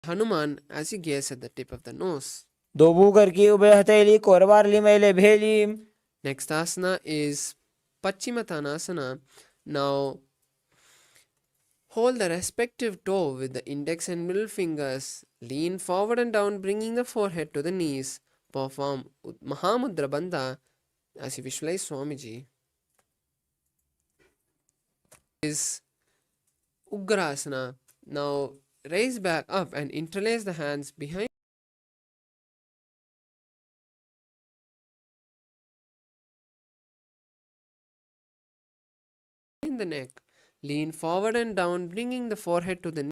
Hanuman as you gaze at the tip of the nose. Dobu karki ube hateli korvarli maile bheli. Next asana is Pachimatanasana. Now hold the respective toe with the index and middle fingers. Lean forward and down, bringing the forehead to the knees. Perform Mahamudra Bandha as you visualize Swamiji. Is Ugrasana. Now raise back up and interlace the hands behind the neck. Lean forward and down, bringing the forehead to the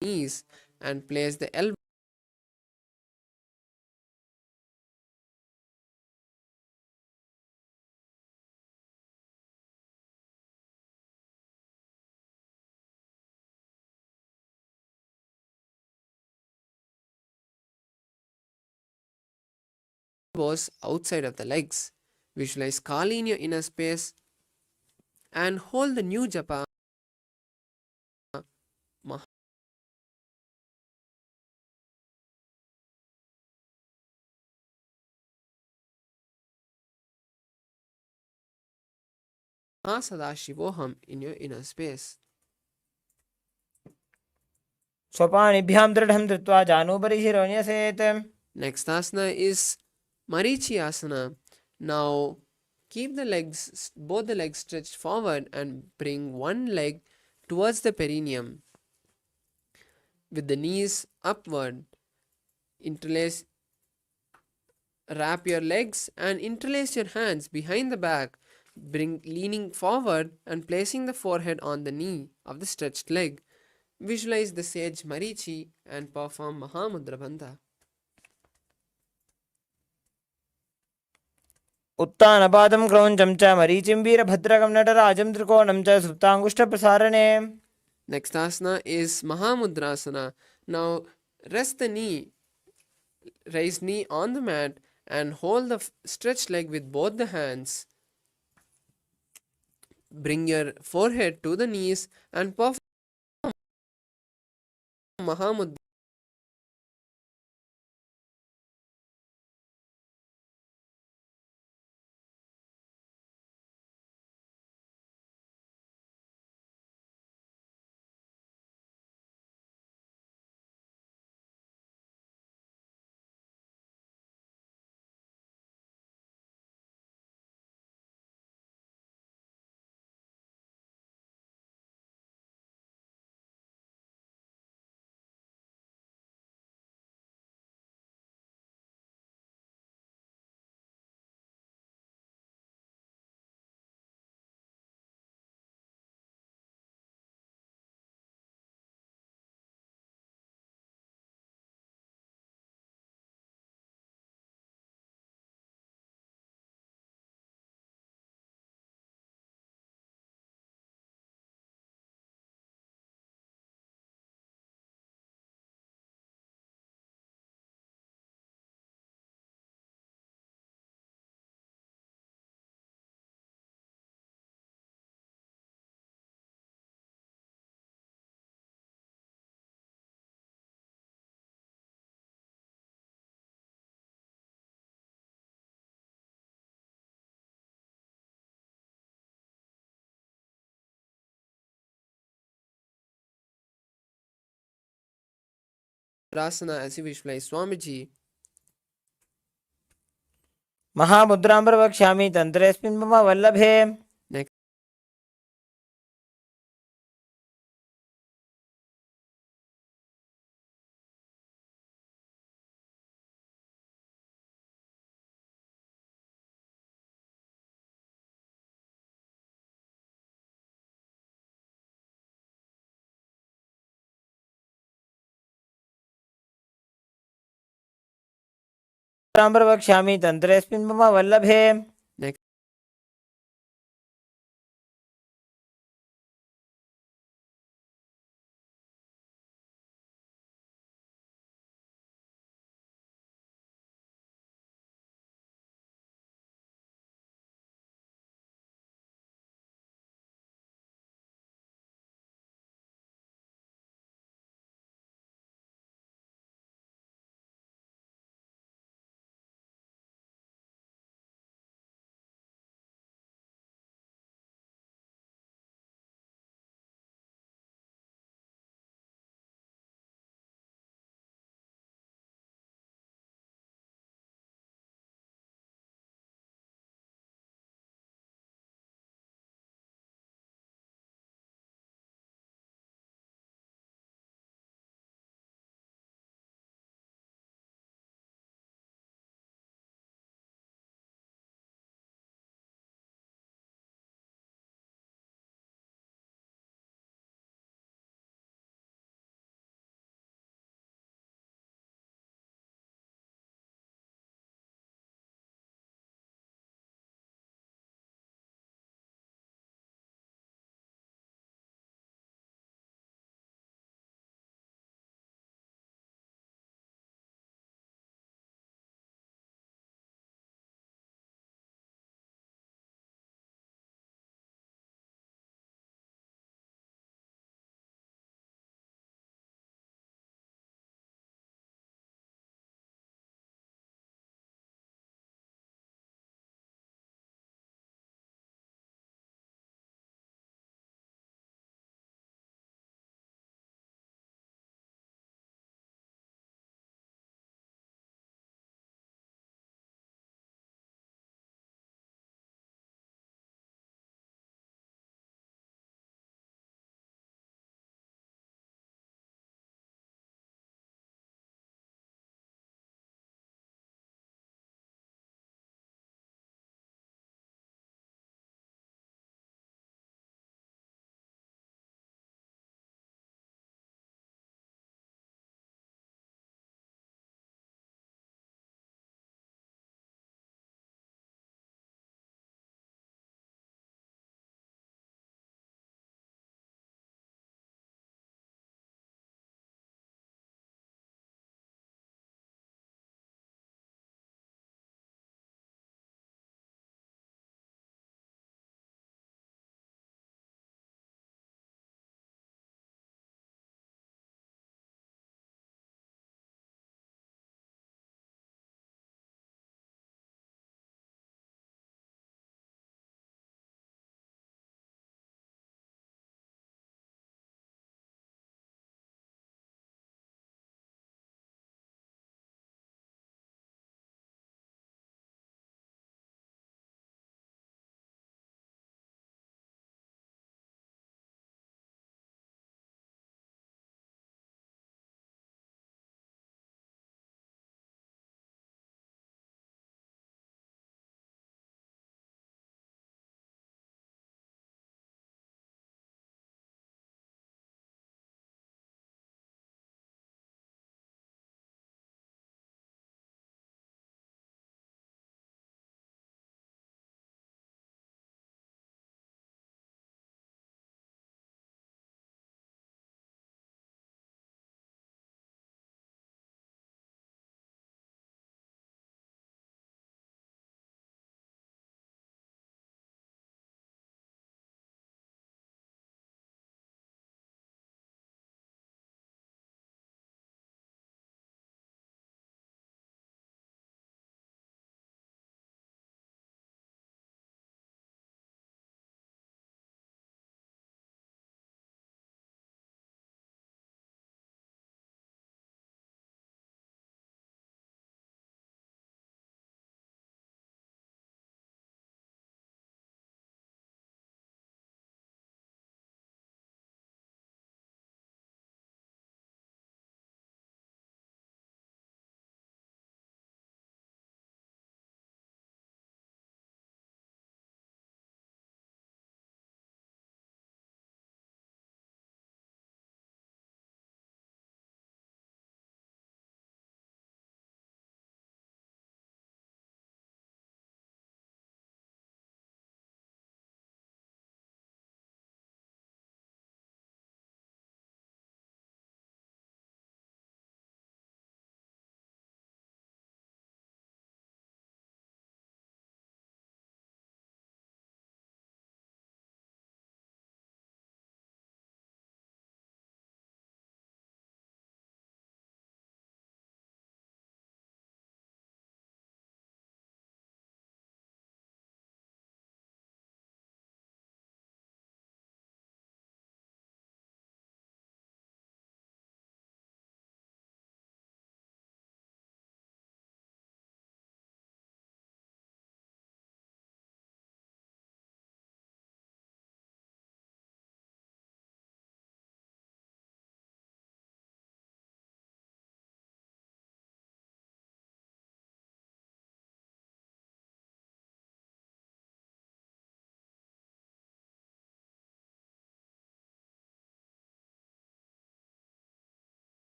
knees and place the elbow outside of the legs. Visualize Kali in your inner space and hold the new japa Mahā in your inner space. Swapanibhyam dridham dhritva janubari shironyasete. Next asana is Marichi Asana. Now keep the legs, both the legs stretched forward and bring one leg towards the perineum with the knees upward. Interlace, wrap your legs and interlace your hands behind the back. Bring leaning forward and placing the forehead on the knee of the stretched leg. Visualize the sage Marichi and perform Mahamudra Bandha. उत्तानपादं क्रौञ्चं च मरीचिं वीरभद्रकं नटराजं त्रिकोणं च सुप्ताङ्गुष्ठप्रसारणे. Next asana is Mahamudrasana. Now rest the knee, raise knee on the mat and hold the stretched leg with both the hands. Bring your forehead to the knees and perform Mahamudra. Rasana as you visualize Swamiji. महामुद्रां प्रवक्ष्यामि तन्त्रेऽस्मिन् मम वल्लभे. प्रवक्ष्यामि तन्त्रेऽस्मिन् मम वल्लभे.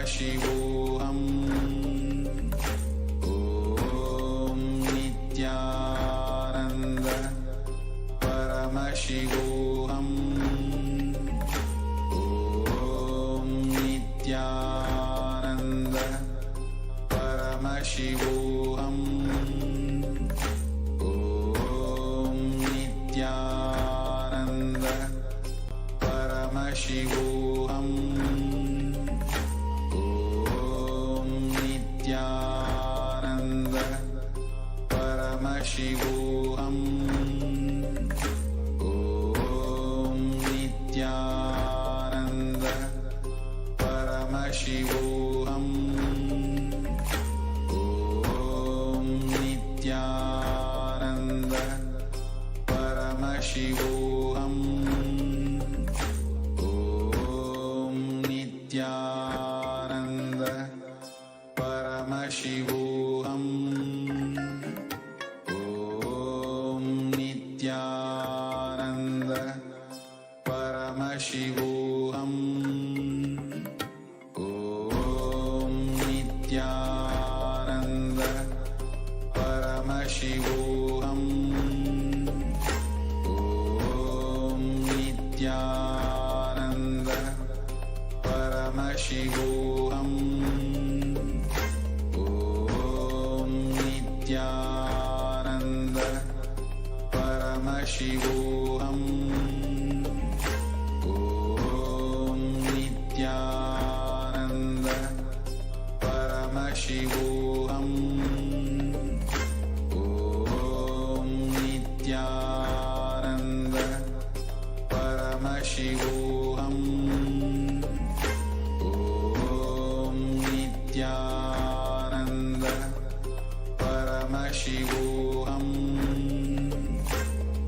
Paramashivoham. Om Nithyananda Paramashivoham. Om Nithyananda Paramashivoham. Om Nithyananda Paramashivoham. Om Nithyananda Paramashivoham. Om Nithyananda Paramashivoham. Om Nithyananda Paramashivoham. Om Nithyananda Paramashivoham. Om Nithyananda Paramashivoham. Om Nithyananda Paramashivoham. Om Nithyananda Paramashivoham. Om Nithyananda Paramashivoham. Om Nithyananda Paramashivoham. Om Nithyananda Paramashivoham. Om Nithyananda Paramashivoham.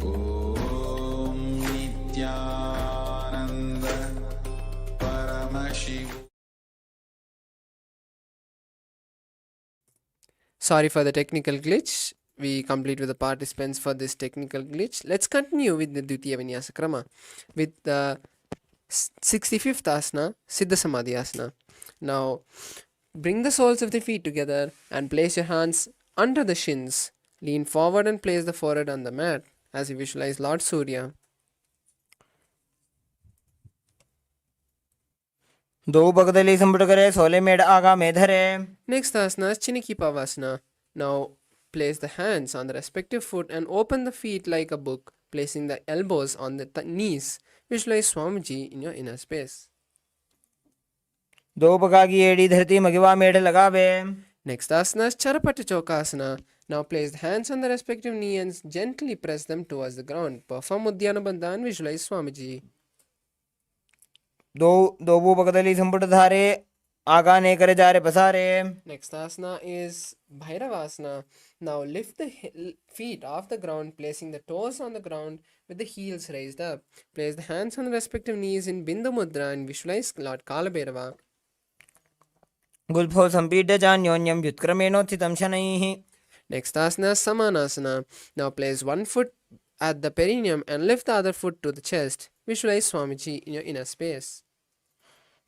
Om Nithyananda Paramashivoham. Sorry for the technical glitch. We complete with the participants for this technical glitch. Let's continue with the Dvitiya Vinyasa Krama with the 65th asana, Siddha Samadhi asana. Now, bring the soles of the feet together and place your hands under the shins. Lean forward and place the forehead on the mat as you visualize Lord Surya. दो बगदली संपुट करे सोले made आगा में धरे. Next asana is Chiniki Pavasana. Now, place the hands on the respective foot and open the feet like a book, placing the elbows on the knees. Visualize Swamiji in your inner space. दो बगा की एड़ी धरती मगिवा मेढ़ लगावे. Next asana is Charapati Chokasana. Now place the hands on the respective knee and gently press them towards the ground. Perform Uddiyana Bandha and visualize Swamiji. दो वो बगदली संपुट धारे आगा ने करे जा रे पसारे. Next asana is Bhairavasana. Now lift the feet off the ground, placing the toes on the ground with the heels raised up. Place the hands on the respective knees in Bindu Mudra and visualize Lord Kalabhairava. गुल्फो संपीड्य जान्योन्यम व्युत्क्रमेणोत्थितं शनैः. Next asana is Samanasana. Now place one foot at the perineum and lift the other foot to the chest. Visualize Swamiji in your inner space.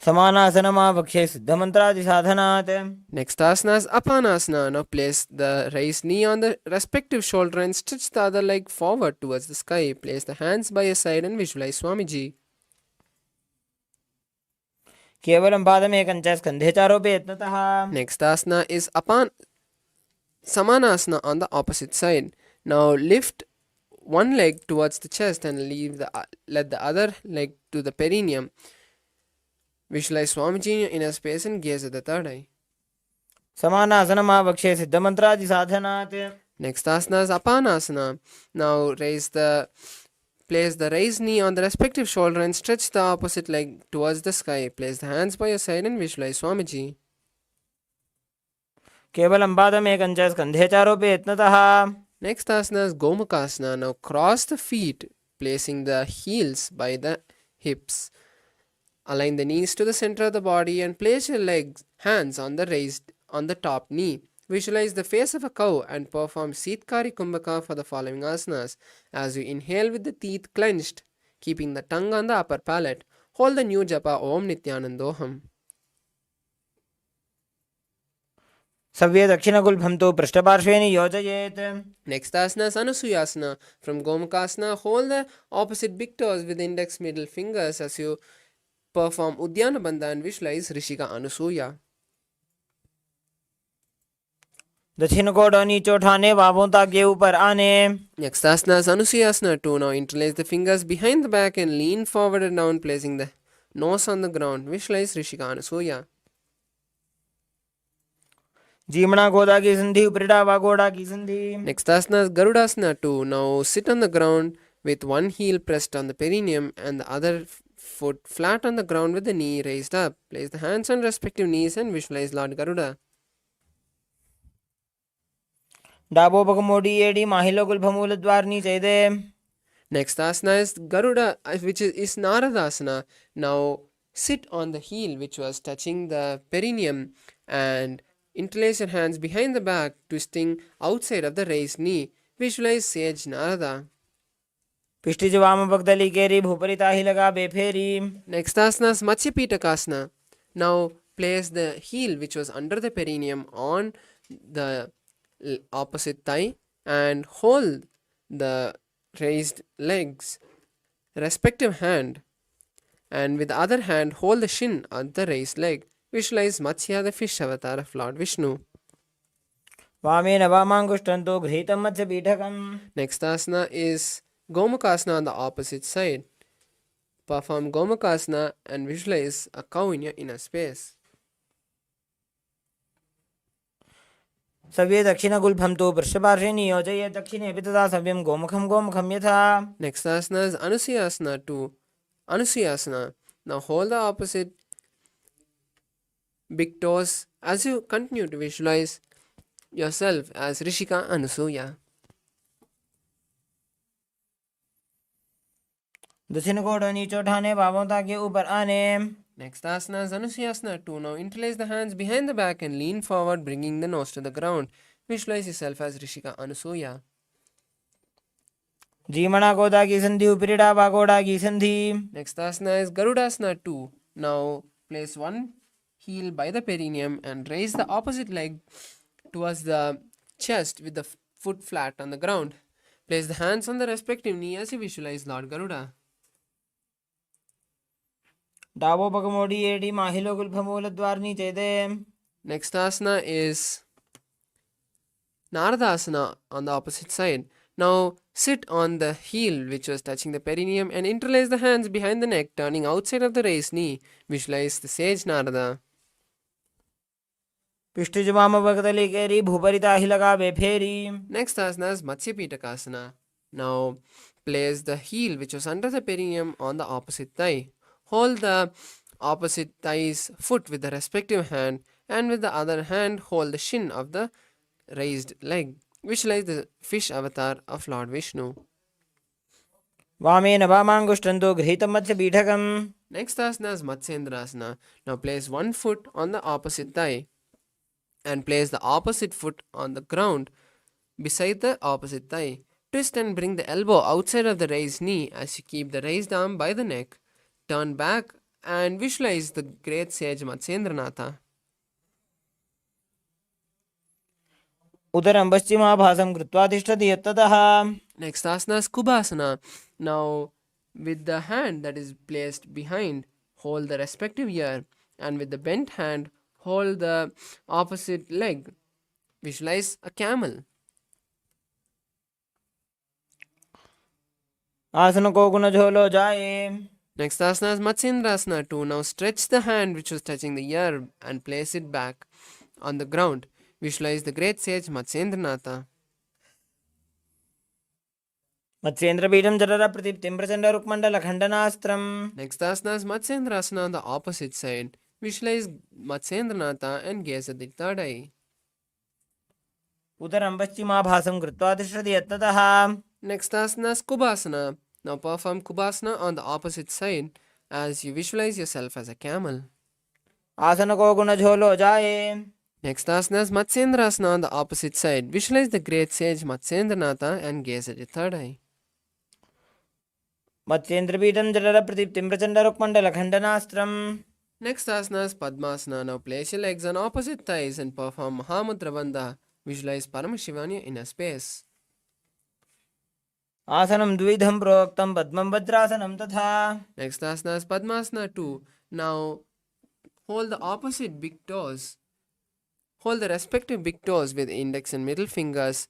समानासनमावक्षे सिद्धमन्त्रादिसाधनात्. Next asana is Apanasana. Now place the raised knee on the respective shoulder and stretch the other leg forward towards the sky. Place the hands by your side and visualize Swamiji. केवलं पादमेकञ्च स्कन्धे चारोपे यत्नतः. Next asana is Samanasana on the opposite side. Now lift one leg towards the chest and let the other leg to the perineum. Visualize Swamiji in your inner space and gaze at the third eye. समानासनमावक्षे सिद्धमन्त्रादिसाधनात्. Next asana is Apanasana. Now place the raised knee on the respective shoulder and stretch the opposite leg towards the sky. Place the hands by your side and visualize Swamiji. केवलं पादमेकञ्च स्कन्धे चारोपे यत्नतः. Next asana is Gomukasana. Now cross the feet, placing the heels by the hips. Align the knees to the center of the body and place your hands on the top knee. Visualize the face of a cow and perform Sitkari Kumbhaka for the following asanas. As you inhale with the teeth clenched, keeping the tongue on the upper palate, hold the new japa Om Nithyanandoham. सव्ये दक्षिणगुल्फं तु पृष्ठपार्श्वे नियोजयेत्. Next asana is Anusuyasana. From Gomakasana, hold the opposite big toes with index middle fingers as you perform Udyana Bandha and visualize Rishika Anusuya. दक्षिण कोण नीचे उठाने, बाहों ताकि ऊपर आने. Next asana is Anusuyasana 2. Now interlace the fingers behind the back and lean forward and down, placing the nose on the ground. Visualize Rishika Anusuya. जीमणा गोदा की संधि, उपरिटा वागोड़ा की संधि. Next asana is Garudasana 2. Now sit on the ground with one heel pressed on the perineum and the other foot flat on the ground with the knee raised up. Place the hands on respective knees and visualize Lord Garuda. डाबो पग मोड़ी AD माहिलो गुल्फमूल द्वार नीचे दे. Next asana is Garuda, which is Naradasana. Now sit on the heel which was touching the perineum and interlace your hands behind the back, twisting outside of the raised knee. Visualize Sage Narada. पिष्टिज वाम पगदली केरी, भूपरिता ही लगा बेफेरी. Next asana is Matsya Pitakasana. Now place the heel which was under the perineum on the opposite thigh and hold the raised legs, respective hand, and with the other hand hold the shin on the raised leg. Visualize Matsya, the fish avatar of Lord Vishnu. वामेन वामांगुष्ठं तु गृहीतं मत्स्य पीठकम्. Next asana is Gomakasana on the opposite side. Perform Gomakasana and visualize a cow in your inner space. सव्ये दक्षिणगुल्फं तु पृष्ठपार्श्वे नियोजयेत्. दक्षिणे अपि तथा सव्यं गोमुखं गोमुखं यथा. Next asana is Anusuyasana 2. Anusuyasana. Now hold the opposite big toes as you continue to visualize yourself as Rishika Anusuya. दक्षिण कोण नीचे उठाने, बाहों ताकि ऊपर आने. Next asana is Anusuyasana 2. Now interlace the hands behind the back and lean forward, bringing the nose to the ground. Visualize yourself as Rishika Anusuya. जीमणा गोदा की संधि, उपरिटा वागोड़ा की संधि. Next asana is Garudasana 2. Now place one heel by the perineum and raise the opposite leg towards the chest with the foot flat on the ground. Place the hands on the respective knee as you visualize Lord Garuda. डाबो पग मोड़ी AD माहिलो गुल्फमूल द्वार नीचे दे. Next asana is Naradasana on the opposite side. Now sit on the heel which was touching the perineum and interlace the hands behind the neck, turning outside of the raised knee. Visualize the sage Narada. पिष्टिज वाम पगदली केरी, भूपरिता ही लगा बेफेरी. Next asana is Matsya Pitakasana. Now place the heel which was under the perineum on the opposite thigh. Hold the opposite thigh's foot with the respective hand and with the other hand hold the shin of the raised leg. Visualize the fish avatar of Lord Vishnu. वामेन वामांगुष्ठं तु गृहीतं मत्स्य पीठकम्. Next asana is Matsyendrasana. Now place one foot on the opposite thigh and place the opposite foot on the ground beside the opposite thigh. Twist and bring the elbow outside of the raised knee as you keep the raised arm by the neck. Turn back and visualize the great sage Matsyendranatha. उदरं पश्चिमाभासं कृत्वा तिष्ठति यत्ततः. Next asana is Kubhasana. Now with the hand that is placed behind, hold the respective ear and with the bent hand, hold the opposite leg. Visualize a camel. आसन को गुण झोलो जाए. Next asana is Matsyendrasana 2. Now stretch the hand which was touching the ear and place it back on the ground. Visualize the great sage Matsyendranatha. मत्स्येन्द्रपीठं जठर प्रदीप्तिं Prachanda रुक्मण्डल खण्डनास्त्रम्. Next asana is Matsyendrasana on the opposite side. Visualize Matsyendranatha and gaze at the third eye. उदरं पश्चिमाभासं कृत्वा तिष्ठति यत्ततः. Next asana is Kubhasana. Now perform Kubhasana on the opposite side as you visualize yourself as a camel. आसन को गुण झोलो जाए. Next asana is Matsyendrasana on the opposite side. Visualize the great sage Matsyendranatha and gaze at the third eye. मत्स्येन्द्रपीठं जठर प्रदीप्तिं Prachanda रुक्मण्डल खण्डनास्त्रम्. Next asana is Padmasana. Now place your legs on opposite thighs and perform Mahamudra. Visualize Paramashivam in your inner space. आसनं द्विधं प्रोक्तं पद्मं वज्रासनं तथा. Next asana is Padmasana 2. Now hold the opposite big toes. Hold the respective big toes with index and middle fingers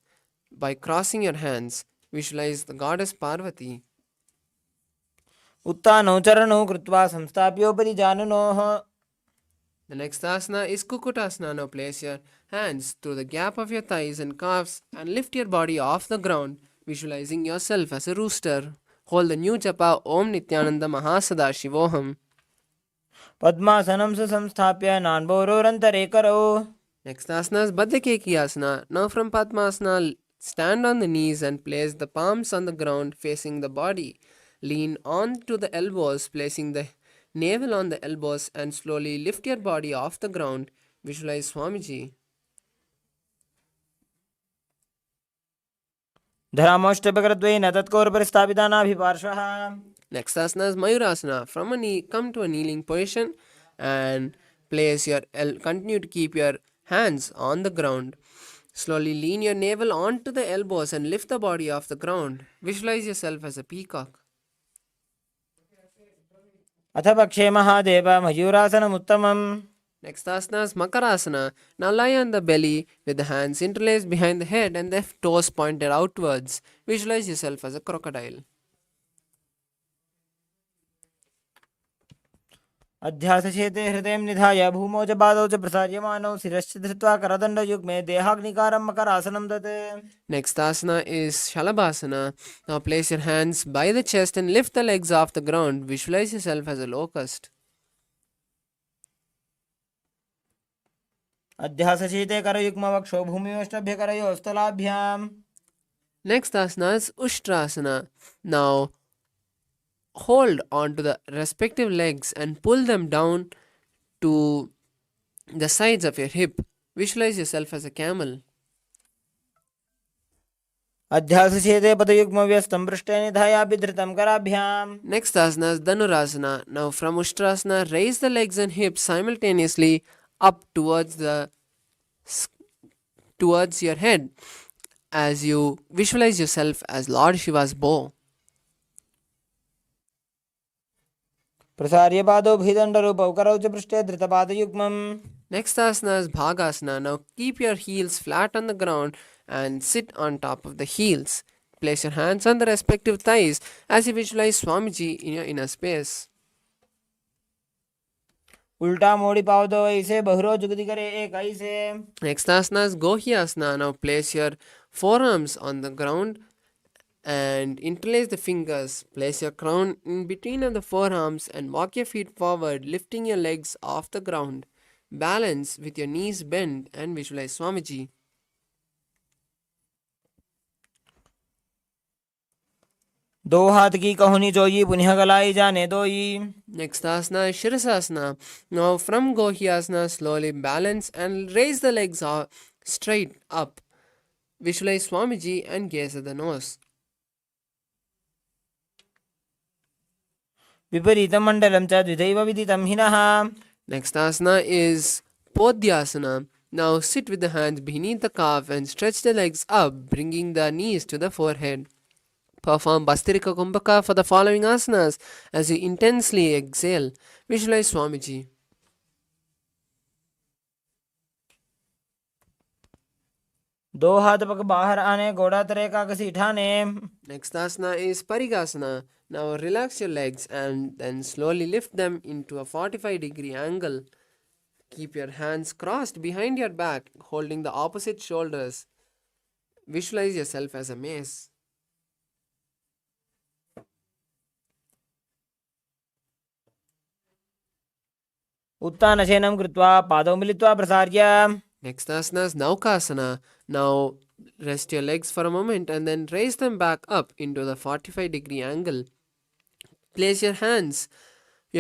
by crossing your hands. Visualize the goddess Parvati. उत्तानौ चरणौ कृत्वा संस्थाप्योपरि जानुनोः. The next asana is Kukutasana. Now place your hands through the gap of your thighs and calves and lift your body off the ground, visualizing yourself as a rooster. Hold the new japa Om Nithyananda Mahā पद्मासनं सुसंस्थाप्य नान्भोरोरन्तरे करौ. Next asana is Baddhakeki asana. Now from Padmasana, stand on the knees and place the palms on the ground facing the body. Lean on to the elbows, placing the navel on the elbows and slowly lift your body off the ground. Visualize Swamiji. धरामोष्टपकरद्वयेन तत्कोरुपरि स्थापितानाभिपार्श्वः. Next asana is Mayurasana. From a knee, come to a kneeling position and place your continue to keep your hands on the ground. Slowly lean your navel onto the elbows and lift the body off the ground. Visualize yourself as a peacock. अथ पक्षे Mahadev मयूरासनमुत्तमम्. Next asana is Makarasana. Now lie on the belly with the hands interlaced behind the head and the toes pointed outwards. Visualize yourself as a crocodile. अध्यासचेते हृदयं निधाय भूमौ च पादौ च प्रसार्यमानौ शिरश्च धृत्वा करदण्डयुग्मे देहाग्निकारं मकरासनं दत्. Next asana is Shalabhasana. Now place your hands by the chest and lift the legs off the ground. Visualize yourself as a locust. अध्यासचेते करयुग्मवक्षो भूमिवष्टभ्यकरयोः स्थलाभ्याम्. Next asana is Ushtrasana. Now hold on to the respective legs and pull them down to the sides of your hip. Visualize yourself as a camel. अध्यासचेते पदयुग्मव्यस्तं पृष्ठे निधायापि धृतं कराभ्याम्. Next asana is Dhanurasana. Now from Ushtrasana, raise the legs and hips simultaneously up towards your head as you visualize yourself as Lord Shiva's bow. प्रसार्य पादौ भीदण्डरूपौ करौ च पृष्ठे धृतपादयुग्मम्. Next asana is Bhagasana. Now keep your heels flat on the ground and sit on top of the heels. Place your hands on the respective thighs as you visualize Swamiji in your inner space. उल्टा मोड़ी पावदो ऐसे बहुरो जुगति करे एक ऐसे. Next asana is Gohyasana. Now place your forearms on the ground and interlace the fingers. Place your crown in between of the forearms and walk your feet forward, lifting your legs off the ground. Balance with your knees bent and visualize Swamiji. दो हाथ की कहुनी जोई पुनः गलाई जाने दोई. Next asana is Shirasasana. Now from Gohyasana, slowly balance and raise the legs straight up. Visualize Swamiji and gaze at the nose. विपरीतं मण्डलं च द्विधैव विदितं हिनः. Next asana is Podhyasana. Now sit with the hands beneath the calf and stretch the legs up, bringing the knees to the forehead. Perform Bastarika Kumbhaka for the following asanas as you intensely exhale. Visualize Swamiji. दो हाथ पग बाहर आने घोड़ा तरे का घसीठाने. Next asana is Parigasana. Now relax your legs and then slowly lift them into a 45-degree angle. Keep your hands crossed behind your back, holding the opposite shoulders. Visualize yourself as a mace. उत्तानशयनं कृत्वा पादौ मिलित्वा प्रसार्य. Next asana is Naukasana. Now rest your legs for a moment and then raise them back up into the 45-degree angle. Place your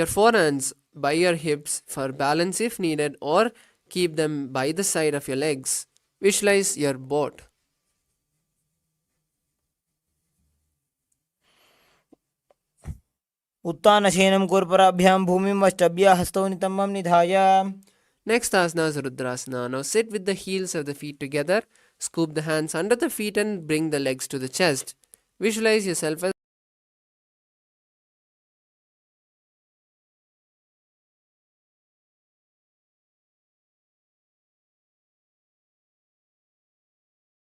forehands by your hips for balance if needed, or keep them by the side of your legs. Visualize your boat. उत्तानशयनं कुर्पराभ्यां भूमिं वष्टभ्य हस्तौ नितम्बं निधाय Next asana is Rudrasana. Now sit with the heels of the feet together. Scoop the hands under the feet and bring the legs to the chest. Visualize yourself as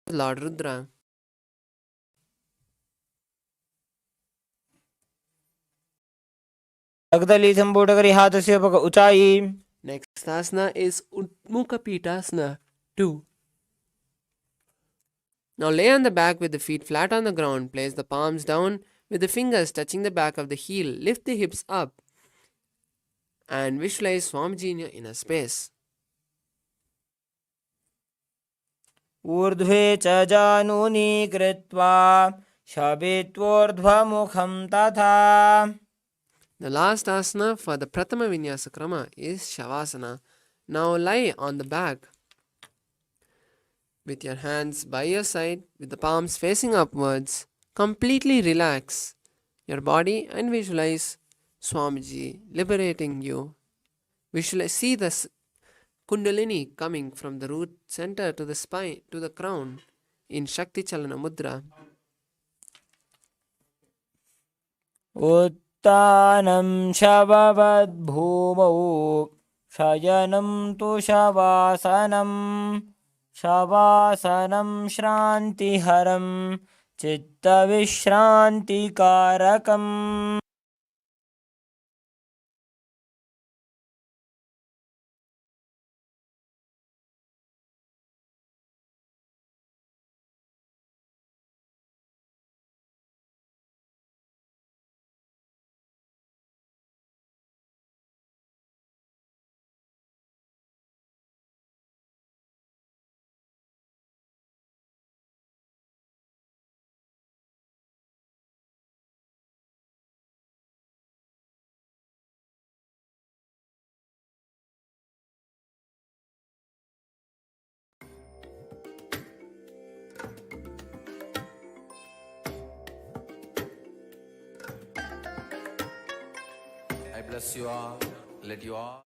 Lord Rudra. अगदली संपूटकरी हाथस्य पक ऊंचाई. Next asana is Utmukha Pitasana 2. Now lay on the back with the feet flat on the ground. Place the palms down with the fingers touching the back of the heel. Lift the hips up and visualize Swamiji in your inner space. ऊर्ध्वे च जानूनि कृत्वा शबित्वोर्ध्वमुखं तथा. The last asana for the Pratama Vinyasa Krama is Shavasana. Now lie on the back with your hands by your side with the palms facing upwards. Completely relax your body and visualize Swamiji liberating you. Visualize, see the Kundalini coming from the root center to the spine to the crown in Shakti Chalana Mudra. उत्तानं शववद्भूमौ शयनं तु शवासनं शवासनं श्रान्तिहरं चित्तविश्रान्तिकारकम्. I bless you all. Let you all.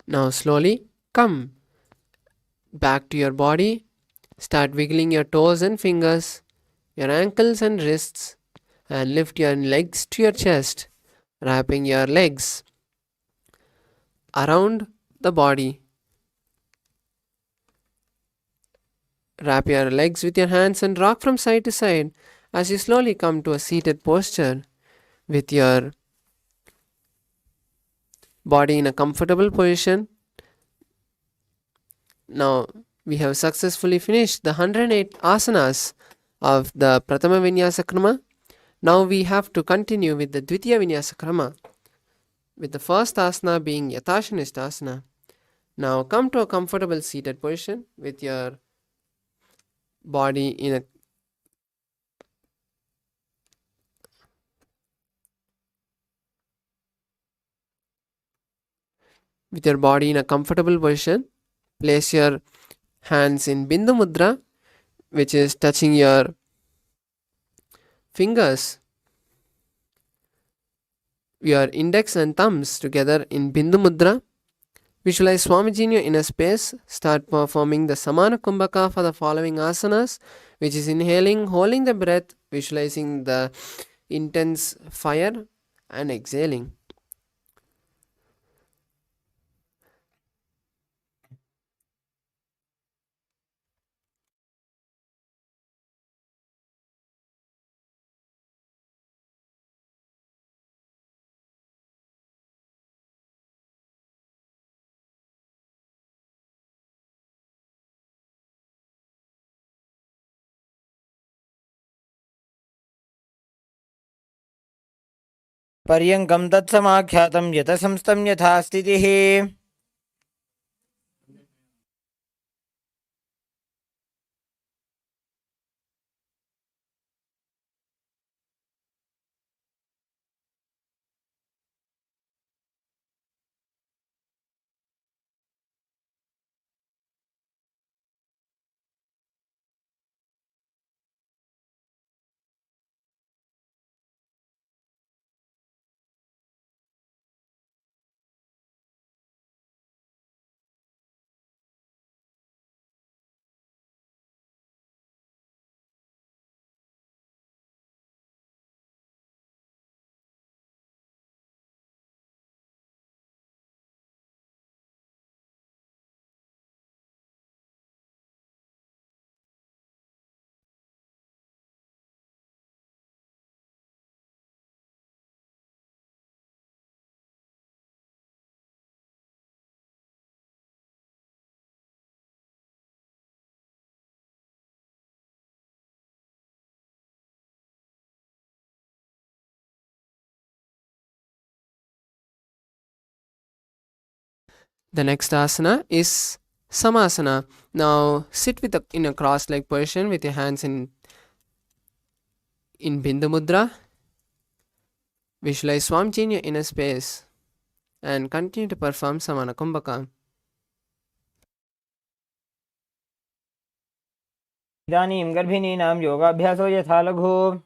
Now slowly come back to your body. Start wiggling your toes and fingers, your ankles and wrists, and lift your legs to your chest, wrapping your legs around the body. Wrap your legs with your hands and rock from side to side as you slowly come to a seated posture with your body in a comfortable position. Now we have successfully finished the 108 asanas of the Pratama Vinyasa Krama. Now we have to continue with the Dvitiya Vinyasa Krama, with the first asana being Yathashanishta asana. Now come to a comfortable seated position with your body in a comfortable position. Place your hands in Bindu Mudra, which is touching your fingers, your index and thumbs together in Bindu Mudra. Visualize Swamiji in your inner space. Start performing the Samana Kumbhaka for the following asanas, which is inhaling, holding the breath, visualizing the intense fire, and exhaling. पर्यङ्कं तत्समाख्यातं यतसंस्थं यथा स्थितिः. The next asana is Samasana. Now sit in a cross-legged position with your hands in Bindu Mudra. Visualize Swamiji in your inner space and continue to perform Samana Kumbhaka. इदानीं गर्भिणीनां योगाभ्यासो यथा लघु.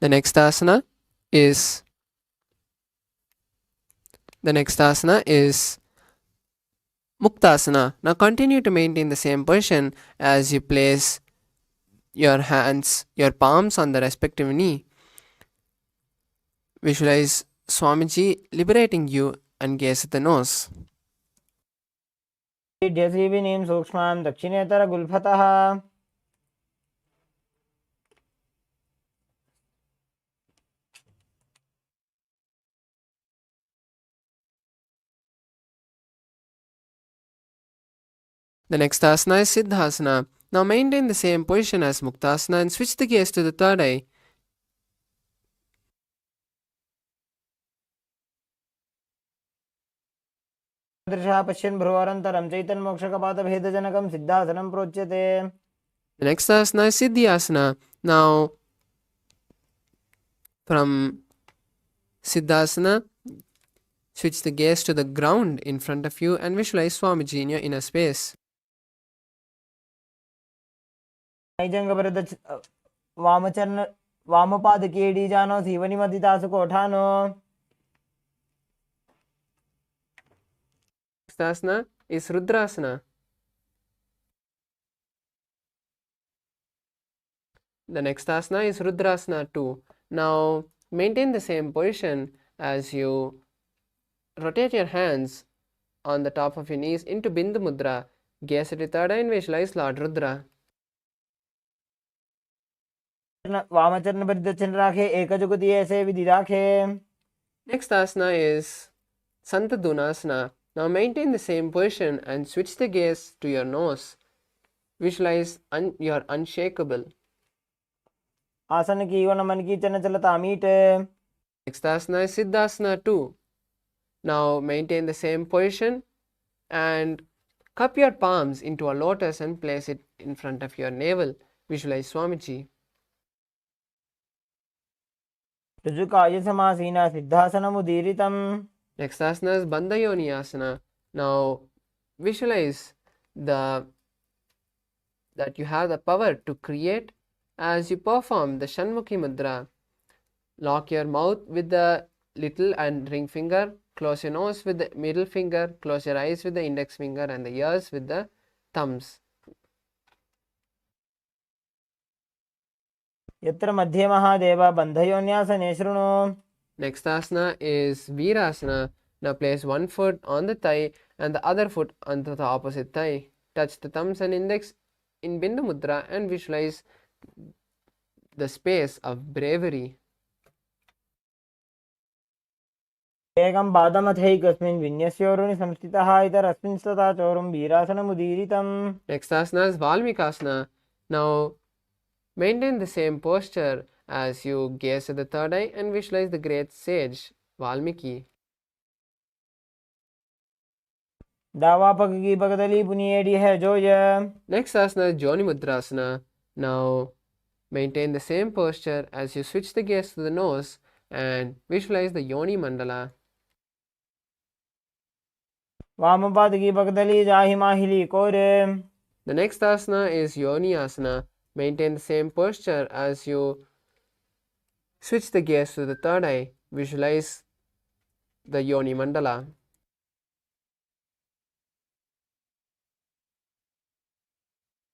The next asana is Muktasana. Now continue to maintain the same position as you place your palms on the respective knee. Visualize Swamiji liberating you and gaze at the nose. जीविनीं सूक्ष्मां दक्षिणेतरगुल्फतः. The next asana is Siddhasana. Now maintain the same position as Muktasana and switch the gaze to the third eye. दृशा पश्यन् भ्रुवरन्तरं चैतन्मोक्षकपातभेदजनकं सिद्धासनं प्रोच्यते. The next asana is Siddhyasana. Now from Siddhasana, switch the gaze to the ground in front of you and visualize Swamiji in your inner space. नैजङ्गपरद वामचरण वामपादकेडीजानो सीवनिमदितासु कोठानो. Next asana is Rudrasana. The next asana is Rudrasana 2. Now maintain the same position as you rotate your hands on the top of your knees into Bindu Mudra. Gaze at your third eye and visualize Lord Rudra. वामचरण पर दक्षिण राखे एक जुगति ऐसे विधि राखे. Next asana is Santadunasana. Now maintain the same position and switch the gaze to your nose. Visualize you're unshakable. आसन की one मन की चन चलता meet. Next asana is Siddhasana 2. Now maintain the same position and cup your palms into a lotus and place it in front of your navel. Visualize Swamiji. ऋजुकाय समासीना सिद्धासनमुदीरितम्. Next asana is Bandha Yoni Asana. Now visualize that you have the power to create as you perform the Shanmukhi Mudra. Lock your mouth with the little and ring finger. Close your nose with the middle finger. Close your eyes with the index finger and the ears with the thumbs. यत्र मध्ये महादेव बन्धयोन्यासने शृणु. Next asana is Virasana. Now place one foot on the thigh and the other foot onto the opposite thigh. Touch the thumbs and index in Bindu Mudra and visualize the space of bravery. एकं पादमथैकस्मिन् विन्यस्योरुणि संस्थितः इतरस्मिन् स्तथा चोरुं वीरासनमुदीरितम्. Next asana is Valmikasana. Now maintain the same posture as you gaze at the third eye and visualize the great sage Valmiki. दावा पग की पगदली पुनिएडी है जोय. Next asana is Joni Mudrasana. Now maintain the same posture as you switch the gaze to the nose and visualize the Yoni Mandala. वाम पाद की पगदली जाहि माहिली कोरे. The next asana is Yoni Asana. Maintain the same posture as you switch the gaze to the third eye. Visualize the Yoni Mandala.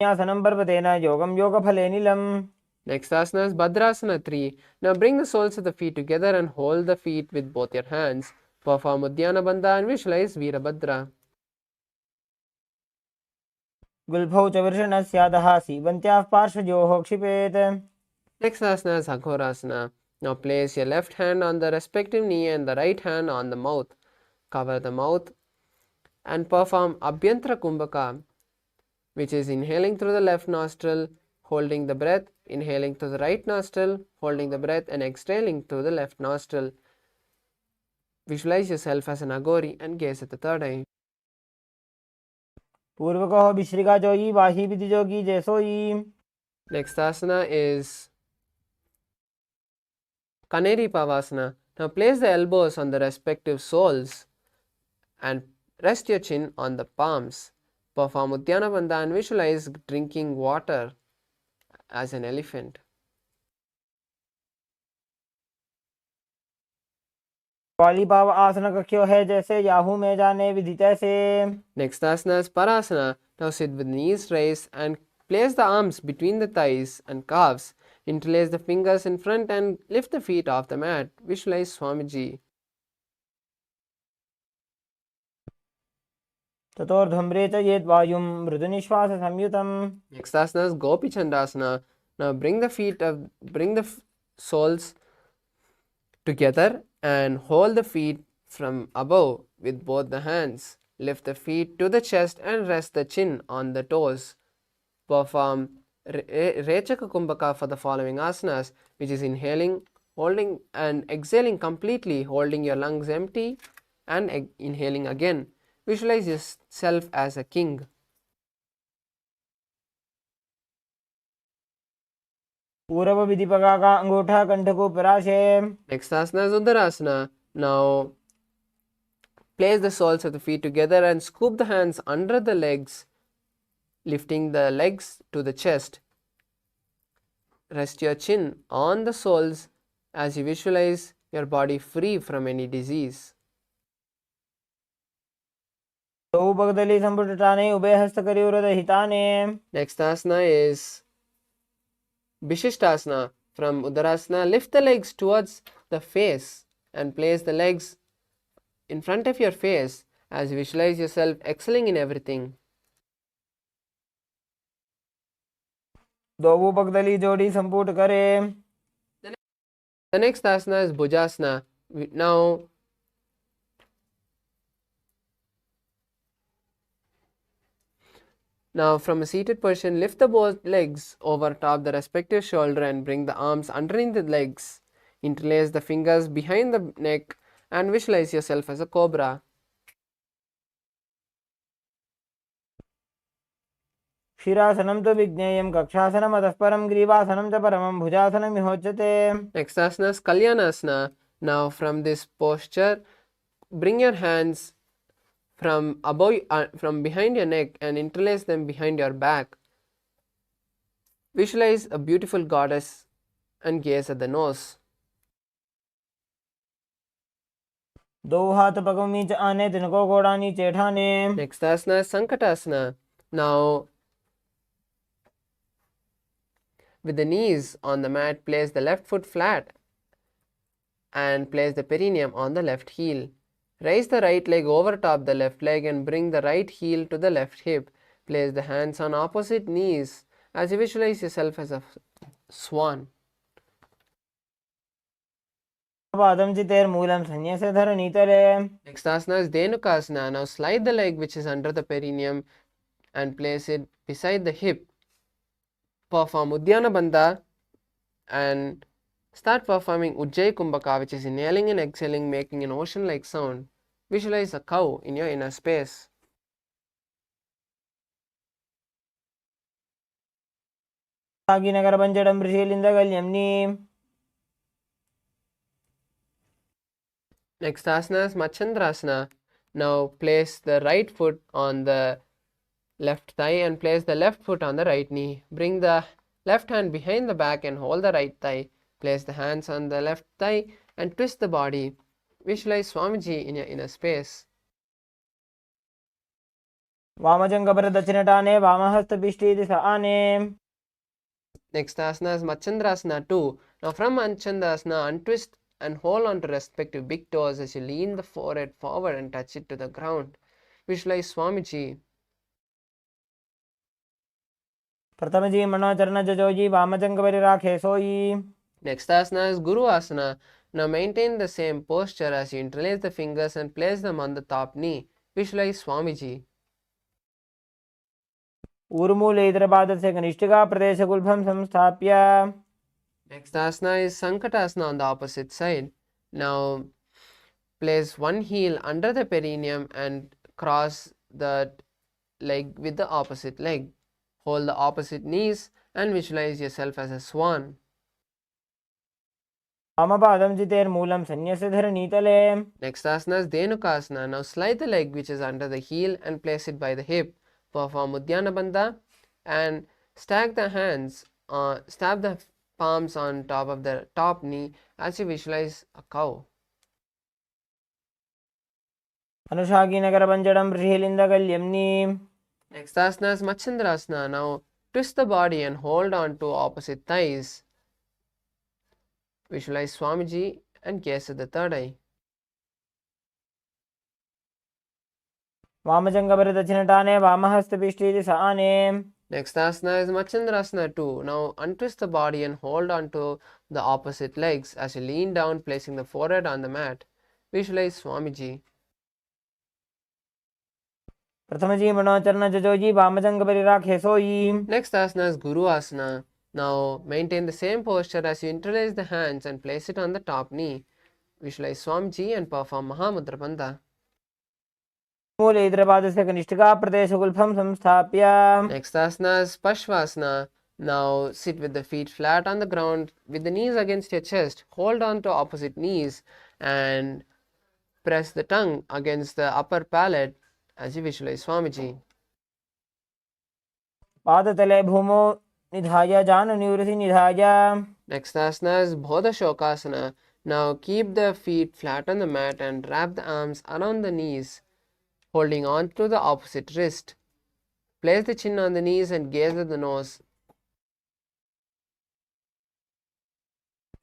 न्यासनं पर्वतेन योगं योगफले नीलम्. Next asana is Bhadrasana 3. Now bring the soles of the feet together and hold the feet with both your hands. Perform Uddiyana Bandha and visualize Veerabhadra. गुल्फौ च वृषणस्यादः सीवन्त्याः पार्श्वयोः क्षिपेत्. Next asana is Aghorasana. Now place your left hand on the respective knee and the right hand on the mouth. Cover the mouth and perform Abhyantara Kumbhaka, which is inhaling through the left nostril, holding the breath, inhaling through the right nostril, holding the breath and exhaling through the left nostril. Visualize yourself as an Aghori and gaze at the third eye. पूर्वकः विश्रिका जोई वाही विधि जोगी जैसोई. Next asana is Kaneri Pavasana. Now place the elbows on the respective soles and rest your chin on the palms. Perform Uddiyana Bandha and visualize drinking water as an elephant. वालीपाव आसन कक्ष्यो है जैसे Yahoo में जाने विधि तैसे. Next asana is Parasana. Now sit with knees raised and place the arms between the thighs and calves. Interlace the fingers in front and lift the feet off the mat. Visualize Swamiji. ततोर्ध्वम्रे च येत् वायुं मृदुनिश्वास संयुतम्. Next asana is Gopi Chandasana. Now bring the soles together and hold the feet from above with both the hands. Lift the feet to the chest and rest the chin on the toes. Perform Rechaka Kumbhaka for the following asanas, which is inhaling, holding and exhaling completely, holding your lungs empty and inhaling again. Visualize yourself as a king. पूर्व विधि पगा का अंगूठा कंठ को पराशे. Next asana is Uttarasana. Now place the soles of the feet together and scoop the hands under the legs, lifting the legs to the chest. Rest your chin on the soles as you visualize your body free from any disease. तो पगदली संपुटटाने उभय हस्त करी उरद हिताने. Next asana is Vishishtasana. From Uttarasana, lift the legs towards the face and place the legs in front of your face as you visualize yourself excelling in everything. दो पगदली जोड़ी संपुट करे. The next asana is Bhujasana. Now from a seated position, lift the both legs over top the respective shoulder and bring the arms underneath the legs. Interlace the fingers behind the neck and visualize yourself as a cobra. क्षीरासनं तु विज्ञेयं कक्षासनम् अतः परं ग्रीवासनं च परमं भुजासनमिहोच्यते. Next asana is Kalyanasana. Now from this posture, bring your hands from behind your neck and interlace them behind your back. Visualize a beautiful goddess and gaze at the nose. दो हाथ पगों नीचे आने तिनको घोड़ा नीचे ठाने. Next asana is Sankatasana. Now with the knees on the mat, place the left foot flat and place the perineum on the left heel. Raise the right leg over top the left leg and bring the right heel to the left hip. Place the hands on opposite knees as you visualize yourself as a swan. पादं चितेर्मूलं संन्यस्य धरणीतले. Next asana is Dhenukasana. Now slide the leg which is under the perineum and place it beside the hip. Perform Uddiyana Bandha and start performing Ujjayi Kumbhaka, which is inhaling and exhaling, making an ocean-like sound. Visualize a cow in your inner space. नगरपञ्चडं ऋषिलिन्दगल्यम्नि. Next asana is Machandrasana. Now place the right foot on the left thigh and place the left foot on the right knee. Bring the left hand behind the back and hold the right thigh. Place the hands on the left thigh and twist the body. Visualize Swamiji in your inner space. वामजङ्गपरदक्षिणटाने वामहस्तपिष्ठीति स आने. Next asana is Machandrasana 2. Now from Machandrasana, untwist and hold on to respective big toes as you lean the forehead forward and touch it to the ground. Visualize Swamiji. प्रथमजी मनोचरण जजोजी वामजङ्गपरिराखे सोयी. Next asana is Guru Asana. Now maintain the same posture as you interlace the fingers and place them on the top knee. Visualize Swamiji. ऊर्मूले इतरपादस्य कनिष्ठिका प्रदेशगुल्फं संस्थाप्य. Next asana is Sankatasana on the opposite side. Now place one heel under the perineum and cross the leg with the opposite leg. Hold the opposite knees and visualize yourself as a swan. वामपादं चितेर्मूलं संन्यस्य धरणीतले. Next asana is Dhenukasana. Now slide the leg which is under the heel and place it by the hip. Perform Uddiyana Bandha and stack the hands, stab the palms on top of the top knee as you visualize a cow. अनुशाकी नगरपञ्चडं ऋषिलिन्दगल्यम्नि. Next asana is Machandrasana. Now twist the body and hold on to opposite thighs. Visualize Swamiji and gaze at the third eye. वामजङ्गपरदक्षिणटाने वामहस्तपिष्ठीति स आने. Next asana is Machandrasana 2. Now untwist the body and hold on to the opposite legs as you lean down, placing the forehead on the mat. Visualize Swamiji. प्रथमजी मनोचरण जजोजी वामजङ्गपरिराखे सोयी. Next asana is Guru Asana. Now maintain the same posture as you interlace the hands and place it on the top knee. Visualize Swamiji and perform Mahamudra Bandha. मूले इतरपादस्य कनिष्ठिका प्रदेशगुल्फं संस्थाप्य. Next asana is Pashvasana. Now sit with the feet flat on the ground with the knees against your chest. Hold on to opposite knees and press the tongue against the upper palate as you visualize Swamiji. पादतले भूमौ निधाय जानुनिवृत्ति निधाय. Next asana is Bodhashokasana. Now keep the feet flat on the mat and wrap the arms around the knees, holding on to the opposite wrist. Place the chin on the knees and gaze at the nose.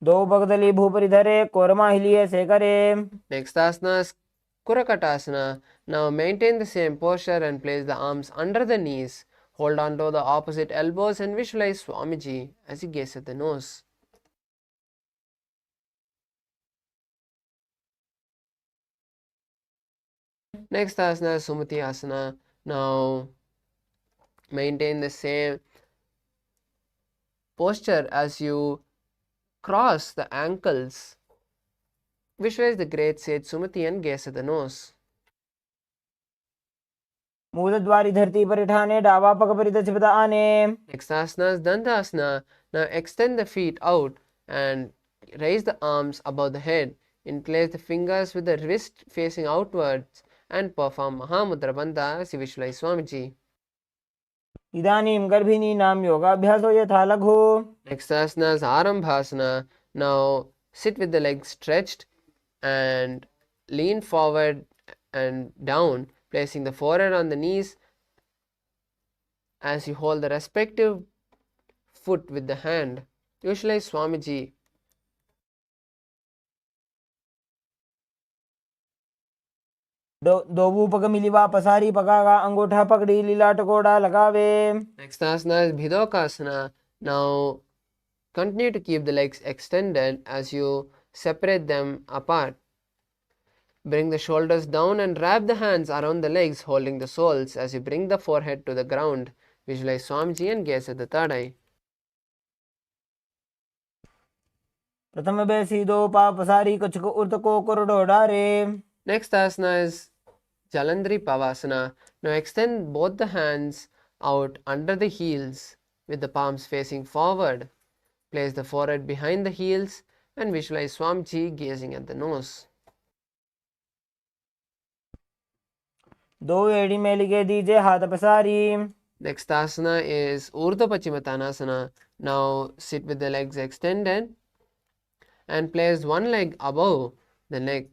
दो पगदली भूपरिधरे कोरमाहिलिये सेकरे. Next asana is Kurakatasana. Now maintain the same posture and place the arms under the knees. Hold on to the opposite elbows and visualize Swamiji as you gaze at the nose. Next asana is Sumati asana. Now maintain the same posture as you cross the ankles. Visualize the great sage Sumati and gaze at the nose. मूलद्वारी धरती पर ठाने डावा पग परिदच आने. Next asana is Dandasana. Now extend the feet out and raise the arms above the head. Interlace the fingers with the wrist facing outwards and perform Mahamudra Bandha as you visualize Swamiji. इदानीं गर्भिणीनां योगाभ्यासो यथा लघु. Next asana is Arambhasana. Now sit with the legs stretched and lean forward and down, placing the forehead on the knees as you hold the respective foot with the hand. Visualize Swamiji. दोबू पग मिलिवा पसारी पगागा अंगूठा पकड़ी लीला टकोड़ा लगावे. Next asana is Bhidokasana. Now continue to keep the legs extended as you separate them apart. Bring the shoulders down and wrap the hands around the legs, holding the soles as you bring the forehead to the ground. Visualize Swamiji and gaze at the third eye. प्रथम बेसी दो पा पसारी कुछ को उर्त को कोरडो डारे. Next asana is Jalandhari Pavasana. Now extend both the hands out under the heels with the palms facing forward. Place the forehead behind the heels and visualize Swamiji gazing at the nose. दो एड़ी में लिखे दीजिए हाथ पसारी. Next asana is Urdhva Pachimatanasana. Now sit with the legs extended and place one leg above the neck,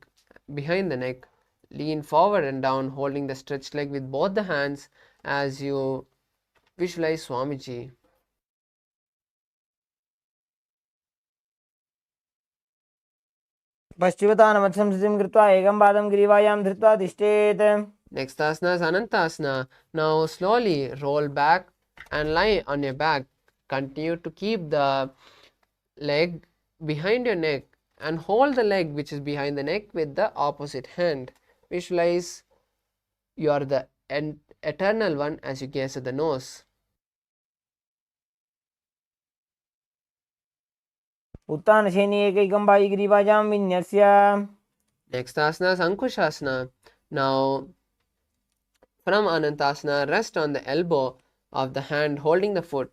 behind the neck. Lean forward and down, holding the stretched leg with both the hands as you visualize Swamiji. पश्चिमतानमत्संस्थितिं कृत्वा एकं पादं ग्रीवायां धृत्वा तिष्ठेत्. Next asana is Anantasana. Now slowly roll back and lie on your back. Continue to keep the leg behind your neck and hold the leg which is behind the neck with the opposite hand. Visualize you are the eternal one as you gaze at the nose. उत्तानशयनी एकैकं by ग्रीवायां विन्यस्य. Next asana is Ankushasana. Now from Anantasana, rest on the elbow of the hand holding the foot.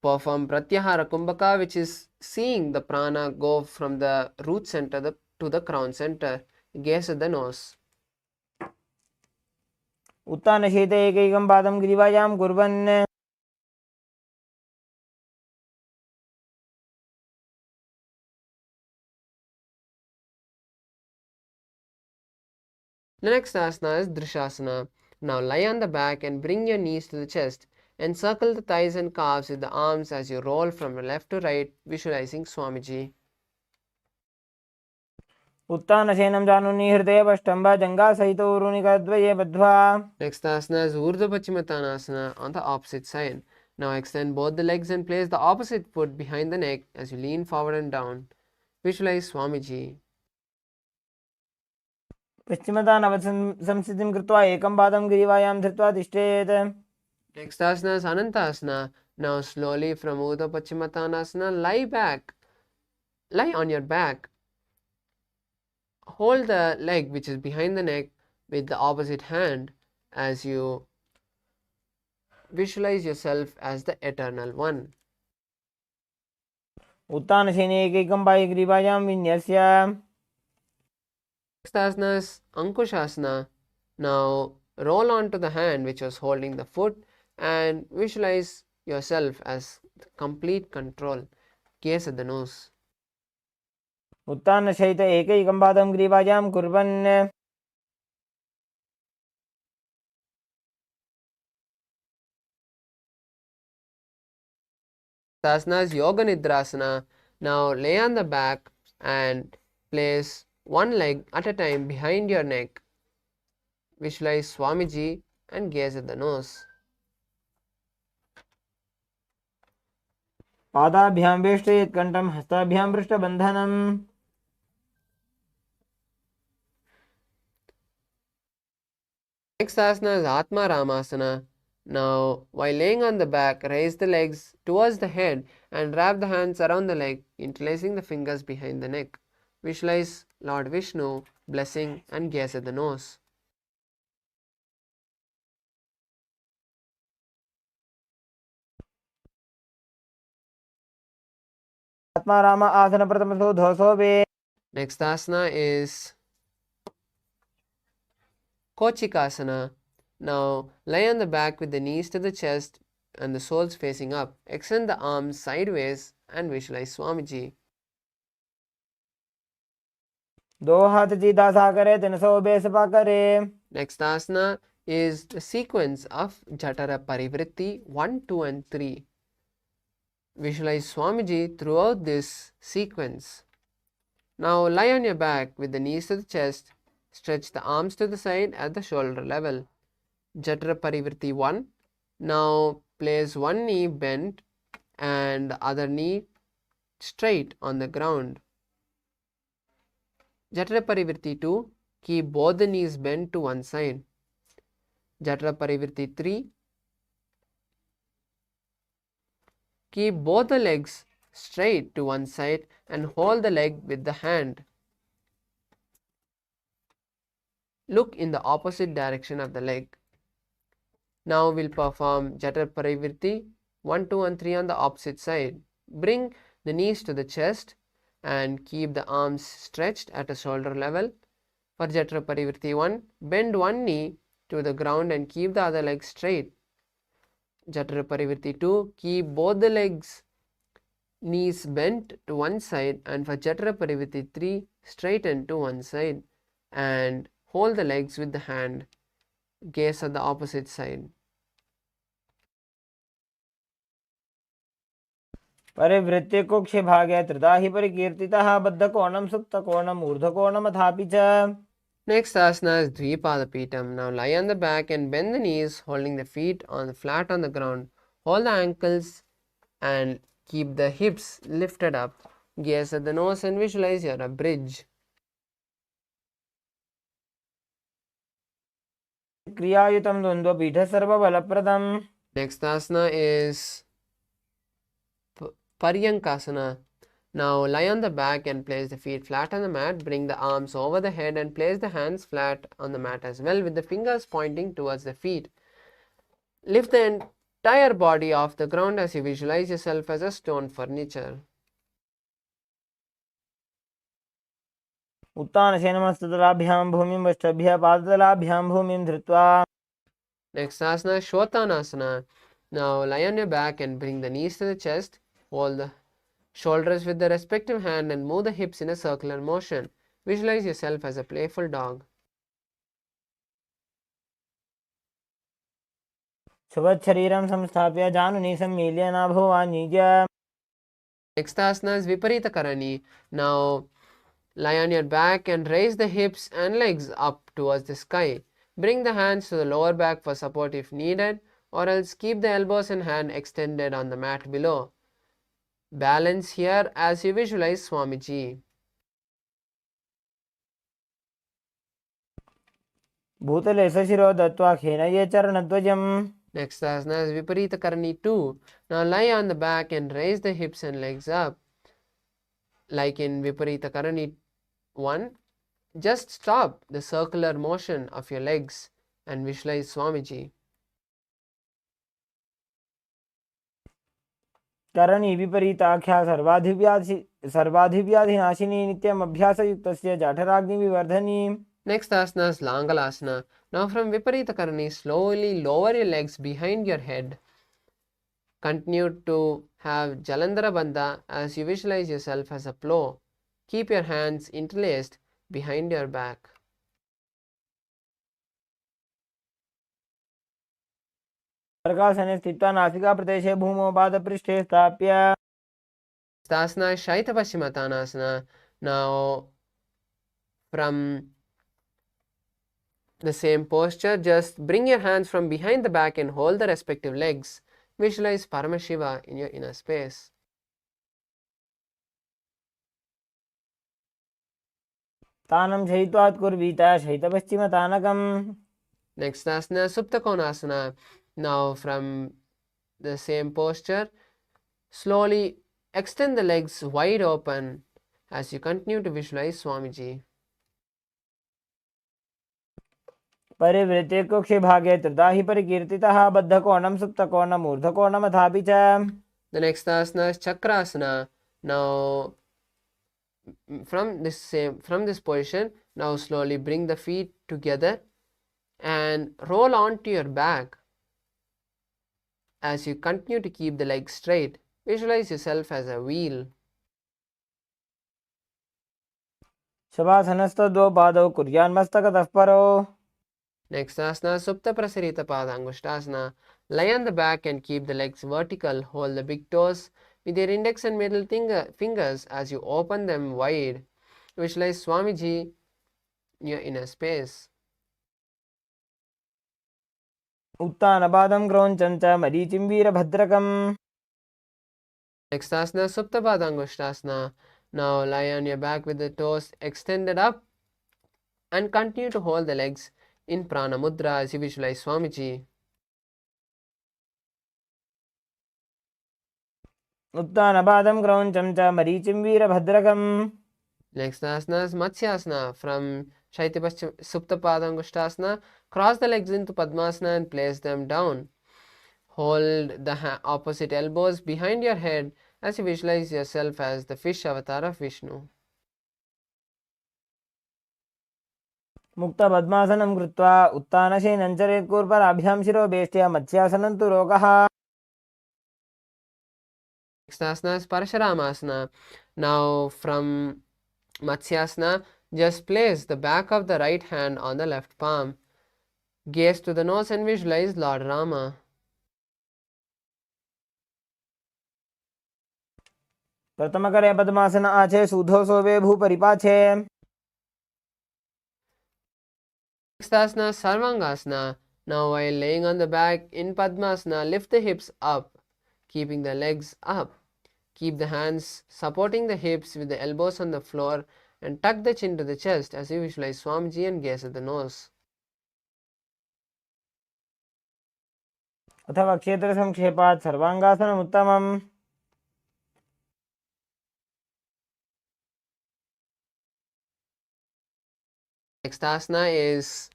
Perform Pratyahara Kumbhaka, which is seeing the prana go from the root center to the crown center. Gaze at the nose. उत्तानशयित एकैकं पादं ग्रीवायां कुर्वन्. The next asana is Drishasana. Now lie on the back and bring your knees to the chest. Encircle the thighs and calves with the arms as you roll from left to right, visualizing Swamiji. उत्तानशयनं जानुनि हृदयपष्टम्भ जङ्घासहितो ऊरुनिकद्वये बद्ध्वा. Next asana is Urdhva Pachimatanasana on the opposite side. Now extend both the legs and place the opposite foot behind the neck as you lean forward and down. Visualize Swamiji. पश्चिमतानवत्संस्थितिं कृत्वा एकं पादं ग्रीवायां धृत्वा तिष्ठेत्. Next asana is Anantasana. Now slowly from Urdhva Pachimatanasana, lie on your back. Hold the leg which is behind the neck with the opposite hand as you visualize yourself as the eternal one. उत्तानशयनी एकैकं by ग्रीवायां विन्यस्य. Next asana is Ankushasana. Now roll onto the hand which was holding the foot and visualize yourself as complete control. Gaze at the nose. उत्तानशयित एकैकं पादं ग्रीवायां कुर्वन्. Asana is Yoga Nidrasana. Now lay on the back and place one leg at a time behind your neck. Visualize Swamiji and gaze at the nose. पादाभ्यां वेष्टयेत् कण्ठं हस्ताभ्यां पृष्ठबन्धनम् Next asana is Atma Ramasana. Now, while laying on the back, raise the legs towards the head and wrap the hands around the leg, interlacing the fingers behind the neck. Visualize Lord Vishnu blessing and gaze at the nose. Atmaram आसन प्रथमसो धोसो वे Next asana is Kochikasana. Now, lie on the back with the knees to the chest and the soles facing up. Extend the arms sideways and visualize Swamiji. दो हाथ सीधा सा करे 300 बेसपा करे. Next asana is the sequence of Jatara Parivritti 1, 2 and 3. Visualize Swamiji throughout this sequence. Now lie on your back with the knees to the chest. Stretch the arms to the side at the shoulder level. Jatara Parivritti 1. Now place one knee bent and the other knee straight on the ground. Jatara Parivritti 2. Keep both the knees bent to one side. Jatara Parivritti 3. Keep both the legs straight to one side and hold the leg with the hand. Look in the opposite direction of the leg. Now we'll perform Jatara Parivritti 1, 2 and 3 on the opposite side. Bring the knees to the chest and keep the arms stretched at a shoulder level. For Jatara Parivritti 1, bend one knee to the ground and keep the other leg straight. Jatara Parivritti 2, keep both the legs knees bent to one side, and for Jatara Parivritti 3, straighten to one side and hold the legs with the hand. Gaze at the opposite side. परिवृत्ति कुक्ष भागे त्रिधा हि परिकीर्तितः बद्धकोणं सुप्तकोणं ऊर्ध्वकोणमथापि च. Next asana is Dvipada. Now lie on the back and bend the knees, holding the feet on flat on the ground. Hold the ankles and keep the hips lifted up. Gaze at the nose and visualize you're a bridge. क्रियायुतं द्वन्द्वपीठ सर्वबलप्रदम्. Next asana is Paryankasana. Now lie on the back and place the feet flat on the mat. Bring the arms over the head and place the hands flat on the mat as well, with the fingers pointing towards the feet. Lift the entire body off the ground as you visualize yourself as a stone furniture. उत्तानशयनमस्तदलाभ्यां भूमिं वष्टभ्यः पादतलाभ्यां भूमिं धृत्वा. Next asana is Shotanasana. Now lie on your back and bring the knees to the chest. Hold the shoulders with the respective hand and move the hips in a circular motion. Visualize yourself as a playful dog. शुभशरीरं संस्थाप्य जानुनी सम्मील्य नाभोवाञ्जीय. Next asana is Viparita Karani. Now lie on your back and raise the hips and legs up towards the sky. Bring the hands to the lower back for support if needed, or else keep the elbows and hand extended on the mat below. Balance here as you visualize Swamiji. भूतले सशिरो दत्त्वा खेनये चरणध्वजम्. Next asana is Viparita Karani 2. Now lie on the back and raise the hips and legs up. Like in Viparita Karani 1, just stop the circular motion of your legs and visualize Swamiji. करणी विपरीताख्या सर्वाधिव्याधिनाशिनी नित्यम् अभ्यासयुक्तस्य जाठराग्निविवर्धनी. Next asana is Langalasana. Now from Viparita Karani, slowly lower your legs behind your head. Continue to have Jalandhara Bandha as you visualize yourself as a plow. Keep your hands interlaced behind your back. प्रकाशने स्थित्वा नासिका प्रदेशे भूमौ पादपृष्ठे स्थाप्य. Asana is Shaita Paschimottanasana. Now from The same posture, just bring your hands from behind the back and hold the respective legs. Visualize Paramashiva in your inner space. तानं शयित्वात् कुर्वीत शयितपश्चिमतानकम्. Next asana, Supta Konasana. Now from the same posture, slowly extend the legs wide open as you continue to visualize Swamiji. परिवृत्ते कुक्षे भागे त्रिधा हि परिकीर्तितः बद्धकोणं सुप्तकोणम् ऊर्ध्वकोणमथापि च. The next asana is Chakrasana. Now from this position, now slowly bring the feet together and roll onto your back as you continue to keep the legs straight. Visualize yourself as a wheel. शवासनस्थो द्वौ पादौ कुर्यान्मस्तकतः परो. Next asana, Supta Prasarita Padangushtasana. Lie on the back and keep the legs vertical. Hold the big toes with your index and middle fingers as you open them wide. Visualize Swamiji in your inner space. उत्तानपादं क्रौञ्चं च मरीचिं वीरभद्रकम्. Next asana, Supta Padangushtasana. Now lie on your back with the toes extended up and continue to hold the legs in Prana Mudra as you visualize Swamiji. उत्तानपादं क्रौञ्चं च मरीचिं वीरभद्रकम्. Next asana is Matsyasana. From Shaitya Supta Padangushtasana, cross the legs into Padmasana and place them down. Hold the opposite elbows behind your head as you visualize yourself as the fish avatar of Vishnu. मुक्तपद्मासनं कृत्वा उत्तानशयनं चरेत् कूर्पराभ्यां शिरोवेष्ट्या मत्स्यासनं तु रोगः. Next asana is Parasharamasana. Now from Matsyasana, just place the back of the right hand on the left palm. Gaze to the nose and visualize Lord Rama. प्रथमकरे पद्मासन आचे सूधो सोवे भूपरिपाचे. Next asana, Sarvangasana. Now while laying on the back in Padmasana, lift the hips up, keeping the legs up. Keep the hands supporting the hips with the elbows on the floor and tuck the chin to the chest as you visualize Swamiji and gaze at the nose. अथवा क्षेत्रसंक्षेपात् सर्वाङ्गासनम् उत्तमम्. Next asana is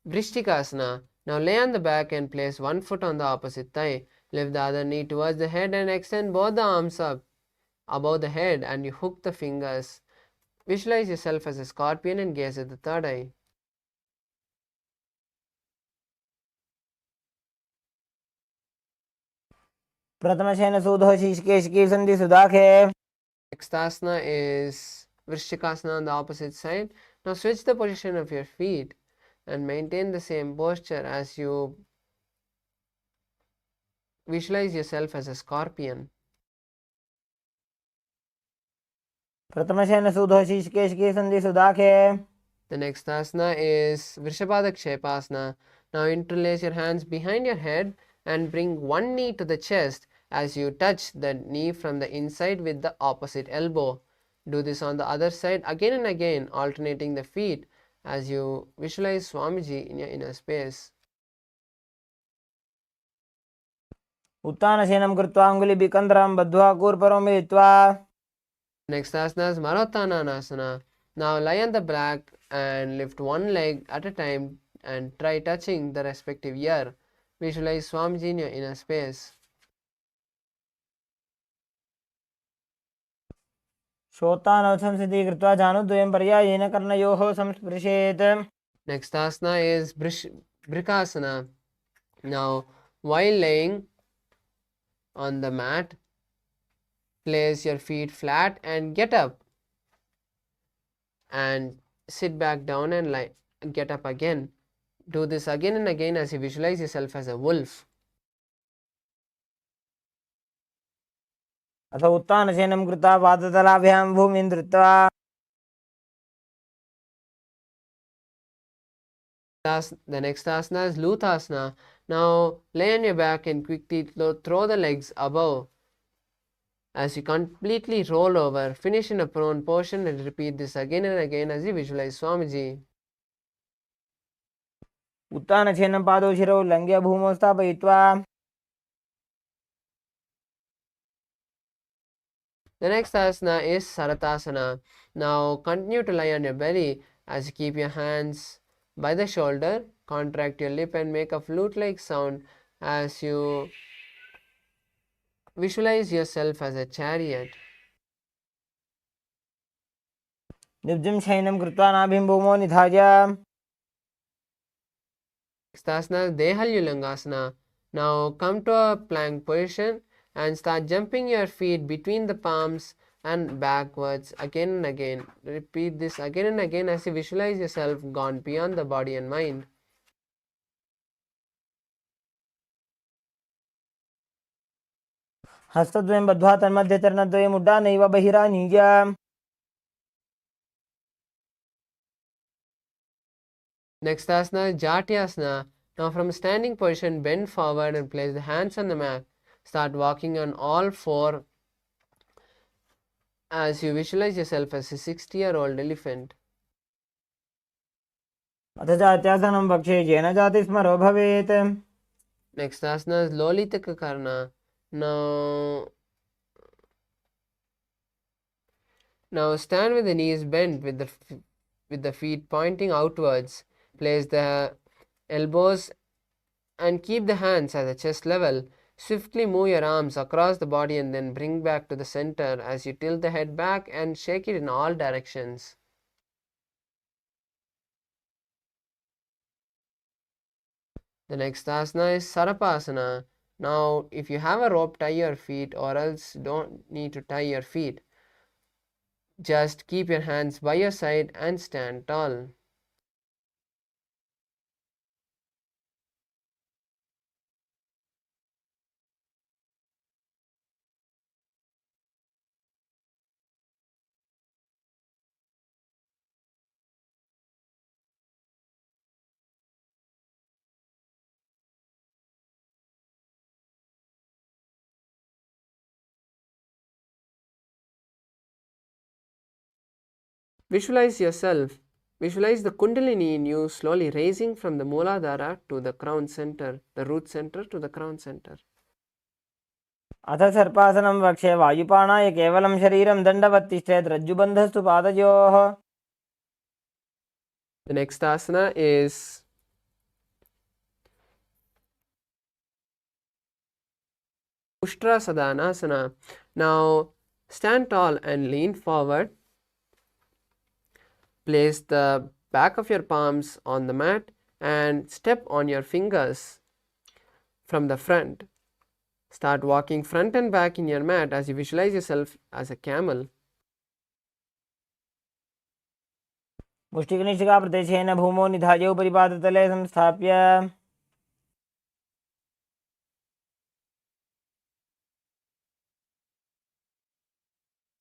Vrishtikasana. Now lay on the back and place one foot on the opposite thigh. Lift the other knee towards the head and extend both the arms up above the head and you hook the fingers. Visualize yourself as a scorpion and gaze at the third eye. प्रथमशयन सूधो शीर्षकेशिकी सन्धि सुदाखे. Next asana is Vrishtikasana on the opposite side. Now switch the position of your feet and maintain the same posture as you visualize yourself as a scorpion. प्रथमशयन सूधो शीर्षकेशिकी सन्धि सुदाखे. The next asana is Vrishabhadakshepasana. Now interlace your hands behind your head and bring one knee to the chest as you touch the knee from the inside with the opposite elbow. Do this on the other side again and again, alternating the feet as you visualize Swamiji in your inner space. उत्तानशयनं कृत्वा अङ्गुलिभिकन्दरं बद्ध्वा कूर्परं मिलित्वा. Next asana is Marottananasana. Now lie on the back and lift one leg at a time and try touching the respective ear. Visualize Swamiji in your inner space. श्रोतानौ संस्थितिः कृत्वा जानुद्वयं पर्यायेन कर्णयोः संस्पृशेत्. Next asana is Brikasana. Now while laying on the mat, place your feet flat and get up and sit back down and get up again. Do this again and again as you visualize yourself as a wolf. अथ उत्तानशयनं कृत्वा पादतलाभ्यां भूमिं धृत्वा The next asana is Luthasana. Now lay on your back and quickly throw the legs above as you completely roll over. Finish in a prone portion and repeat this again and again as you visualize Swamiji. उत्तानछेनं पादौ शिरौ लङ्घ्य भूमौ स्थापयित्वा The next asana is Saratasana. Now continue to lie on your belly as you keep your hands by the shoulder. Contract your lip and make a flute-like sound as you visualize yourself as a chariot. निब्जं शयनं कृत्वा नाभिं भूमौ निधाय Next asana is Dehalyulangasana. Now come to a plank position and start jumping your feet between the palms and backwards again and again. Repeat this again and again as you visualize yourself gone beyond the body and mind. हस्तद्वयं बद्ध्वा तन्मध्ये चरणद्वयम् उड्डानैव बहिरानीय Next asana is Jatyasana. Now from standing position, bend forward and place the hands on the mat. Start walking on all four as you visualize yourself as a 60-year-old elephant. अथ जात्यासनं वक्षे येन जातिस्मरो भवेत् Next asana is Lolitakarna. Now stand with the knees bent with the feet pointing outwards. Place the elbows and keep the hands at the chest level. Swiftly move your arms across the body and then bring back to the center as you tilt the head back and shake it in all directions. The next asana is Sarapasana. Now, if you have a rope, tie your feet, or else don't need to tie your feet. Just keep your hands by your side and stand tall. Visualize yourself. Visualize the Kundalini in you slowly raising from the Mooladhara to the crown center, the root center to the crown center. अथ सर्पासनं वक्षे वायुपाणाय केवलं शरीरं दण्डवत् तिष्ठेत् रज्जुबन्धस्तु पादयोः The next asana is Ushtrasadhanasana. Now stand tall and lean forward. Place the back of your palms on the mat and step on your fingers from the front. Start walking front and back in your mat as you visualize yourself as a camel. मुष्टिकनिष्ठिकाप्रदेशेन भूमौ निधाय उपरिपादतले संस्थाप्य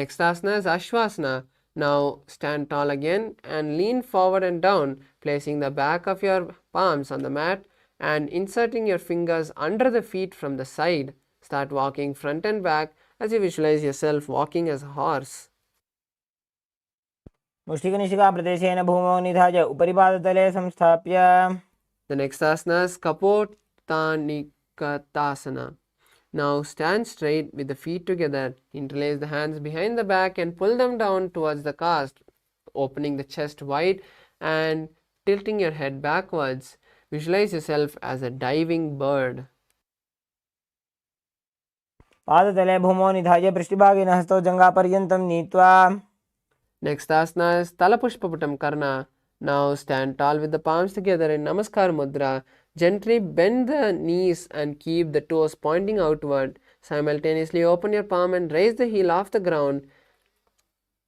Next asana is Ashwasana. Now stand tall again and lean forward and down, placing the back of your palms on the mat and inserting your fingers under the feet from the side. Start walking front and back as you visualize yourself walking as a horse. मुष्टिकनिष्ठिकाप्रदेशेन भूमौ निधाय उपरिपादतले संस्थाप्य The next asana is Kapotanikatasana. Now stand straight with the feet together. Interlace the hands behind the back and pull them down towards the cast, opening the chest wide and tilting your head backwards. Visualize yourself as a diving bird. पादतले भूमौ निधाय पृष्ठभागेन हस्तौ जङ्घापर्यन्तं नीत्वा Next asana is Talapushpaputam Karna. Now stand tall with the palms together in Namaskar Mudra. Gently bend the knees and keep the toes pointing outward. Simultaneously open your palm and raise the heel off the ground,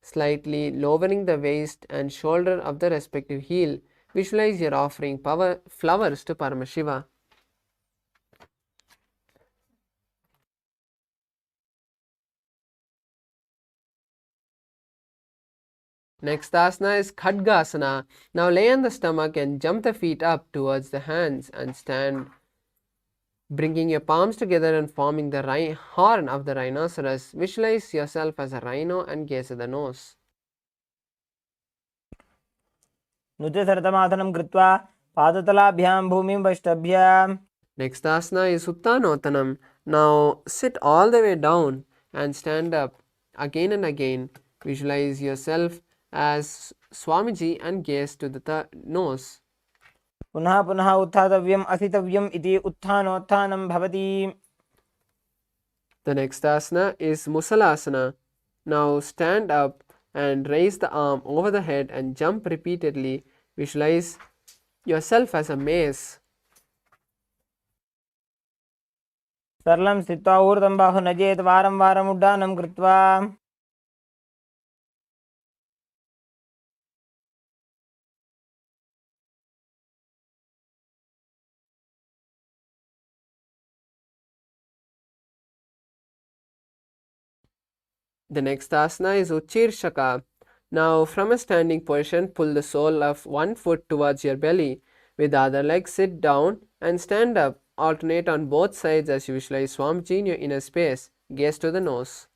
slightly lowering the waist and shoulder of the respective heel. Visualize your offering flowers to Paramashiva. Next asana is Khadgasana. Now lay on the stomach and jump the feet up towards the hands and stand, bringing your palms together and forming the horn of the rhinoceros. Visualize yourself as a rhino and gaze at the nose. नृत्यसरतमासनं कृत्वा पादतलाभ्यां भूमिं वष्टभ्य. Next asana is Uttanottanam. Now sit all the way down and stand up again and again. Visualize yourself as Swamiji and gaze to the nose. पुनः पुनः उत्थातव्यम् अस्थितव्यम् इति उत्थानोत्थानं भवति. The next asana is Musalasana. Now stand up and raise the arm over the head and jump repeatedly. Visualize yourself as a mace. सरलं स्थित्वा ऊर्ध्वं बाहु नजेत् वारं वारम् उड्डानं कृत्वा. The next asana is Uchirshaka. Now from a standing position, pull the sole of one foot towards your belly. With the other leg, sit down and stand up. Alternate on both sides as you visualize Swamiji in your inner space. Gaze to the nose.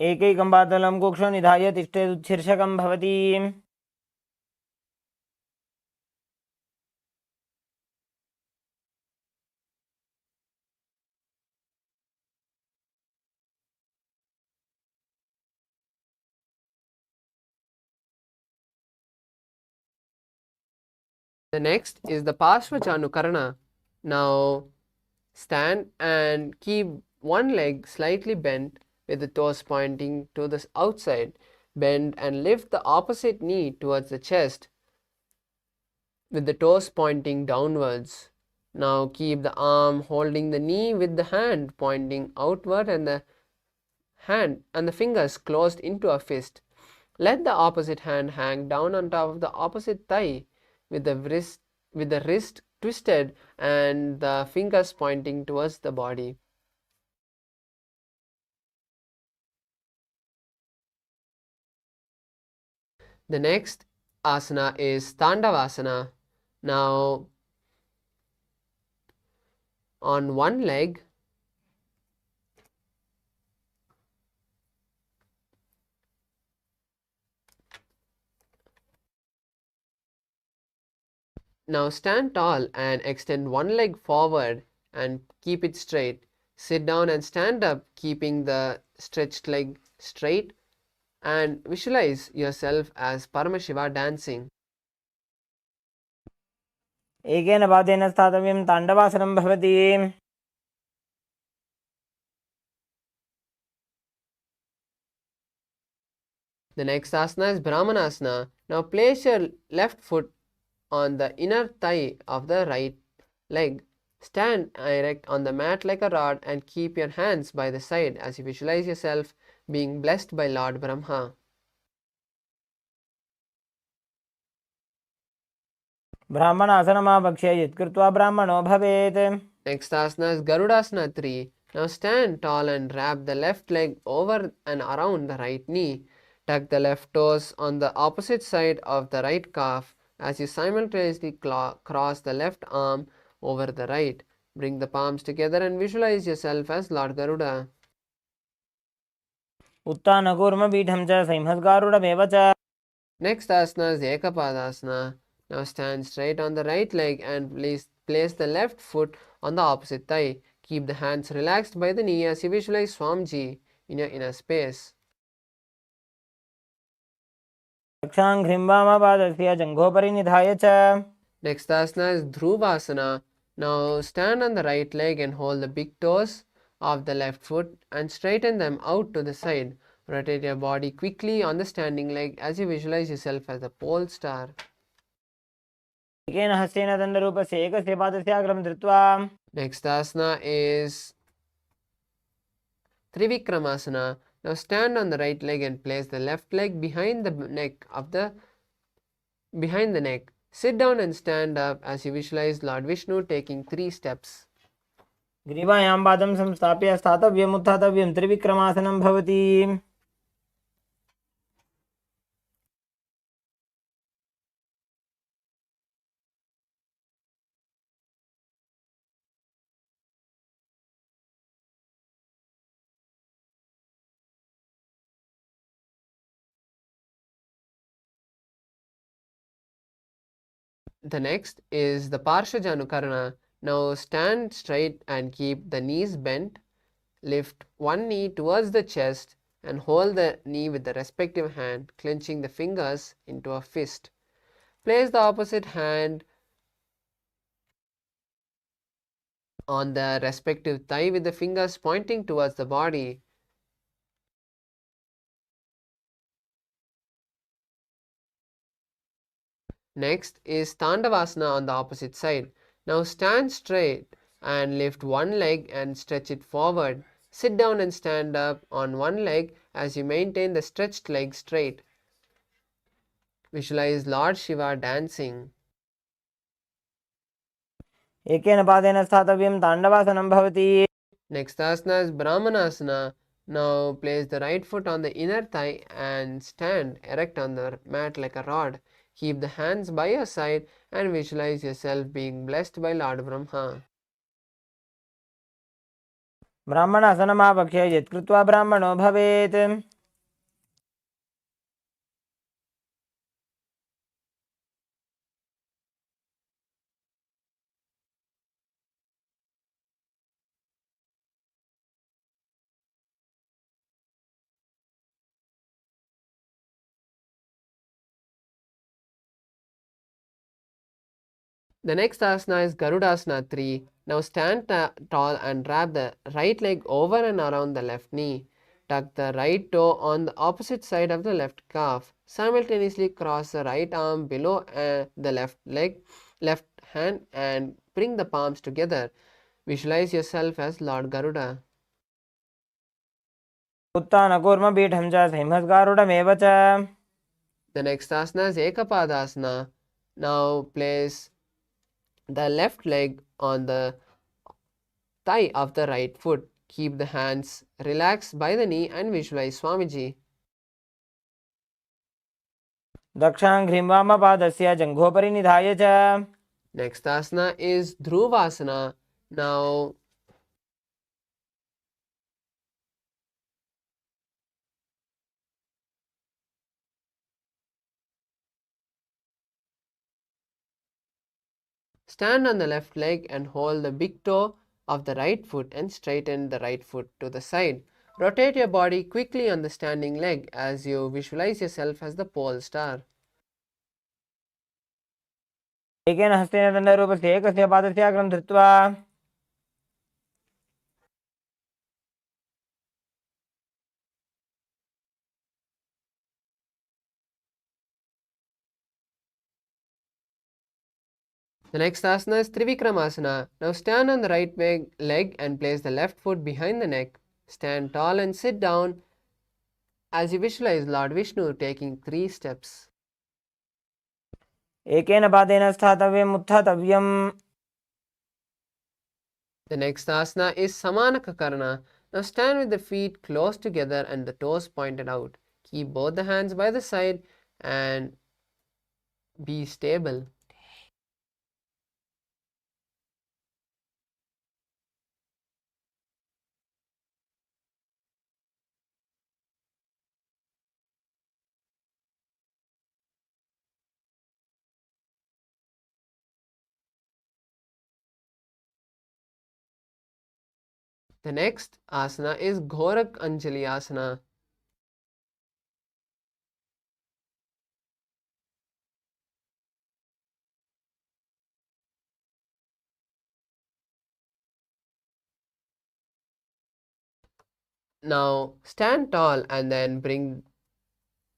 एकैकं पादतलं कुक्षौ निधाय तिष्ठेदुच्छीर्षकं भवति. The next is the Parshvachanukarana. Now stand and keep one leg slightly bent with the toes pointing to the outside. Bend and lift the opposite knee towards the chest with the toes pointing downwards. Now keep the arm holding the knee with the hand pointing outward and the hand and the fingers closed into a fist. Let the opposite hand hang down on top of the opposite thigh with the wrist twisted and the fingers pointing towards the body. The next asana is Tandavasana. Now on one leg, now stand tall and extend one leg forward and keep it straight. Sit down and stand up, keeping the stretched leg straight, and visualize yourself as Paramashiva dancing. एकेन पादेन स्थातव्यं ताण्डवासनं भवति. The next asana is Brahmanasana. Now place your left foot on the inner thigh of the right leg. Stand erect on the mat like a rod and keep your hands by the side as you visualize yourself being blessed by Lord Brahma. ब्राह्मणासनमाभक्ष्य यत्कृत्वा ब्राह्मणो भवेत्. Next asana is Garudasana 3. Now stand tall and wrap the left leg over and around the right knee. Tuck the left toes on the opposite side of the right calf as you simultaneously cross the left arm over the right. Bring the palms together and visualize yourself as Lord Garuda. उत्थानकूर्मपीठं च संहस्गारुडमेव च. Next asana is Ekapadasana. Now stand straight on the right leg and place the left foot on the opposite thigh. Keep the hands relaxed by the knee as you visualize Swamiji in your inner space. रक्षाङ्घ्रिं वामपादस्य जङ्घोपरि निधाय च. Next asana is Dhruvasana. Now stand on the right leg and hold the big toes of the left foot and straighten them out to the side. Rotate your body quickly on the standing leg as you visualize yourself as the pole star. एकेन हस्तेन दण्डरूपस्य एकस्य पादस्य अग्रं धृत्वा. Next asana is Trivikramasana. Now stand on the right leg and place the left leg behind the neck. Sit down and stand up as you visualize Lord Vishnu taking 3 steps. ग्रीवायां पादं संस्थाप्य स्थातव्यम् उत्थातव्यं त्रिविक्रमासनं भवति. The next is the Parshajanukarana. Now stand straight and keep the knees bent. Lift one knee towards the chest and hold the knee with the respective hand, clenching the fingers into a fist. Place the opposite hand on the respective thigh with the fingers pointing towards the body. Next is Tandavasana on the opposite side. Now stand straight and lift one leg and stretch it forward. Sit down and stand up on one leg as you maintain the stretched leg straight. Visualize Lord Shiva dancing. एकेन पादेन स्थातव्यं ताण्डवासनं भवति. Next asana is Brahmanasana. Now place the right foot on the inner thigh and stand erect on the mat like a rod. Keep the hands by your side and visualize yourself being blessed by Lord Brahma. ब्राह्मणासनमावक्ष्य यत्कृत्वा ब्राह्मणो भवेत्. The next asana is Garudasana 3. Now stand tall and wrap the right leg over and around the left knee. Tuck the right toe on the opposite side of the left calf. Simultaneously cross the right arm below the left hand and bring the palms together. Visualize yourself as Lord Garuda. उत्थानकूर्मपीठं च सिंहस्गारुडमेव च. The next asana is Ekapadasana. Now place the left leg on the thigh of the right foot. Keep the hands relaxed by the knee and visualize Swamiji. दक्षाङ्घ्रिं वामपादस्य जङ्घोपरि निधाय च. Next asana is Dhruvasana. Now stand on the left leg and hold the big toe of the right foot and straighten the right foot to the side. Rotate your body quickly on the standing leg as you visualize yourself as the pole star. एकेन हस्तेन दण्डरूपस्य एकस्य पादस्य अग्रं धृत्वा. The next asana is Trivikramasana. Now stand on the right leg and place the left foot behind the neck. Stand tall and sit down as you visualize Lord Vishnu taking 3 steps. एकेन पादेन स्थातव्यम् उत्थातव्यम्. The next asana is Samanakakarana. Now stand with the feet close together and the toes pointed out. Keep both the hands by the side and be stable. The next asana is Ghorak Anjali Asana. Now stand tall and then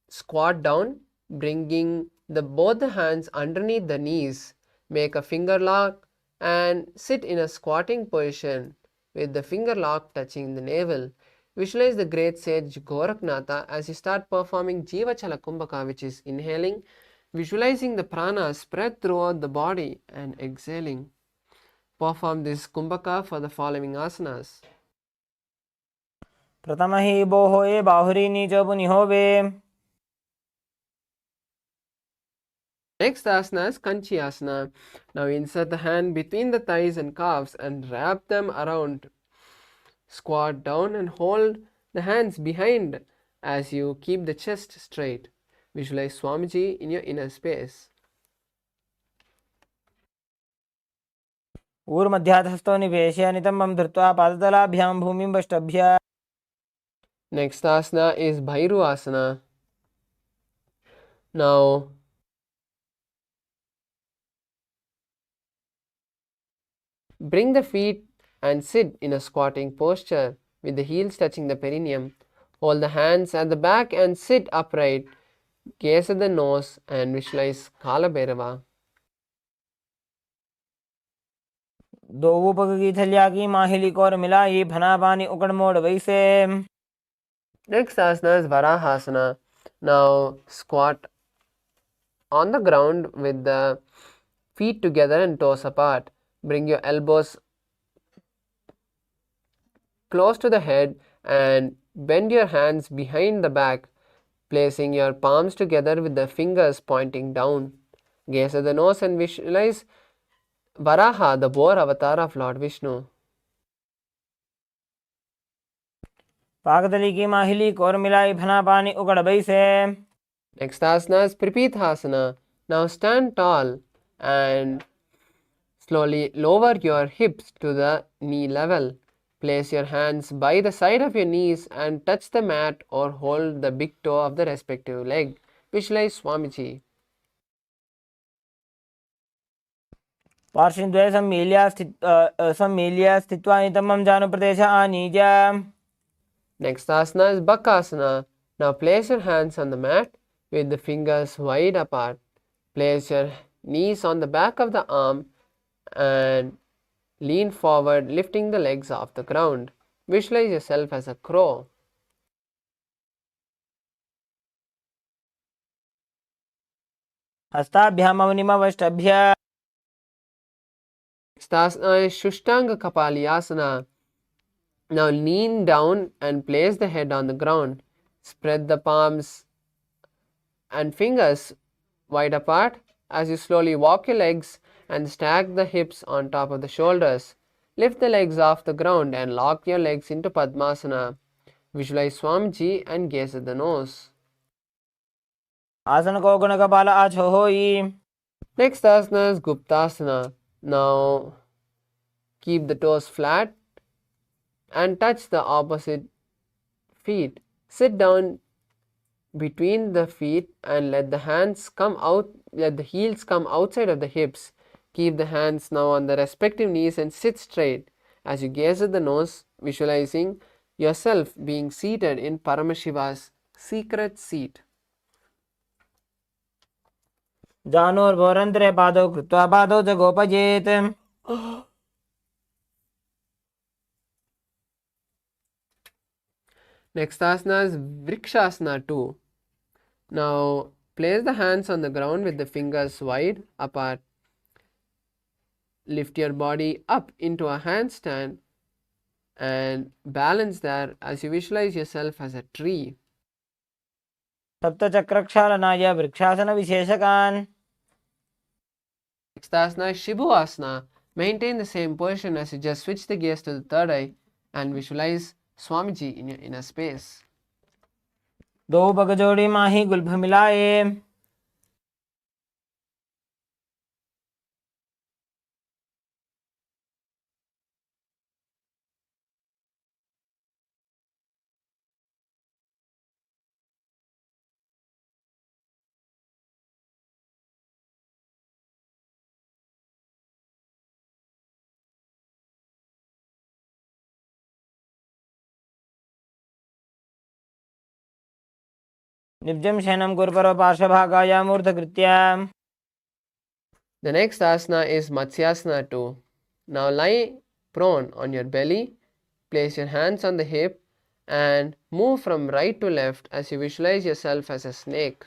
squat down, bringing both the hands underneath the knees. Make a finger lock and sit in a squatting position with the finger lock touching the navel. Visualize the great sage Goraknatha as you start performing Jiva Chala Kumbhaka, which is inhaling, visualizing the prana spread throughout the body and exhaling. perform this kumbhaka for the following asanas. प्रथम ही बो होए बाहुरी नीच पुनि होवे. Next asana is Kanchi asana. Now insert the hand between the thighs and calves and wrap them around. Squat down and hold the hands behind as you keep the chest straight. Visualize Swamiji in your inner space. ऊर्मध्याधस्थो निवेश्य नितम्बं धृत्वा पादतलाभ्यां भूमिं वष्टभ्य. Next asana is Bhairu asana. Now bring the feet and sit in a squatting posture with the heels touching the perineum. Hold the hands at the back and sit upright. Gaze at the nose and visualize Kala Bhairava. दो ऊपक की थलिया की माहिली core मिलाई फना पानी उकड़ मोड़ वैसे. Next asana is Varahasana. Now squat on the ground with the feet together and toes apart. Bring your elbows close to the head and bend your hands behind the back, placing your palms together with the fingers pointing down. Gaze at the nose and visualize Varaha, the boar avatar of Lord Vishnu. पाकतली की माहिली core मिलाई फना पानी उकड़ वैसे. Next asana is Pripithasana. Now stand tall and slowly lower your hips to the knee level. Place your hands by the side of your knees and touch the mat or hold the big toe of the respective leg. Visualize Swamiji. पार्श्वद्वये सम्मील्य स्थित्वा नितम्बं जानुप्रदेश आनीय. Next asana is Bakasana. Now place your hands on the mat with the fingers wide apart. Place your knees on the back of the arm and lean forward, lifting the legs off the ground. Visualize yourself as a crow. हस्ताभ्यामवनिमवष्टभ्य. Next asana is Shushtanga Kapalyasana. Now lean down and place the head on the ground. Spread the palms and fingers wide apart as you slowly walk your legs and stack the hips on top of the shoulders. Lift the legs off the ground and lock your legs into Padmasana. Visualize Swamiji and gaze at the nose. आसन को गुण कपाल आछो होई. Next asana is Guptasana. Now keep the toes flat and touch the opposite feet. Sit down between the feet and let the heels come outside of the hips. Keep the hands now on the respective knees and sit straight. As you gaze at the nose, visualizing yourself being seated in Paramashiva's secret seat. जानोर्भोरन्तरे पादौ कृत्वा पादौ च गोपयेत्. Next asana is Vrikshasana 2. Now place the hands on the ground with the fingers wide apart. Lift your body up into a handstand and balance there as you visualize yourself as a tree. सप्तचक्रक्षालनाय वृक्षासनविशेषकान्. Next asana is Shibhuasana. Maintain the same position as you just switch the gaze to the third eye and visualize Swamiji in your inner space. दो पग जोड़ी माही Gulf मिलाए. निब्जं शयनं कुर्वरो पार्श्वभागाय मूर्धकृत्य. The next asana is Matsyasana 2. Now lie prone on your belly, place your hands on the hip and move from right to left as you visualize yourself as a snake.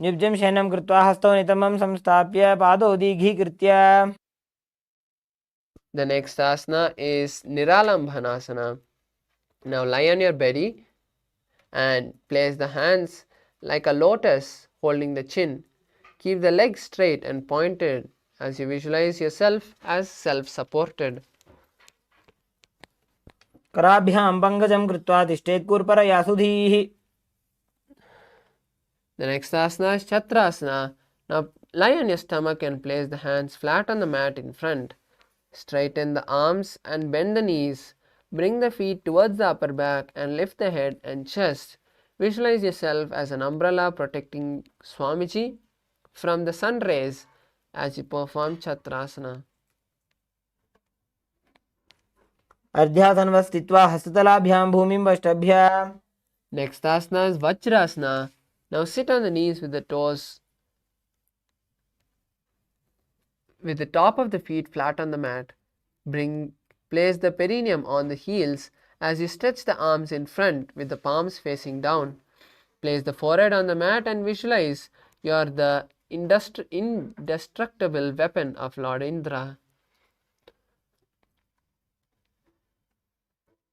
निब्जं शयनं कृत्वा हस्तौ नितम्बं संस्थाप्य पादौ दीघीकृत्य. The next asana is Niralambhanasana. Now lie on your belly and place the hands like a lotus holding the chin. Keep the legs straight and pointed as you visualize yourself as self-supported. कराभ्यां पङ्कजं कृत्वा तिष्ठेत् कुर्परया सुधीः. The next asana is Chatrasana. Now lie on your stomach and place the hands flat on the mat in front. Straighten the arms and bend the knees. Bring the feet towards the upper back and lift the head and chest. Visualize yourself as an umbrella protecting Swamiji from the sun rays as you perform Chatrasana. अर्ध्यासनवत् स्थित्वा हस्ततलाभ्यां भूमिं वष्टभ्य. Next asana is Vajrasana. Now sit on the knees with the toes, with the top of the feet flat on the mat. Place the perineum on the heels as you stretch the arms in front with the palms facing down. Place the forehead on the mat and visualize you are the indestructible weapon of Lord Indra.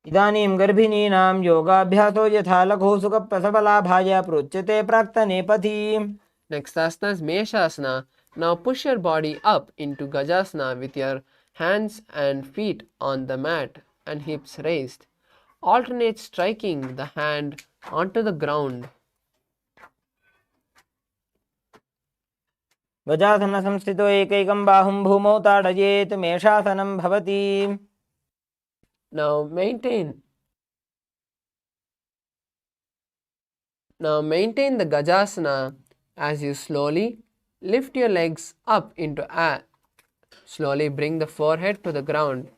इदानीं गर्भिणीनां योगाभ्यासो यथा लघु सुखप्रसवलाभाय प्रोच्यते प्राक्तनेपथि. Next asana is Meshasana. Now push your body up into Gajasana with your hands and feet on the mat and hips raised. Alternate striking the hand onto the ground. गजासनसंस्थितो एकैकं बाहुं भूमौ ताडयेत् मेषासनं भवति. Now maintain the Gajasana as you slowly lift your legs up into air. Slowly bring the forehead to the ground.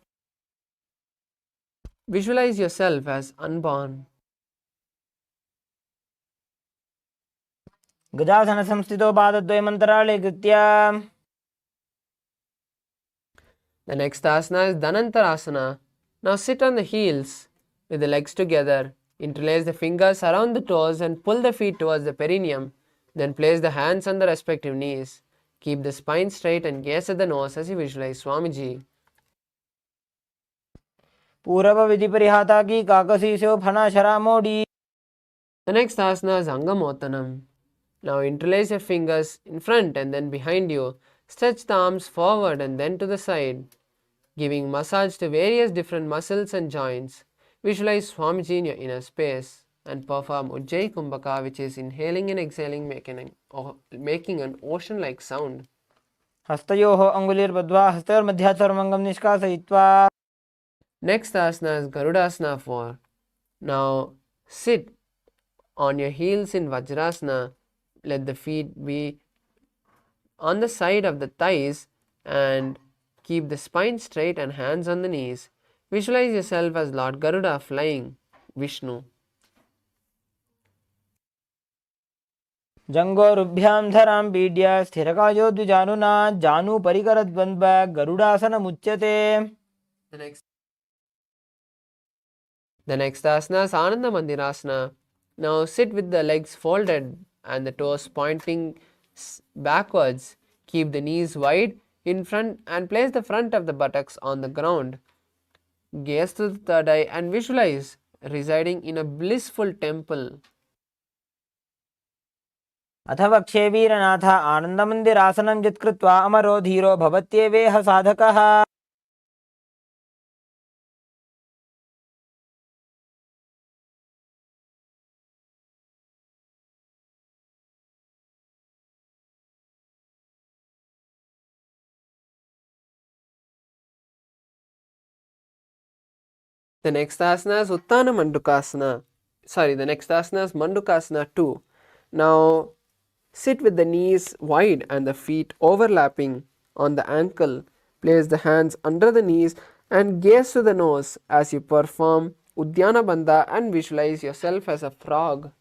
Visualize yourself as unborn. गजासनसंस्थितो पादद्वयमन्तराळे कृत्य. The next asana is Dhanantarasana. Now sit on the heels with the legs together. Interlace the fingers around the toes and pull the feet towards the perineum. Then place the hands on the respective knees. Keep the spine straight and gaze at the nose as you visualize Swamiji. पूर्वविधिपरिहाता की काकसीस्यो फणाशरा मोडी. The next asana is Angamotanam. Now interlace your fingers in front and then behind you. Stretch the arms forward and then to the side, giving massage to various different muscles and joints. Visualize Swamiji in your inner space and perform Ujjayi Kumbhaka, which is inhaling and exhaling, making an ocean-like sound. हस्तयोः अङ्गुलिर्बद्ध्वा हस्तयोर्मध्यात् सर्वमङ्गं निष्कासयित्वा. Next asana is Garudasana 4. Now sit on your heels in Vajrasana. Let the feet be on the side of the thighs and keep the spine straight and hands on the knees. Visualize yourself as Lord Garuda flying Vishnu. जङ्गोरुभ्यां धरां पीड्य स्थिरकायो द्विजानुना जानुपरिकरद्वन्द्व गरुडासनमुच्यते. The next asana is Ananda Mandirasana. Now sit with the legs folded and the toes pointing backwards. Keep the knees wide in front and place the front of the buttocks on the ground. Gaze to the third eye and visualize residing in a blissful temple. अथ वक्षे वीरनाथ आनन्दमन्दिरासनं यत्कृत्वा अमरो धीरो भवत्येवेह साधकः. The next asana is Uttana Mandukasana. The next asana is Mandukasana 2. Now sit with the knees wide and the feet overlapping on the ankle. Place the hands under the knees and gaze to the nose as you perform Uddiyana Bandha and visualize yourself as a frog.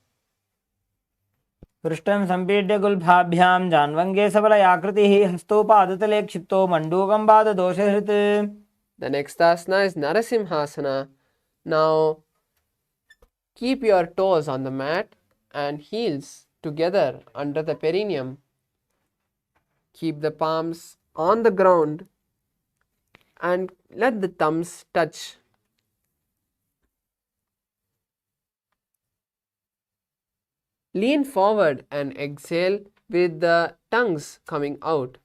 पृष्ठं सम्पीड्य गुल्फाभ्यां जान्वङ्गे सबलयाकृतिः हस्तोपादतले क्षिप्तो मण्डूकं पाददोषहृत्. The next asana is Narasimhasana. Now keep your toes on the mat and heels together under the perineum. Keep the palms on the ground and let the thumbs touch. Lean forward and exhale with the tongues coming out.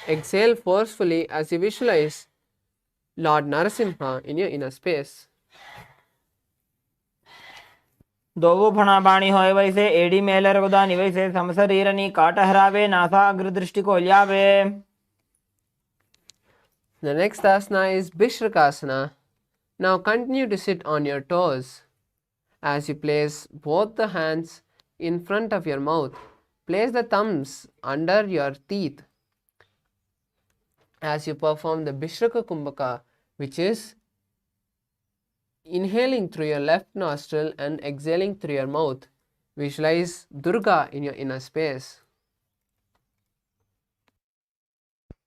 Exhale forcefully as you visualize Lord Narasimha in your inner space. दोवो फणा बाणी होए वैसे AD Mailer गुदानी वैसे समशरीरनी काट हरावे NASA अग्र दृष्टि को ल्यावे. The next asana is Bhishrakasana. Now continue to sit on your toes. As you place both the hands in front of your mouth, place the thumbs under your teeth. As you perform the Bhishraka Kumbhaka, which is inhaling through your left nostril and exhaling through your mouth, visualize Durga in your inner space.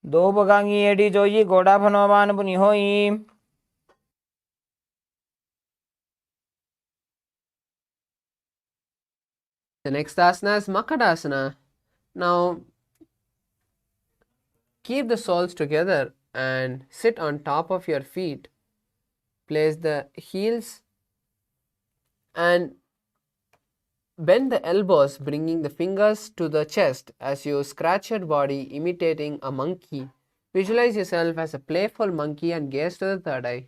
दो बगांगी AD जोई गोड़ा फनोवान पुनि होई. The next asana is Makadasana. Now keep the soles together and sit on top of your feet. Place the heels and bend the elbows, bringing the fingers to the chest as you scratch your body, imitating a monkey. Visualize yourself as a playful monkey and gaze to the third eye.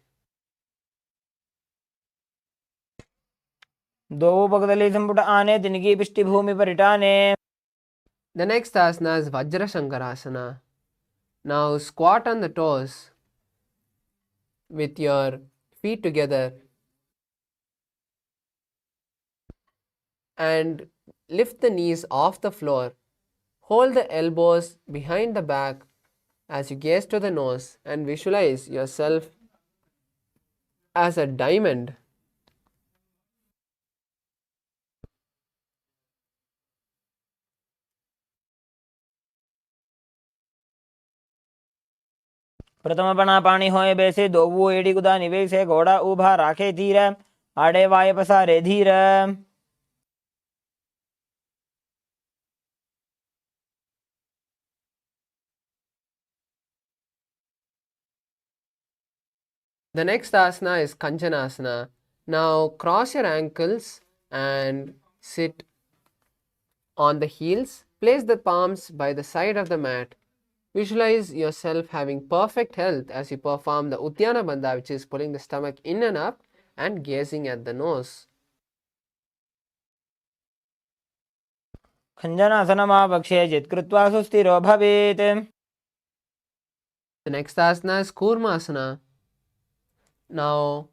दो बगदली संपुट आने तिनकी पिष्टि भूमि पर इटाने. The next asana is Vajrashankarasana. Now squat on the toes with your feet together and lift the knees off the floor. Hold the elbows behind the back as you gaze to the nose and visualize yourself as a diamond. प्रथम बना पानी होए बैसे दोवो AD गुदानी वैसे घोड़ा उभा राखे धीर. आड़े वाय पसारे धीर. The next asana is Kanchanasana. Now cross your ankles and sit on the heels. Place the palms by the side of the mat. Visualize yourself having perfect health as you perform the Uddiyana Bandha, which is pulling the stomach in and up and gazing at the nose. खञ्जनासनमावक्ष्ये जित्कृत्वा सुस्थिरो भवेत्. The next asana is Kurmasana. Now,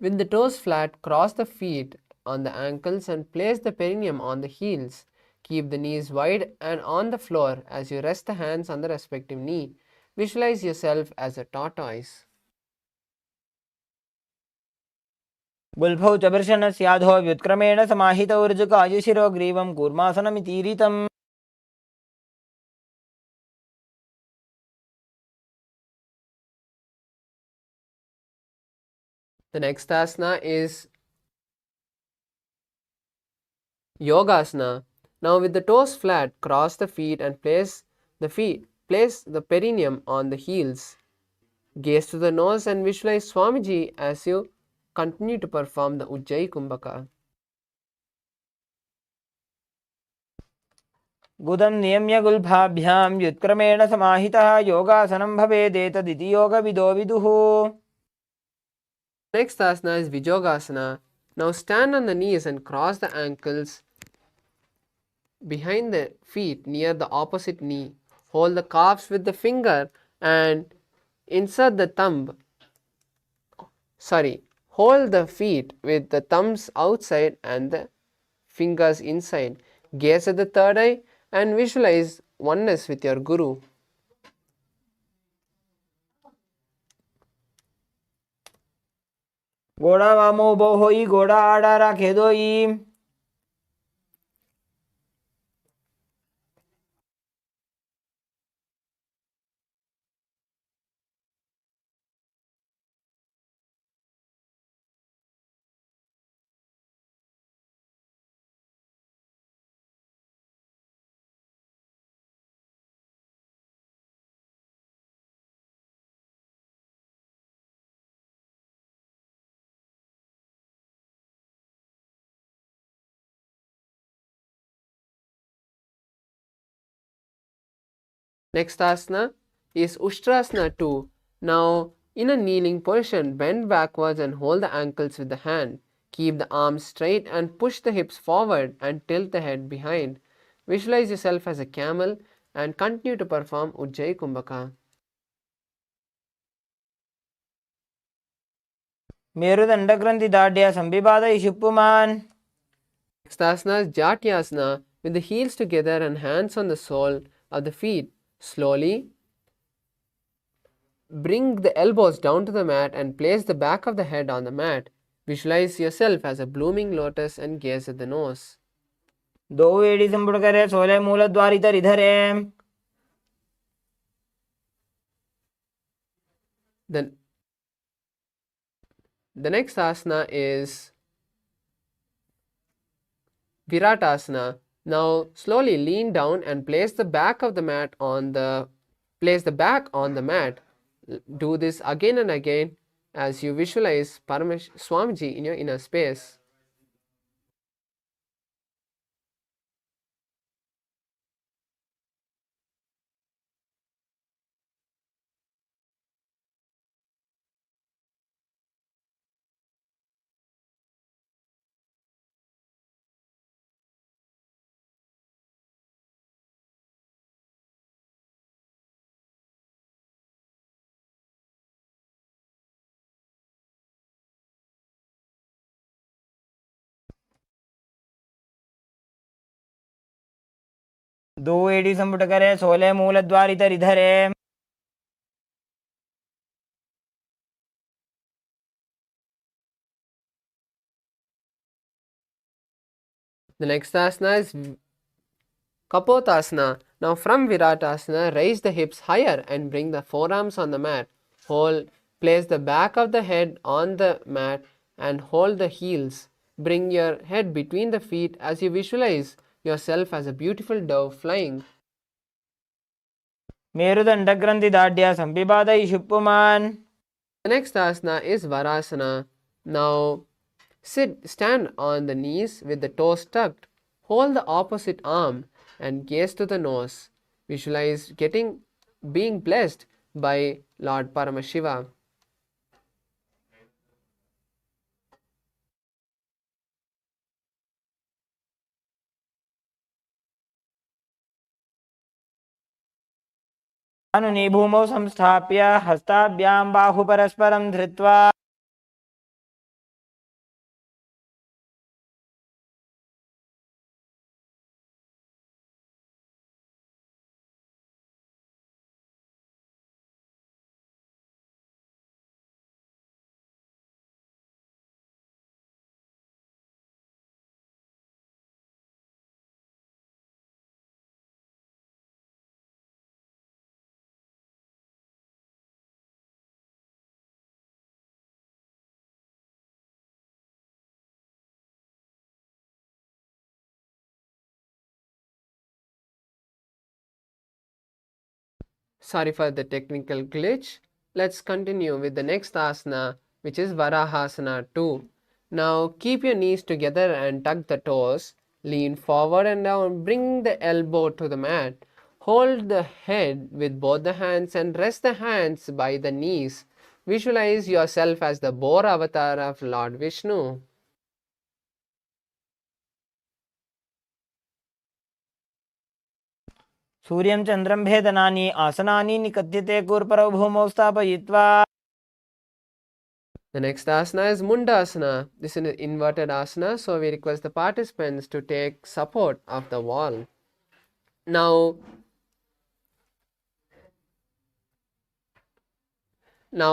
with the toes flat, cross the feet on the ankles and place the perineum on the heels. Keep the knees wide and on the floor as you rest the hands on the respective knee. Visualize yourself as a tortoise. गुल्फौ च वृषणस्याधो व्युत्क्रमेण समाहितौ ऋजुकायुशिरो ग्रीवं कूर्मासनमितीरितम्. The next asana is Yogasana. Now with the toes flat, cross the feet and place the perineum on the heels. Gaze to the nose and visualize Swamiji as you continue to perform the Ujjayi Kumbhaka. गुदं नियम्य गुल्फाभ्यां व्युत्क्रमेण समाहितः योगासनं भवेदेतदिति योगविदो विदुः. Next asana is Vijogasana. Now stand on the knees and cross the ankles behind the feet near the opposite knee. Hold the calves with the finger and insert the thumb. Hold the feet with the thumbs outside and the fingers inside. Gaze at the third eye and visualize oneness with your Guru. घोड़ा वामो बो होई घोड़ा आड़ा राखे दोई. Next asana is Ushtrasana 2. Now, in a kneeling position, bend backwards and hold the ankles with the hand. Keep the arms straight and push the hips forward and tilt the head behind. Visualize yourself as a camel and continue to perform Ujjayi Kumbhaka. मेरुदण्डग्रन्थिदाढ्य संविपादयिषुप्पुमान्. Next asana is Jatyasana with the heels together and hands on the sole of the feet. Slowly bring the elbows down to the mat and place the back of the head on the mat. Visualize yourself as a blooming lotus and gaze at the nose. दो एड़ी संपुट करे सोले मूलद्वार इधर इधर है. Then the next asana is Viratasana. Now slowly lean down and place the back on the mat. Do this again and again as you visualize Swamiji in your inner space. दो एड़ी संपुट करे सोले मूलद्वार इधर इधर है. The next asana is Kapotasana. Now from Viratasana, raise the hips higher and bring the forearms on the mat. Place the back of the head on the mat and hold the heels. Bring your head between the feet as you visualize yourself as a beautiful dove flying. मेरुदण्डग्रन्थिदाढ्य संविपादयिषुप्पुमान्. The next asana is Varasana. Now stand on the knees with the toes tucked. Hold the opposite arm and gaze to the nose. Visualize being blessed by Lord Paramashiva. अनुनि भूमौ संस्थाप्य हस्ताभ्यां बाहु परस्परं धृत्वा. Sorry for the technical glitch. Let's continue with the next asana, which is Varahasana 2. Now keep your knees together and tuck the toes. Lean forward and down. Bring the elbow to the mat. Hold the head with both the hands and rest the hands by the knees. Visualize yourself as the boar avatar of Lord Vishnu. सूर्यं चन्द्रं भेदनानि आसनानि निकद्यते कूर्परौ भूमौ स्थापयित्वा. The next asana is Mundasana. This is an inverted asana, so we request the participants to take support of the wall. Now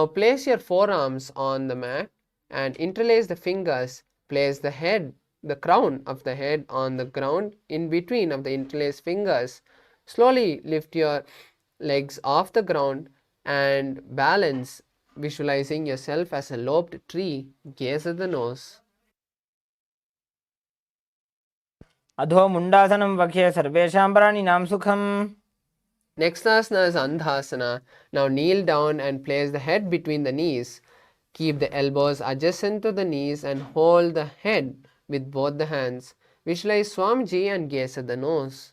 place your forearms on the mat and interlace the fingers. Place the crown of the head on the ground in between of the interlaced fingers. Slowly lift your legs off the ground and balance, visualizing yourself as a lobed tree. Gaze at the nose. अधो मुण्डासनं वक्ष्ये सर्वेषां प्राणिनां सुखम्. Next asana is Andhasana. Now kneel down and place the head between the knees. Keep the elbows adjacent to the knees and hold the head with both the hands. Visualize Swamiji and gaze at the nose.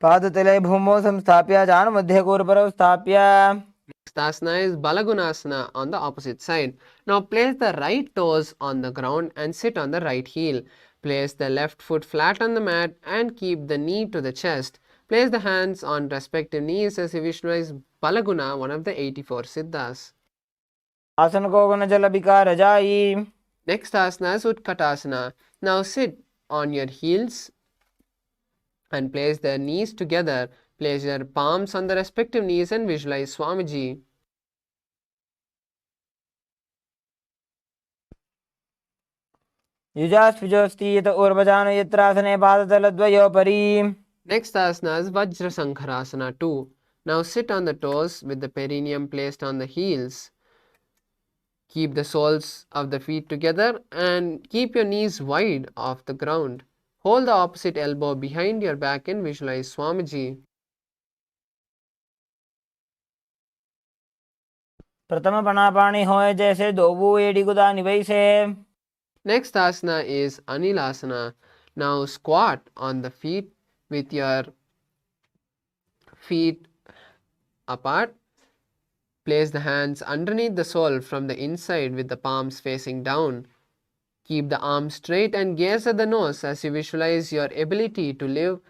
पादतले भूमौ संस्थाप्य जानुमध्ये कूर्परौ स्थाप्य Next asana is Balagunasana on the opposite side. Now place the right toes on the ground and sit on the right heel. Place the left foot flat on the mat and keep the knee to the chest. Place the hands on respective knees as you visualize Balaguna, one of the 84 Siddhas. आसन को गुण जल विकार जाई. Next asana is Utkatasana. Now sit on your heels and place the knees together. Place your palms on the respective knees and visualize Swamiji. युजास्विजोस्तीत ऊर्वजानो यत्रासने पादतलद्वयोपरि. Next asana is Vajra Sankharasana 2. Now sit on the toes with the perineum placed on the heels. Keep the soles of the feet together and keep your knees wide off the ground. Hold the opposite elbow behind your back and visualize Swamiji. प्रथम पणापाणी होए जैसे दोबू एड़ी गुदानी वैसे. Next asana is Anilasana. Now squat on the feet with your feet apart. Place the hands underneath the sole from the inside with the palms facing down. Keep the arms straight and gaze at the nose as you visualize your ability to live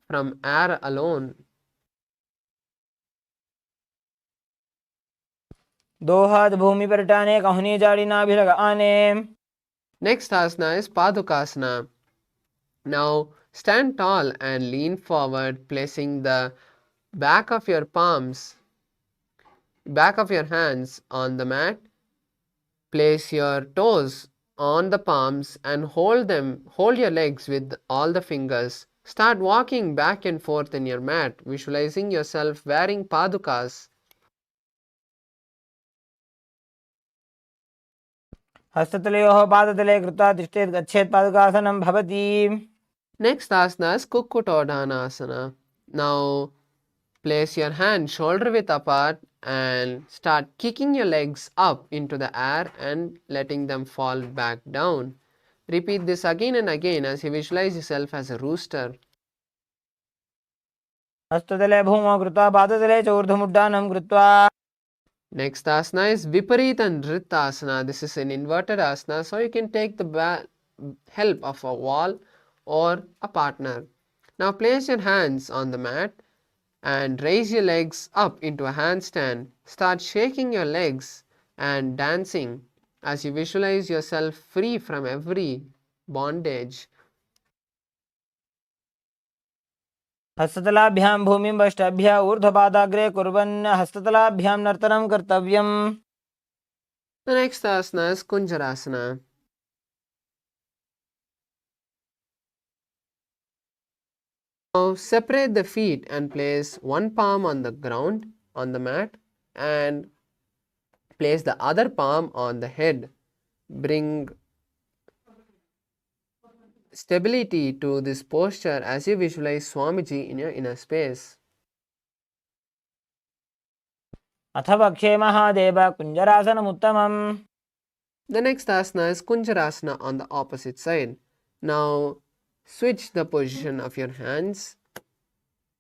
from air alone. दो हाथ भूमि पर टाने कहनी जाड़ी नाभि लगाने. Next asana is Padukasana. Now stand tall and lean forward, placing the back of your hands on the mat. Place your toes on the palms and hold your legs with all the fingers. Start walking back and forth in your mat, visualizing yourself wearing padukas. हस्ततलयोः पादतले कृत्वा तिष्ठेत् गच्छेत् पादुकासनं भवति. Next asana is Kukkutodhanasana. Now place your hand shoulder width apart and start kicking your legs up into the air and letting them fall back down. Repeat this again and again as you visualize yourself as a rooster. हस्ततले भूमौ कृत्वा पादतले च ऊर्ध्वमुड्डानं कृत्वा. Next asana is Viparita Nrittasana. This is an inverted asana, so you can take the help of a wall or a partner. Now place your hands on the mat and raise your legs up into a handstand. Start shaking your legs and dancing as you visualize yourself free from every bondage. हस्ततलाभ्यां भूमिं वष्टाभ्याम् ऊर्ध्वपादाग्रे कुर्वन् हस्ततलाभ्यां नर्तनं कर्तव्यम्. The next asana is Kunjarasana. Now separate the feet and place one palm on the ground on the mat and place the other palm on the head. Bring stability to this posture as you visualize Swamiji in your inner space. अथ वक्षे Mahadev कुञ्जरासनमुत्तमम्. The next asana is Kunjarasana on the opposite side. Now switch the position of your hands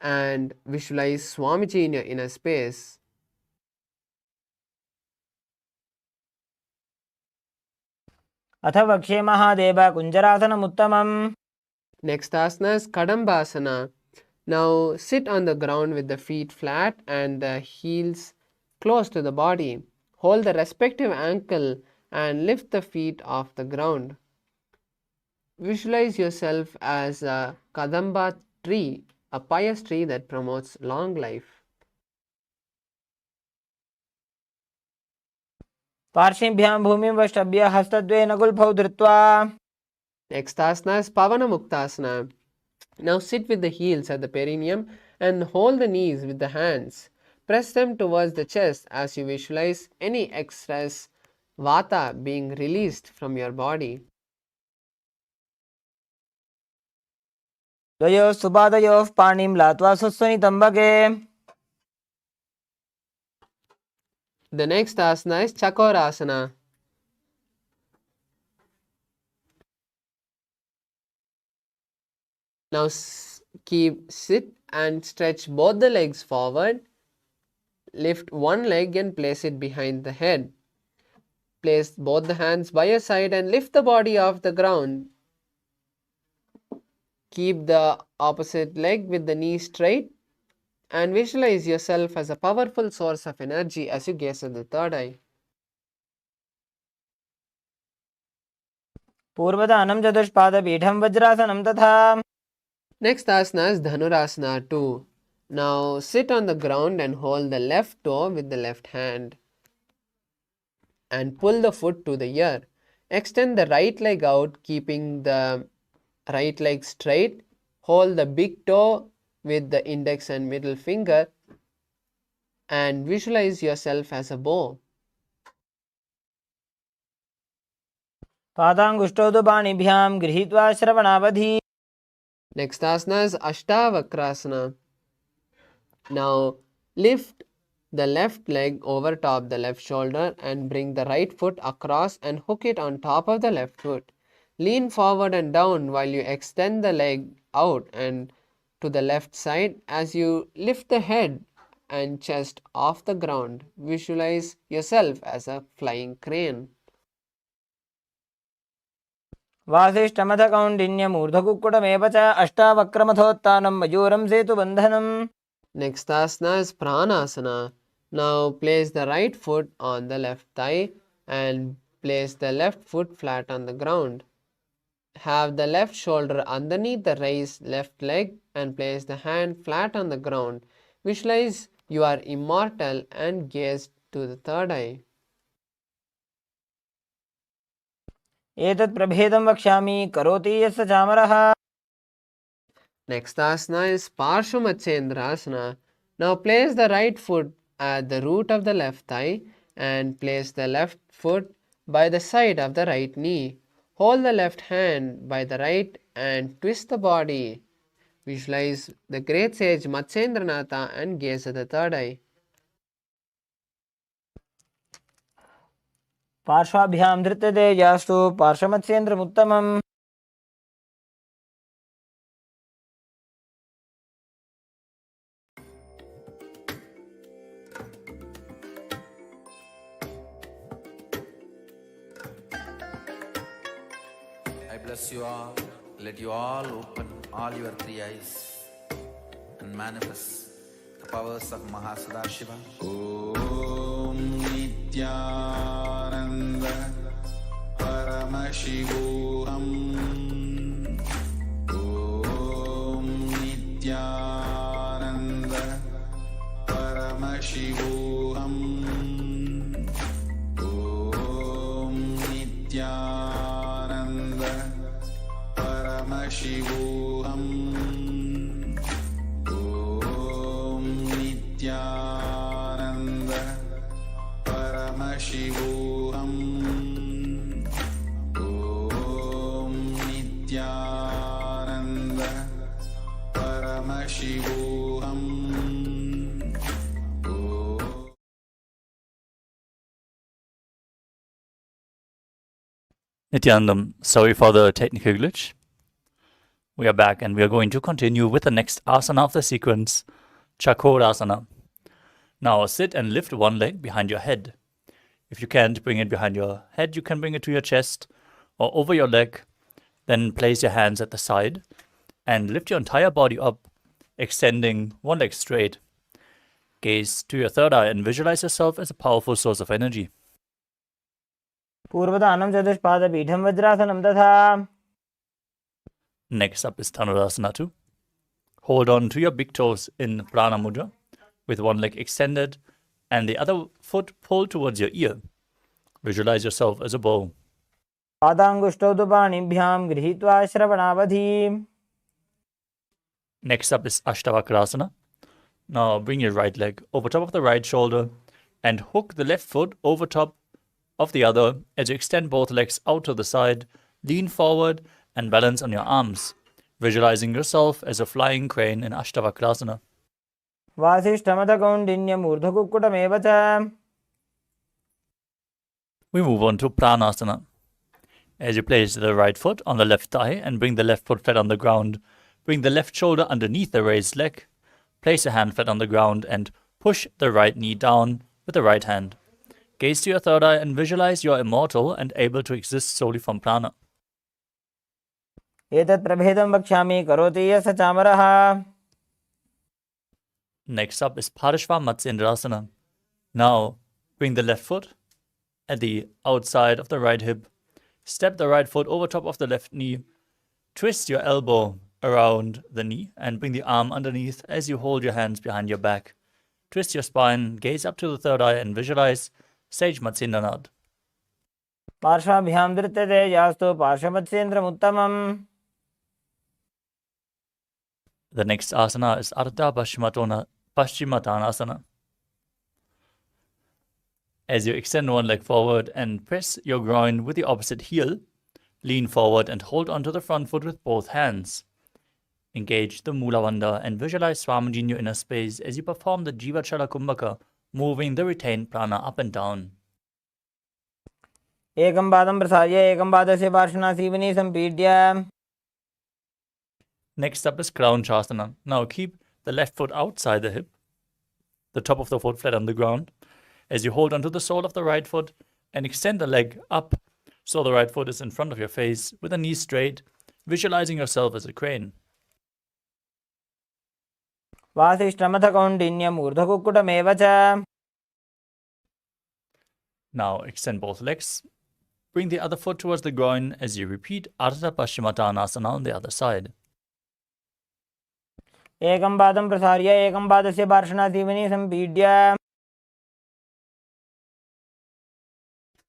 and visualize Swamiji in your inner space. अथ वक्षे Mahadev कुञ्जरासनमुत्तमम्. Next asana is Kadambasana. Now sit on the ground with the feet flat and the heels close to the body. Hold the respective ankle and lift the feet off the ground. Visualize yourself as a Kadamba tree, a pious tree that promotes long life. पार्श्वीभ्यां भूमिं वष्टभ्य हस्तद्वयेन गुल्फौ धृत्वा. Next asana is Pavana Muktasana. Now sit with the heels at the perineum and hold the knees with the hands. Press them towards the chest as you visualize any excess vata being released from your body. द्वयोः सुपादयोः पाणिं लात्वा सुस्वनितम्बके. The next asana is Chakorasana. Now sit and stretch both the legs forward. Lift one leg and place it behind the head. Place both the hands by your side and lift the body off the ground. Keep the opposite leg with the knee straight and visualize yourself as a powerful source of energy as you gaze at the third eye. पूर्वदानं चतुष्पादपीठं वज्रासनं तथा. Next asana is Dhanurasana 2. Now sit on the ground and hold the left toe with the left hand and pull the foot to the ear. Extend the right leg out, keeping the right leg straight. Hold the big toe with the index and middle finger and visualize yourself as a bow. पादाङ्गुष्ठौ तु पाणिभ्यां गृहीत्वा श्रवणावधि. Next asana is Ashtavakrasana. Now lift the left leg over top the left shoulder and bring the right foot across and hook it on top of the left foot. Lean forward and down while you extend the leg out and to the left side. As you lift the head and chest off the ground, visualize yourself as a flying crane. वासिष्ठमथकौण्डिन्यमूर्धकुक्कुटमेव च अष्टावक्रमथोत्थानं मयूरं सेतुबन्धनम्. Next asana is Pranasana. Now place the right foot on the left thigh and place the left foot flat on the ground. Have the left shoulder underneath the raised left leg and place the hand flat on the ground. Visualize you are immortal and gaze to the third eye. एतत् प्रभेदं वक्ष्यामि करोति यस्य चामरः. Next asana is Parshvamachendrasana. Now place the right foot at the root of the left thigh and place the left foot by the side of the right knee. Hold the left hand by the right and twist the body. Visualize the great sage Matsendranatha and gaze at the third eye. पार्श्वाभ्यां धृत्यते यास्तु पार्श्वमत्स्येन्द्रमुत्तमम्. I bless you all. Let you all open all your three eyes and manifest the powers of Mahā Siddha. Om Nithyananda Paramashivoham. Om Nithyananda Paramashivoham. Om Nithyananda Paramashivoham. Om Nithyananda Paramashivoham. Om Nithyananda Paramashivoham. Nithyanandam, sorry for the technical glitch. We are back and we are going to continue with the next asana of the sequence, Chakorasana. Now sit and lift one leg behind your head. If you can't bring it behind your head, you can bring it to your chest or over your leg. Then place your hands at the side and lift your entire body up, extending one leg straight. Gaze to your third eye and visualize yourself as a powerful source of energy. पूर्वदानं चतुष्पादपीठं वज्रासनं तथा. Next up is Dhanurasana 2. Hold on to your big toes in Prana Mudra with one leg extended and the other foot pulled towards your ear. Visualize yourself as a bow. पादाङ्गुष्ठौ तु पाणिभ्यां गृहीत्वा श्रवणावधि. Next up is Ashtavakrasana. Now bring your right leg over top of the right shoulder and hook the left foot over top of the other as you extend both legs out to the side, lean forward and balance on your arms, visualizing yourself as a flying crane in Ashtavakrasana. वासिष्ठमथकौण्डिन्यमूर्धकुक्कुटमेव च. We move on to Pranasana. As you place the right foot on the left thigh and bring the left foot flat on the ground, bring the left shoulder underneath the raised leg, Place a hand flat on the ground and push the right knee down with the right hand. Gaze to your third eye and visualize you are immortal and able to exist solely from prana. एतत् प्रभेदं वक्ष्यामि करोति यः स चामरः. Next up is Parashva Matsyendrasana. Now, bring the left foot at the outside of the right hip. Step the right foot over top of the left knee. Twist your elbow around the knee and bring the arm underneath as you hold your hands behind your back. Twist your spine, gaze up to the third eye and visualize Sage Matsyendranath. पार्श्वाभ्यां धृत्यते यास्तु पार्श्वमत्स्येन्द्रमुत्तमम्. The next asana is Ardha Paschimottanasana. As you extend one leg forward and press your groin with the opposite heel, lean forward and hold onto the front foot with both hands. Engage the Mula Bandha and visualize Swamiji in your inner space as you perform the Jiva Chala Kumbhaka, moving the retained prana up and down. एकं पादं प्रसार्य एकं पादस्य पार्श्वनासीवनी सम्पीड्य. Next up is Crown Chasana. Now keep the left foot outside the hip, the top of the foot flat on the ground, as you hold onto the sole of the right foot and extend the leg up so the right foot is in front of your face with the knees straight, visualizing yourself as a crane. वासिष्ठमथ कौण्डिन्यम् ऊर्ध्वकुक्कुटमेव च. Now extend both legs. Bring the other foot towards the groin as you repeat Ardha Paschimottanasana on the other side. एकं पादं प्रसार्य एकं पादस्य पार्श्वनासीवनी सम्पीड्य.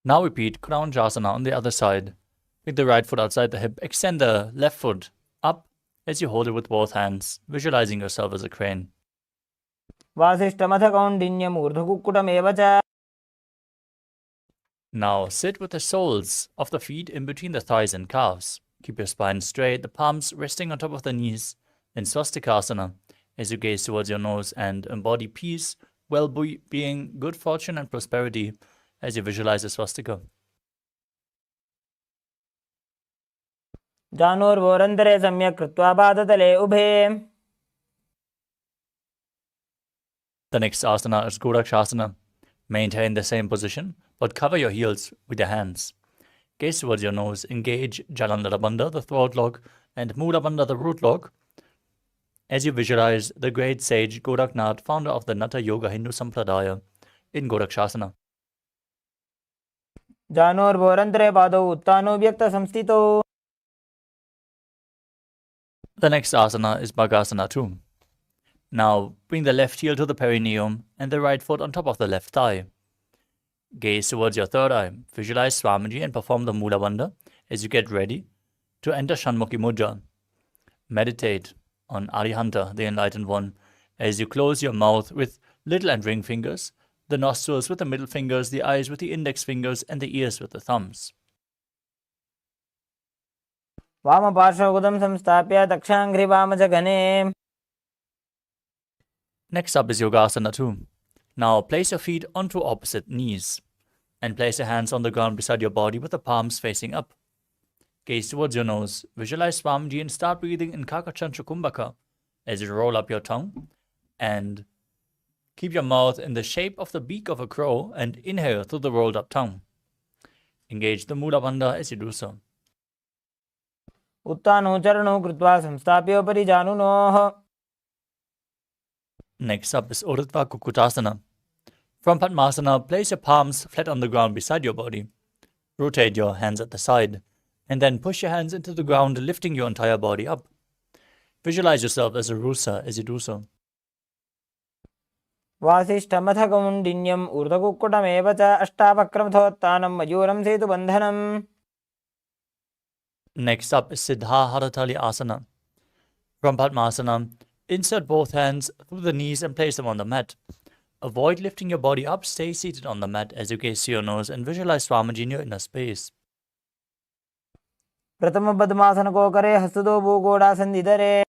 Now repeat Crown Jasana on the other side. With the right foot outside the hip, extend the left foot up as you hold it with both hands, visualizing yourself as a crane. वासिष्ठमथ कौण्डिन्यम् ऊर्ध्वकुक्कुटमेव च. Now sit with the soles of the feet in between the thighs and calves. Keep your spine straight, the palms resting on top of the knees in Swastikasana as you gaze towards your nose and embody peace, well-being, good fortune and prosperity as you visualize a swastika. जानोर्वोरन्तरे सम्यक् कृत्वा पादतले उभे. The next asana is Gorakshasana. Maintain the same position, but cover your heels with your hands. Gaze towards your nose, engage Jalandhara Bandha, the throat lock, and Mula Bandha, the root lock, as you visualize the great sage Goraknath, founder of the Natha Yoga Hindu Sampradaya, in Gorakshasana. जानोर्वोरन्तरे पादौ उत्तानो व्यक्तसंस्थितौ. The next asana is Bhagasana 2. Now bring the left heel to the perineum and the right foot on top of the left thigh. Gaze towards your third eye. Visualize Swamiji and perform the Mula Bandha as you get ready to enter Shanmukhi Mudra. Meditate on Arihanta, the Enlightened One, as you close your mouth with little and ring fingers, the nostrils with the middle fingers, the eyes with the index fingers, and the ears with the thumbs. वामपार्श्वगुदं संस्थाप्य दक्षाङ्घ्रिवामजगने. Next up is Yogasana 2. Now place your feet onto opposite knees and place your hands on the ground beside your body with the palms facing up. Gaze towards your nose, visualize Swamiji and start breathing in Kakachantra Kumbhaka as you roll up your tongue and keep your mouth in the shape of the beak of a crow and inhale through the rolled up tongue. Engage the Mula Bandha as you do so. उत्तानो चरणौ कृत्वा संस्थाप्योपरि जानुनोः. Next up is Urdhva Kukutasana. From Padmasana, place your palms flat on the ground beside your body. Rotate your hands at the side, and then push your hands into the ground, lifting your entire body up. Visualize yourself as a rusa as you do so. वासिष्ठमथ कौण्डिन्यम् ऊर्ध्वकुक्कुटमेव च अष्टावक्रमथोत्तानं मयूरं सेतुबन्धनम्. Next up is Siddha Haratali Asana. From Padmasana, insert both hands through the knees and place them on the mat. Avoid lifting your body up, stay seated on the mat as you gaze to your nose and visualize Swamiji in your inner space. प्रथम पद्मासन को करे हस्तदो भूगोड़ासन्निधरे.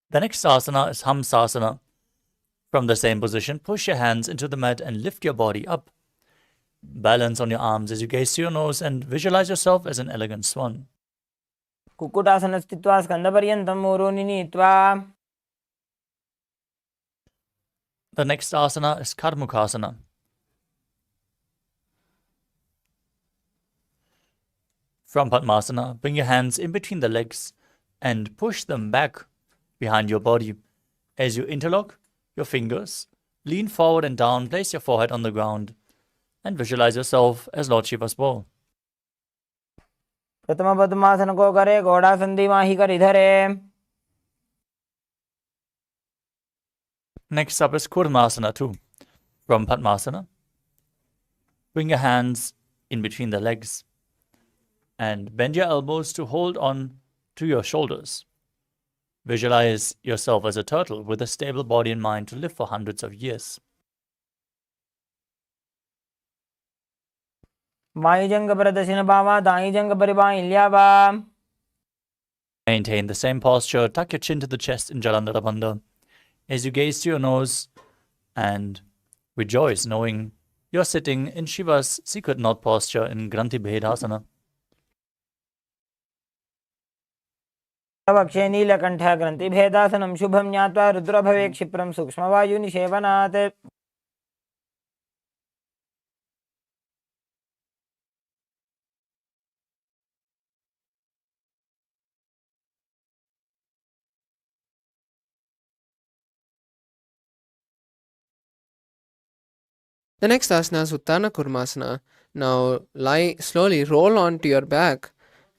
The next asana is Hamsasana. From the same position, push your hands into the mat and lift your body up. Balance on your arms as you gaze to your nose and visualize yourself as an elegant swan. कुक्कुटासने स्थित्वा स्कन्दपर्यन्तं ऊरूनि नीत्वा The next asana is Karmukasana. From Padmasana, bring your hands in between the legs and push them back behind your body. As you interlock your fingers, lean forward and down, place your forehead on the ground, and visualize yourself as Lord Shiva's bow. प्रथम पद्मासन को करे, घोड़ा संधि माही कर इधरे. Next up is Kurmasana too. From Padmasana, bring your hands in between the legs and bend your elbows to hold on to your shoulders. Visualize yourself as a turtle with a stable body and mind to live for hundreds of years. वायुजंग पर दक्षिण बामा, दाई जंग पर by ल्यावा. Maintain the same posture. Tuck your chin to the chest in Jalandhara Bandha as you gaze to your nose and rejoice knowing you're sitting in Shiva's secret knot posture in Granthi Bhedasana. वक्षे नीलकण्ठ ग्रन्थि भेदासनं शुभं ज्ञात्वा रुद्र भवे क्षिप्रं सूक्ष्मवायु निषेवनात्. The next asana is Uttana Kurmasana. Now slowly roll onto your back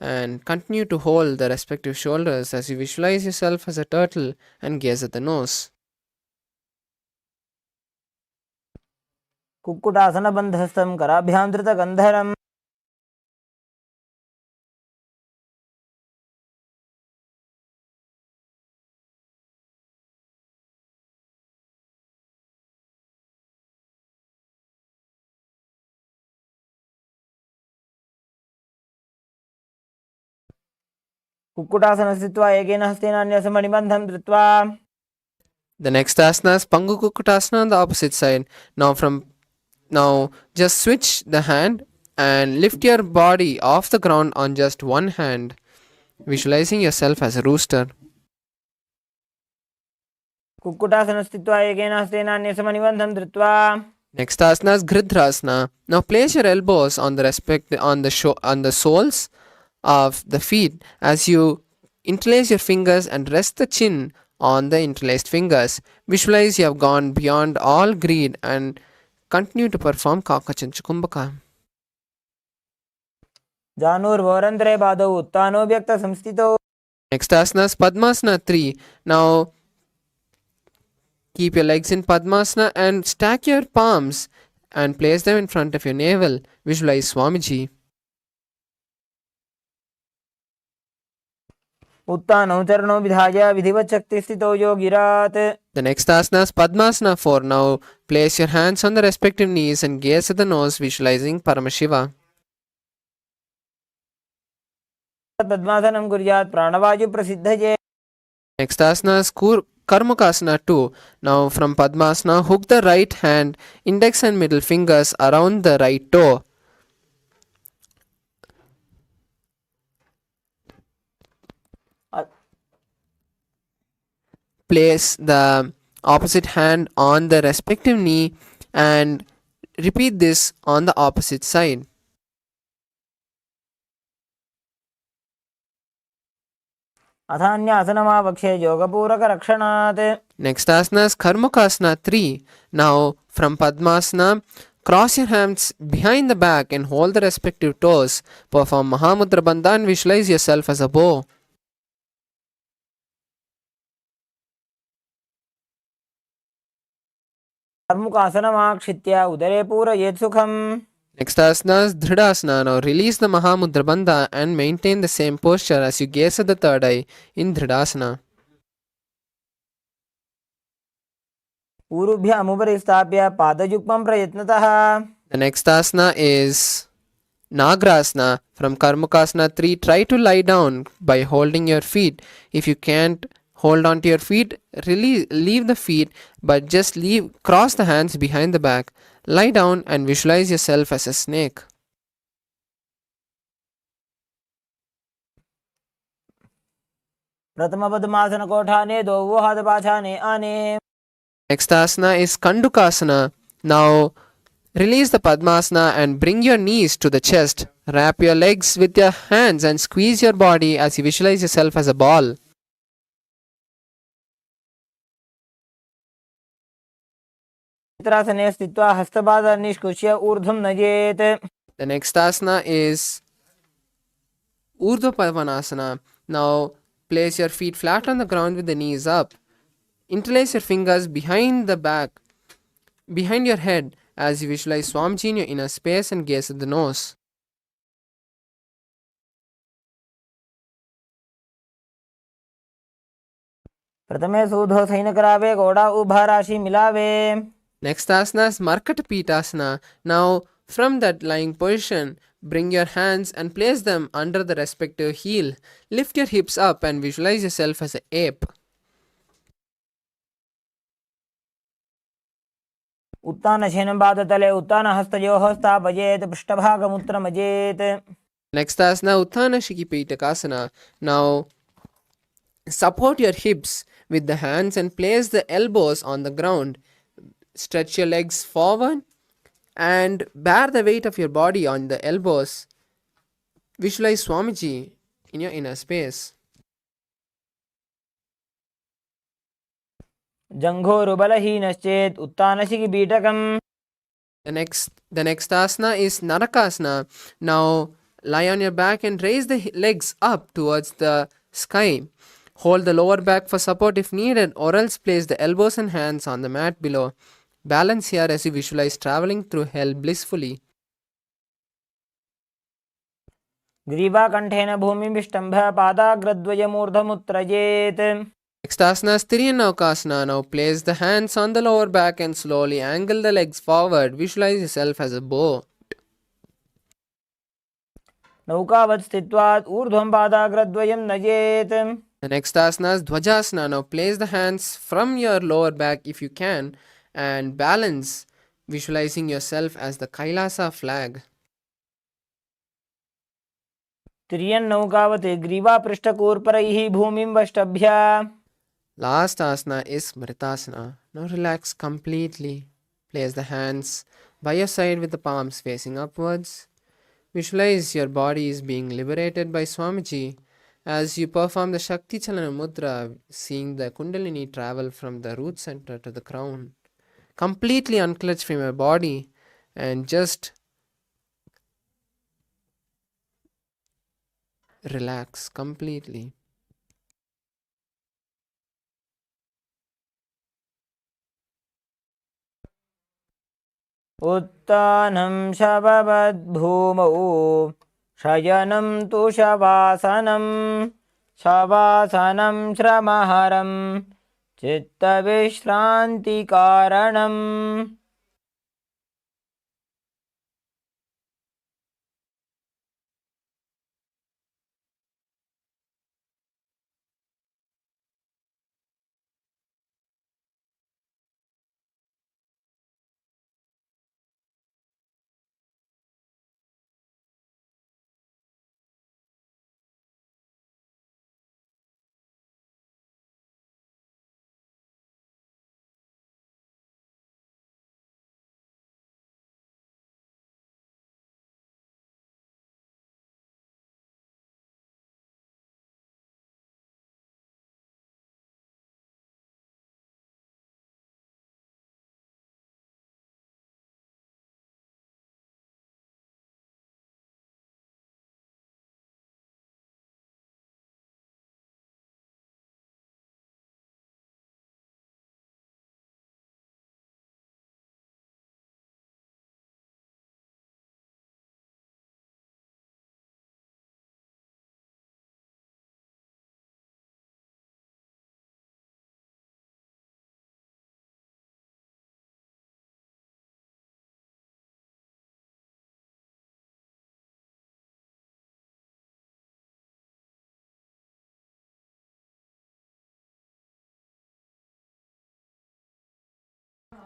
and continue to hold the respective shoulders as you visualize yourself as a turtle and gaze at the nose. Kukkutasana बन्धस्थं कराभ्यां धृतगन्धरम्. Kukkutasana स्थित्वा एकेन हस्तेन अन्यस्य मणिबन्धं धृत्वा. The next asana is Pangu Kukkutasana on the opposite side. Now just switch the hand and lift your body off the ground on just one hand, visualizing yourself as a rooster. Kukkutasana स्थित्वा एकेन हस्तेन अन्यस्य मणिबन्धं धृत्वा. Next asana is Gridhrasana. Now place your elbows on the soles of the feet as you interlace your fingers and rest the chin on the interlaced fingers. Visualize you have gone beyond all greed and continue to perform Kakachancha Kumbhaka. जानुर्वोरन्ध्रे पादौ उत्तानो व्यक्तसंस्थितौ. Next asana is Padmasana 3. Now keep your legs in Padmasana and stack your palms and place them in front of your navel. Visualize Swamiji. उत्तानौ चरणौ विधाय विधिवत् शक्तिस्थितौ योगिरात्. The next asana is Padmasana 4. Now place your hands on the respective knees and gaze at the nose, visualizing Paramashiva. पद्मासनं कुर्यात् प्राणवायु प्रसिद्धये. Next asana is Karmakasana 2. Now from Padmasana, hook the right hand, index and middle fingers around the right toe. Place the opposite hand on the respective knee and repeat this on the opposite side. अथान्यासनमावक्षे योगपूरकरक्षणात्. Next asana is Karmakasana 3. Now from Padmasana, cross your hands behind the back and hold the respective toes. Perform Mahamudra Bandha and visualize yourself as a bow. कर्मुकासनमाक्षित्य उदरे पूरयेत् सुखम्. Next asana is Dhridasana. Now release the Mahamudra Bandha and maintain the same posture as you gaze at the third eye in Dhridasana. ऊरुभ्यामुपरि स्थाप्य पादयुग्मं प्रयत्नतः. The next asana is Nagrasana. From Karmakasana 3, try to lie down by holding your feet. If you can't hold on to your feet, leave the feet, but just cross the hands behind the back. Lie down and visualize yourself as a snake. प्रथम पद्मासन कोठाने दो वो हाथ पाछाने आने. Next asana is Kandukasana. Now release the Padmasana and bring your knees to the chest. Wrap your legs with your hands and squeeze your body as you visualize yourself as a ball. चित्रासने स्थित्वा हस्तपाद निष्कुष्य ऊर्ध्वं नयेत्. The next asana is Urdhva Pavanasana. Now place your feet flat on the ground with the knees up. Interlace your fingers behind the back, behind your head as you visualize Swamiji in your inner space and gaze at the nose. प्रथमे सूधो San करावे घोड़ा उभा राशि मिलावे. Next asana is Markata Pitasana. Now from that lying position, bring your hands and place them under the respective heel. Lift your hips up and visualize yourself as an ape. उत्तान शयनं पादतले उत्तान हस्तयोः स्थापयेत् पृष्ठभागमुत्तरमजेत्. Next asana Uttana Shikipitakasana. Now support your hips with the hands and place the elbows on the ground. Stretch your legs forward and bear the weight of your body on the elbows. Visualize Swamiji in your inner space. जङ्घोरुबलहीनश्चेत् उत्तानशिखिपीठकम्. The next asana is Narakasana. Now lie on your back and raise the legs up towards the sky. Hold the lower back for support if needed, or else place the elbows and hands on the mat below. Balance here as you visualize traveling through hell blissfully. ग्रीवाकण्ठेन भूमिविष्टम्भः पादाग्रद्वयमूर्धमुत्त्रजेत्. Next asana is Tiryanavakasana. Now place the hands on the lower back and slowly angle the legs forward. Visualize yourself as a bow. नौकावत् स्थित्वा ऊर्ध्वं पादाग्रद्वयं नयेत्. The next asana is Dhwajasana. Now place the hands from your lower back if you can and balance, visualizing yourself as the Kailasa flag. तिर्यन्नौकावत् ग्रीवापृष्ठकूर्परैः भूमिं वष्टभ्य. Last asana is Amritattva. Now relax completely. Place the hands by your side with the palms facing upwards. Visualize your body is being liberated by Swamiji as you perform the Shakti Chalana Mudra, seeing the Kundalini travel from the root center to the crown. Completely unclutch from your body and just relax completely. उत्तानं शववद्भूमौ शयनं तु शवासनं. शवासनं श्रमहरं चित्तविश्रान्तिकारणम्.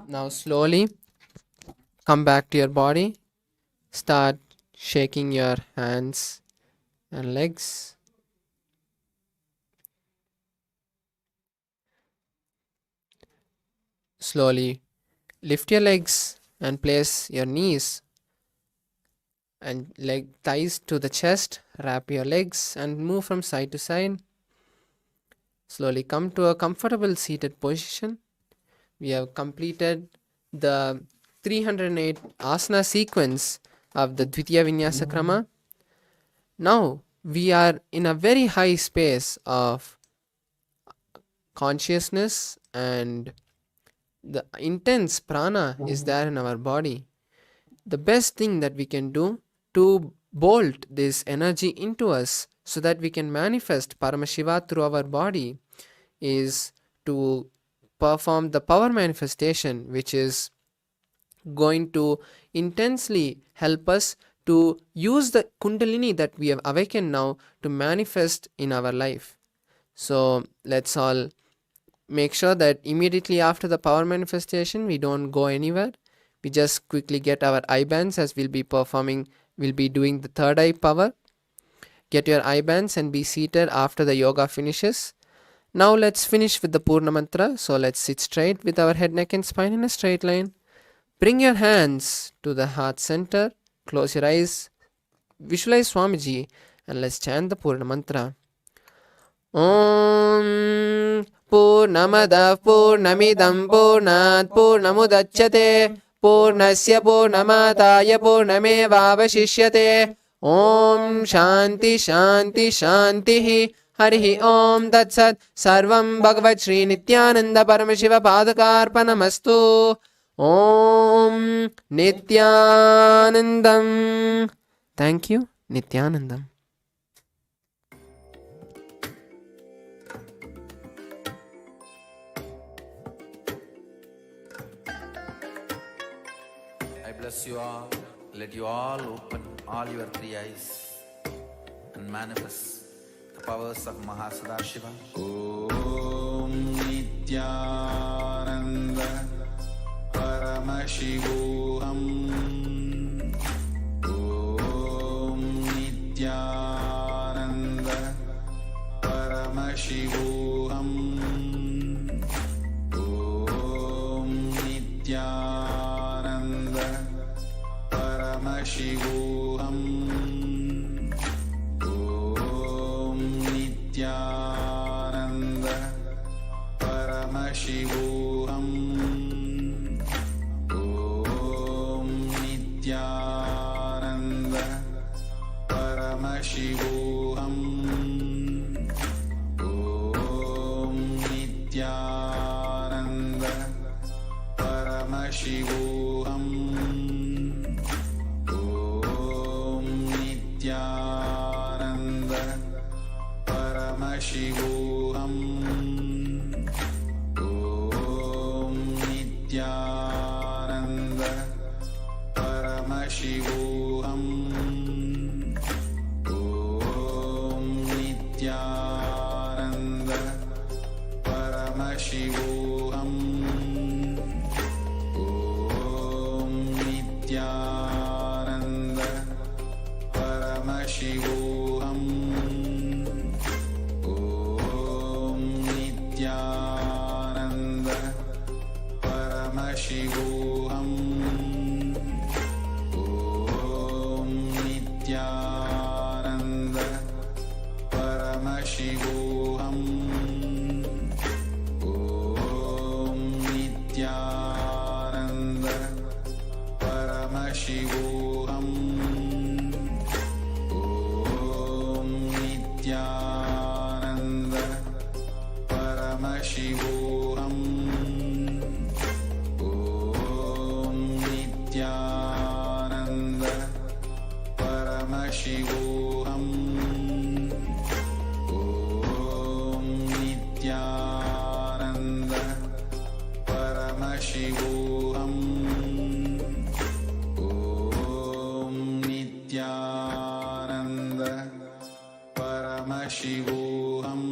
Now slowly come back to your body. Start shaking your hands and legs. slowly lift your legs and place your knees and leg thighs to the chest. Wrap your legs and move from side to side. Slowly come to a comfortable seated position. We have completed the 308 asana sequence of the Dvitiya Vinyasa Krama. Now we are in a very high space of consciousness, and the intense prana is there in our body. The best thing that we can do to bolt this energy into us so that we can manifest Paramashiva through our body is to perform the power manifestation, which is going to intensely help us to use the Kundalini that we have awakened now to manifest in our life. So let's all make sure that immediately after the power manifestation we don't go anywhere. We just quickly get our eye bands, as we'll be doing the third eye power. Get your eye bands and be seated after the yoga finishes. Now let's finish with the Purna Mantra. So let's sit straight with our head, neck and spine in a straight line. Bring your hands to the heart center. Close your eyes. Visualize Swamiji and let's chant the Purna Mantra. Om Purnamadav Purnamidam Purnat Purnamudachyate Purnasya Purnamataya Purnamevavashishyate. Om Shanti Shanti Shanti Harihi Om Tatsat. Sarvam Bhagavat Shri Nithyananda Paramashiva Padakarpanamastu. Om Nithyanandam. Thank you, Nithyanandam. I bless you all. Let you all open all your three eyes and manifest the powers of Mahā Siddha. Om Nithyananda Paramashivoham. Om Nithyananda Paramashivoham. Om Nithyananda Paramashivoham. Om Nithyananda Paramashivoham. Om Nithyananda Paramashivoham. Om Nithyananda Paramashivoham. Om Nithyananda Paramashivoham. Om Nithyananda Paramashivoham. Om Nithyananda Paramashivoham. Om Nithyananda Paramashivoham. Om Nithyananda Paramashivoham. Om Nithyananda Paramashivoham. Om Nithyananda Paramashivoham. Om Nithyananda Paramashivoham. Om Nithyananda Paramashivoham. Om Nithyananda Paramashivoham. Om Nithyananda Paramashivoham.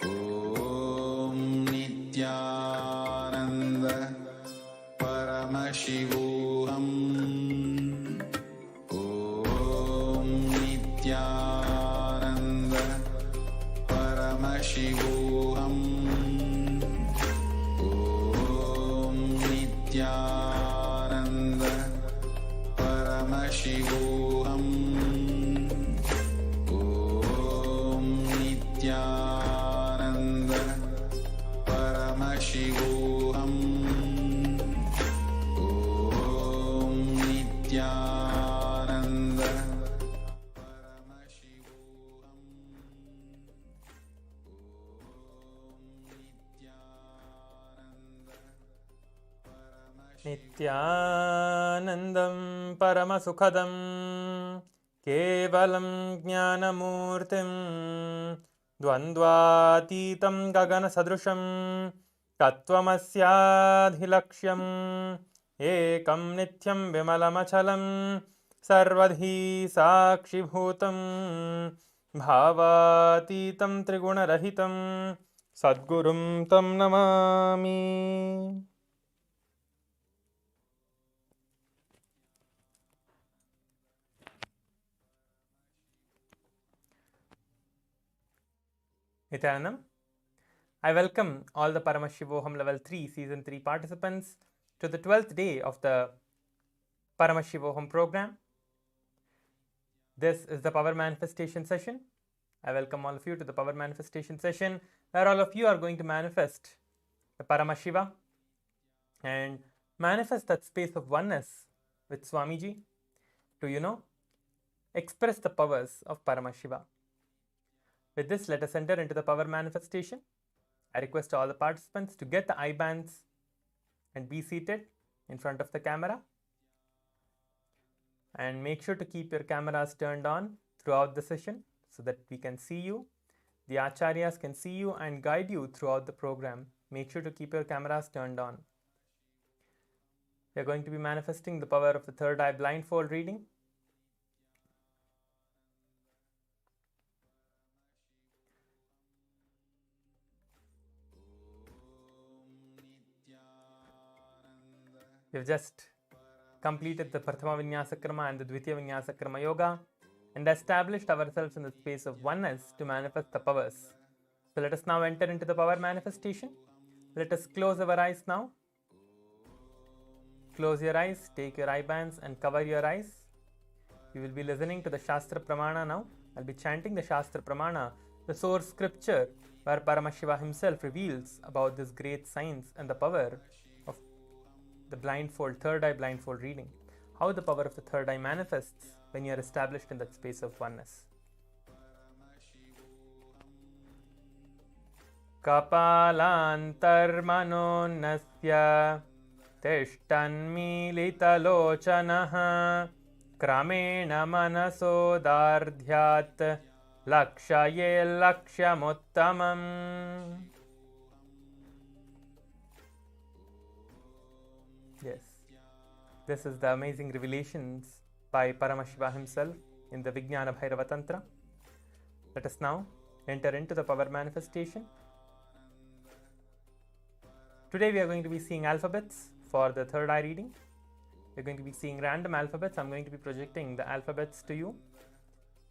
Om Nithyananda Paramashivoham. Om Nithyananda Paramashivoham. Om Paramashivoham. Om Nithyananda. नित्यानन्दं परमसुखदं केवलं ज्ञानमूर्तिं द्वन्द्वातीतं गगनसदृशं तत्त्वमस्याधिलक्ष्यम् एकं नित्यं विमलमचलं सर्वधी साक्षिभूतं भावातीतं त्रिगुणरहितं सद्गुरुं तं Namami. Nithyanandam. I welcome all the Paramashivoham Level 3 Season 3 participants to the 12th day of the Paramashivoham program. This is the Power Manifestation session. I welcome all of you to the Power Manifestation session where all of you are going to manifest the Paramashiva and manifest that space of oneness with Swamiji to, express the powers of Paramashiva. With this, let us enter into the power manifestation. I request all the participants to get the eye bands and be seated in front of the camera. And make sure to keep your cameras turned on throughout the session so that we can see you. The acharyas can see you and guide you throughout the program. Make sure to keep your cameras turned on. We are going to be manifesting the power of the third eye blindfold reading. We have just completed the Prathama Vinyasakrama and the Dvitiya Vinyasakrama Yoga and established ourselves in the space of oneness to manifest the powers. So let us now enter into the power manifestation. Let us close our eyes now. Close your eyes, take your eye bands and cover your eyes. You will be listening to the Shastra Pramana now. I'll be chanting the Shastra Pramana, the source scripture where Paramashiva himself reveals about this great science and the power of the blindfold, third eye blindfold reading. How the power of the third eye manifests when you are established in that space of oneness. Kapalantarmanonasya tishthanmilitalochanaha kramena manasodardhyat lakshaye lakshyamuttamam. Yes, this is the amazing revelations by Paramashiva himself in the Vijnana Bhairava Tantra. Let us now enter into the power manifestation. Today we are going to be seeing alphabets for the third eye reading. We are going to be seeing random alphabets. I am going to be projecting the alphabets to you.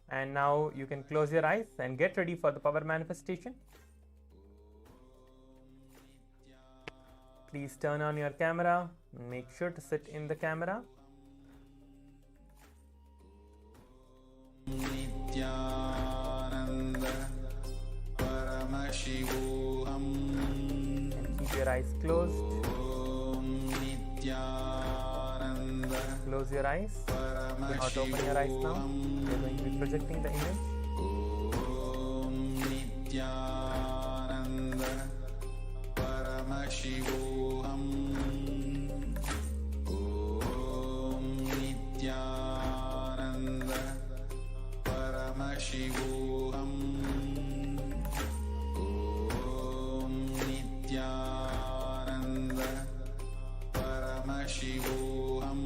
And now you can close your eyes and get ready for the power manifestation. Please turn on your camera and make sure to sit in the camera. Nithyananda Paramashivoham. And keep your eyes closed. Om Nithyananda. Close your eyes. Do not open your eyes now. We are going to be projecting the image. Om Nithyananda Paramashivoham. Om Nithyananda Paramashivoham. Om Nithyananda Paramashivoham.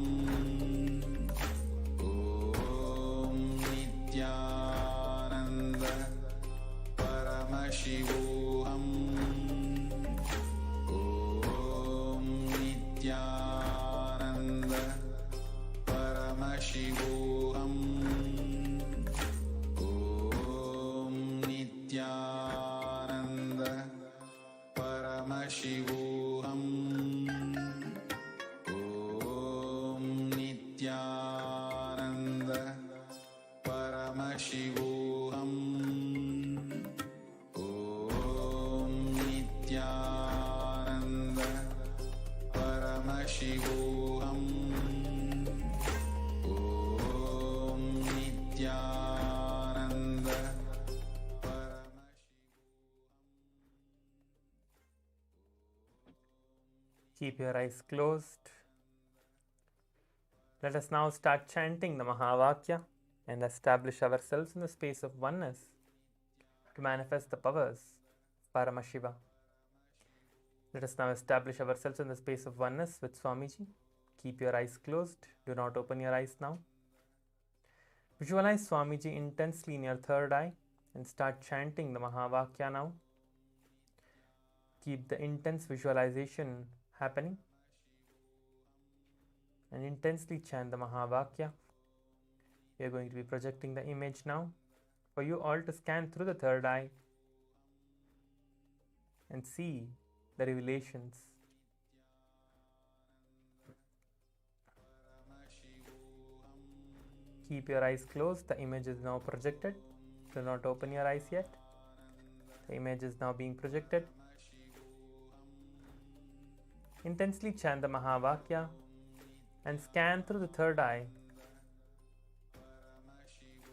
Om Nithyananda Paramashivoham. Om Nithyananda Paramashivoham. Om Nithyananda Paramashivoham. Om Nithyananda Paramashivoham. Om Nithyananda Keep your eyes closed. Let us now start chanting the Mahavakya and establish ourselves in the space of oneness to manifest the powers of Paramashiva. Let us now establish ourselves in the space of oneness with Swamiji. Keep your eyes closed. Do not open your eyes now. Visualize Swamiji intensely in your third eye and start chanting the Mahavakya now. Keep the intense visualization happening and intensely chant the Mahavakya. We are going to be projecting the image now for you all to scan through the third eye and see the revelations. Keep your eyes closed. The image is now projected. Do not open your eyes yet. The image is now being projected. Intensely chant the Mahavakya and scan through the third eye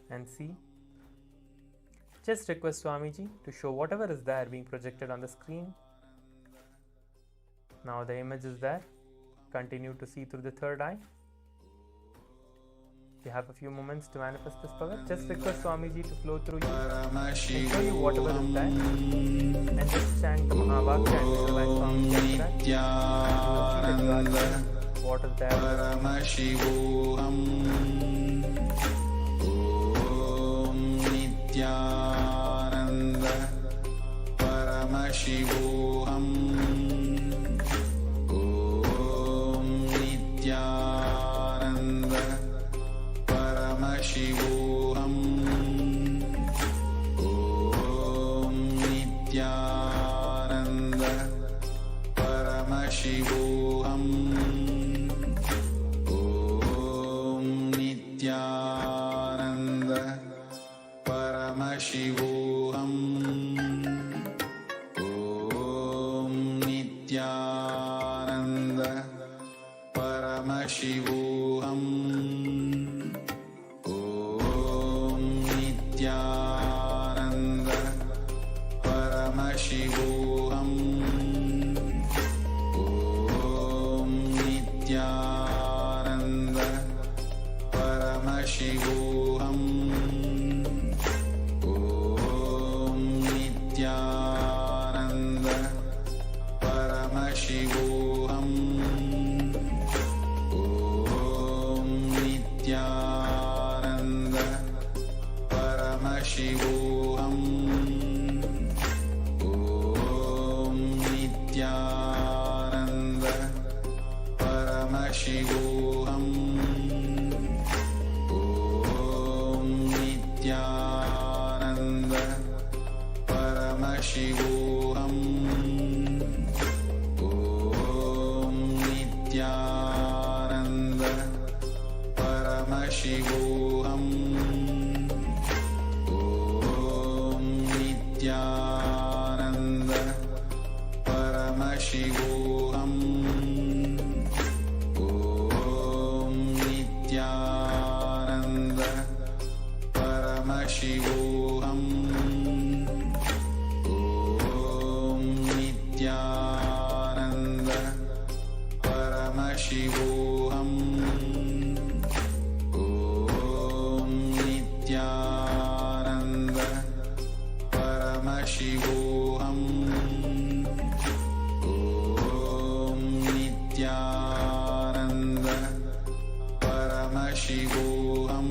and see. Just request Swamiji to show whatever is there being projected on the screen. Now the image is there. Continue to see through the third eye. You have a few moments to manifest this power. Just request Swamiji to flow through you and show you whatever is there. And just chant the Mahavakya and visualize Swamiji after that. You will see that you are there. What is there? Paramashivoham. Om Nithyananda. Paramashivoham. Om Nithyananda. Paramashivoham. Om Nithyananda. Paramashivoham. Om Nithyananda. Paramashivoham. Om Nithyananda. Paramashivoham. Om Nithyananda. Paramashivoham. Om Nithyananda. Paramashivoham. Om Nithyananda. Paramashivoham. Om Nithyananda. Paramashivoham. Om Nithyananda. Paramashivoham. Om Nithyananda. Paramashivoham. Om Nithyananda. Paramashivoham. Om Nithyananda. Paramashivoham. Om Nithyananda. Paramashivoham. Om Nithyananda. Paramashivoham. Om Nithyananda. Paramashivoham. Om Nithyananda. Paramashivoham.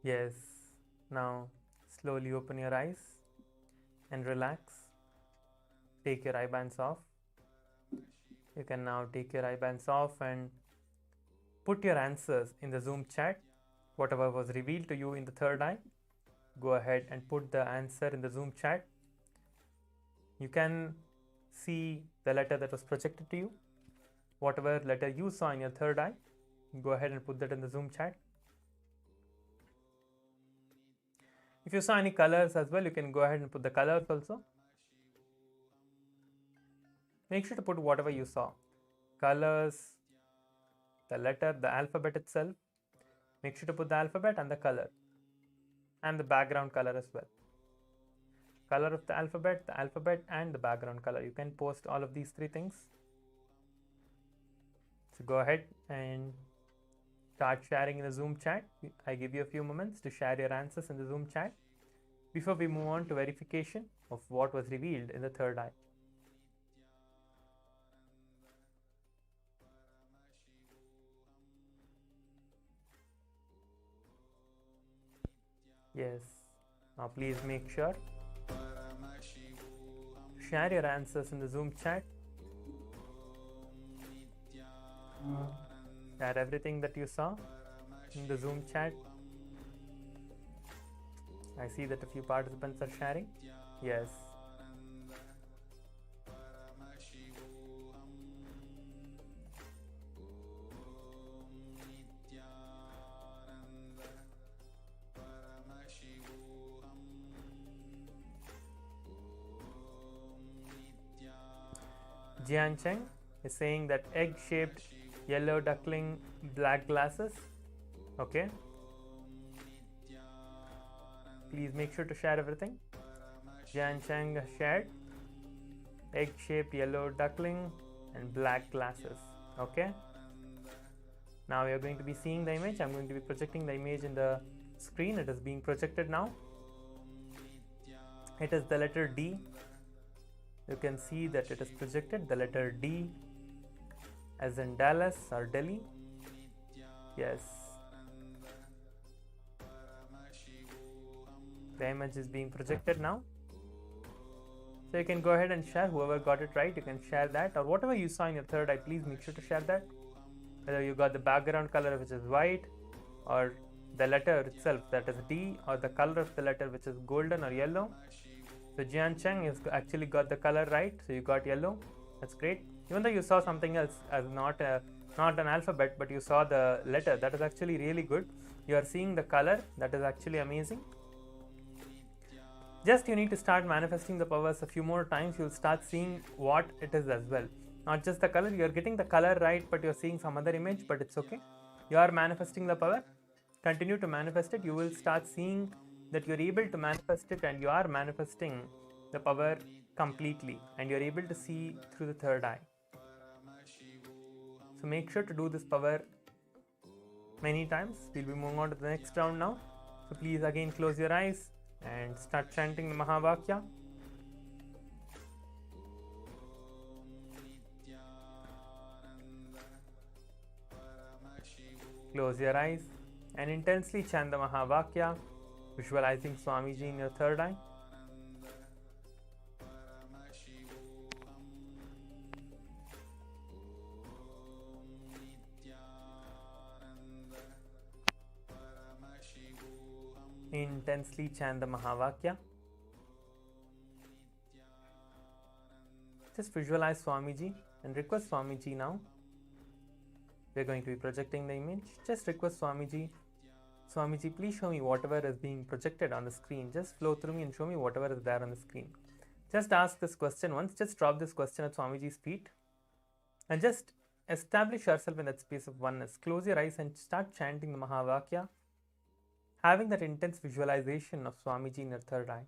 Yes. Now slowly open your eyes and relax. Take your eye bands off. You can now take your eye bands off and put your answers in the Zoom chat. Whatever was revealed to you in the third eye, go ahead and put the answer in the Zoom chat. You can see the letter that was projected to you. Whatever letter you saw in your third eye, go ahead and put that in the Zoom chat. If you saw any colors as well, you can go ahead and put the colors also. Make sure to put whatever you saw. Colors, the letter, the alphabet itself. Make sure to put the alphabet and the color. and the background color as well. Color of the alphabet and the background color. You can post all of these three things. So go ahead and start sharing in the Zoom chat. I give you a few moments to share your answers in the Zoom chat before we move on to verification of what was revealed in the third eye. Yes. Now please make sure share your answers in the Zoom chat. Share everything that you saw in the Zoom chat. I see that a few participants are sharing. Yes. Jian Cheng is saying that egg-shaped yellow duckling, black glasses. Okay. Please make sure to share everything. Jian Cheng has shared egg-shaped yellow duckling and black glasses. Okay. Now we are going to be seeing the image. I'm going to be projecting the image in the screen. It is being projected now. It is the letter D. You can see that it is projected, the letter D as in Dallas or Delhi. Yes. The image is being projected now. So you can go ahead and share. Whoever got it right, you can share that, or whatever you saw in your third eye, please make sure to share that. Whether you got the background color which is white, or the letter itself that is D, or the color of the letter which is golden or yellow. So Jian Cheng has actually got the color right, so you got yellow. That's great. Even though you saw something else as not an alphabet, but you saw the letter, that is actually really good. You are seeing the color, that is actually amazing. Just you need to start manifesting the powers a few more times. You'll start seeing what it is as well. Not just the color, you're getting the color right, but you're seeing some other image, but it's okay. You are manifesting the power. Continue to manifest it. You will start seeing that you're able to manifest it, and you are manifesting the power completely, and you're able to see through the third eye. So make sure to do this power many times. We'll be moving on to the next round now. So please again close your eyes and start chanting the Mahavakya. Close your eyes and intensely chant the Mahavakya, visualizing Swamiji in your third eye. Intensely chant the Mahavakya. Just visualize Swamiji and request Swamiji now. We are going to be projecting the image. Just request Swamiji. Swamiji, please show me whatever is being projected on the screen. Just flow through me and show me whatever is there on the screen. Just ask this question once. Just drop this question at Swamiji's feet. And just establish yourself in that space of oneness. Close your eyes and start chanting the Mahavakya, having that intense visualization of Swamiji in your third eye.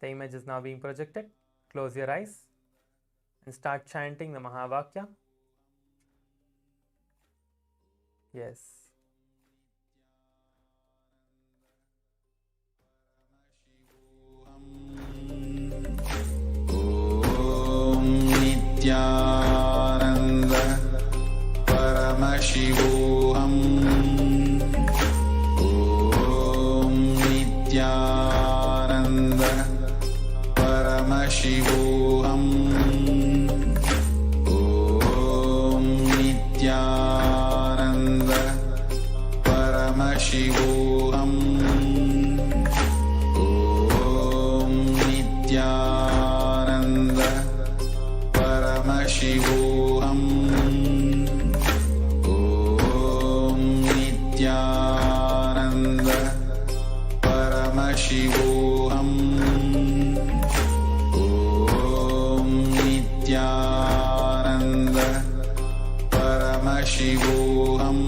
The image is now being projected. Close your eyes and start chanting the Mahavakya. Yes. Nithyananda Paramashivoham. Om Nithyananda Paramashivoham. Om Nithyananda Paramashivoham. Om Nithyananda Paramashivoham. Om Paramashivoham.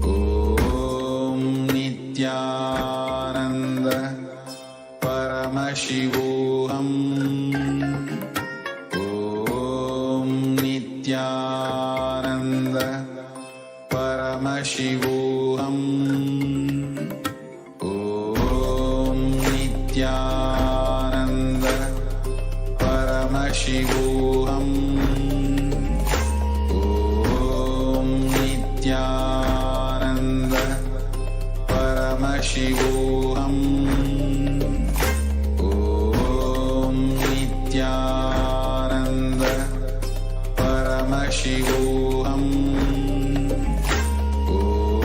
Om Nithyananda Paramashivoham. Om Nithyananda Paramashivoham. Om Nithyananda Paramashivoham. Om Nithyananda Paramashivoham. Om Nithyananda Paramashivoham.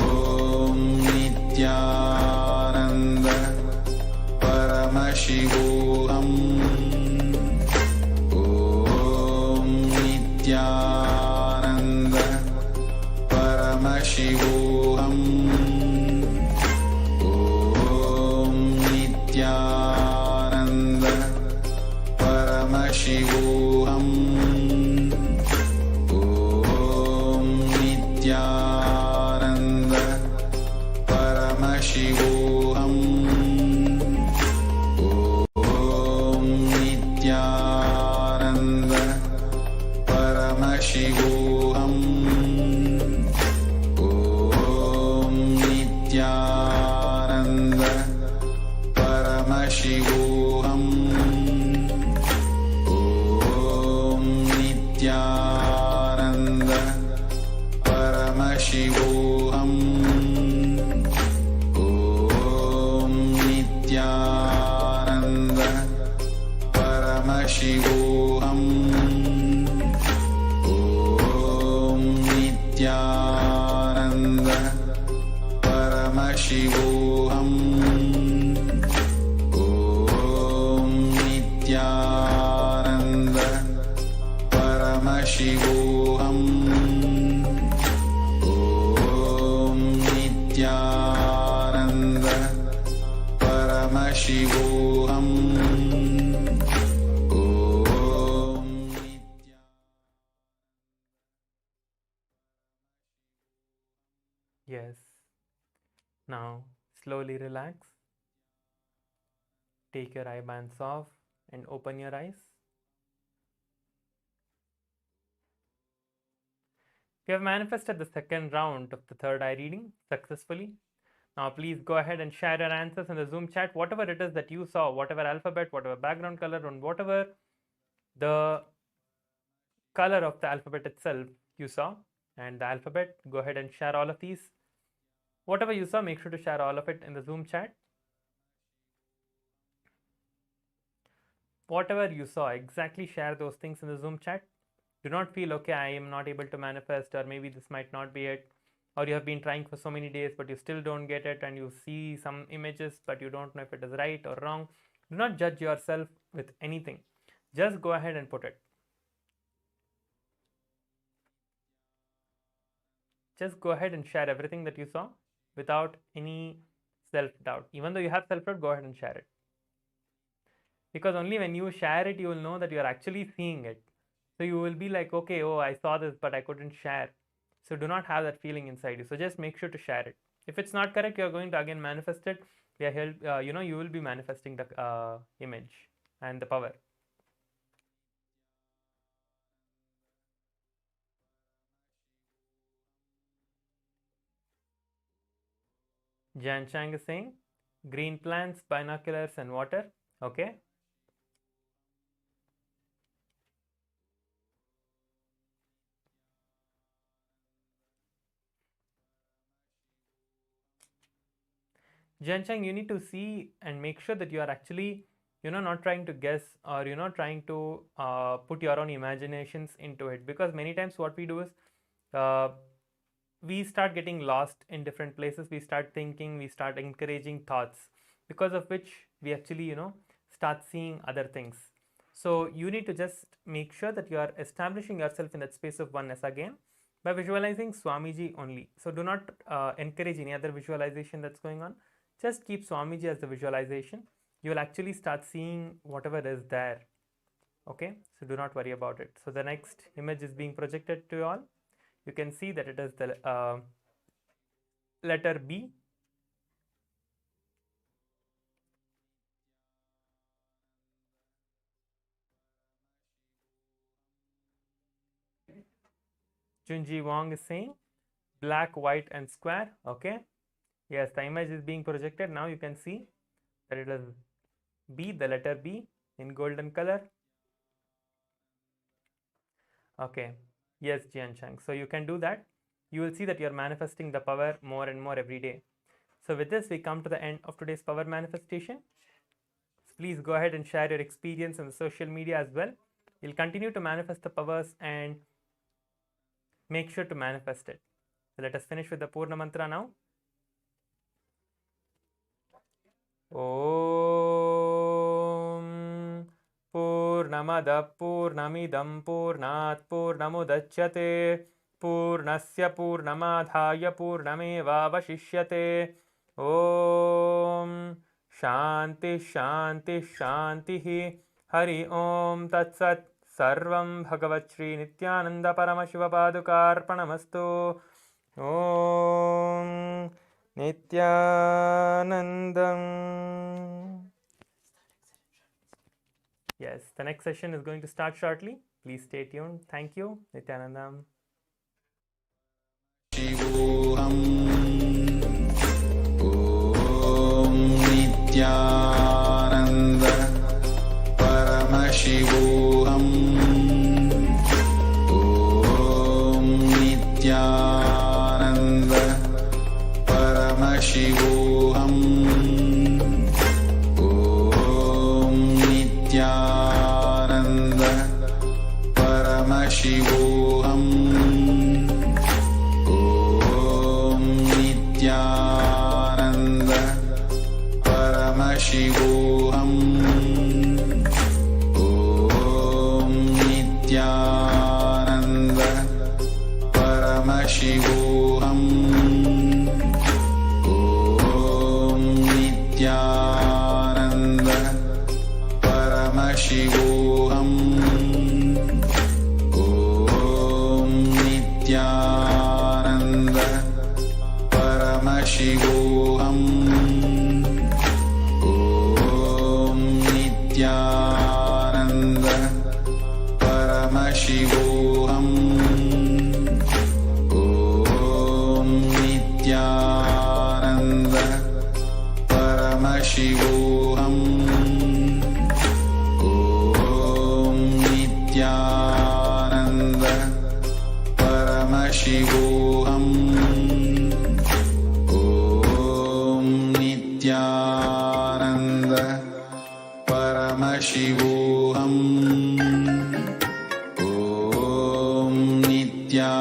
Om Nithyananda Paramashivoham. Om Nithyananda Paramashivoham. Om Nithyananda Paramashivoham. Om Nithyananda Paramashivoham. Om Nithyananda Paramashivoham. Om Nithyananda Paramashivoham. Om Nithyananda Paramashivoham. Om Nithyananda Paramashivoham. Om Nithyananda Paramashivoham. Om Nithyananda Paramashivoham. Om Nithyananda Paramashivoham. Om Yes. Now slowly relax. Take your eye bands off and open your eyes. We have manifested the second round of the third eye reading successfully. Now please go ahead and share your answers in the Zoom chat, whatever it is that you saw, whatever alphabet, whatever background color, and whatever the color of the alphabet itself you saw, and the alphabet, go ahead and share all of these. Whatever you saw, make sure to share all of it in the Zoom chat. Whatever you saw, exactly share those things in the Zoom chat. Do not feel, okay, I am not able to manifest, or maybe this might not be it, or you have been trying for so many days but you still don't get it, and you see some images but you don't know if it is right or wrong. Do not judge yourself with anything. Just go ahead and put it. Just go ahead and share everything that you saw without any self-doubt. Even though you have self-doubt, go ahead and share it. Because only when you share it, you will know that you are actually seeing it. So you will be like, okay, oh, I saw this, but I couldn't share. So do not have that feeling inside you. So just make sure to share it. If it's not correct, you are going to again manifest it. You will be manifesting the image and the power. Jan Chang is saying green plants, binoculars, and water. Okay. Jan Chang, you need to see and make sure that you are actually, not trying to guess, or trying to put your own imaginations into it. Because many times what we do is we start getting lost in different places. We start thinking, we start encouraging thoughts, because of which we actually, start seeing other things. So you need to just make sure that you are establishing yourself in that space of oneness again by visualizing Swamiji only. So do not encourage any other visualization that's going on. Just keep Swamiji as the visualization. You will actually start seeing whatever is there. Okay, so do not worry about it. So the next image is being projected to you all. you can see that it is the letter B. Junji Wong is saying black, white, and square. Okay. Yes, the image is being projected. Now you can see that it is B, the letter B in golden color. Okay. Yes, Jian Chang. So you can do that. You will see that you are manifesting the power more and more every day. So with this, we come to the end of today's power manifestation. So please go ahead and share your experience on the social media as well. You'll continue to manifest the powers and make sure to manifest it. So let us finish with the Purna Mantra now. Om Purnamada Purnamidam Purnat Purnamudachyate Purnasya Purnamadhaya Purnameva Vashishyate. Om Shanti Shanti Shanti Hari Om Tat Sat Sarvam Bhagavat Shri Nithyananda Paramashiva Padukarpanamastu. Om Nithyanandam. Yes, the next session is going to start shortly. Please stay tuned. Thank you. Nithyanandam. Shivoham Om Nithyananda Paramashivoham Om Nithyananda Paramashivoham Om Nithyananda Paramashivoham Om Nithyananda Paramashivoham Om Nithyananda Paramashivoham Om Nithyananda Paramashivoham Om Nithyananda Paramashivoham Om Nithyananda Paramashivoham Om Nithyananda Paramashivoham Om Nithyananda Paramashivoham Om Nithyananda Paramashivoham Om Nithyananda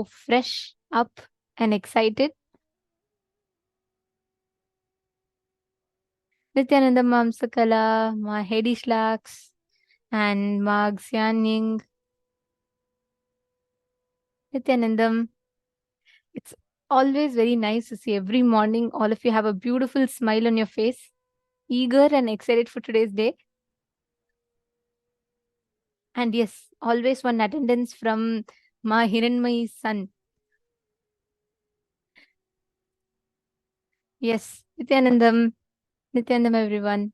fresh up and excited. Nithyananda Mamsakala, Ma Hedi Shlaks, and Ma Xianying. Nithyanandam, it's always very nice to see every morning all of you have a beautiful smile on your face, eager and excited for today's day. And yes, always one attendance from Ma Hiranmayi's son. Yes, Nithyanandam everyone.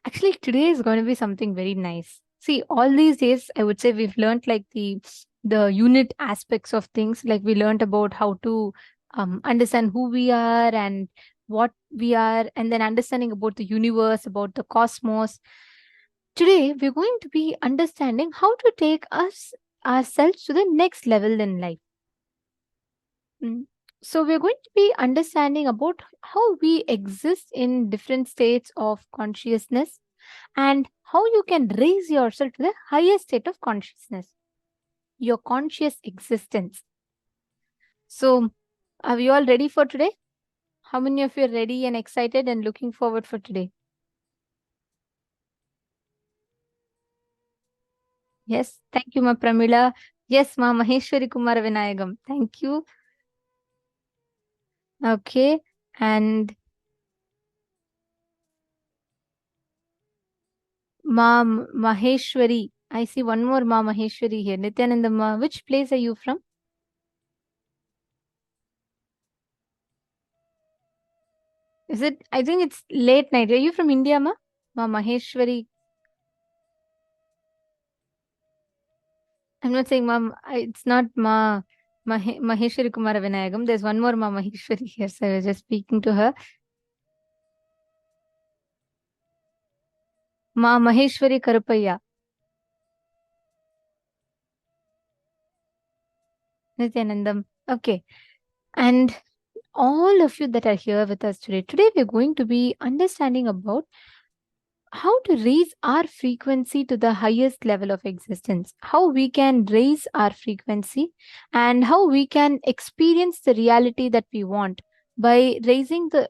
Actually, today is going to be something very nice. See, all these days, I would say we've learned like the unit aspects of things. Like we learned about how to understand who we are and what we are, and then understanding about the universe, about the cosmos. Today, we're going to be understanding how to take ourselves to the next level in life. So we're going to be understanding about how we exist in different states of consciousness and how you can raise yourself to the highest state of consciousness, your conscious existence. So are we all ready for today? How many of you are ready and excited and looking forward for today? Yes, thank you, Ma Pramila. Yes, Ma Maheshwari Kumar Vinayagam. Thank you. Okay, and Ma Maheshwari. I see one more Ma Maheshwari here. Nityananda Ma, which place are you from? Is it? I think it's late night. Are you from India, Ma? Ma Maheshwari. I'm not saying Ma. It's not Ma Maheshwari Kumara Vinayagam. There's one more Ma Maheshwari here. So I was just speaking to her. Ma Maheshwari Karupaya. Nityanandam. Okay. And all of you that are here with us today, we're going to be understanding about how to raise our frequency to the highest level of existence, how we can raise our frequency and how we can experience the reality that we want by raising through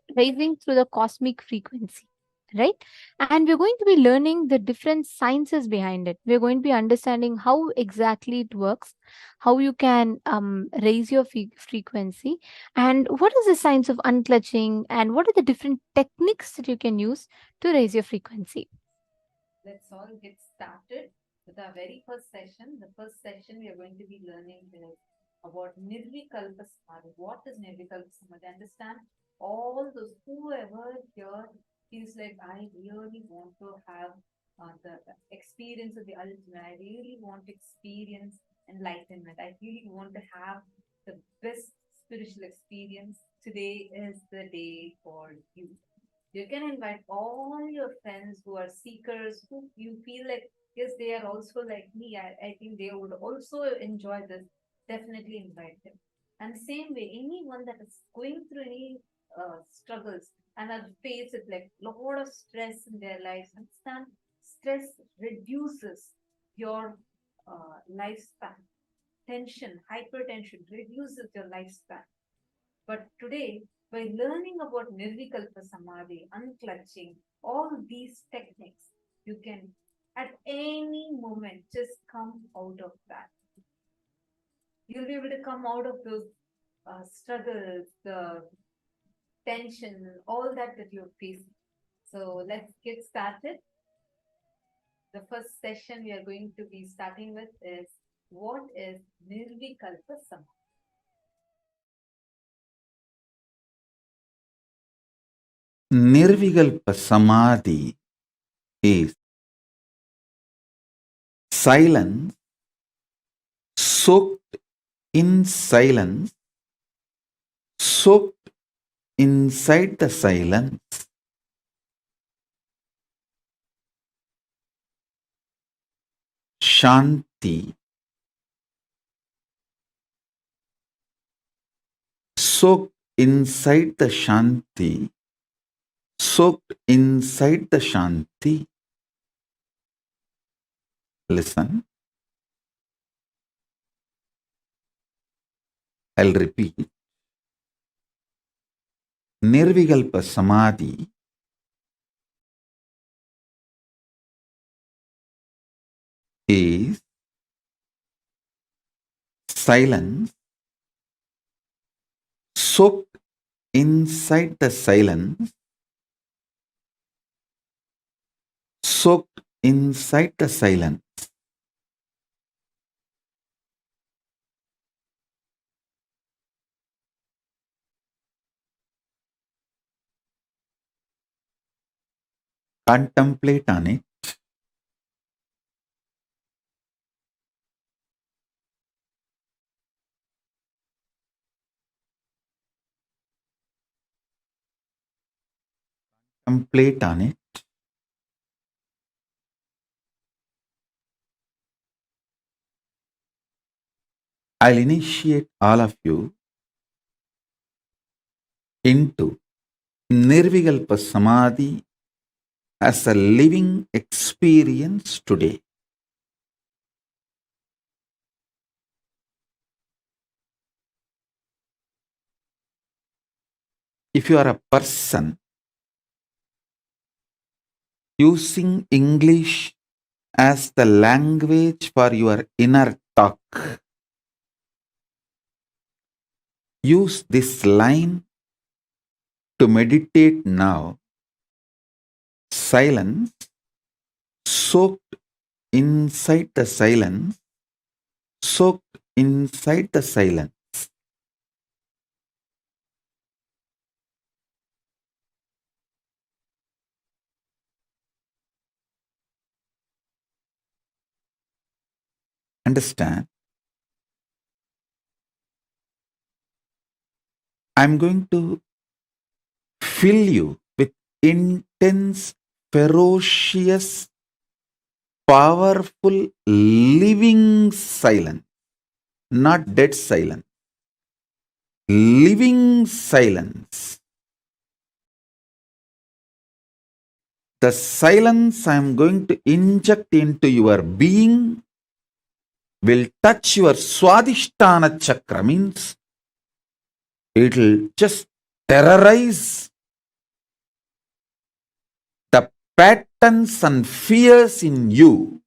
the cosmic frequency, right? And we're going to be learning the different sciences behind it. We're going to be understanding how exactly it works, how you can raise your frequency, and what is the science of unclutching, and what are the different techniques that you can use to raise your frequency. Let's all get started with our very first session. The first session we are going to be learning is about Nirvikalpa Samadhi. What is Nirvikalpa Samadhi? Understand all those, whoever here feels like I really want to have the experience of the ultimate. I really want to experience enlightenment. I really want to have the best spiritual experience. Today is the day for you. You can invite all your friends who are seekers, who you feel like, yes, they are also like me. I think they would also enjoy this. Definitely invite them. And same way, anyone that is going through any struggles and are faced with like a lot of stress in their lives, understand stress reduces your lifespan. Tension, hypertension reduces your lifespan. But today, by learning about Nirvikalpa Samadhi, unclutching, all these techniques, you can at any moment just come out of that. You'll be able to come out of those struggles, the tension, all that you're facing. So let's get started. The first session we are going to be starting with is, what is Nirvikalpa Samadhi? Nirvikalpa Samadhi is silence, soaked in silence, soaked inside the silence. Shanti, soaked inside the Shanti, soaked inside the Shanti. Listen. I'll repeat. Nirvikalpa Samadhi is silence soaked inside the silence, soaked inside the silence. Contemplate on it. Contemplate on it. I'll initiate all of you into Nirvikalpa Samadhi as a living experience today. If you are a person using English as the language for your inner talk, use this line to meditate now. Silence, soaked inside the silence, soaked inside the silence. Understand? I'm going to fill you with intense, ferocious, powerful, living silence, not dead silence. Living silence. The silence I'm going to inject into your being will touch your Swadhisthana chakra, means it will just terrorize the patterns and fears in you.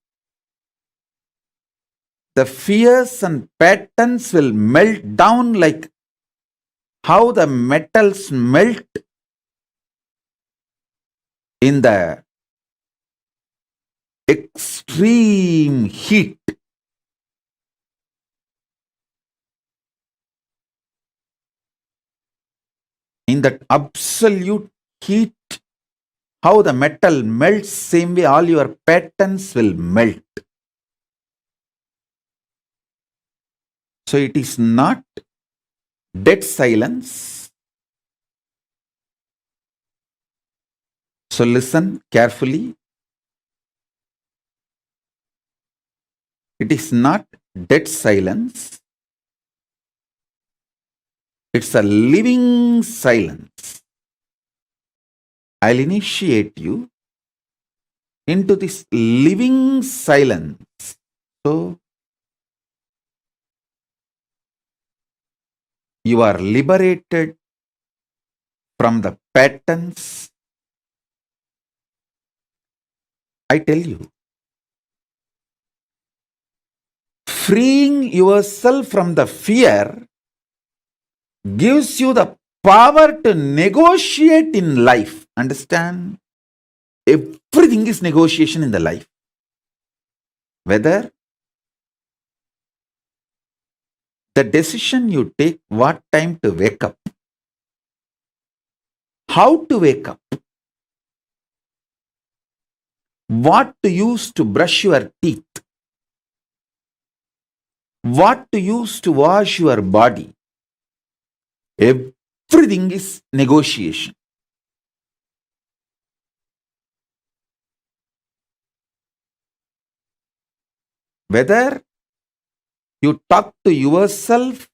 The fears and patterns will melt down like how the metals melt in the extreme heat. In that absolute heat, how the metal melts, same way all your patterns will melt. So it is not dead silence. So listen carefully. It is not dead silence. It's a living silence. I'll initiate you into this living silence. So you are liberated from the patterns. I tell you, freeing yourself from the fear gives you the power to negotiate in life. Understand? Everything is negotiation in the life. Whether the decision you take, what time to wake up, how to wake up, what to use to brush your teeth, what to use to wash your body, everything is negotiation. Whether you talk to yourself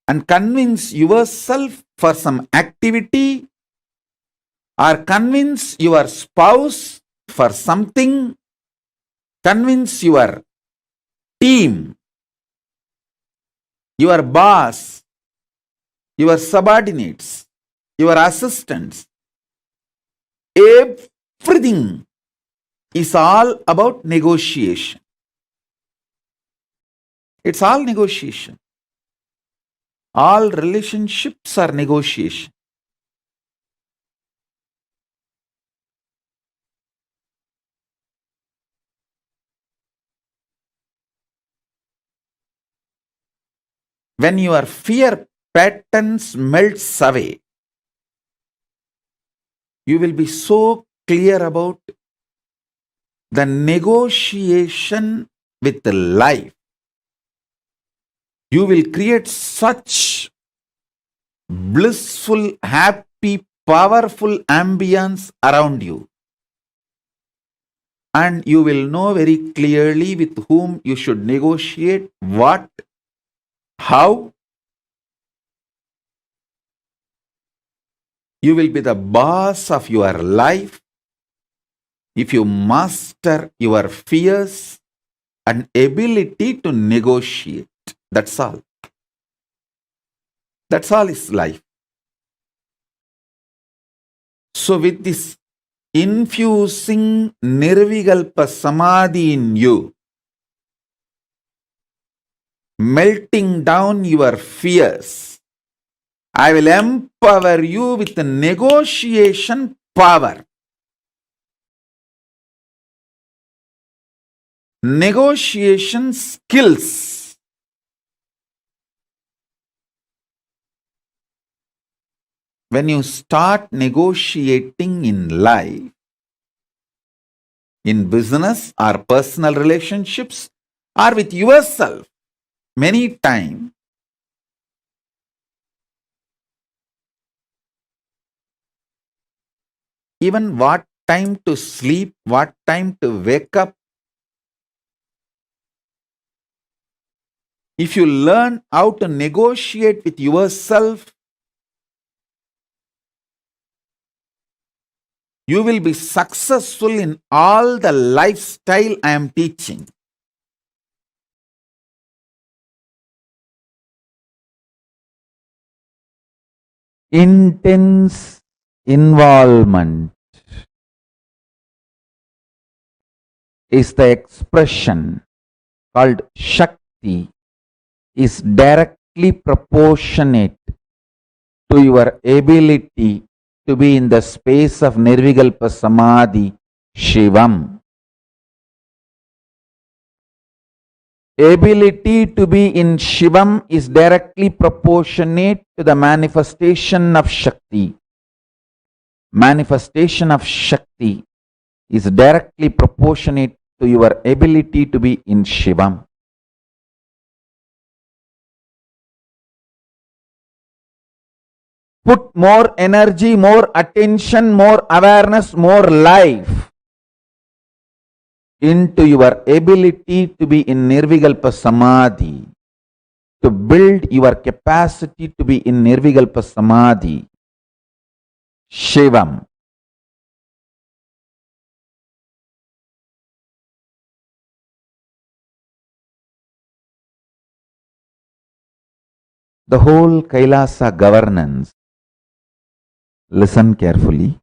and convince yourself for some activity, or convince your spouse for something, convince your team, your boss, your subordinates, your assistants. Everything is all about negotiation. It's all negotiation. All relationships are negotiation. When your fear patterns melts away, you will be so clear about the negotiation with life. You will create such blissful, happy, powerful ambience around you. And you will know very clearly with whom you should negotiate, what, how. You will be the boss of your life if you master your fears and ability to negotiate. That's all. That's all is life. So with this infusing Nirvikalpa Samadhi in you, melting down your fears, I will empower you with the negotiation power. Negotiation skills. When you start negotiating in life, in business or personal relationships or with yourself, many times, even what time to sleep, what time to wake up, if you learn how to negotiate with yourself, you will be successful in all the lifestyle I am teaching. Intense involvement is the expression called Shakti, is directly proportionate to your ability to be in the space of Nirvikalpa Samadhi, Shivam. Ability to be in Shivam is directly proportionate to the manifestation of Shakti. Manifestation of Shakti is directly proportionate to your ability to be in Shivam. Put more energy, more attention, more awareness, more life into your ability to be in Nirvikalpa Samadhi, to build your capacity to be in Nirvikalpa Samadhi, Shivam. The whole Kailasa governance, listen carefully,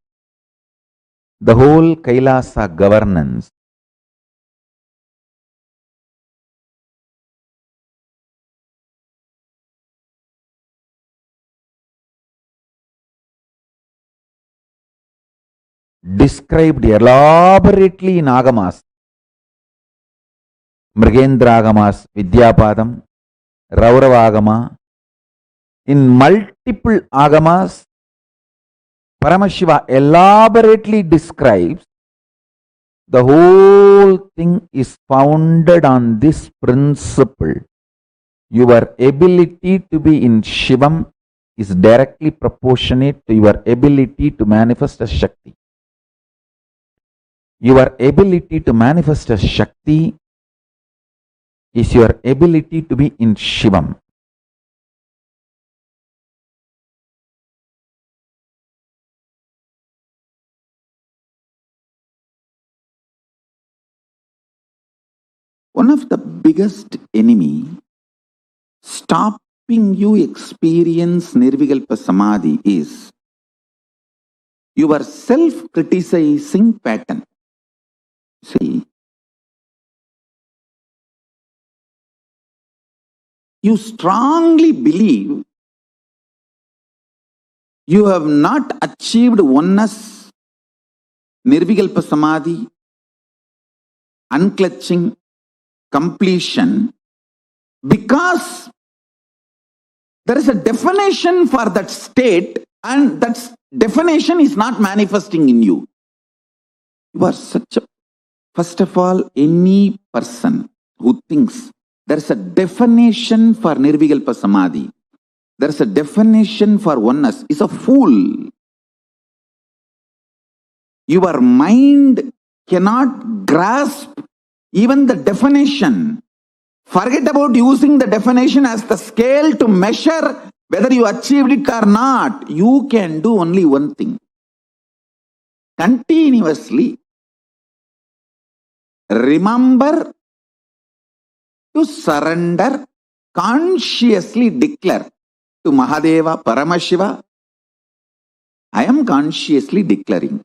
the whole Kailasa governance described elaborately in Agamas, Mrigendra Agamas, Vidyapadam, Raurava Agama. In multiple Agamas, Paramashiva elaborately describes the whole thing is founded on this principle. Your ability to be in Shivam is directly proportionate to your ability to manifest as Shakti. Your ability to manifest as Shakti is your ability to be in Shivam. One of the biggest enemy stopping you experience Nirvikalpa Samadhi is your self-criticizing pattern. See, you strongly believe you have not achieved oneness, Nirvikalpa Samadhi, unclutching, completion, because there is a definition for that state and that definition is not manifesting in you. You are such a, first of all, any person who thinks there is a definition for Nirvikalpa Samadhi, there is a definition for oneness, is a fool. Your mind cannot grasp even the definition. Forget about using the definition as the scale to measure whether you achieved it or not. You can do only one thing. Continuously remember to surrender, consciously declare to Mahadeva, Paramashiva, I am consciously declaring.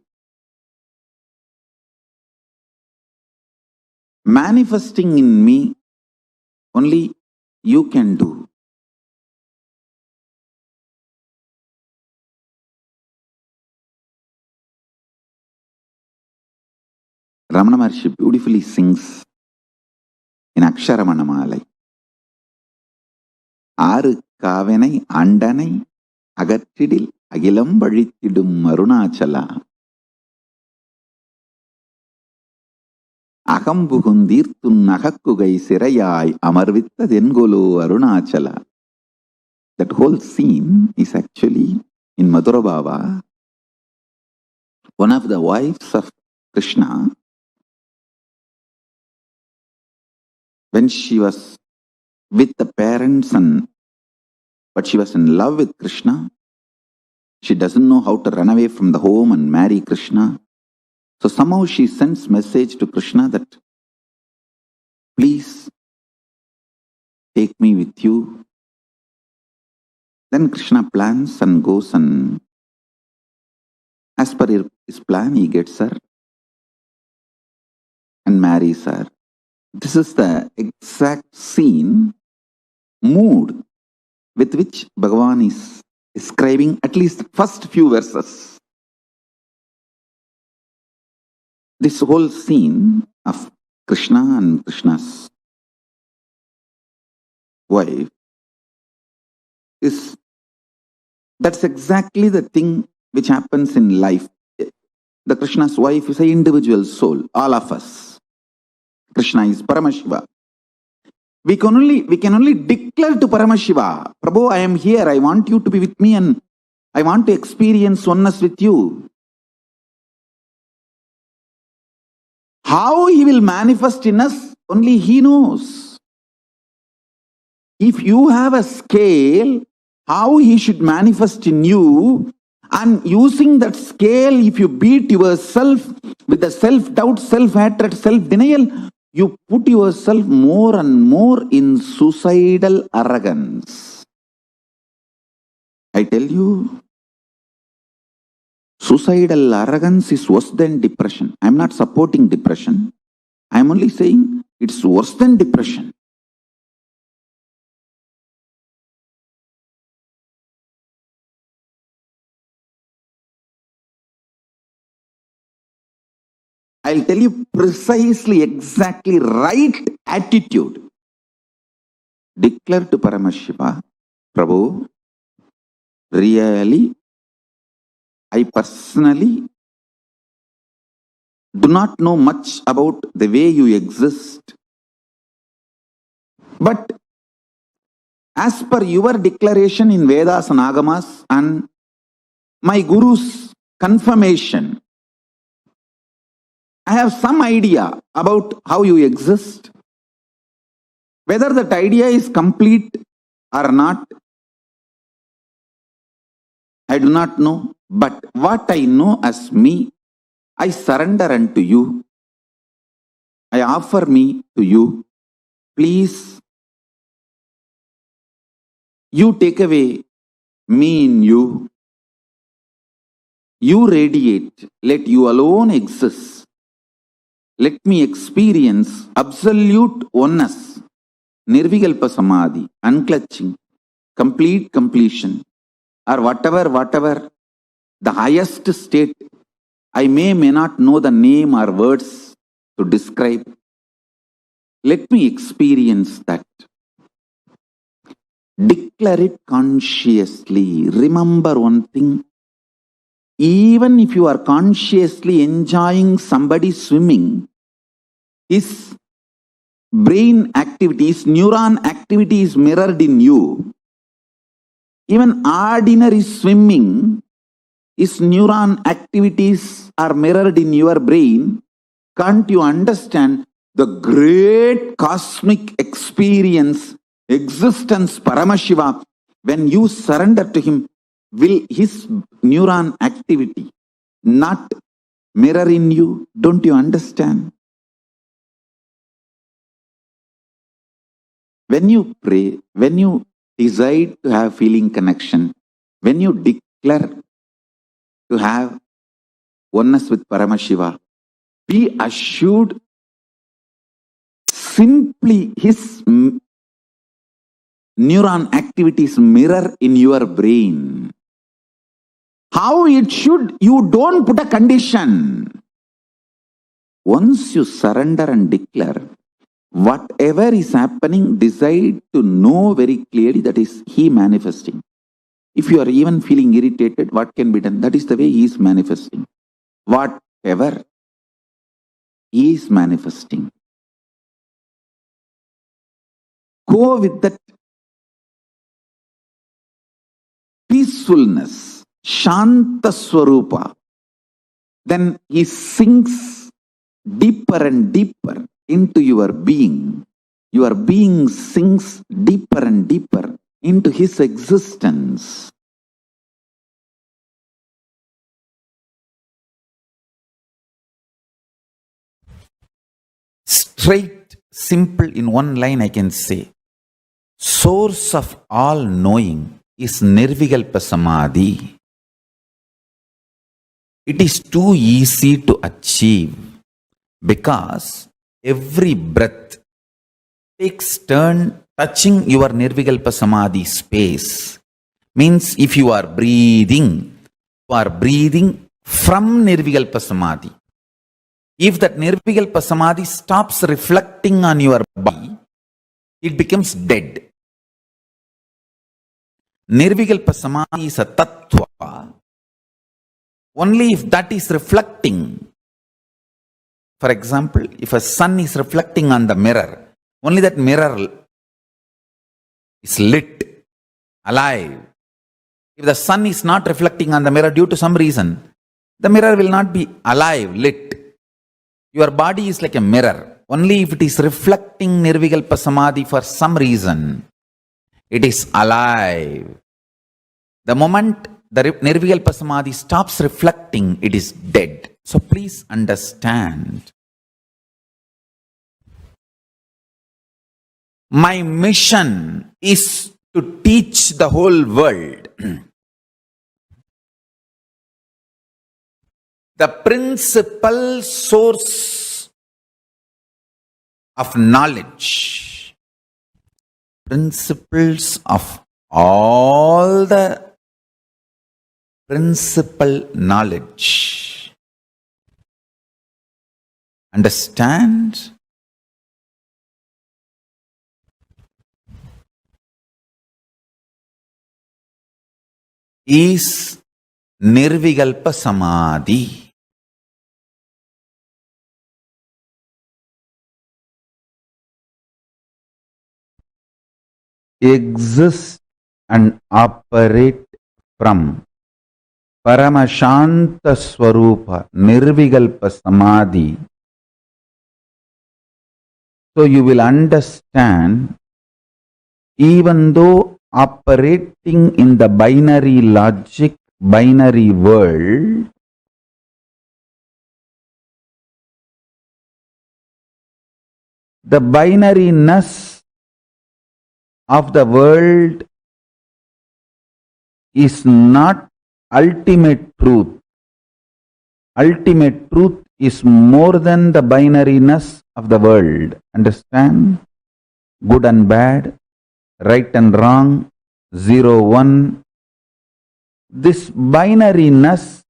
Manifesting in me, only you can do. Ramana Maharshi beautifully sings in Aksharamanamala. Aru kavenai andanai agattidil agilam vazhittidum Arunachala. Akambuhundirtun nagakkugai sirayai amarvitta dengolo Arunachala. That whole scene is actually in Madhurabhava. One of the wives of Krishna, when she was with the parents but she was in love with Krishna, she doesn't know how to run away from the home and marry Krishna. So somehow she sends message to Krishna that, please take me with you. Then Krishna plans and goes, and as per his plan, he gets her and marries her. This is the exact scene, mood with which Bhagavan is describing at least the first few verses. This whole scene of Krishna and Krishna's wife that's exactly the thing which happens in life. The Krishna's wife is an individual soul, all of us. Krishna is Paramashiva. We can only declare to Paramashiva, Prabhu, I am here, I want you to be with me and I want to experience oneness with you. How he will manifest in us, only he knows. If you have a scale, how he should manifest in you, and using that scale, if you beat yourself with the self-doubt, self-hatred, self-denial, you put yourself more and more in suicidal arrogance. I tell you, suicidal arrogance is worse than depression. I am not supporting depression. I am only saying it's worse than depression. I'll tell you precisely, exactly right attitude. Declare to Paramashiva, Prabhu, really, I personally do not know much about the way you exist. But as per your declaration in Vedas and Agamas and my Guru's confirmation, I have some idea about how you exist. Whether that idea is complete or not, I do not know. But what I know as me, I surrender unto you. I offer me to you. Please You take away me in you. You radiate. Let you alone exist. Let me experience absolute oneness. Nirvikalpa Samadhi, unclutching, complete completion, or whatever the highest state. I may not know the name or words to describe. Let me experience that. Declare it consciously. Remember one thing. Even if you are consciously enjoying somebody swimming, his brain activity, his neuron activity is mirrored in you. Even ordinary swimming, his neuron activities are mirrored in your brain. Can't you understand the great cosmic experience, existence, Paramashiva, when you surrender to him? Will his neuron activity not mirror in you? Don't you understand? When you pray, when you decide to have feeling connection, when you declare to have oneness with Paramashiva, be assured simply his neuron activities mirror in your brain. How it should, you don't put a condition. Once you surrender and declare, whatever is happening, decide to know very clearly that is he manifesting. If you are even feeling irritated, what can be done? That is the way he is manifesting. Whatever he is manifesting. Go with that peacefulness, Shanta Swarupa. Then he sinks deeper and deeper into your being. Your being sinks deeper and deeper into his existence. Straight, simple, in one line I can say, source of all knowing is Nirvikalpa Samadhi. It is too easy to achieve because every breath takes turn touching your Nirvikalpa Samadhi space. Means if you are breathing from Nirvikalpa Samadhi. If that Nirvikalpa Samadhi stops reflecting on your body, it becomes dead. Nirvikalpa Samadhi is a Tattva. Only if that is reflecting. For example, if a sun is reflecting on the mirror, only that mirror is lit, alive. If the sun is not reflecting on the mirror due to some reason, the mirror will not be alive, lit. Your body is like a mirror. Only if it is reflecting Nirvikalpa Samadhi for some reason, it is alive. The moment the Nirvikalpa Samadhi stops reflecting, it is dead. So please understand. My mission is to teach the whole world the principal source of knowledge, principles of all the principal knowledge. Understand? Is Nirvikalpa Samadhi. Exist and operate from Paramashanta Swarupa, Nirvikalpa Samadhi. So you will understand, even though operating in the binary logic, binary world, the binariness of the world is not ultimate truth. Ultimate truth is more than the binariness of the world. Understand? Good and bad, right and wrong, 0, 1. This binariness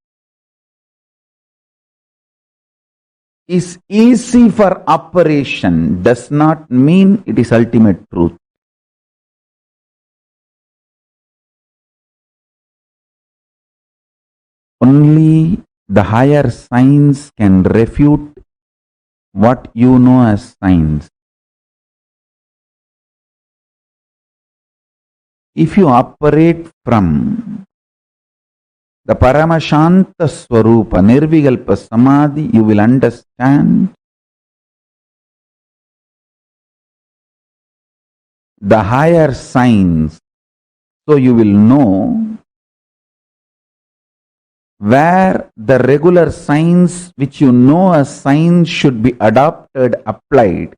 is easy for operation, does not mean it is ultimate truth. Only the higher science can refute what you know as science. If you operate from the Paramashanta Swarupa, Nirvikalpa Samadhi, you will understand the higher science. So you will know where the regular science which you know as science should be adopted, applied,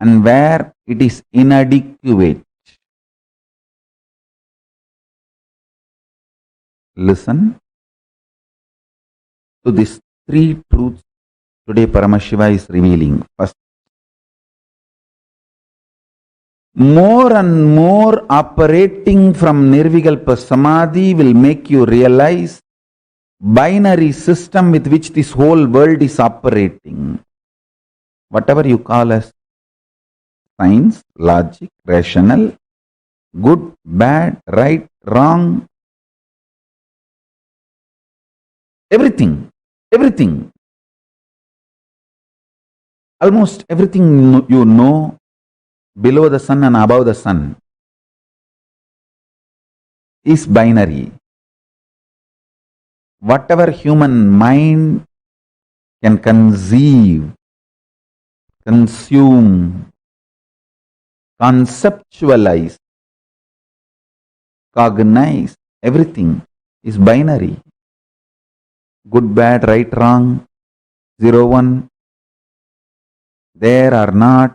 and where it is inadequate. Listen to these three truths today Paramashiva is revealing. First, more and more operating from Nirvikalpa Samadhi will make you realize binary system with which this whole world is operating. Whatever you call as science, logic, rational, good, bad, right, wrong, everything, almost everything you know below the sun and above the sun is binary. Whatever human mind can conceive, consume, conceptualize, cognize, everything is binary. Good, bad, right, wrong, 0, 1, there or not,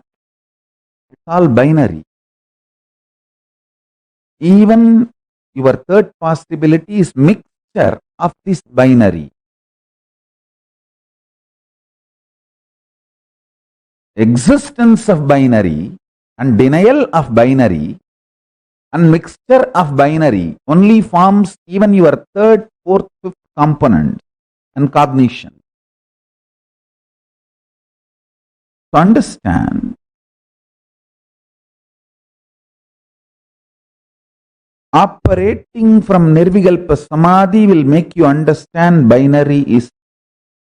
it's all binary. Even your third possibility is mixture of this binary. Existence of binary and denial of binary and mixture of binary only forms even your third, fourth, fifth component and cognition. To understand, operating from Nirvikalpa Samadhi will make you understand binary is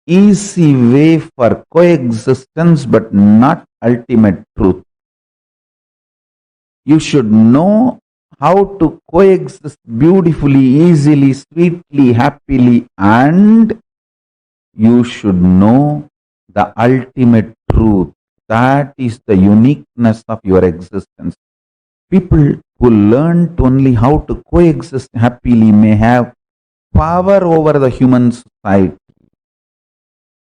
easy way for coexistence but not ultimate truth. You should know how to coexist beautifully, easily, sweetly, happily, and you should know the ultimate truth. That is the uniqueness of your existence. People who learn only how to coexist happily may have power over the human society.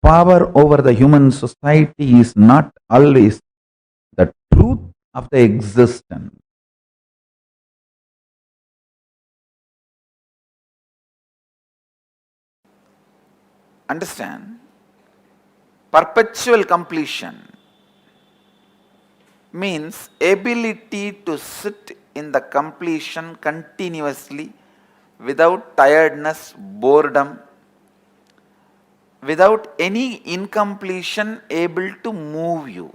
Power over the human society is not always the truth of the existence. Understand? Perpetual completion means ability to sit in the completion continuously without tiredness, boredom, without any incompletion able to move you.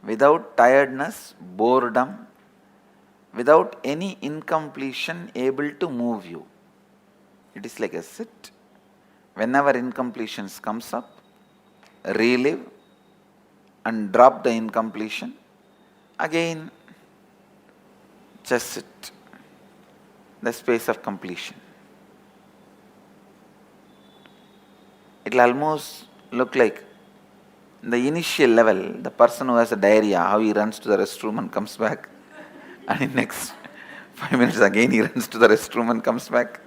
Without tiredness, boredom, without any incompletion able to move you. It is like a sit. Whenever incompletions comes up, relive and drop the incompletion. Again, just sit. The space of completion. It will almost look like the initial level, the person who has a diarrhea, how he runs to the restroom and comes back. And in next 5 minutes again he runs to the restroom and comes back.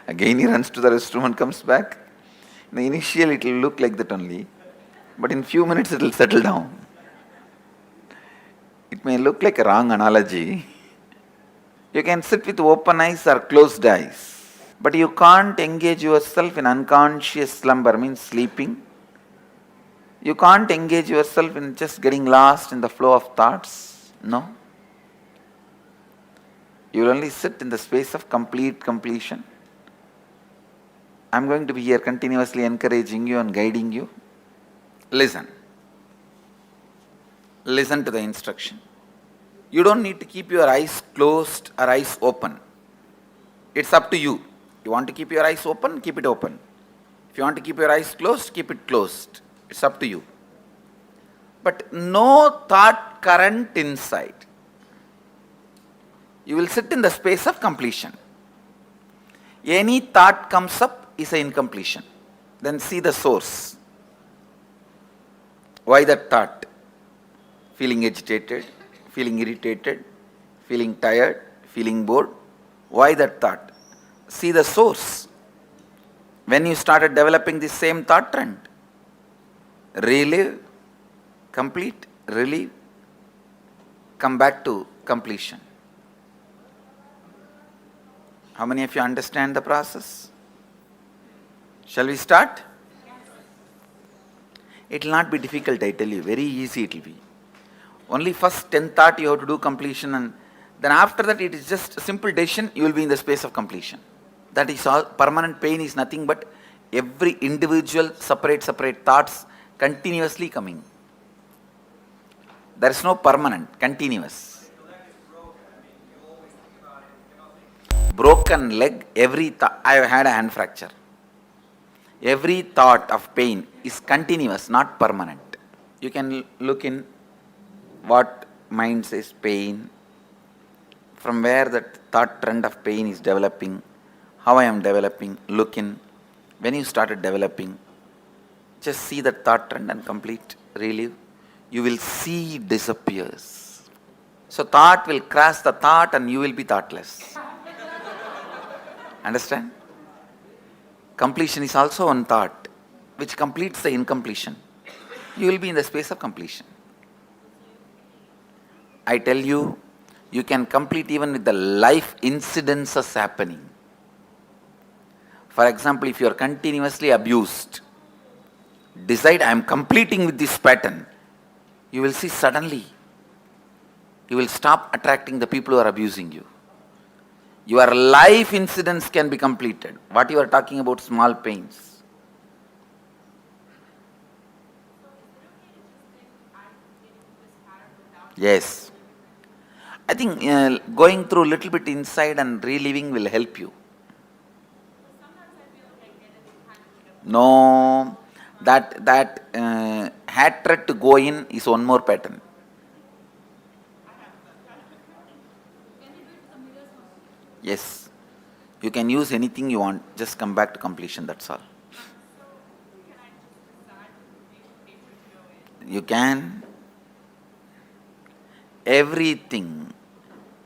Again he runs to the restroom and comes back. In the initial it will look like that only. But in few minutes it will settle down. It may look like a wrong analogy. You can sit with open eyes or closed eyes. But you can't engage yourself in unconscious slumber, means sleeping. You can't engage yourself in just getting lost in the flow of thoughts. No. You will only sit in the space of complete completion. I'm going to be here continuously encouraging you and guiding you. Listen. Listen to the instruction. You don't need to keep your eyes closed or eyes open. It's up to you. You want to keep your eyes open, keep it open. If you want to keep your eyes closed, keep it closed. It's up to you. But no thought current inside. You will sit in the space of completion. Any thought comes up is an incompletion. Then see the source. Why that thought? Feeling agitated, feeling irritated, feeling tired, feeling bored. Why that thought? See the source. When you started developing this same thought trend, relive, complete, relieve, come back to completion. How many of you understand the process? Shall we start? It will not be difficult, I tell you. Very easy it will be. Only first 10 thought you have to do completion, and then after that it is just a simple decision, you will be in the space of completion. That is all. Permanent pain is nothing but every individual separate thoughts continuously coming. There is no permanent, continuous. Broken leg, every thought. I have had a hand fracture. Every thought of pain is continuous, not permanent. You can look in what mind says pain, from where that thought trend of pain is developing, how I am developing, look in. When you started developing, just see that thought trend and complete, relive. You will see it disappears. So thought will cross the thought and you will be thoughtless. Understand? Completion is also one thought, which completes the incompletion. You will be in the space of completion. I tell you, you can complete even with the life incidences happening. For example, if you are continuously abused, decide I am completing with this pattern. You will see suddenly, you will stop attracting the people who are abusing you. Your life incidents can be completed. What you are talking about, small pains. Yes. I think going through a little bit inside and reliving will help you. No, that hatred to go in is one more pattern. Yes, you can use anything you want, just come back to completion, that's all. You can. Everything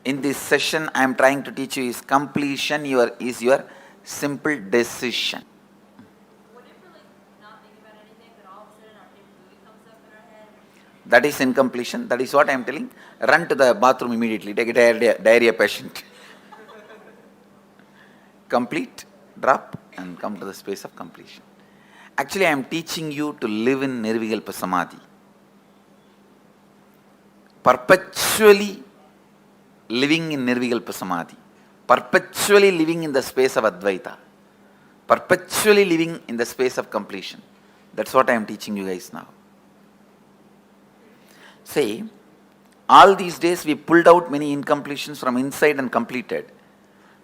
in this session I am trying to teach you is completion is your simple decision. That is incompletion. That is what I am telling. Run to the bathroom immediately. Take a diarrhea patient. Complete, drop, and come to the space of completion. Actually, I am teaching you to live in Nirvikalpa Samadhi. Perpetually living in Nirvikalpa Samadhi. Perpetually living in the space of Advaita. Perpetually living in the space of completion. That's what I am teaching you guys now. Say, all these days we pulled out many incompletions from inside and completed.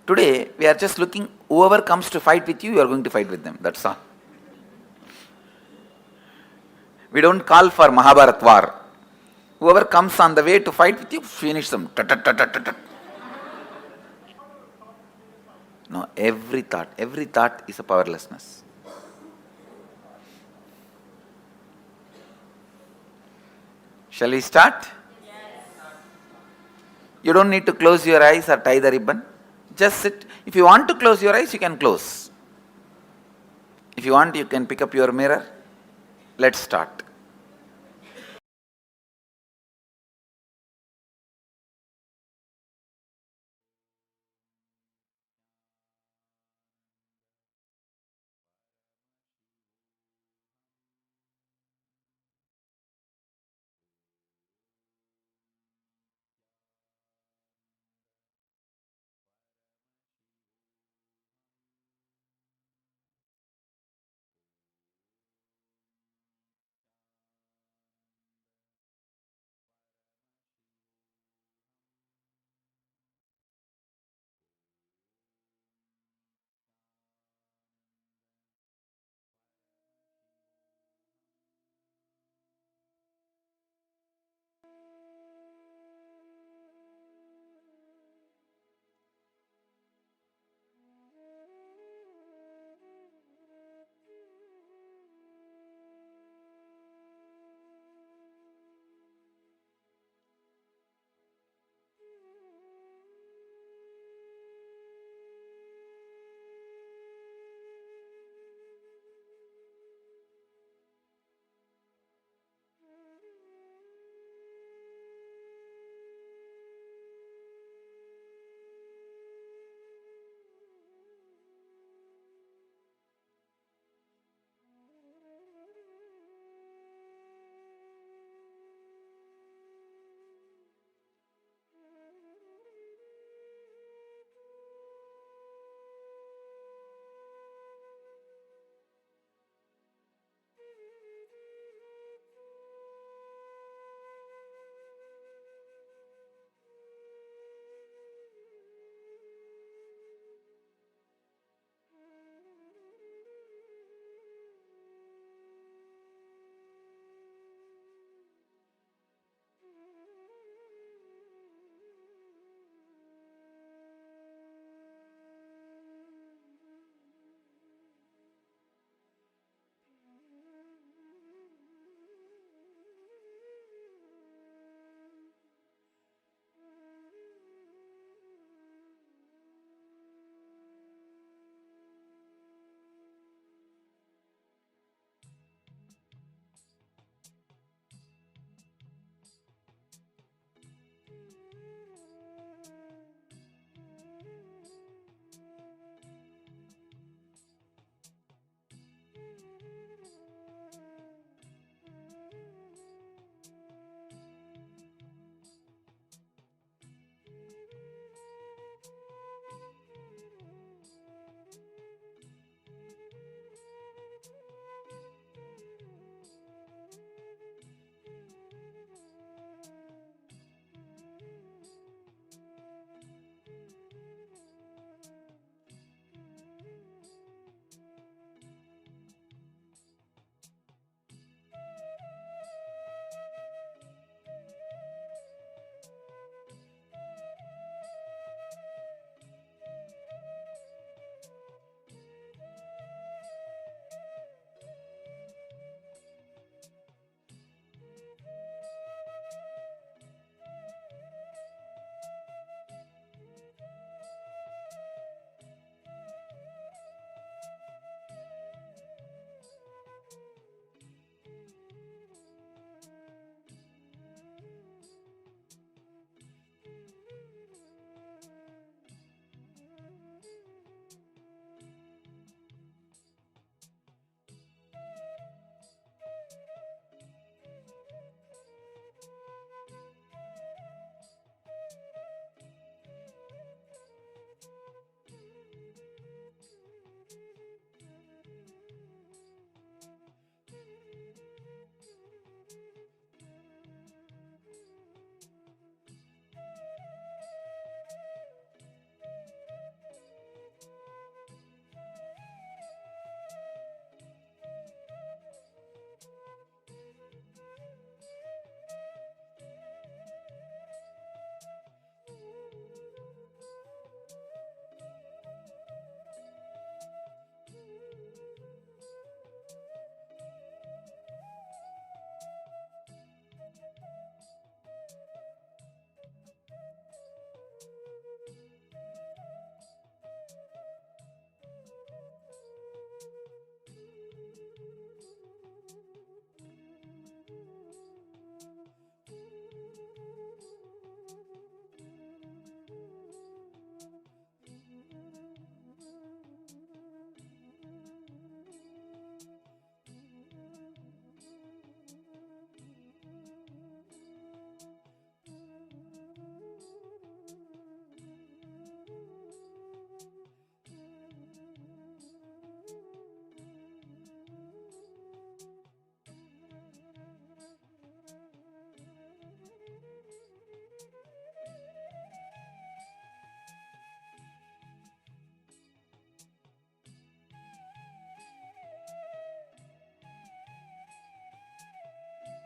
Today, we are just looking, whoever comes to fight with you, you are going to fight with them. That's all. We don't call for Mahabharat war. Whoever comes on the way to fight with you, finish them. No, every thought is a powerlessness. Shall we start? Yes. You don't need to close your eyes or tie the ribbon. Just sit. If you want to close your eyes, you can close. If you want, you can pick up your mirror. Let's start.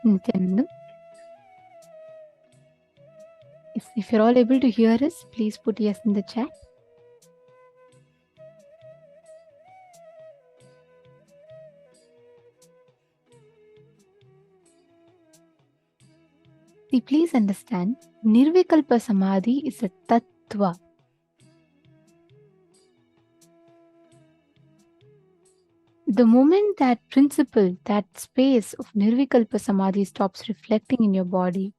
Nithyananda. If you're all able to hear us, please put yes in the chat. See, please understand, Nirvikalpa Samadhi is a Tattva. The moment that principle, that space of Nirvikalpa Samadhi stops reflecting in your body,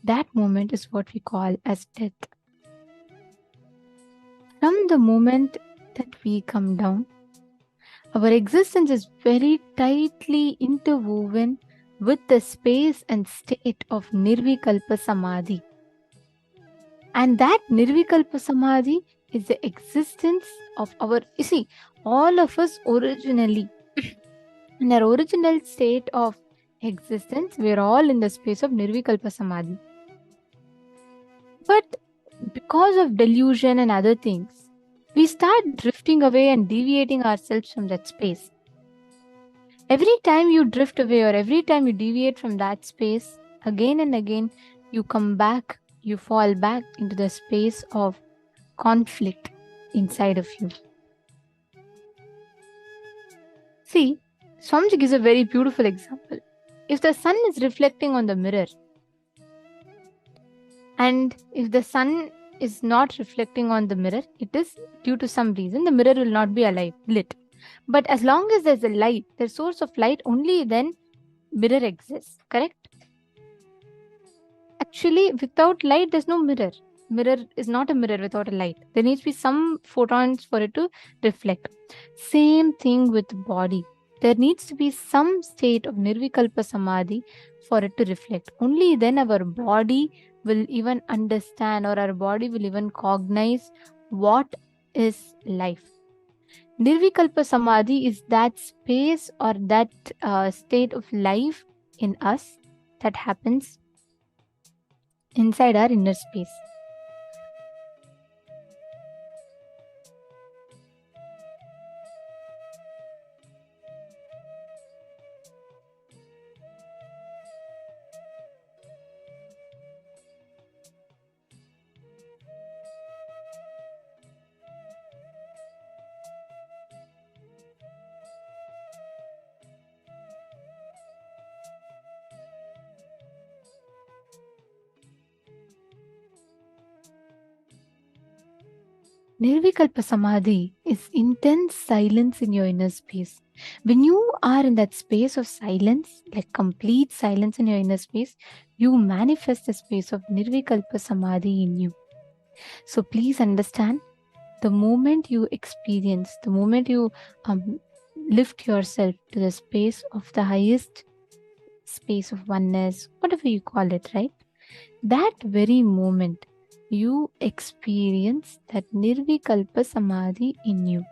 that moment is what we call as death. From the moment that we come down, our existence is very tightly interwoven with the space and state of Nirvikalpa Samadhi. And that Nirvikalpa Samadhi is the existence of our, you see, all of us originally, in our original state of existence, we are all in the space of Nirvikalpa Samadhi. But because of delusion and other things, we start drifting away and deviating ourselves from that space. Every time you drift away or every time you deviate from that space, again and again, you come back, you fall back into the space of conflict inside of you. See, Swamiji gives a very beautiful example. If the sun is reflecting on the mirror, and if the sun is not reflecting on the mirror, it is due to some reason, the mirror will not be lit. But as long as there's a light, the source of light, only then mirror exists, correct? Actually, without light, there's no mirror. Mirror is not a mirror without a light. There needs to be some photons for it to reflect. Same thing with body. There needs to be some state of Nirvikalpa Samadhi for it to reflect. Only then our body will even understand, or our body will even cognize what is life. Nirvikalpa Samadhi is that space or that state of life in us that happens inside our inner space. Nirvikalpa Samadhi is intense silence in your inner space. When you are in that space of silence, like complete silence in your inner space, you manifest the space of Nirvikalpa Samadhi in you. So please understand, the moment you experience, the moment you lift yourself to the space of the highest space of oneness, whatever you call it, right? That very moment, you experience that Nirvikalpa Samadhi in you.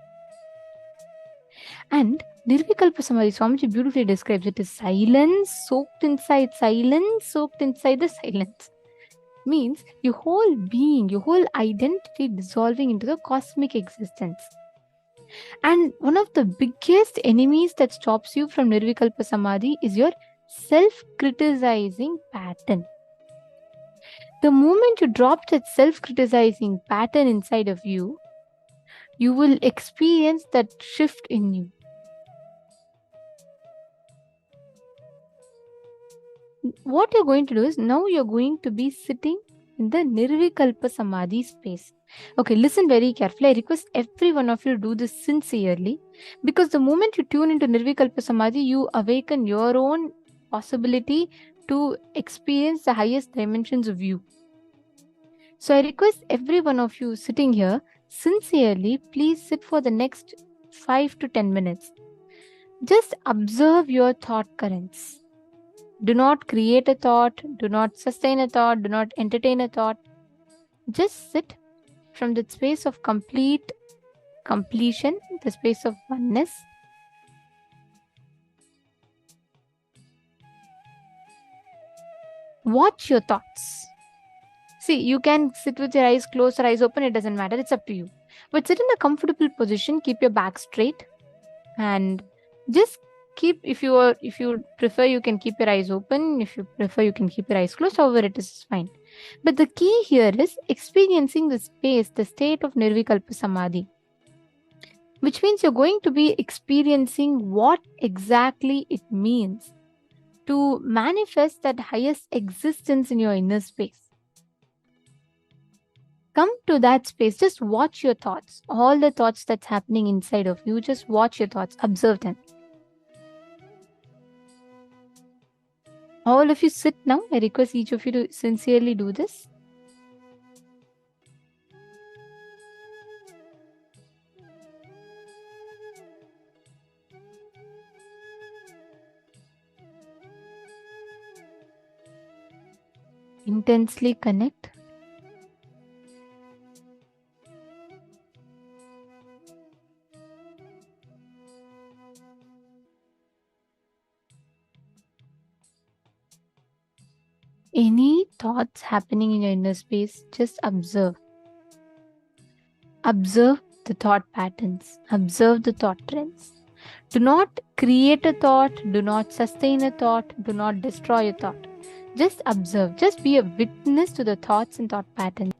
And Nirvikalpa Samadhi, Swamiji beautifully describes it as silence soaked inside the silence. Means your whole being, your whole identity dissolving into the cosmic existence. And one of the biggest enemies that stops you from Nirvikalpa Samadhi is your self-criticizing pattern. The moment you drop that self-criticizing pattern inside of you, you will experience that shift in you. What you're going to do is, now you're going to be sitting in the Nirvikalpa Samadhi space. Okay, listen very carefully. I request every one of you to do this sincerely, because the moment you tune into Nirvikalpa Samadhi, you awaken your own possibility to experience the highest dimensions of you. So I request every one of you sitting here, sincerely, please sit for the next 5 to 10 minutes. Just observe your thought currents. Do not create a thought, do not sustain a thought, do not entertain a thought. Just sit from the space of complete completion, the space of oneness. Watch your thoughts. See, you can sit with your eyes closed or eyes open, it doesn't matter, it's up to you. But sit in a comfortable position, keep your back straight, and just if you prefer, you can keep your eyes open. If you prefer, you can keep your eyes closed. However, it is fine. But the key here is experiencing the space, the state of Nirvikalpa Samadhi, which means you're going to be experiencing what exactly it means to manifest that highest existence in your inner space. Come to that space. Just watch your thoughts. All the thoughts that's happening inside of you, just watch your thoughts. Observe them. All of you sit now. I request each of you to sincerely do this. Intensely connect. Any thoughts happening in your inner space, just observe. Observe the thought patterns. Observe the thought trends. Do not create a thought. Do not sustain a thought. Do not destroy a thought. Just observe. Just be a witness to the thoughts and thought patterns.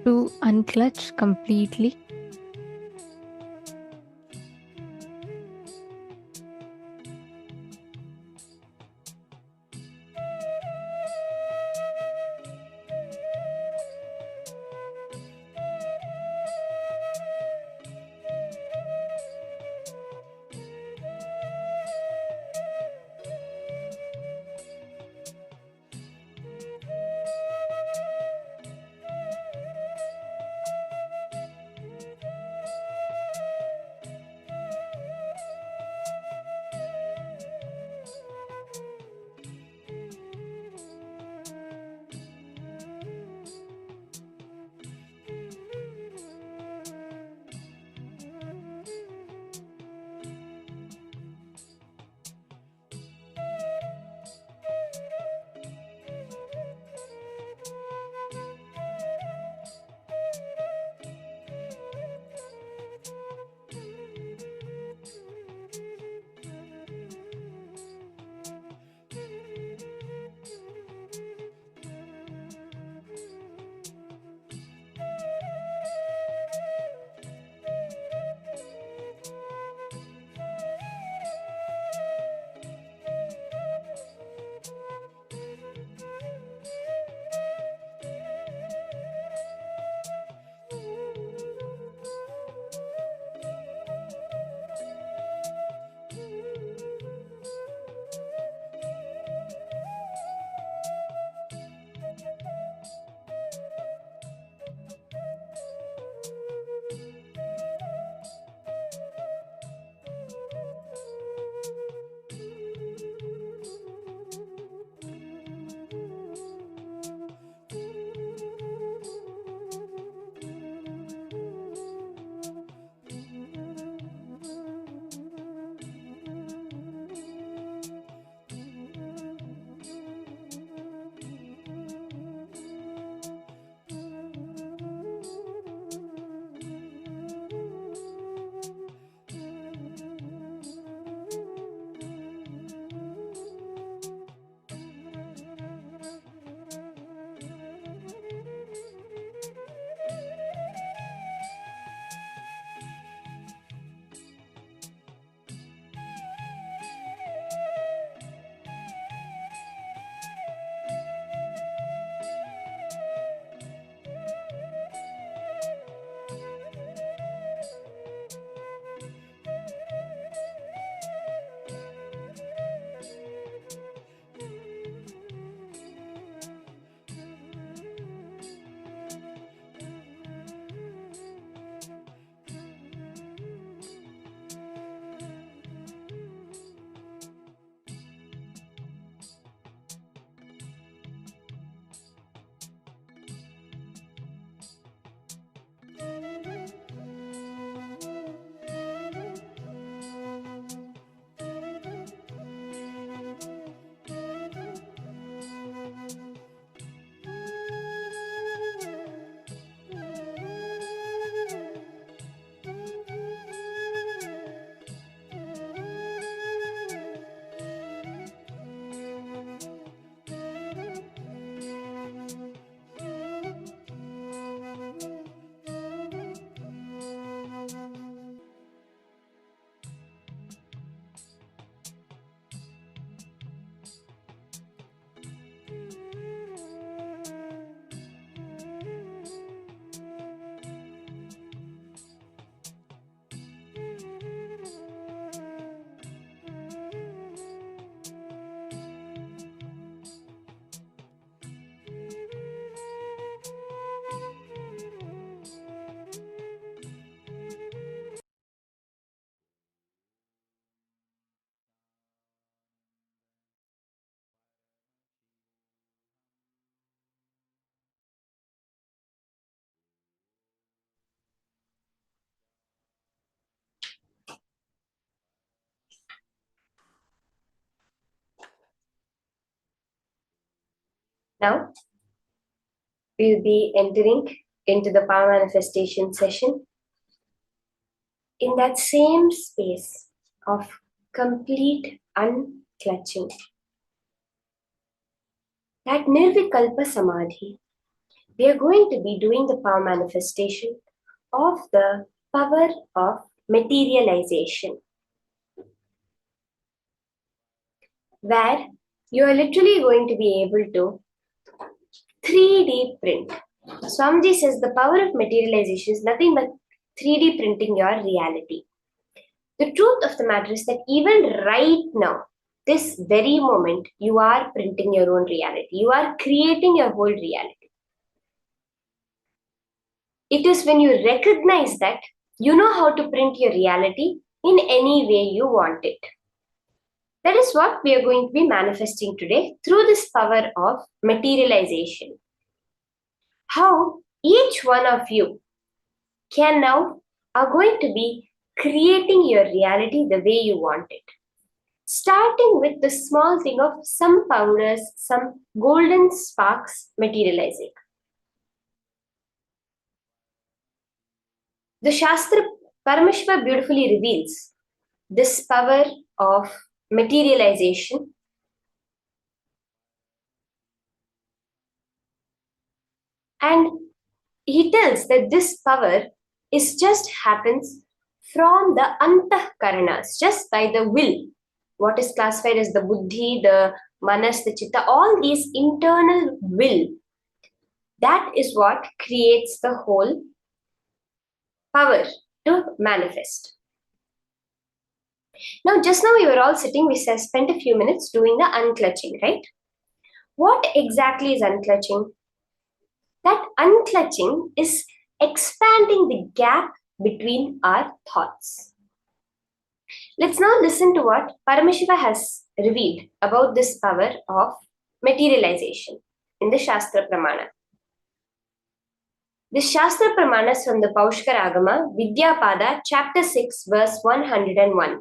to unclutch completely. Now, we'll be entering into the power manifestation session in that same space of complete unclutching. That Nirvikalpa Samadhi, we are going to be doing the power manifestation of the power of materialization, where you are literally going to be able to 3D print. Swamiji says the power of materialization is nothing but 3D printing your reality. The truth of the matter is that even right now, this very moment, you are printing your own reality. You are creating your whole reality. It is when you recognize that you know how to print your reality in any way you want it. That is what we are going to be manifesting today through this power of materialization. How each one of you can now are going to be creating your reality the way you want it. Starting with the small thing of some powders, some golden sparks materializing. The Shastra Paramashiva beautifully reveals this power of materialization. And he tells that this power is just happens from the antahkaranas, just by the will. What is classified as the buddhi, the manas, the chitta, all these internal will. That is what creates the whole power to manifest. Now, just now we were all sitting, we spent a few minutes doing the unclutching, right? What exactly is unclutching? That unclutching is expanding the gap between our thoughts. Let's now listen to what Paramashiva has revealed about this power of materialization in the Shastra Pramana. The Shastra Pramana is from the Paushkara Agama, Vidyapada, chapter 6, verse 101.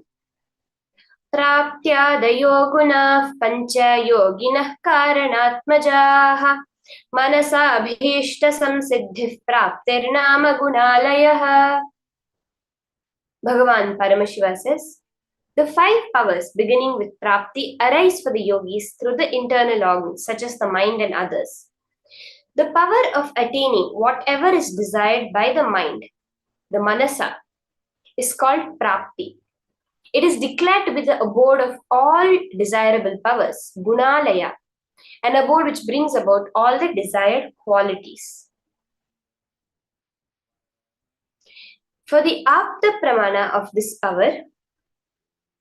Praptyadayo gunah pancha yoginah karanatmajaha manasa abhishta samsiddhih praptirnama gunalayah. Bhagavan Paramashiva says, the 5 powers beginning with Prapti arise for the yogis through the internal organs such as the mind and others. The power of attaining whatever is desired by the mind, the manasa, is called Prapti. It is declared to be the abode of all desirable powers, Gunalaya, an abode which brings about all the desired qualities. For the Apta Pramana of this power,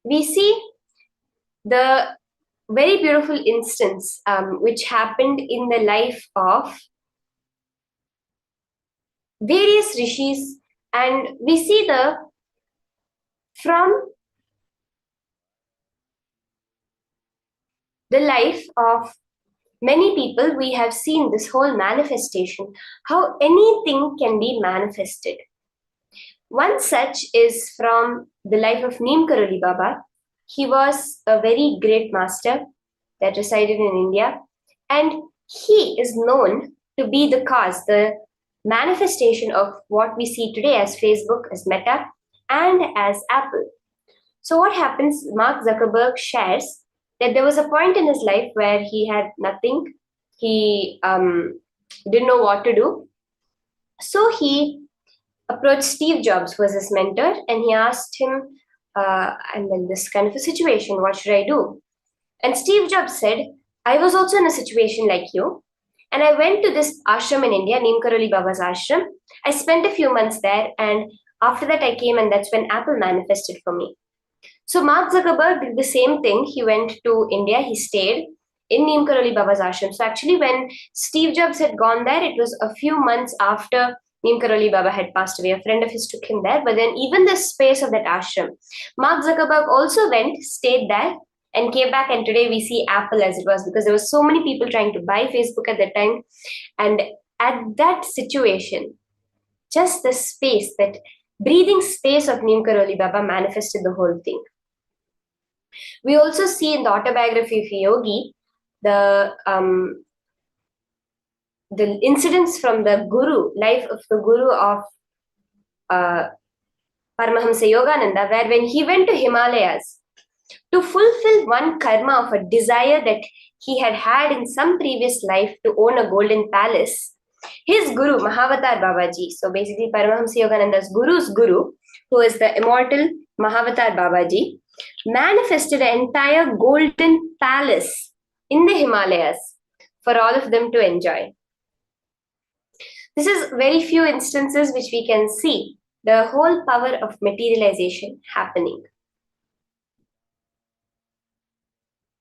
we see the very beautiful instance which happened in the life of various rishis, and we see from the life of many people, we have seen this whole manifestation, how anything can be manifested. One such is from the life of Neem Karoli Baba. He was a very great master that resided in India, and he is known to be the cause, the manifestation of what we see today as Facebook, as Meta, and as Apple. So what happens, Mark Zuckerberg shares that there was a point in his life where he had nothing, he didn't know what to do. So he approached Steve Jobs, who was his mentor, and he asked him, I'm in this kind of a situation, what should I do? And Steve Jobs said, I was also in a situation like you, and I went to this ashram in India, Neem Karoli Baba's ashram. I spent a few months there, and after that I came, and that's when Apple manifested for me. So Mark Zuckerberg did the same thing. He went to India, he stayed in Neem Karoli Baba's ashram. So actually when Steve Jobs had gone there, it was a few months after Neem Karoli Baba had passed away. A friend of his took him there, but then even the space of that ashram, Mark Zuckerberg also went, stayed there, and came back, and today we see Apple as it was, because there were so many people trying to buy Facebook at that time. And at that situation, just the space, that breathing space of Neem Karoli Baba manifested the whole thing. We also see in the autobiography of a yogi, the incidents from the guru, life of the guru of Paramahamsa Yogananda, where when he went to Himalayas to fulfill one karma of a desire that he had had in some previous life to own a golden palace, His guru, Mahavatar Babaji, so basically Paramahamsa Yogananda's guru's guru, who is the immortal Mahavatar Babaji, manifested an entire golden palace in the Himalayas for all of them to enjoy. This is very few instances which we can see the whole power of materialization happening.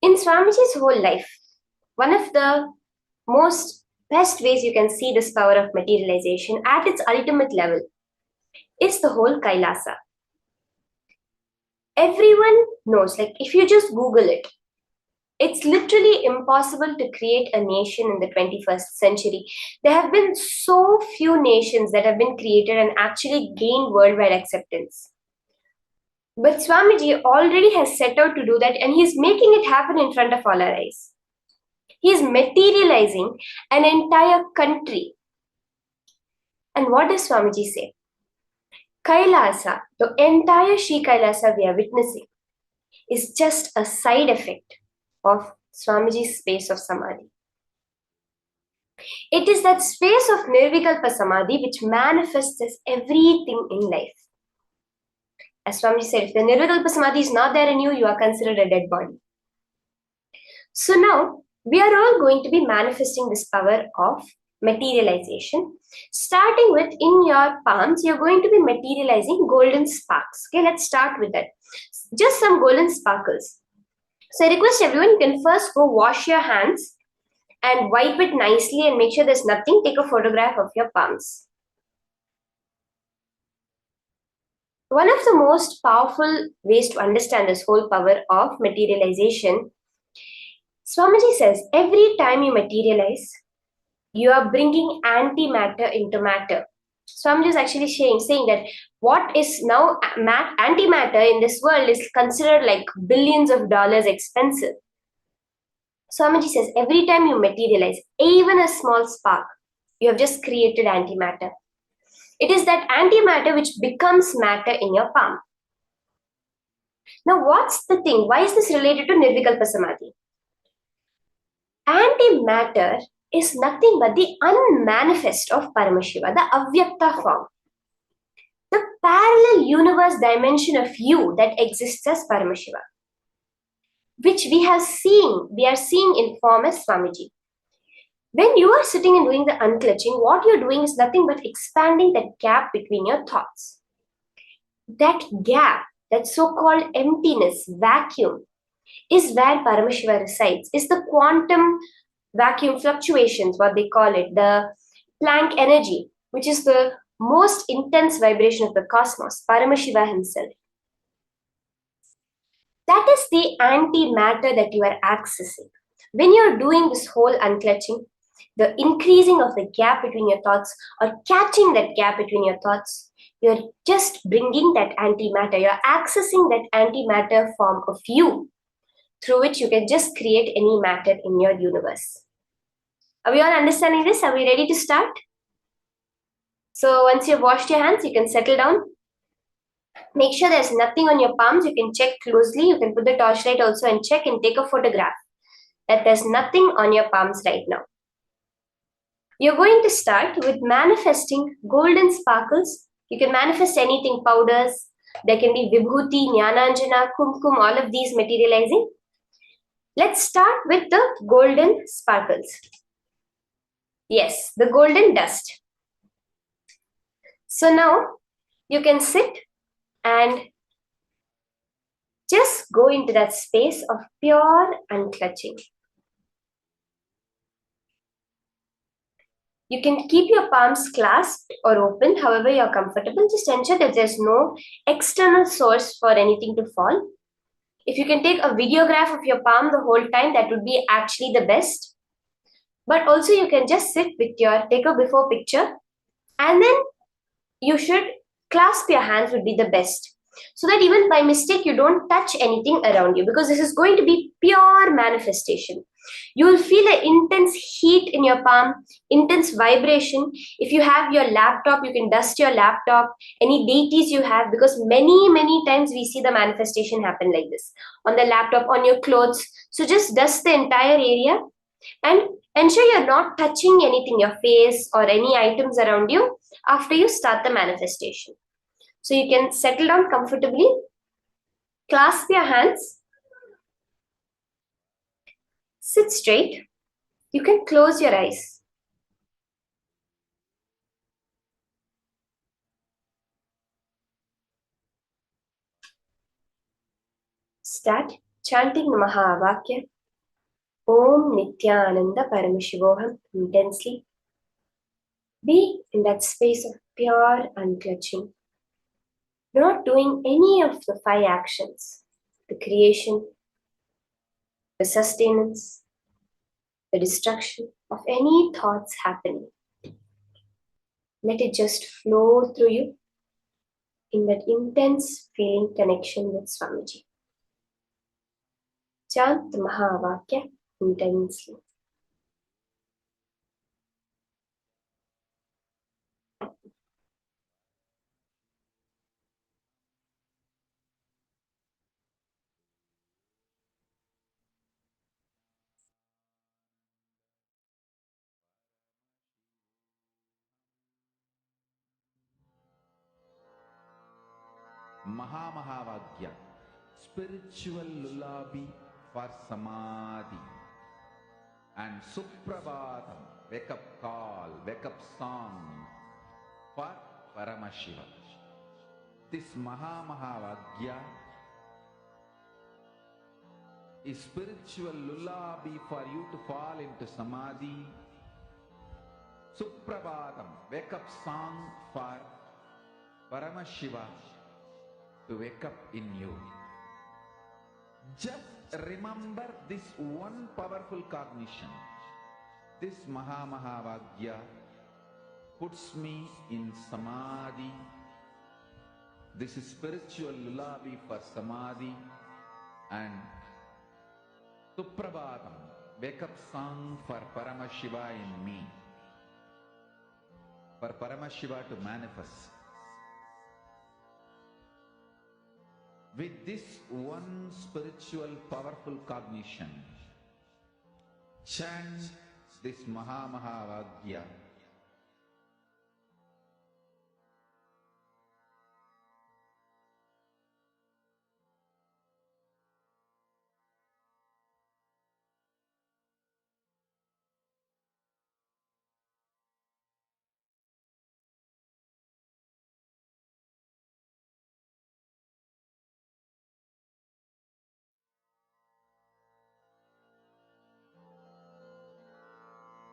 In Swamiji's whole life, one of the most best ways you can see this power of materialization at its ultimate level is the whole Kailasa. Everyone knows, like if you just Google it, it's literally impossible to create a nation in the 21st century. There have been so few nations that have been created and actually gained worldwide acceptance. But Swamiji already has set out to do that, and he's making it happen in front of all our eyes. He's materializing an entire country. And what does Swamiji say? Kailasa, the entire Sri Kailasa we are witnessing, is just a side effect of Swamiji's space of Samadhi. It is that space of Nirvikalpa Samadhi which manifests as everything in life. As Swamiji said, if the Nirvikalpa Samadhi is not there in you, you are considered a dead body. So now, we are all going to be manifesting this power of materialization. Starting with, in your palms, you're going to be materializing golden sparks. Okay, let's start with that. Just some golden sparkles. So I request everyone, you can first go wash your hands and wipe it nicely and make sure there's nothing. Take a photograph of your palms. One of the most powerful ways to understand this whole power of materialization, Swamiji says, every time you materialize, you are bringing antimatter into matter. Swamiji is actually saying that what is now antimatter in this world is considered like billions of dollars expensive. Swamiji says, every time you materialize, even a small spark, you have just created antimatter. It is that antimatter which becomes matter in your palm. Now, what's the thing? Why is this related to Nirvikalpa Samadhi? Antimatter is nothing but the unmanifest of Paramashiva, the avyakta form. The parallel universe dimension of you that exists as Paramashiva, which we are seeing in form as Swamiji. When you are sitting and doing the unclutching, what you're doing is nothing but expanding that gap between your thoughts. That gap, that so-called emptiness, vacuum, is where Paramashiva resides, is the quantum vacuum fluctuations, what they call it, the Planck energy, which is the most intense vibration of the cosmos, Paramashiva himself. That is the antimatter that you are accessing. When you're doing this whole unclutching, the increasing of the gap between your thoughts or catching that gap between your thoughts, you're just bringing that antimatter. You're accessing that antimatter form of you through which you can just create any matter in your universe. Are we all understanding this? Are we ready to start? So once you've washed your hands, you can settle down. Make sure there's nothing on your palms. You can check closely. You can put the torchlight also and check and take a photograph that there's nothing on your palms right now. You're going to start with manifesting golden sparkles. You can manifest anything, powders. There can be vibhuti, jnananjana, kumkum, all of these materializing. Let's start with the golden sparkles. Yes, the golden dust. So now you can sit and just go into that space of pure unclutching. You can keep your palms clasped or open, however you're comfortable. Just ensure that there's no external source for anything to fall. If you can take a videograph of your palm the whole time, that would be actually the best. But also you can just sit with take a before picture, and then you should clasp your hands would be the best. So that even by mistake, you don't touch anything around you, because this is going to be pure manifestation. You will feel an intense heat in your palm, intense vibration. If you have your laptop, you can dust your laptop, any deities you have, because many times we see the manifestation happen like this. On the laptop, on your clothes. So just dust the entire area And ensure you're not touching anything, your face or any items around you after you start the manifestation. So you can settle down comfortably, clasp your hands, sit straight. You can close your eyes. Start chanting the Mahā Vakya. Om Nithyananda Paramashivoham intensely. Be in that space of pure unclutching. Not doing any of the 5 actions: the creation, the sustenance, the destruction of any thoughts happening. Let it just flow through you in that intense feeling connection with Swamiji. Chant the Mahā Vakya intensely. Mahavagya, spiritual lullaby for Samadhi, and Suprabhatam, wake up call, wake up song for Paramashiva. This Mahavagya is spiritual lullaby for you to fall into Samadhi. Suprabhatam, wake up song for Paramashiva to wake up in you. Just remember this one powerful cognition. This Mahavagya puts me in Samadhi. This is spiritual lullaby for Samadhi, and Suprabhatam, wake up song for Paramashiva in me. For Paramashiva to manifest. With this one spiritual powerful cognition, chant this Mahavagya.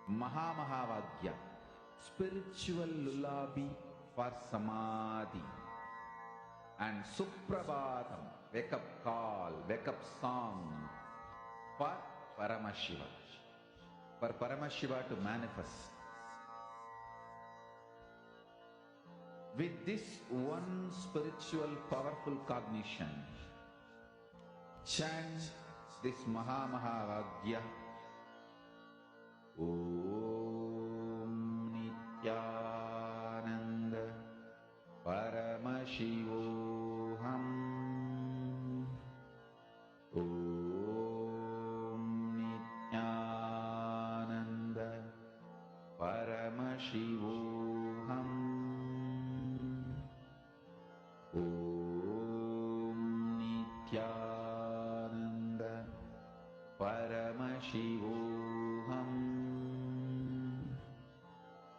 Mahavagya, spiritual lullaby for Samadhi, and Suprabhatam, wake up call, wake up song for Paramashiva. For Paramashiva to manifest. With this one spiritual powerful cognition, chant this Mahavagya. Om Nithyananda Paramashivoham. Om Nithyananda Paramashivoham. Om Nithyananda Paramashivoham.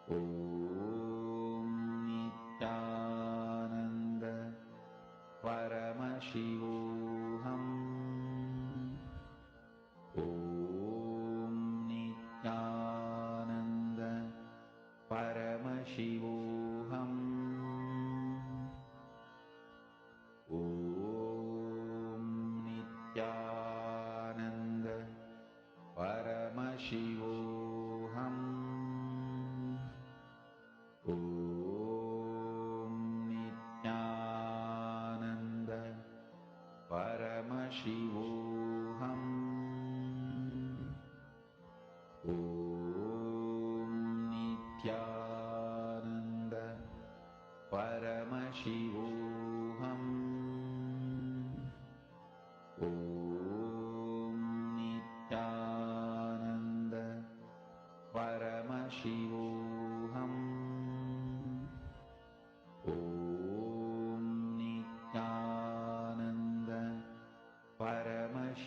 Om Nithyananda Paramashivoham. Om Nithyananda Paramashivoham. Om Nithyananda Paramashivoham. Om Nithyananda Paramashivoham. Om Nithyananda Paramashivoham. Om Nithyananda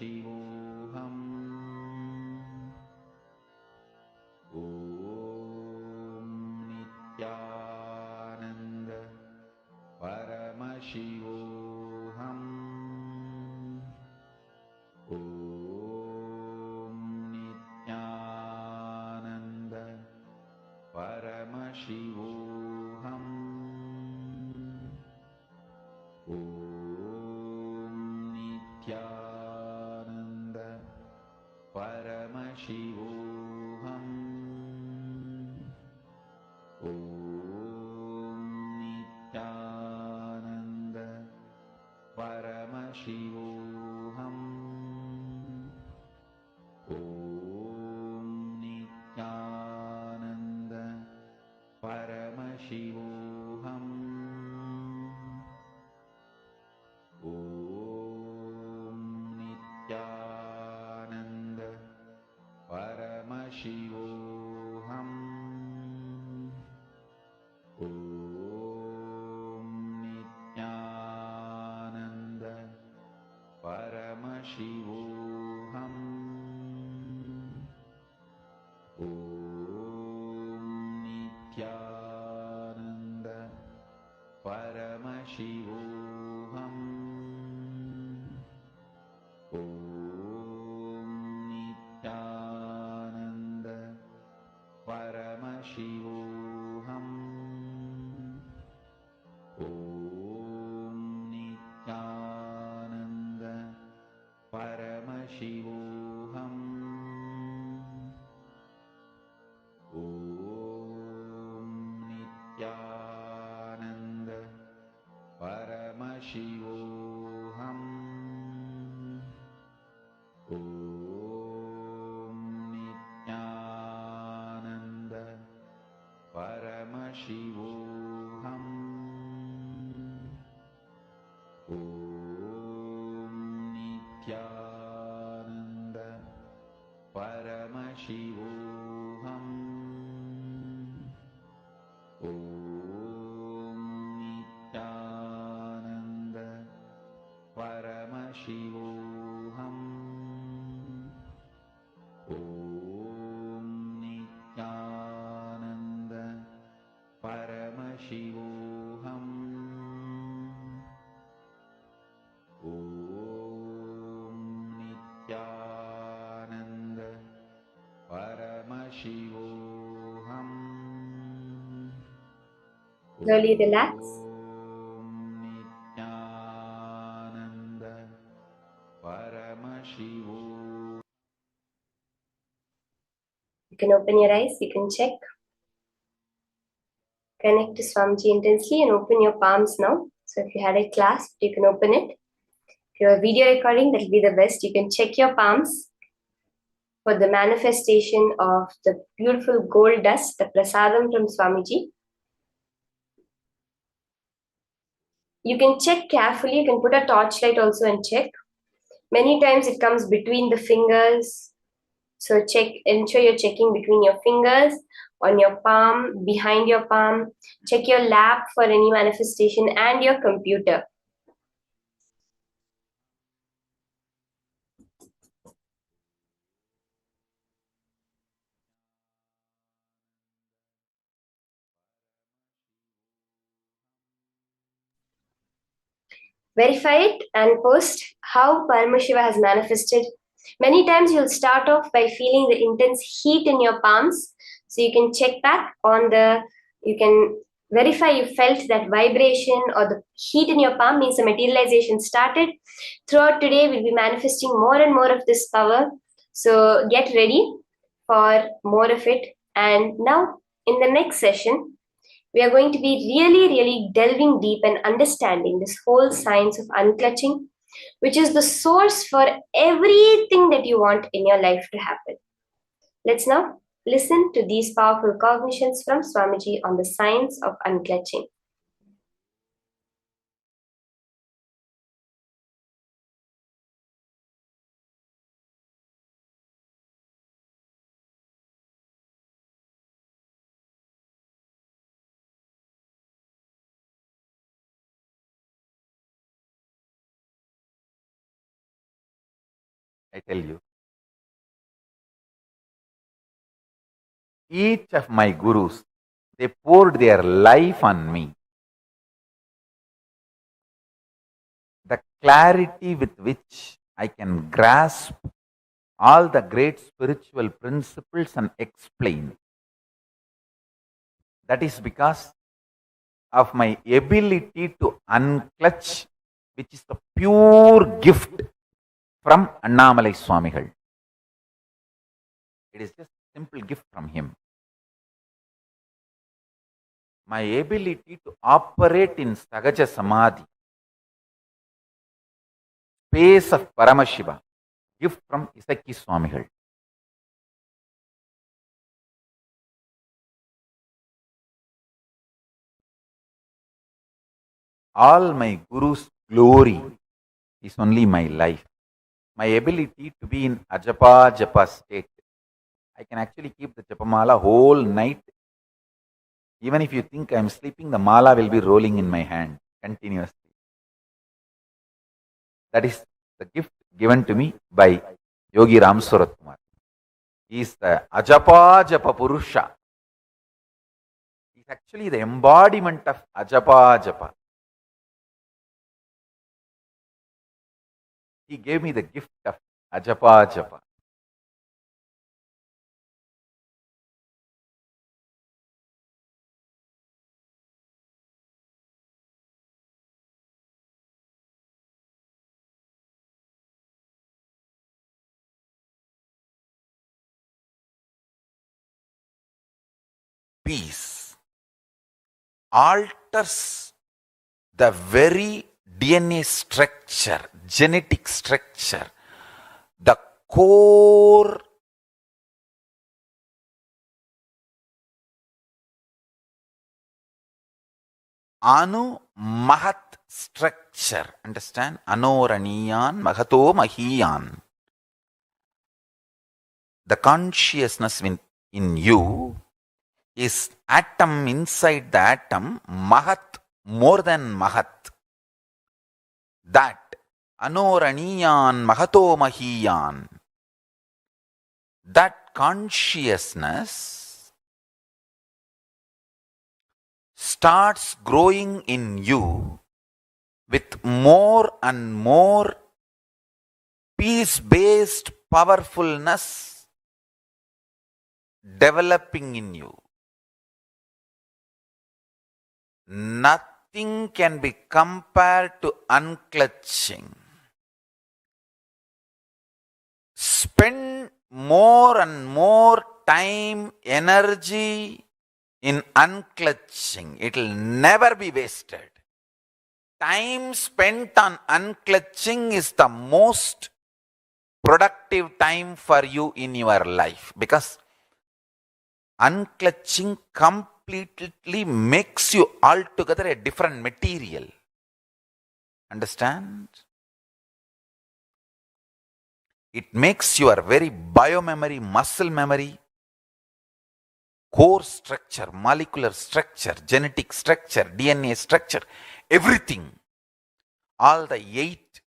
Paramashivoham. Om Nithyananda Paramashivoham. Om Nithyananda Paramashivoham. Om Nithyananda Paramashivoham. Om Nithyananda Paramashivoham. Om Nithyananda Paramashivoham. Om Nithyananda Paramashivoham. Om Nithyananda Paramashivoham. Om Nithyananda Paramashivoham. Om Nithyananda Paramashivoham. Om Nithyananda Paramashivoham. Om Nithyananda Paramashivoham. Om Nithyananda Paramashivoham. Om Nithyananda Paramashivoham. Om Nithyananda Paramashivoham. Om Nithyananda Paramashivoham. Om Nithyananda Paramashivoham. Slowly relax. Om Nithyananda Paramashivoham. You can open your eyes, you can check. Connect to Swamiji intensely and open your palms now. So if you had a clasp, you can open it. If you have a video recording, that will be the best. You can check your palms for the manifestation of the beautiful gold dust, the prasadam from Swamiji. You can check carefully. You can put a torchlight also and check. Many times it comes between the fingers. So check, ensure you're checking between your fingers, on your palm, behind your palm. Check your lap for any manifestation and your computer. Verify it and post how Paramashiva has manifested. Many times you'll start off by feeling the intense heat in your palms. So you can check back on you can verify you felt that vibration or the heat in your palm means the materialization started. Throughout today, we'll be manifesting more and more of this power. So get ready for more of it. And now in the next session, we are going to be really delving deep and understanding this whole science of unclutching, which is the source for everything that you want in your life to happen. Let's now listen to these powerful cognitions from Swamiji on the science of unclutching. I tell you. Each of my gurus, they poured their life on me. The clarity with which I can grasp all the great spiritual principles and explain. That is because of my ability to unclutch, which is the pure gift from Annamalai Swamigal. It is just a simple gift from him. My ability to operate in Sahaja Samadhi, space of Paramashiva, gift from Isaki Swamigal. All my Guru's glory is only my life. My ability to be in Ajapa Japa state. I can actually keep the Japamala whole night. Even if you think I am sleeping, the mala will be rolling in my hand continuously. That is the gift given to me by Yogi Ram Surat Kumar. He is the Ajapa Japa Purusha. He is actually the embodiment of Ajapa Japa. He gave me the gift of Ajapa Japa. Peace alters the very DNA structure, genetic structure, the core Anu Mahat structure. Understand? Anoraniyan Mahato Mahiyan. The consciousness in you is atom inside the atom, Mahat, more than Mahat. That Anoraniyan Mahato Mahiyan. That consciousness starts growing in you with more and more peace-based powerfulness developing in you. Nothing can be compared to unclutching. Spend more and more time, energy in unclutching. It will never be wasted. Time spent on unclutching is the most productive time for you in your life, because unclutching completely makes you altogether a different material. Understand? It makes your very biomemory, muscle memory, core structure, molecular structure, genetic structure, DNA structure, everything. All the 8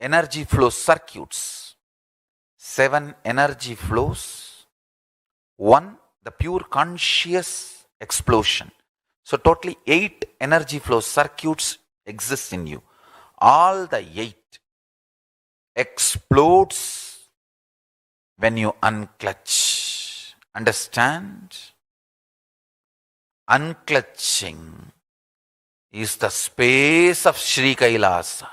energy flow circuits, 7 energy flows, 1 the pure conscious explosion. So totally 8 energy flow circuits exist in you. All the 8 explodes when you unclutch. Understand? Unclutching is the space of Sri Kailasa.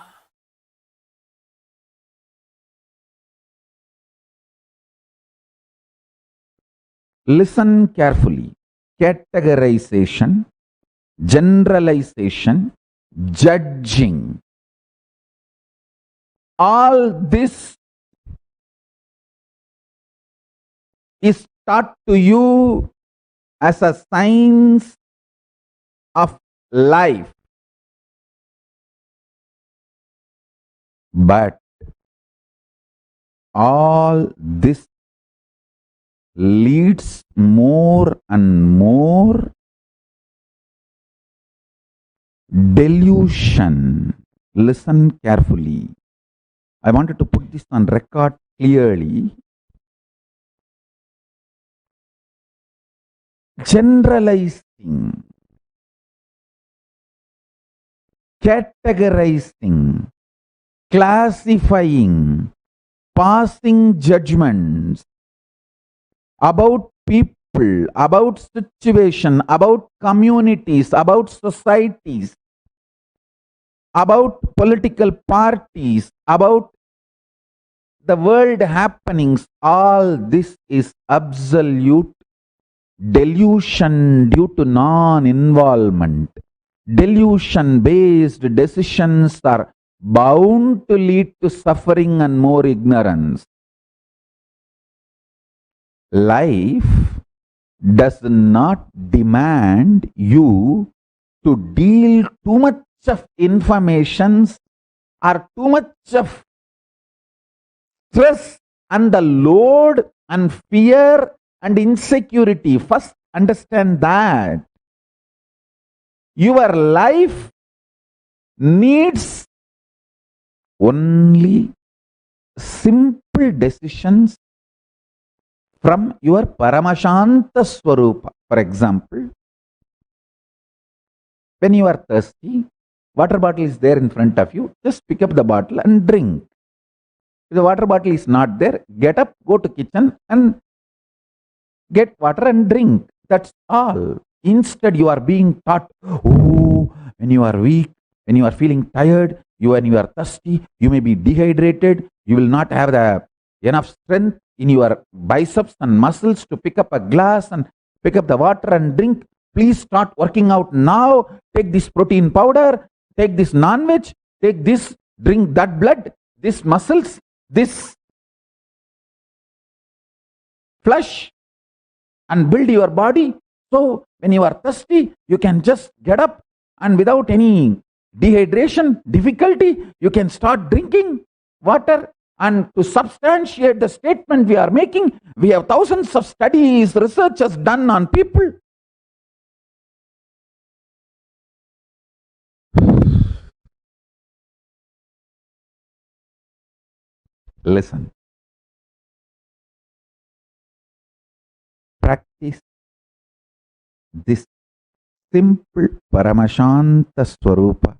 Listen carefully. Categorization, generalization, judging. All this is taught to you as a science of life. But all this leads more and more delusion. Listen carefully. I wanted to put this on record clearly, generalizing, categorizing, classifying, passing judgments about people, about situation, about communities, about societies, about political parties, about the world happenings, all this is absolute delusion due to non-involvement. Delusion-based decisions are bound to lead to suffering and more ignorance. Life does not demand you to deal too much of information or too much of stress and the load and fear and insecurity. First, understand that your life needs only simple decisions from your Paramashanta Swarupa. For example, when you are thirsty, water bottle is there in front of you, just pick up the bottle and drink. If the water bottle is not there, get up, go to kitchen and get water and drink. That's all. Instead, you are being taught, oh, when you are weak, when you are feeling tired, when you are thirsty, you may be dehydrated, you will not have the enough strength in your biceps and muscles to pick up a glass and pick up the water and drink. Please start working out now. Take this protein powder, take this non-veg, take this, drink that blood, this muscles, this flesh, and build your body. So when you are thirsty, you can just get up and without any dehydration, difficulty, you can start drinking water. And to substantiate the statement we are making, we have thousands of studies, researches done on people. Listen. Practice this simple Paramashanta Swarupa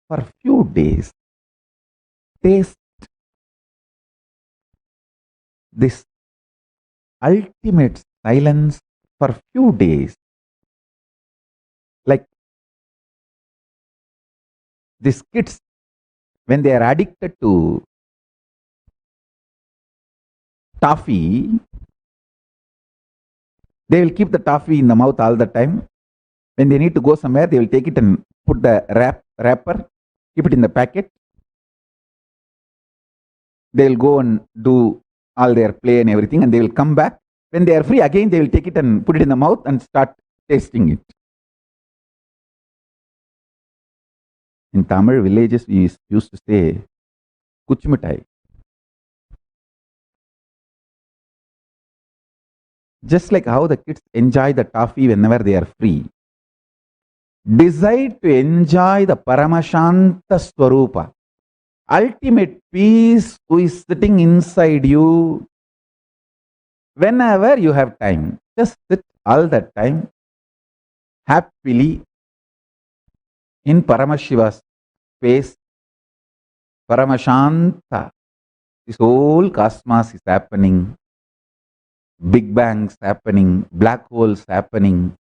for few days. Taste this ultimate silence for few days. Like these kids, when they are addicted to toffee, they will keep the toffee in the mouth all the time. When they need to go somewhere, they will take it and put the wrapper, keep it in the packet. They will go and do all their play and everything, and they will come back. When they are free again, they will take it and put it in the mouth and start tasting it. In Tamil villages, we used to say, kuchmitai. Just like how the kids enjoy the toffee whenever they are free, decide to enjoy the Paramashanta Swarupa, ultimate peace who is sitting inside you. Whenever you have time, just sit all that time happily in Paramashiva's face. Paramashanta. This whole cosmos is happening. Big bangs happening, black holes happening,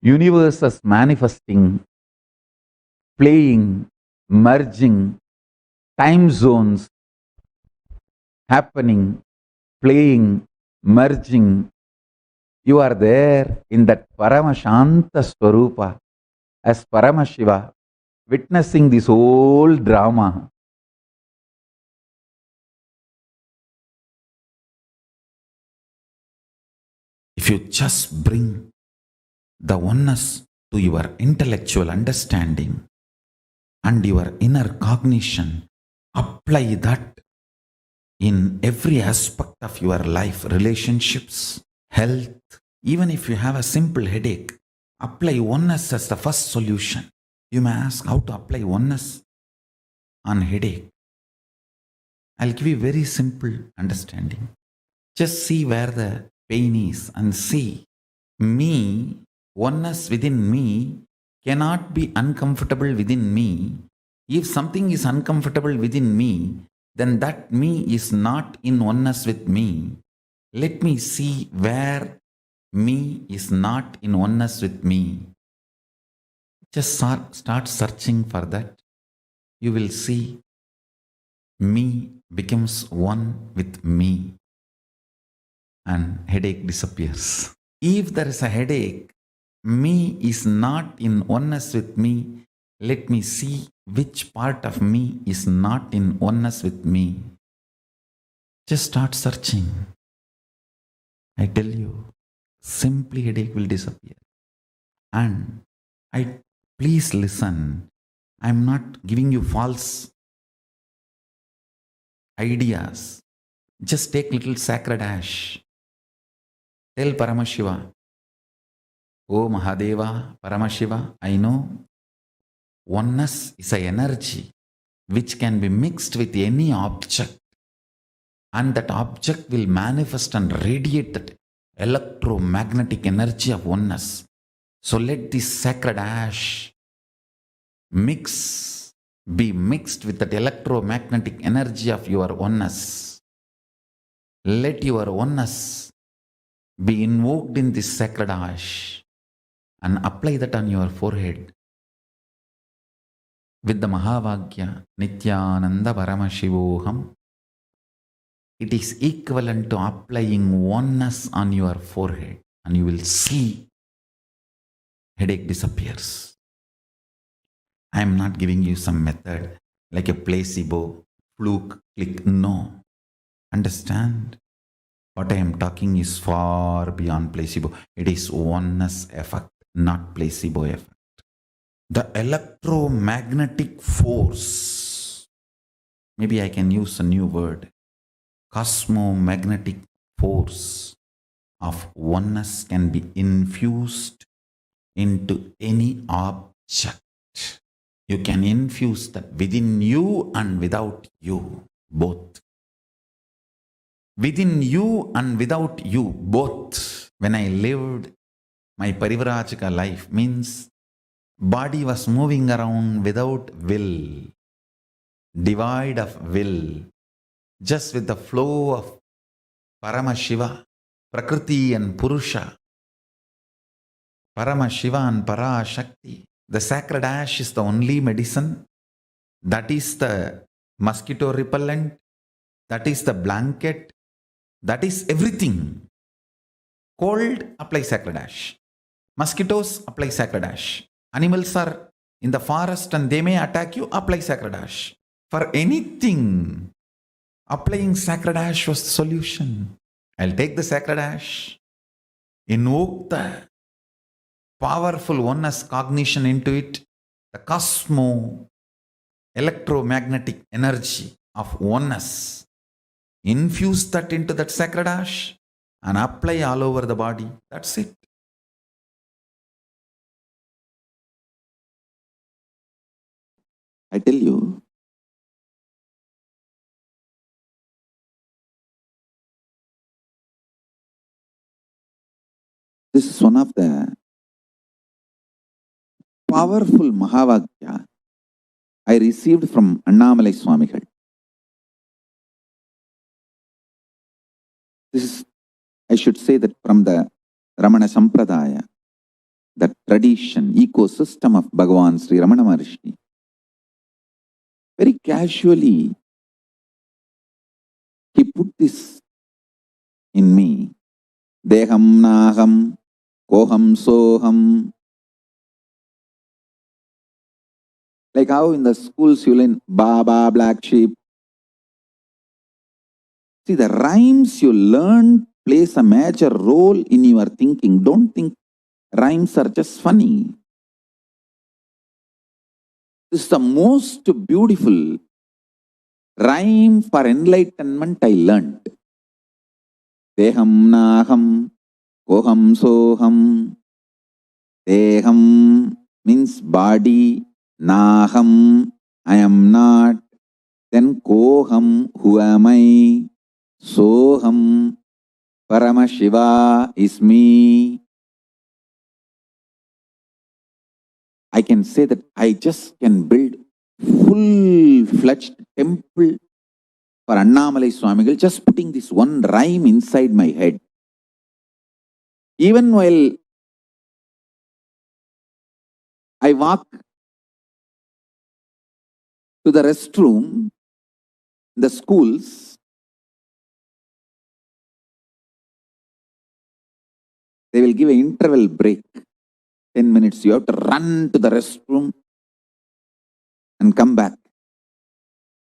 universes manifesting, playing, merging, time zones happening, playing, merging. You are there in that Paramashanta Swarupa as Paramashiva, witnessing this whole drama. If you just bring the oneness to your intellectual understanding and your inner cognition, apply that in every aspect of your life, relationships, health. Even if you have a simple headache, apply oneness as the first solution. You may ask how to apply oneness on headache. I'll give you very simple understanding. Just see where the pain is and see. Me, oneness within me, cannot be uncomfortable within me. If something is uncomfortable within me, then that me is not in oneness with me. Let me see where me is not in oneness with me. Just start searching for that. You will see me becomes one with me and headache disappears. If there is a headache, me is not in oneness with me. Let me see which part of me is not in oneness with me. Just start searching. I tell you, simply headache will disappear. And please listen. I'm not giving you false ideas. Just take little sacred ash. Tell Paramashiva, "Oh Mahadeva, Paramashiva, I know oneness is an energy which can be mixed with any object, and that object will manifest and radiate that electromagnetic energy of oneness. So let this sacred ash be mixed with that electromagnetic energy of your oneness. Let your oneness be invoked in this sacred ash and apply that on your forehead with the Mahavagya, Nithyananda Paramashivoham. It is equivalent to applying oneness on your forehead, and you will see headache disappears. I am not giving you some method like a placebo, fluke, click. No. Understand? What I am talking is far beyond placebo. It is oneness effect, not placebo effect. The electromagnetic force, maybe I can use a new word, cosmomagnetic force of oneness can be infused into any object. You can infuse that within you and without you, both. Within you and without you, both. When I lived my Parivrajika life, means body was moving around without will, devoid of will, just with the flow of Paramashiva, Prakriti and Purusha, Paramashiva and Parashakti. The sacred ash is the only medicine. That is the mosquito repellent. That is the blanket. That is everything. Cold, apply sacred ash. Mosquitoes, apply sacred ash. Animals are in the forest and they may attack you, apply sacred ash. For anything, applying sacred ash was the solution. I'll take the sacred ash, invoke the powerful oneness cognition into it, the electromagnetic energy of oneness. Infuse that into that sacred ash and apply all over the body. That's it. I tell you, this is one of the powerful Mahavagya I received from Annamalai Swamigal. This is, I should say that from the Ramana Sampradaya, the tradition, ecosystem of Bhagavan Sri Ramana Maharshi. Very casually, he put this in me. Deham naham, koham soham. Like how in the schools you learn Baba, black sheep. See, the rhymes you learn plays a major role in your thinking. Don't think rhymes are just funny. This is the most beautiful rhyme for enlightenment I learned. Deham naham, koham soham. Deham means body, naham, I am not. Then koham, who am I? Soham, Paramashiva is me. I can say that I just can build full-fledged temple for Annamalai Swamigal, just putting this one rhyme inside my head. Even while I walk to the restroom, the schools, they will give an interval break, 10 minutes. You have to run to the restroom and come back.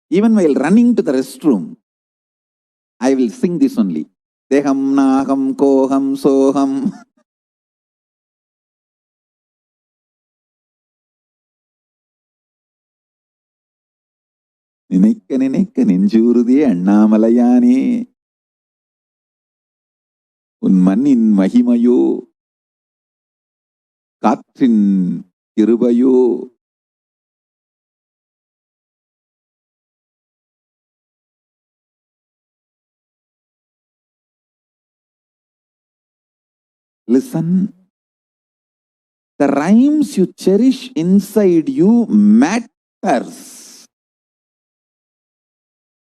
Even while running to the restroom, I will sing this only. Deham naham koham soham. Ninikka ninikka ninjurudhi annamalayane. Un mannin mahimayo. Katrin kirubayo. Listen, the rhymes you cherish inside you matters.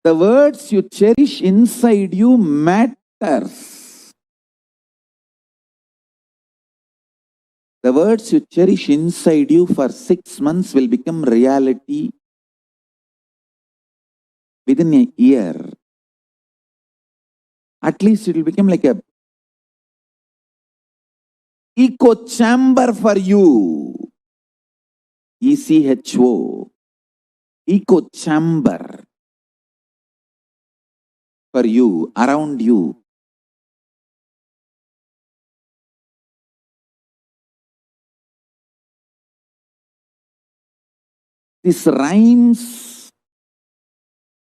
The words you cherish inside you matters. The words you cherish inside you for 6 months will become reality within a year. At least it will become like a echo chamber for you. ECHO. Echo chamber for you, around you. These rhymes,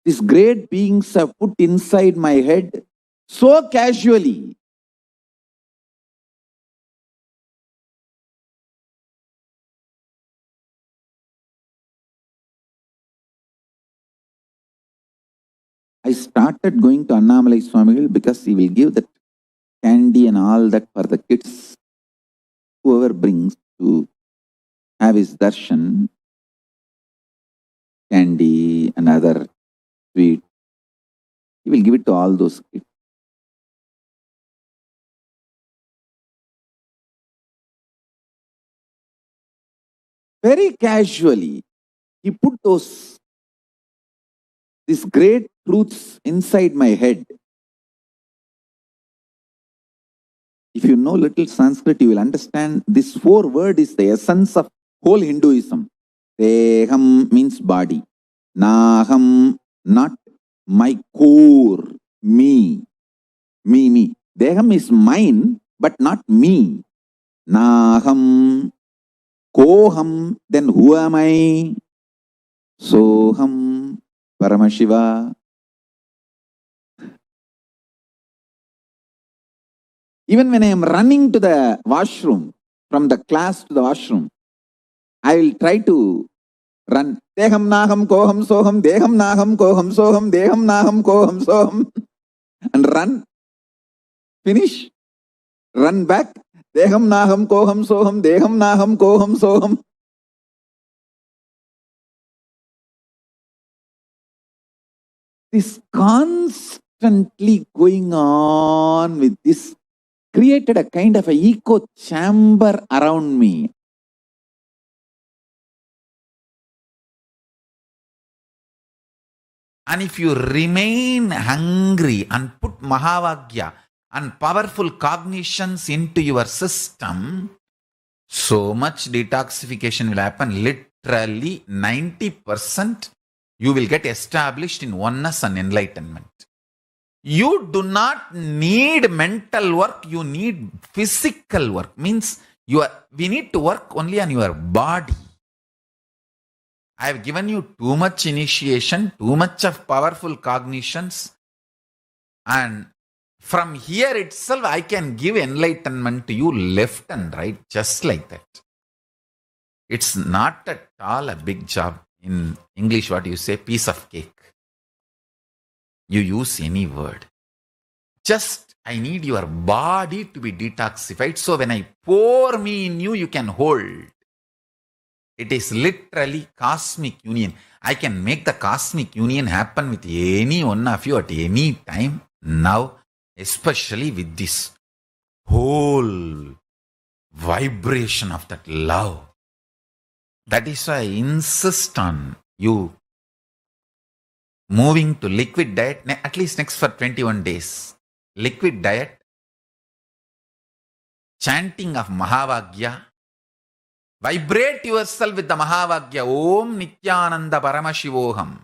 these great beings have put inside my head so casually. I started going to Annamalai Swamigal because he will give that candy and all that for the kids. Whoever brings to have his darshan, candy and other sweet, he will give it to all those kids. Very casually, he put these great truths inside my head. If you know little Sanskrit, you will understand this 4 word is the essence of whole Hinduism. Deham means body. Naham, not my core, me. Me. Deham is mine, but not me. Naham, koham, then who am I? Soham, Paramashiva. Even when I am running to the washroom, from the class to the washroom, I will try to run. Deham naham koham soham, deham naham koham soham, deham naham koham soham. And run. Finish. Run back. Deham naham koham soham, deham naham koham soham. This constantly going on with this created a kind of an echo chamber around me. And if you remain hungry and put Mahavagya and powerful cognitions into your system, so much detoxification will happen. Literally 90% you will get established in oneness and enlightenment. You do not need mental work, you need physical work. Means we need to work only on your body. I have given you too much initiation, too much of powerful cognitions, and from here itself I can give enlightenment to you left and right, just like that. It's not at all a big job. In English, what you say? Piece of cake. You use any word. Just, I need your body to be detoxified. So when I pour me in you, you can hold. It is literally cosmic union. I can make the cosmic union happen with any one of you at any time now, especially with this whole vibration of that love. That is why I insist on you moving to liquid diet, at least next for 21 days. Liquid diet, chanting of Mahavagya, vibrate yourself with the Mahavagya, Om Nithyananda Paramashivoham,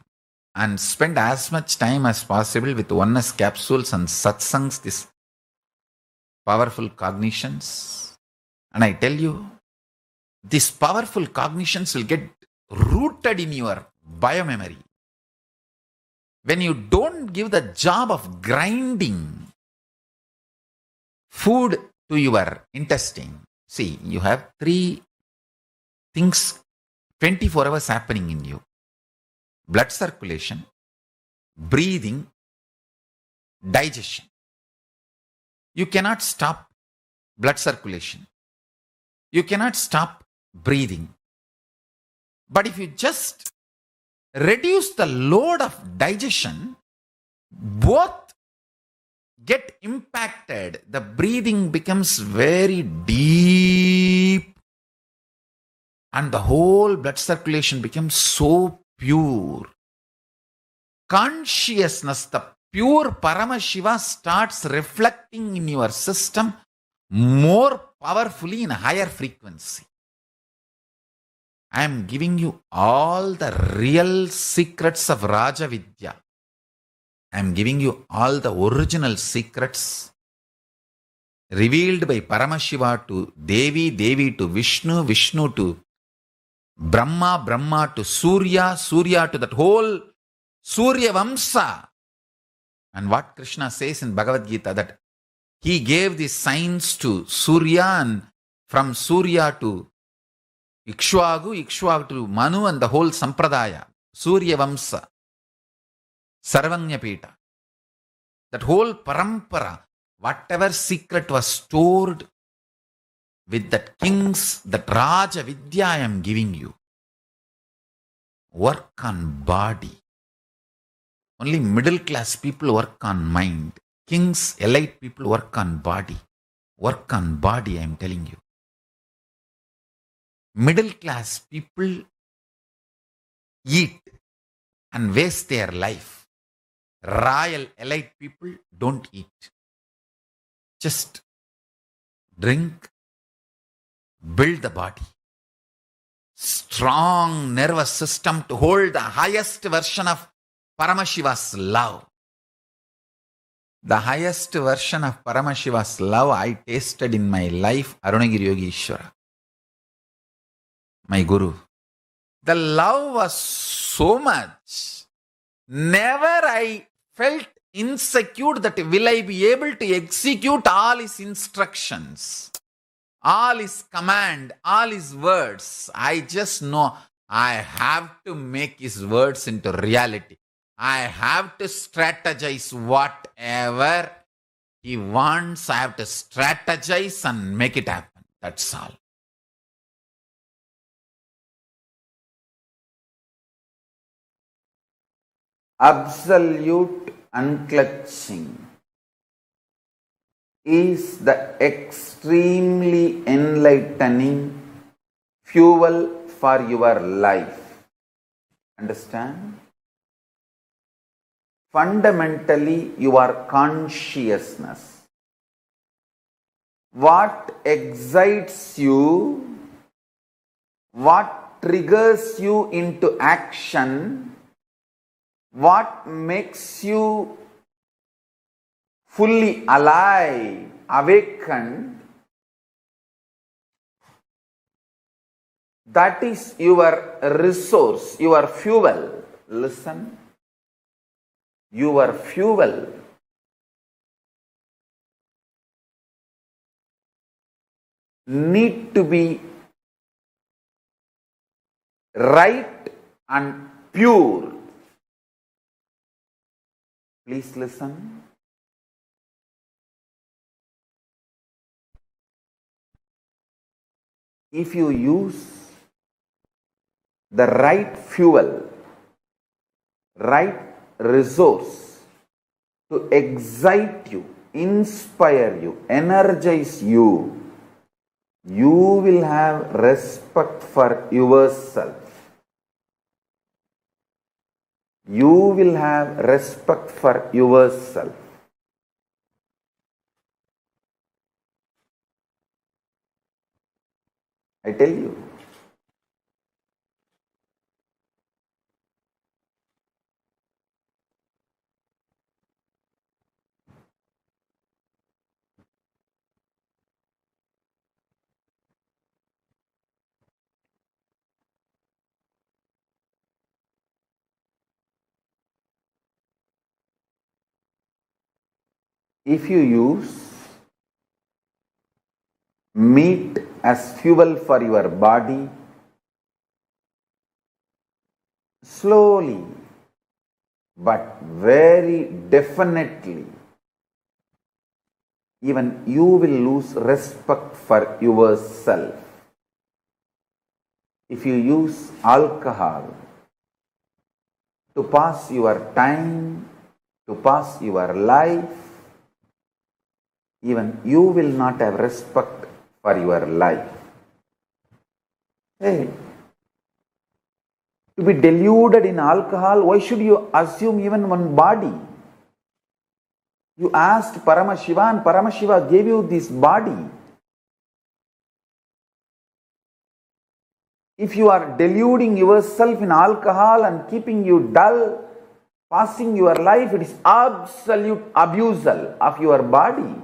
and spend as much time as possible with oneness capsules and satsangs, these powerful cognitions. And I tell you, these powerful cognitions will get rooted in your biomemory. When you don't give the job of grinding food to your intestine, see, you have 3 things 24 hours happening in you: blood circulation, breathing, digestion. You cannot stop blood circulation. You cannot stop breathing. But if you just reduce the load of digestion, both get impacted. The breathing becomes very deep and the whole blood circulation becomes so pure. Consciousness, the pure Paramashiva, starts reflecting in your system more powerfully in a higher frequency. I am giving you all the real secrets of Raja Vidya. I am giving you all the original secrets revealed by Paramashiva to Devi, Devi to Vishnu, Vishnu to Brahma, Brahma to Surya, Surya to that whole Surya Vamsa. And what Krishna says in Bhagavad Gita, that he gave the signs to Surya, and from Surya to Ikshvaku, Ikshvaku to Manu, and the whole Sampradaya, Surya Vamsa, Sarvanyapita. That whole parampara, whatever secret was stored with that kings, that Raja Vidya I am giving you. Work on body. Only middle class people work on mind. Kings, elite people work on body. Work on body, I am telling you. Middle class people eat and waste their life. Royal elite people don't eat. Just drink, build the body. Strong nervous system to hold the highest version of Paramashiva's love. The highest version of Paramashiva's love I tasted in my life, Arunagiri Yogi Ishvara, my Guru. The love was so much. Never I felt insecure that will I be able to execute all his instructions, all his command, all his words. I just know I have to make his words into reality. I have to strategize whatever he wants. I have to strategize and make it happen. That's all. Absolute unclutching is the extremely enlightening fuel for your life. Understand? Fundamentally, your consciousness. What excites you, what triggers you into action, what makes you fully alive, awakened, that is your resource, your fuel. Listen. Your fuel. Need to be right and pure. Please listen. If you use the right fuel, right resource to excite you, inspire you, energize you, you will have respect for yourself. You will have respect for yourself. I tell you. If you use meat as fuel for your body, slowly but very definitely, even you will lose respect for yourself. If you use alcohol to pass your time, to pass your life, even you will not have respect for your life. Hey, to be deluded in alcohol, why should you assume even one body? You asked Paramashiva and Paramashiva gave you this body. If you are deluding yourself in alcohol and keeping you dull, passing your life, it is absolute abusal of your body.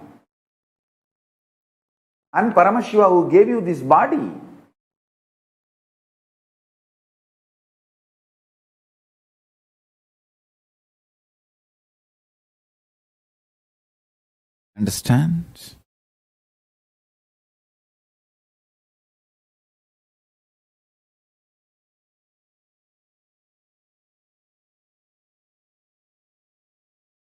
And Paramashiva who gave you this body. Understand?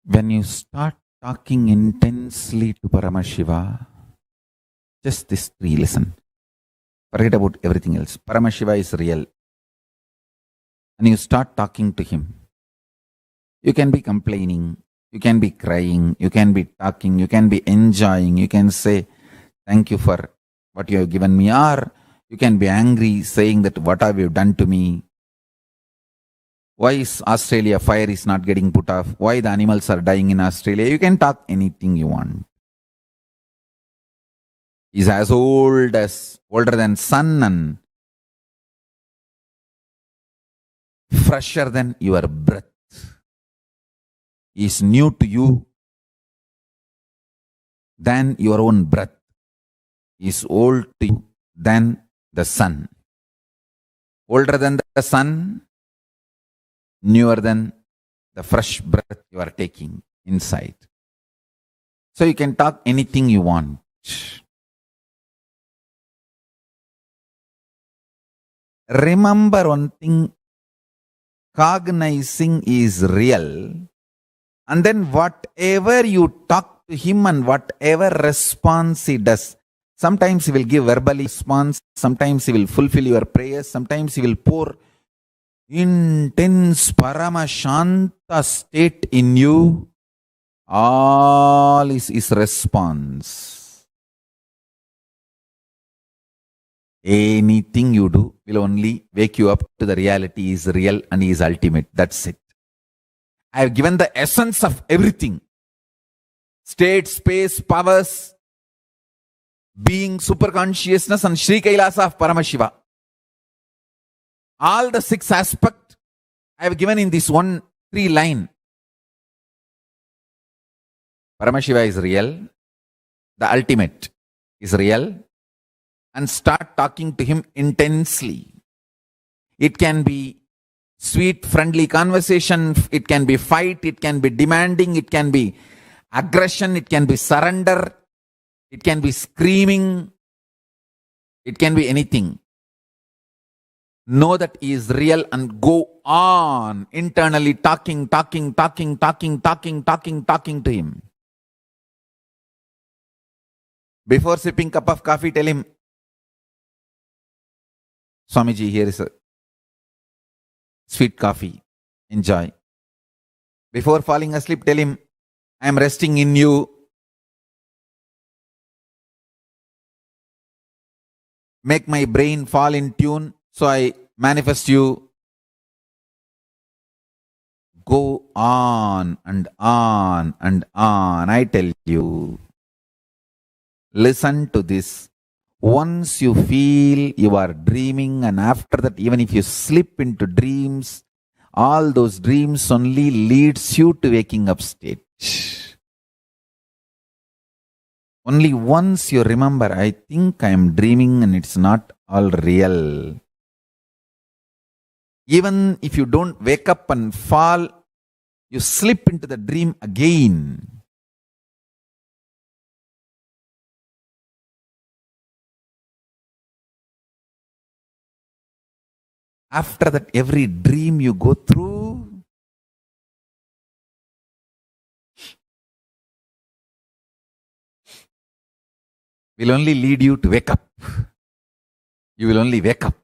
When you start talking intensely to Paramashiva, just this three, listen. Forget about everything else. Paramashiva is real. And you start talking to him. You can be complaining, you can be crying, you can be talking, you can be enjoying, you can say, thank you for what you have given me, or you can be angry, saying that what have you done to me? Why is Australia fire is not getting put off? Why the animals are dying in Australia? You can talk anything you want. He's as older than sun and fresher than your breath. He's new to you than your own breath. He's old to you than the sun. Older than the sun, newer than the fresh breath you are taking inside. So you can talk anything you want. Remember one thing, cognizing is real, and then whatever you talk to him and whatever response he does, sometimes he will give verbal response, sometimes he will fulfill your prayers, sometimes he will pour intense paramashanta state in you. All is his response. Anything you do will only wake you up to the reality he is real and he is ultimate. That's it. I have given the essence of everything. State, space, powers, being, super consciousness and Sri Kailasa of Paramashiva. All the 6 aspects I have given in this 1-3 line. Paramashiva is real. The ultimate is real. And start talking to him intensely. It can be sweet, friendly conversation. It can be fight. It can be demanding. It can be aggression. It can be surrender. It can be screaming. It can be anything. know that he is real and go on internally talking to him. Before sipping cup of coffee, tell him, Swamiji, here is a sweet coffee. Enjoy. Before falling asleep, tell him, I am resting in you. Make my brain fall in tune so I manifest you. Go on and on and on. I tell you. Listen to this. Once you feel you are dreaming, and after that, even if you slip into dreams, all those dreams only leads you to waking up state. Only once you remember, I think I am dreaming and it's not all real. Even if you don't wake up and fall, you slip into the dream again. After that, every dream you go through, will only lead you to wake up. You will only wake up.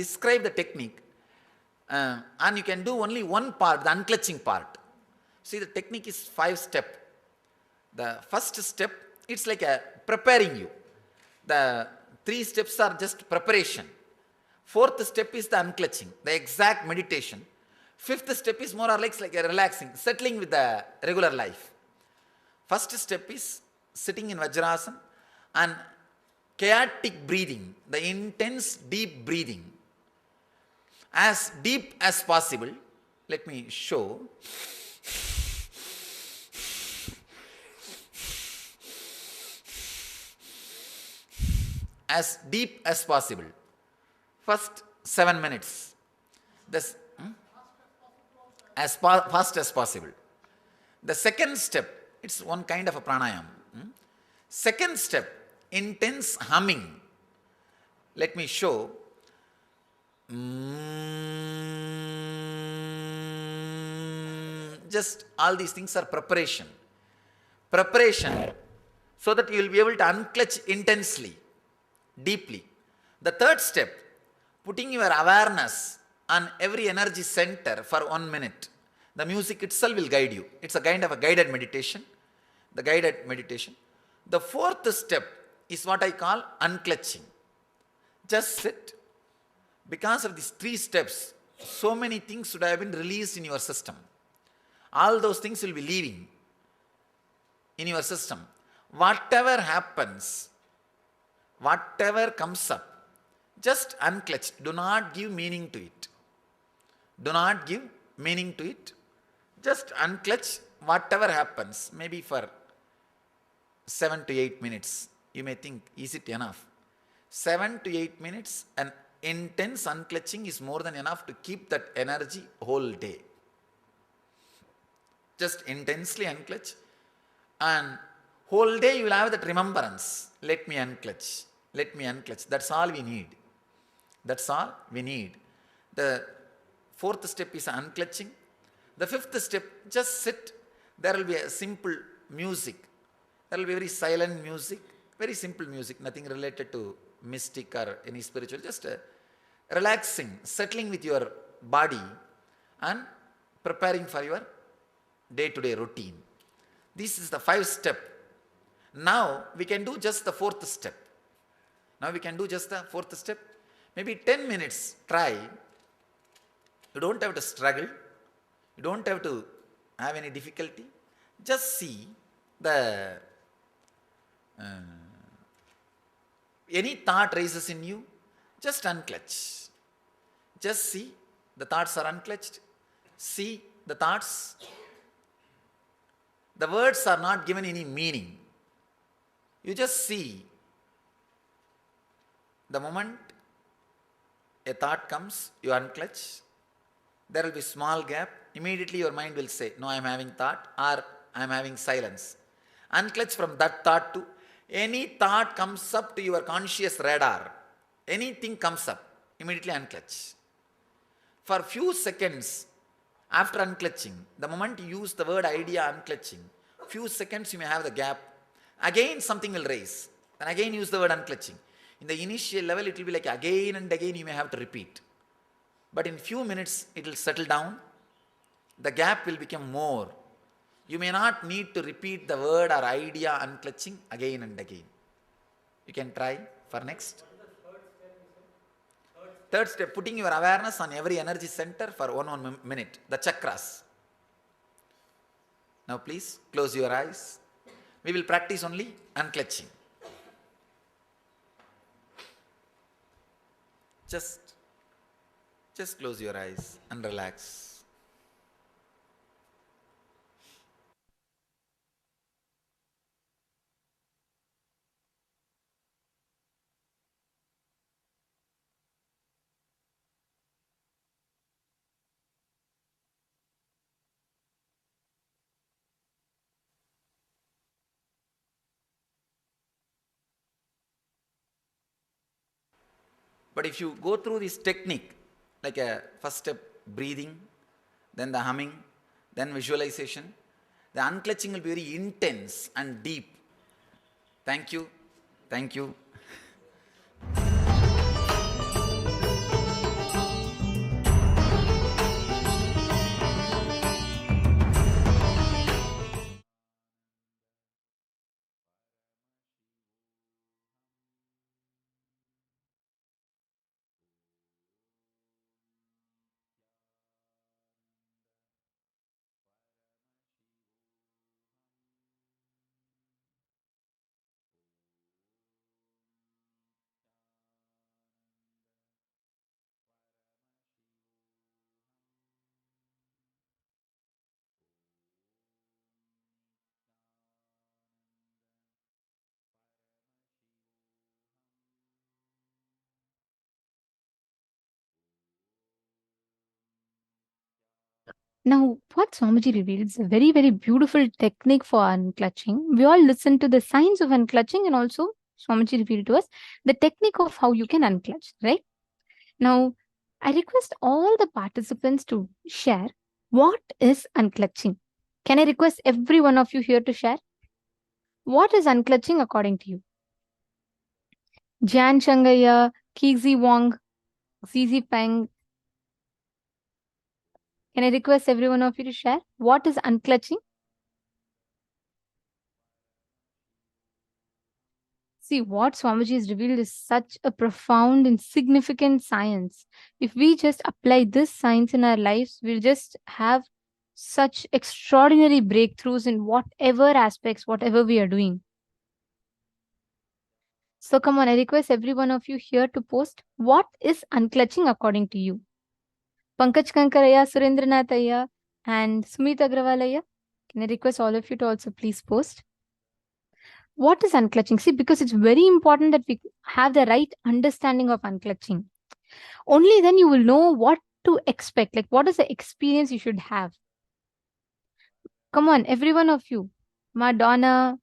describe the technique, and you can do only one part, the unclutching part. See, the technique is 5 steps. The first step, it's like a preparing you. The 3 steps are just preparation. 4th step is the unclutching, the exact meditation. 5th step is more or less like a relaxing, settling with the regular life. First step is sitting in Vajrasana and chaotic breathing, the intense deep breathing. As deep as possible. Let me show. As deep as possible. First 7 minutes. This, as fast as possible. The second step, it's one kind of a pranayama. Second step, intense humming. Let me show. Just all these things are preparation. Preparation so that you will be able to unclutch intensely, deeply. The third step, putting your awareness on every energy center for 1 minute. The music itself will guide you. It's a kind of a guided meditation. The guided meditation. The 4th step is what I call unclutching. Just sit. Because of these 3 steps, so many things should have been released in your system. All those things will be leaving in your system. Whatever happens, whatever comes up, just unclutch. Do not give meaning to it. Do not give meaning to it. Just unclutch whatever happens, maybe for 7 to 8 minutes. You may think, is it enough? 7 to 8 minutes, and intense unclutching is more than enough to keep that energy whole day. Just intensely unclutch, and whole day you will have that remembrance. Let me unclutch. Let me unclutch. That's all we need. That's all we need. The 4th step is unclutching. The 5th step, just sit. There will be a simple music. There will be very silent music, very simple music, nothing related to mystic or any spiritual, just relaxing, settling with your body and preparing for your day-to-day routine. This is the 5th step. Now we can do just the 4th step. Now we can do just the 4th step. Maybe 10 minutes, try. You don't have to struggle. You don't have to have any difficulty. Just see the any thought rises in you, just unclutch. Just see the thoughts are unclutched. See the thoughts. The words are not given any meaning. You just see. The moment a thought comes, you unclutch. There will be small gap. Immediately your mind will say, no, I am having thought, or I am having silence. Unclutch from that thought to any thought comes up to your conscious radar. Anything comes up, immediately unclutch. For few seconds after unclutching, the moment you use the word idea unclutching, few seconds you may have the gap. Again something will raise. Then again use the word unclutching. In the initial level it will be like again and again you may have to repeat. But in few minutes it will settle down. The gap will become more. You may not need to repeat the word or idea unclutching again and again. You can try for next. Third step, putting your awareness on every energy center for 1 minute, the chakras. Now please close your eyes. We will practice only unclutching. Just close your eyes and relax. But if you go through this technique, like a first step breathing, then the humming, then visualization, the unclutching will be very intense and deep. Thank you. Thank you. Now, what Swamiji revealed is a very, very beautiful technique for unclutching. We all listen to the signs of unclutching, and also Swamiji revealed to us the technique of how you can unclutch, right? Now, I request all the participants to share what is unclutching. Can I request every one of you here to share? What is unclutching according to you? Jan Shangaya, Kixi Wong, Zizi Peng. Can I request every one of you to share? What is unclutching? See, what Swamiji has revealed is such a profound and significant science. If we just apply this science in our lives, we'll just have such extraordinary breakthroughs in whatever aspects, whatever we are doing. So come on, I request every one of you here to post what is unclutching according to you. Pankaj Kankaraya, Surendranathaya, and Sumit Agrawalaya. Can I request all of you to also please post? What is unclutching? See, because it's very important that we have the right understanding of unclutching. Only then you will know what to expect. Like, what is the experience you should have? Come on, every one of you. Madonna.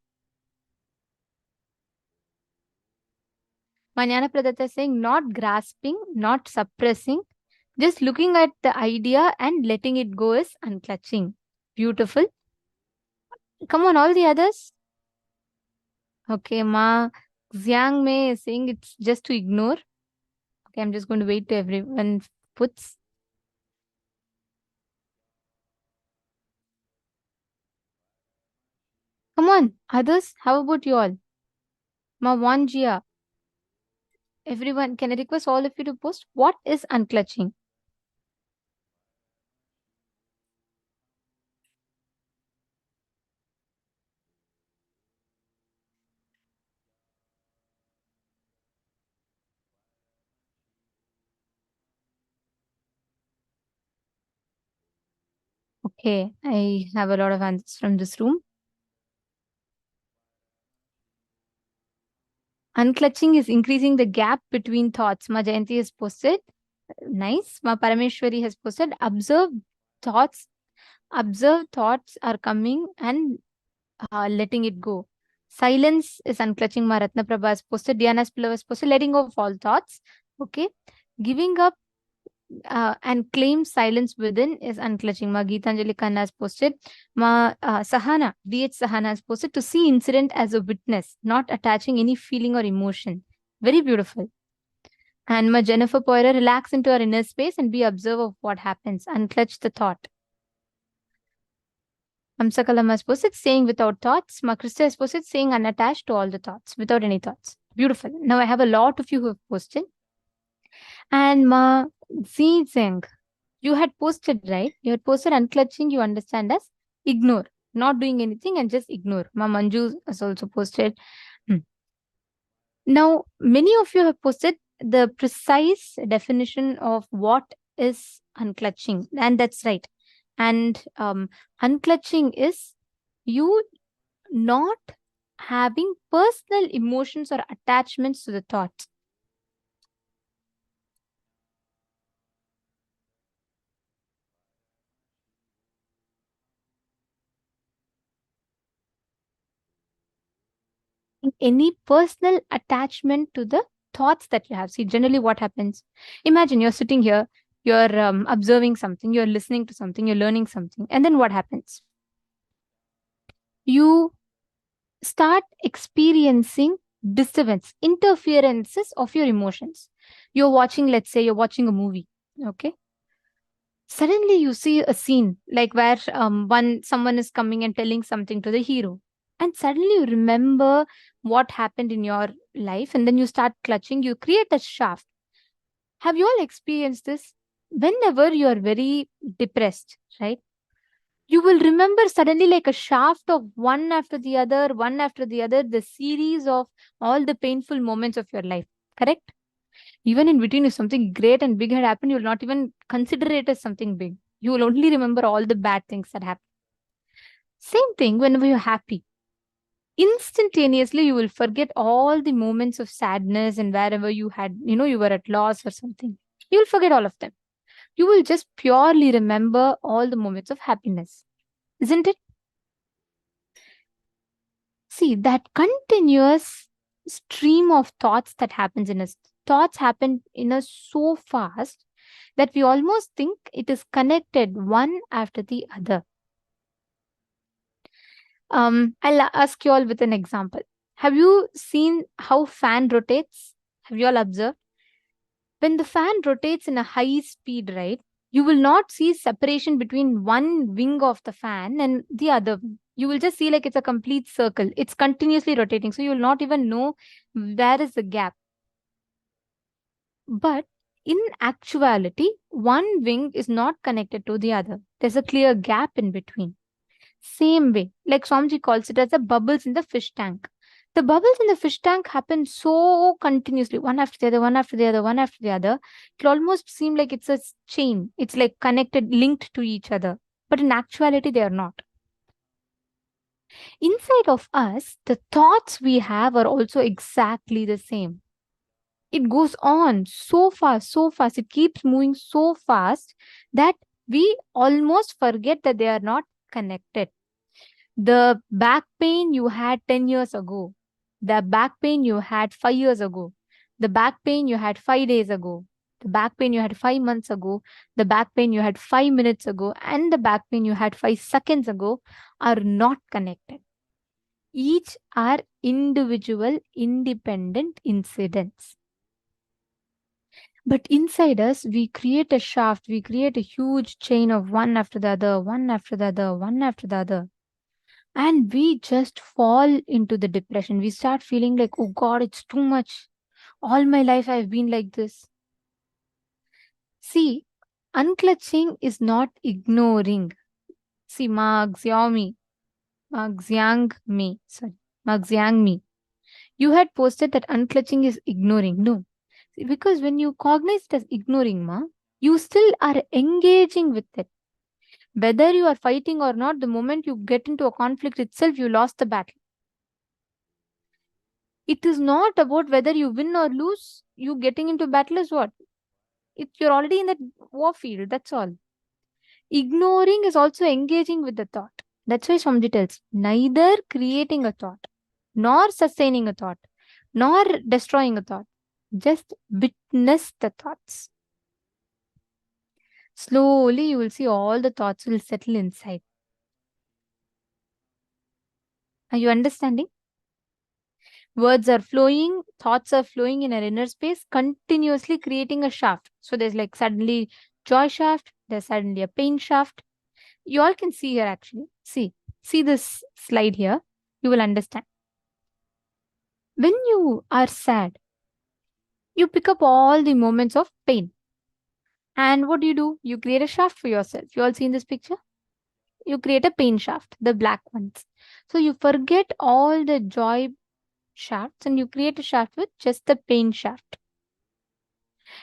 Manjana Pradatta is saying, not grasping, not suppressing, just looking at the idea and letting it go is unclutching. Beautiful. Come on, all the others. Okay, Ma Xiang Mei is saying it's just to ignore. Okay, I'm just going to wait till everyone puts. Come on, others, how about you all? Ma Wanjia. Everyone, can I request all of you to post what is unclutching? Okay, I have a lot of answers from this room. Unclutching is increasing the gap between thoughts. Ma Jayanti has posted. Nice. Ma Parameshwari has posted. Observe thoughts are coming and letting it go. Silence is unclutching. Ma Ratna Prabha has posted. Diana Spilava has posted. Letting go of all thoughts. Okay. Giving up and claim silence within is unclutching. Ma Geetanjali Khanna has posted. Ma Sahana, D.H. Sahana has posted to see incident as a witness, not attaching any feeling or emotion. Very beautiful. And Ma Jennifer Poira, relax into our inner space and be observer of what happens. Unclutch the thought. Amsakalam has posted saying without thoughts. Ma Krista has posted saying unattached to all the thoughts, without any thoughts. Beautiful. Now I have a lot of you who have posted. And Ma Zeng, you had posted, right? You had posted unclutching, you understand as ignore, not doing anything and just ignore. Ma Manju has also posted. Now, many of you have posted the precise definition of what is unclutching, and that's right. And unclutching is you not having personal emotions or attachments to the thoughts. Any personal attachment to the thoughts that you have. See, generally what happens, imagine you're sitting here, you're observing something, you're listening to something, you're learning something, and then what happens? You start experiencing disturbance, interferences of your emotions. You're watching, let's say you're watching a movie, okay? Suddenly you see a scene like where someone is coming and telling something to the hero, and suddenly you remember what happened in your life, and then you start clutching, you create a shaft. Have you all experienced this? Whenever you are very depressed, right, you will remember suddenly like a shaft of one after the other, the series of all the painful moments of your life, correct? Even in between, if something great and big had happened, you will not even consider it as something big. You will only remember all the bad things that happened. Same thing whenever you're happy. Instantaneously, you will forget all the moments of sadness and wherever you had, you were at loss or something. You will forget all of them. you will just purely remember all the moments of happiness. Isn't it? See, that continuous stream of thoughts that happens in us. Thoughts happen in us so fast that we almost think it is connected one after the other. I'll ask you all with an example. Have you seen how fan rotates? Have you all observed? When the fan rotates in a high speed, right, you will not see separation between one wing of the fan and the other wing. You will just see like it's a complete circle. It's continuously rotating. So you will not even know where is the gap. But in actuality, one wing is not connected to the other. There's a clear gap in between. Same way, like Swamiji calls it as the bubbles in the fish tank. The bubbles in the fish tank happen so continuously, one after the other, one after the other, one after the other. It'll almost seem like it's a chain. It's like connected, linked to each other. But in actuality, they are not. Inside of us, the thoughts we have are also exactly the same. It goes on so fast, so fast. It keeps moving so fast that we almost forget that they are not connected. The back pain you had 10 years ago, the back pain you had 5 years ago, the back pain you had 5 days ago, the back pain you had 5 months ago, the back pain you had 5 minutes ago, and the back pain you had 5 seconds ago are not connected. Each are individual, independent incidents. But inside us, we create a shaft, we create a huge chain of one after the other, one after the other, one after the other. And we just fall into the depression. We start feeling like, oh God, it's too much. All my life I've been like this. See, unclutching is not ignoring. See, Mark Xiang Mi. You had posted that unclutching is ignoring. No. See, because when you cognize it as ignoring, you still are engaging with it. Whether you are fighting or not, the moment you get into a conflict itself, you lost the battle. It is not about whether you win or lose. You getting into battle is what? You're already in that war field. That's all. Ignoring is also engaging with the thought. That's why Swamiji tells, neither creating a thought, nor sustaining a thought, nor destroying a thought. Just witness the thoughts. Slowly, you will see all the thoughts will settle inside. Are you understanding? Words are flowing, thoughts are flowing in our inner space, continuously creating a shaft. So there's like suddenly joy shaft, there's suddenly a pain shaft. You all can see here actually. See this slide here. You will understand. When you are sad, you pick up all the moments of pain. And what do? You create a shaft for yourself. You all seen this picture? You create a pain shaft, the black ones. So you forget all the joy shafts and you create a shaft with just the pain shaft.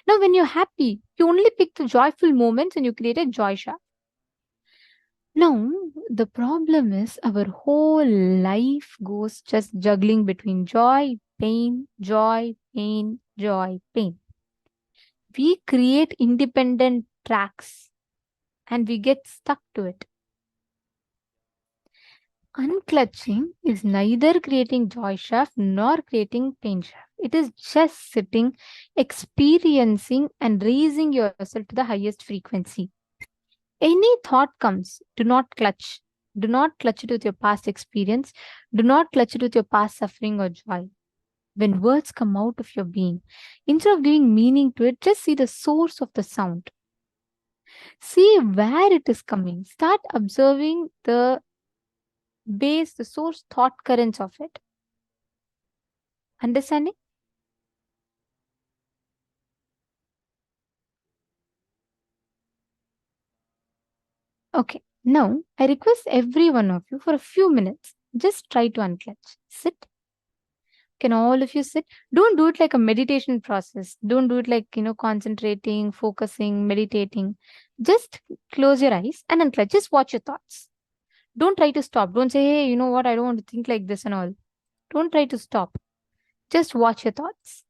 Now, when you're happy, you only pick the joyful moments and you create a joy shaft. Now, the problem is our whole life goes just juggling between joy, pain, joy, pain, joy, pain. We create independent tracks and we get stuck to it. Unclutching is neither creating joy shaft nor creating pain shaft. It is just sitting, experiencing and raising yourself to the highest frequency. Any thought comes, do not clutch. Do not clutch it with your past experience. Do not clutch it with your past suffering or joy. When words come out of your being, instead of giving meaning to it, just see the source of the sound. See where it is coming. Start observing the base, the source thought currents of it. Understanding? Okay, now I request every one of you for a few minutes, just try to unclutch. Sit. Can all of you sit? Don't do it like a meditation process. Don't do it like, concentrating, focusing, meditating. Just close your eyes and unclutch. Just watch your thoughts. Don't try to stop. Don't say, hey, you know what? I don't want to think like this and all. Don't try to stop. Just watch your thoughts.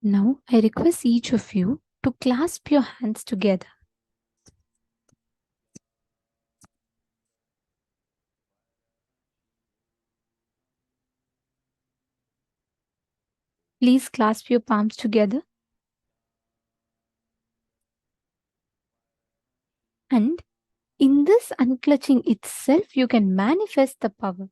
Now, I request each of you to clasp your hands together. Please clasp your palms together. And in this unclutching itself, you can manifest the power.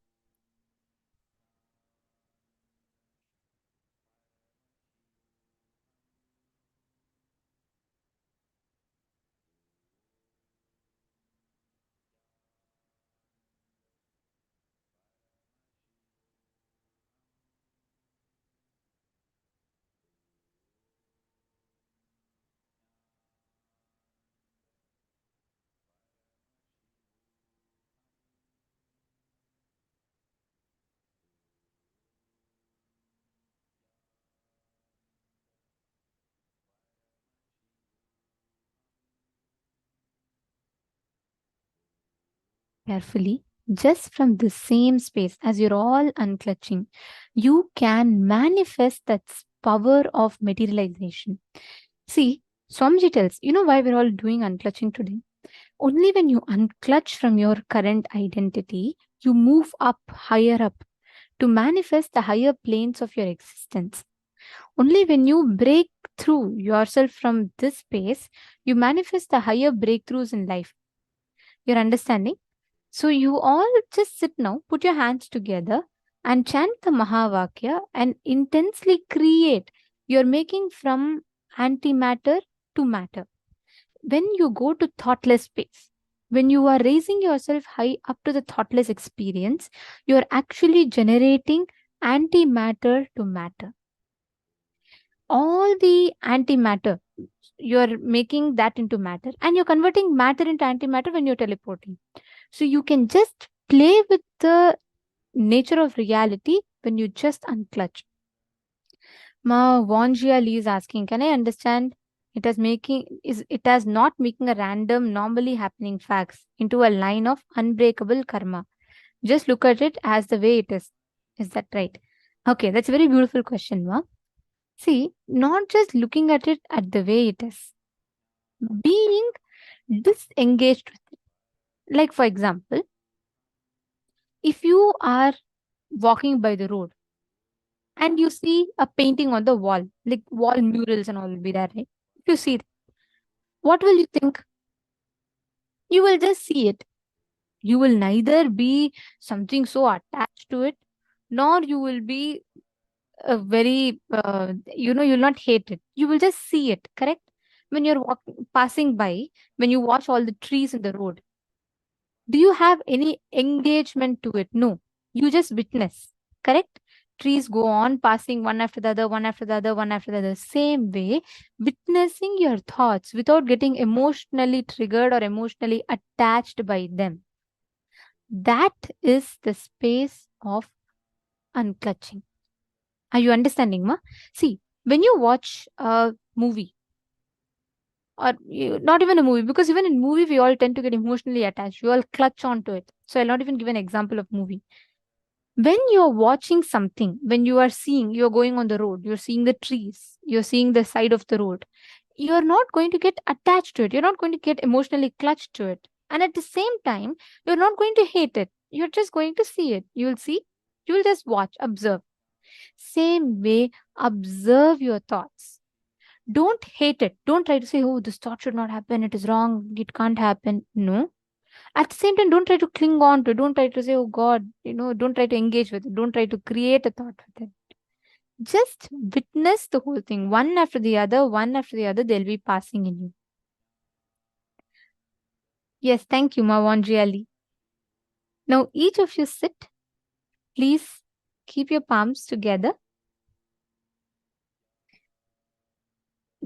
Carefully, just from the same space as you're all unclutching, you can manifest that power of materialization. See, Swamiji tells, you know why we're all doing unclutching today? Only when you unclutch from your current identity, you move up, higher up, to manifest the higher planes of your existence. Only when you break through yourself from this space, you manifest the higher breakthroughs in life. You're understanding? So you all just sit now, put your hands together and chant the Mahavakya and intensely create. You're making from antimatter to matter. When you go to thoughtless space, when you are raising yourself high up to the thoughtless experience, you're actually generating antimatter to matter. All the antimatter, you're making that into matter, and you're converting matter into antimatter when you're teleporting. So you can just play with the nature of reality when you just unclutch. Ma Vonjia Lee is asking, can I understand it as not making a random, normally happening facts into a line of unbreakable karma. Just look at it as the way it is. Is that right? Okay, that's a very beautiful question, Ma. See, not just looking at it at the way it is, being disengaged with it. Like, for example, if you are walking by the road and you see a painting on the wall, like wall murals and all will be there, right? If you see it, what will you think? You will just see it. You will neither be something so attached to it, nor you will be you'll not hate it. You will just see it, correct? When you're passing by, when you watch all the trees in the road, do you have any engagement to it? No. You just witness, correct? Trees go on passing one after the other, one after the other, one after the other. Same way, witnessing your thoughts without getting emotionally triggered or emotionally attached by them. That is the space of unclutching. Are you understanding, Ma? See, when you watch a movie, or not even a movie, because even in movie we all tend to get emotionally attached. We all clutch onto it. So I'll not even give an example of movie. When you're watching something, when you are seeing, you're going on the road, you're seeing the trees, you're seeing the side of the road, you're not going to get attached to it. You're not going to get emotionally clutched to it. And at the same time, you're not going to hate it. You're just going to see it. You'll see, you'll just watch, observe. Same way, observe your thoughts. Don't hate it. Don't try to say, oh, this thought should not happen. It is wrong. It can't happen. No. At the same time, don't try to cling on to it. Don't try to say, oh God, don't try to engage with it. Don't try to create a thought with it. Just witness the whole thing. One after the other, they'll be passing in you. Yes, thank you, Mawandri Ali. Now, each of you sit. Please keep your palms together.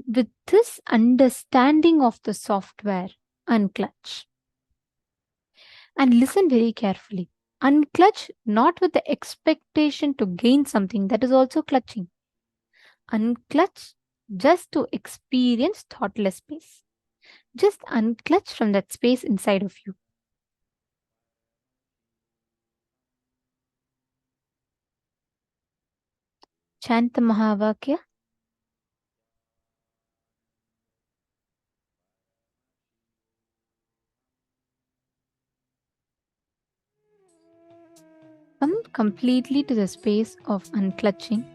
With this understanding of the software, unclutch. And listen very carefully. Unclutch not with the expectation to gain something, that is also clutching. Unclutch just to experience thoughtless space. Just unclutch from that space inside of you. Chant the Mahavakya. completely to the space of unclutching.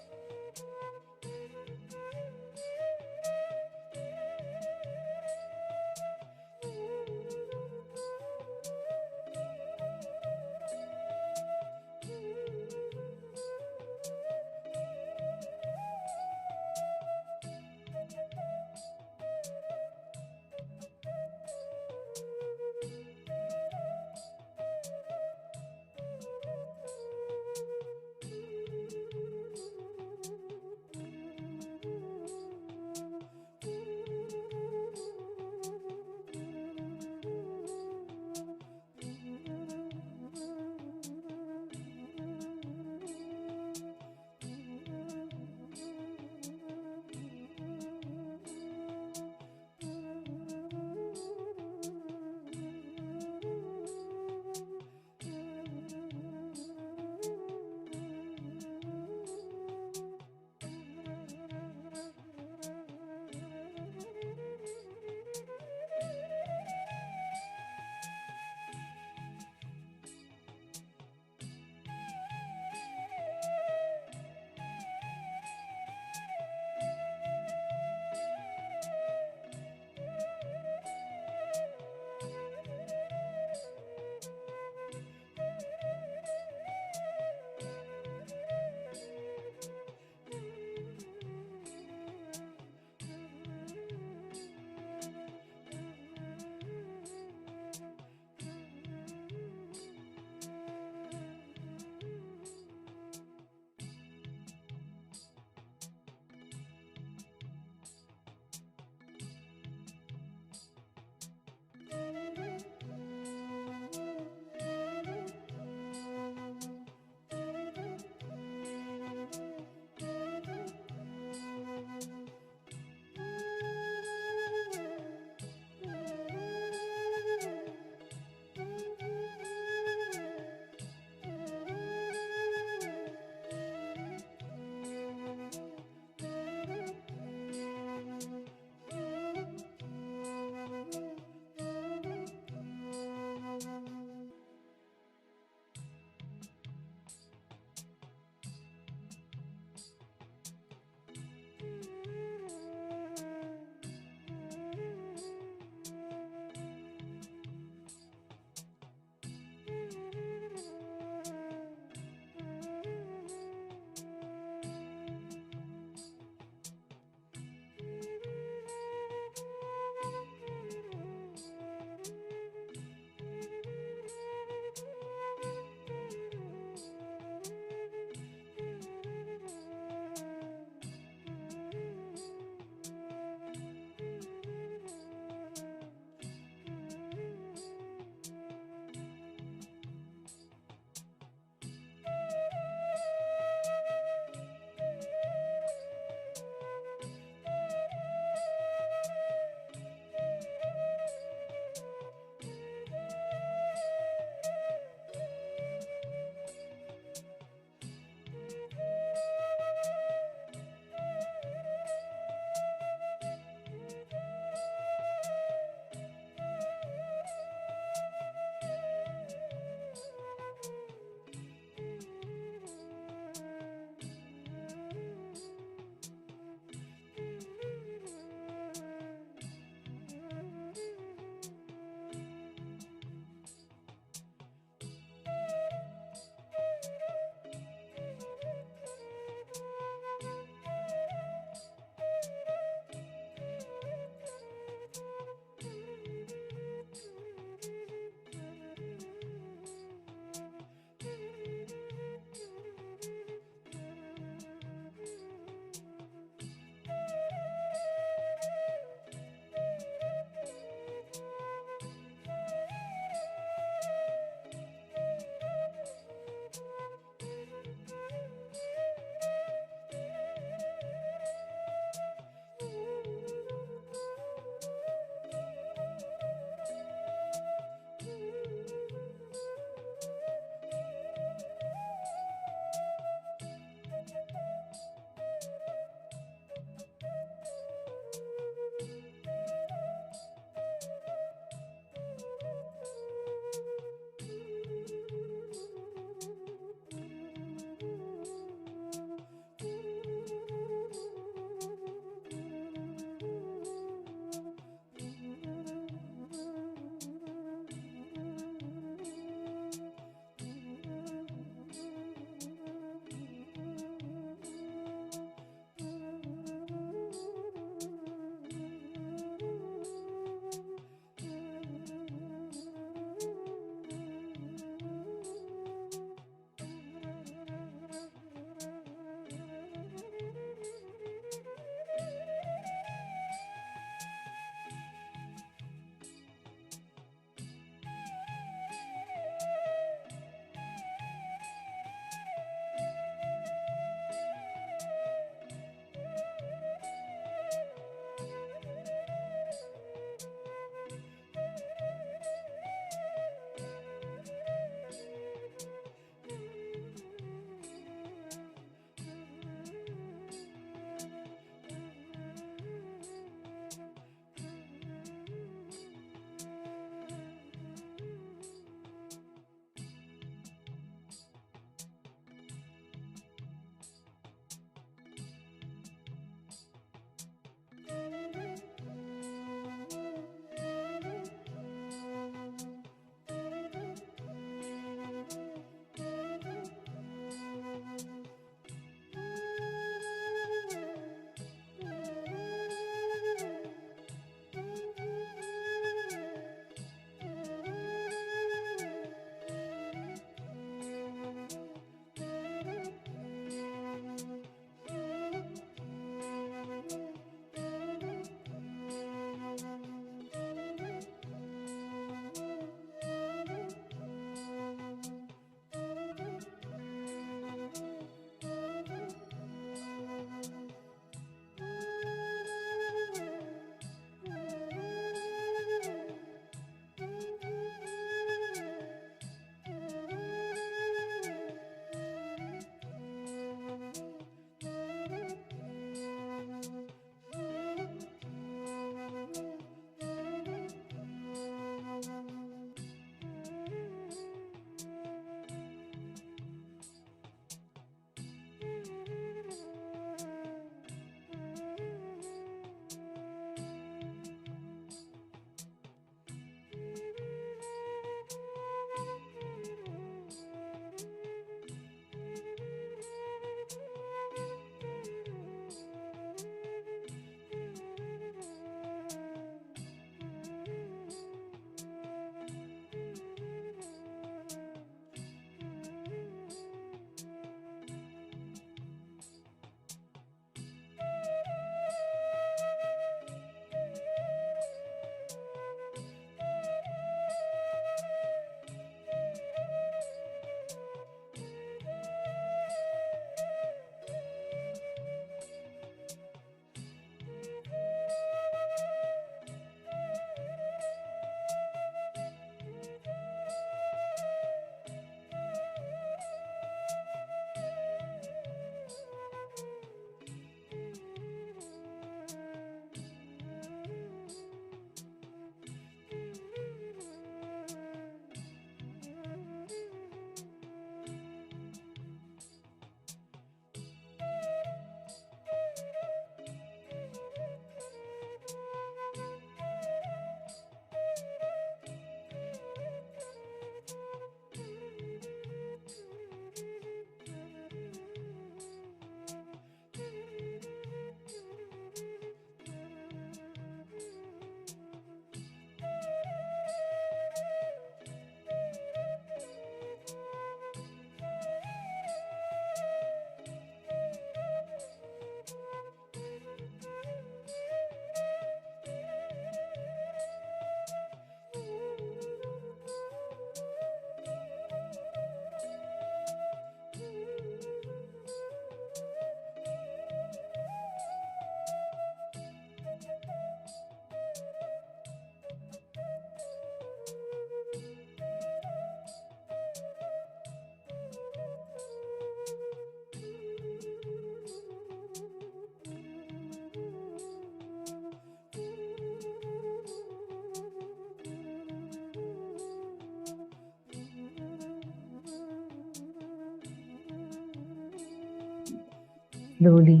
slowly,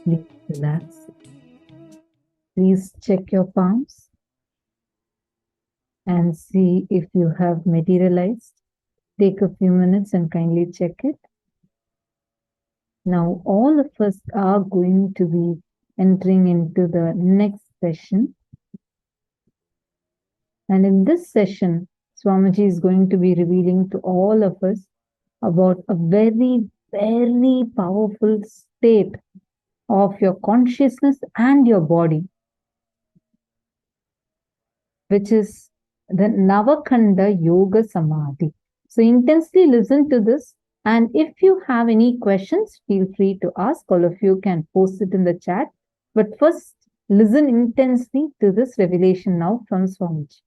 please relax. Please check your palms and see if you have materialized. Take a few minutes and kindly check it. Now, all of us are going to be entering into the next session. And in this session, Swamiji is going to be revealing to all of us about a very, very powerful state of your consciousness and your body, which is the Navakanda Yoga Samādhi. So intensely listen to this. And if you have any questions, feel free to ask. All of you can post it in the chat. But first, listen intensely to this revelation now from Swamiji.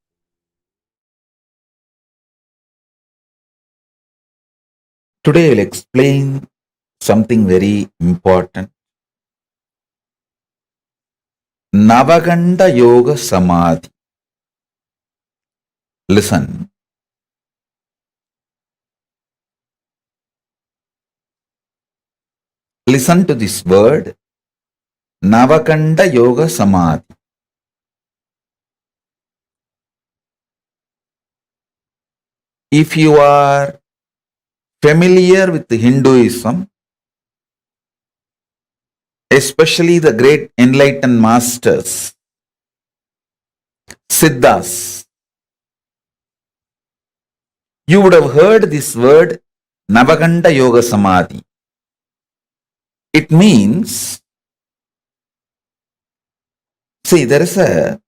Today I will explain something very important. Navakanda Yoga Samādhi. Listen. Listen to this word, Navakanda Yoga Samādhi. If you are familiar with Hinduism, especially the great enlightened masters, Siddhas, you would have heard this word Navakanda Yoga Samādhi. It means, see, there is a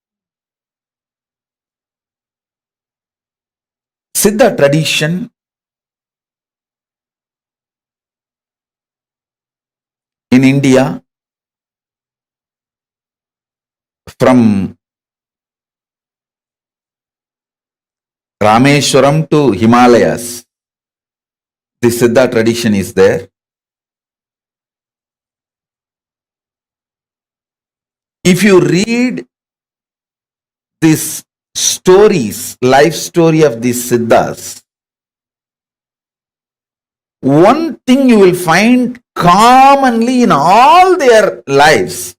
Siddha tradition in India from Rameshwaram to Himalayas. The Siddha tradition is there. If you read these stories, life story of these Siddhas, one thing you will find commonly in all their lives,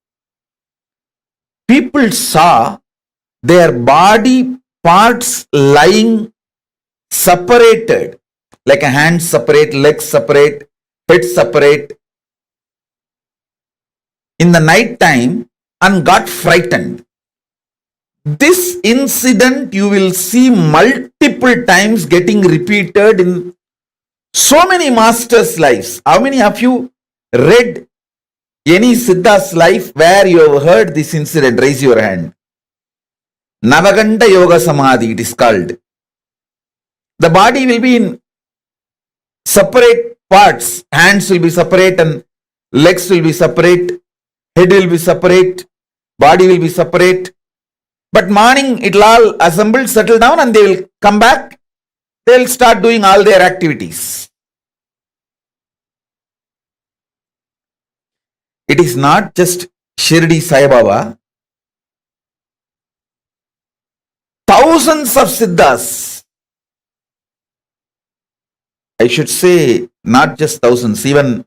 people saw their body parts lying separated, like a hand separate, legs separate, head separate, in the night time, and got frightened. This incident you will see multiple times getting repeated in so many masters' lives. How many of you read any Siddha's life where you have heard this incident? Raise your hand. Navakanda Yoga Samādhi, it is called. The body will be in separate parts. Hands will be separate and legs will be separate. Head will be separate. Body will be separate. But morning it will all assemble, settle down, and they will come back. They will start doing all their activities. It is not just Shirdi Sai Baba. Thousands of Siddhas. I should say not just thousands, even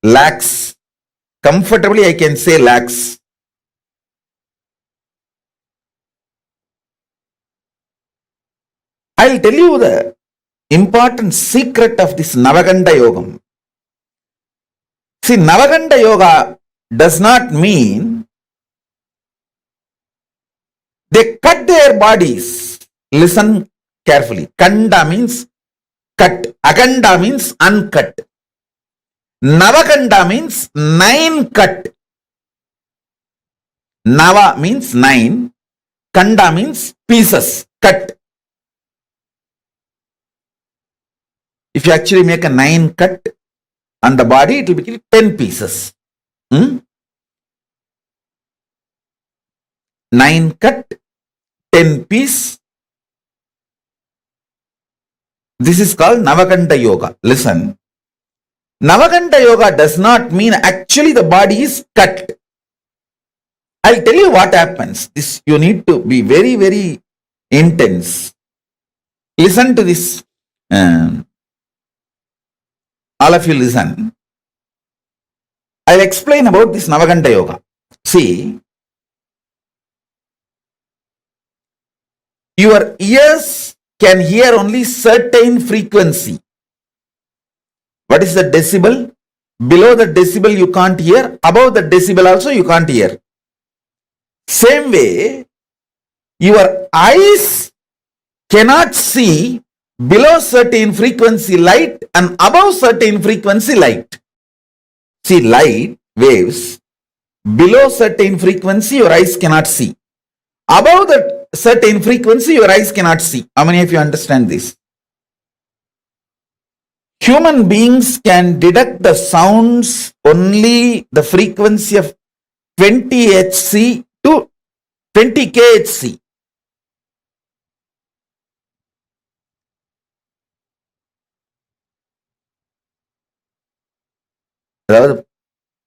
lakhs. Comfortably I can say lakhs. I'll tell you the important secret of this Navakanda Yogam. See, Navakanda Yoga does not mean they cut their bodies. Listen carefully. Kanda means cut. Akanda means uncut. Navakanda means 9 cut. Nava means 9. Kanda means pieces, cut. If you actually make a 9 cut on the body, it will be 10 pieces. 9 cut, 10 piece. This is called Navakanda Yoga. Listen. Navakanda Yoga does not mean actually the body is cut. I'll tell you what happens. This you need to be very, very intense. Listen to this. All of you listen. I'll explain about this Navakanda Yoga. See, your ears can hear only certain frequency. What is the decibel? Below the decibel you can't hear, above the decibel also you can't hear. Same way, your eyes cannot see below certain frequency light and above certain frequency light. See, light waves, below certain frequency your eyes cannot see. Above that certain frequency your eyes cannot see. How many of you understand this? Human beings can detect the sounds only the frequency of 20 Hz to 20 kHz.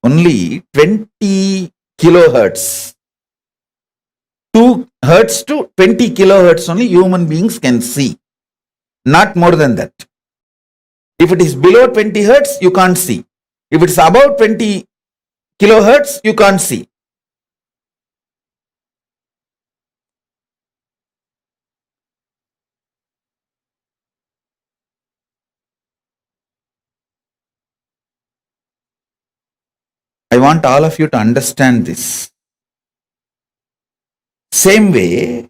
Only 20 kilohertz. 2 hertz to 20 kilohertz only human beings can see. Not more than that. If it is below 20 hertz, you can't see. If it is above 20 kilohertz, you can't see. I want all of you to understand this. Same way,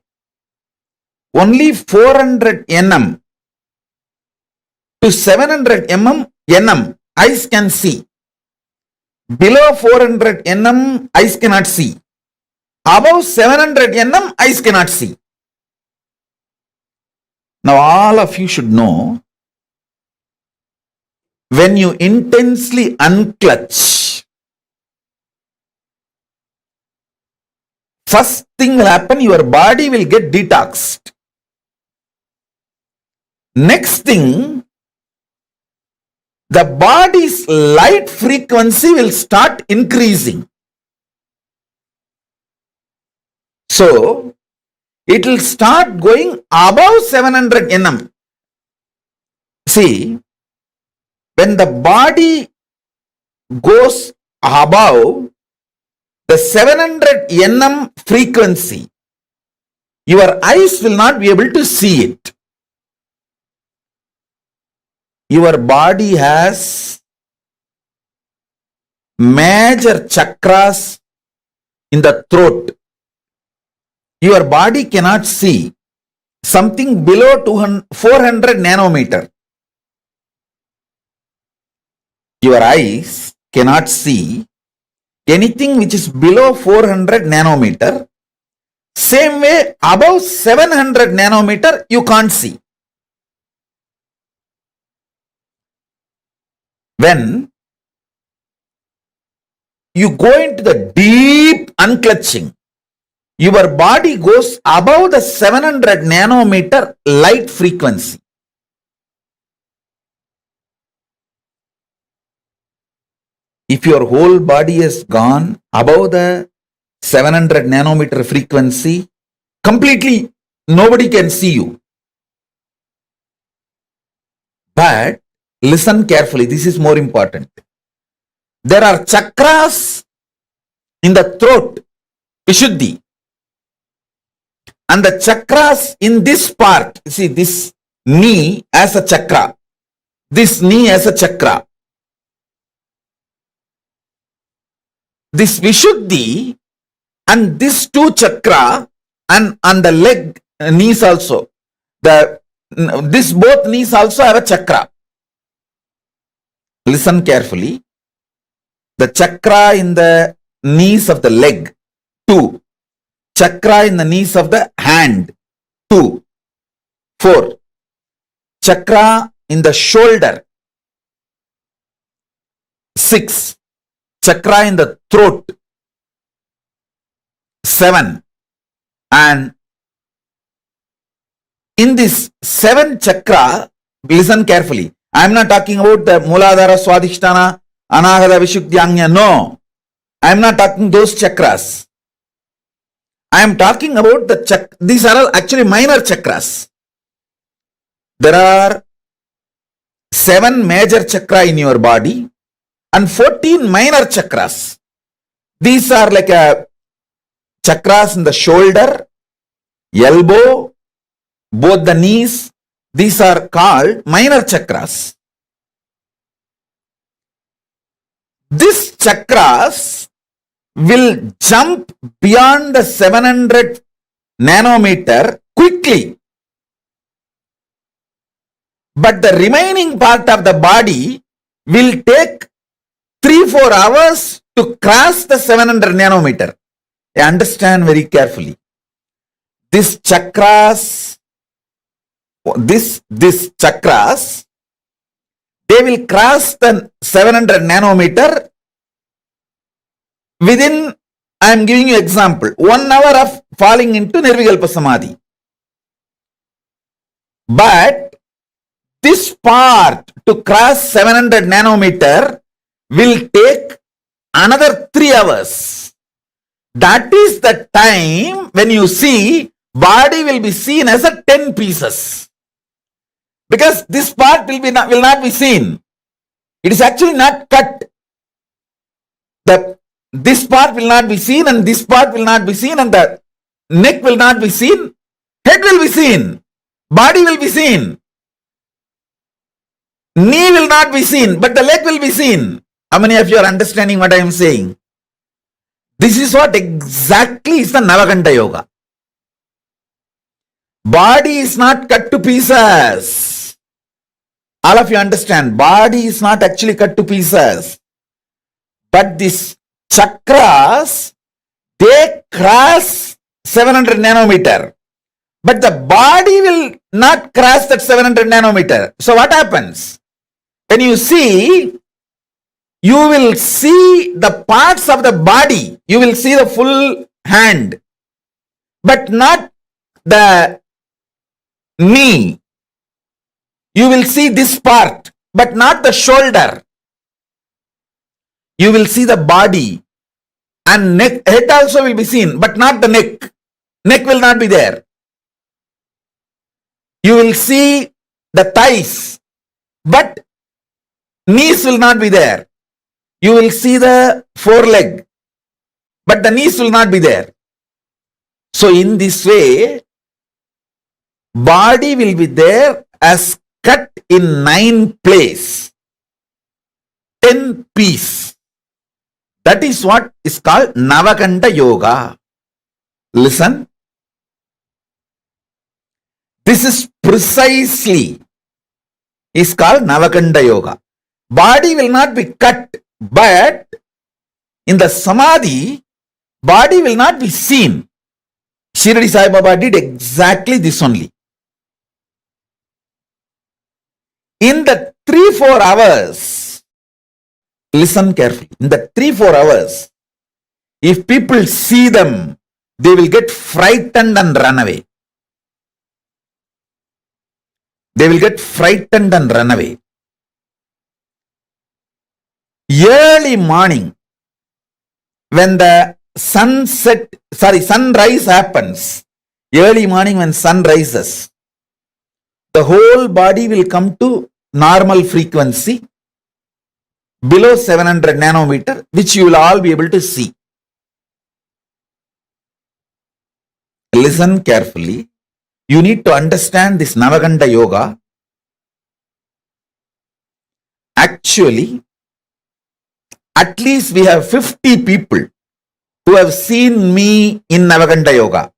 only 400 nm to 700 nm eyes can see. Below 400 nm eyes cannot see. Above 700 nm eyes cannot see. Now all of you should know, when you intensely unclutch, first thing will happen, your body will get detoxed. Next thing, the body's light frequency will start increasing. So, it will start going above 700 nm. See, when the body goes above the 700 nm frequency, your eyes will not be able to see it. Your body has major chakras in the throat. Your body cannot see something below 400 nanometer. Your eyes cannot see anything which is below 400 nanometer. Same way, above 700 nanometer, you can't see. When you go into the deep unclutching, your body goes above the 700 nanometer light frequency. If your whole body has gone above the 700 nanometer frequency, completely nobody can see you. But listen carefully, this is more important. There are chakras in the throat, Vishuddhi. And the chakras in this part, see this knee as a chakra, this knee as a chakra. This Vishuddhi and this two chakra and on the leg, knees also. This both knees also have a chakra. Listen carefully. The chakra in the knees of the leg, 2. Chakra in the knees of the hand, 2. 4. Chakra in the shoulder, 6. Chakra in the throat, 7. And in this 7 chakra, listen carefully. I am not talking about the Muladhara, Swadhisthana, Anahata, Vishuddhyanya. No. I am not talking those chakras. I am talking about the these are all actually minor chakras. There are 7 major chakra in your body and 14 minor chakras. These are like a chakras in the shoulder, elbow, both the knees. These are called minor chakras. These chakras will jump beyond the 700 nanometer quickly. But the remaining part of the body will take 3-4 hours to cross the 700 nanometer. Understand very carefully. These chakras, they will cross the 700 nanometer within, I am giving you example, 1 hour of falling into Nirvikalpa Samadhi. But this part to cross 700 nanometer will take another 3 hours. That is the time when you see body will be seen as a 10 pieces. Because this part will not be seen. It is actually not cut. This part will not be seen, and this part will not be seen, and the neck will not be seen. Head will be seen. Body will be seen. Knee will not be seen, but the leg will be seen. How many of you are understanding what I am saying? This is what exactly is the Navakanda Yoga. Body is not cut to pieces. All of you understand, body is not actually cut to pieces. But these chakras, they cross 700 nanometer. But the body will not cross that 700 nanometer. So what happens? When you see, you will see the parts of the body. You will see the full hand, but not the knee. You will see this part, but not the shoulder. You will see the body, and neck, head also will be seen, but not the neck. Neck will not be there. You will see the thighs, but knees will not be there. You will see the foreleg, but the knees will not be there. So in this way, body will be there as cut in 9 places, 10 pieces. That is what is called Navakanda Yoga. Listen. This is precisely is called Navakanda Yoga. Body will not be cut, but in the Samadhi, body will not be seen. Shirdi Sai Baba did exactly this only. In the 3-4 hours, listen carefully, in the 3-4 hours, if people see them, they will get frightened and run away. They will get frightened and run away. Early morning, when the sunrise happens, early morning when sun rises, the whole body will come to normal frequency below 700 nanometer, which you will all be able to see. Listen carefully. You need to understand this Navakanda Yoga. Actually, at least we have 50 people who have seen me in Navakanda Yoga.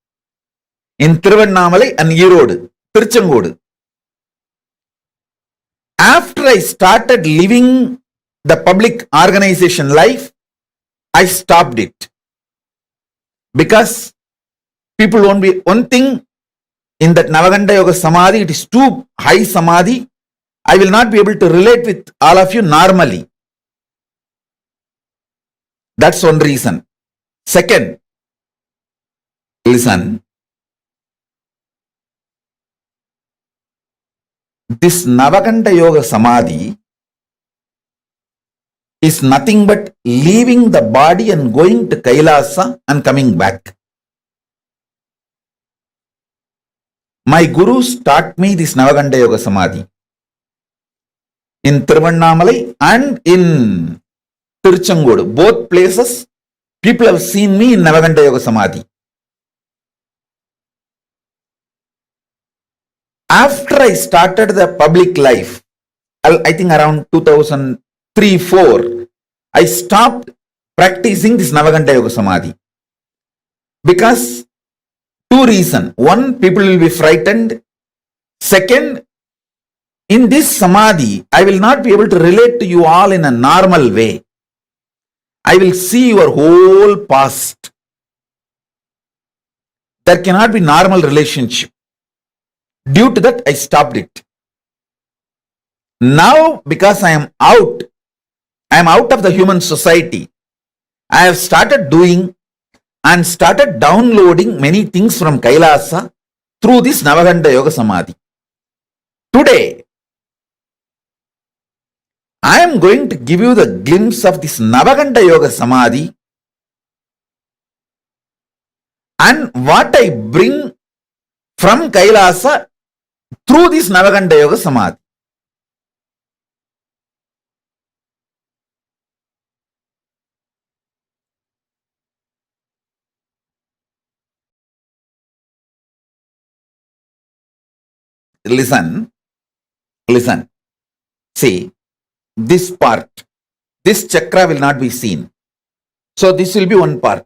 In Thiruvannamalai and Erode, Tiruchengodu. After I started living the public organization life, I stopped it. Because people won't be, one thing, in that Navakanda Yoga Samadhi, it is too high Samadhi. I will not be able to relate with all of you normally. That's one reason. Second, listen. This Navakanda Yoga Samadhi is nothing but leaving the body and going to Kailasa and coming back. My gurus taught me this Navakanda Yoga Samadhi in Thiruvannamalai and in Tiruchengodu. Both places, people have seen me in Navakanda Yoga Samādhi. After I started the public life, I think around 2003-4, I stopped practicing this Navakanda Yoga Samādhi. Because two reasons. One, people will be frightened. Second, in this Samadhi, I will not be able to relate to you all in a normal way. I will see your whole past. There cannot be normal relationship. Due to that, I stopped it. Now, because I am out of the human society, I have started doing and started downloading many things from Kailasa through this Navakanda Yoga Samādhi. Today, I am going to give you the glimpse of this Navakanda Yoga Samādhi and what I bring from Kailasa through this Navakanda Yoga Samādhi. Listen. See, this part, this chakra will not be seen. So this will be one part.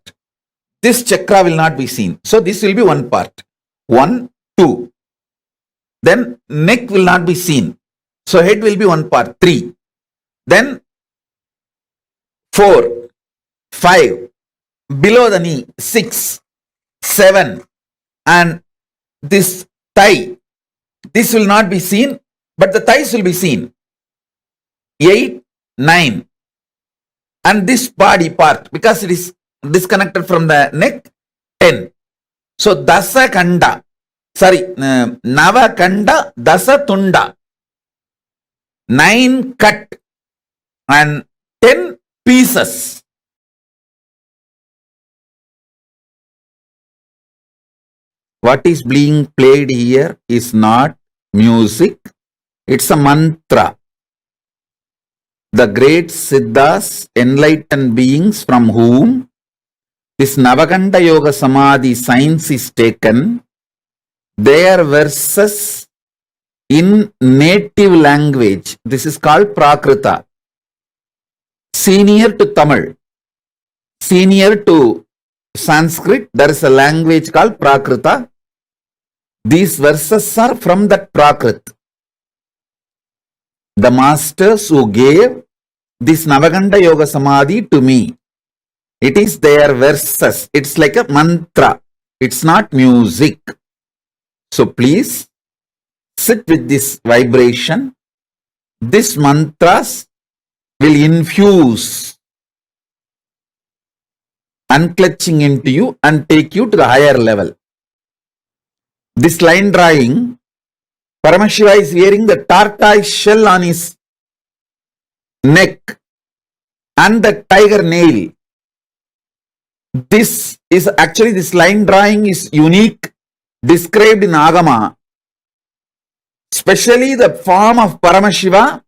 This chakra will not be seen. So this will be one part. 1, 2. Then neck will not be seen. So head will be one part. 3. Then 4, 5. Below the knee. 6, 7. And this thigh. This will not be seen, but the thighs will be seen. 8, 9. And this body part, because it is disconnected from the neck, 10. So Dasa Kanda, Navakanda Dasa Tunda. 9 cut and 10 pieces. What is being played here is not music, it's a mantra. The great Siddhas, enlightened beings from whom this Navakanda Yoga Samādhi science is taken, their verses in native language, this is called Prakrita, senior to Tamil, senior to Sanskrit, there is a language called Prakrita. These verses are from that Prakrit. The masters who gave this Navakanda Yoga Samādhi to me, it is their verses. It's like a mantra. It's not music. So please sit with this vibration. This mantras will infuse unclutching into you and take you to the higher level. This line drawing, Paramashiva is wearing the tortoise shell on his neck and the tiger nail. This line drawing is unique, described in Agama. Especially the form of Paramashiva,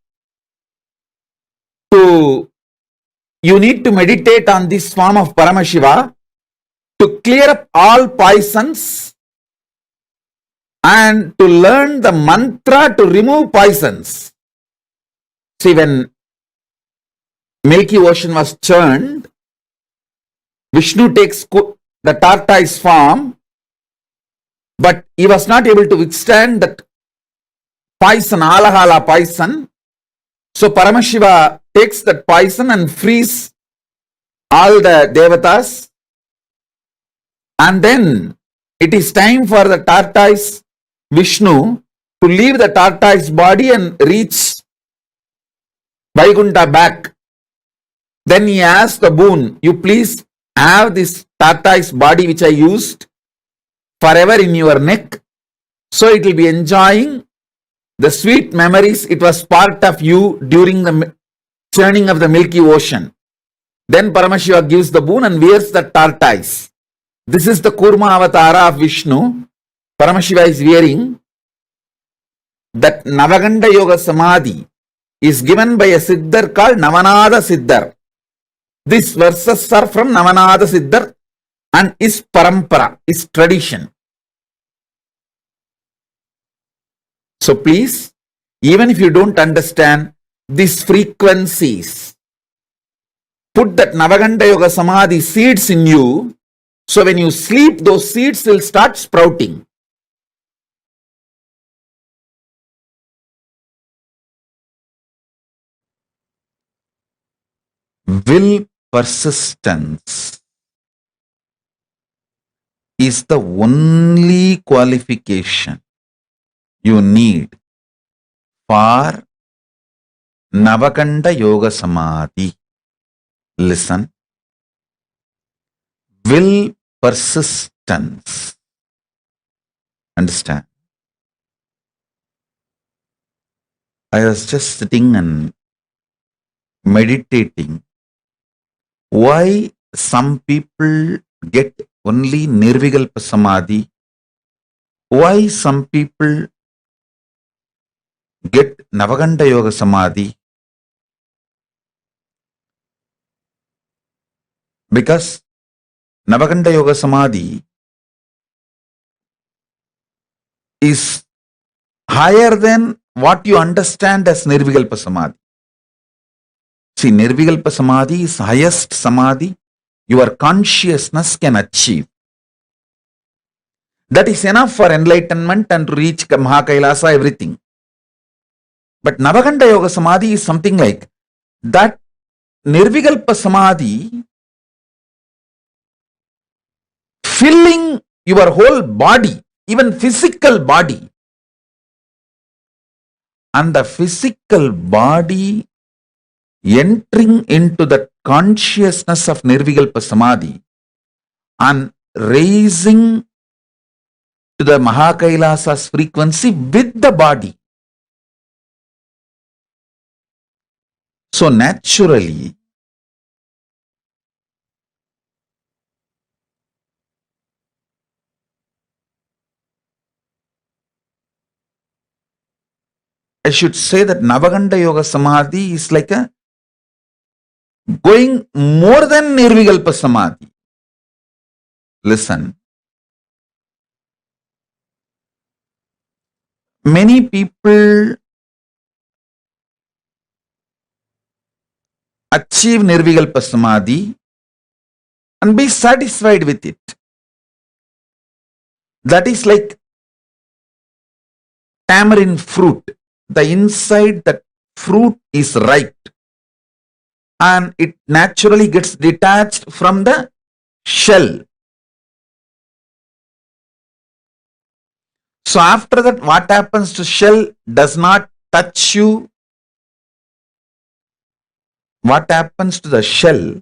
you need to meditate on this form of Paramashiva to clear up all poisons and to learn the mantra to remove poisons. See, when Milky Ocean was churned, Vishnu takes the tortoise form, but he was not able to withstand that poison, alahala poison. So Paramashiva takes that poison and frees all the devatas. And then it is time for the tortoise Vishnu to leave the tortoise body and reach Vaikuntha back. Then he asked the boon, you please have this tortoise body which I used forever in your neck, so it will be enjoying the sweet memories. It was part of you during the churning of the Milky Ocean. Then Paramashiva gives the boon and wears the tortoise. This is the Kurma Avatara of Vishnu. Paramashiva is wearing. That Navakanda Yoga Samādhi is given by a Siddhar called Navanada Siddhar. These verses are from Navakanda Siddha and is parampara, is tradition. So please, even if you don't understand these frequencies, put that Navakanda Yoga Samādhi seeds in you. So when you sleep, those seeds will start sprouting. Will persistence is the only qualification you need for Navakanda Yoga Samādhi. Listen. Will persistence. Understand? I was just sitting and meditating. Why some people get only Nirvikalpa Samadhi? Why some people get Navakanda Yoga Samadhi? Because Navakanda Yoga Samadhi is higher than what you understand as Nirvikalpa Samadhi. See, Nirvikalpa Samadhi is highest Samadhi your consciousness can achieve. That is enough for enlightenment and to reach Mahā KAILΑSA, everything. But Navakanda Yoga Samadhi is something like that. Nirvikalpa Samadhi filling your whole body, even physical body. And the physical body entering into the consciousness of Nirvikalpa Samadhi and raising to the Mahā KAILāSA's frequency with the body. So naturally, I should say that Navakanda Yoga Samadhi is like a going more than Nirvikalpa Samadhi. Listen. Many people achieve Nirvikalpa Samadhi and be satisfied with it. That is like tamarind fruit. The inside that fruit is ripe and it naturally gets detached from the shell. So after that, what happens to shell does not touch you. What happens to the shell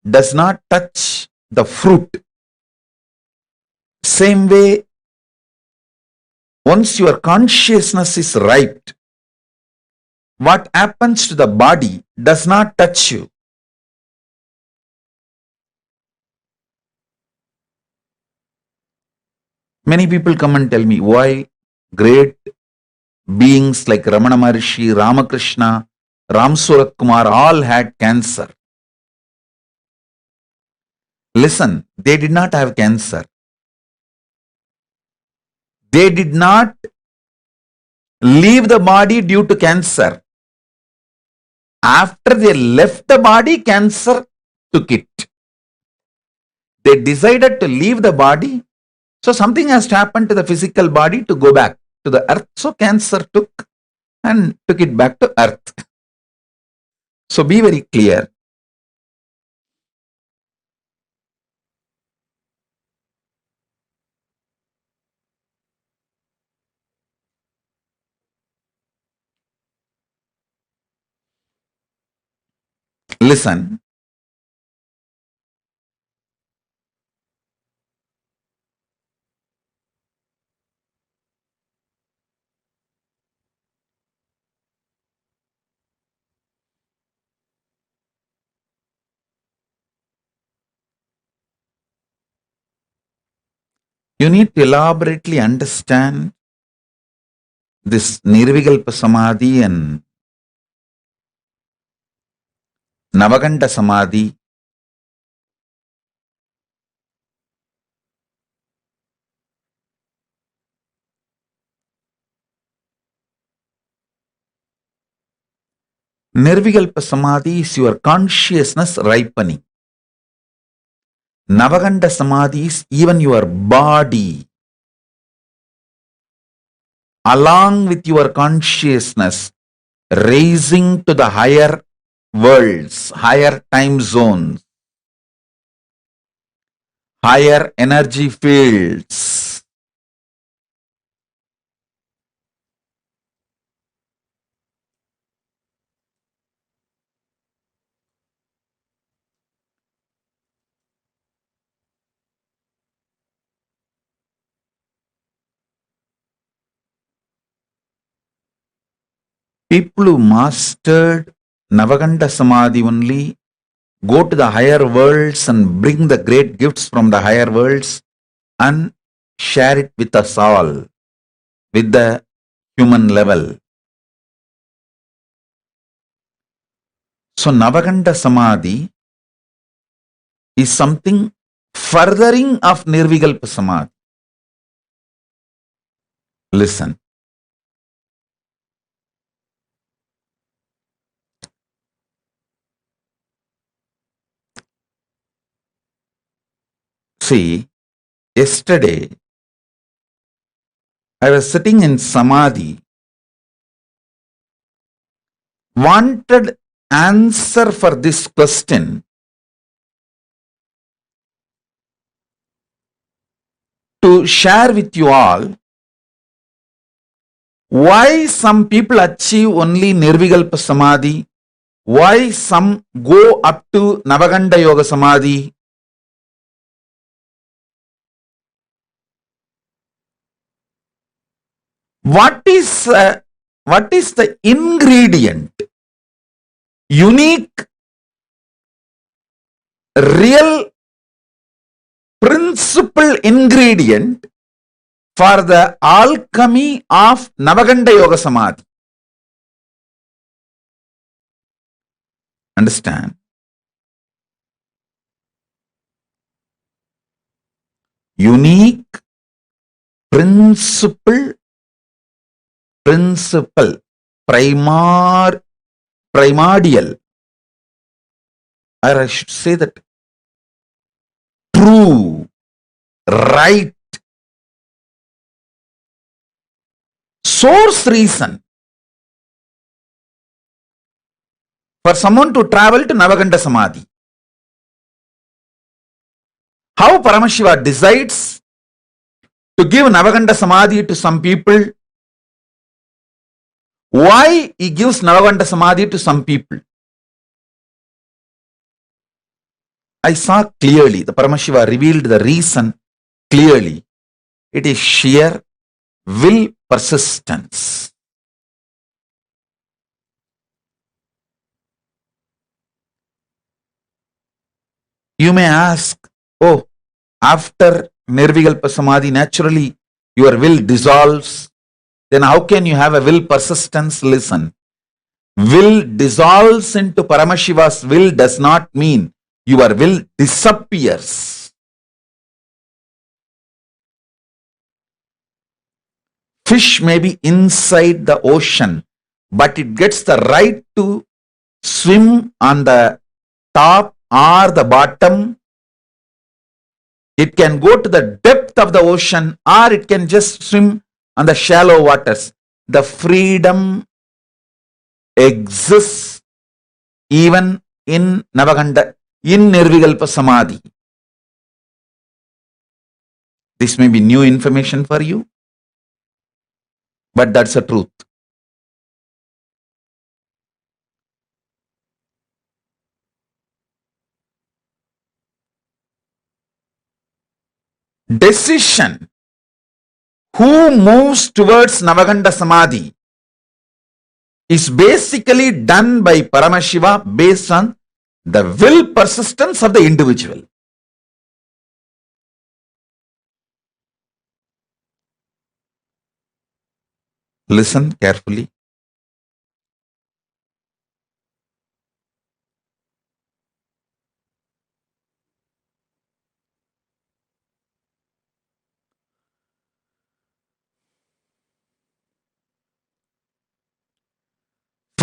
does not touch the fruit. Same way, once your consciousness is ripe, what happens to the body does not touch you. Many people come and tell me why great beings like Ramana Maharishi, Ramakrishna, Ram Surat Kumar all had cancer. Listen, they did not have cancer. They did not leave the body due to cancer. After they left the body, cancer took it. They decided to leave the body. So something has to happen to the physical body to go back to the earth. So cancer took it back to earth. So be very clear. Listen. You need to elaborately understand this Nirvikalpa Samadhi and Navakanda Samadhi Nirvikalpa Samadhi is your consciousness ripening. Navakanda Samadhi is even your body. Along with your consciousness, raising to the higher worlds, higher time zones, higher energy fields. People who mastered Navakanda Samadhi only go to the higher worlds and bring the great gifts from the higher worlds and share it with us all, with the human level. So Navakanda Samadhi is something furthering of Nirvikalpa Samadhi. Listen. See, yesterday I was sitting in Samadhi, wanted answer for this question. To share with you all why some people achieve only Nirvikalpa Samadhi, why some go up to Navakanda Yoga Samadhi. What is the ingredient, unique, real principal ingredient for the alchemy of Navakanda Yoga Samadhi? Understand? Unique, principal, primordial, or I should say that true, right, source reason for someone to travel to Navakanda Samadhi. How Paramashiva decides to give Navakanda Samadhi to some people? Why he gives Navakanda Samadhi to some people? I saw clearly, the Paramashiva revealed the reason clearly. It is sheer will persistence. You may ask, oh, after Nirvikalpa Samadhi, naturally your will dissolves. Then how can you have a will persistence? Listen. Will dissolves into Paramashiva's will does not mean your will disappears. Fish may be inside the ocean, but it gets the right to swim on the top or the bottom. It can go to the depth of the ocean or it can just swim on the shallow waters. The freedom exists even in Navakanda, in Nirvikalpa Samadhi. This may be new information for you, but that's the truth. Decision who moves towards Navakanda Samadhi is basically done by Paramashiva based on the will persistence of the individual. Listen carefully.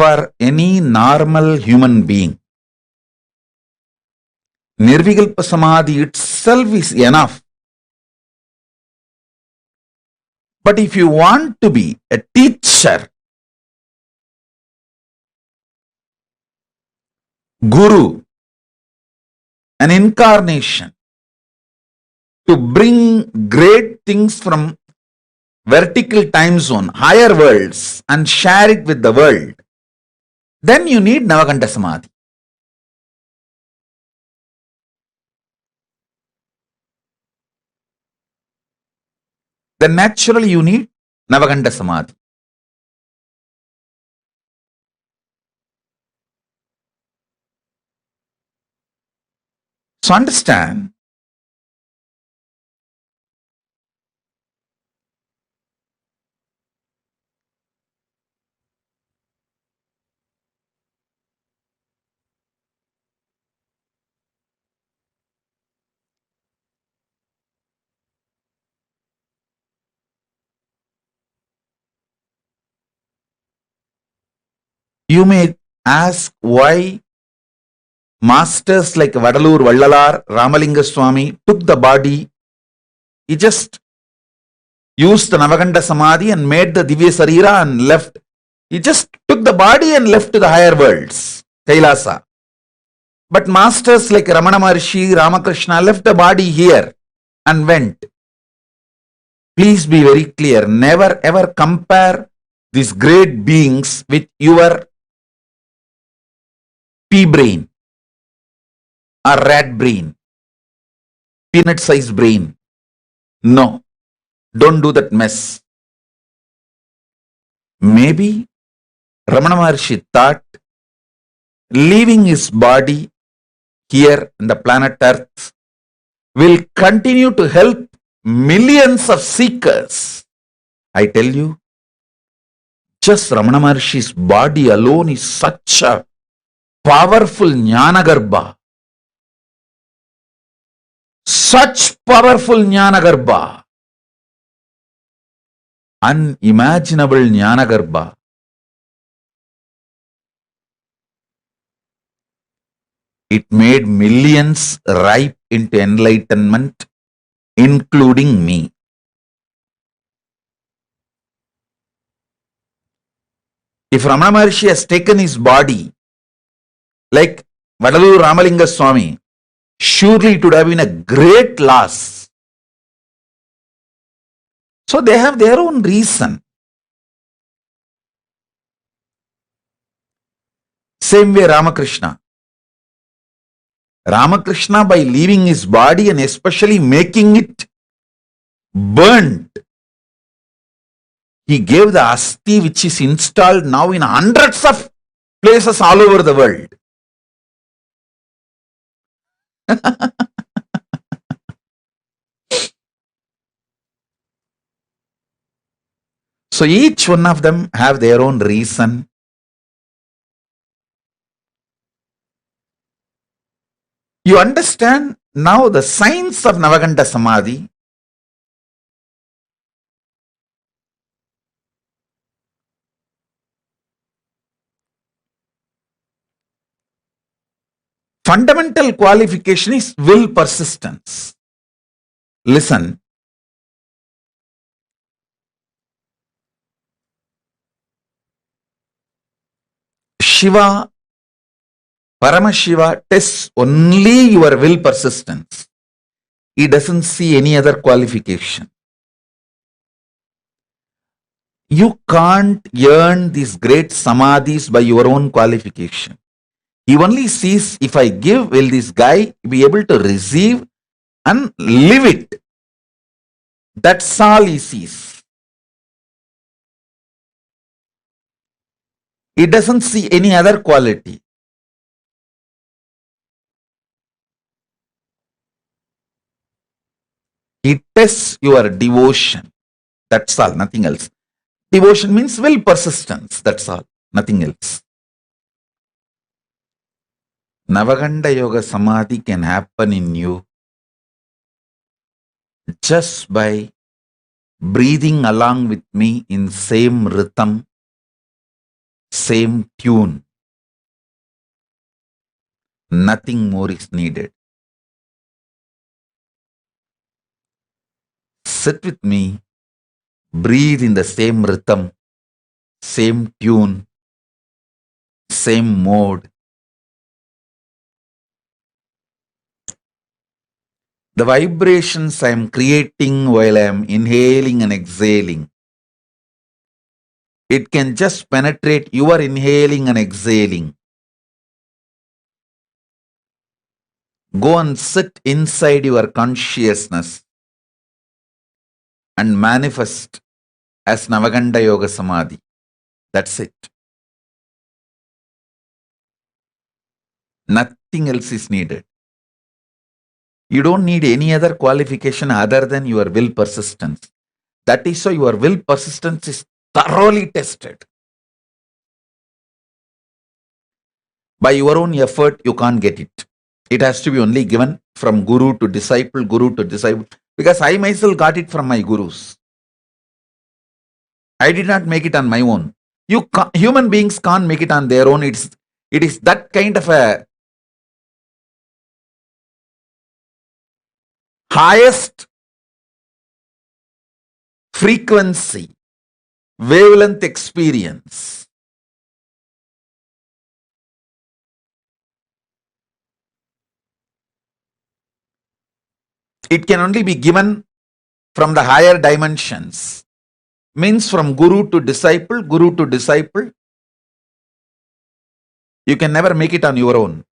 for any normal human being, Nirvikalpa Samadhi itself is enough. But if you want to be a teacher, guru, an incarnation, to bring great things from vertical time zone, higher worlds, and share it with the world, then you need Navakanda Samadhi. Then naturally you need Navakanda Samadhi. So understand, you may ask why masters like Vadalur Vallalar, Ramalinga Swami took the body. He just used the Navakanda Samadhi and made the Divya Sarira and left. He just took the body and left to the higher worlds, Kailasa. But masters like Ramana Maharshi, Ramakrishna left the body here and went. Please be very clear. Never ever compare these great beings with your pea brain or rat brain, peanut sized brain. No, don't do that mess. Maybe Ramana Maharshi thought leaving his body here in the planet Earth will continue to help millions of seekers. I tell you, just Ramana Maharshi's body alone is such a powerful Jnanagarbha. Such powerful Jnanagarbha. Unimaginable Jnanagarbha. It made millions ripe into enlightenment, including me. If Ramana Maharshi has taken his body, like Vadalur Ramalinga Swami, surely it would have been a great loss. So they have their own reason. Same way Ramakrishna. Ramakrishna, by leaving his body and especially making it burnt, he gave the asti which is installed now in hundreds of places all over the world. So each one of them have their own reason. You understand now the science of Navakanda Samadhi. Fundamental qualification is will persistence. Listen. Shiva, Paramashiva tests only your will persistence. He doesn't see any other qualification. You can't earn these great samadhis by your own qualification. He only sees, if I give, will this guy be able to receive and live it? That's all he sees. He doesn't see any other quality. He tests your devotion. That's all, nothing else. Devotion means will persistence. That's all, nothing else. Navakanda Yoga Samadhi can happen in you just by breathing along with me in same rhythm, same tune. Nothing more is needed. Sit with me, breathe in the same rhythm, same tune, same mode. The vibrations I am creating while I am inhaling and exhaling, it can just penetrate your inhaling and exhaling. Go and sit inside your consciousness and manifest as Navakanda Yoga Samādhi. That's it. Nothing else is needed. You don't need any other qualification other than your will persistence. That is why your will persistence is thoroughly tested. By your own effort, you can't get it. It has to be only given from guru to disciple, because I myself got it from my gurus. I did not make it on my own. Human beings can't make it on their own. It is that kind of a highest frequency, wavelength experience. It can only be given from the higher dimensions. Means from guru to disciple, you can never make it on your own.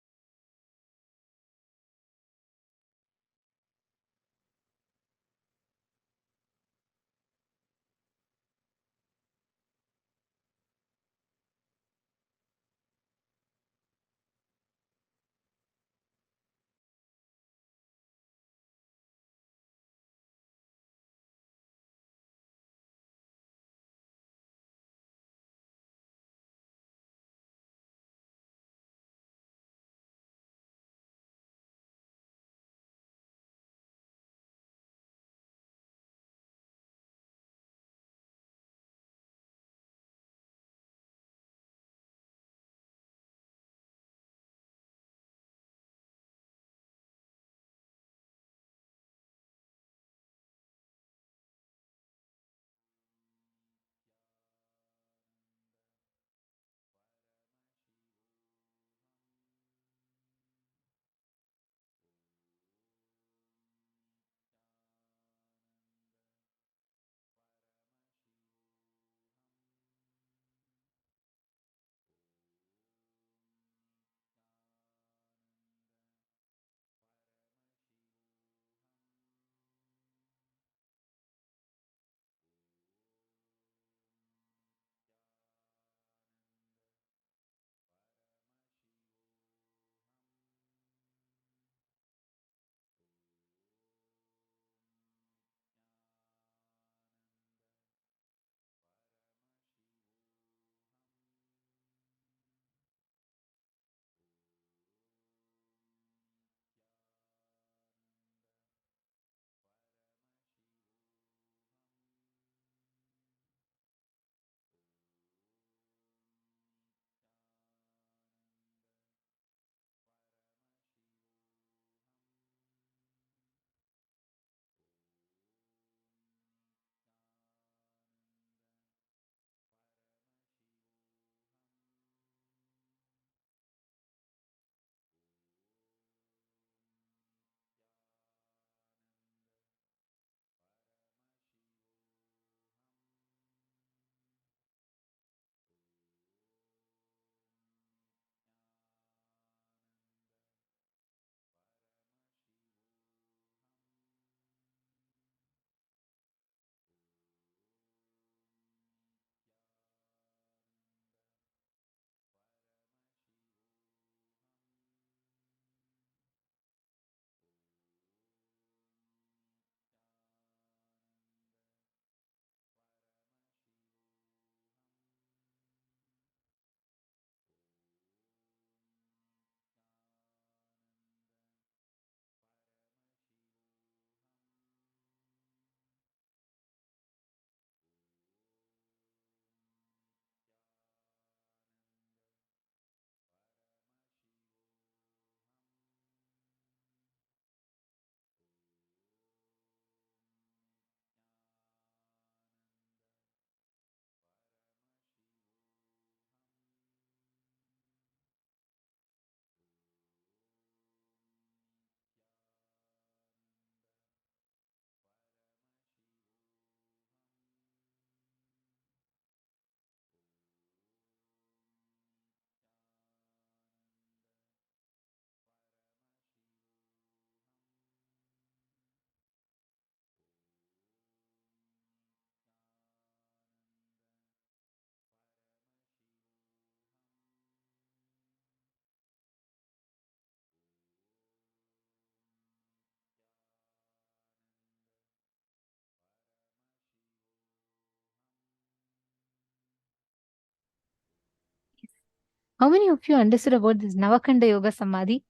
How many of you understood about this Navakanda Yoga Samadhi?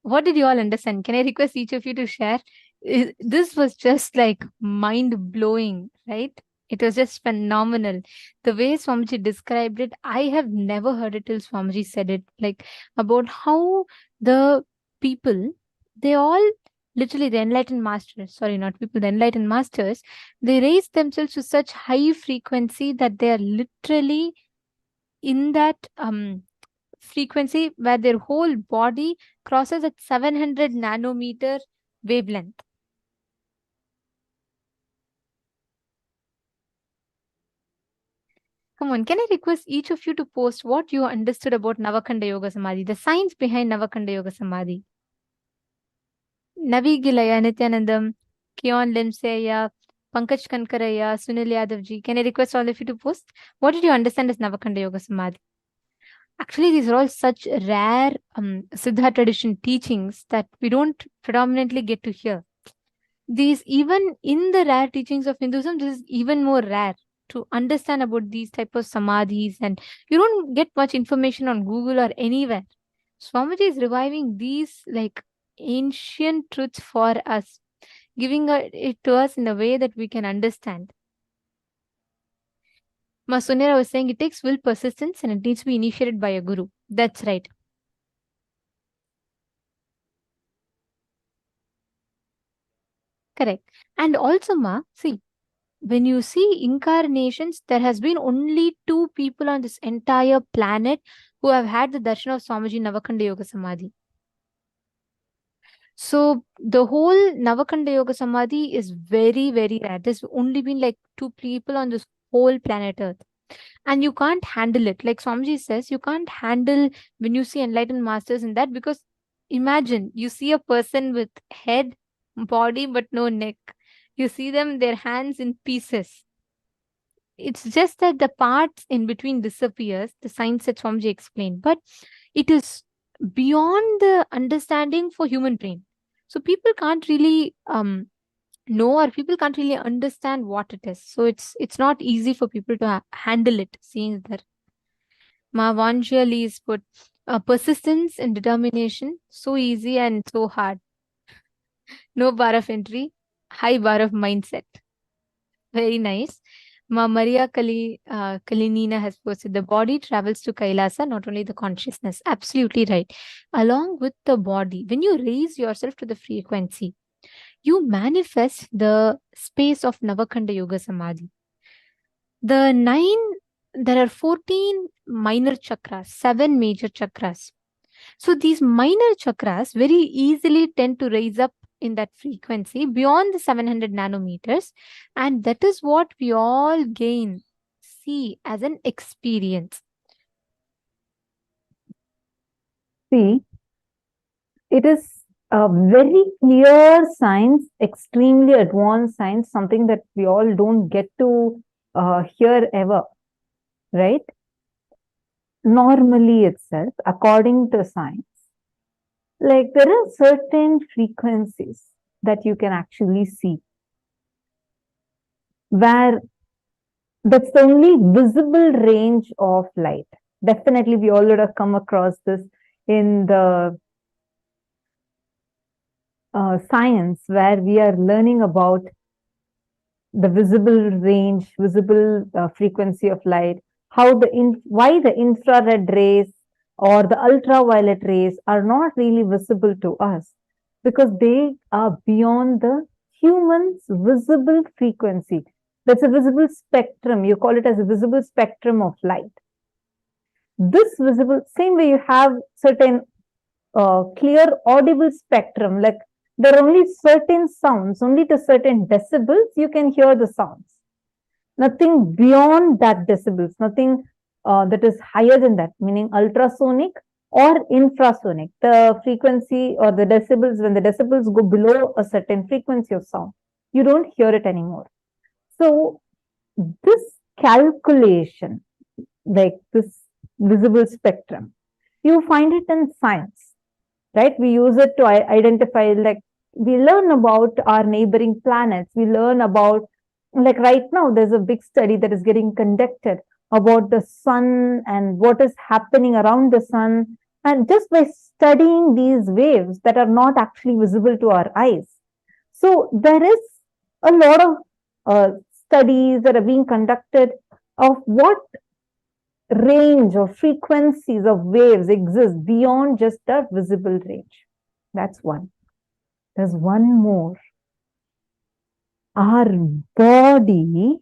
What did you all understand? Can I request each of you to share? This was just like mind blowing, right? It was just phenomenal. The way Swamiji described it, I have never heard it till Swamiji said it. Like about how the people, they all literally the enlightened masters, sorry, not people, the enlightened masters, they raise themselves to such high frequency that they are literally in that frequency where their whole body crosses at 700 nanometer wavelength. Come on, can I request each of you to post what you understood about Navakanda Yoga Samadhi, the science behind Navakanda Yoga Samadhi? Navigilaya, Nithyanandam, Kion Limseya, Pankaj Kankaraya, Sunil Yadavji. Can I request all of you to post? What did you understand as Navakanda Yoga Samadhi? Actually, these are all such rare Siddha tradition teachings that we don't predominantly get to hear. These, even in the rare teachings of Hinduism, this is even more rare to understand about these type of samadhis, and you don't get much information on Google or anywhere. Swamiji is reviving these like ancient truths for us, giving it to us in a way that we can understand. Masunera was saying it takes will, persistence, and it needs to be initiated by a guru. That's right. Correct. And also, Ma, see, when you see incarnations, there has been only 2 people on this entire planet who have had the darshan of Swamiji Navakanda Yoga Samadhi. So the whole Navakanda Yoga Samadhi is very, very rare. There's only been like 2 people on this whole planet Earth. And you can't handle it. Like Swamiji says, you can't handle when you see enlightened masters in that, because imagine you see a person with head, body, but no neck. You see them, their hands in pieces. It's just that the parts in between disappears, the science that Swamiji explained, but it is beyond the understanding for human brain. So people can't really know, or people can't really understand what it is. So it's not easy for people to handle it, seeing that. Mavanjali is put persistence and determination, so easy and so hard. No bar of entry, high bar of mindset. Very nice. Maria Kalinina has posted, the body travels to Kailasa, not only the consciousness. Absolutely right. Along with the body, when you raise yourself to the frequency, you manifest the space of Navakanda Yoga Samadhi. There are 14 minor chakras, 7 major chakras. So these minor chakras very easily tend to raise up in that frequency beyond the 700 nanometers, and that is what we all see as an experience. See, it is a very clear science, extremely advanced science, something that we all don't get to hear ever, right? Normally itself, according to science, like there are certain frequencies that you can actually see where that's the only visible range of light. Definitely we all would have come across this in the science, where we are learning about the visible range, visible frequency of light, how why the infrared rays or the ultraviolet rays are not really visible to us, because they are beyond the human's visible frequency. That's a visible spectrum. You call it as a visible spectrum of light. This visible, same way you have certain clear audible spectrum, like there are only certain sounds, only to certain decibels you can hear the sounds. Nothing beyond that decibels, nothing that is higher than that, meaning ultrasonic or infrasonic. The frequency or the decibels, when the decibels go below a certain frequency of sound, you don't hear it anymore. So this calculation, like this visible spectrum, you find it in science, right? We use it to identify, like we learn about our neighboring planets. We learn about, like right now, there's a big study that is getting conducted about the sun and what is happening around the sun. And just by studying these waves that are not actually visible to our eyes. So there is a lot of studies that are being conducted of what range or frequencies of waves exist beyond just the visible range. That's one. There's one more. Our body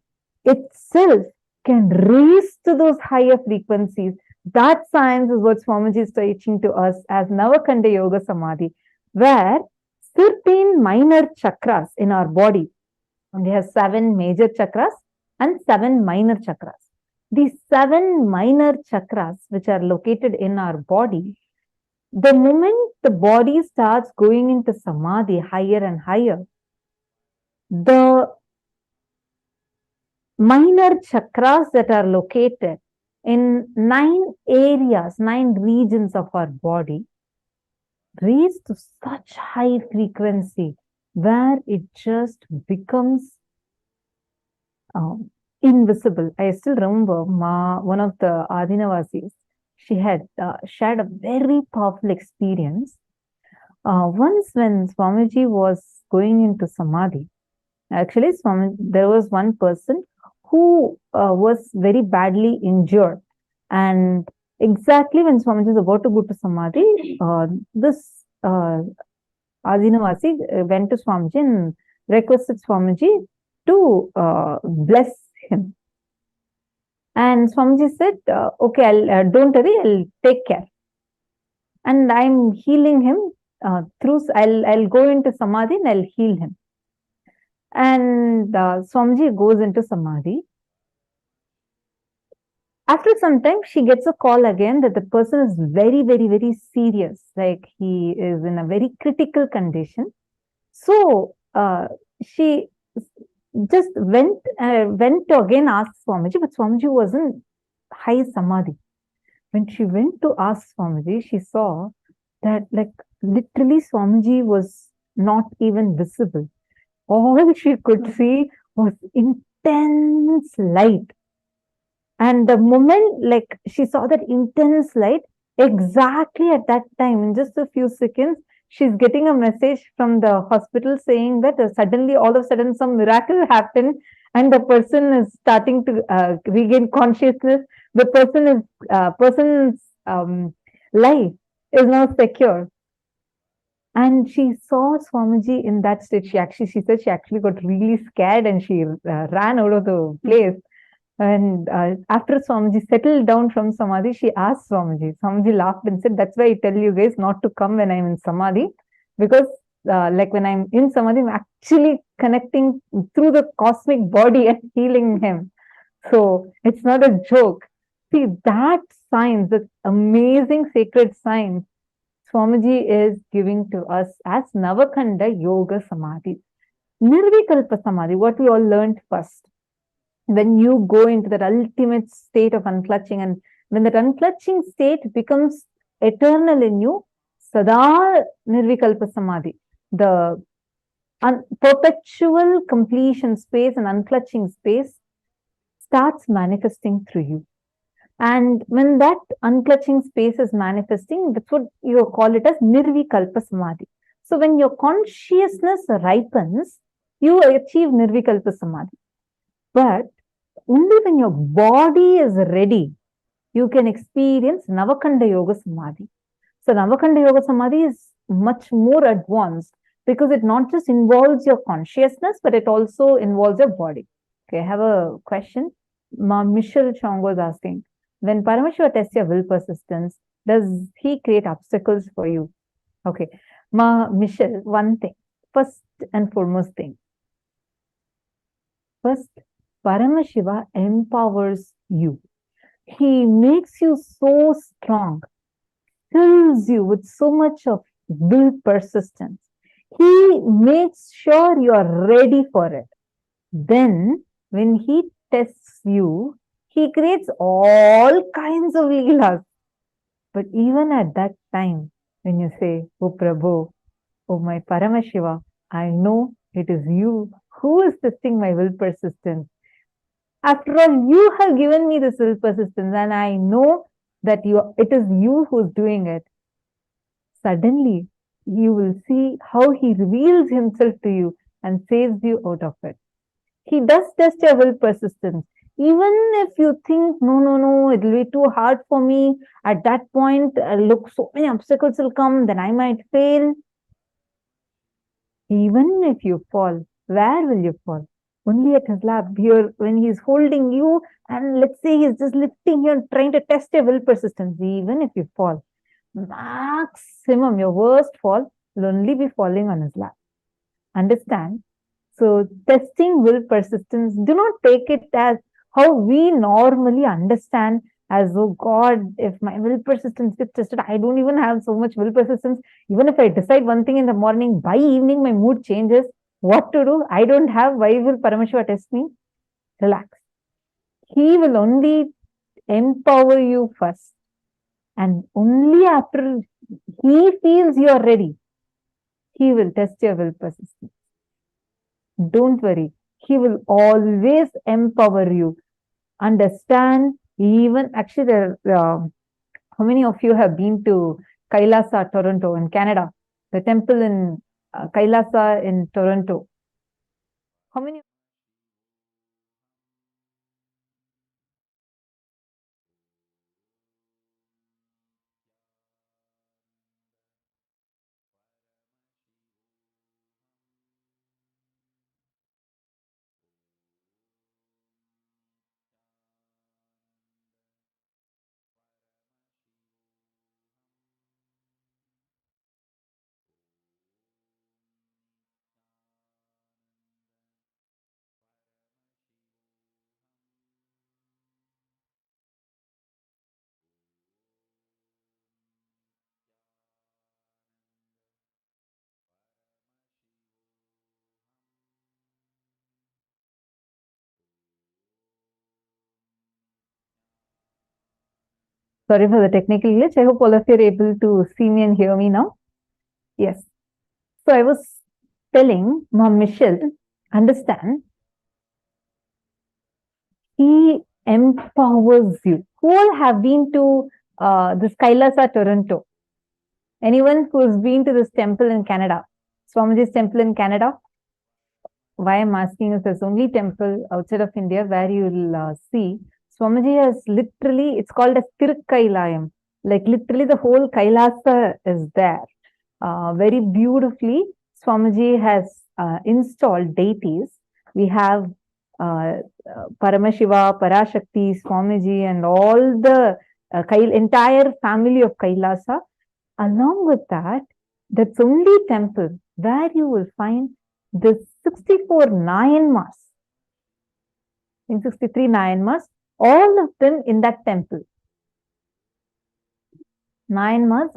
itself can raise to those higher frequencies. That science is what Swamiji is teaching to us as Navakanda Yoga Samādhi, where certain minor chakras in our body, and we have 7 major chakras and 7 minor chakras. These 7 minor chakras, which are located in our body, the moment the body starts going into Samadhi higher and higher, the minor chakras that are located in 9 areas, 9 regions of our body, raise to such high frequency where it just becomes invisible. I still remember one of the Adinavasis, she had shared a very powerful experience. Once when Swamiji was going into Samadhi, actually there was one person who was very badly injured, and exactly when Swamiji was about to go to Samadhi, this Adinavasi went to Swamiji and requested Swamiji to bless him. And Swamiji said, okay, don't worry, I'll take care. And I'm healing him I'll go into Samadhi and I'll heal him. And Swamiji goes into Samadhi. After some time, she gets a call again that the person is very, very, very serious. Like he is in a very critical condition. So she just went to again ask Swamiji, but Swamiji was in high Samadhi. When she went to ask Swamiji, she saw that like literally Swamiji was not even visible. All she could see was intense light. And the moment like she saw that intense light, exactly at that time, in just a few seconds, she's getting a message from the hospital saying that suddenly, all of a sudden, some miracle happened and the person is starting to regain consciousness. The person's life is now secure. And she saw Swamiji in that state. She said she actually got really scared and she ran out of the place. And after Swamiji settled down from Samadhi, she asked Swamiji. Swamiji laughed and said, that's why I tell you guys not to come when I'm in Samadhi. Because like when I'm in Samadhi, I'm actually connecting through the cosmic body and healing him. So it's not a joke. See, that science, that amazing sacred science, Swamiji is giving to us as Navakanda Yoga Samādhi. Nirvikalpa Samadhi, what we all learned first. When you go into that ultimate state of unclutching, and when that unclutching state becomes eternal in you, Sada Nirvikalpa Samadhi, the perpetual completion space and unclutching space starts manifesting through you. And when that unclutching space is manifesting, that's what you call it as Nirvikalpa Samadhi. So when your consciousness ripens, you achieve Nirvikalpa Samadhi. But only when your body is ready, you can experience Navakanda Yoga Samādhi. So Navakanda Yoga Samādhi is much more advanced because it not just involves your consciousness, but it also involves your body. Okay, I have a question. Michelle Chong was asking, when Paramashiva tests your will persistence, does he create obstacles for you? Okay, Michelle, one thing, first and foremost thing. First, Paramashiva empowers you. He makes you so strong, fills you with so much of will persistence. He makes sure you are ready for it. Then, when he tests you, he creates all kinds of leelas. But even at that time, when you say, Oh Prabhu, oh my Paramashiva, I know it is you who is testing my will persistence. After all, you have given me this will persistence, and I know that it is you who's doing it. Suddenly, you will see how he reveals himself to you and saves you out of it. He does test your will persistence. Even if you think, no, it will be too hard for me. At that point, look, so many obstacles will come, then I might fail. Even if you fall, where will you fall? Only at his lap, here, when he's holding you, and let's say he's just lifting you and trying to test your will persistence. Even if you fall, maximum, your worst fall will only be falling on his lap. Understand? So, testing will persistence, do not take it as how we normally understand as, oh God, if my will persistence gets tested, I don't even have so much will persistence. Even if I decide one thing in the morning, by evening my mood changes. What to do? I don't have. Why will Paramashiva test me? Relax. He will only empower you first. And only after he feels you are ready, he will test your will persistence. Don't worry. He will always empower you. Understand, even actually, how many of you have been to Kailasa, Toronto, in Canada? The temple in Kailasa in Toronto. How many? Sorry for the technical glitch. I hope all of you are able to see me and hear me now. Yes. So I was telling Mom Michelle, understand, he empowers you. Who all have been to this Kailasa, Toronto? Anyone who has been to this temple in Canada? Swamiji's temple in Canada? Why I'm asking is there's only temple outside of India where you'll see Swamiji has literally, it's called as Tirukailayam. Like literally the whole Kailasa is there. Very beautifully, Swamiji has installed deities. We have Paramashiva, Parashakti, Swamiji, and all the entire family of Kailasa. Along with that, that's only temple where you will find the 64 Nayanmas. In 63 Nayanmas, all of them in that temple. Nayanmas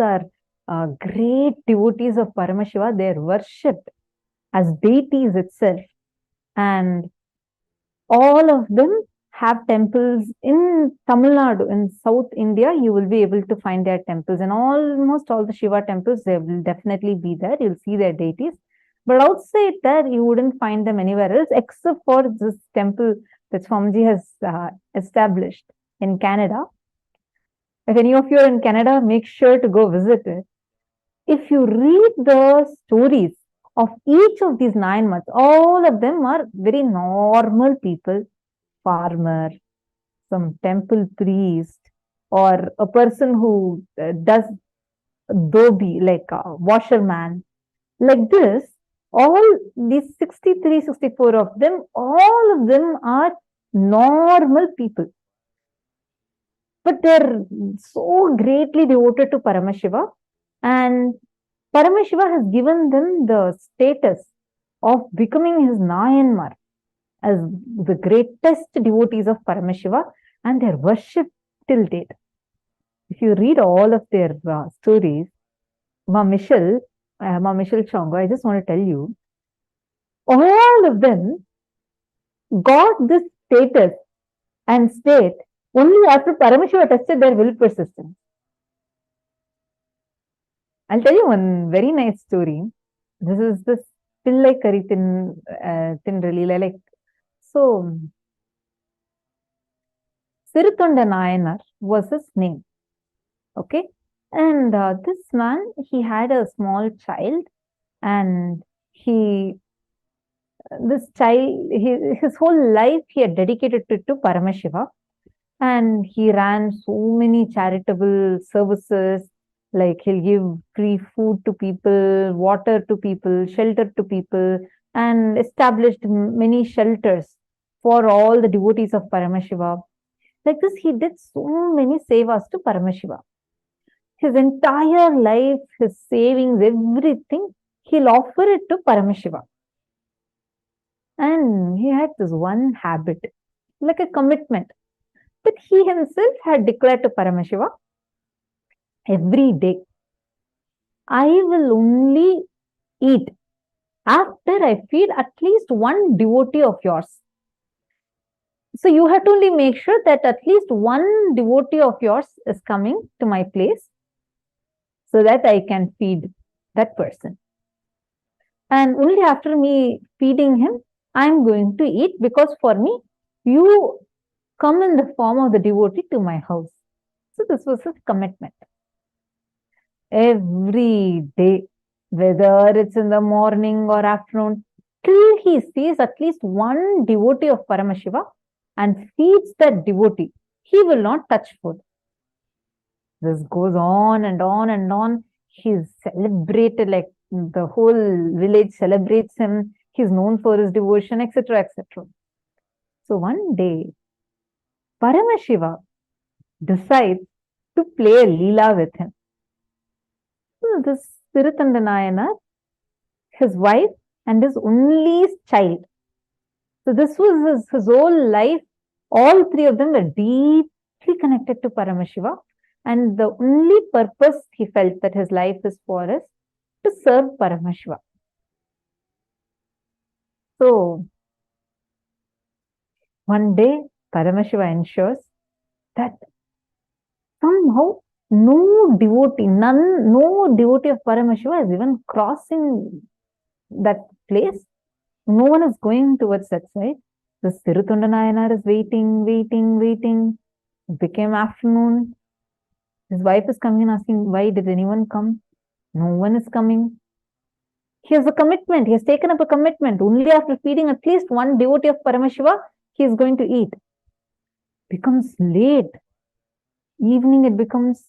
are great devotees of Paramashiva. They are worshipped as deities itself. And all of them have temples in Tamil Nadu, in South India. You will be able to find their temples. And almost all the Shiva temples, they will definitely be there. You'll see their deities. But outside that, you wouldn't find them anywhere else except for this temple that Swamiji has established in Canada. If any of you are in Canada, make sure to go visit it. If you read the stories of each of these 9 months, all of them are very normal people, farmer, some temple priest, or a person who does dhobi, like a washerman. Like this, all these 63, 64 of them, all of them are normal people. But they're so greatly devoted to Paramashiva, and Paramashiva has given them the status of becoming his Nayanmar as the greatest devotees of Paramashiva, and they're worshipped till date. If you read all of their stories, Ma Michelle Chongo, I just want to tell you, all of them got this status and state only after Paramashiva tested their will persistence. I'll tell you one very nice story. This is this Pillai Kari Tin Lila. Like, so Sirutunda Nayanar was his name. Okay. And this man, he had a small child, and his whole life he had dedicated to Paramashiva, and he ran so many charitable services, like he'll give free food to people, water to people, shelter to people, and established many shelters for all the devotees of Paramashiva. Like this, he did so many sevas to Paramashiva. His entire life, his savings, everything, he'll offer it to Paramashiva. And he had this one habit, like a commitment, that he himself had declared to Paramashiva every day, I will only eat after I feed at least one devotee of yours. So you have to only make sure that at least one devotee of yours is coming to my place, so that I can feed that person. And only after me feeding him, I'm going to eat, because for me, you come in the form of the devotee to my house. So this was his commitment. Every day, whether it's in the morning or afternoon, till he sees at least one devotee of Paramashiva and feeds that devotee, he will not touch food. This goes on and on and on. He's celebrated, like the whole village celebrates him. He's known for his devotion, etc., etc. So one day, Paramashiva decides to play a Leela with him. So this Sirutanda Nayanar, his wife, and his only child. So this was his whole life. All three of them were deeply connected to Paramashiva. And the only purpose he felt that his life is for is to serve Paramashiva. So, one day, Paramashiva ensures that somehow no devotee of Paramashiva is even crossing that place. No one is going towards that side. The Sirutunda Nayanar is waiting. It became afternoon. His wife is coming and asking, why did anyone come? No one is coming. He has a commitment. He has taken up a commitment. Only after feeding at least one devotee of Paramashiva, he is going to eat. Becomes late. Evening, it becomes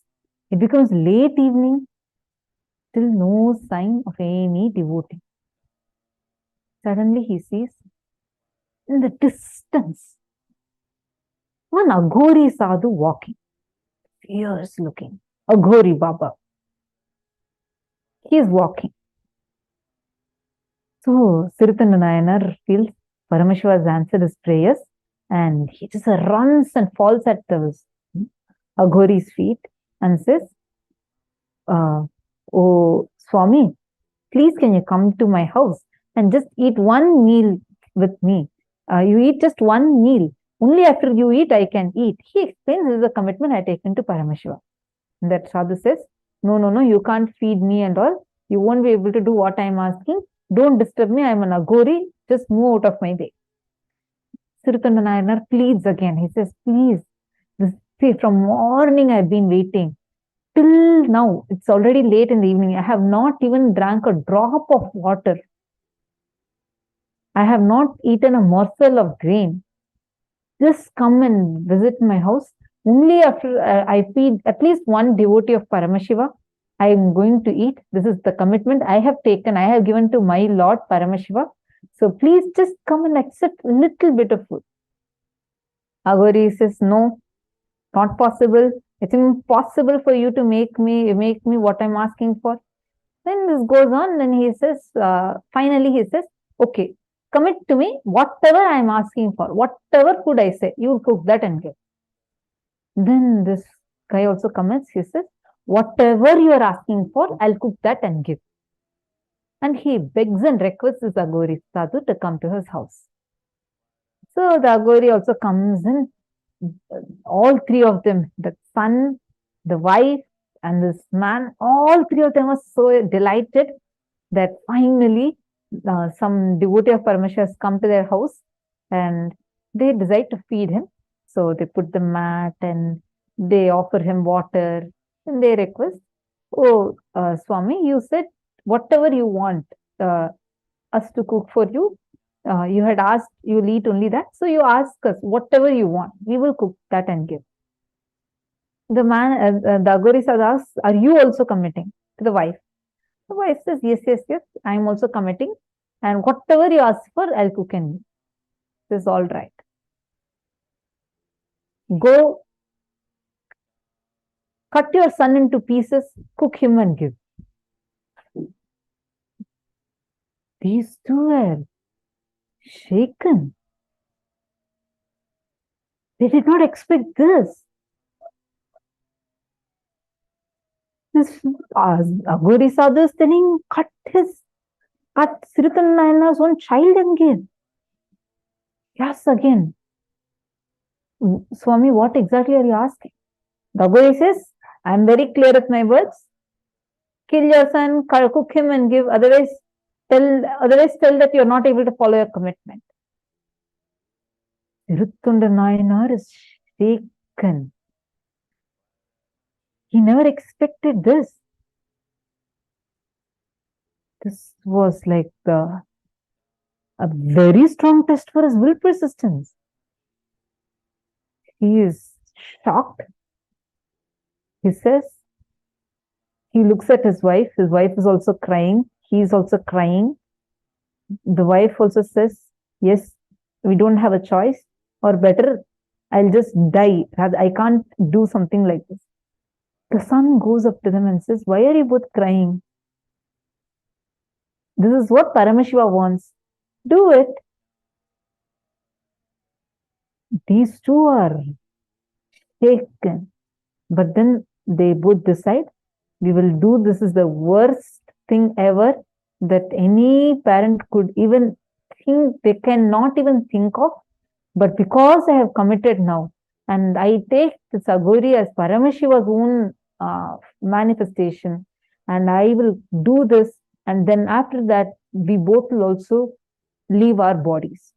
late evening. Still no sign of any devotee. Suddenly he sees in the distance one Aghori sadhu walking. Fierce looking. Aghori Baba. He is walking. So Sirutanda Nayanar feels Paramashiva has answered his prayers, and he just runs and falls at the Aghori's feet and says, oh Swami, please can you come to my house and just eat one meal with me? You eat just one meal. Only after you eat, I can eat. He explains this is a commitment I have taken to Paramashiva. And that sadhu says, no, you can't feed me and all. You won't be able to do what I am asking. Don't disturb me. I am an Aghori. Just move out of my way. Sirutanda Nayanar pleads again. He says, please, from morning I have been waiting. Till now, it's already late in the evening. I have not even drank a drop of water. I have not eaten a morsel of grain. Just come and visit my house. Only after I feed at least one devotee of Paramashiva, I am going to eat. This is the commitment I have taken. I have given to my Lord Paramashiva. So please just come and accept a little bit of food. Aghori says, no, not possible. It's impossible for you to make me what I'm asking for. Then this goes on, and he says, finally he says, okay, commit to me whatever I'm asking for, whatever food I say, you cook that and give. Then this guy also commits, he says, whatever you are asking for, I'll cook that and give. And he begs and requests this Aghori sadhu to come to his house. So the Aghori also comes in. All three of them, the son, the wife, and this man, all three of them were so delighted that finally some devotee of Paramashiva has come to their house and they decide to feed him. So they put the mat and they offer him water and they request, oh, Swami, you said whatever you want us to cook for you. You had asked, you will eat only that. So you ask us whatever you want. We will cook that and give. The man, the Aghori Sadhu asks, are you also committing? To the wife. The wife says, yes, yes, yes, I am also committing. And whatever you ask for, I'll cook and give. This is all right. Go cut your son into pieces, cook him and give. These two were shaken. They did not expect this. This Aghori Sadhu is telling, cut Siritan Nayana's own child again. Yes, again. Swami, what exactly are you asking? The Aghori says, I am very clear with my words. Kill your son, cook him and give. Otherwise tell that you are not able to follow your commitment. Sirutunda Nayanar is shaken. He never expected this. This was like a very strong test for his will persistence. He is shocked. He says, he looks at his wife is also crying, he is also crying. The wife also says, yes, we don't have a choice, or better, I'll just die. I can't do something like this. The son goes up to them and says, why are you both crying? This is what Paramashiva wants. Do it. These two are shaken. But then they both decide, we will do. This is the worst thing ever that any parent could even think, they cannot even think of. But because I have committed now, and I take this Aghori as Paramashiva's own manifestation, and I will do this, and then after that, we both will also leave our bodies.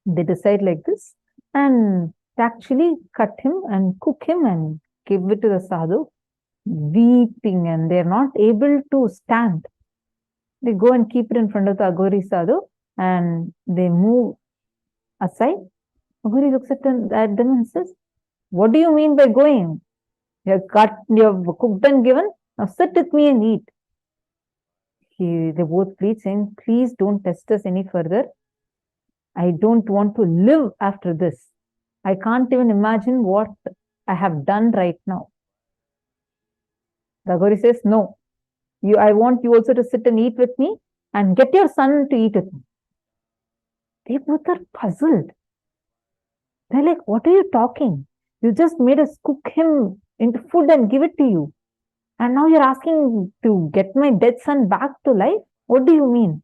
They decide like this, and actually cut him and cook him and give it to the sadhu, weeping, and they are not able to stand. They go and keep it in front of the Aghori Sadhu and they move aside. Aghori looks at them and says, what do you mean by going? You have cooked and given, now sit with me and eat. They both plead, saying, please don't test us any further. I don't want to live after this. I can't even imagine what I have done right now. The Aghori says, no, I want you also to sit and eat with me and get your son to eat with me. They both are puzzled. They're like, what are you talking? You just made us cook him into food and give it to you. And now you're asking to get my dead son back to life? What do you mean?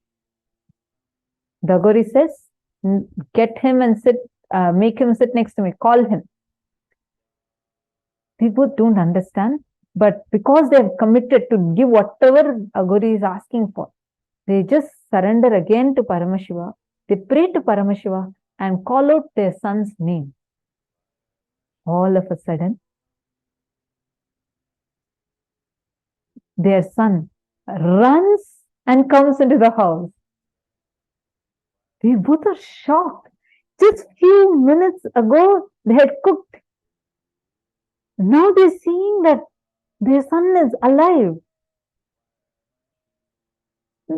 The Aghori says, get him and make him sit next to me. Call him. They both don't understand. But because they have committed to give whatever Aghori is asking for, they just surrender again to Paramashiva. They pray to Paramashiva and call out their son's name. All of a sudden, their son runs and comes into the house. They both are shocked. Just few minutes ago, they had cooked. Now they're seeing that their son is alive.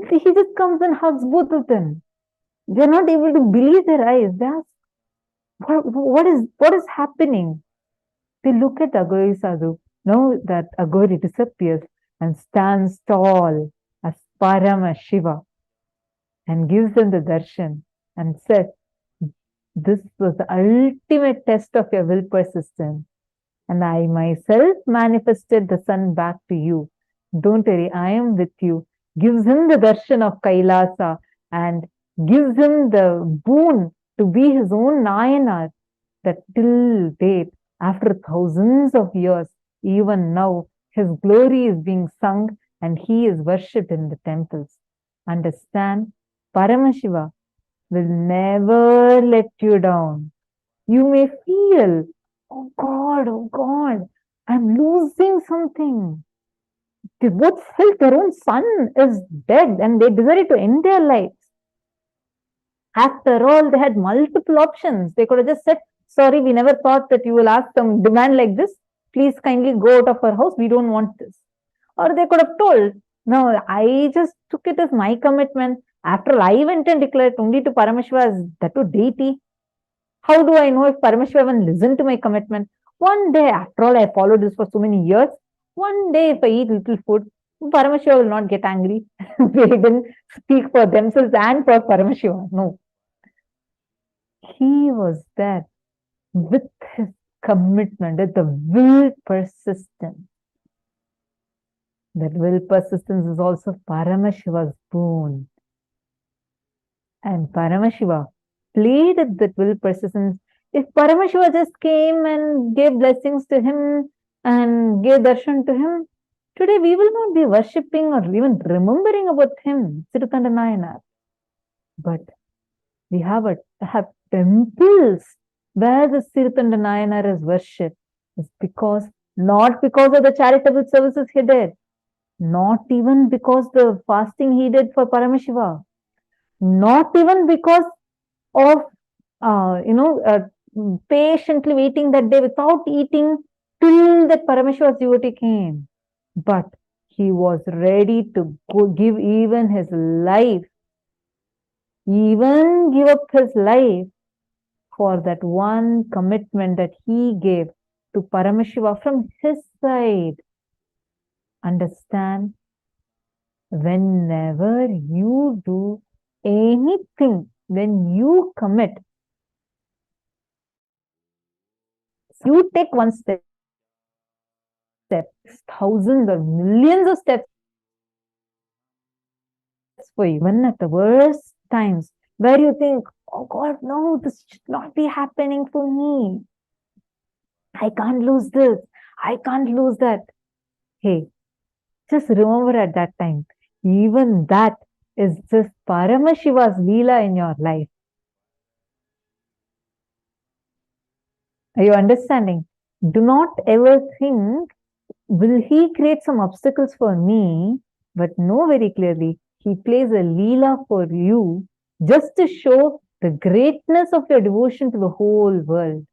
He just comes and hugs both of them. They're not able to believe their eyes. They ask, what is happening? They look at Aghori Sadhu. Now that Aghori disappears and stands tall as Paramashiva and gives them the darshan and says, this was the ultimate test of your will persistence. And I myself manifested the son back to you. Don't worry, I am with you. Gives him the darshan of Kailasa and gives him the boon to be his own Nayanar, that till date, after thousands of years, even now, his glory is being sung and he is worshipped in the temples. Understand, Paramashiva will never let you down. You may feel, oh God, I'm losing something. They both felt their own son is dead and they decided to end their lives. After all, they had multiple options. They could have just said, sorry, we never thought that you will ask some demand like this. Please kindly go out of our house. We don't want this. Or they could have told, no, I just took it as my commitment. After all, I went and declared only to Paramashiva as that to deity. How do I know if Paramashiva even listened to my commitment? One day, after all, I followed this for so many years. One day, if I eat little food, Paramashiva will not get angry. They didn't speak for themselves and for Paramashiva. No. He was there with his commitment, with the will persistence. That will persistence is also Paramashiva's boon. And Paramashiva played at that will persistence. If Paramashiva just came and gave blessings to him and gave darshan to him, today we will not be worshipping or even remembering about him, Sirutanda Nayanar. But we have temples where the Sirutanda Nayanar is worshipped. It's not because of the charitable services he did, not even because the fasting he did for Paramashiva, not even because of patiently waiting that day without eating till that Paramashiva's devotee came. But he was ready to give even his life, even give up his life for that one commitment that he gave to Paramashiva from his side. Understand, whenever you do anything, when you commit, you take one step, thousands or millions of steps for you. Even at the worst times where you think, oh God, no, this should not be happening for me. I can't lose this. I can't lose that. Hey, just remember at that time, even that is just Paramashiva's Leela in your life. Are you understanding? Do not ever think, will he create some obstacles for me? But know very clearly, he plays a Leela for you just to show the greatness of your devotion to the whole world.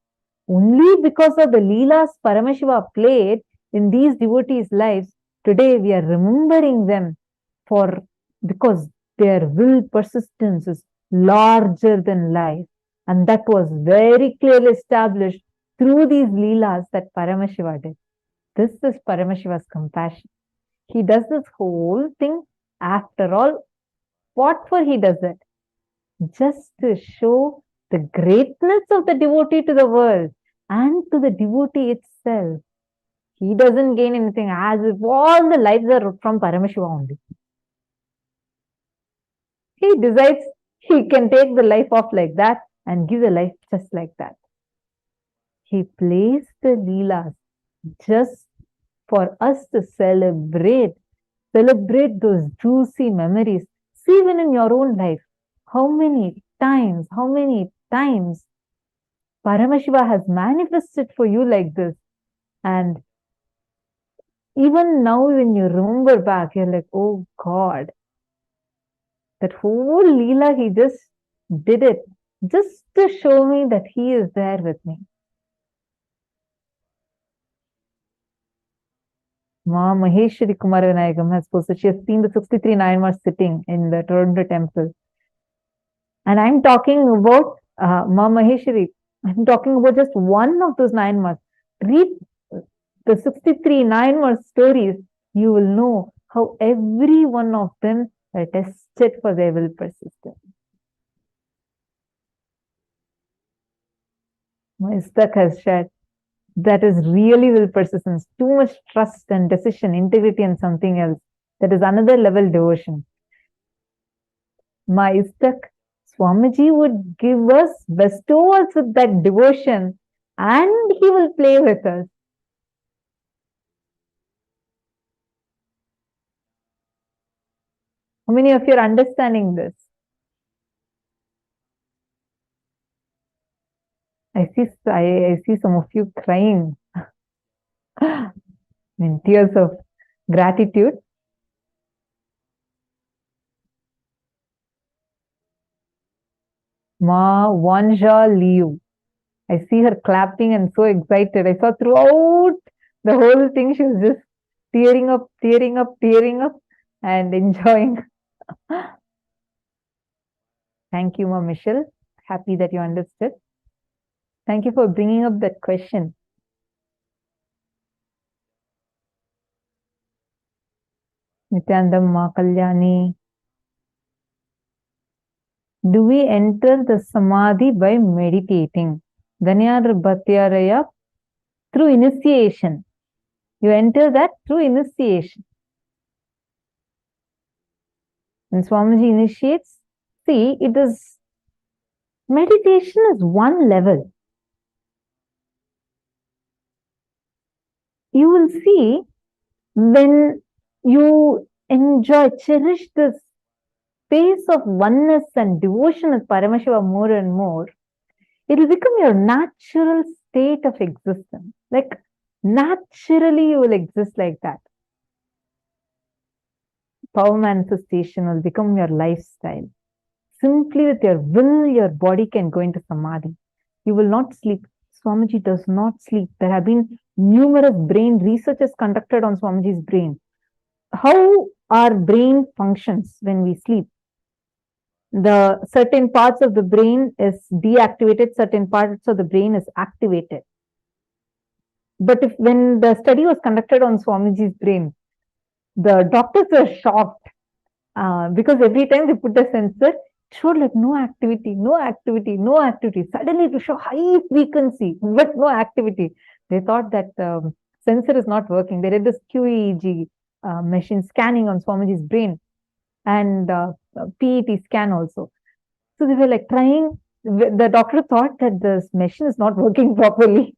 Only because of the Leelas Paramashiva played in these devotees' lives, today we are remembering them because their will persistence is larger than life. And that was very clearly established through these Leelas that Paramashiva did. This is Paramashiva's compassion. He does this whole thing. After all, what for he does it? Just to show the greatness of the devotee to the world and to the devotee itself. He doesn't gain anything, as if all the lives are from Paramashiva only. He decides he can take the life off like that and give the life just like that. He plays the Leelas just for us to celebrate those juicy memories. See, even in your own life, how many times Paramashiva has manifested for you like this. And even now when you remember back, you're like, oh God, that whole Leela, he just did it just to show me that he is there with me. Ma Maheshwari Kumaravinayagam has posted, she has seen the 63 Nayanmars sitting in the Toronto temple. And I'm talking about Ma Maheshwari. I'm talking about just one of those Nayanmars. Read the 63 Nayanmar stories. You will know how every one of them are tested for their will persistence. Istak has shared, that is really will persistence. Too much trust and decision, integrity and something else. That is another level devotion. My Istak, Swamiji would give us, bestow us with that devotion, and he will play with us. How many of you are understanding this? I see some of you crying in tears of gratitude. Ma Wanja Liu. I see her clapping and so excited. I saw throughout the whole thing, she was just tearing up, and enjoying. Thank you, Ma Michelle. Happy that you understood. Thank you for bringing up that question. Nithyananda, Ma Kalyani. Do we enter the Samadhi by meditating? Danyar Bhatyaraya, through initiation. You enter that through initiation. When Swamiji initiates, see, it is, meditation is one level. You will see when you enjoy, cherish this space of oneness and devotion with Paramashiva more and more, it will become your natural state of existence. Like, naturally you will exist like that. Power manifestation will become your lifestyle. Simply with your will, your body can go into Samadhi. You will not sleep. Swamiji does not sleep. There have been numerous brain researches conducted on Swamiji's brain. How our brain functions when we sleep. The certain parts of the brain is deactivated, certain parts of the brain is activated. But when the study was conducted on Swamiji's brain, the doctors were shocked because every time they put the sensor, it showed like no activity. Suddenly it will show high frequency, but no activity. They thought that sensor is not working. They did this QEEG machine scanning on Swamiji's brain and PET scan also. So they were like trying. The doctor thought that this machine is not working properly.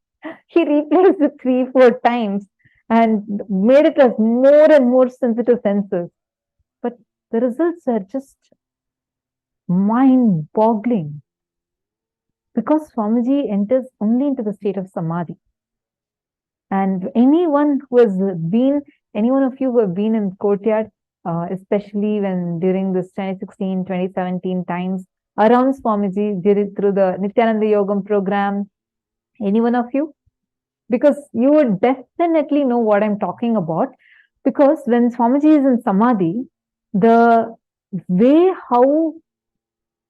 He replaced it 3-4 times and made it as more and more sensitive sensors. But the results are just mind-boggling because Swamiji enters only into the state of Samadhi. And anyone of you who have been in courtyard, especially when during this 2016, 2017 times, around Swamiji, through the Nithyananda Yogam program, any one of you? Because you would definitely know what I'm talking about. Because when Swamiji is in Samadhi, the way how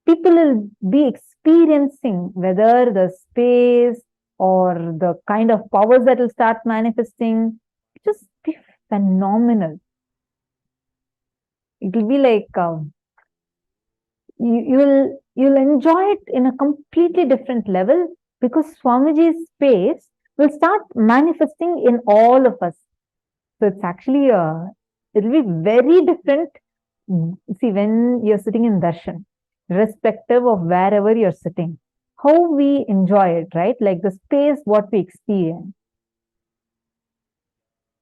people will be experiencing, whether the space or the kind of powers that will start manifesting, just be phenomenal. It will be like you'll enjoy it in a completely different level because Swamiji's space will start manifesting in all of us. So it's actually it will be very different. See, when you're sitting in darshan, irrespective of wherever you're sitting, how we enjoy it, right? Like the space, what we experience.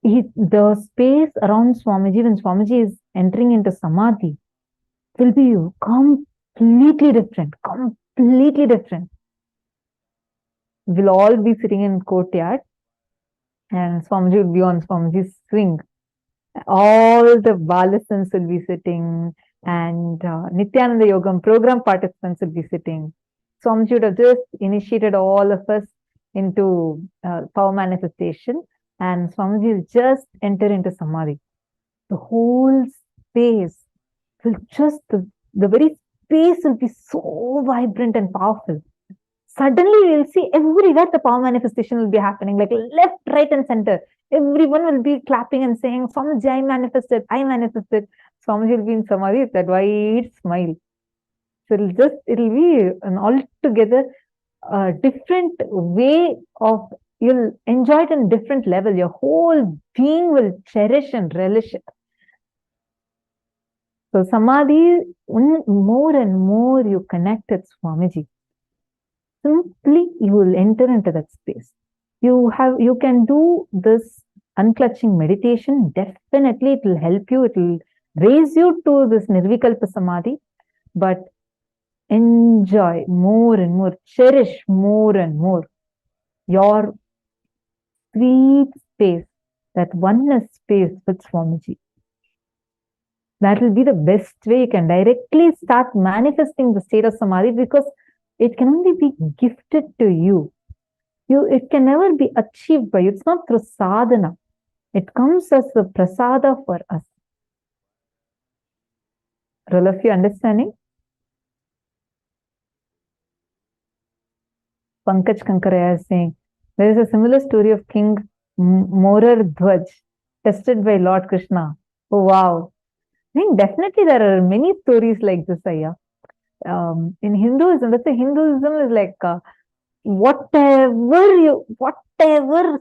The space around Swamiji, when Swamiji is entering into Samadhi, will be completely different. We'll all be sitting in courtyard and Swamiji will be on Swamiji's swing. All the Balasans will be sitting and Nithyananda Yogam program participants will be sitting. Swamiji would have just initiated all of us into power manifestation and Swamiji will just enter into Samadhi. The whole space will just, the very space will be so vibrant and powerful. Suddenly we'll see everywhere the power manifestation will be happening, like left, right and center. Everyone will be clapping and saying, Swamiji, I manifested. Swamiji will be in Samadhi with that wide smile. So it'll be an altogether different way of, you'll enjoy it in a different level. Your whole being will cherish and relish it. So Samadhi, more and more you connect with Swamiji, simply you will enter into that space. You can do this unclutching meditation. Definitely it will help you. It will raise you to this Nirvikalpa Samadhi. But enjoy more and more, cherish more and more your sweet space, that oneness space with Swamiji. That will be the best way you can directly start manifesting the state of Samadhi, because it can only be gifted to you. It can never be achieved by you. It's not through sadhana. It comes as a prasada for us. Are all of you understanding? Pankaj Kankaraya is saying, there is a similar story of King Morar Dhwaj, tested by Lord Krishna. Oh, wow. I think definitely there are many stories like this, Ayya. In Hinduism, let's say Hinduism is like whatever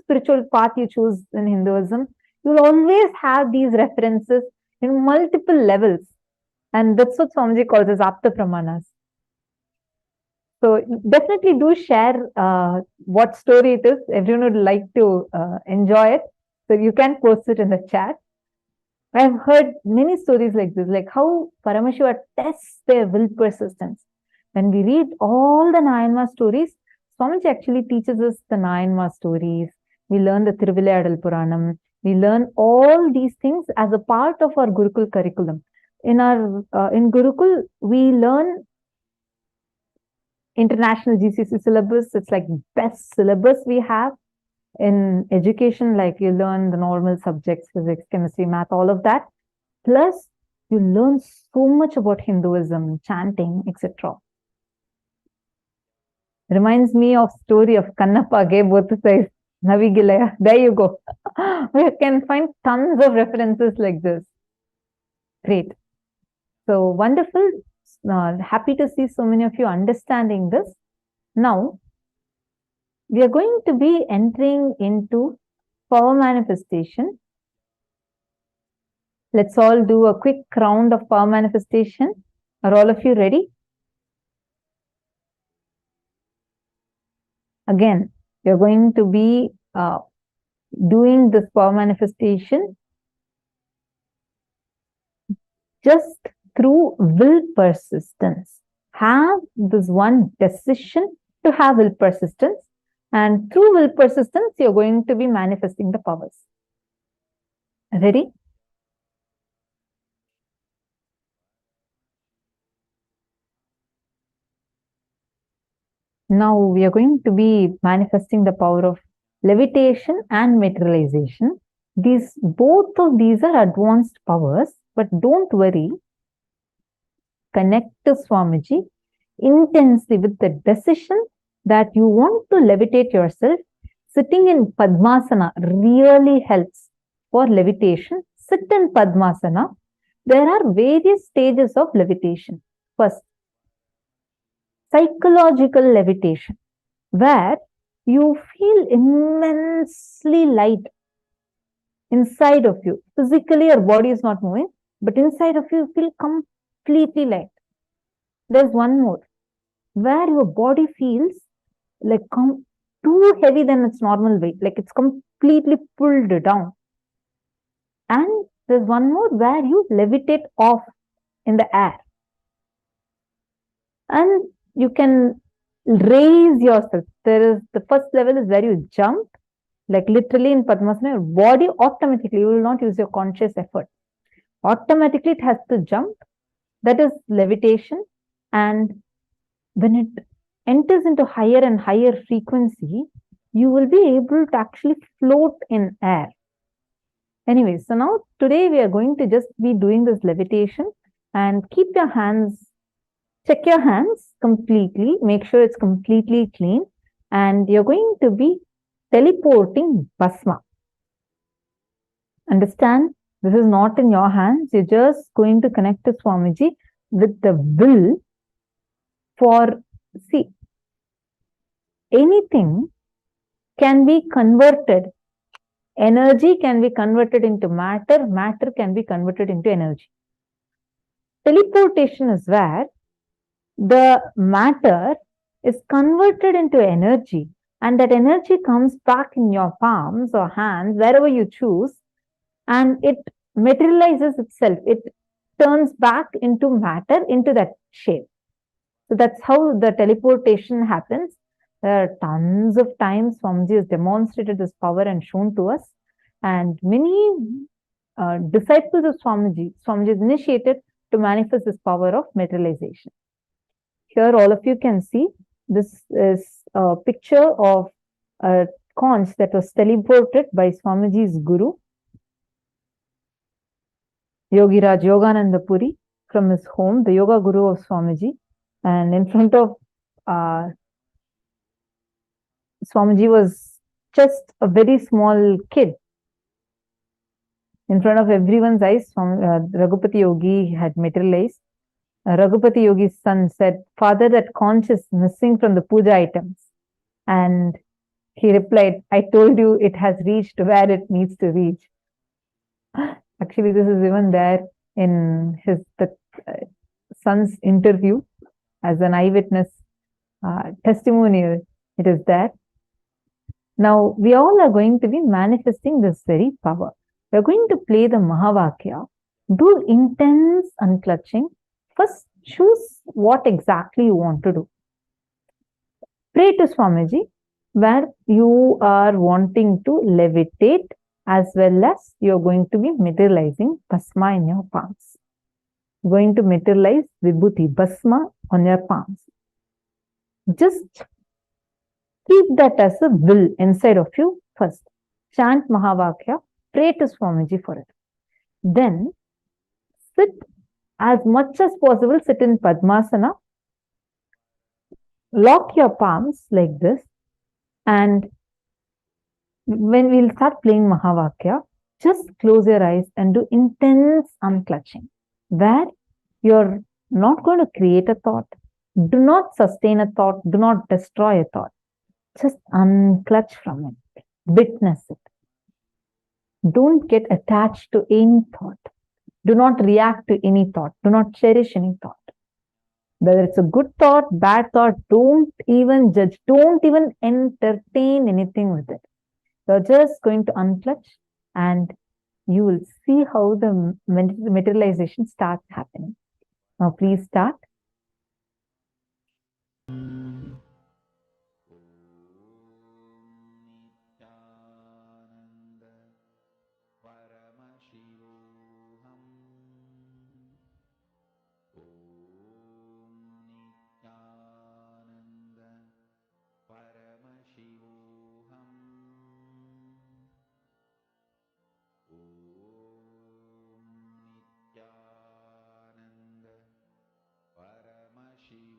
spiritual path you choose in Hinduism, you will always have these references in multiple levels. And that's what Swamiji calls as Apta Pramanas. So definitely do share what story it is. Everyone would like to enjoy it. So you can post it in the chat. I've heard many stories like this, like how Paramashiva tests their will persistence. When we read all the Nayanma stories, Swamiji actually teaches us the Nayanma stories. We learn the Thiruvilayadal Puranam. We learn all these things as a part of our Gurukul curriculum. In Gurukul, we learn international GCC syllabus. It's like the best syllabus we have. In education, like you learn the normal subjects, physics, chemistry, math, all of that. Plus, you learn so much about Hinduism, chanting, etc. Reminds me of story of Kannappa gave both sides, Navigilaya. There you go. We can find tons of references like this. Great. So wonderful. Happy to see so many of you understanding this. Now, we are going to be entering into power manifestation. Let's all do a quick round of power manifestation. Are all of you ready? Again, we are going to be doing this power manifestation just through will persistence. Have this one decision to have will persistence. And through will persistence, you're going to be manifesting the powers. Ready? Now we are going to be manifesting the power of levitation and materialization. Both of these are advanced powers, but don't worry. Connect to Swamiji intensely with the decision that you want to levitate yourself. Sitting in Padmasana really helps for levitation. Sit in Padmasana. There are various stages of levitation. First, psychological levitation, where you feel immensely light inside of you. Physically, your body is not moving, but inside of you, you feel completely light. There's one more, where your body feels like too heavy than its normal weight, like it's completely pulled down. And there's one more where you levitate off in the air. And you can raise yourself. The first level is where you jump, like literally in Padmasana, your body automatically, you will not use your conscious effort. Automatically it has to jump. That is levitation. And when it enters into higher and higher frequency, you will be able to actually float in air. Anyway, so now today we are going to just be doing this levitation, and keep your hands, check your hands completely, make sure it's completely clean, and you're going to be teleporting Bhasma. Understand? This is not in your hands. You're just going to connect to Swamiji with the will for, see, anything can be converted. Energy can be converted into matter. Matter can be converted into energy. Teleportation is where the matter is converted into energy, and that energy comes back in your palms or hands, wherever you choose, and it materializes itself. It turns back into matter, into that shape. So that's how the teleportation happens. There are tons of times Swamiji has demonstrated this power and shown to us. And many disciples of Swamiji is initiated to manifest this power of materialization. Here all of you can see, this is a picture of a conch that was teleported by Swamiji's guru, Yogiraj Yogananda Puri, from his home, the yoga guru of Swamiji. And in front of Swamiji was just a very small kid. In front of everyone's eyes, Raghupati Yogi had materialized. Raghupati Yogi's son said, "Father, that conch is missing from the puja items." And he replied, "I told you it has reached where it needs to reach." Actually, this is even there in the son's interview as an eyewitness testimonial. It is there. Now, we all are going to be manifesting this very power. We are going to play the Mahavakya, do intense unclutching. First, choose what exactly you want to do. Pray to Swamiji where you are wanting to levitate, as well as you are going to be materializing Bhasma in your palms. Going to materialize Vibhuti, Bhasma on your palms. Just keep that as a will inside of you first. Chant Mahavakya, pray to Swamiji for it. Then sit as much as possible, sit in Padmasana. Lock your palms like this. And when we'll start playing Mahavakya, just close your eyes and do intense unclutching, where you're not going to create a thought. Do not sustain a thought. Do not destroy a thought. Just unclutch from it. Witness it. Don't get attached to any thought. Do not react to any thought. Do not cherish any thought. Whether it's a good thought, bad thought, don't even judge. Don't even entertain anything with it. You're just going to unclutch and you will see how the materialization starts happening. Now please start. Paramashivoham.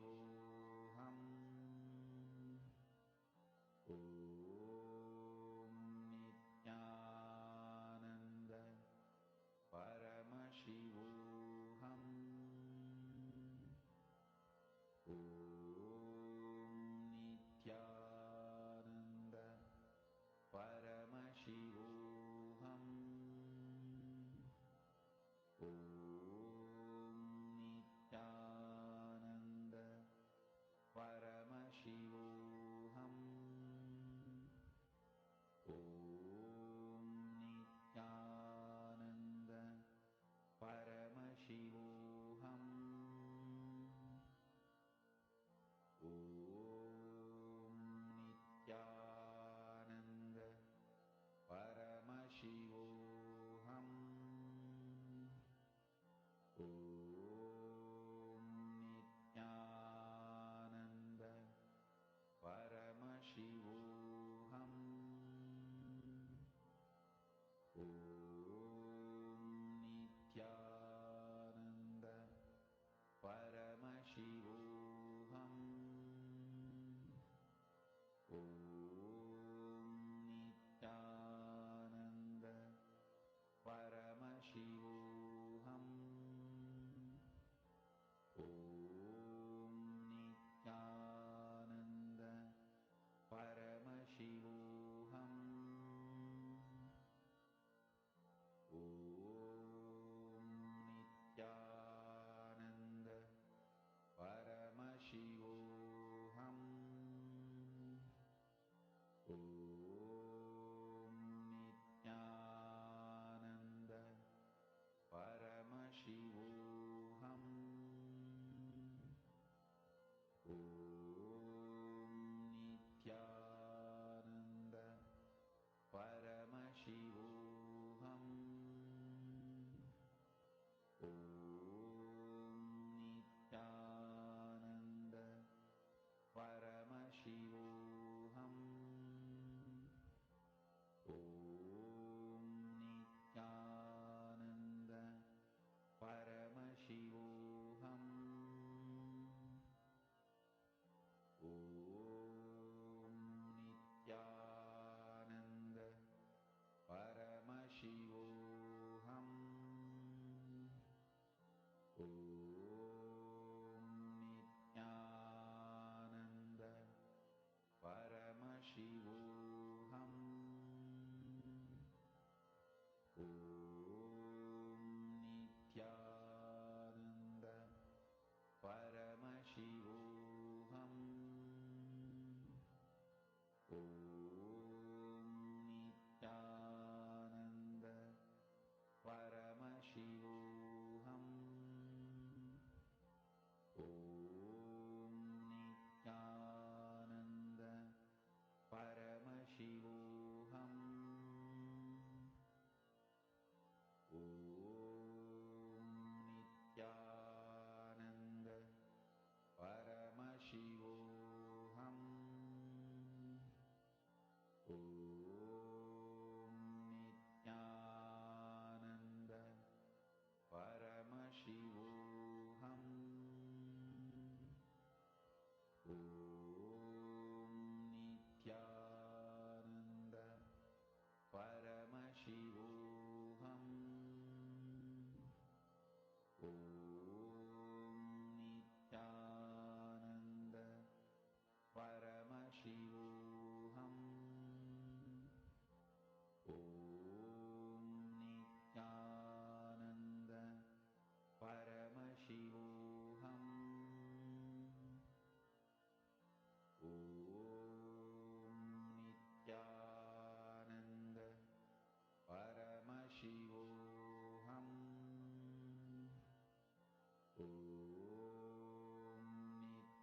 Om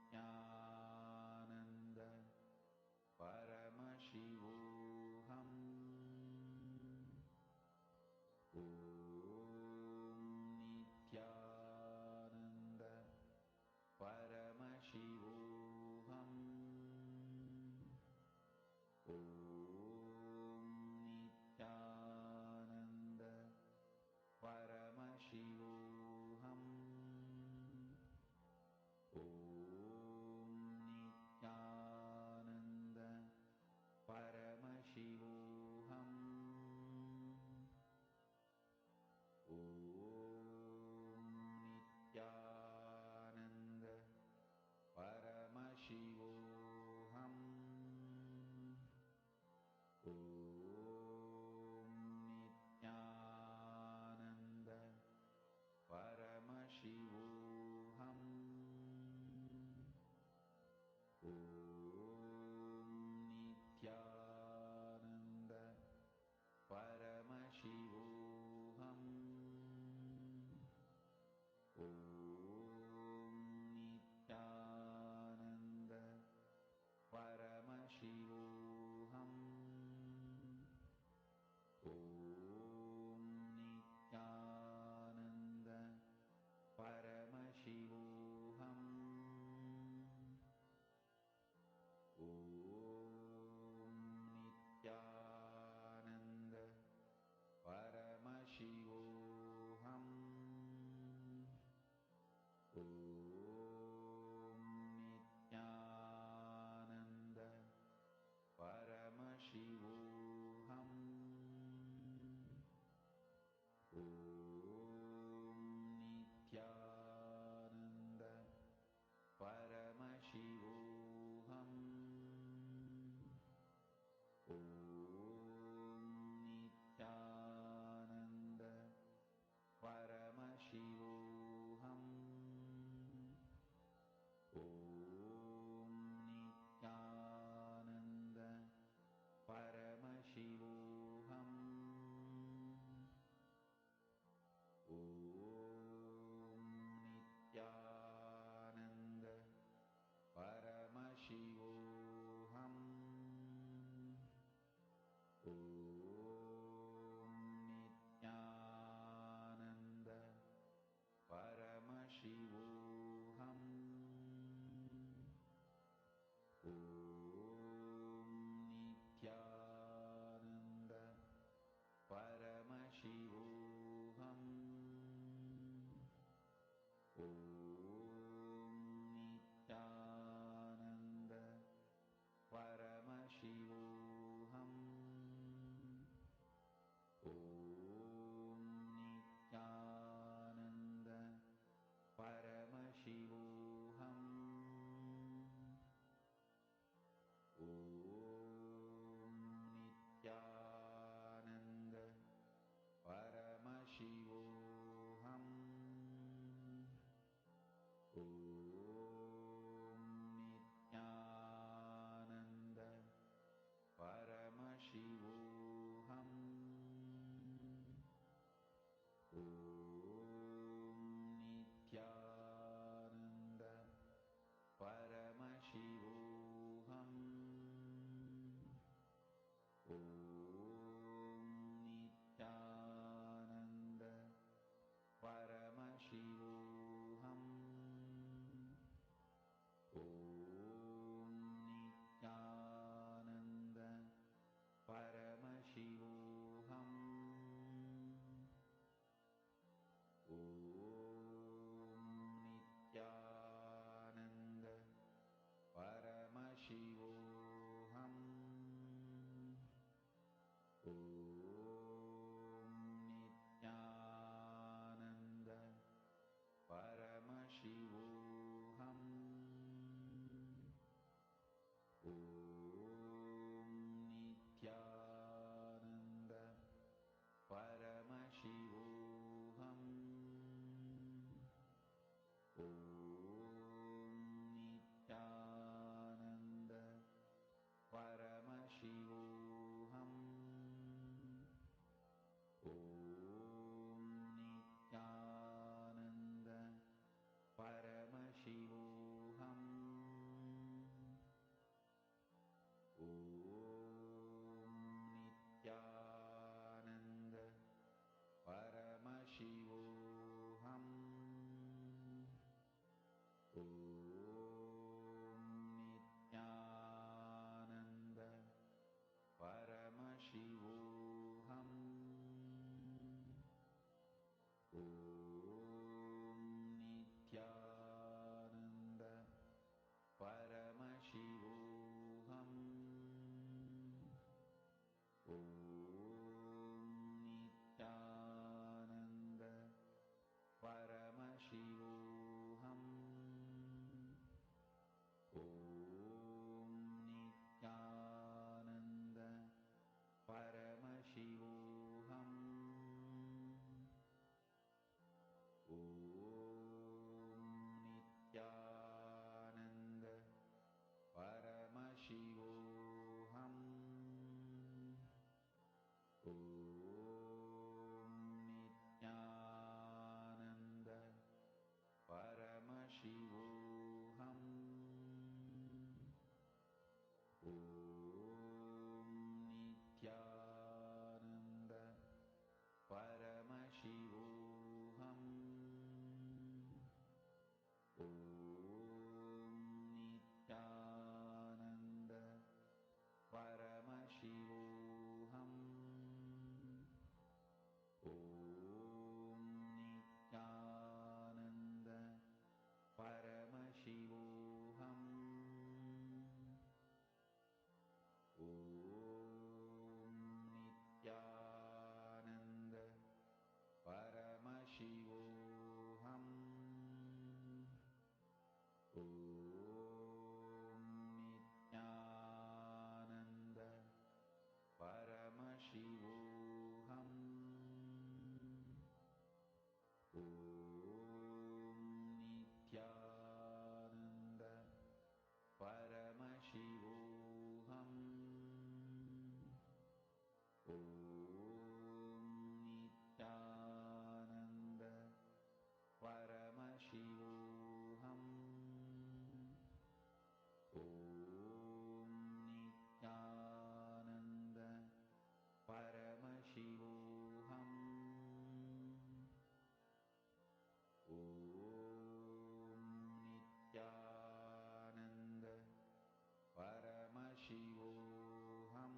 Nithyananda Paramashivoham. Om Nithyananda Paramashivoham. Om Nithyananda Paramashivoham. Om Nithyananda Paramashivoham. Om Nithyananda Paramashivoham. Om Nithyananda Paramashivoham. Om Nithyananda Paramashivoham. Om Nithyananda Paramashivoham.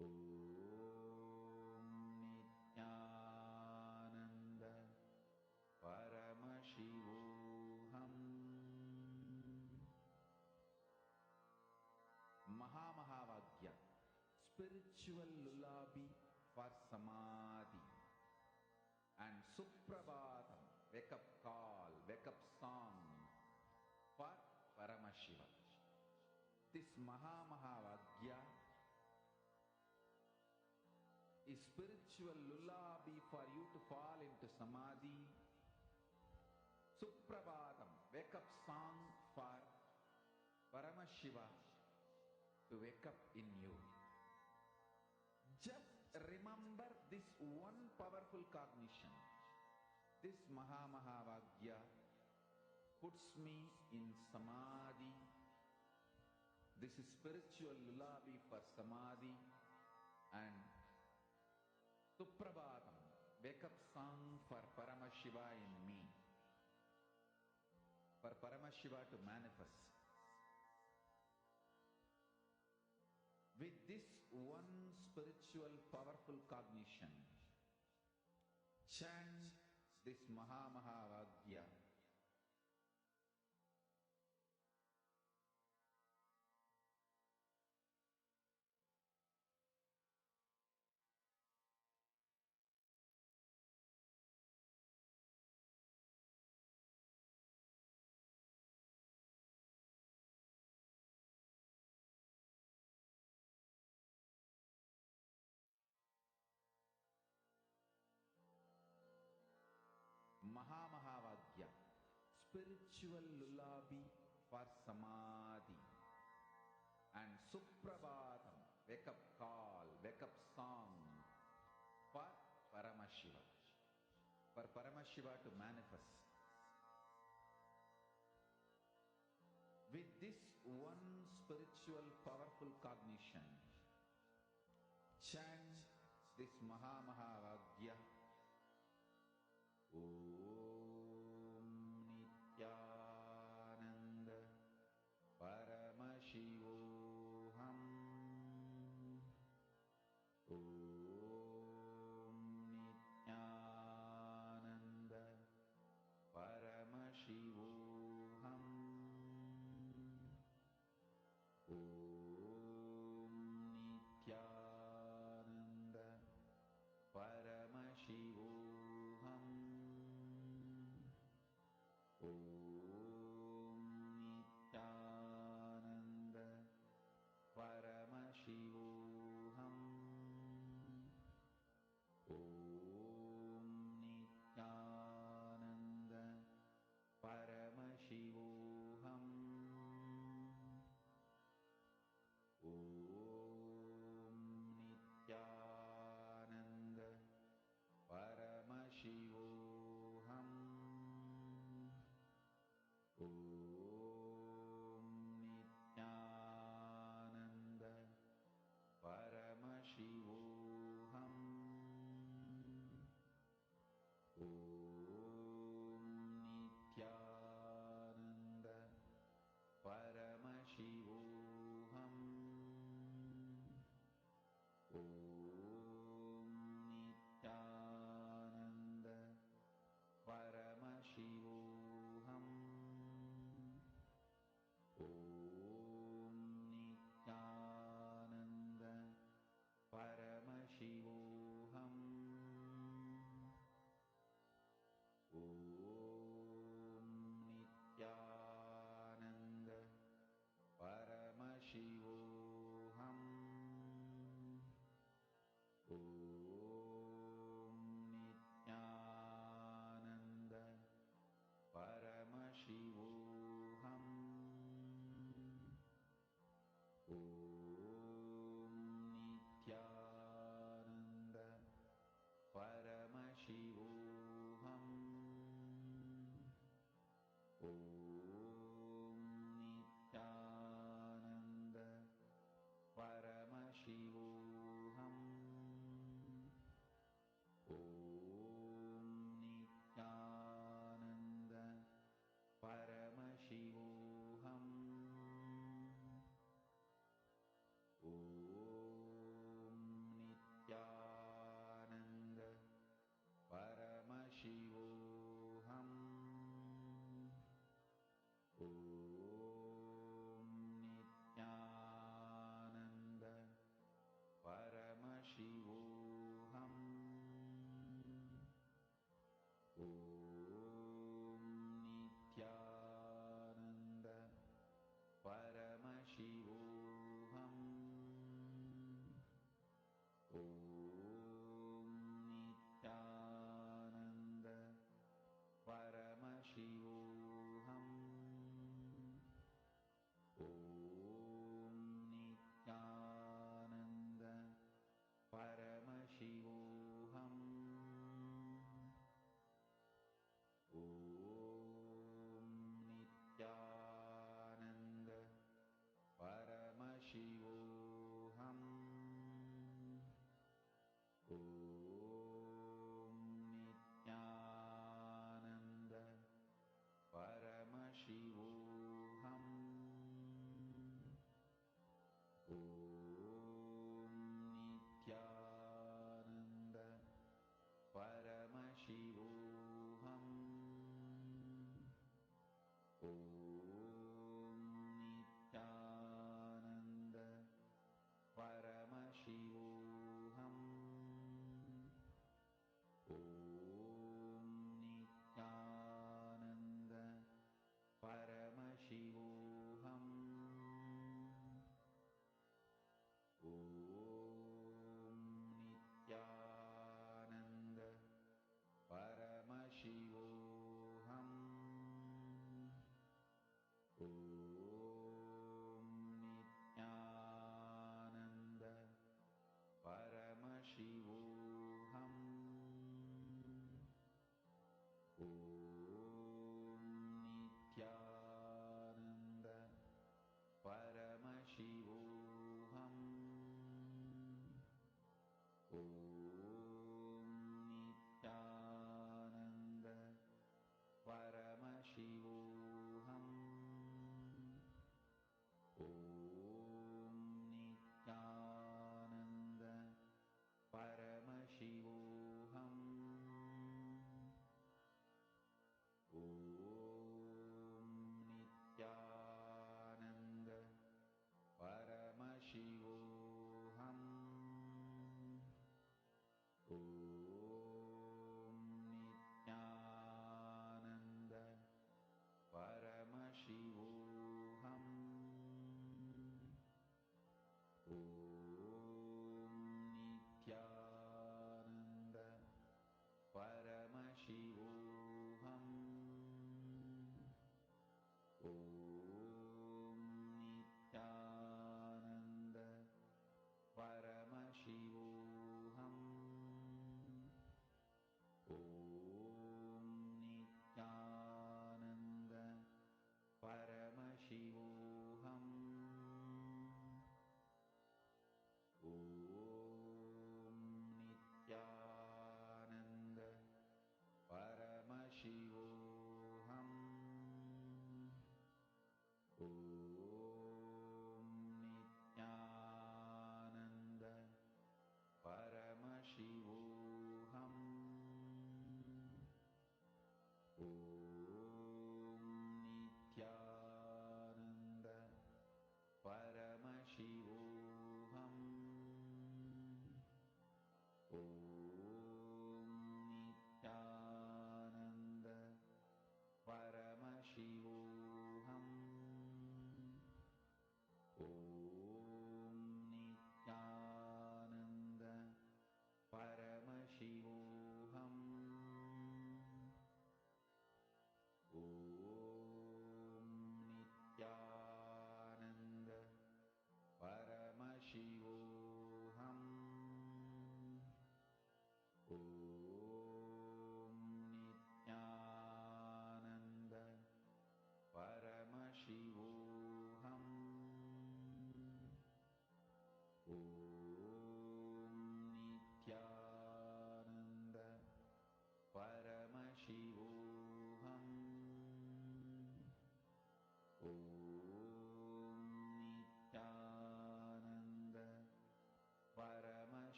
Om Nithyananda Paramashivoham. Mahamahāvagya, spiritual lullaby for Samadhi, and Suprabhatam, wake up call, wake up song for Paramashiva. This Mahamahāvagya is spiritual lullaby for you to fall into Samadhi. Suprabhatam, wake up song for Paramashiva to wake up in you. Just remember this one powerful cognition. This Mahamahāvagya puts me in Samadhi. This is spiritual lullaby for Samadhi, and Suprabhatam, wake up song for Paramashiva in me. For Paramashiva to manifest. With this one spiritual powerful cognition, chant this Mahamahāvagya. Mahamahāvagya, spiritual lullaby for Samadhi, and Suprabhatam, wake up call, wake up song for Paramashiva. For Paramashiva to manifest. With this one spiritual powerful cognition, chant this Mahamahāvagya. Om Nithyananda Paramashivoham. Om Nithyananda Paramashivoham. Om Nithyananda Paramashivoham.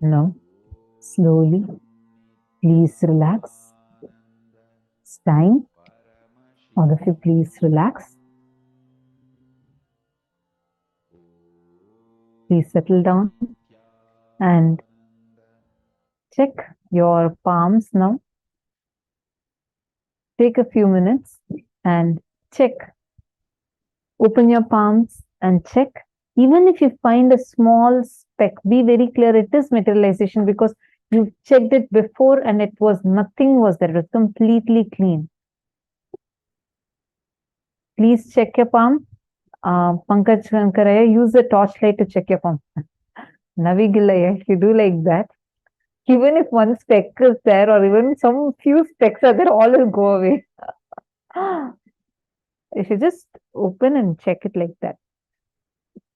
Now, slowly, please relax. It's time. All of you, please relax. Please settle down and check your palms now. Take a few minutes and check. Open your palms and check. Even if you find a small speck, be very clear it is materialization because you checked it before and it was nothing was there. It was completely clean. Please check your palm. Pankaj Kankaraya, use the torchlight to check your palm. Navigilaya, if you do like that, even if one speck is there or even some few specks are there, all will go away. If you just open and check it like that.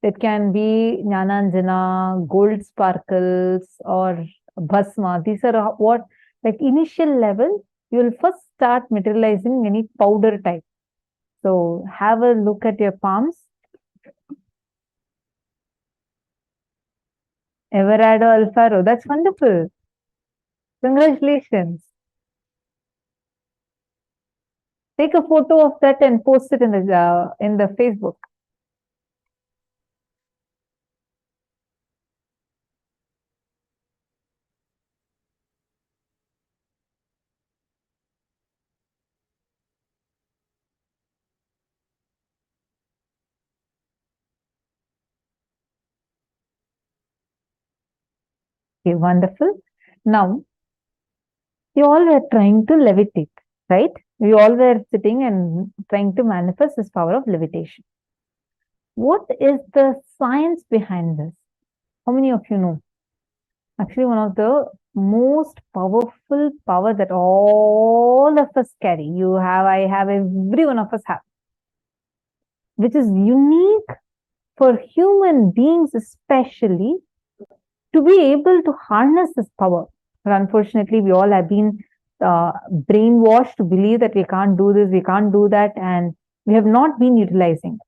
It can be Jnananjana, gold sparkles or Bhasma. These are what, like initial level, you will first start materializing any powder type. So have a look at your palms. Everardo Alfaro, that's wonderful. Congratulations. Take a photo of that and post it in the Facebook. Okay, wonderful. Now, you all were trying to levitate, right? We all were sitting and trying to manifest this power of levitation. What is the science behind this? How many of you know? Actually, one of the most powerful power that all of us carry. You have, I have, every one of us have. Which is unique for human beings especially to be able to harness this power. But unfortunately, we all have been brainwashed to believe that we can't do this, we can't do that, and we have not been utilizing it.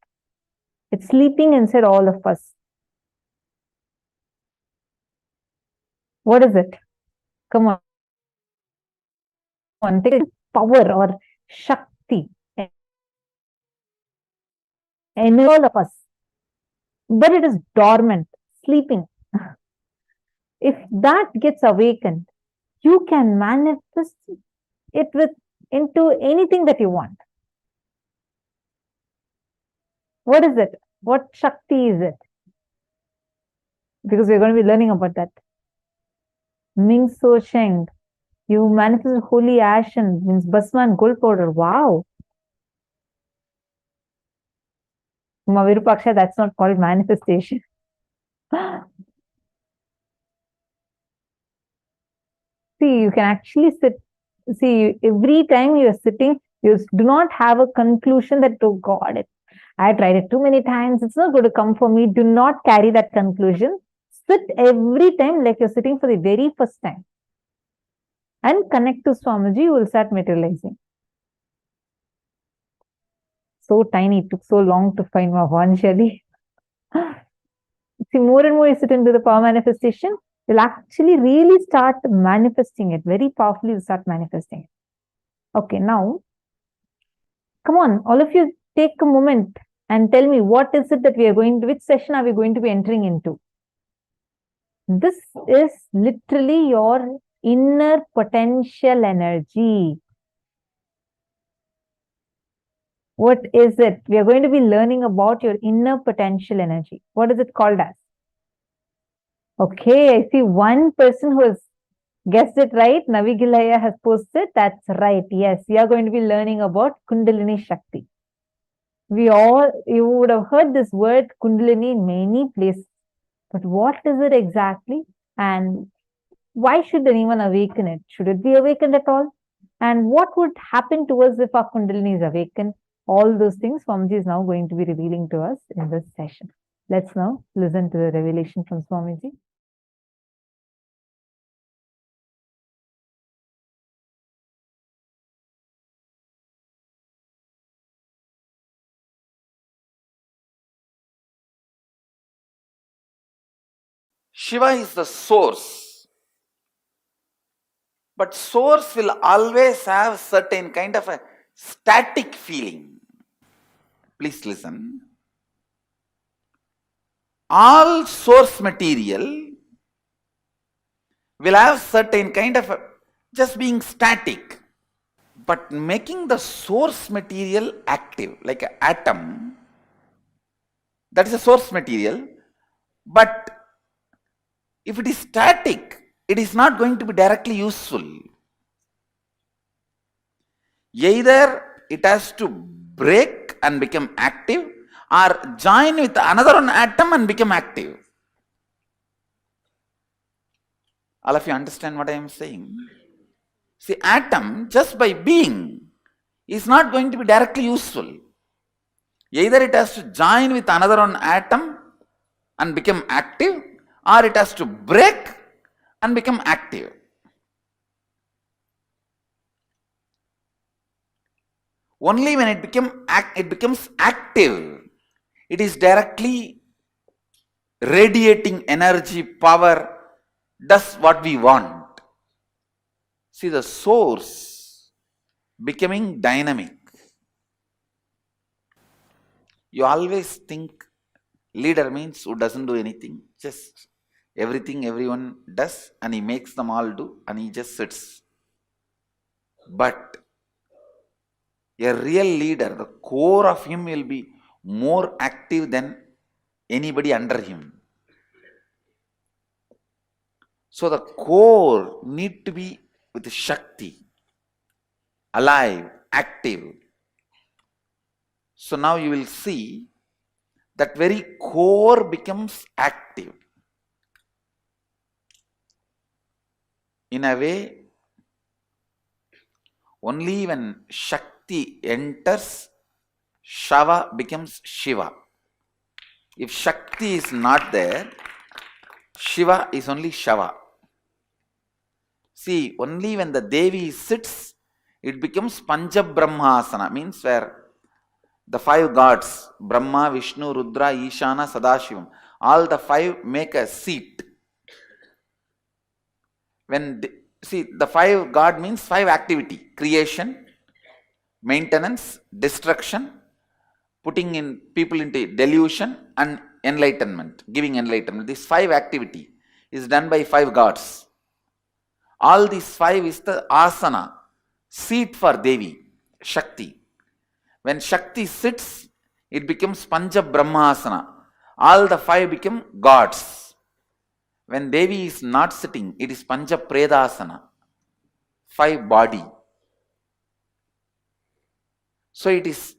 It's sleeping inside all of us. What is it? Come on, take power or Shakti in all of us. But it is dormant, sleeping. If that gets awakened, you can manifest it into anything that you want. What is it? What Shakti is it? Because we're going to be learning about that. Ming So Sheng. You manifest holy ash and means Basma and gold powder. Wow. Virupaksha, that's not called manifestation. See, you can actually sit. See, every time you are sitting, you do not have a conclusion that, oh God, I tried it too many times. It's not going to come for me. Do not carry that conclusion. Sit every time like you're sitting for the very first time. And connect to Swamiji, you will start materializing. So tiny, it took so long to find Mavanjali. See, more and more you sit into the power manifestation, you'll actually really start manifesting it. Very powerfully, you start manifesting it. Okay, now, come on, all of you take a moment and tell me what is it that we are going to, which session are we going to be entering into? This is literally your inner potential energy. What is it? We are going to be learning about your inner potential energy. What is it called as? Okay, I see one person who has guessed it right. Navigilaya has posted. That's right. Yes, we are going to be learning about Kundalini Shakti. You would have heard this word Kundalini in many places. But what is it exactly? And why should anyone awaken it? Should it be awakened at all? And what would happen to us if our Kundalini is awakened? All those things Swamiji is now going to be revealing to us in this session. Let's now listen to the revelation from Swamiji. Shiva is the source But source will always have certain kind of a static feeling. Please listen. All source material will have certain kind of a just being static. But making the source material active, like an atom, that is a source material. But if it is static, it is not going to be directly useful. Either it has to break and become active, or join with another one atom and become active. All of you understand what I am saying? See, atom just by being is not going to be directly useful. Either it has to join with another one atom and become active, or it has to break and become active. Only when it becomes active, it is directly radiating energy, power, does what we want. See, the source becoming dynamic. You always think leader means who doesn't do anything, just everything everyone does and he makes them all do and he just sits. But a real leader, the core of him will be more active than anybody under him. So the core need to be with Shakti, alive, active. So now you will see that very core becomes active. In a way, only when Shakti enters, Shava becomes Shiva. If Shakti is not there, Shiva is only Shava. See, only when the Devi sits, it becomes Pancha Brahmasana, means where the five gods, Brahma, Vishnu, Rudra, Ishana, Sadashivam, all the five make a seat. See, the five God means five activity: creation, maintenance, destruction, putting in people into delusion, and enlightenment, giving enlightenment. This five activity is done by five gods. All these five is the asana, seat for Devi, Shakti. When Shakti sits, it becomes Pancha Brahmasana. All the five become gods. When Devi is not sitting, it is Pancha Predasana, five body. So it is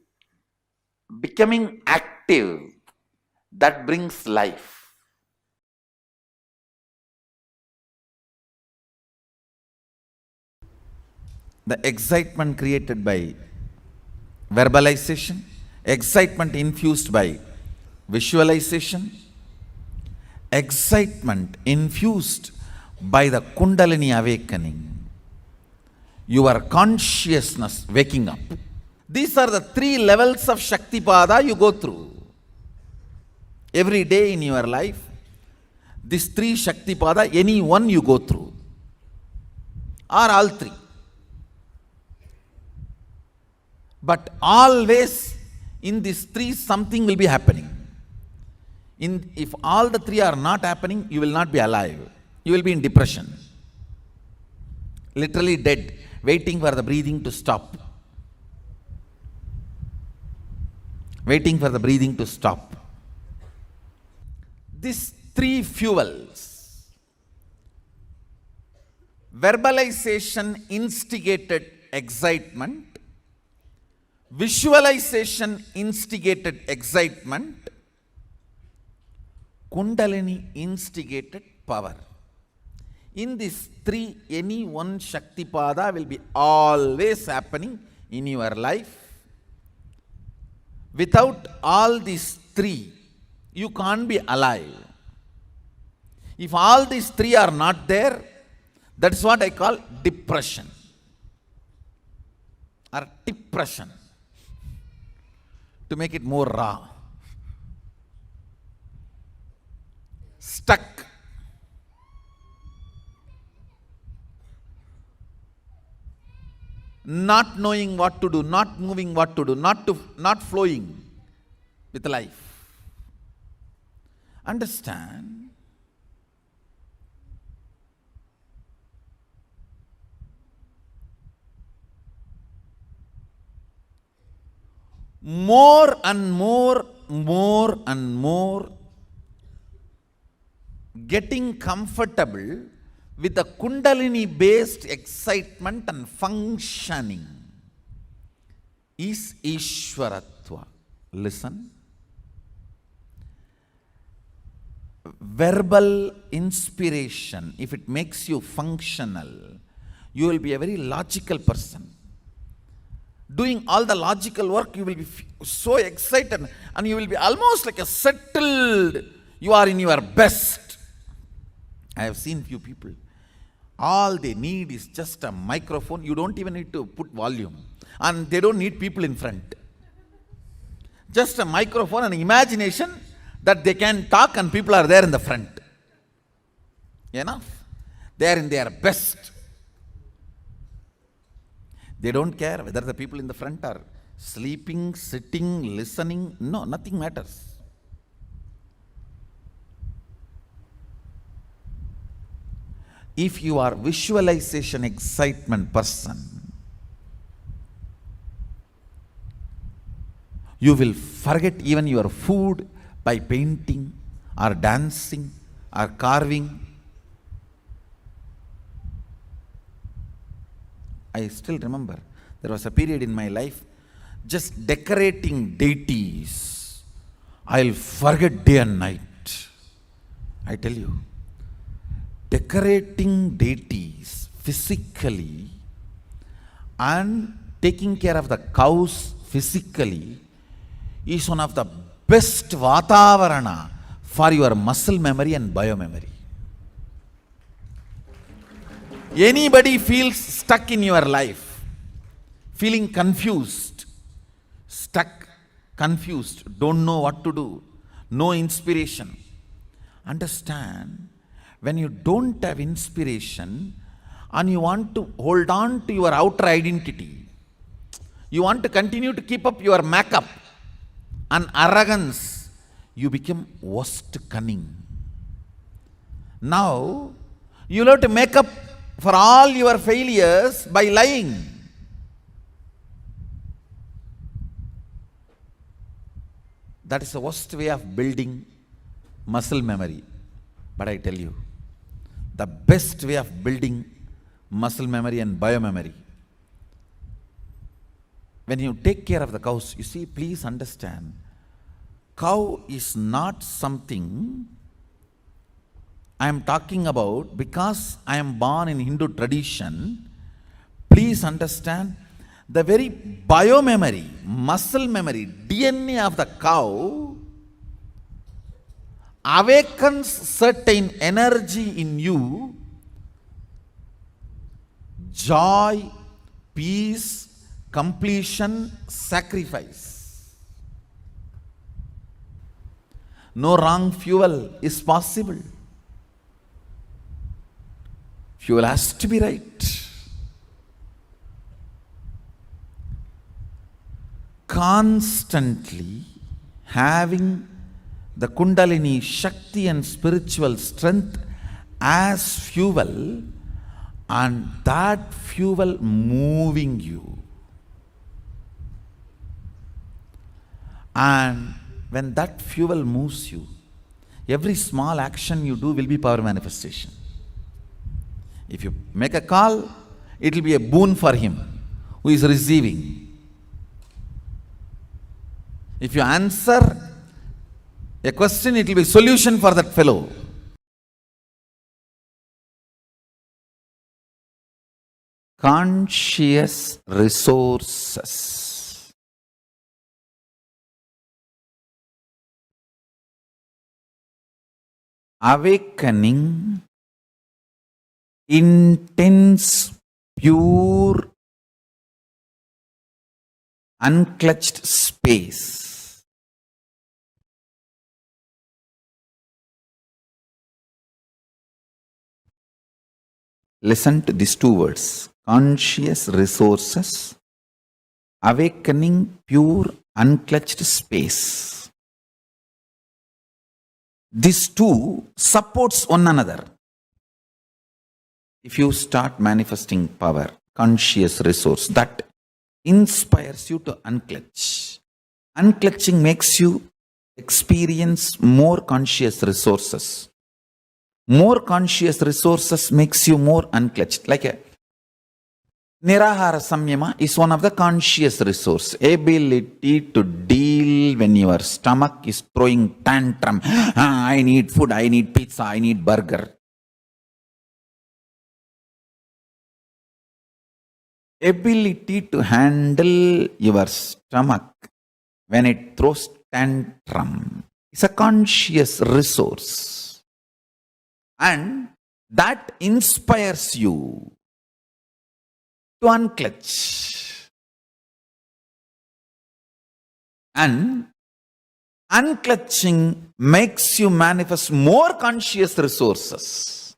becoming active that brings life. The excitement created by verbalization, excitement infused by visualization, excitement infused by the Kundalini awakening, your consciousness waking up. These are the three levels of Shaktipada you go through. Every day in your life, these three Shaktipada, any one you go through, or all three. But always in these three something will be happening. If all the three are not happening, you will not be alive. You will be in depression. Literally dead, waiting for the breathing to stop. Waiting for the breathing to stop. These three fuels. Verbalization instigated excitement. Visualization instigated excitement. Kundalini instigated power. In these three, any one Shaktipada will be always happening in your life. Without all these three, you can't be alive. If all these three are not there, that's what I call depression or depression. To make it more raw. Stuck. not knowing what to do, not moving what to do, not flowing with life. Understand? More and more getting comfortable with the Kundalini based excitement and functioning is Ishwaratva. Listen. Verbal inspiration, if it makes you functional, you will be a very logical person. Doing all the logical work, you will be so excited and you will be almost like a settled, you are in your best. I have seen few people. All they need is just a microphone. You don't even need to put volume. And they don't need people in front. Just a microphone and imagination that they can talk and people are there in the front. Enough. They are in their best. They don't care whether the people in the front are sleeping, sitting, listening. No, nothing matters. If you are visualization excitement person, you will forget even your food by painting or dancing or carving. I still remember there was a period in my life just decorating deities. I'll forget day and night. I tell you, decorating deities physically and taking care of the cows physically is one of the best vatavarana for your muscle memory and biomemory. Anybody feels stuck in your life, feeling confused, stuck, confused, don't know what to do, no inspiration. Understand, when you don't have inspiration and you want to hold on to your outer identity, you want to continue to keep up your makeup and arrogance, you become worst cunning. Now, you have to make up for all your failures by lying. That is the worst way of building muscle memory. But I tell you, the best way of building muscle memory and biomemory, when you take care of the cows, you see, please understand, cow is not something I am talking about because I am born in Hindu tradition. Please understand, the very biomemory, muscle memory, DNA of the cow awakens certain energy in you, joy, peace, completion, sacrifice. No wrong fuel is possible. Fuel has to be right. Constantly having the Kundalini Shakti and spiritual strength as fuel, and that fuel moving you. And when that fuel moves you, every small action you do will be power manifestation. If you make a call, it will be a boon for him who is receiving. If you answer a question, it will be a solution for that fellow. Conscious resources. Awakening intense, pure, unclutched space. Listen to these two words, conscious resources, awakening pure unclutched space. These two supports one another. If you start manifesting power, conscious resource, that inspires you to unclutch. Unclutching makes you experience more conscious resources. More conscious resources makes you more unclutched. Like a Nirahara Samyama is one of the conscious resource. Ability to deal when your stomach is throwing tantrum. I need food, I need pizza, I need burger. Ability to handle your stomach when it throws tantrum is a conscious resource. And that inspires you to unclutch. And unclutching makes you manifest more conscious resources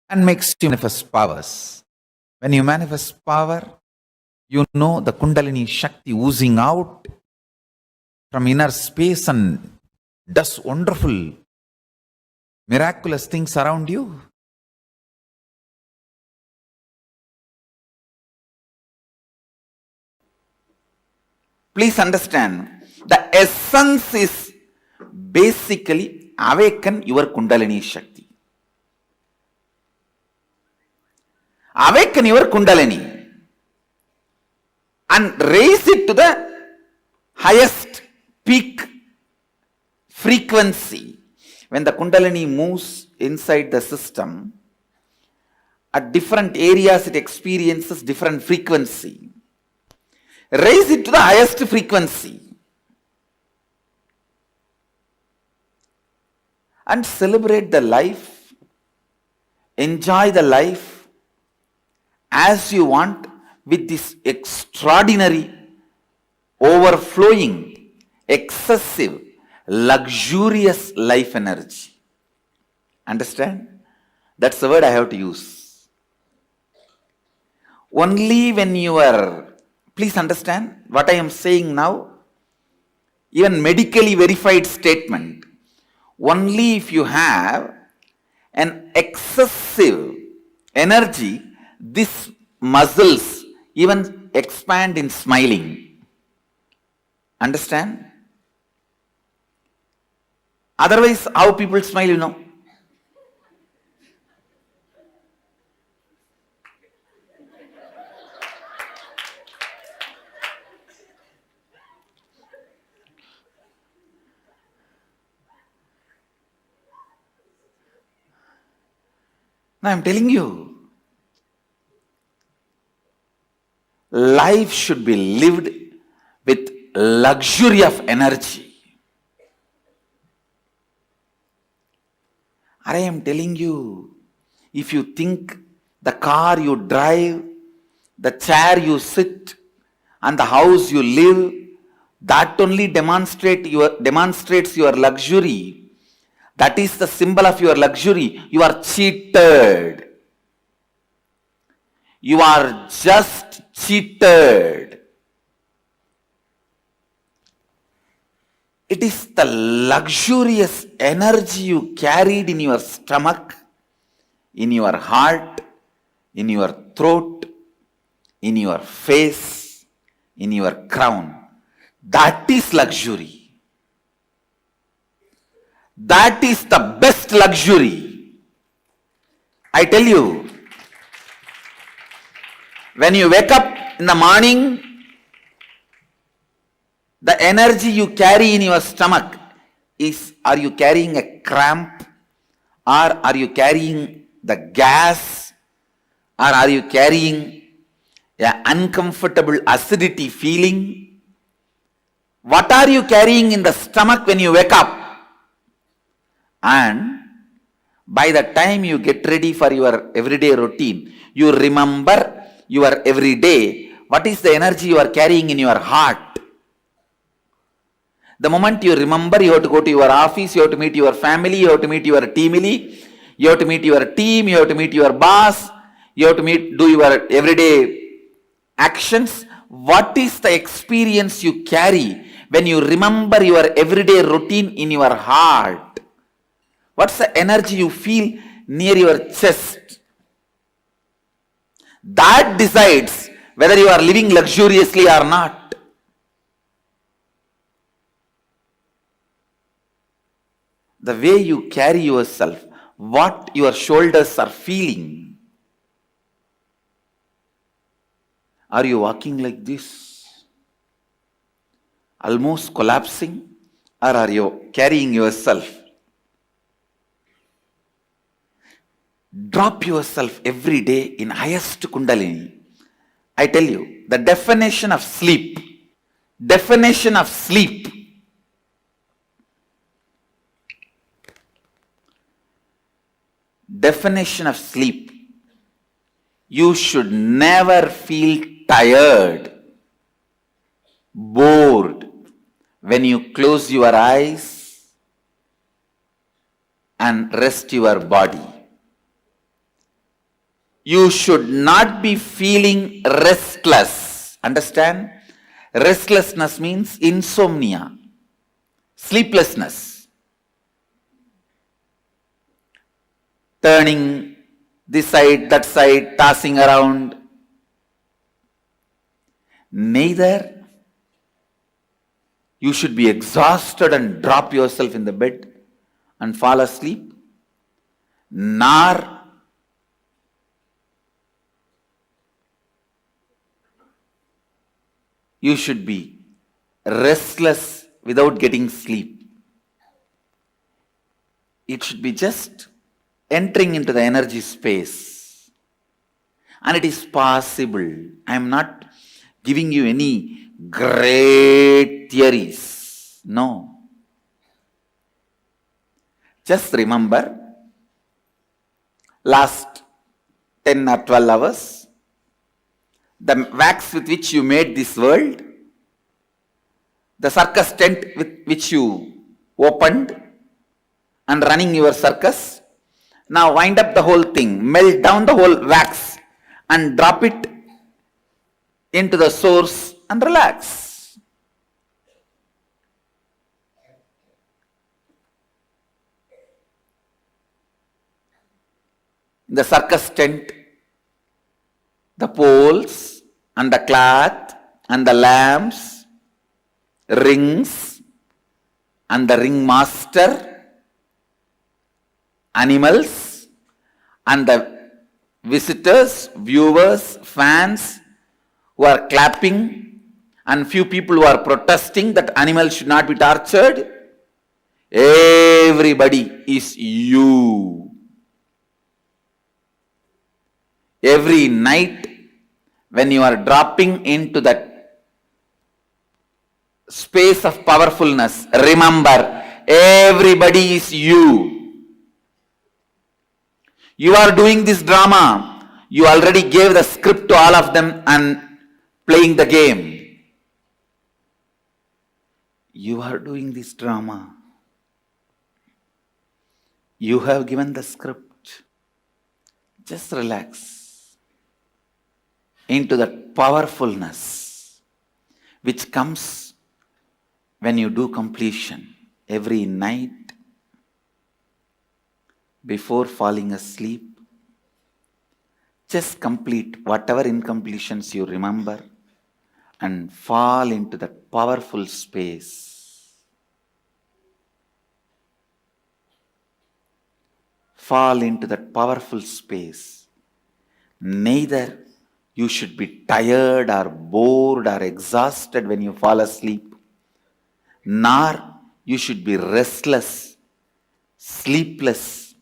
and makes you manifest powers. When you manifest power, you know the Kundalini Shakti oozing out from inner space and does wonderful, miraculous things around you. Please understand, the essence is basically awaken your Kundalini Shakti. Awaken your Kundalini and raise it to the highest peak frequency. When the Kundalini moves inside the system, at different areas it experiences different frequency. Raise it to the highest frequency and celebrate the life, enjoy the life as you want with this extraordinary, overflowing, excessive, luxurious life energy. Understand? That's the word I have to use. Only when you are, please understand what I am saying now, even medically verified statement. Only if you have an excessive energy, these muscles even expand in smiling. Understand? Otherwise, how people smile, you know? Now I am telling you, life should be lived with luxury of energy. I am telling you, if you think the car you drive, the chair you sit, and the house you live, that only demonstrates your luxury. That is the symbol of your luxury. You are cheated. You are just cheated. It is the luxurious energy you carried in your stomach, in your heart, in your throat, in your face, in your crown. That is luxury. That is the best luxury. I tell you, when you wake up in the morning, the energy you carry in your stomach is, are you carrying a cramp? Or are you carrying the gas? Or are you carrying an uncomfortable acidity feeling? What are you carrying in the stomach when you wake up? And by the time you get ready for your everyday routine, you remember your everyday, what is the energy you are carrying in your heart? The moment you remember, you have to go to your office, you have to meet your family, you have to meet your team, You have to meet your team, you have to meet your boss, you have to do your everyday actions. What is the experience you carry when you remember your everyday routine in your heart? What's the energy you feel near your chest? That decides whether you are living luxuriously or not. The way you carry yourself, what your shoulders are feeling. Are you walking like this, almost collapsing, or are you carrying yourself? Drop yourself every day in highest Kundalini. I tell you, the definition of sleep, you should never feel tired, bored when you close your eyes and rest your body. You should not be feeling restless. Understand? Restlessness means insomnia, sleeplessness. Turning this side, that side, tossing around. Neither you should be exhausted and drop yourself in the bed and fall asleep, nor you should be restless without getting sleep. It should be just entering into the energy space. And it is possible. I am not giving you any great theories. No. Just remember, last 10 or 12 hours, the wax with which you made this world, the circus tent with which you opened and running your circus, now wind up the whole thing, melt down the whole wax and drop it into the source and relax. The circus tent, the poles and the cloth and the lamps, rings and the ringmaster, animals and the visitors, viewers, fans who are clapping and few people who are protesting that animals should not be tortured. Everybody is you. Every night when you are dropping into that space of powerfulness, remember, everybody is you. You are doing this drama. You already gave the script to all of them and playing the game. You are doing this drama. You have given the script. Just relax into that powerfulness which comes when you do completion every night before falling asleep. Just complete whatever incompletions you remember and fall into that powerful space. Fall into that powerful space. Neither you should be tired or bored or exhausted when you fall asleep, nor you should be restless, sleepless.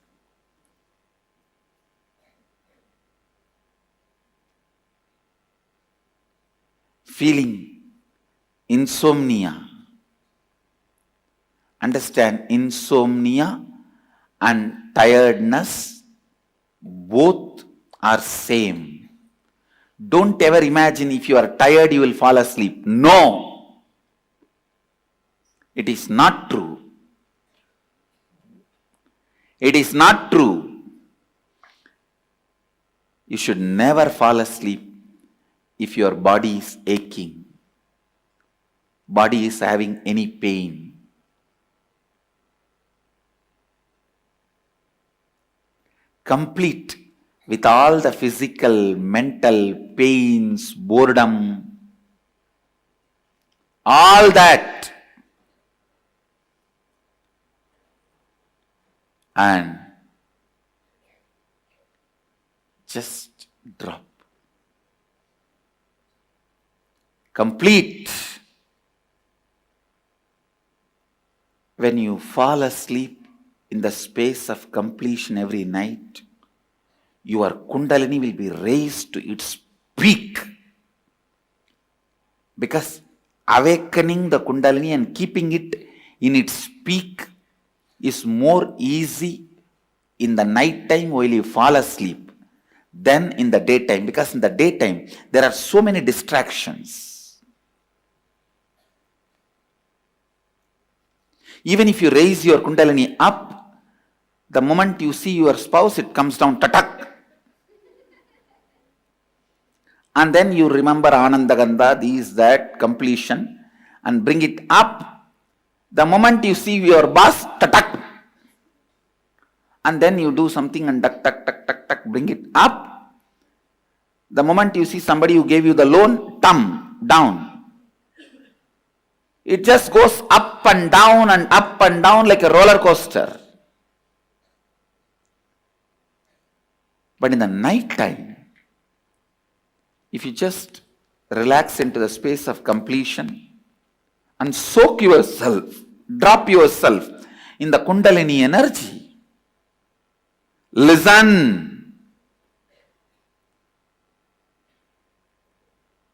Feeling insomnia. Understand, insomnia and tiredness both are same. Don't ever imagine if you are tired you will fall asleep. No. It is not true. It is not true. You should never fall asleep if your body is aching, body is having any pain. Complete with all the physical, mental pains, boredom, all that. And just drop. Complete. When you fall asleep in the space of completion every night, your Kundalini will be raised to its peak. Because awakening the Kundalini and keeping it in its peak is more easy in the night time while you fall asleep than in the daytime. Because in the daytime, there are so many distractions. Even if you raise your Kundalini up, the moment you see your spouse, it comes down, tatak. And then you remember Anandagandha, this, that, completion, and bring it up. The moment you see your boss, tatak. And then you do something and tak, tak, tak, tak, tak, bring it up. The moment you see somebody who gave you the loan, thumb, down. It just goes up and down like a roller coaster. But in the night time, if you just relax into the space of completion and soak yourself, drop yourself in the Kundalini energy, listen,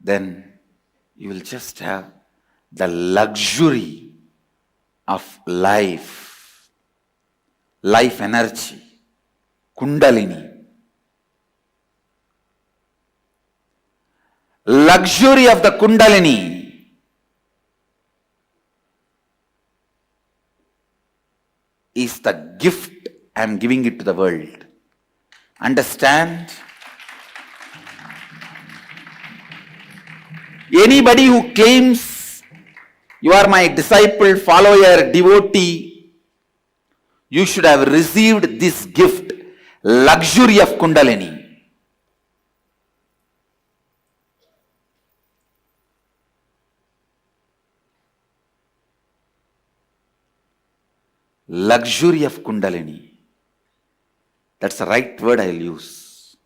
then you will just have the luxury of life energy, Kundalini. Luxury of the Kundalini is the gift I am giving it to the world. Understand? Anybody who claims you are my disciple, follower, devotee, you should have received this gift, luxury of Kundalini. Luxury of Kundalini. That's the right word I'll use.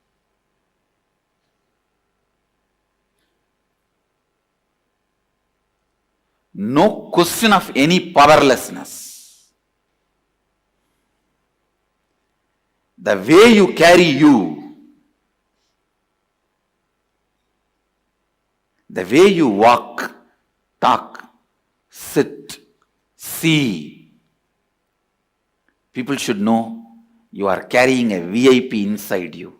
No question of any powerlessness. The way you carry you, the way you walk, talk, sit, see, people should know you are carrying a VIP inside you.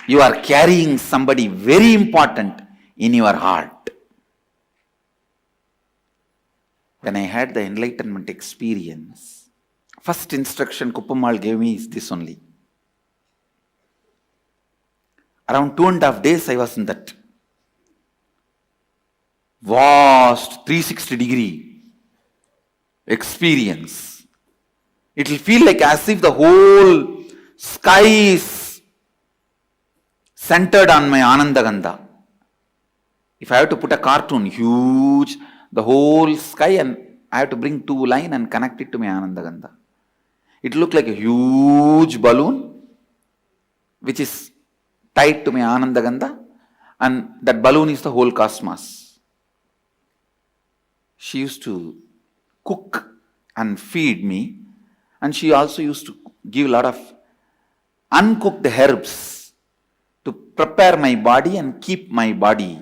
You are carrying somebody very important in your heart. When I had the enlightenment experience, first instruction Kuppamal gave me is this only. Around 2.5 days I was in that vast 360-degree experience. It will feel like as if the whole sky is centered on my Anandagandha. If I have to put a cartoon, huge, the whole sky, and I have to bring 2 lines and connect it to my Anandagandha. It will look like a huge balloon which is tied to my Anandagandha, and that balloon is the whole cosmos. She used to cook and feed me, and she also used to give a lot of uncooked herbs to prepare my body and keep my body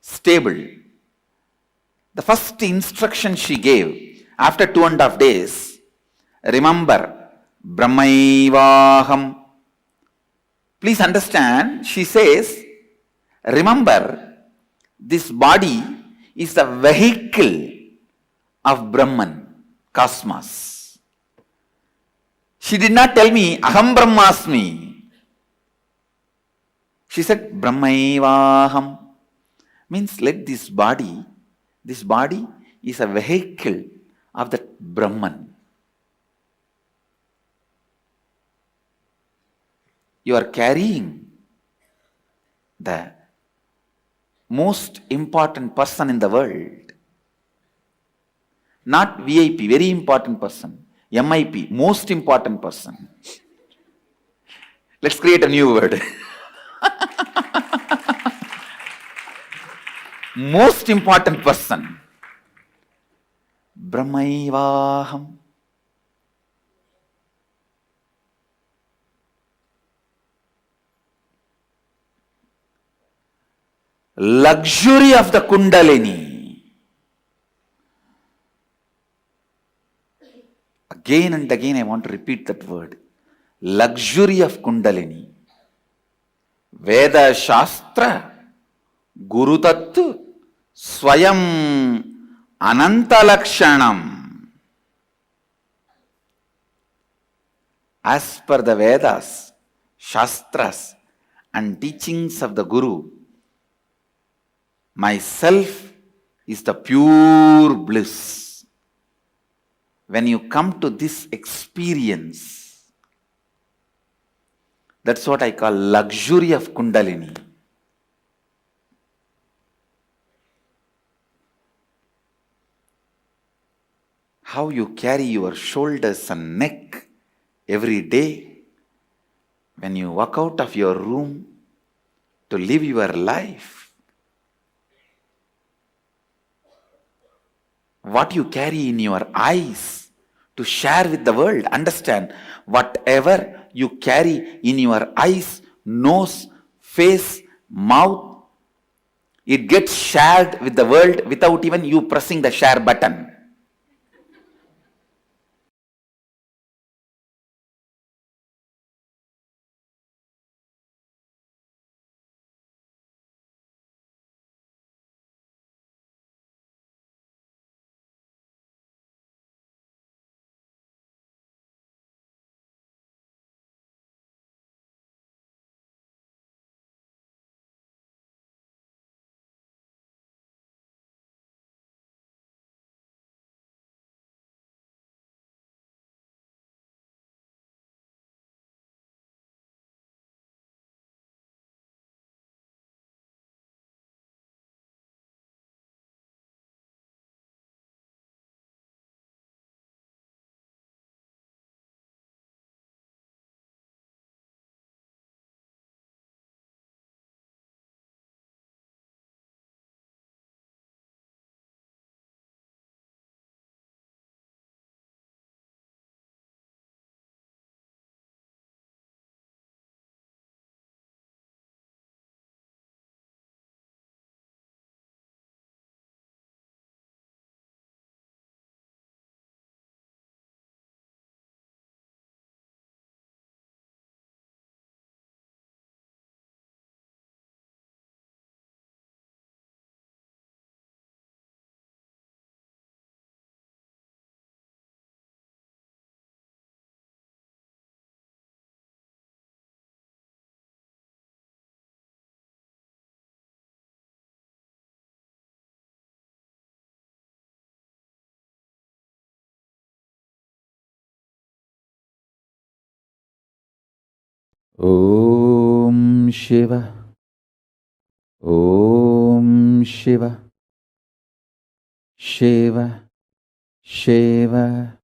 stable. The first instruction she gave after 2.5 days, remember, Brahmaivaham. Please understand, she says, remember, this body is the vehicle of Brahman. cosmos. She did not tell me, Aham Brahmasmi. She said, Brahmaivaham. Means let this body is a vehicle of that Brahman. You are carrying the most important person in the world. Not VIP, very important person. MIP, most important person. Let's create a new word. Most important person. Brahmaivaham. Luxury of the Kundalini. Again and again I want to repeat that word. Luxury of Kundalini. Veda Shastra Guru Tattva Swayam Ananta Lakshanam. As per the Vedas, Shastras and teachings of the Guru, myself is the pure bliss. When you come to this experience, that's what I call luxury of Kundalini. How you carry your shoulders and neck every day when you walk out of your room to live your life. What you carry in your eyes to share with the world. Understand, whatever you carry in your eyes, nose, face, mouth, it gets shared with the world without even you pressing the share button. Om Shiva, Om Shiva, Shiva, Shiva.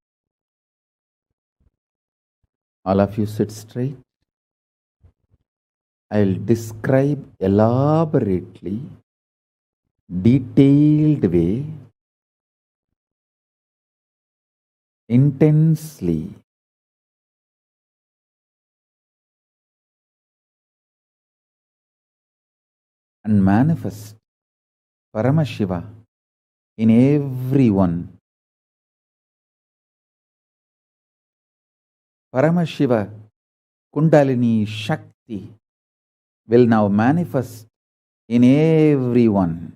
All of you sit straight. I'll describe elaborately, detailed way, intensely, and manifest Paramashiva in everyone. Paramashiva Kundalini Shakti will now manifest in everyone.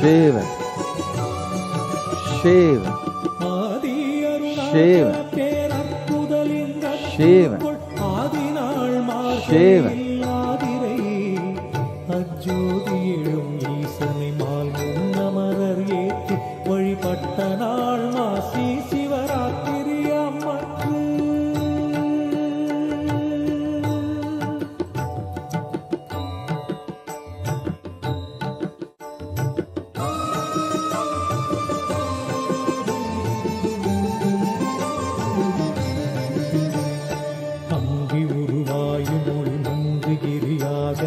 Shiva, Shiva, Aadhi Shiva, Arunachal பேரற்புதலிங்க Shiva, ஆதிநாள் Shiva, மாதிரை அஜோதியிடும் ஈசனை mall முன்னமரர் ஏற்றி வழிபட்ட நாள் மாசி சிவராத்திரி அம்மன்று அங்கி உருவாயும் மொழி மங்குகிரியாக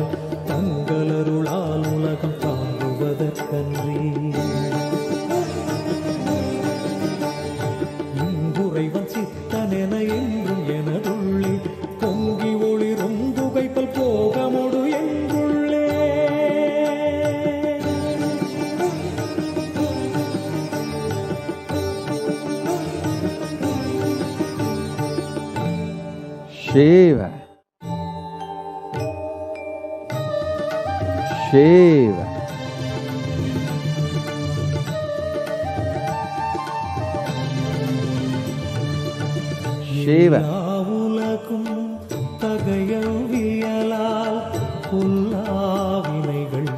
தங்களருளால் உலகம் தாங்குவதற்கன்றி இங்குறைவன் சித்தனென என்றும் எனதுள்ளே பொங்கி ஒளிரும் புகைப்பல் போகமொடு என்றுள்ளே Shiva, Shiva, Shiva, உலகும் தகையவியலால் புல்லாவினைகள்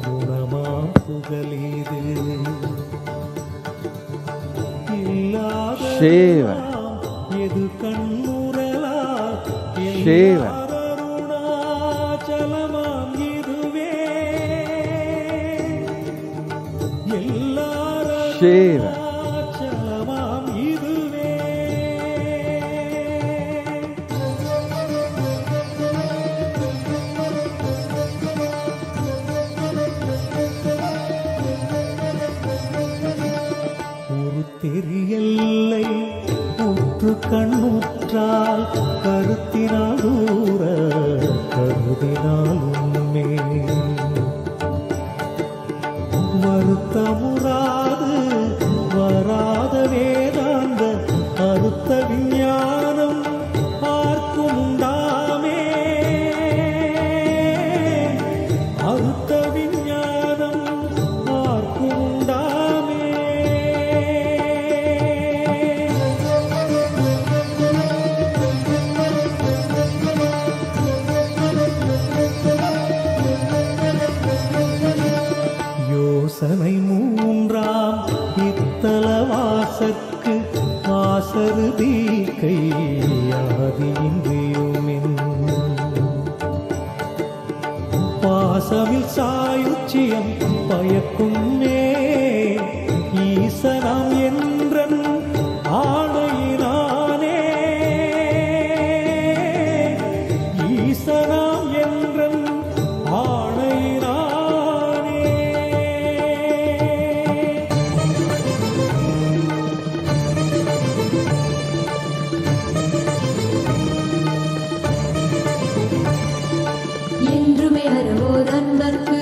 குணமாம் புகலீது இல்லாத Shiva, எது கண்ணுறலால் Shiva, அருணாச்சலமாம் இதுவே எல்லாரும் Shiva, அருணாச்சலமாம் இதுவே ஒரு தெரியல்லை உற்று கண்ணுற்றால் கருத்தினால் தூர கருதினால் உண்மை வருத்தமுறாது வராத வேதாந்த அறுத்த விஞ்ஞானம் ஆர்க்கும் உண்டாமே அறுத்த விஞ்ஞானம் ஆர்க்கும் உண்டாமே யோசனை மூன்றாம் இத்தலவாசற்கு ஆசருதி கையாதியின்றியுமின் பாசமில் சாயுச்சியம் பயக்குமே ஈசனாம் என்றன் ஆணையினானே ஈசனாம் என்றன் ஆணையினானே என்றுமே அறவோர் அன்பர்க்கு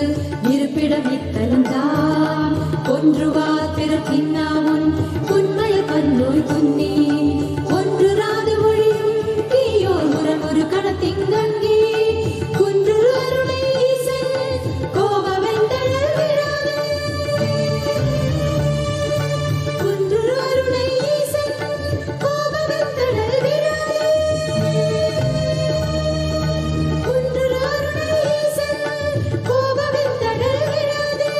இருப்பிடம் இத்தலம்தான் ஒன்றுவார் பிறப்பின்னாமுன் உண்மைய பன்னோய் துன்னி ஒன்று ராது மொழியும் தீயோர் முரம் ஒரு கணத்திங்கங்கி குன்று அருணை ஈசன் கோபவெந்தழல் விடாது குன்று அருணை ஈசன் கோபவெந்தழல் விடாது குன்று அருணை ஈசன் கோபவெந்தழல் விடாது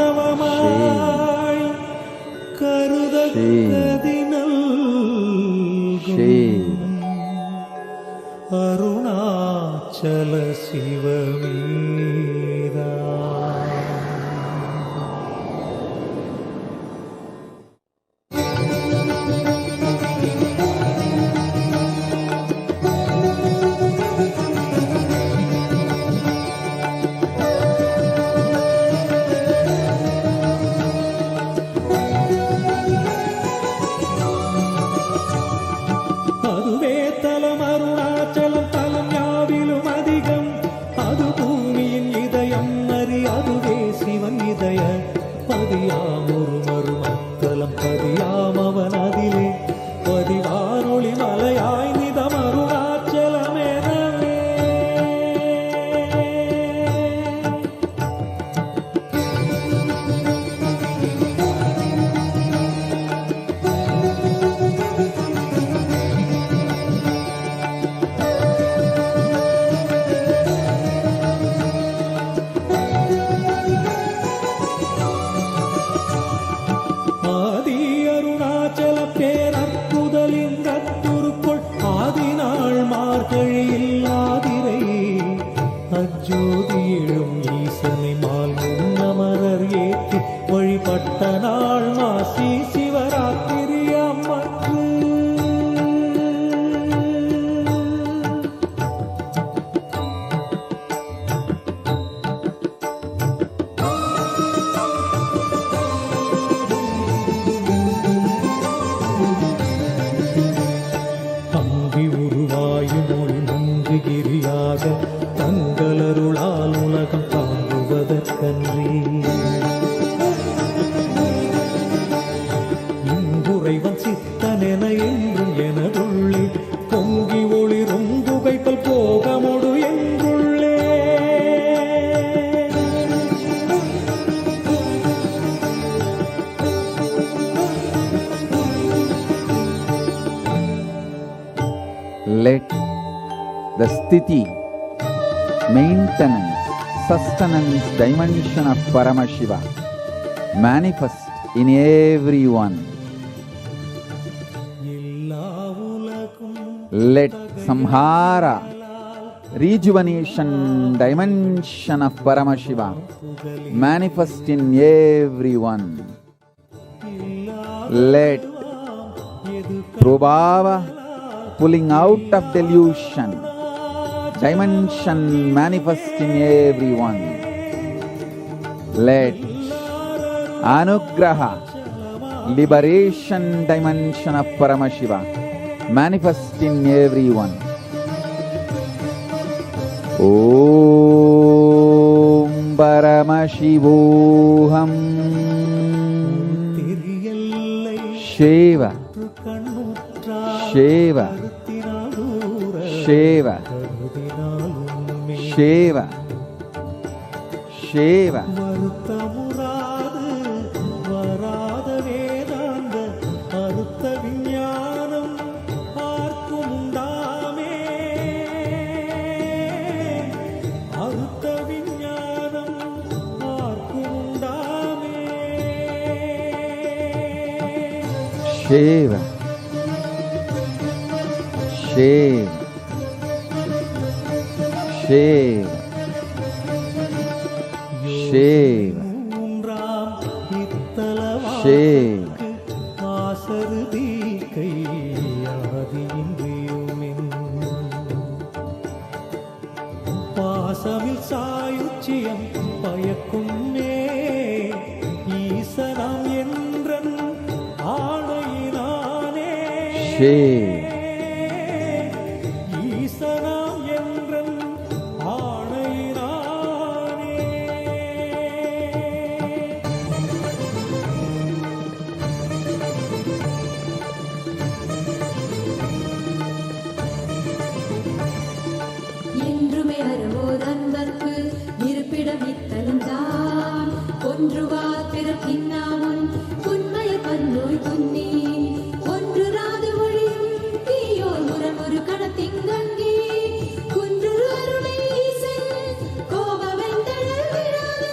கருணார்ணவமாய் கருதக்கதினல் அருணாச்சல சிவமீரா பதியாம் ஒரு மருமத்தலம் பதியாம் அவன் அதிலே பதிவானொளி மலையாய் நிதம் அருணாச்சலமெனவே. ஆதி அருணாச்சல பேரற்புதலிங்கத்துருக்குள் ஆதிநாள் மார்கழியில் ஆதிரை அஜோதி எழும் ஈசனை மால் முன்னமரர் ஏற்றி வழிபட்ட நாள் மாசி சிவராத்திரி அம்மற்று. அங்கி உருவாயும் மொழி நங்குகிரியாக தங்களருளால் உலகம் தாங்குவதற்கன்றி இங்குறைவன் சித்தனென என்றும் எனதுள்ளே பொங்கி ஒளிரும் புகைப்பல் போகமுடு என்றுள்ளே. Let the sthiti, maintenance, sustenance dimension of Paramashiva manifest in everyone. எல்லா உலகும் Let samhara, rejuvenation dimension of Paramashiva manifest in everyone. Let prabhava, pulling out of delusion dimension manifest in everyone. Let anugraha, liberation dimension of Paramashiva manifest in everyone. Om Paramashivoham Shiva Shiva Shiva Shiva Shiva வருத்தமுறாது வராத வேதாந்த அறுத்த விஞ்ஞானம் ஆர்க்கும் உண்டாமே. அறுத்த விஞ்ஞானம் ஆர்க்கும் உண்டாமே. Shiva Shiva Shiva Shiva மூன்றாம் இத்தலவாக்கு Shiva ஆசருதி கையாதியின்றியுமின் பாசமில் சாயுச்சியம் பயக்குமே ஈசனம் என்றன் ஆணையினானே. Shiva ஈசனம் என்றன் ஆணையினானே. என்றுமே அறவோதன்பர்க்கு இருப்பிடம் இத்தலம்தான் ஒன்றுவார் பிறப்பின்னாமுன் உண்மைய பன்னோய் துன்னி ஒன்று ராது ஒழியும் தீயோர் முரண் ஒரு கணத்திங்கங்கி குன்று அருளை ஈசன் கோபவெந்தழல் விடாது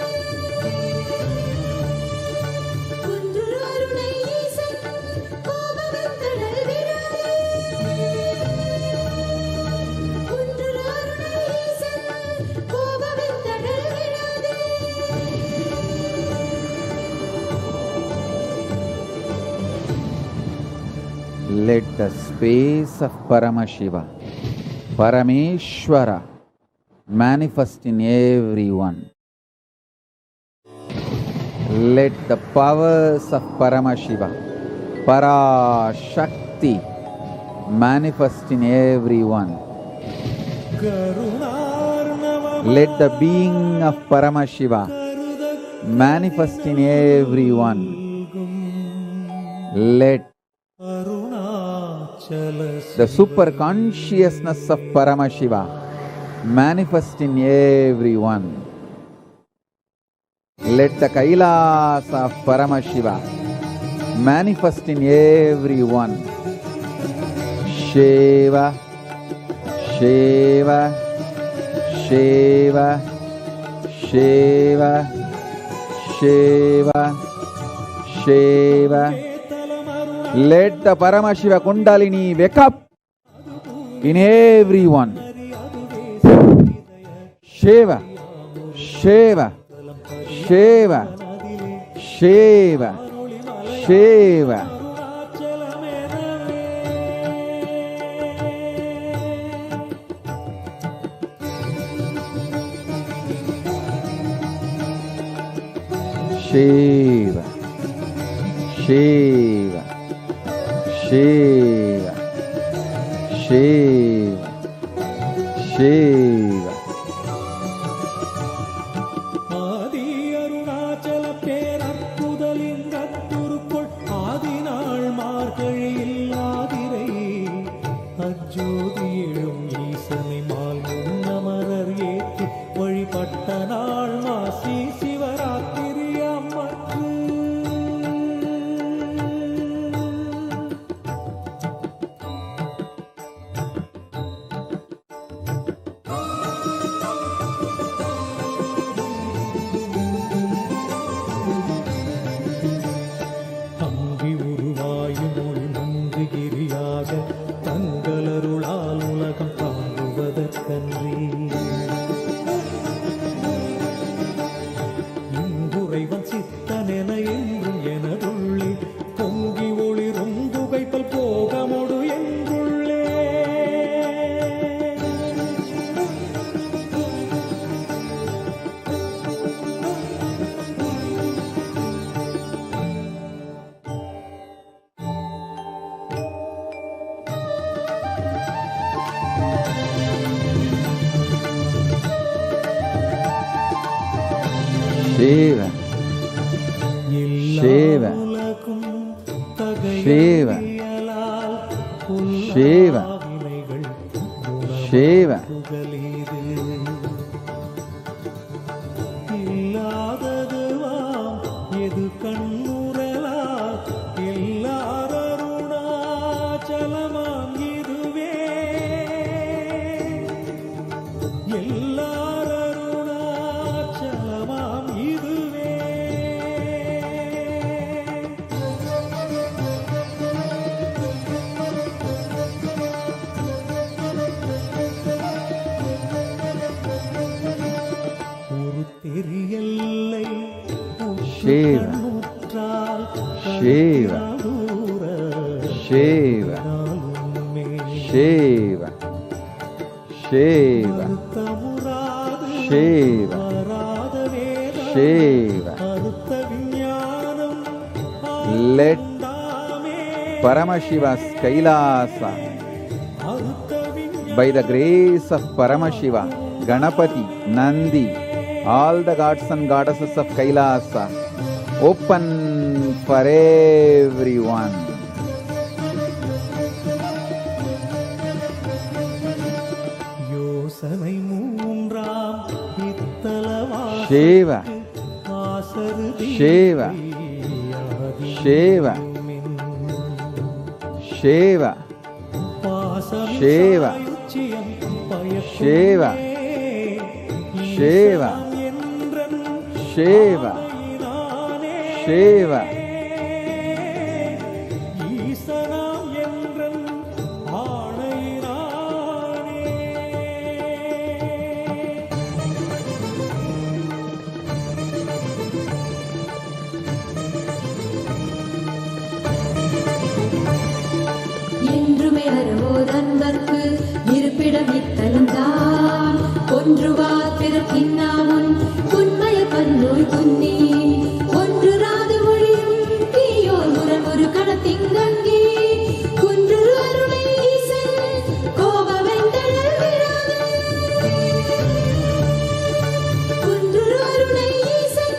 குன்று அருளை ஈசன் கோபவெந்தழல் விடாது குன்று அருளை ஈசன் கோபவெந்தழல் விடாது. Let the space of Paramashiva, Parameshwara, manifest in everyone. Let the powers of Paramashiva, Parashakti, manifest in everyone. Let the being of Paramashiva, manifest in everyone. Let the super consciousness of Paramashiva manifest in everyone. Let the Kailasa of Paramashiva manifest in everyone. Shiva, Shiva, Shiva, Shiva, Shiva, Shiva. Let the Paramashiva Kundalini wake up in everyone. Shiva, Shiva, Shiva, Shiva, Shiva. Shiva, Shiva, Shiva, Shiva, Shiva. ஆதி அருணாச்சல பேரற்புதலிங்கத்துருக்குள் ஆதிநாள் மார்கழியில் ஆதிரை அஜோதி எழும் ஈசனை mall முன்னமரர் ஏற்றி வழிபட்ட நாள் மாசி சிவராத்திரி அம்மற்கு. அங்கி உருவாயும் மொழி மங்குகிரியாக தங்களருளால் உலகம் தாங்குவதற்கன்றி இங்குறைவன் சித்தனென என்றும் எனதுள்ளே பொங்கி ஒளிரும் புகைப்பல் போகமொடு என்றுள்ளே. Shiva, Shiva, Shiva, Shiva, Shiva. இல்லாததுவாம் எது கண்ணுறலா எல்லாரருணாச்சலமாம் இதுவே எல்லாரருணாச்சலமாம் இதுவே. ஒரு தெரியல்லை Shiva, Shiva, Shiva, Shiva, Shiva, Shiva, Shiva. Let Paramashiva's Kailasa, by the grace of Paramashiva, Ganapati, Nandi, all the gods and goddesses of Kailasa, open for everyone. யோசனை மூன்றாம் இத்தலவாச Shiva, Shiva, Shiva, Shiva, Shiva, Shiva, Shiva, Shiva, Shiva. ஈசனாம் என்றன் ஆணையினானே. என்றுமே அறவோதன்பர்க்கு இருப்பிடம் இத்தலம்தான் ஒன்றுவார் பிறக்கின்னாமுன் உண்மைய பன்னோய் குன்னி ஒன்று ராது மொழியும் தீயோர் முரண் ஒரு கடத்திங்கங்கி குன்று அருணை ஈசன் கோபவெந்தழல் விராதன் குன்று அருணை ஈசன்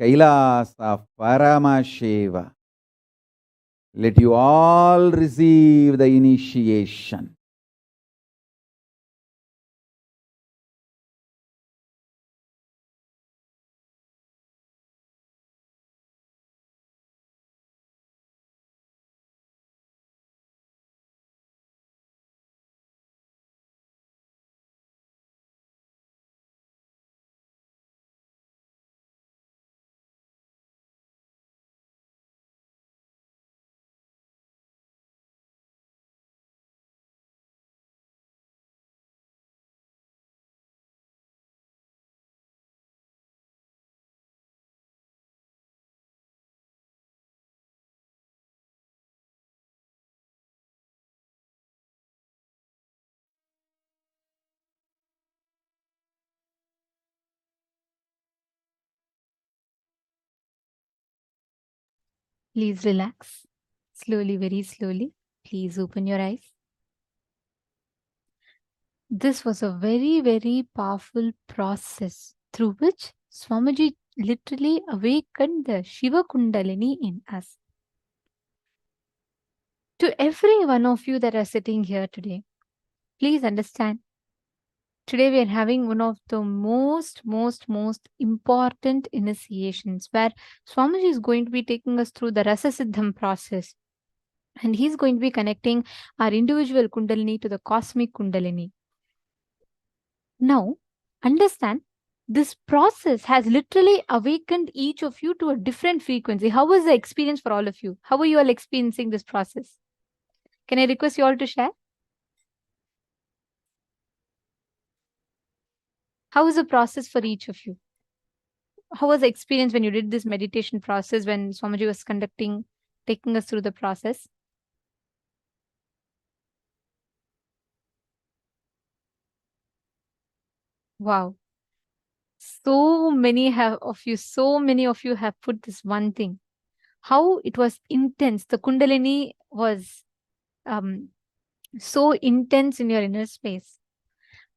Kailasa Paramashiva. Let you all receive the initiation. Please relax. Slowly, very slowly. Please open your eyes. This was a very, very powerful process through which Swamiji literally awakened the Shiva Kundalini in us. To every one of you that are sitting here today, please understand. Today we are having one of the most important initiations where Swamiji is going to be taking us through the Rasa Siddham process. And he's going to be connecting our individual Kundalini to the cosmic Kundalini. Now, understand, this process has literally awakened each of you to a different frequency. How was the experience for all of you? How are you all experiencing this process? Can I request you all to share? How was the process for each of you? How was the experience when you did this meditation process, when Swamiji was taking us through the process? Wow. So many of you have put this one thing. How it was intense. The Kundalini was so intense in your inner space.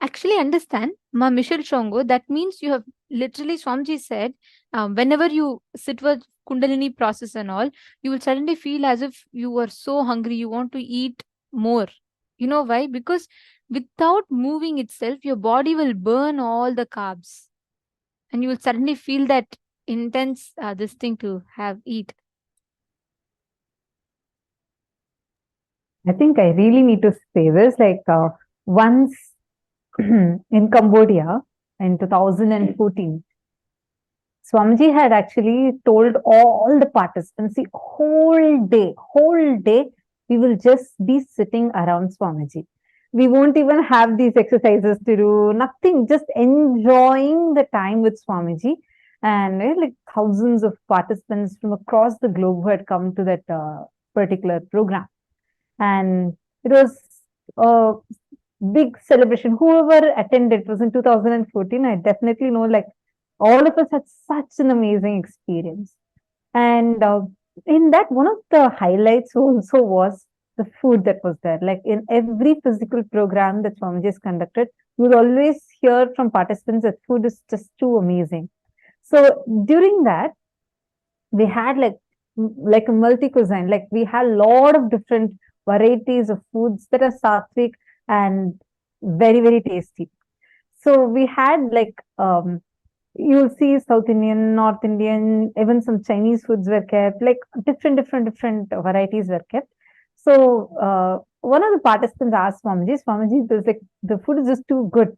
Actually, understand, Ma Michelle Chongo, that means you have literally, Swamiji said, whenever you sit with Kundalini process and all, you will suddenly feel as if you were so hungry, you want to eat more. You know why? Because without moving itself, your body will burn all the carbs. And you will suddenly feel that intense this thing to eat. I think I really need to say this. Like once in Cambodia in 2014, Swamiji had actually told all the participants, the whole day, we will just be sitting around Swamiji. We won't even have these exercises to do, nothing, just enjoying the time with Swamiji. And like thousands of participants from across the globe who had come to that particular program. And it was a big celebration. Whoever attended, it was in 2014, I definitely know, like, all of us had such an amazing experience. And in that, one of the highlights also was the food that was there. Like in every physical program that Swamiji has conducted, you will always hear from participants that food is just too amazing. So during that, we had like a multi-cuisine. Like we had a lot of different varieties of foods that are sattvic and very, very tasty. So we had like you'll see South Indian, North Indian, even some Chinese foods were kept, like different varieties were kept. So one of the participants asked Swamiji, the food is just too good.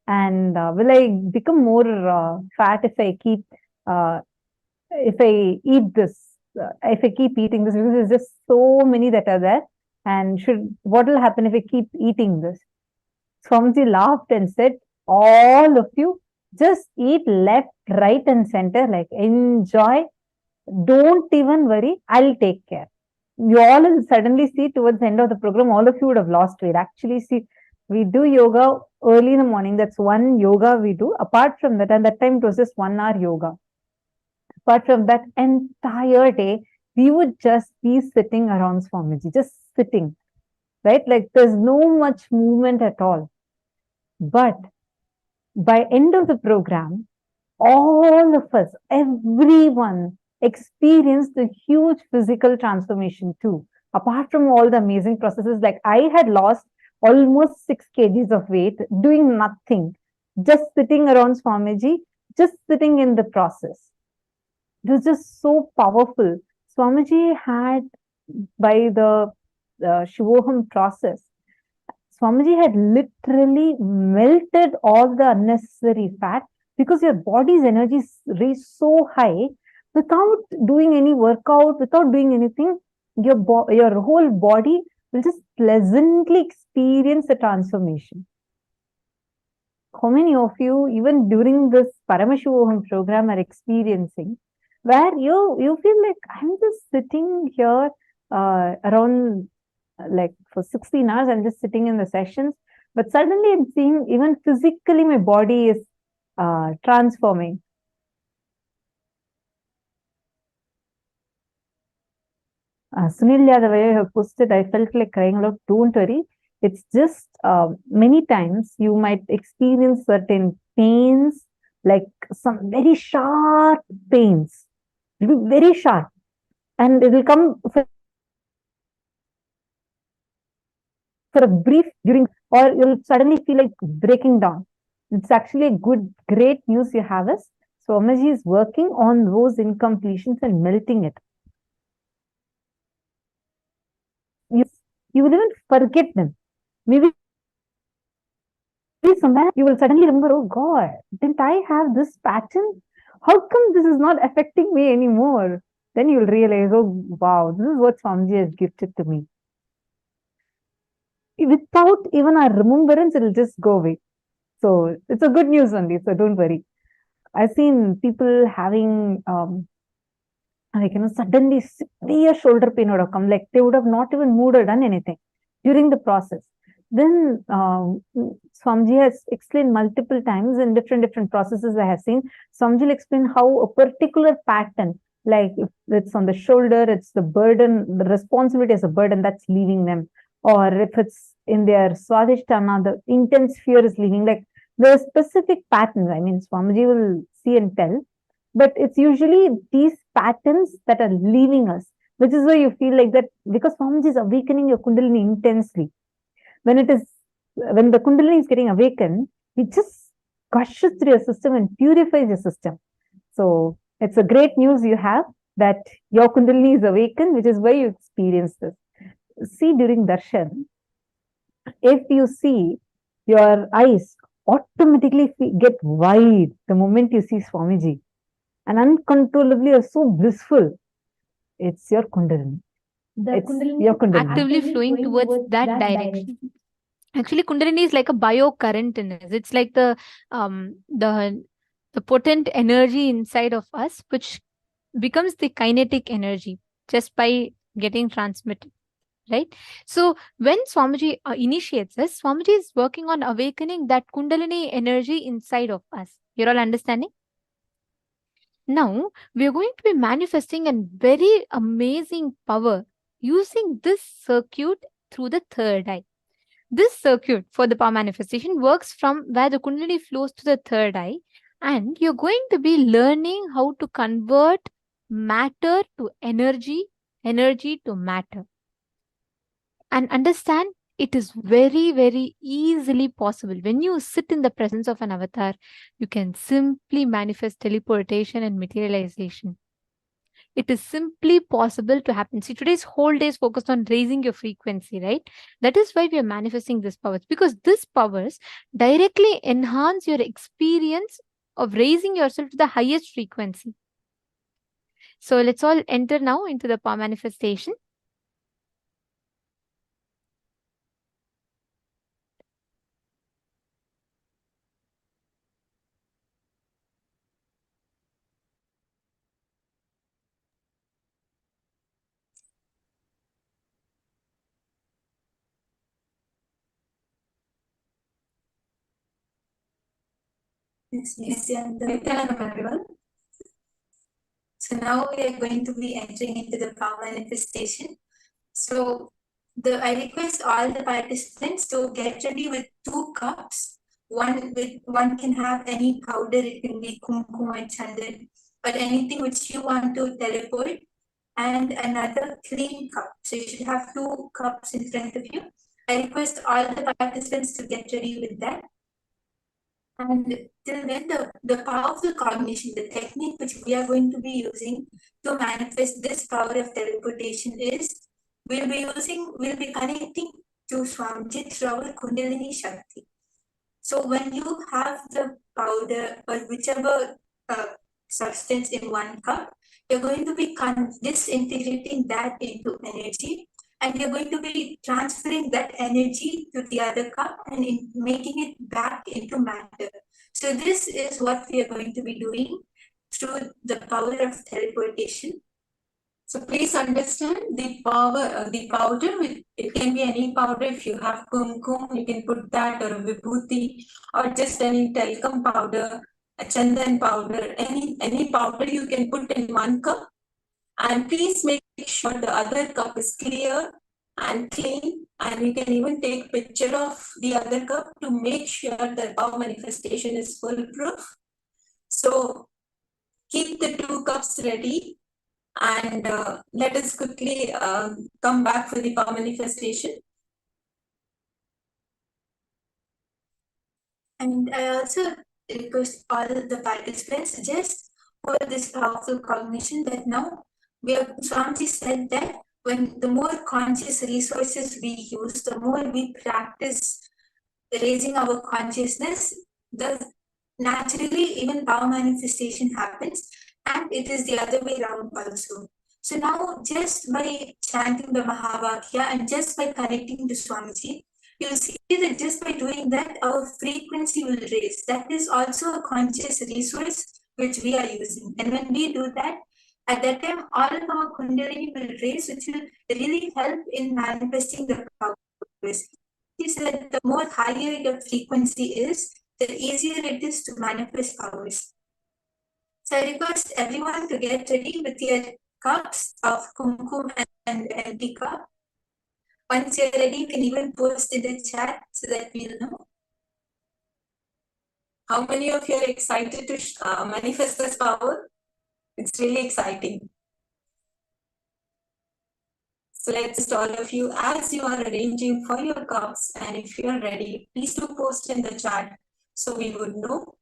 And will I become more fat if I keep, if I eat this, if I keep eating this? Because there's just so many that are there. And what will happen if I keep eating this? Swamiji laughed and said, all of you, just eat left, right, and center, like enjoy. Don't even worry. I'll take care. You all will suddenly see towards the end of the program, all of you would have lost weight. Actually, see, we do yoga early in the morning. That's one yoga we do. Apart from that, and that time it was just 1 hour yoga. Apart from that, entire day, we would just be sitting around Swamiji, just sitting, right? Like there's no much movement at all. But by end of the program, all of us, everyone experienced a huge physical transformation too. Apart from all the amazing processes, like I had lost almost 6 kgs of weight doing nothing, just sitting around Swamiji, just sitting in the process. It was just so powerful. Swamiji had, by the Shivoham process, Swamiji had literally melted all the unnecessary fat, because your body's energy is reached so high without doing any workout, without doing anything. Your whole body will just pleasantly experience the transformation. How many of you, even during this Paramashivoham program, are experiencing where you feel like I'm just sitting here around like for 16 hours, I'm just sitting in the sessions, but suddenly I'm seeing even physically my body is transforming. Sunil, the way you have posted, I felt like crying out. Don't worry. It's just many times you might experience certain pains, like some very sharp pains. It will be very sharp, and it will come for a brief during, or you'll suddenly feel like breaking down. It's actually a great news you have is Swamiji is working on those incompletions and melting it. You will even forget them. Maybe somewhere you will suddenly remember, oh God, didn't I have this pattern? How come this is not affecting me anymore? Then you will realize, oh wow, this is what Swamiji has gifted to me. Without even our remembrance, it will just go away. So it's a good news only, so don't worry. I've seen people having like, suddenly severe shoulder pain would have come, like they would have not even moved or done anything during the process. Then Swamiji has explained multiple times in different processes I have seen. Swamiji will explain how a particular pattern, like if it's on the shoulder, it's the burden, the responsibility as a burden that's leaving them. Or if it's in their Swadhisthana, the intense fear is leaving. Like there are specific patterns. I mean, Swamiji will see and tell, but it's usually these patterns that are leaving us, which is why you feel like that, because Swamiji is awakening your Kundalini intensely. When the Kundalini is getting awakened, it just gushes through your system and purifies your system. So it's a great news you have that your Kundalini is awakened, which is why you experience this. See, during darshan, if you see, your eyes automatically get wide the moment you see Swamiji, and uncontrollably are so blissful. It's your Kundalini. It's your Kundalini actively flowing towards that direction. Actually, Kundalini is like a biocurrent in us. It's like the potent energy inside of us, which becomes the kinetic energy just by getting transmitted. Right? So when Swamiji initiates us, Swamiji is working on awakening that Kundalini energy inside of us. You're all understanding? Now, we are going to be manifesting a very amazing power using this circuit through the third eye. This circuit for the power manifestation works from where the Kundalini flows to the third eye, and you're going to be learning how to convert matter to energy, energy to matter. And understand, it is very, very easily possible. When you sit in the presence of an avatar, you can simply manifest teleportation and materialization. It is simply possible to happen. See, today's whole day is focused on raising your frequency, right? That is why we are manifesting these powers, because these powers directly enhance your experience of raising yourself to the highest frequency. So let's all enter now into the power manifestation. Yes, welcome everyone. So now we are going to be entering into the power manifestation. So I request all the participants to get ready with 2 cups one can have any powder, it can be kumkum and chandan, but anything which you want to teleport, and another clean cup. So you should have 2 cups in front of you. I request all the participants to get ready with that. And till then, the powerful cognition, the technique which we are going to be using to manifest this power of teleportation is, we'll be connecting to Swamjit through our Kundalini Shakti. So when you have the powder or whichever substance in 1 cup, you're going to be disintegrating that into energy, and you're going to be transferring that energy to the other cup and making it back into matter. So this is what we are going to be doing through the power of teleportation. So please understand the power, the powder, it can be any powder. If you have kumkum, you can put that, or vibhuti, or just any talcum powder, a chandan powder, any powder you can put in 1 cup. And please make sure the other cup is clear and clean, and you can even take picture of the other cup to make sure the power manifestation is foolproof. So keep the 2 cups ready, and let us quickly come back for the power manifestation. And I also request all the participants just for this powerful cognition that now Swamiji said that when the more conscious resources we use, the more we practice raising our consciousness, the naturally even power manifestation happens, and it is the other way around also. So now just by chanting the Mahavakya and just by connecting to Swamiji, you'll see that just by doing that, our frequency will raise. That is also a conscious resource which we are using. And when we do that, at that time, all of our Kundalini will raise, which will really help in manifesting the powers. He said the more higher your frequency is, the easier it is to manifest powers. So I request everyone to get ready with your cups of kumkum and empty cup. Once you're ready, you can even post in the chat so that we'll know. How many of you are excited to manifest this power? It's really exciting. So let's all of you, as you are arranging for your cups, and if you are ready, please do post in the chat so we would know.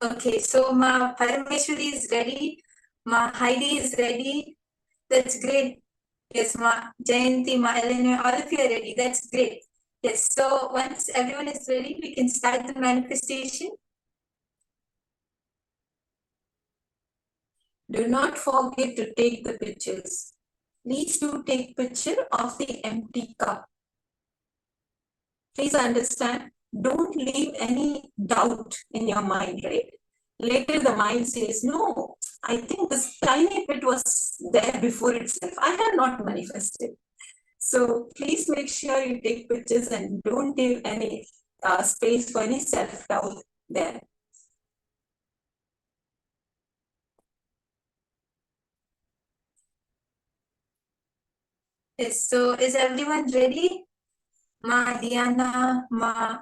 Okay, so Ma Parameshwari is ready, Ma Heidi is ready. That's great. Yes, Ma Jayanti, Ma Elena, all of you are ready. That's great. Yes, so once everyone is ready, we can start the manifestation. Do not forget to take the pictures. Please do take picture of the empty cup. Please understand, don't leave any doubt in your mind, right? Later the mind says, no, I think this tiny bit was there before itself. I have not manifested. So please make sure you take pictures and don't leave any space for any self-doubt there. Yes, so is everyone ready? Ma Diana, Ma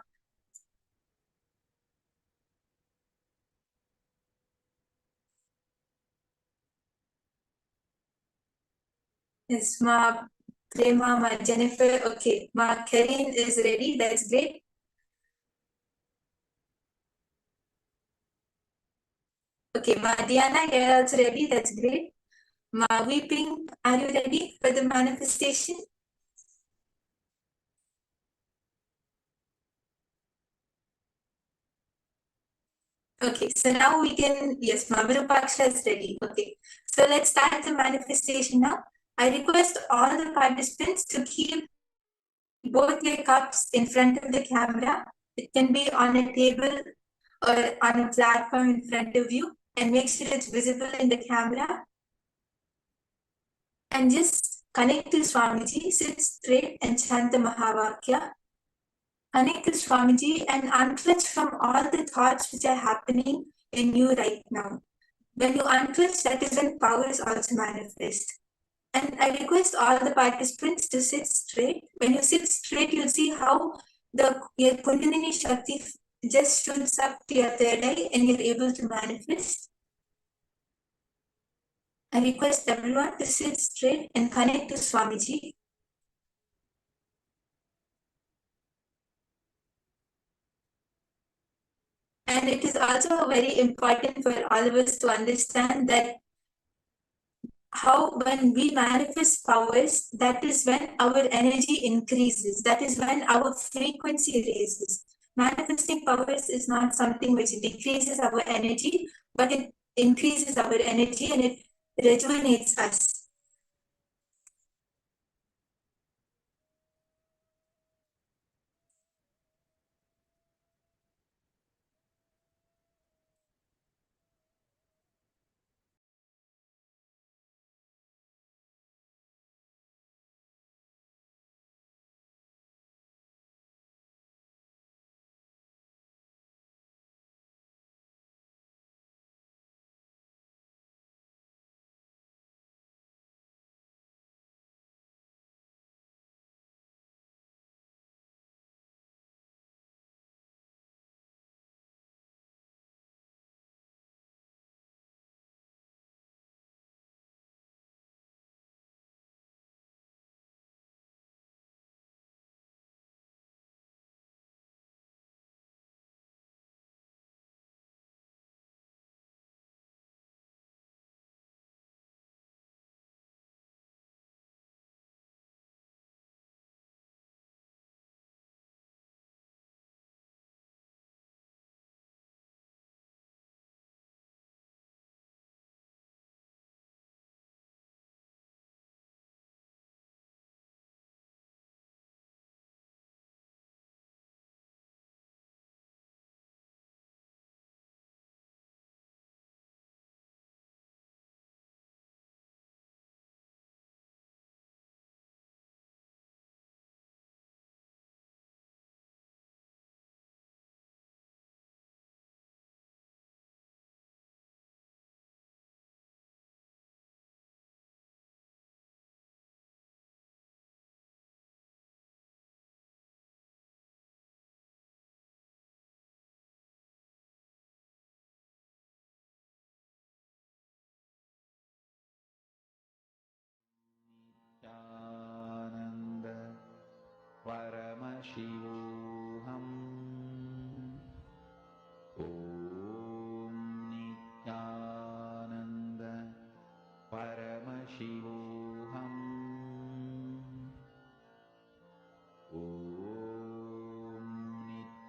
Yes, Ma Prema, Ma Jennifer, okay. Ma Karin is ready, that's great. Okay, Ma Diana, you're also ready, that's great. Ma Weeping, are you ready for the manifestation? Okay, so now we can, yes, Ma Virupaksha is ready. Okay, so let's start the manifestation now. I request all the participants to keep both your cups in front of the camera. It can be on a table or on a platform in front of you, and make sure it's visible in the camera. And just Connect to Swamiji, sit straight and chant the Mahavakya. Connect to Swamiji and unclutch from all the thoughts which are happening in you right now. When you unclutch, that is when powers also manifest. And I request all the participants to sit straight. When you sit straight, you'll see how your Kundalini Shakti just shoots up to your third eye and you're able to manifest. I request everyone to sit straight and connect to Swamiji. And it is also very important for all of us to understand that how when we manifest powers, that is when our energy increases. That is when our frequency raises. Manifesting powers is not something which decreases our energy, but it increases our energy and it rejuvenates us. Nithyananda Paramashivoham. Om Nithyananda Paramashivoham. Om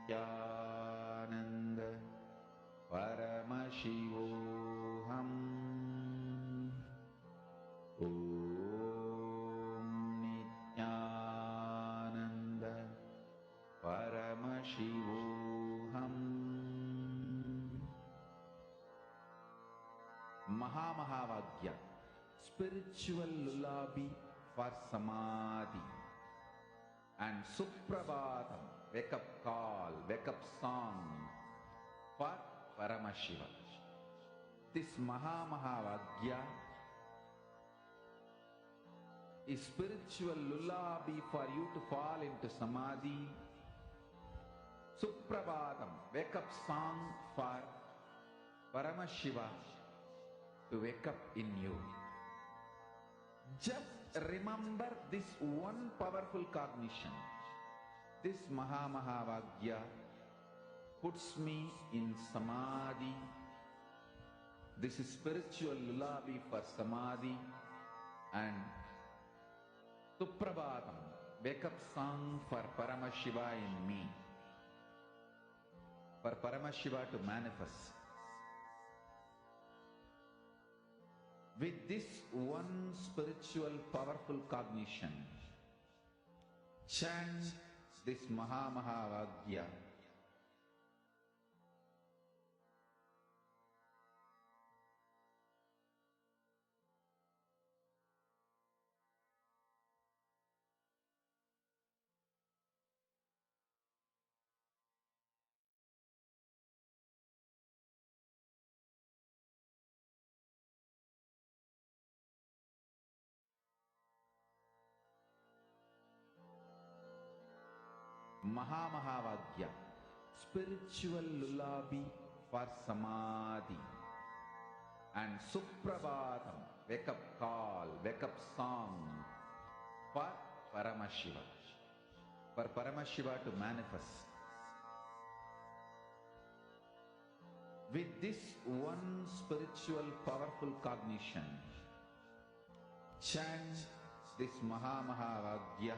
Nithyananda Paramashivoham. Om Nithyananda Paramashivoham. Mahavagya, spiritual lullaby for Samadhi, and Suprabhatam, wake up call, wake up song for Paramashiva. This Mahavagya is spiritual lullaby for you to fall into Samadhi. Suprabhatam, wake up song for Paramashiva to wake up in you. Just remember this one powerful cognition. This Mahavagya puts me in Samadhi. This is spiritual lullaby for Samadhi, and Suprabhatam, wake up song for Paramashiva in me. For Paramashiva to manifest. With this one spiritual powerful cognition, chant this Mahavagya. Mahavagya, spiritual lullaby for Samadhi. And Suprabhatam, wake up call, wake up song for Paramashiva. For Paramashiva to manifest. With this one spiritual powerful cognition, chant this Mahavagya.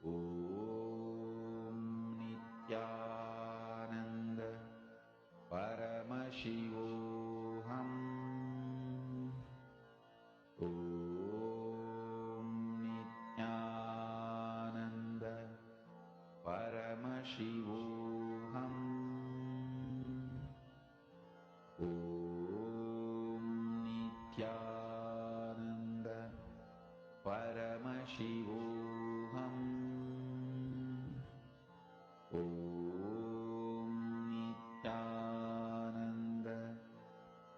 Om Nithyananda Paramashivoham. Om Nithyananda Paramashivoham. Om Nithyananda Paramashivoham. Om Nithyananda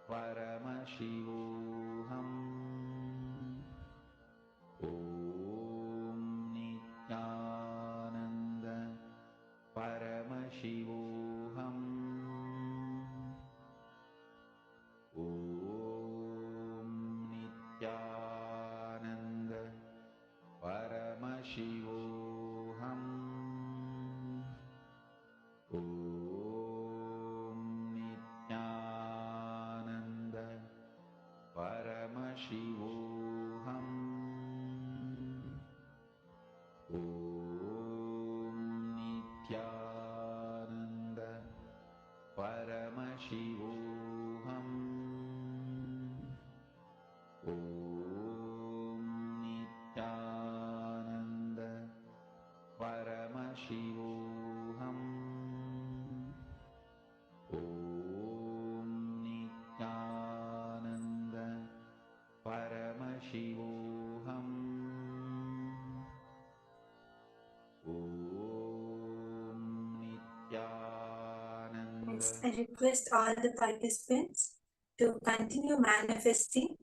Paramashivoham. Om Nithyananda Paramashivoham. Om Nithyananda Paramashivoham. Om Nithyananda Paramashivoham. Om Nithyananda Paramashivoham. Om Nithyananda Paramashivoham. Om Nithyananda Paramashivoham. Om Nithyananda. Next, I request all the participants to continue manifesting.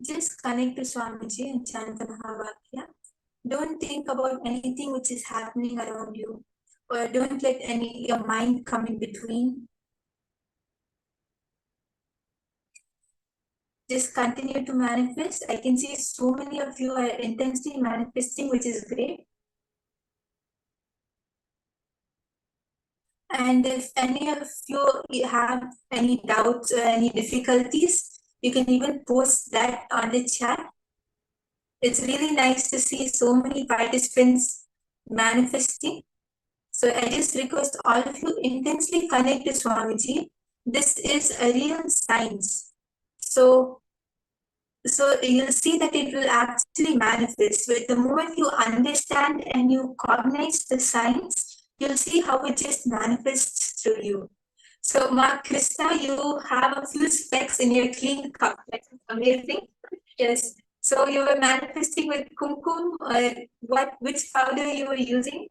Just connect to Swamiji and chant the Mahavakya. Don't think about anything which is happening around you, or don't let your mind come in between. Just continue to manifest. I can see so many of you are intensely manifesting, which is great. And if any of you have any doubts or any difficulties, you can even post that on the chat. It's really nice to see so many participants manifesting. So I just request all of you intensely connect to Swamiji. This is a real science. So you'll see that it will actually manifest. So the moment you understand and you cognize the science, you'll see how it just manifests through you. So Mark Krista, you have a few specks in your clean cup. That's amazing. Yes. So you were manifesting with kumkum, or which powder you were using?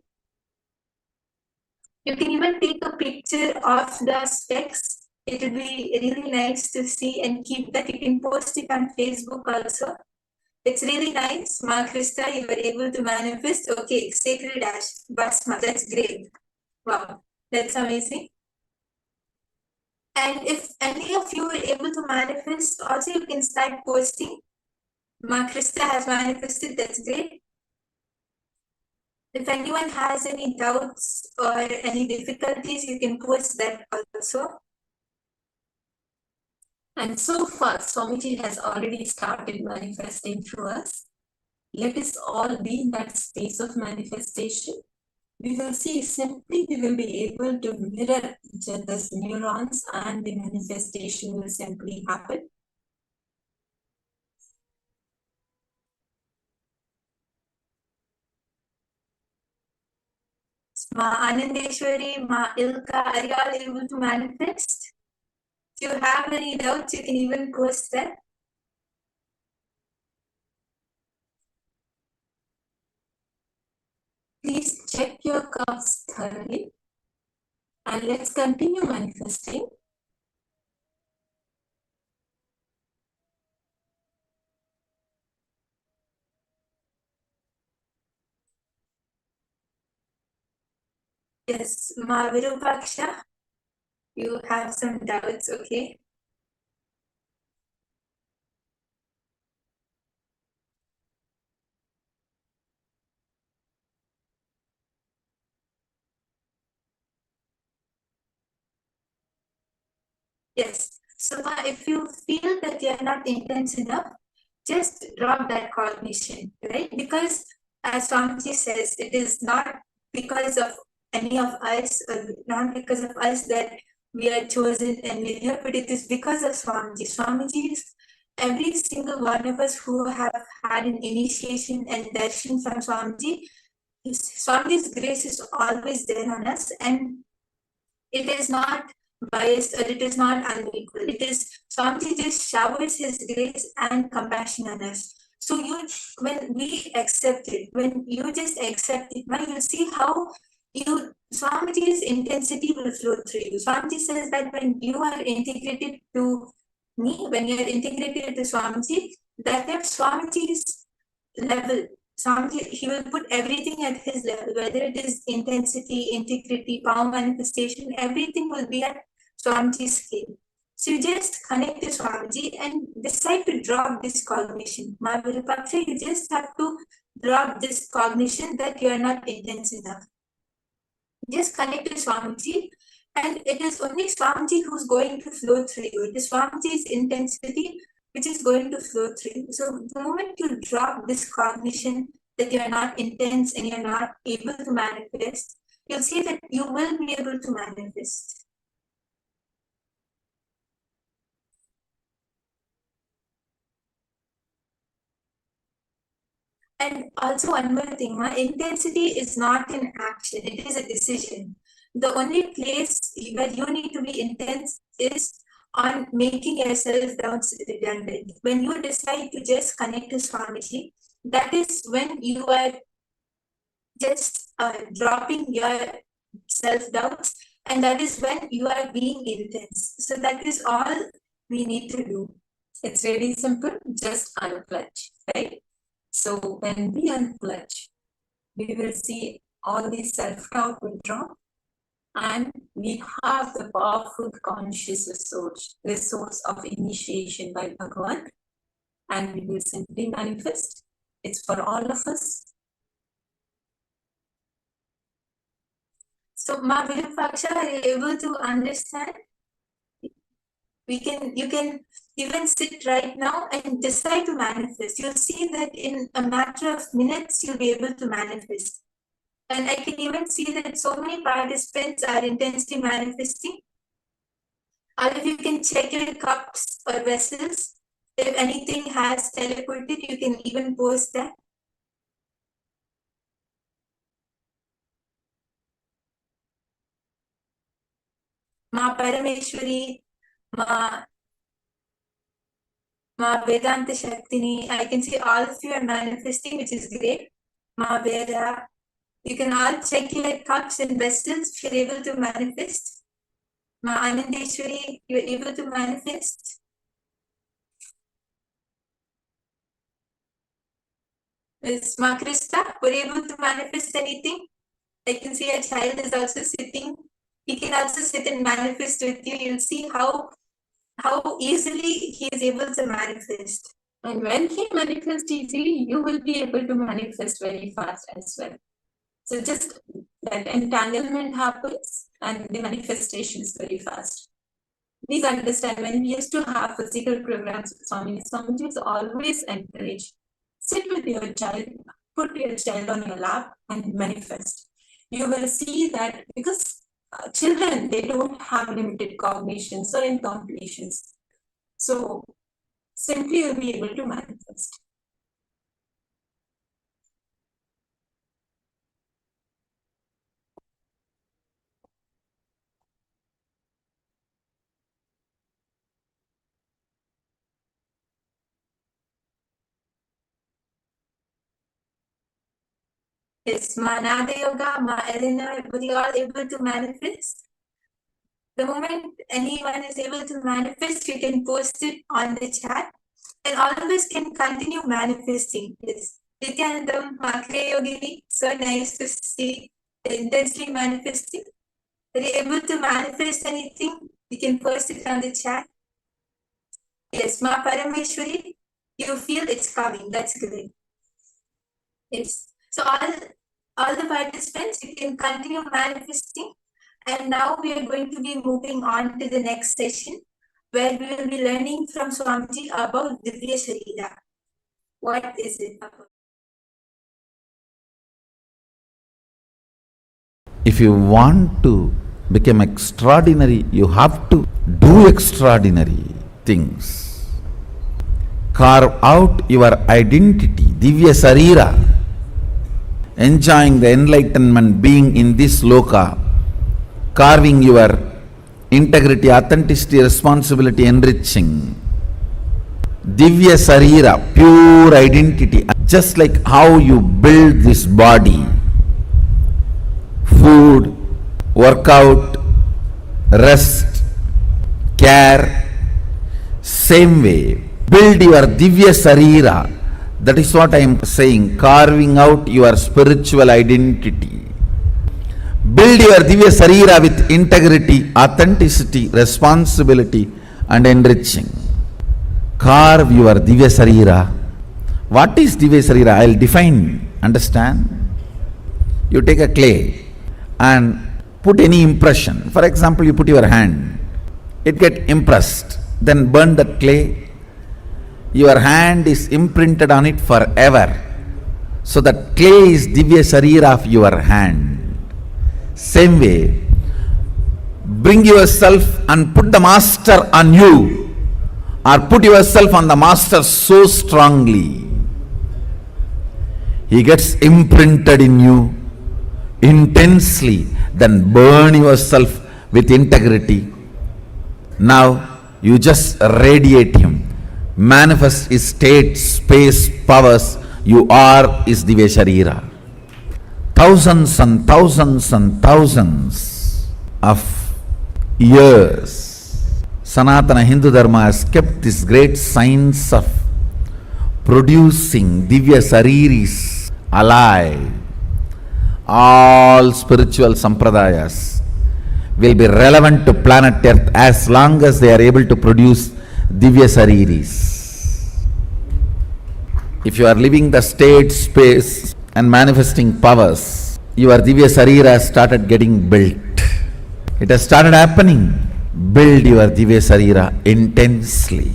You can even take a picture of the specks. It would be really nice to see and keep that. You can post it on Facebook also. It's really nice. Ma Krista, you were able to manifest. Okay, Sacred Ash, Basma, that's great. Wow, that's amazing. And if any of you were able to manifest, also you can start posting. Ma Krista has manifested, that's great. If anyone has any doubts or any difficulties, you can post that also. And so far, Swamiji has already started manifesting through us. Let us all be in that space of manifestation. We will see simply we will be able to mirror each other's neurons and the manifestation will simply happen. Ma Anandeshwari, Ma Ilka, are you all able to manifest? If you have any doubts, you can even post that. Please check your cups thoroughly and let's continue manifesting. Yes, Ma Virupaksha, you have some doubts, okay? Yes. So if you feel that you're not intense enough, just drop that cognition, right? Because as Swamiji says, it is not because of any of us, or not because of us that we are chosen and we're here, but it is because of Swamiji. Swamiji is every single one of us who have had an initiation and darshan from Swamiji. Swamiji's grace is always there on us, and it is not biased or it is not unequal. It is Swamiji just showers his grace and compassion on us. So when we accept it, when you just accept it, you'll see how Swamiji's intensity will flow through you. Swamiji says that when you are integrated to me, when you are integrated to Swamiji, that Swamiji's level, Swamiji, he will put everything at his level, whether it is intensity, integrity, power manifestation, everything will be at Swamiji's scale. So you just connect to Swamiji and decide to drop this cognition. Ma Virupaksha, you just have to drop this cognition that you are not intense enough. Just connect to Swamiji, and it is only Swamiji who's going to flow through you. It is Swamiji's intensity which is going to flow through you. So the moment you drop this cognition that you are not intense and you're not able to manifest, you'll see that you will be able to manifest. And also one more thing, intensity is not an action, it is a decision. The only place where you need to be intense is on making yourself down redundant. When you decide to just connect to Swamiji, that is when you are just dropping your self-doubts, and that is when you are being intense. So that is all we need to do. It's really simple, just unclutch, right? So when we unclutch, we will see all the self-doubt will drop, and we have the powerful conscious resource of initiation by Bhagavan, and we will simply manifest. It's for all of us. So Ma Virupaksha, are you able to understand? You can even sit right now and decide to manifest. You'll see that in a matter of minutes, you'll be able to manifest. And I can even see that so many participants are intensely manifesting. Or if you can check your cups or vessels, if anything has teleported, you can even post that. Ma Parameshwari, Ma Vedanta Shaktini, I can see all of you are manifesting, which is great. Ma Veda, you can all check your cups and vessels if you're able to manifest. Ma Anandeshwari, you're able to manifest. Is Ma Krista, were you able to manifest anything? I can see a child is also sitting. He can also sit and manifest with you. You'll see how easily he is able to manifest. And when he manifests easily, you will be able to manifest very fast as well. So just that entanglement happens and the manifestation is very fast. Please understand, when we used to have physical programs with Swamiji is always encouraged. Sit with your child, put your child on your lap and manifest. You will see that because children, they don't have limited cognitions or incompletions. So simply you'll be able to manifest. Is Manada Yoga, Ma Elena, were you all able to manifest? The moment anyone is able to manifest, you can post it on the chat, and all of us can continue manifesting. Yes. Nithyananda, Makre Yogini, so nice to see intensely manifesting? Are you able to manifest anything? You can post it on the chat. Yes, Ma Parameshwari, you feel it's coming. That's great. Yes. So all the participants, you can continue manifesting. And now we are going to be moving on to the next session, where we will be learning from Swamiji about Divya Sarira. What is it about? If you want to become extraordinary, you have to do extraordinary things. Carve out your identity, Divya Sarira, enjoying the enlightenment, being in this loka, carving your integrity, authenticity, responsibility, enriching. Divya Sarira, pure identity, just like how you build this body. Food, workout, rest, care, same way. Build your Divya Sarira. That is what I am saying, carving out your spiritual identity. Build your Divya Sarira with integrity, authenticity, responsibility and enriching. Carve your Divya Sarira. What is Divya Sarira? I will define, understand? You take a clay and put any impression. For example, you put your hand, it get impressed, then burn that clay. Your hand is imprinted on it forever. So that clay is Divya Sarira of your hand. Same way, bring yourself and put the master on you, or put yourself on the master so strongly. He gets imprinted in you intensely, then burn yourself with integrity. Now you just radiate him, manifest his state, space, powers. You are is Divya Sarira. Thousands and thousands and thousands of years, Sanatana Hindu Dharma has kept this great science of producing Divya Sariris alive. All spiritual sampradayas will be relevant to planet Earth as long as they are able to produce Divya Sariris. If you are living the state, space and manifesting powers, your Divya Sarira has started getting built. It has started happening. Build your Divya Sarira intensely.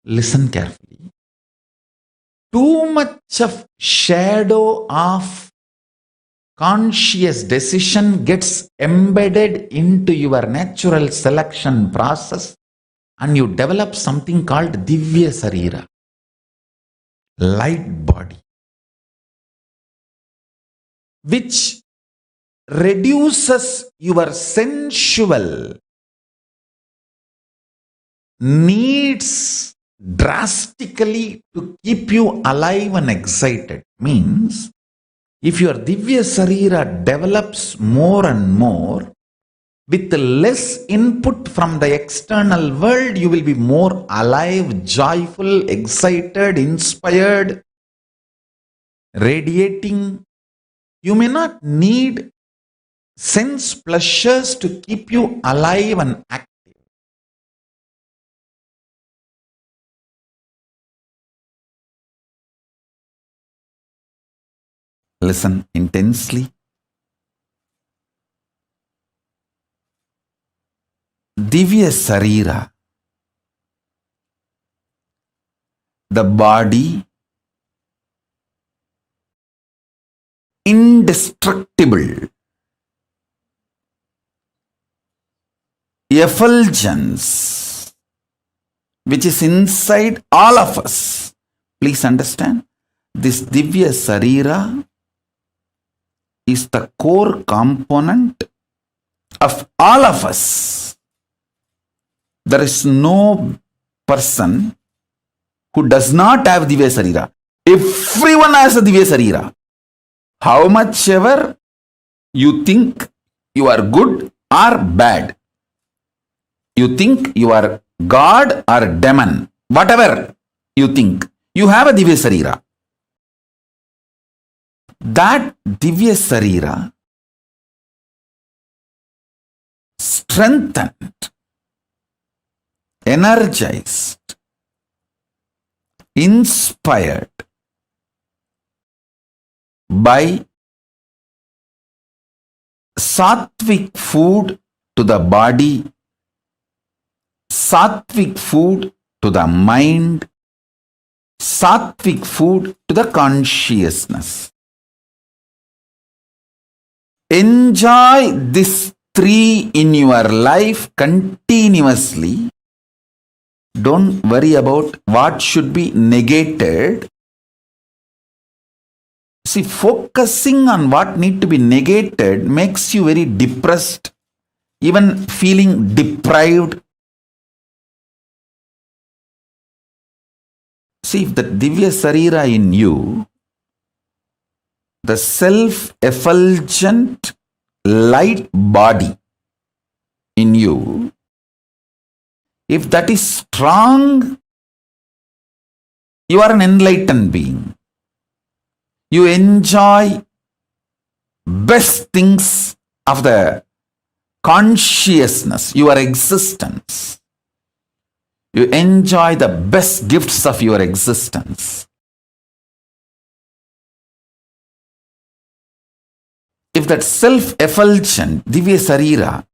Listen carefully. Too much of shadow of conscious decision gets embedded into your natural selection process, and you develop something called Divya Sarira, light body, which reduces your sensual needs drastically to keep you alive and excited. Means, if your Divya Sarira develops more and more, with less input from the external world, you will be more alive, joyful, excited, inspired, radiating. You may not need sense pleasures to keep you alive and active. Listen intensely. Divya Sarira, the body, indestructible, effulgence, which is inside all of us. Please understand, this Divya Sarira is the core component of all of us. There is no person who does not have Divya Sarira. Everyone has a Divya Sarira. How much ever you think you are good or bad, you think you are God or demon, whatever you think, You have a Divya Sarira. That Divya Sarira strengthened, energized, inspired by sattvic food to the body, sattvic food to the mind, sattvic food to the consciousness. Enjoy this three in your life continuously. Don't worry about what should be negated. See, focusing on what need to be negated makes you very depressed, even feeling deprived. See, if the Divya Sarira in you, the self-effulgent light body in you, if that is strong, you are an enlightened being. You enjoy best things of the consciousness, your existence. You enjoy the best gifts of your existence. If that self-effulgent Divya Sarira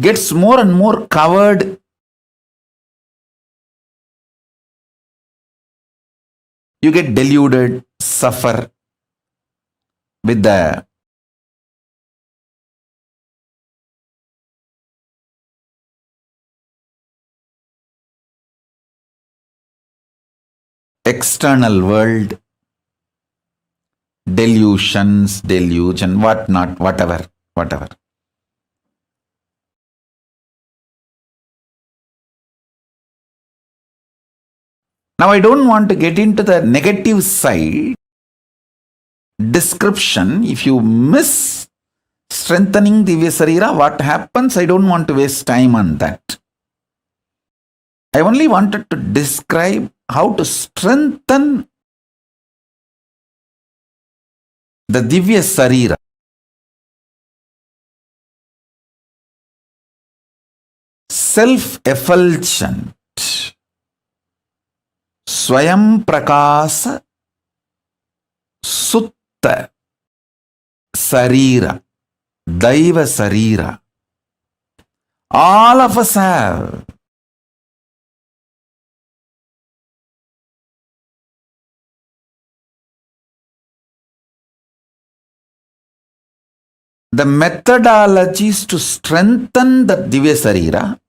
gets more and more covered, you get deluded, suffer with the external world, delusions, delusion, whatnot, whatever. Now I don't want to get into the negative side description. If you miss strengthening Divya Sarira, what happens? I don't want to waste time on that. I only wanted to describe how to strengthen the Divya Sarira. Self-effulgent, Swayam Prakasa, Sutta Sarira, Daiva Sarira. All of us have. The methodologies to strengthen the Divya Sarira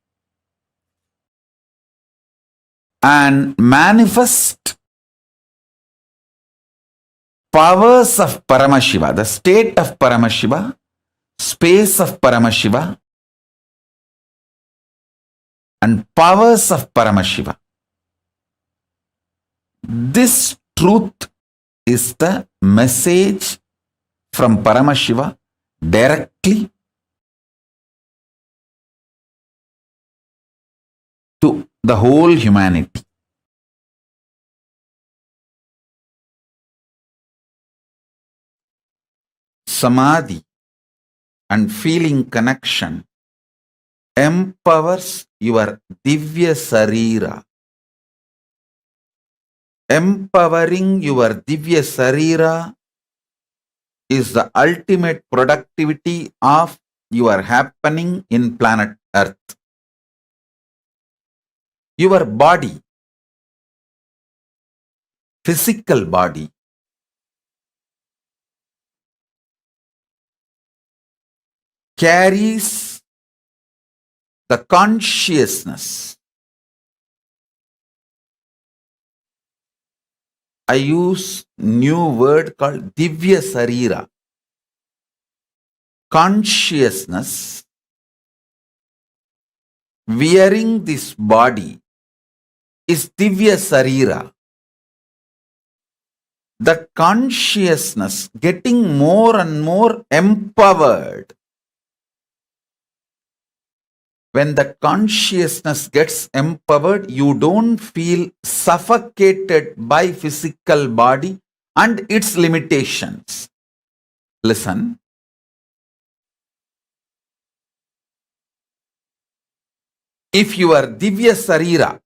and manifest powers of Paramashiva, the state of Paramashiva, space of Paramashiva, and powers of Paramashiva. This truth is the message from Paramashiva directly to the whole humanity. Samadhi and feeling connection empowers your Divya Sarira. Empowering your Divya Sarira is the ultimate productivity of your happening in planet Earth. Your body, physical body, carries the consciousness. I use new word called Divya Sarira. Consciousness wearing this body is Divya Sarira. The consciousness getting more and more empowered When the consciousness gets empowered, you don't feel suffocated by physical body and its limitations. Listen. If your Divya Sarira,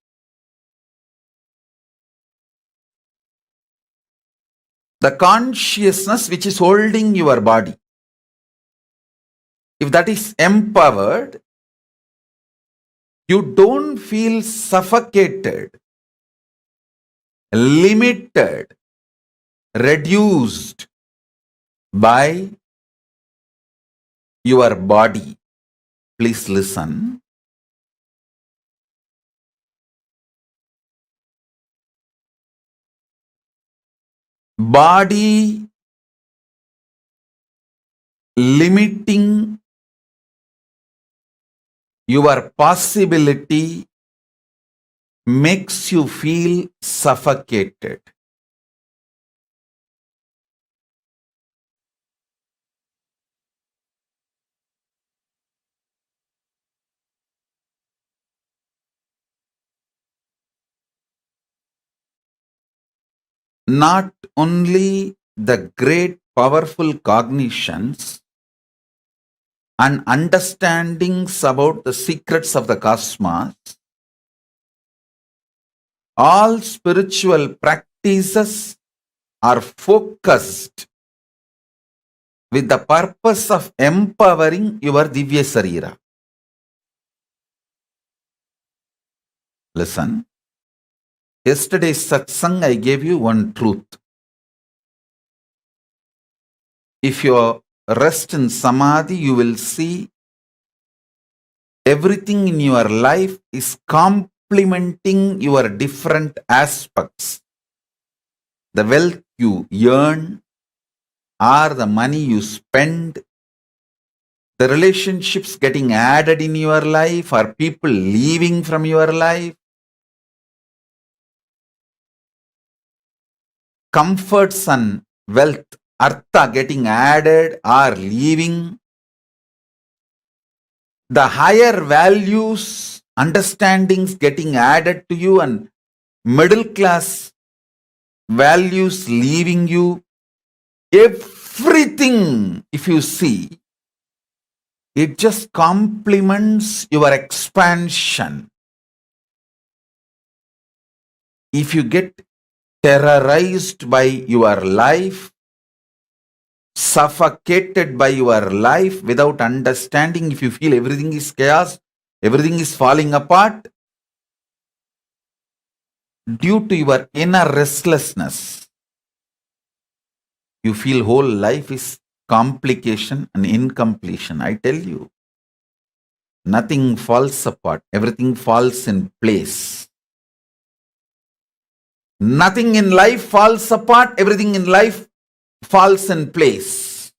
the consciousness which is holding your body, if that is empowered, you don't feel suffocated, limited, reduced by your body. Please listen. Body limiting your possibility makes you feel suffocated. Not only the great powerful cognitions and understandings about the secrets of the cosmos, all spiritual practices are focused with the purpose of empowering your Divya Sarira. Listen. Yesterday's satsang, I gave you one truth. If you rest in samadhi, you will see everything in your life is complementing your different aspects. The wealth you earn, or the money you spend, the relationships getting added in your life, or people leaving from your life, comforts and wealth, artha getting added or leaving, the higher values, understandings getting added to you, and middle class values leaving you, everything, if you see, it just complements your expansion. If you get terrorized by your life, suffocated by your life without understanding, if you feel everything is chaos, everything is falling apart, due to your inner restlessness, you feel whole life is complication and incompletion. I tell you, nothing falls apart, everything falls in place. Nothing in life falls apart, everything in life falls in place.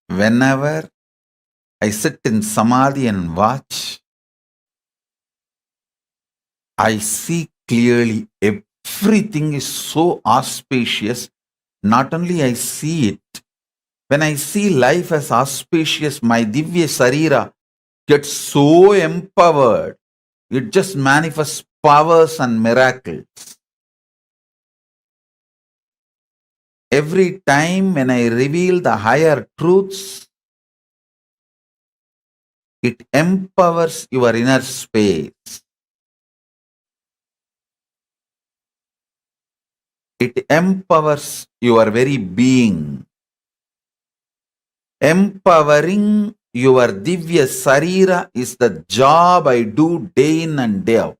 Whenever I sit in samadhi and watch, I see clearly everything is so auspicious. Not only I see it, when I see life as auspicious, my Divya Sarira gets so empowered. It just manifests powers and miracles. Every time when I reveal the higher truths, it empowers your inner space. It empowers your very being. Empowering your Divya Sarira is the job I do day in and day out.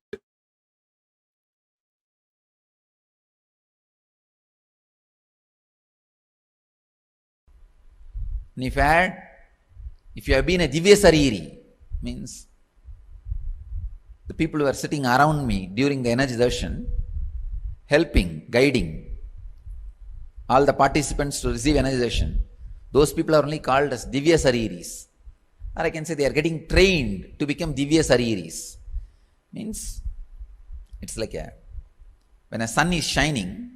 If you have been a Divya Sariri, means the people who are sitting around me during the energy darshan, helping, guiding all the participants to receive energy darshan, those people are only called as Divya Sariris. Or I can say they are getting trained to become Divya Sariris. Means it's like when a sun is shining,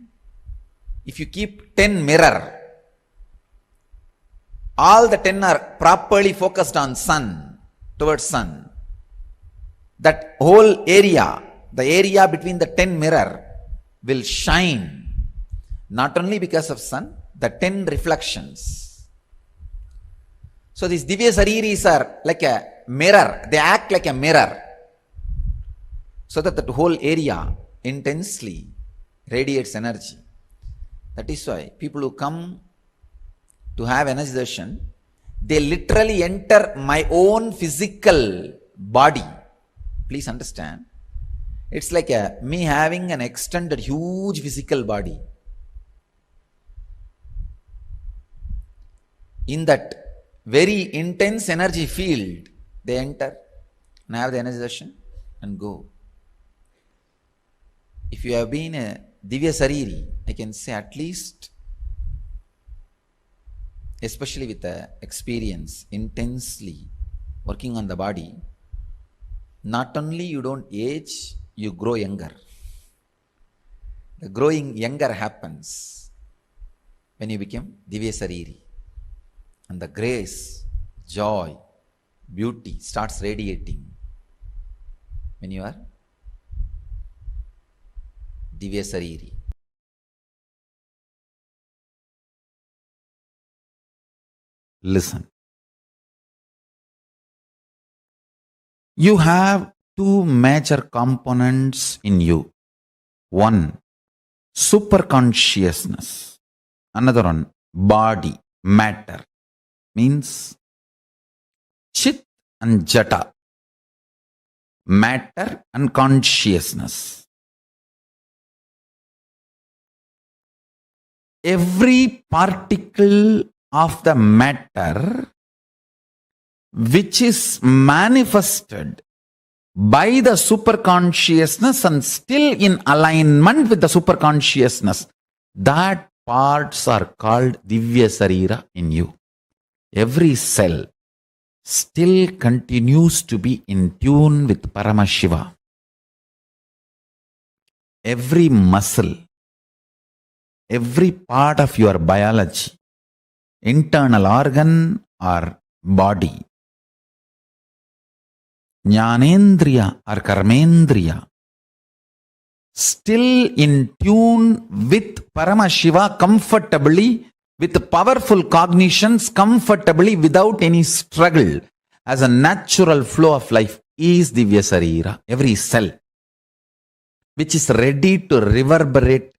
if you keep 10 mirror all the 10 are properly focused on sun, towards sun, that whole area, the area between the 10 mirror will shine, not only because of sun, the 10 reflections. So these Divya Sariris are like a mirror, they act like a mirror, so that the whole area intensely radiates energy. That is why people who come to have energy darshan, they literally enter my own physical body. Please understand. It's like me having an extended huge physical body. In that very intense energy field, they enter and have the energy darshan and go. If you have been a Divya Sariri, I can say at least, especially with the experience, intensely working on the body, not only you don't age, you grow younger. The growing younger happens when you become Divya Sariri. And the grace, joy, beauty starts radiating when you are Divya Sariri. Listen. You have two major components in you. One, superconsciousness. Another one, body, matter. Means Chit and Jata. Matter and consciousness. Every particle of the matter which is manifested by the superconsciousness and still in alignment with the superconsciousness, that parts are called Divya Sarira in you. Every cell still continues to be in tune with Paramashiva. Every muscle, every part of your biology, internal organ or body, Jnanendriya or Karmendriya, still in tune with Paramashiva comfortably, with powerful cognitions comfortably without any struggle, as a natural flow of life is Divya Sarira. Every cell which is ready to reverberate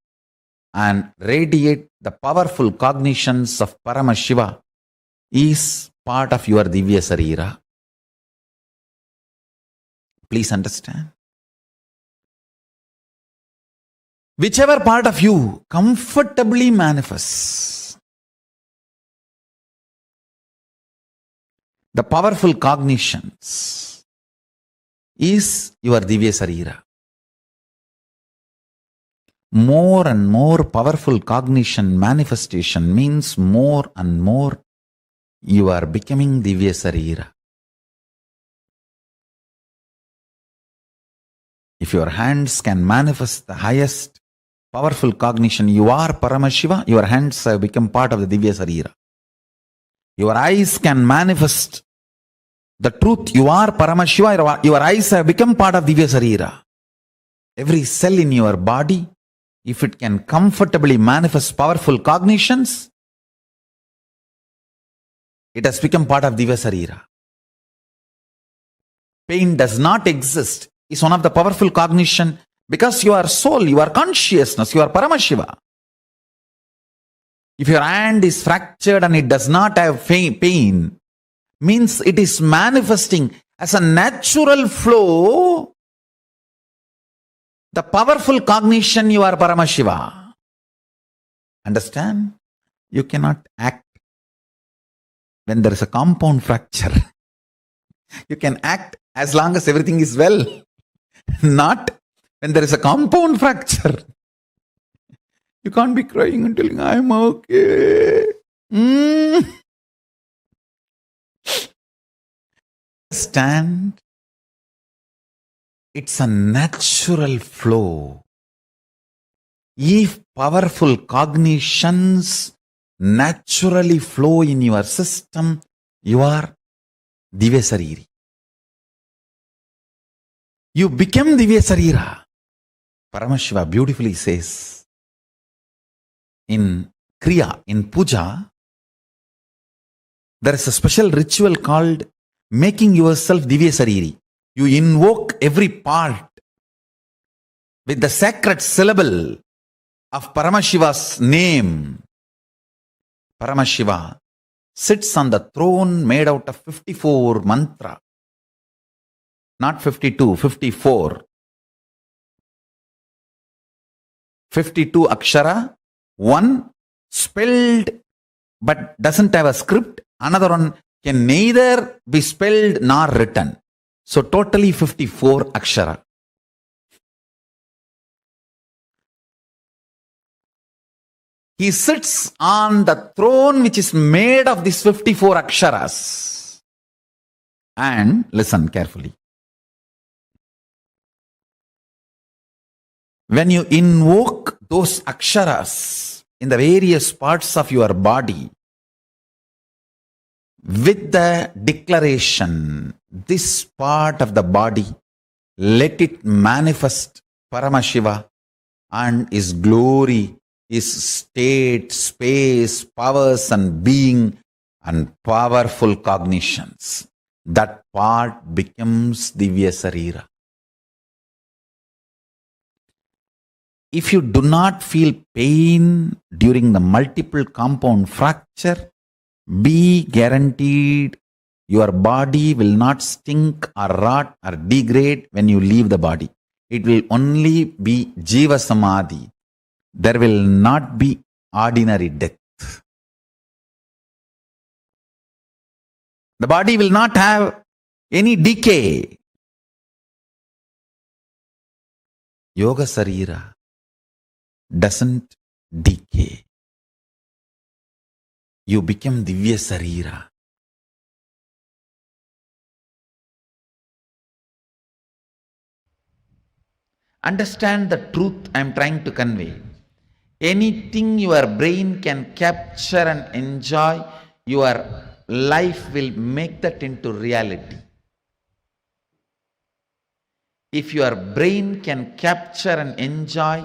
and radiate the powerful cognitions of Paramashiva is part of your Divya Sarira. Please understand. Whichever part of you comfortably manifests the powerful cognitions is your Divya Sarira. More and more powerful cognition manifestation means more and more you are becoming Divya Sarira. If your hands can manifest the highest powerful cognition, you are Paramashiva, your hands have become part of the Divya Sarira. Your eyes can manifest the truth, you are Paramashiva, your eyes have become part of Divya Sarira. Every cell in your body, if it can comfortably manifest powerful cognitions, it has become part of Divya Sarira. Pain does not exist is one of the powerful cognition because you are soul, you are consciousness, you are Paramashiva. If your hand is fractured and it does not have pain, means it is manifesting as a natural flow, the powerful cognition you are Paramashiva. Understand? You cannot act when there is a compound fracture. You can act as long as everything is well, not when there is a compound fracture. You can't be crying and telling, I'm okay. Understand? It's a natural flow. If powerful cognitions naturally flow in your system, you are Divya Sariri. You become Divya Sarira. Paramashiva beautifully says in Kriya, in Puja, there is a special ritual called making yourself Divya Sariri. You invoke every part with the sacred syllable of Paramashiva's name. Paramashiva sits on the throne made out of 54 mantra. Not 52, 54. 52 akshara, one spelled but doesn't have a script. Another one can neither be spelled nor written. So totally 54 akshara. He sits on the throne which is made of these 54 aksharas. And listen carefully. When you invoke those aksharas in the various parts of your body, with the declaration, this part of the body, let it manifest Paramashiva and His glory, His state, space, powers and being and powerful cognitions. That part becomes Divya Sarira. If you do not feel pain during the multiple compound fracture, be guaranteed your body will not stink or rot or degrade when you leave the body. It will only be Jiva Samadhi. There will not be ordinary death. The body will not have any decay. Yoga Sarira doesn't decay. You become Divya Sarira. Understand the truth I am trying to convey. Anything your brain can capture and enjoy, your life will make that into reality. If your brain can capture and enjoy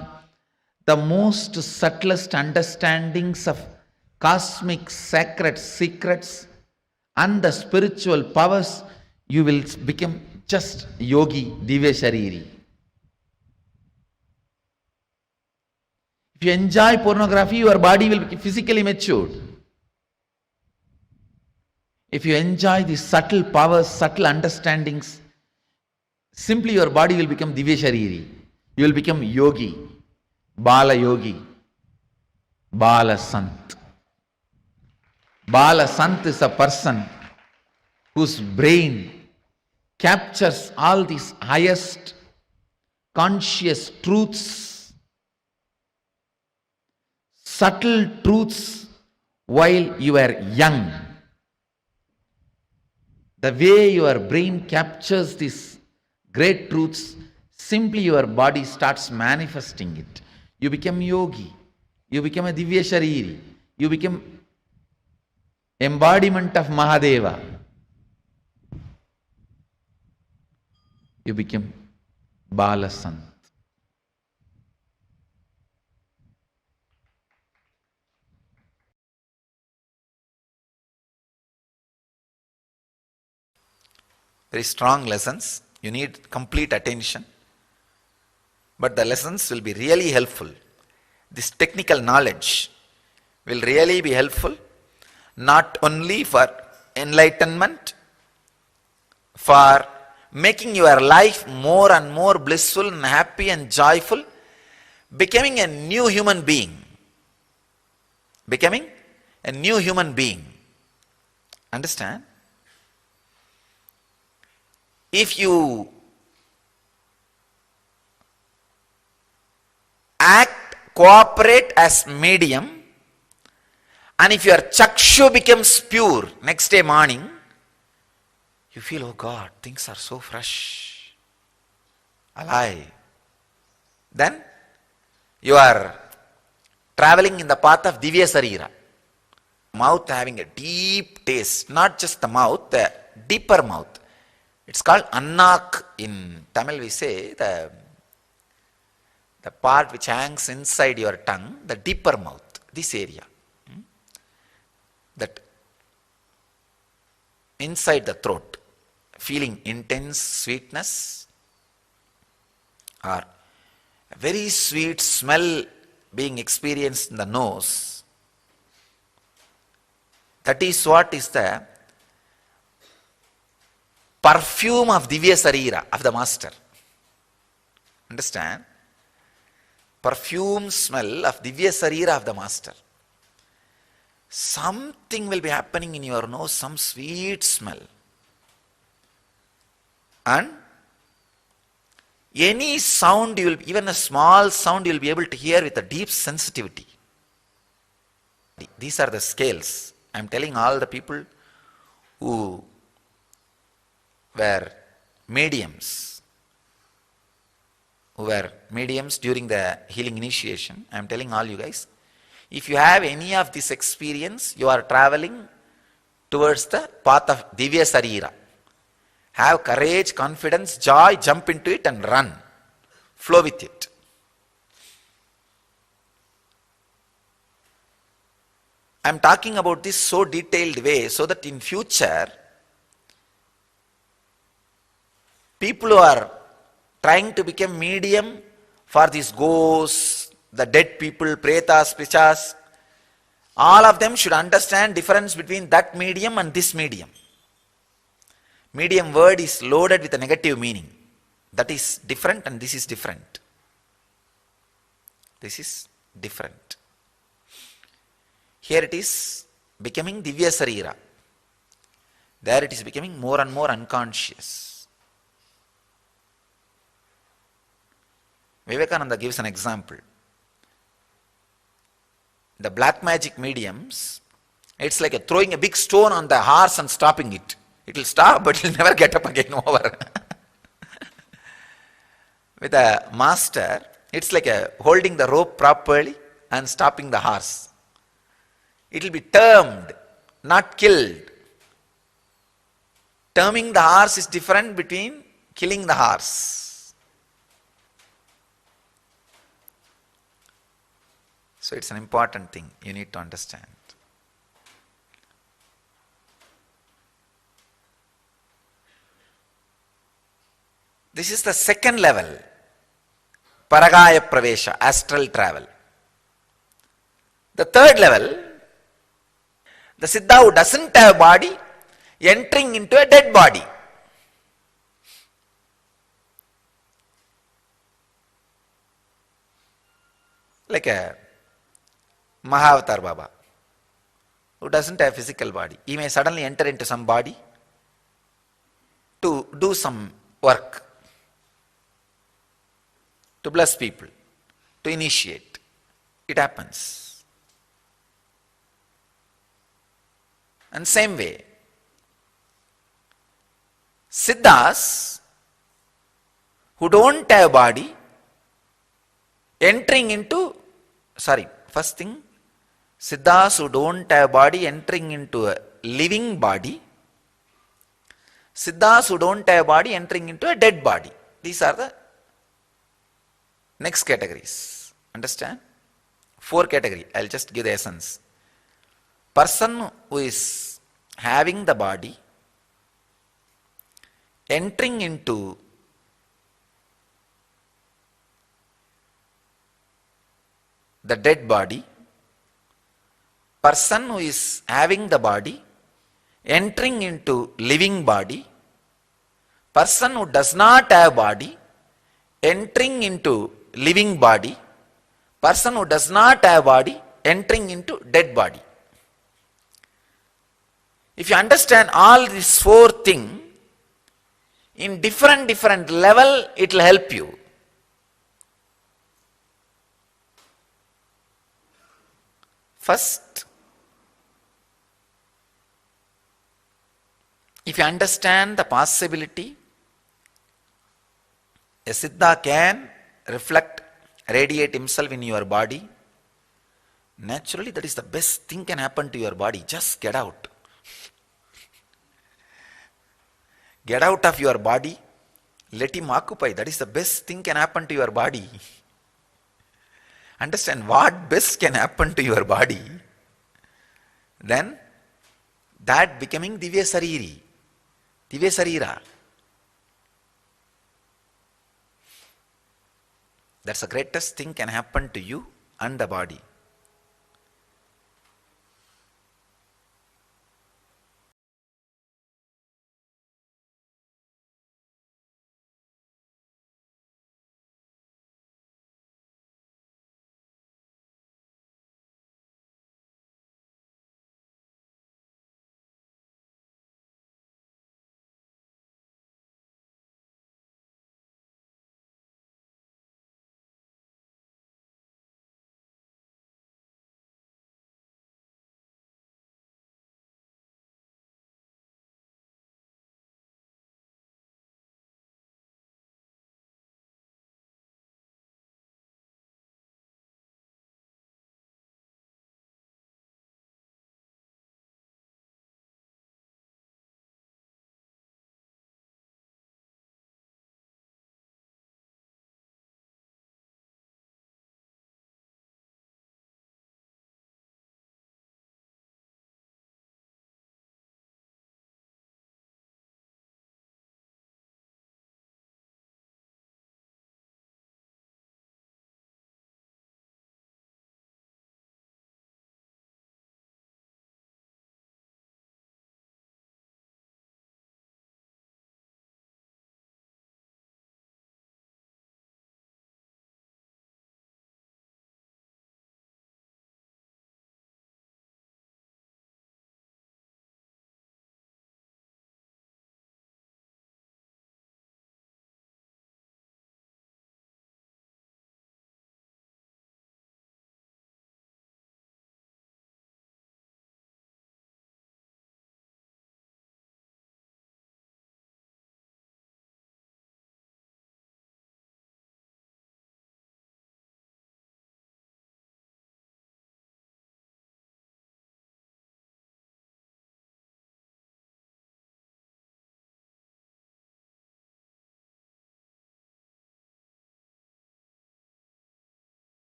the most subtlest understandings of cosmic sacred secrets and the spiritual powers, you will become just yogi, Divya Sariri. If you enjoy pornography, your body will be physically matured. If you enjoy these subtle powers, subtle understandings, simply your body will become Divya Sariri. You will become yogi, Bala Yogi, Bala Sant. Bala Sant is a person whose brain captures all these highest conscious truths, subtle truths while you are young. The way your brain captures these great truths, simply your body starts manifesting it. You become yogi. You become a Divya Sariri. You become embodiment of Mahadeva. You become Bala Sant. Very strong lessons. You need complete attention. But the lessons will be really helpful. This technical knowledge will really be helpful, not only for enlightenment, for making your life more and more blissful and happy and joyful, becoming a new human being. Becoming a new human being. Understand? If you act, cooperate as medium, and if your chakshu becomes pure next day morning, you feel, oh God, things are so fresh, alive. Then you are traveling in the path of Divya Sarira. Mouth having a deep taste, not just the mouth, the deeper mouth. It's called annak. In Tamil we say the part which hangs inside your tongue, the deeper mouth, this area. That inside the throat, feeling intense sweetness or a very sweet smell being experienced in the nose. That is what is the perfume of Divya Sarira, of the Master. Understand? Perfume smell of Divya Sarira of the Master. Something will be happening in your nose, some sweet smell. And any sound, you will, even a small sound, you will be able to hear with a deep sensitivity. These are the scales. I am telling all the people who were mediums, during the healing initiation. I am telling all you guys, if you have any of this experience, you are traveling towards the path of Divya Sarira. Have courage, confidence, joy, jump into it and run. Flow with it. I am talking about this so detailed way so that in future, people who are trying to become medium for these ghosts, the dead people, pretas, pichas, all of them should understand difference between that medium and this medium. Medium word is loaded with a negative meaning. That is different and this is different. This is different. Here it is becoming Divya Sarira. There it is becoming more and more unconscious. Vivekananda gives an example. The black magic mediums, it's like throwing a big stone on the horse and stopping it. It will stop, but it will never get up again over. With a master, it's like holding the rope properly and stopping the horse. It will be termed, not killed. Terming the horse is different between killing the horse. So it's an important thing you need to understand. This is the second level, Paragaya Pravesha, astral travel. The third level, the Siddha who doesn't have body entering into a dead body. Like a Mahavatar Baba who doesn't have physical body. He may suddenly enter into some body to do some work, to bless people, to initiate. It happens. And same way, Siddhas who don't have body entering into, first thing, Siddhas who don't have body entering into a living body, Siddhas who don't have body entering into a dead body. These are the next categories. Understand? 4 categories. I'll just give the essence. Person who is having the body entering into the dead body, person who is having the body entering into living body, person who does not have body entering into living body, person who does not have body entering into dead body. If you understand all these 4 things in different level, it will help you. First, if you understand the possibility, a Siddha can reflect, radiate himself in your body naturally that is the best thing can happen to your body. Just get out. Get out of your body. Let him occupy. That is the best thing can happen to your body. Understand what best can happen to your body. Then that becoming Divya Sarira. That's the greatest thing can happen to you and the body.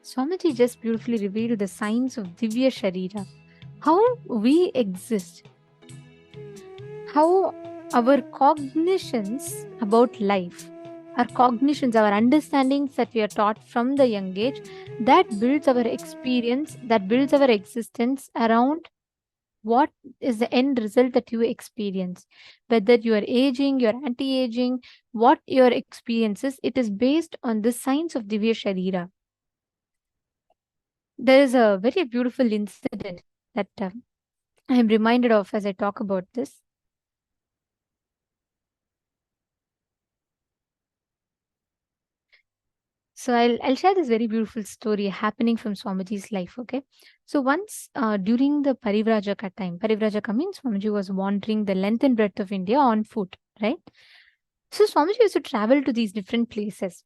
Swamiji just beautifully revealed the signs of Divya Sarira, how we exist, how our cognitions about life, our cognitions, our understandings that we are taught from the young age, that builds our experience, that builds our existence around what is the end result that you experience. Whether you are aging, you are anti-aging, what your experience is, it is based on the signs of Divya Sarira. There is a very beautiful incident that I am reminded of as I talk about this. So I'll share this very beautiful story happening from Swamiji's life, okay? So once during the Parivrajaka time, Parivrajaka means Swamiji was wandering the length and breadth of India on foot, right? So Swamiji used to travel to these different places.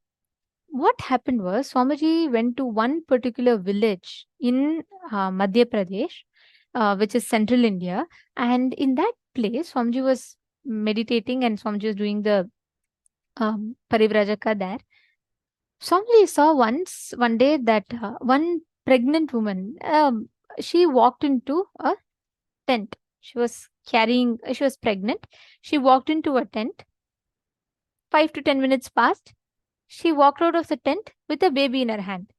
What happened was Swamiji went to one particular village in Madhya Pradesh, which is central India. And in that place, Swamiji was meditating and Swamiji was doing the Parivrajaka there. Swamiji saw one day that one pregnant woman, she walked into a tent. She was pregnant. She walked into a tent. 5 to 10 minutes passed. She walked out of the tent with a baby in her hand.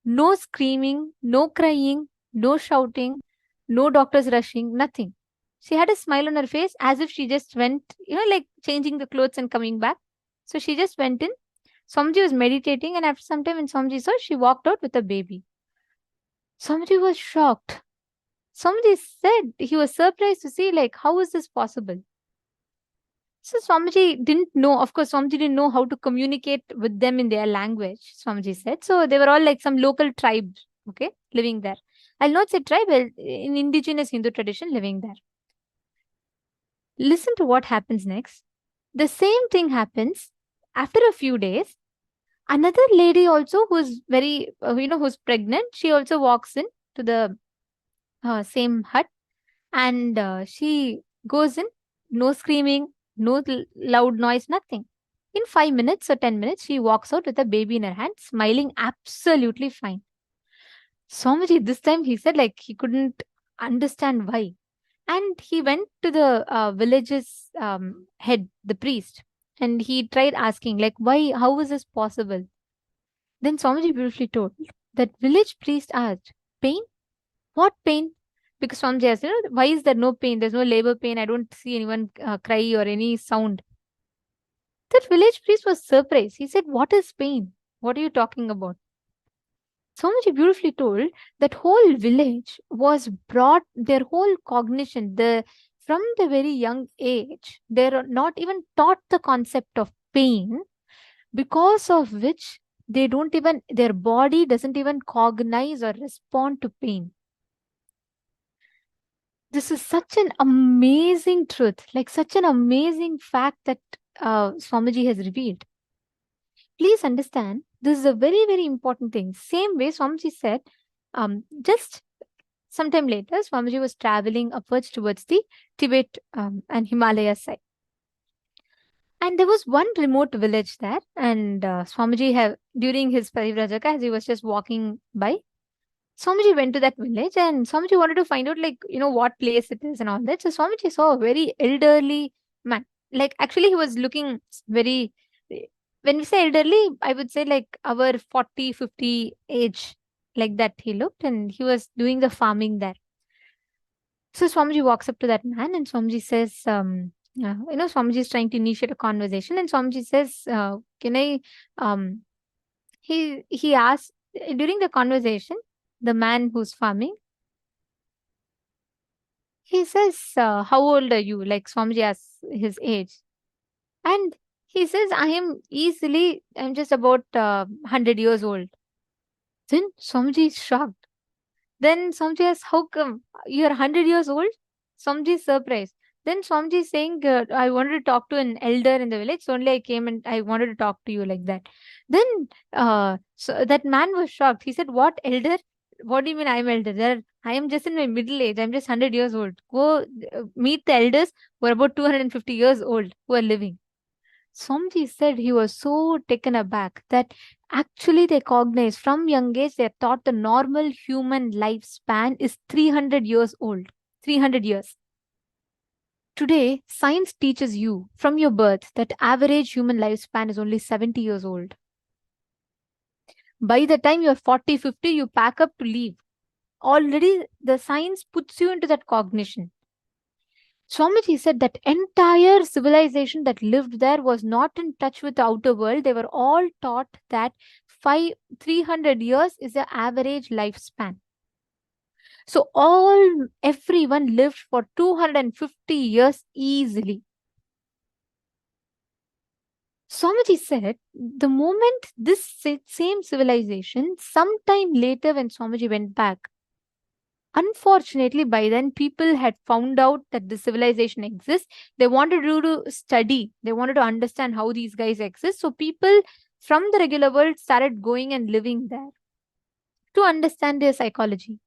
No screaming, no crying, no shouting, no doctors rushing, nothing. She had a smile on her face as if she just went, like changing the clothes and coming back. So she just went in. Swamiji was meditating, and after some time when Swamiji saw, she walked out with a baby. Swamiji was shocked. Swamiji said he was surprised to see, like, how is this possible? So Swamiji didn't know, of course, Swamiji didn't know how to communicate with them in their language, Swamiji said. So they were all like some local tribes, okay, living there. I'll not say tribe, in indigenous Hindu tradition living there. Listen to what happens next. The same thing happens after a few days. Another lady also who's very, who's pregnant, she also walks in to the same hut, and she goes in, no screaming, no loud noise, nothing. In 5 minutes or 10 minutes, she walks out with a baby in her hand, smiling absolutely fine. Swamiji, this time he said like he couldn't understand why. And he went to the village's head, the priest, and he tried asking like, why, how is this possible? Then Swamiji beautifully told that village priest asked, pain? What pain? Because Swamiji asked, why is there no pain? There's no labor pain. I don't see anyone cry or any sound. That village priest was surprised. He said, what is pain? What are you talking about? Swamiji beautifully told that whole village was brought, their whole cognition, from the very young age, they're not even taught the concept of pain, because of which their body doesn't even cognize or respond to pain. This is such an amazing truth, like such an amazing fact that Swamiji has revealed. Please understand, this is a very, very important thing. Same way Swamiji said, just sometime later, Swamiji was traveling upwards towards the Tibet and Himalaya side. And there was one remote village there, and Swamiji during his Parivrajaka, as he was just walking by, Swamiji went to that village, and Swamiji wanted to find out, like, what place it is and all that. So Swamiji saw a very elderly man. Like, actually, he was looking very, when we say elderly, I would say like our 40, 50 age, like that he looked, and he was doing the farming there. So Swamiji walks up to that man, and Swamiji says, Swamiji is trying to initiate a conversation, and Swamiji says, can I, he asked, during the conversation, the man who's farming, he says, how old are you? Like Swamiji asks his age. And he says, I'm just about 100 years old. Then Swamiji is shocked. Then Swamiji asks, how come? You're 100 years old? Swamiji is surprised. Then Swamiji is saying, I wanted to talk to an elder in the village, so only I came and I wanted to talk to you like that. Then so that man was shocked. He said, what elder? What do you mean I'm elder? I am just in my middle age. I'm just 100 years old. Go meet the elders who are about 250 years old who are living. Swamiji said he was so taken aback that actually they cognized from young age they thought the normal human lifespan is 300 years old. 300 years. Today, science teaches you from your birth that average human lifespan is only 70 years old. By the time you're 40, 50, you pack up to leave. Already the science puts you into that cognition. Swamiji said that entire civilization that lived there was not in touch with the outer world. They were all taught that 300 years is the average lifespan. So everyone lived for 250 years easily. Swamiji said the moment this same civilization, sometime later when Swamiji went back, unfortunately, by then people had found out that the civilization exists. They wanted to study. They wanted to understand how these guys exist. So people from the regular world started going and living there to understand their psychology.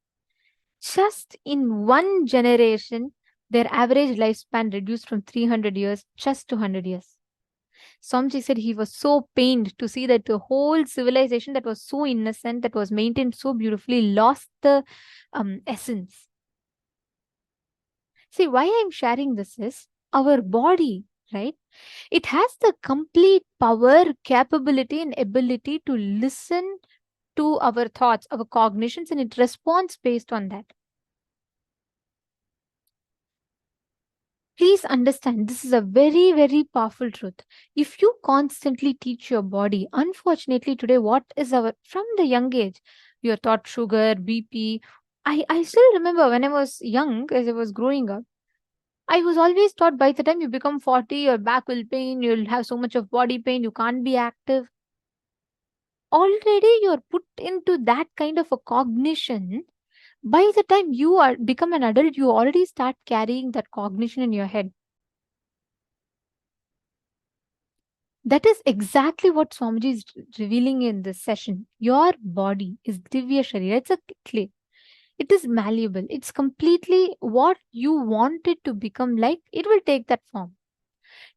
Just in one generation, their average lifespan reduced from 300 years just to 100 years. Swamiji said he was so pained to see that the whole civilization that was so innocent, that was maintained so beautifully, lost the essence. See, why I'm sharing this is our body, right? It has the complete power, capability, and ability to listen to our thoughts, our cognitions, and it responds based on that. Please understand, this is a very, very powerful truth. If you constantly teach your body, unfortunately today, from the young age, you're taught sugar, BP. I still remember when I was young, as I was growing up, I was always taught by the time you become 40, your back will pain, you'll have so much of body pain, you can't be active. Already you're put into that kind of a cognition. By the time you become an adult, you already start carrying that cognition in your head. That is exactly what Swamiji is revealing in this session. Your body is Divya Sarira. It's a clay. It is malleable. It's completely what you want it to become like. It will take that form.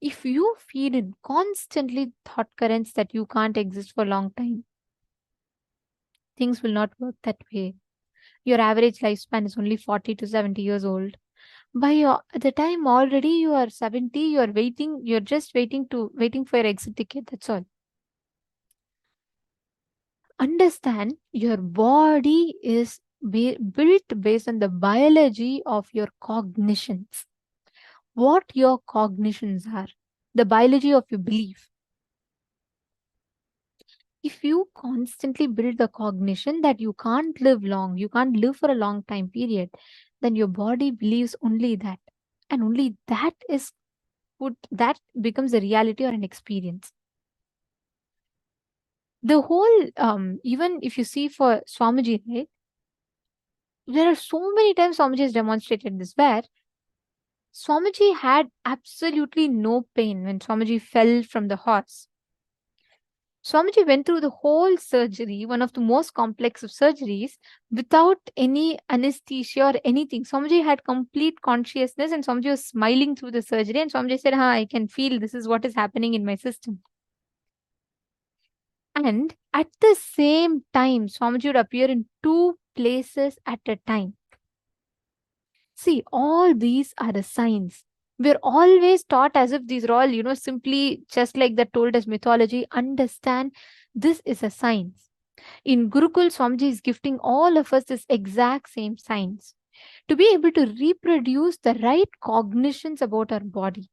If you feed in constantly thought currents that you can't exist for a long time, things will not work that way. Your average lifespan is only 40 to 70 years old. By the time already you are 70, you're just waiting for your exit ticket. That's all. Understand, your body is built based on the biology of your cognitions. What your cognitions are, the biology of your belief. If you constantly build the cognition that you can't live long, you can't live for a long time period, then your body believes only that. And only that becomes a reality or an experience. The whole, even if you see for Swamiji, right? There are so many times Swamiji has demonstrated this, where Swamiji had absolutely no pain when Swamiji fell from the horse. Swamiji went through the whole surgery, one of the most complex of surgeries, without any anesthesia or anything. Swamiji had complete consciousness and Swamiji was smiling through the surgery, and Swamiji said, I can feel this is what is happening in my system. And at the same time, Swamiji would appear in 2 places at a time. See, all these are the signs. We're always taught as if these are all, simply just like that told as mythology. Understand, this is a science. In Gurukul, Swamiji is gifting all of us this exact same science. To be able to reproduce the right cognitions about our body.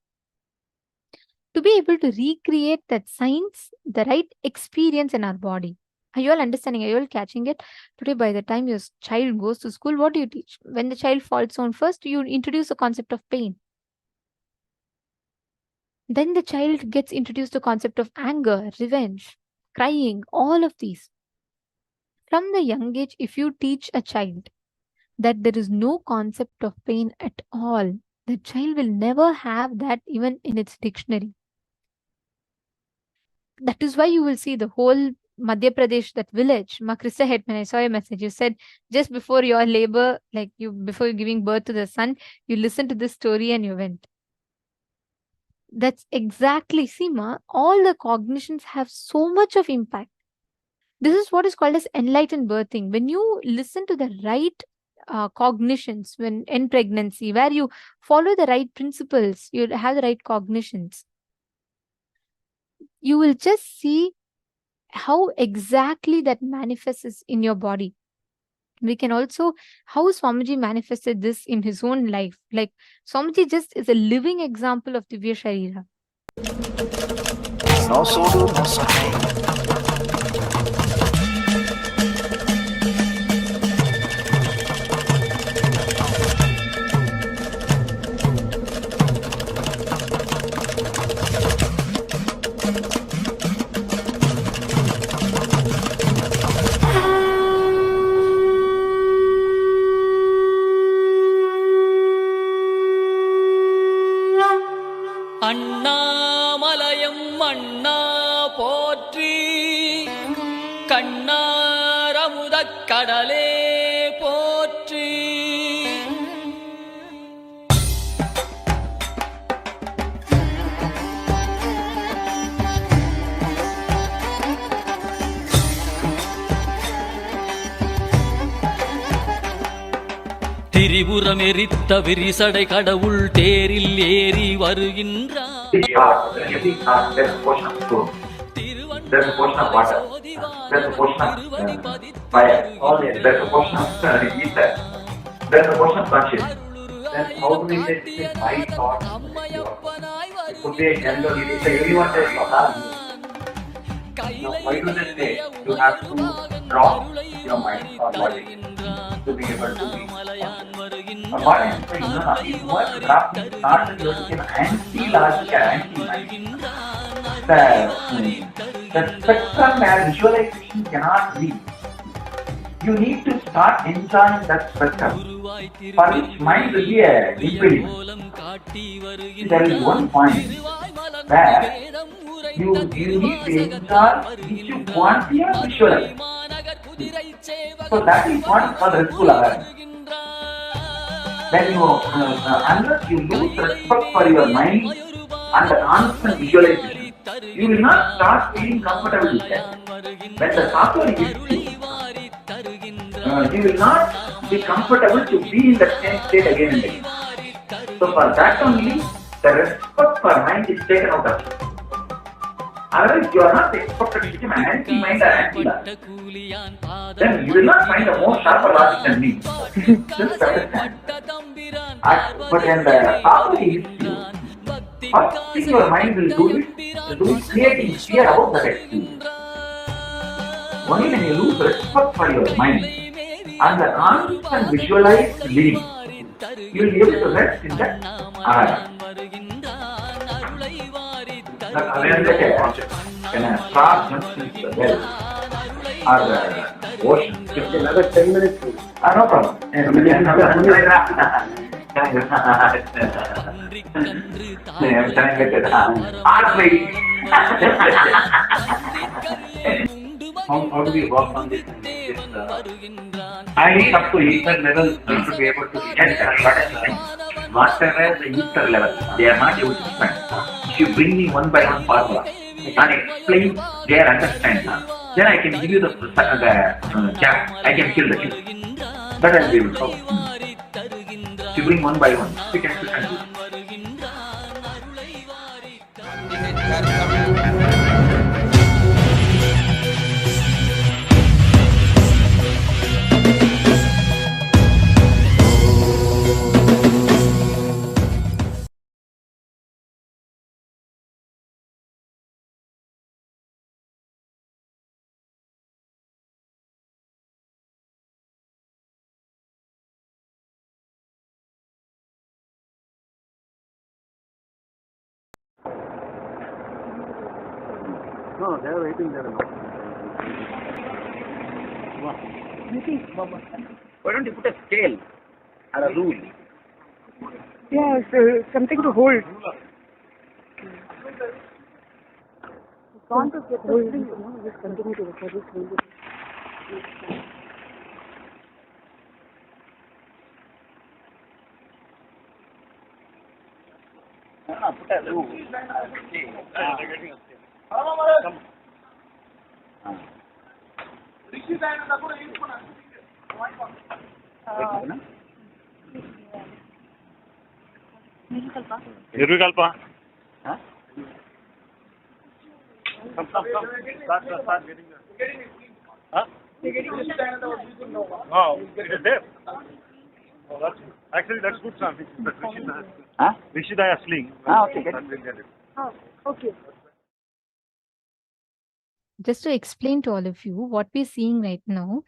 To be able to recreate that science, the right experience in our body. Are you all understanding? Are you all catching it? Today, by the time your child goes to school, what do you teach? When the child falls down, first you introduce the concept of pain. Then the child gets introduced to the concept of anger, revenge, crying, all of these. From the young age, if you teach a child that there is no concept of pain at all, the child will never have that even in its dictionary. That is why you will see the whole Madhya Pradesh, that village, Makrista head, when I saw your message, you said just before your labor, before giving birth to the son, you listened to this story and you went. That's exactly, Seema, all the cognitions have so much of impact. This is what is called as enlightened birthing. When you listen to the right cognitions when in pregnancy, where you follow the right principles, you have the right cognitions, you will just see how exactly that manifests in your body. We can also how Swamiji manifested this in his own life. Like Swamiji just is a living example of Divya Sarira. No sudu, no suffering. அண்ணாமலையம் அண்ணா போற்றி, கண்ணாரமுதக் கடலே போற்றி. திரிபுரம் எரித்த விரிசடை கடவுள் தேரில் ஏறி வருகின்றார். Every heart, there's a portion of stone, there's a portion of water, there's a portion of fire, there's a portion of ether, there's a portion of consciousness. Then how do we say this is my thought? It could be a general, it is everyone says now why do they say you have to drop your mind or body to be able to be? What I'm saying, no, it was dropping, not an anti-logic, anti-mind. The spectrum where visualization cannot be. You need to start enjoying that spectrum, for which mind will be a impediment. There is one point where you need to enjoy which you want to visualize. So that is what is called restful awareness. Then you, unless you lose respect for your mind and the constant visualization, you will not start feeling comfortable with that. When the suffering hits you, you will not be comfortable to be in that same state again and again. So for that only, the respect for mind is taken out of you. Otherwise, you are not expected to become anti-mind or anti-logic. Then you will not find a more sharper logic than me. Just understand. But when the suffering hits you, first thing your mind will do is creating fear about that experience. Only when you lose respect for your mind and the constant visualized living, you will be able to rest in that awareness. When a star jumps into the well or the ocean, another 10 minutes. No problem. How do we work on this? I need up to ether level to be able to get whatever the ether level, they are not able to spend. If you bring me one by one formula and explain their understanding, then I can give you the gap. I can kill the two. That I will be able to. If you bring one by one, we can do. No, they are waiting there. Why don't you put a scale or a rule? Yeah, something to hold. Want to get the thing, just continue to record this. Nirvikalpa. Huh? Come. Start getting there. Huh? Oh, it is there. Oh, that's good, sir. Huh? Rishidaya sling. Okay. Get it. Oh, okay. Just to explain to all of you what we're seeing right now,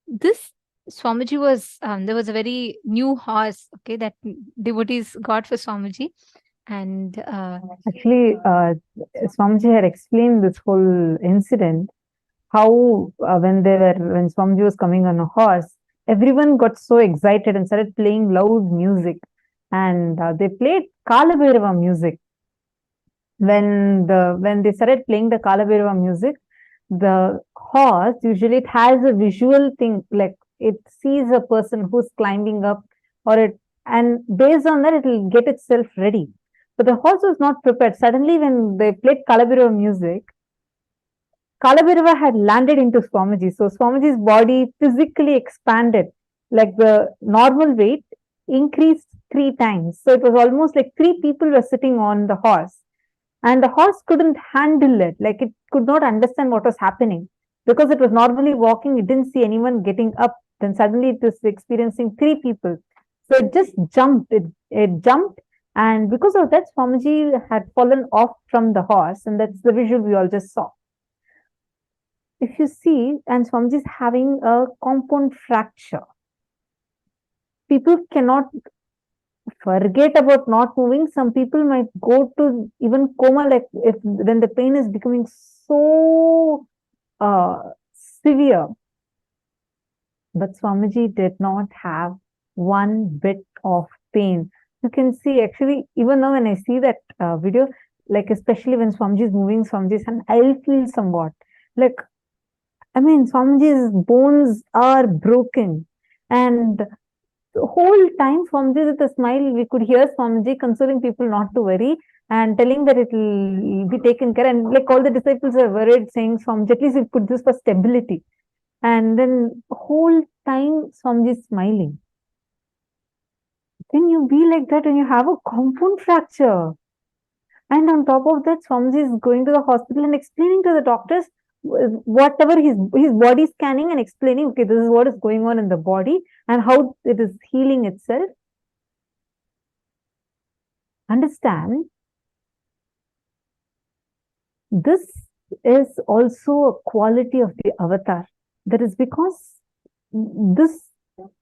this Swamiji was, there was a very new horse, okay, that devotees got for Swamiji. And Actually, Swamiji had explained this whole incident, how when Swamiji was coming on a horse, everyone got so excited and started playing loud music. And they played Kalabhairava music. When they started playing the Kalabhairava music, the horse, usually it has a visual thing, like it sees a person who's climbing up, and based on that, it will get itself ready. But the horse was not prepared. Suddenly, when they played Kalabhairava music, Kalabhairava had landed into Swamiji. So Swamiji's body physically expanded, like the normal weight increased 3 times. So it was almost like 3 people were sitting on the horse. And the horse couldn't handle it, like it could not understand what was happening. Because it was normally walking, it didn't see anyone getting up. Then suddenly it was experiencing 3 people. So it just jumped. It jumped. And because of that, Swamiji had fallen off from the horse. And that's the visual we all just saw. If you see, and Swamiji is having a compound fracture. People cannot forget about not moving. Some people might go to even coma, like when the pain is becoming so severe. But Swamiji did not have one bit of pain. You can see, actually, even now when I see that video, like especially when Swamiji is moving Swamiji's hand, I'll feel somewhat. Like, I mean, Swamiji's bones are broken. And the whole time, Swamiji with a smile, we could hear Swamiji consoling people not to worry and telling that it will be taken care. And like all the disciples are worried, saying, Swamiji, at least we put this for stability. And then the whole time, Swamiji is smiling. Can you be like that when you have a compound fracture? And on top of that, Swamiji is going to the hospital and explaining to the doctors whatever his body scanning and explaining, okay, this is what is going on in the body and how it is healing itself. Understand, this is also a quality of the avatar. That is because this,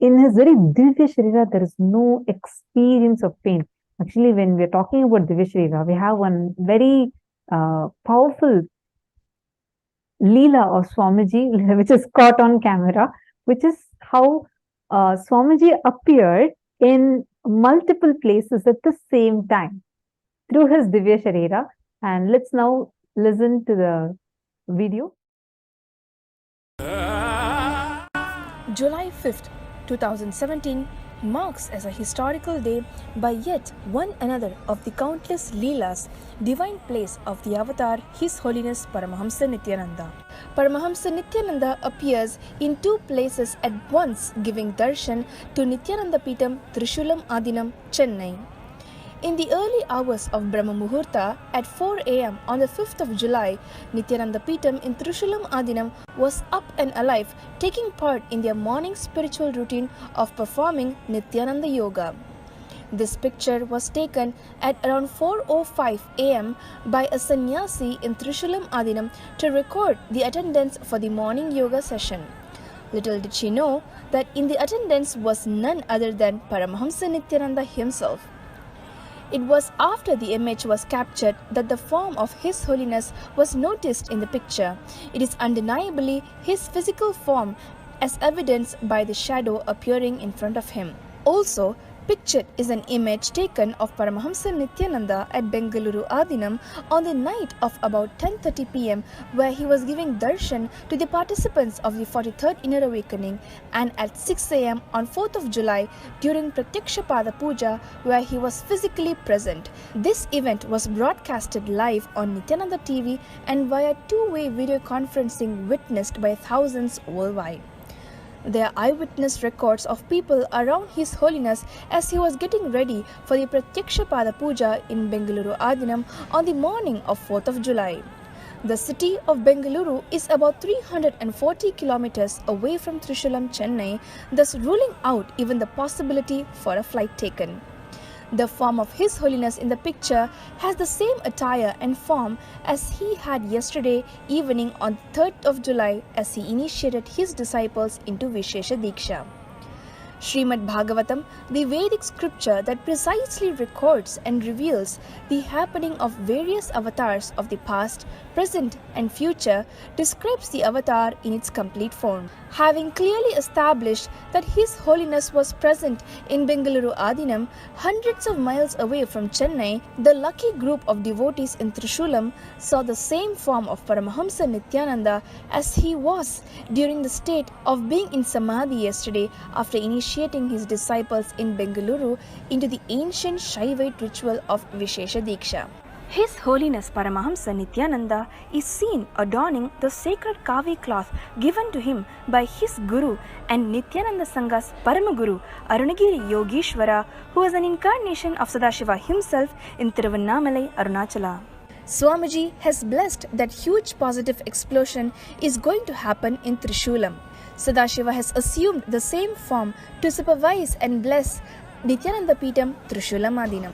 in his very Divya Sarira, there is no experience of pain. Actually, when we are talking about Divya Sarira, we have one very powerful Leela of Swamiji, which is caught on camera, which is how Swamiji appeared in multiple places at the same time through his Divya Sarira. And let's now listen to the video. July 5th, 2017 marks as a historical day by yet one another of the countless Leelas, divine plays of the avatar His Holiness Paramahamsa Nithyananda. Paramahamsa Nithyananda appears in 2 places at once, giving darshan to Nithyananda Peetam, Trishulam Adinam, Chennai. In the early hours of Brahma Muhurta at 4 a.m. on the 5th of July, Nithyananda Peetam in Trishulam Adinam was up and alive, taking part in their morning spiritual routine of performing Nithyananda Yoga. This picture was taken at around 4:05 a.m. by a sannyasi in Trishulam Adinam to record the attendance for the morning yoga session. Little did she know that in the attendance was none other than Paramahamsa Nithyananda himself. It was after the image was captured that the form of His Holiness was noticed in the picture. It is undeniably his physical form, as evidenced by the shadow appearing in front of him. Also, Pictured is an image taken of Paramahamsa Nithyananda at Bengaluru Adinam on the night of about 10:30 p.m. where he was giving darshan to the participants of the 43rd Inner Awakening, and at 6 a.m. on 4th of July during Pratyaksha Pada Puja where he was physically present. This event was broadcasted live on Nithyananda TV and via two-way video conferencing witnessed by thousands worldwide. There are eyewitness records of people around His Holiness as he was getting ready for the Pratyaksha Pada Puja in Bengaluru Adinam on the morning of 4th of July. The city of Bengaluru is about 340 kilometers away from Trishulam, Chennai, thus ruling out even the possibility for a flight taken. The form of His Holiness in the picture has the same attire and form as he had yesterday evening on 3rd of July as he initiated his disciples into Vishesha Diksha. Srimad Bhagavatam, the Vedic scripture that precisely records and reveals the happening of various avatars of the past, present and future, describes the avatar in its complete form. Having clearly established that His Holiness was present in Bengaluru Adinam, hundreds of miles away from Chennai, the lucky group of devotees in Trishulam saw the same form of Paramahamsa Nithyananda as he was during the state of being in Samadhi yesterday after initiating his disciples in Bengaluru into the ancient Shaivite ritual of Vishesha Diksha. His Holiness Paramahamsa Nithyananda is seen adorning the sacred kavi cloth given to him by his Guru and Nithyananda Sangha's Paramaguru Arunagiri Yogeshwara, who is an incarnation of Sadashiva himself in Tiruvannamalai, Arunachala. Swamiji has blessed that huge positive explosion is going to happen in Trishulam. Sadashiva has assumed the same form to supervise and bless Nithyananda Peetam Trishulam Adinam.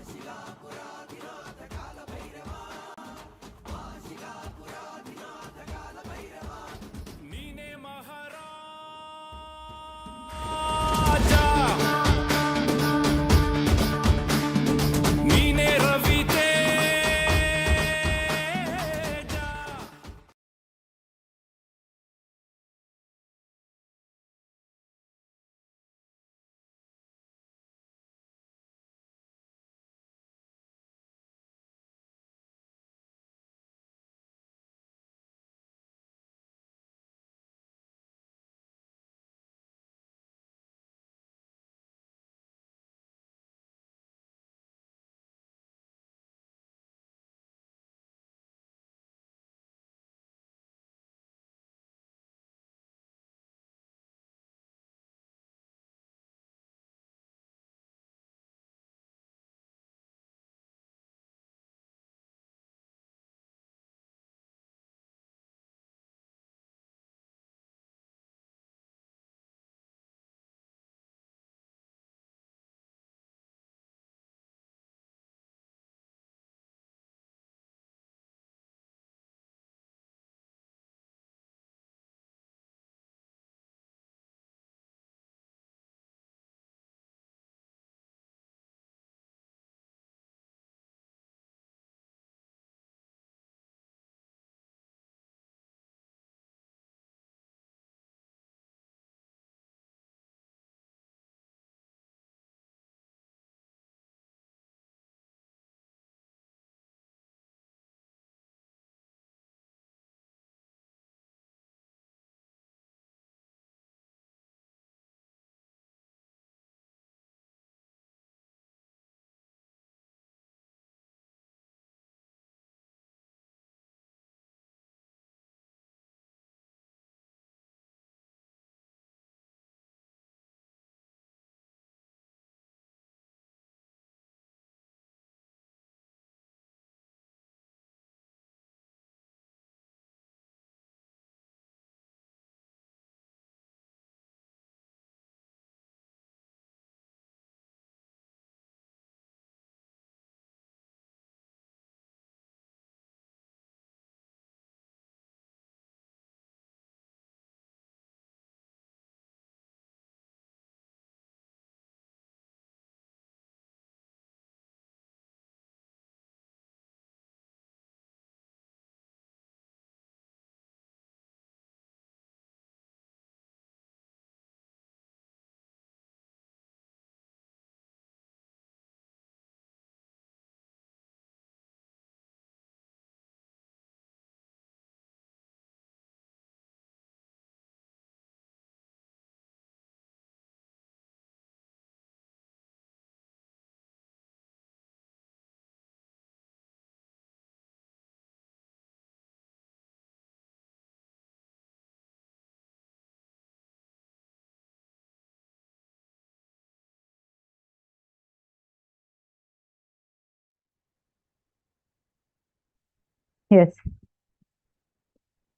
Yes.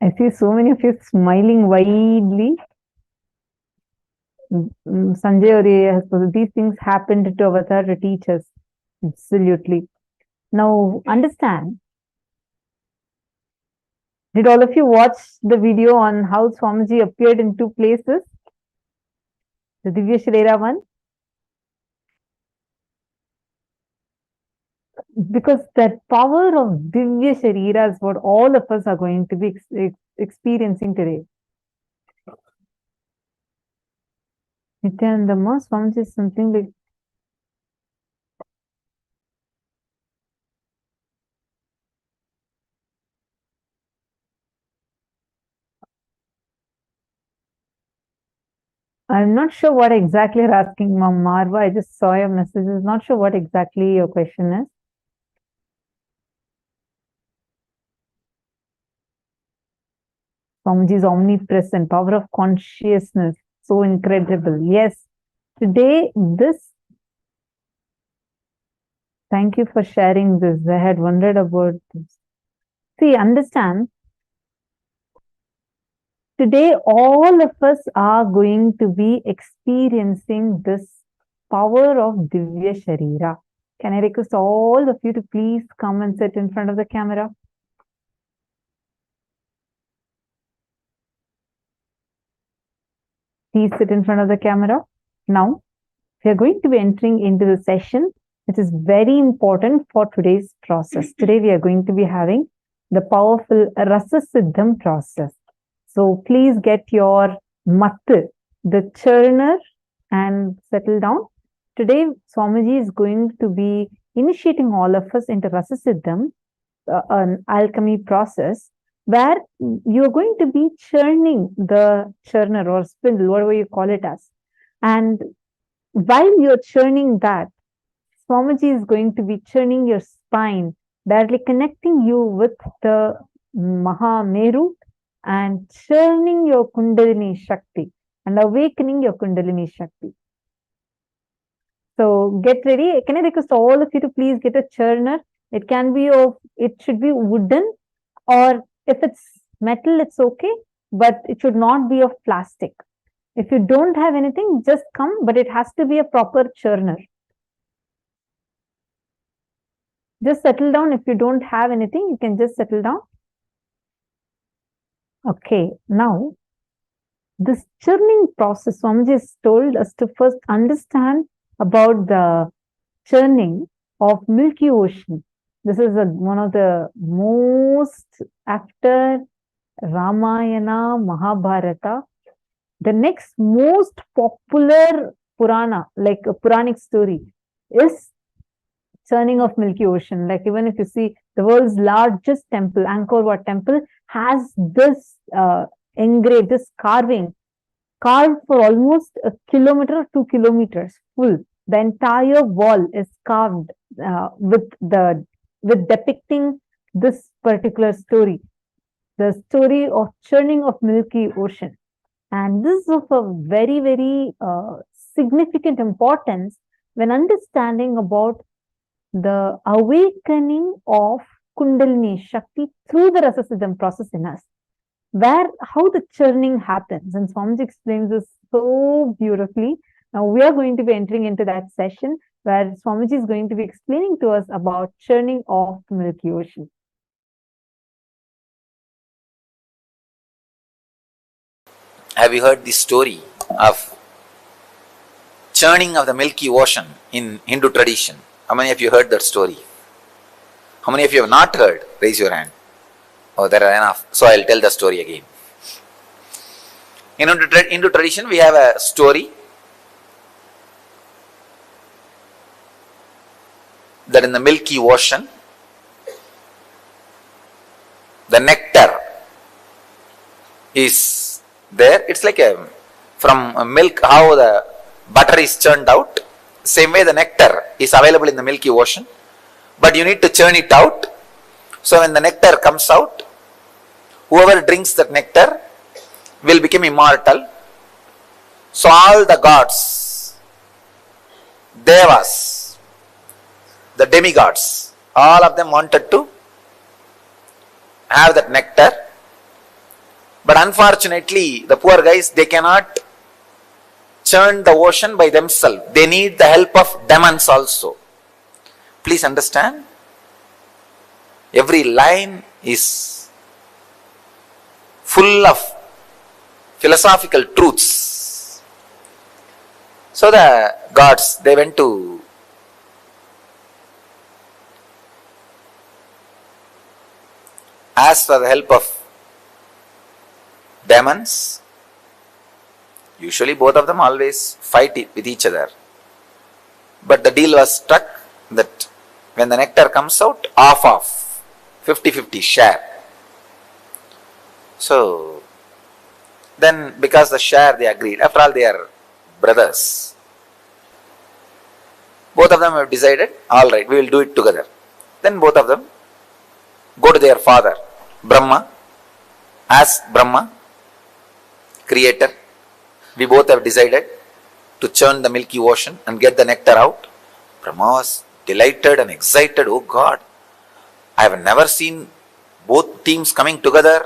I see so many of you smiling widely. Sanjay Ore has posted, these things happened to Avatar to teach us. Absolutely. Now, understand. Did all of you watch the video on how Swamiji appeared in two places? The Divya Sarira one? Because that power of Divya Sarira is what all of us are going to be experiencing today. Nithyananda, Swamiji is something like I'm not sure what exactly you're asking, Mom Marva. I just saw your messages. Not sure what exactly your question is. Swamiji is omnipresent, power of consciousness, so incredible. Yes, today thank you for sharing this. I had wondered about this. See, understand, today all of us are going to be experiencing this power of Divya Sarira. Can I request all of you to please come and sit in front of the camera? Please sit in front of the camera. Now, we are going to be entering into the session which is very important for today's process. Today, we are going to be having the powerful Rasa Siddham process. So, please get your matte, the churner, and settle down. Today, Swamiji is going to be initiating all of us into Rasa Siddham, an alchemy process, where you're going to be churning the churner or spindle, whatever you call it as. And while you're churning that, Swamiji is going to be churning your spine, directly connecting you with the Mahā Meru and churning your Kundalini Shakti and awakening your Kundalini Shakti. So get ready. Can I request all of you to please get a churner? It can be it should be wooden, or if it's metal, it's okay, but it should not be of plastic. If you don't have anything, just come, but it has to be a proper churner. Just settle down. If you don't have anything, you can just settle down. Okay, now, this churning process, Swamiji has told us to first understand about the churning of Milky Ocean. This is one of the most, after Ramayana, Mahabharata, the next most popular Purana, like a Puranic story, is churning of Milky Ocean. Like even if you see the world's largest temple, Angkor Wat temple, has this engraved, this carved for almost 1 kilometer or 2 kilometers full. The entire wall is carved with depicting this particular story, the story of churning of Milky Ocean. And this is of a very, very significant importance when understanding about the awakening of Kundalini Shakti through the Rasa Siddham process in us, how the churning happens. And Swamiji explains this so beautifully. Now we are going to be entering into that session where Swamiji is going to be explaining to us about churning of the Milky Ocean. Have you heard the story of churning of the Milky Ocean in Hindu tradition? How many of you heard that story? How many of you have not heard? Raise your hand. Oh, there are enough. So I'll tell the story again. In Hindu tradition, we have a story that in the Milky Ocean, the nectar is there. It's like from milk, how the butter is churned out. Same way the nectar is available in the Milky Ocean, but you need to churn it out. So when the nectar comes out, whoever drinks that nectar will become immortal. So all the gods, devas, the demigods, all of them wanted to have that nectar. But unfortunately, the poor guys, they cannot churn the ocean by themselves. They need the help of demons also. Please understand. Every line is full of philosophical truths. So the gods, they went to ask for the help of demons. Usually both of them always fight with each other. But the deal was struck that when the nectar comes out, off 50-50 share. So then because the share they agreed, after all they are brothers. Both of them have decided, all right, we will do it together. Then both of them go to their father, Brahma, ask Brahma, creator, we both have decided to churn the Milky Ocean and get the nectar out. Brahma was delighted and excited. Oh God, I have never seen both teams coming together.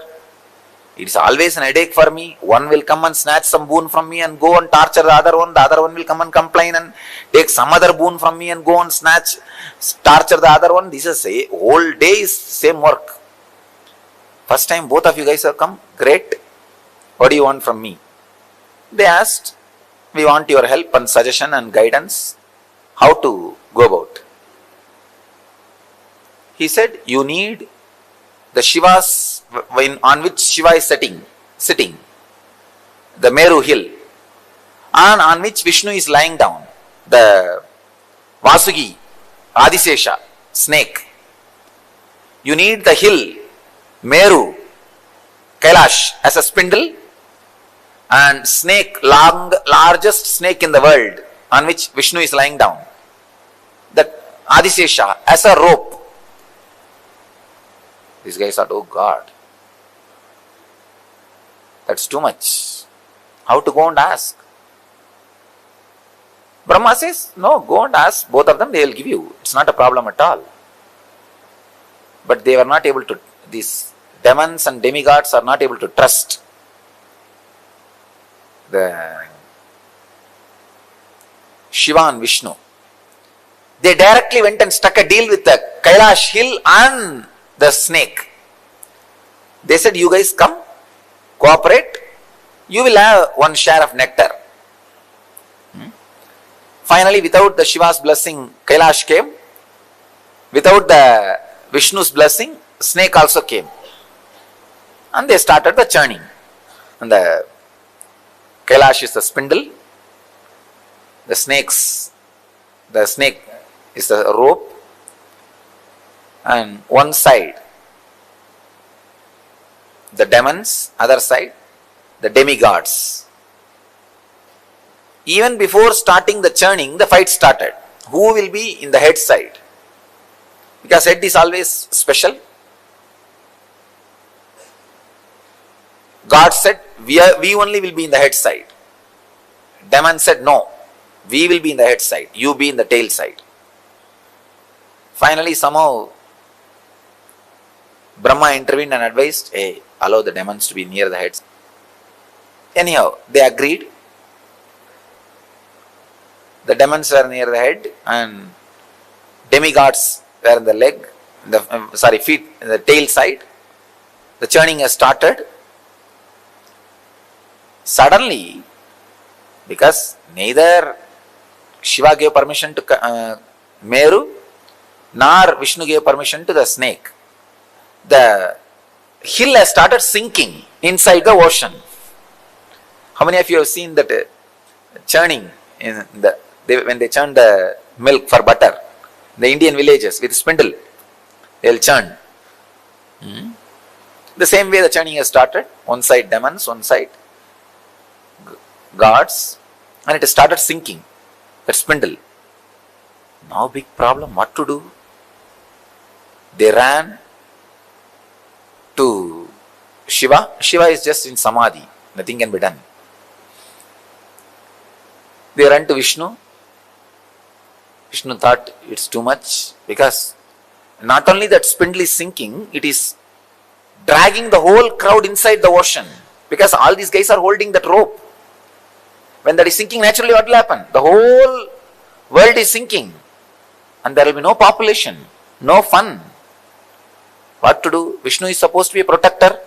It is always an headache for me. One will come and snatch some boon from me and go and torture the other one. The other one will come and complain and take some other boon from me and go and torture the other one. This is a whole day is same work. First time both of you guys have come. Great. What do you want from me? They asked, we want your help and suggestion and guidance. How to go about? He said, you need the Shivas on which Shiva is sitting, the Meru hill, and on which Vishnu is lying down, the Vasugi, Adisesha, snake. You need the hill, Meru, Kailash as a spindle, and snake, largest snake in the world, on which Vishnu is lying down, that Adisesha as a rope. These guys thought, oh God, that's too much. How to go and ask? Brahma says, no, go and ask both of them, they will give you. It's not a problem at all. But they were not able to, these demons and demigods are not able to trust the Shiva and Vishnu. They directly went and struck a deal with the Kailash hill and the snake. They said, you guys come, cooperate, you will have one share of nectar. Finally, without the Shiva's blessing, Kailash came. Without the Vishnu's blessing, snake also came. And they started the churning. And the Kailash is the spindle. The snake is the rope. And one side, the demons, other side, the demigods. Even before starting the churning, the fight started. Who will be in the head side? Because head is always special. God said, we only will be in the head side. Demon said, no, we will be in the head side. You be in the tail side. Finally, somehow, Brahma intervened and advised, hey, allow the demons to be near the heads. Anyhow, they agreed. The demons were near the head and demigods were in the leg, feet, in the tail side. The churning has started. Suddenly, because neither Shiva gave permission to Meru, nor Vishnu gave permission to the snake, the hill has started sinking inside the ocean. How many of you have seen that churning in when they churn the milk for butter? The Indian villages with spindle, they will churn. The same way the churning has started. One side demons, one side gods, and it has started sinking, that spindle. Now big problem, what to do? They ran to Shiva. Shiva is just in Samadhi, nothing can be done. They ran to Vishnu. Vishnu thought it's too much, because not only that spindle is sinking, it is dragging the whole crowd inside the ocean, because all these guys are holding that rope. When that is sinking, naturally what will happen? The whole world is sinking, and there will be no population, no fun. What to do? Vishnu is supposed to be a protector.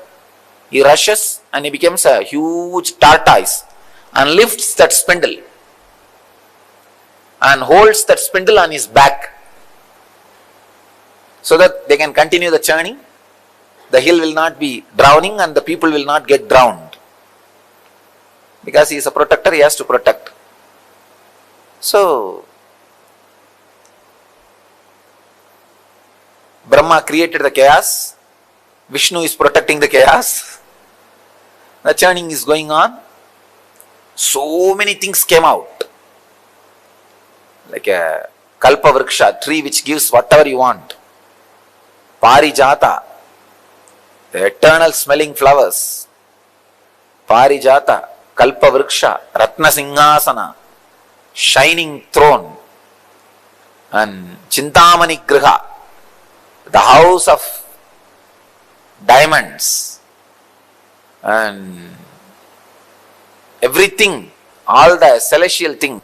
He rushes and he becomes a huge tortoise and lifts that spindle and holds that spindle on his back so that they can continue the churning. The hill will not be drowning and the people will not get drowned. Because he is a protector, he has to protect. So, Brahma created the chaos. Vishnu is protecting the chaos. The churning is going on. So many things came out. Like a kalpa vriksha, tree which gives whatever you want. Parijata, the eternal smelling flowers. Parijata, kalpa vriksha, ratna singhasana, shining throne. And Chintamani Griha, the house of diamonds. And everything, all the celestial thing,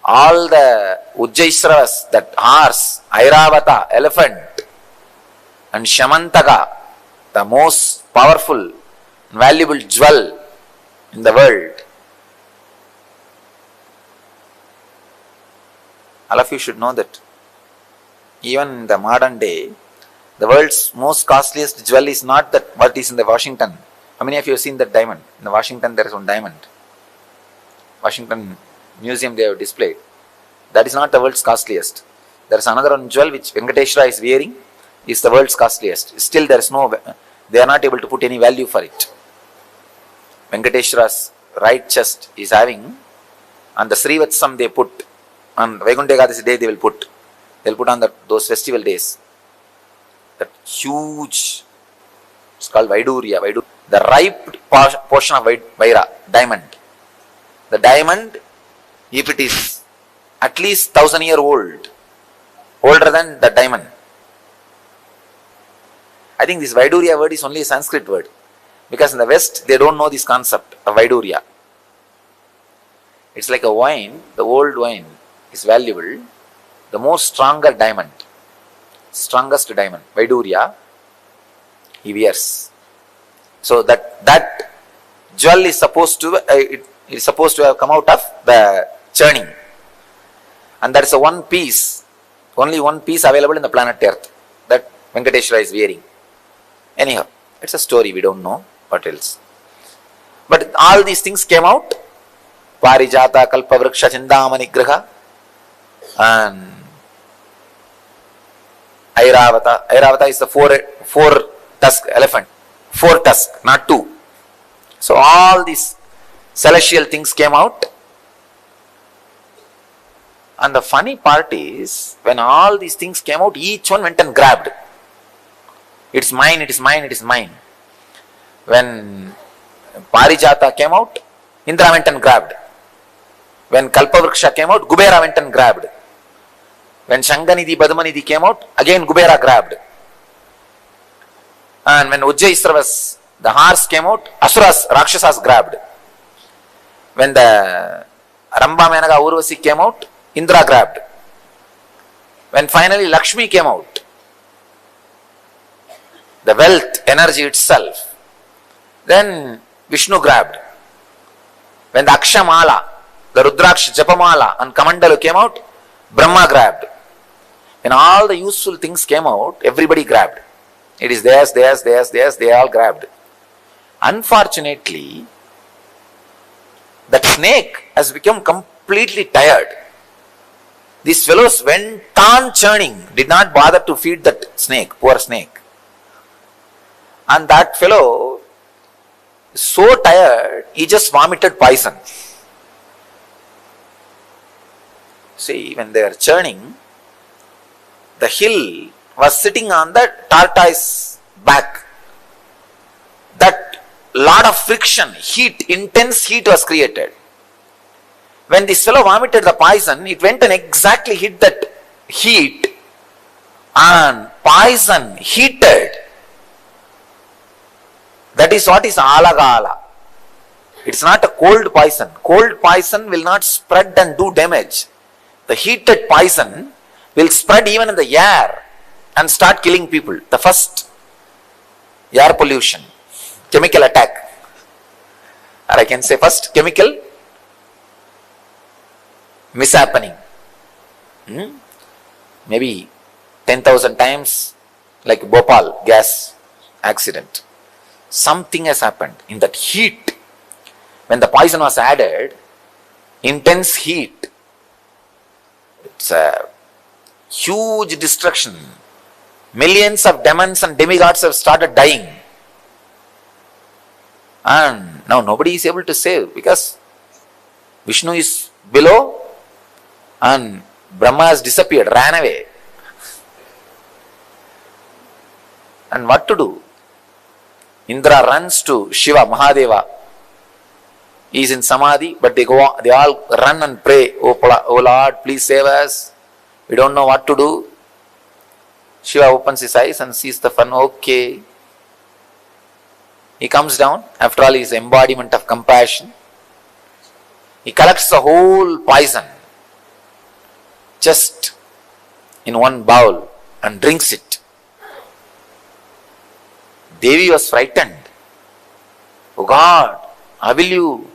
all the Ujjaisravas, that horse, Airavata, elephant, and Shamantaka, the most powerful, valuable jewel in the world. All of you should know that even in the modern day, the world's most costliest jewel is not that what is in the Washington. How many of you have seen that diamond? In the Washington there is one diamond. Washington Museum they have displayed. That is not the world's costliest. There is another one jewel which Venkateshwara is wearing, is the world's costliest. Still there is no, they are not able to put any value for it. Venkateshwara's right chest is having, on the Srivatsam they put, on Vaikuntha Ekadasi day they will put on those festival days. That huge, it's called Vaidurya. The ripe portion of Vaira, diamond. The diamond, if it is at least 1,000 years old, older than the diamond. I think this Vaidurya word is only a Sanskrit word. Because in the West, they don't know this concept of Vaidurya. It's like a wine, the old wine is valuable. The most stronger diamond, strongest diamond, Vaidurya, he wears. So that jewel is supposed to, it is supposed to have come out of the churning. And that is a one piece, only one piece available in the planet Earth that Venkateshwara is wearing. Anyhow, it's a story, we don't know what else. But all these things came out. Parijata, Kalpa Vriksha, Chindamani Griha, and Airavata. Airavata is the four tusk elephant. 4 tusks, not 2. So all these celestial things came out. And the funny part is, when all these things came out, each one went and grabbed. It's mine, it is mine, it is mine. When Parijata came out, Indra went and grabbed. When Kalpavriksha came out, Kubera went and grabbed. When Shanganidhi, Padmanidhi came out, again Kubera grabbed. And when Ujjaisravas, the horse came out, Asuras, Rakshasas grabbed. When the Ramba Menaka Urvasi came out, Indra grabbed. When finally Lakshmi came out, the wealth, energy itself, then Vishnu grabbed. When the Akshamala, the Rudraksh Japamala and Kamandalu came out, Brahma grabbed. When all the useful things came out, everybody grabbed. It is theirs, they all grabbed. Unfortunately, that snake has become completely tired. These fellows went on churning, did not bother to feed that snake, poor snake. And that fellow, so tired, he just vomited poison. See, when they are churning, the hill was sitting on the tortoise back. That lot of friction, heat, intense heat was created. When this fellow vomited the poison, it went and exactly hit that heat, and poison heated That is what is alagala. It's not a cold poison. Cold poison will not spread and do damage. The heated poison will spread even in the air and start killing people. The first air pollution, chemical attack, or I can say first chemical mishappening. Maybe 10,000 times, like Bhopal gas accident. Something has happened in that heat. When the poison was added, intense heat, it's a huge destruction. Millions of demons and demigods have started dying. And now nobody is able to save because Vishnu is below and Brahma has disappeared, ran away. And what to do? Indra runs to Shiva, Mahadeva. He is in Samadhi, but they all run and pray, oh Lord, please save us. We don't know what to do. Shiva opens his eyes and sees the fun. Okay. He comes down. After all, he is embodiment of compassion. He collects the whole poison just in one bowl and drinks it. Devi was frightened. Oh God, how will you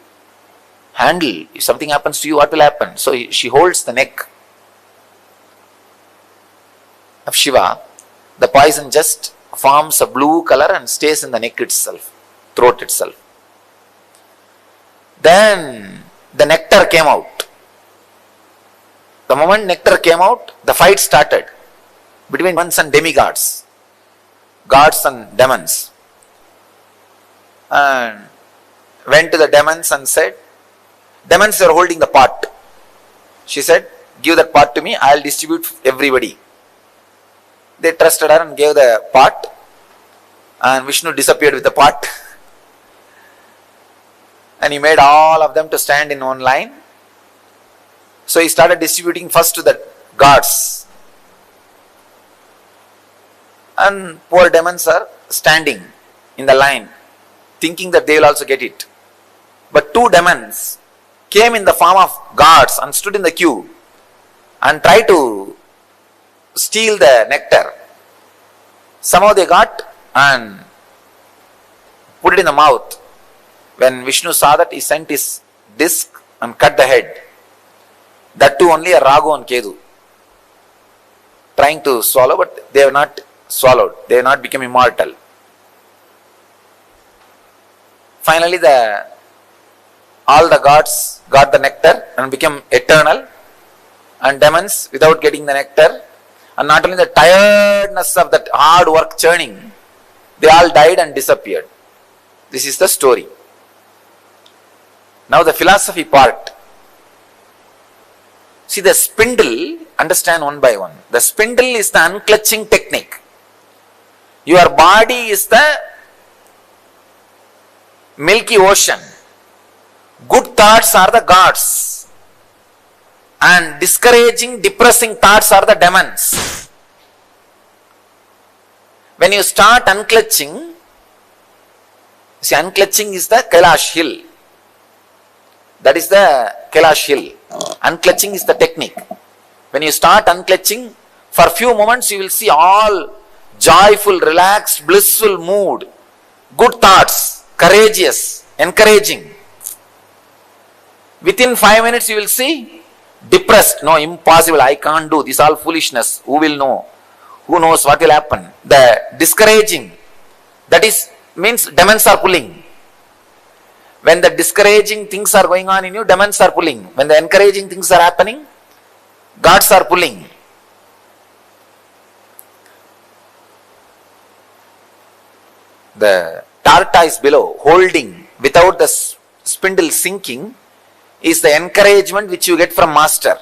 handle? If something happens to you, what will happen? So she holds the neck of Shiva. The poison just forms a blue color and stays in the neck itself, throat itself. Then the nectar came out. The moment nectar came out, the fight started between demons and demigods, gods and demons. And went to the demons and said, demons were holding the pot. She said, give that pot to me, I will distribute everybody. They trusted her and gave the pot, and Vishnu disappeared with the pot. And he made all of them to stand in one line. So he started distributing first to the gods. And poor demons are standing in the line, thinking that they will also get it. But two demons came in the form of gods and stood in the queue and tried to steal the nectar. Somehow they got and put it in the mouth. When Vishnu saw that, he sent his disc and cut the head. That too only a Ragu and Kedu, trying to swallow, but they have not swallowed. They have not become immortal. Finally, all the gods got the nectar and became eternal, and demons, without getting the nectar, and not only the tiredness of that hard work churning, they all died and disappeared. This is the story. Now the philosophy part. See, the spindle, understand one by one. The spindle is the unclutching technique. Your body is the Milky Ocean. Good thoughts are the gods, and discouraging, depressing thoughts are the demons. When you start unclutching, see, unclutching is the Kailash hill. That is the Kailash hill. Unclutching is the technique. When you start unclutching, for a few moments you will see all joyful, relaxed, blissful mood, good thoughts, courageous, encouraging. Within 5 minutes you will see depressed. No, impossible, I can't do this, all foolishness. Who will know? Who knows what will happen? The discouraging, that is, means demons are pulling. When the discouraging things are going on in you, demons are pulling. When the encouraging things are happening, gods are pulling. The tortoise below, holding without the spindle sinking, is the encouragement which you get from master.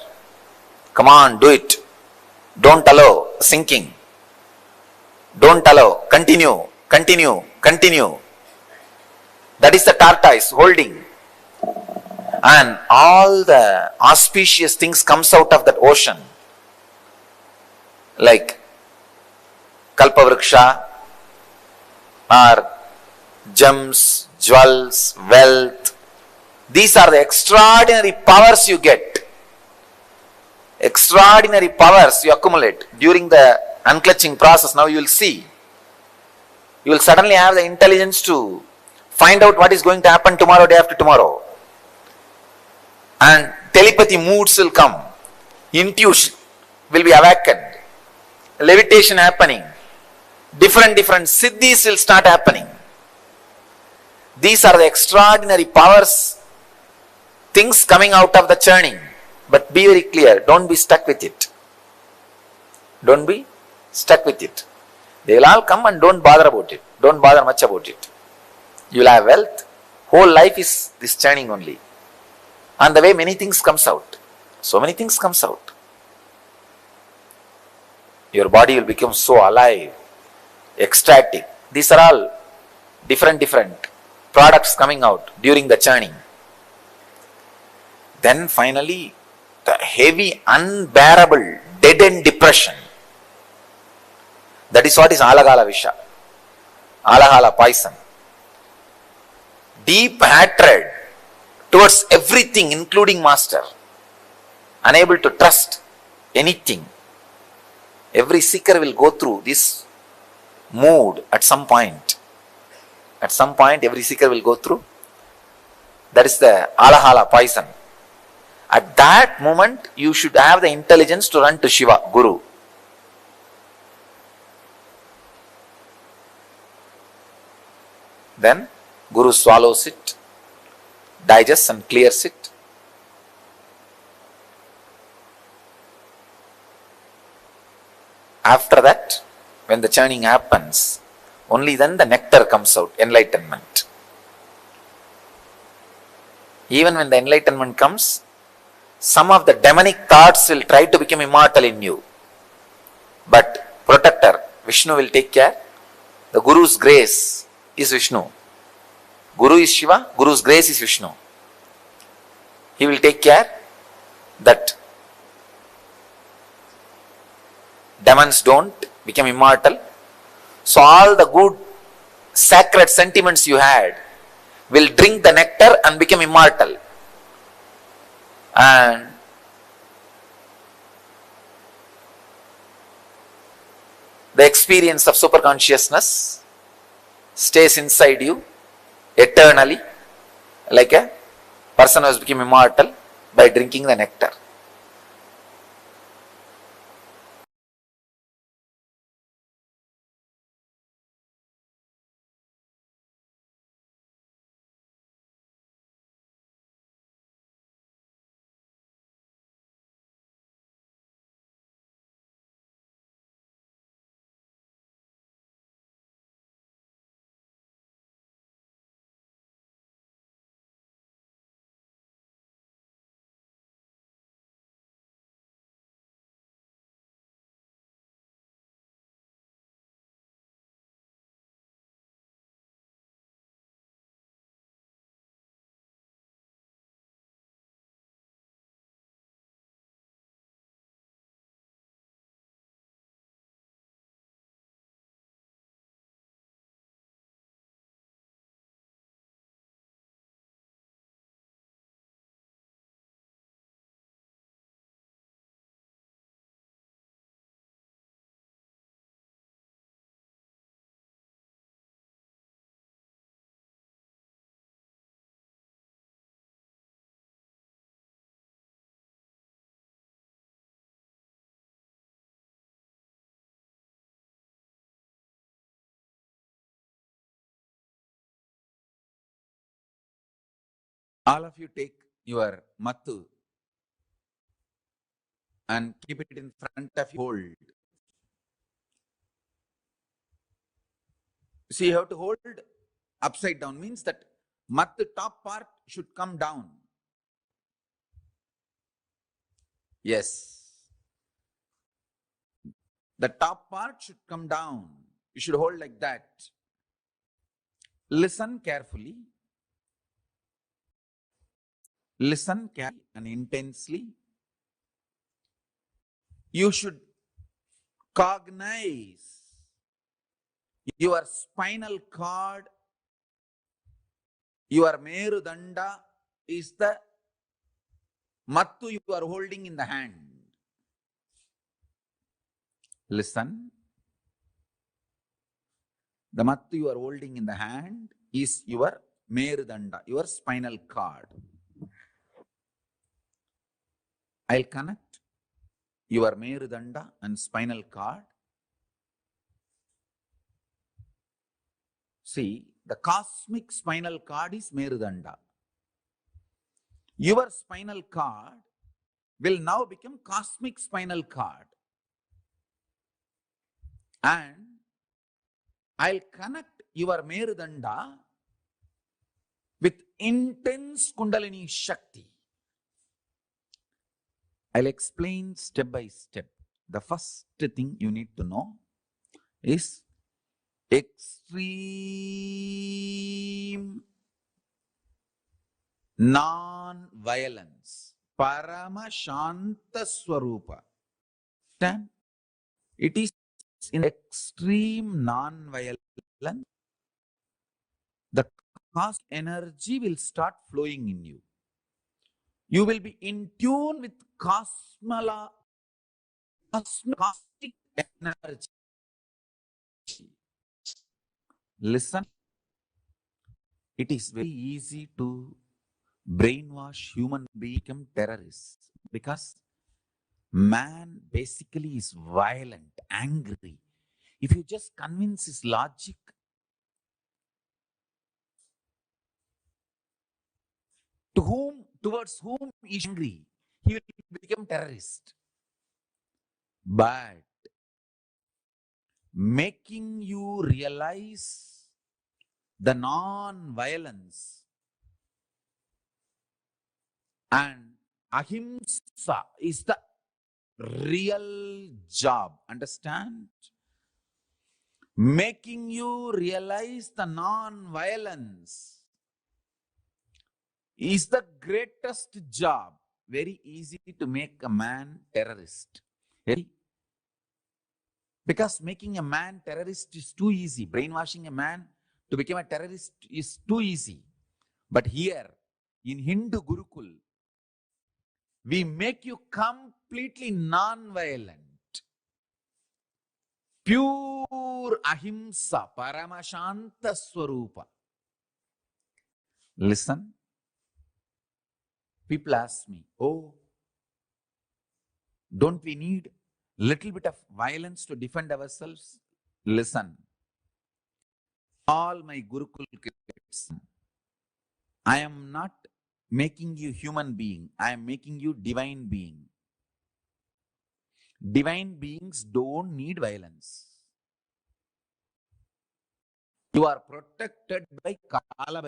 Come on, do it. Don't allow sinking. Don't allow. Continue, continue, continue. That is the tortoise holding. And all the auspicious things comes out of that ocean. Like Kalpavriksha or gems, jewels, wealth. These are the extraordinary powers you get. Extraordinary powers you accumulate during the unclutching process. Now you will see. You will suddenly have the intelligence to find out what is going to happen tomorrow, day after tomorrow. And telepathy moods will come. Intuition will be awakened. Levitation happening. Different siddhis will start happening. These are the extraordinary powers, things coming out of the churning. But be very clear, don't be stuck with it. Don't be stuck with it. They will all come and don't bother about it. Don't bother much about it. You will have wealth. Whole life is this churning only. And the way many things comes out. So many things comes out. Your body will become so alive, ecstatic. These are all different products coming out during the churning. Then finally, the heavy, unbearable, dead-end depression. That is what is alagala visha. Alahala poison. Deep hatred towards everything, including master. Unable to trust anything. Every seeker will go through this mood at some point. At some point, every seeker will go through. That is the alahala poison. At that moment, you should have the intelligence to run to Shiva, Guru. Then, Guru swallows it, digests and clears it. After that, when the churning happens, only then the nectar comes out, enlightenment. Even when the enlightenment comes, some of the demonic thoughts will try to become immortal in you. But protector, Vishnu will take care. The Guru's grace is Vishnu. Guru is Shiva, Guru's grace is Vishnu. He will take care that demons don't become immortal. So all the good sacred sentiments you had will drink the nectar and become immortal. And the experience of superconsciousness stays inside you eternally, like a person who has become immortal by drinking the nectar. All of you take your mattu and keep it in front of you. Hold. See, you have to hold upside down, means that mattu top part should come down. Yes. The top part should come down. You should hold like that. Listen carefully. Listen carefully and intensely. You should cognize your spinal cord Your Merudanda is the mattu you are holding in the hand. Listen. The mattu you are holding in the hand is your Merudanda, your spinal cord. I'll connect your Merudanda and spinal cord. See, the cosmic spinal cord is Merudanda. Your spinal cord will now become cosmic spinal cord. And I'll connect your Merudanda with intense Kundalini Shakti. I'll explain step by step. The first thing you need to know is extreme non-violence. Paramashanta Swarupa. Then it is in extreme non-violence. The cosmic energy will start flowing in you. You will be in tune with cosmic energy. Listen, it is very easy to brainwash human beings become terrorists because man basically is violent, angry. If you just convince his logic, towards whom he is angry, he will become terrorist. But making you realize the non-violence and ahimsa is the real job. Understand? Making you realize the non-violence is the greatest job. Very easy to make a man terrorist. Because making a man terrorist is too easy. Brainwashing a man to become a terrorist is too easy. But here, in Hindu Gurukul, we make you completely non-violent. Pure ahimsa, paramashanta swarupa. Listen. People ask me, oh, don't we need little bit of violence to defend ourselves? Listen. All my Gurukul kids, I am not making you human being. I am making you divine being. Divine beings don't need violence. You are protected by Kala.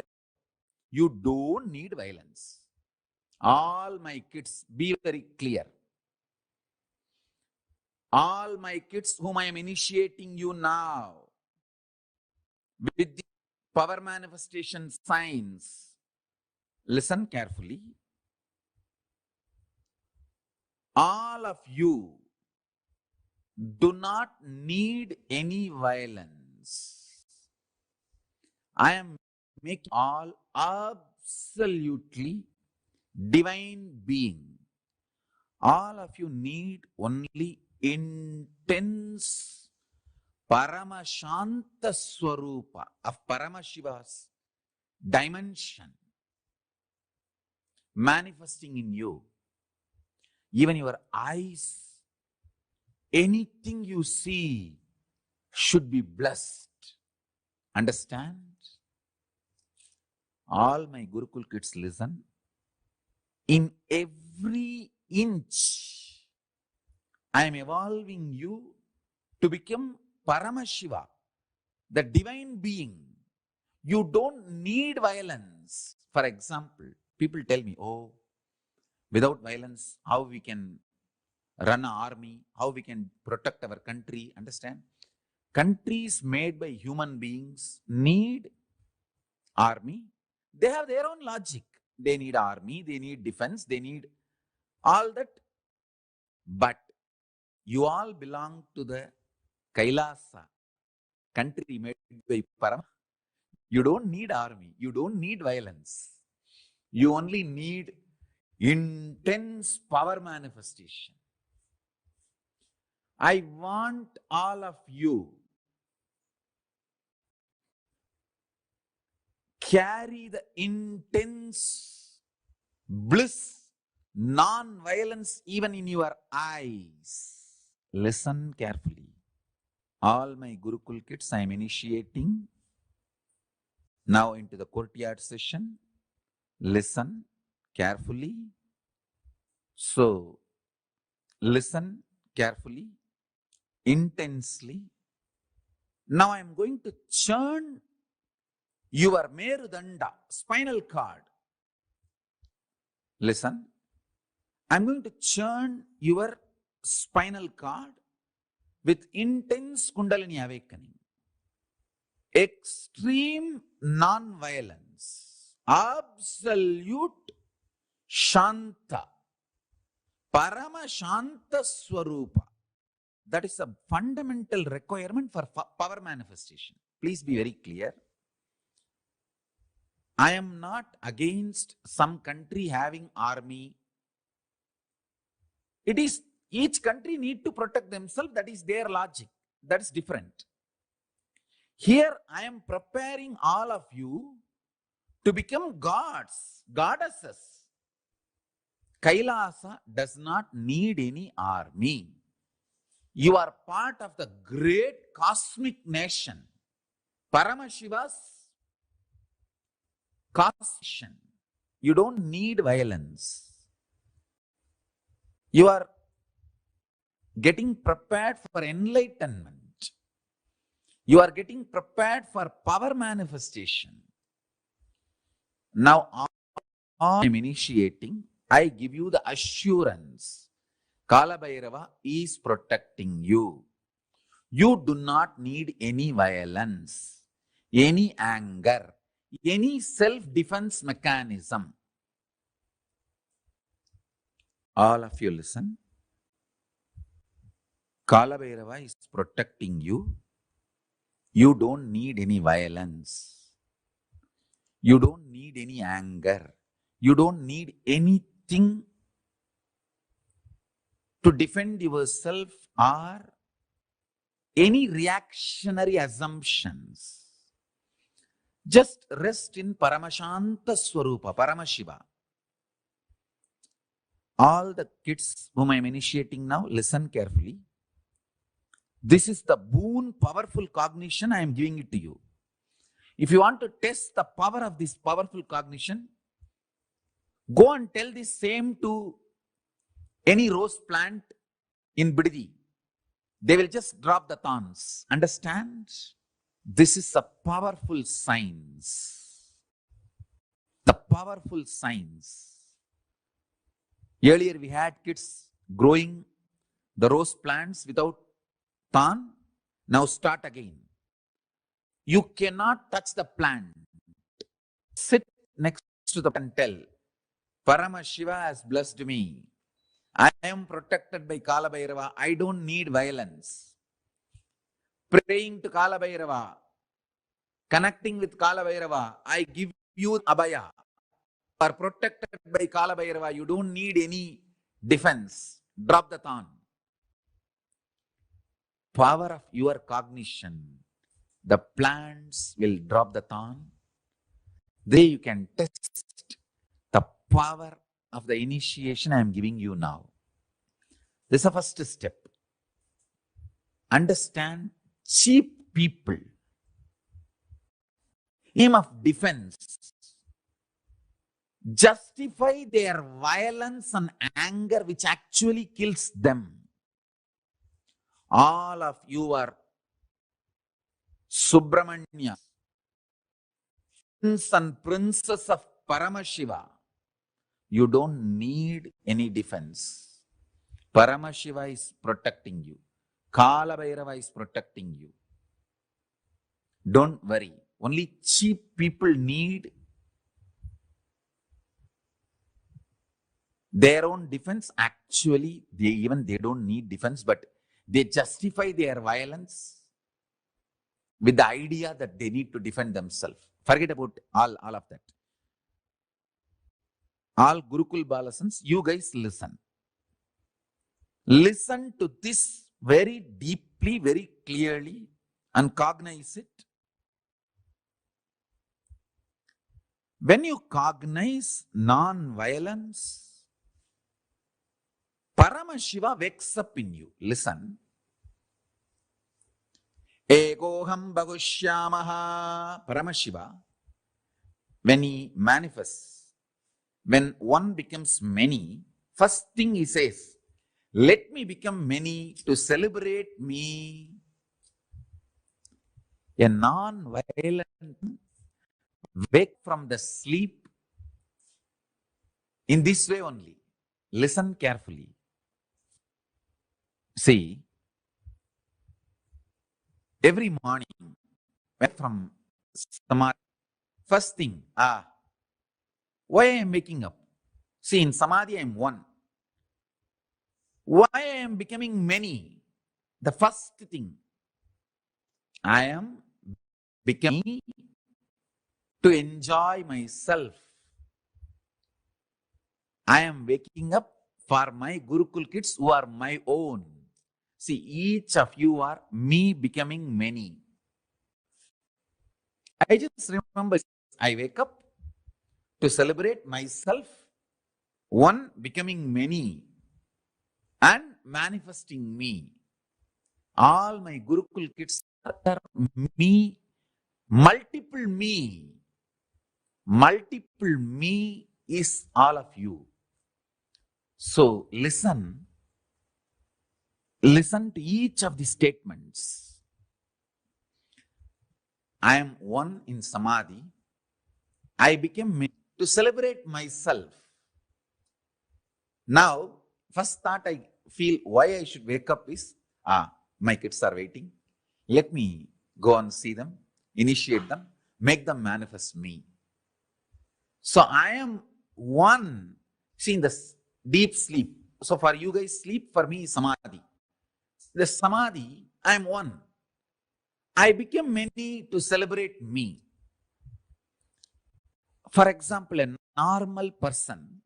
You don't need violence. All my kids, be very clear. All my kids whom I am initiating you now with the power manifestation science, listen carefully. All of you do not need any violence. I am making all absolutely divine being. All of you need only intense Paramashanta Swarupa of Paramashiva's dimension manifesting in you. Even your eyes, anything you see should be blessed. Understand? All my Gurukul kids listen. In every inch, I am evolving you to become Paramashiva, the divine being. You don't need violence. For example, people tell me, oh, without violence, how we can run an army, how we can protect our country. Understand? Countries made by human beings need army. They have their own logic. They need army, they need defense, they need all that. But you all belong to the Kailasa, country made by Parama. You don't need army. You don't need violence. You only need intense power manifestation. I want all of you carry the intense bliss, non-violence even in your eyes. Listen carefully. All my Gurukul kids I am initiating now into the courtyard session. Listen carefully. So, listen carefully, intensely. Now I am going to churn your Merudanda, spinal cord. Listen. I am going to churn your spinal cord with intense Kundalini awakening. Extreme non-violence. Absolute Shanta. Paramashanta Swarupa. That is a fundamental requirement for power manifestation. Please be very clear. I am not against some country having army. It is each country need to protect themselves. That is their logic. That is different. Here I am preparing all of you to become gods, goddesses. Kailasa does not need any army. You are part of the great cosmic nation. Paramashiva's cosmic. You don't need violence. You are getting prepared for enlightenment. You are getting prepared for power manifestation. Now, I am initiating. I give you the assurance. Kala Bhairava is protecting you. You do not need any violence, any anger, any self-defense mechanism. All of you listen. Kala Bhairava is protecting you. You don't need any violence. You don't need any anger. You don't need anything to defend yourself or any reactionary assumptions. Just rest in Paramashanta Swarupa, Paramashiva. All the kids whom I am initiating now, listen carefully. This is the boon, powerful cognition I am giving it to you. If you want to test the power of this powerful cognition, go and tell the same to any rose plant in Bididi. They will just drop the thorns. Understand? This is a powerful science. The powerful science. Earlier we had kids growing the rose plants without thorn. Now start again. You cannot touch the plant. Sit next to the plant and tell, Paramashiva has blessed me. I am protected by Kala Bhairava. I don't need violence. Praying to Kala Bhairava, connecting with Kala Bhairava, I give you abhaya. You are protected by Kala Bhairava. You don't need any defense. Drop the thorn. Power of your cognition. The plants will drop the thorn. There you can test the power of the initiation I am giving you now. This is the first step. Understand cheap people. Aim of defense. Justify their violence and anger which actually kills them. All of you are Subramanya, prince and princess of Paramashiva. You don't need any defense. Paramashiva is protecting you. Kala Bhairava is protecting you. Don't worry. Only cheap people need their own defense. Actually, they don't need defense, but they justify their violence with the idea that they need to defend themselves. Forget about all of that. All Gurukul Balasans, you guys listen. Listen to this very deeply, very clearly, and cognize it. When you cognize non-violence, Paramashiva wakes up in you. Listen. Egoham Bhagushyamaha. Paramashiva, when he manifests, when one becomes many, first thing he says, let me become many to celebrate me. A non-violent wake from the sleep in this way only. Listen carefully. See, every morning, from Samadhi, first thing, why I am waking up? See, in Samadhi I am one. Why I am becoming many? The first thing, I am becoming to enjoy myself. I am waking up for my Gurukul kids who are my own. See, each of you are me becoming many. I just remember, I wake up to celebrate myself, one becoming many, and manifesting me. All my Gurukul kids are me, multiple me. Multiple me is all of you. So listen to each of the statements. I am one in Samadhi. I became many to celebrate myself. Now, first thought I feel why I should wake up is, my kids are waiting. Let me go and see them, initiate them, make them manifest me. So I am one. See, in the deep sleep. So for you guys, sleep, for me is Samadhi. The Samadhi, I am one. I became many to celebrate me. For example, a normal person,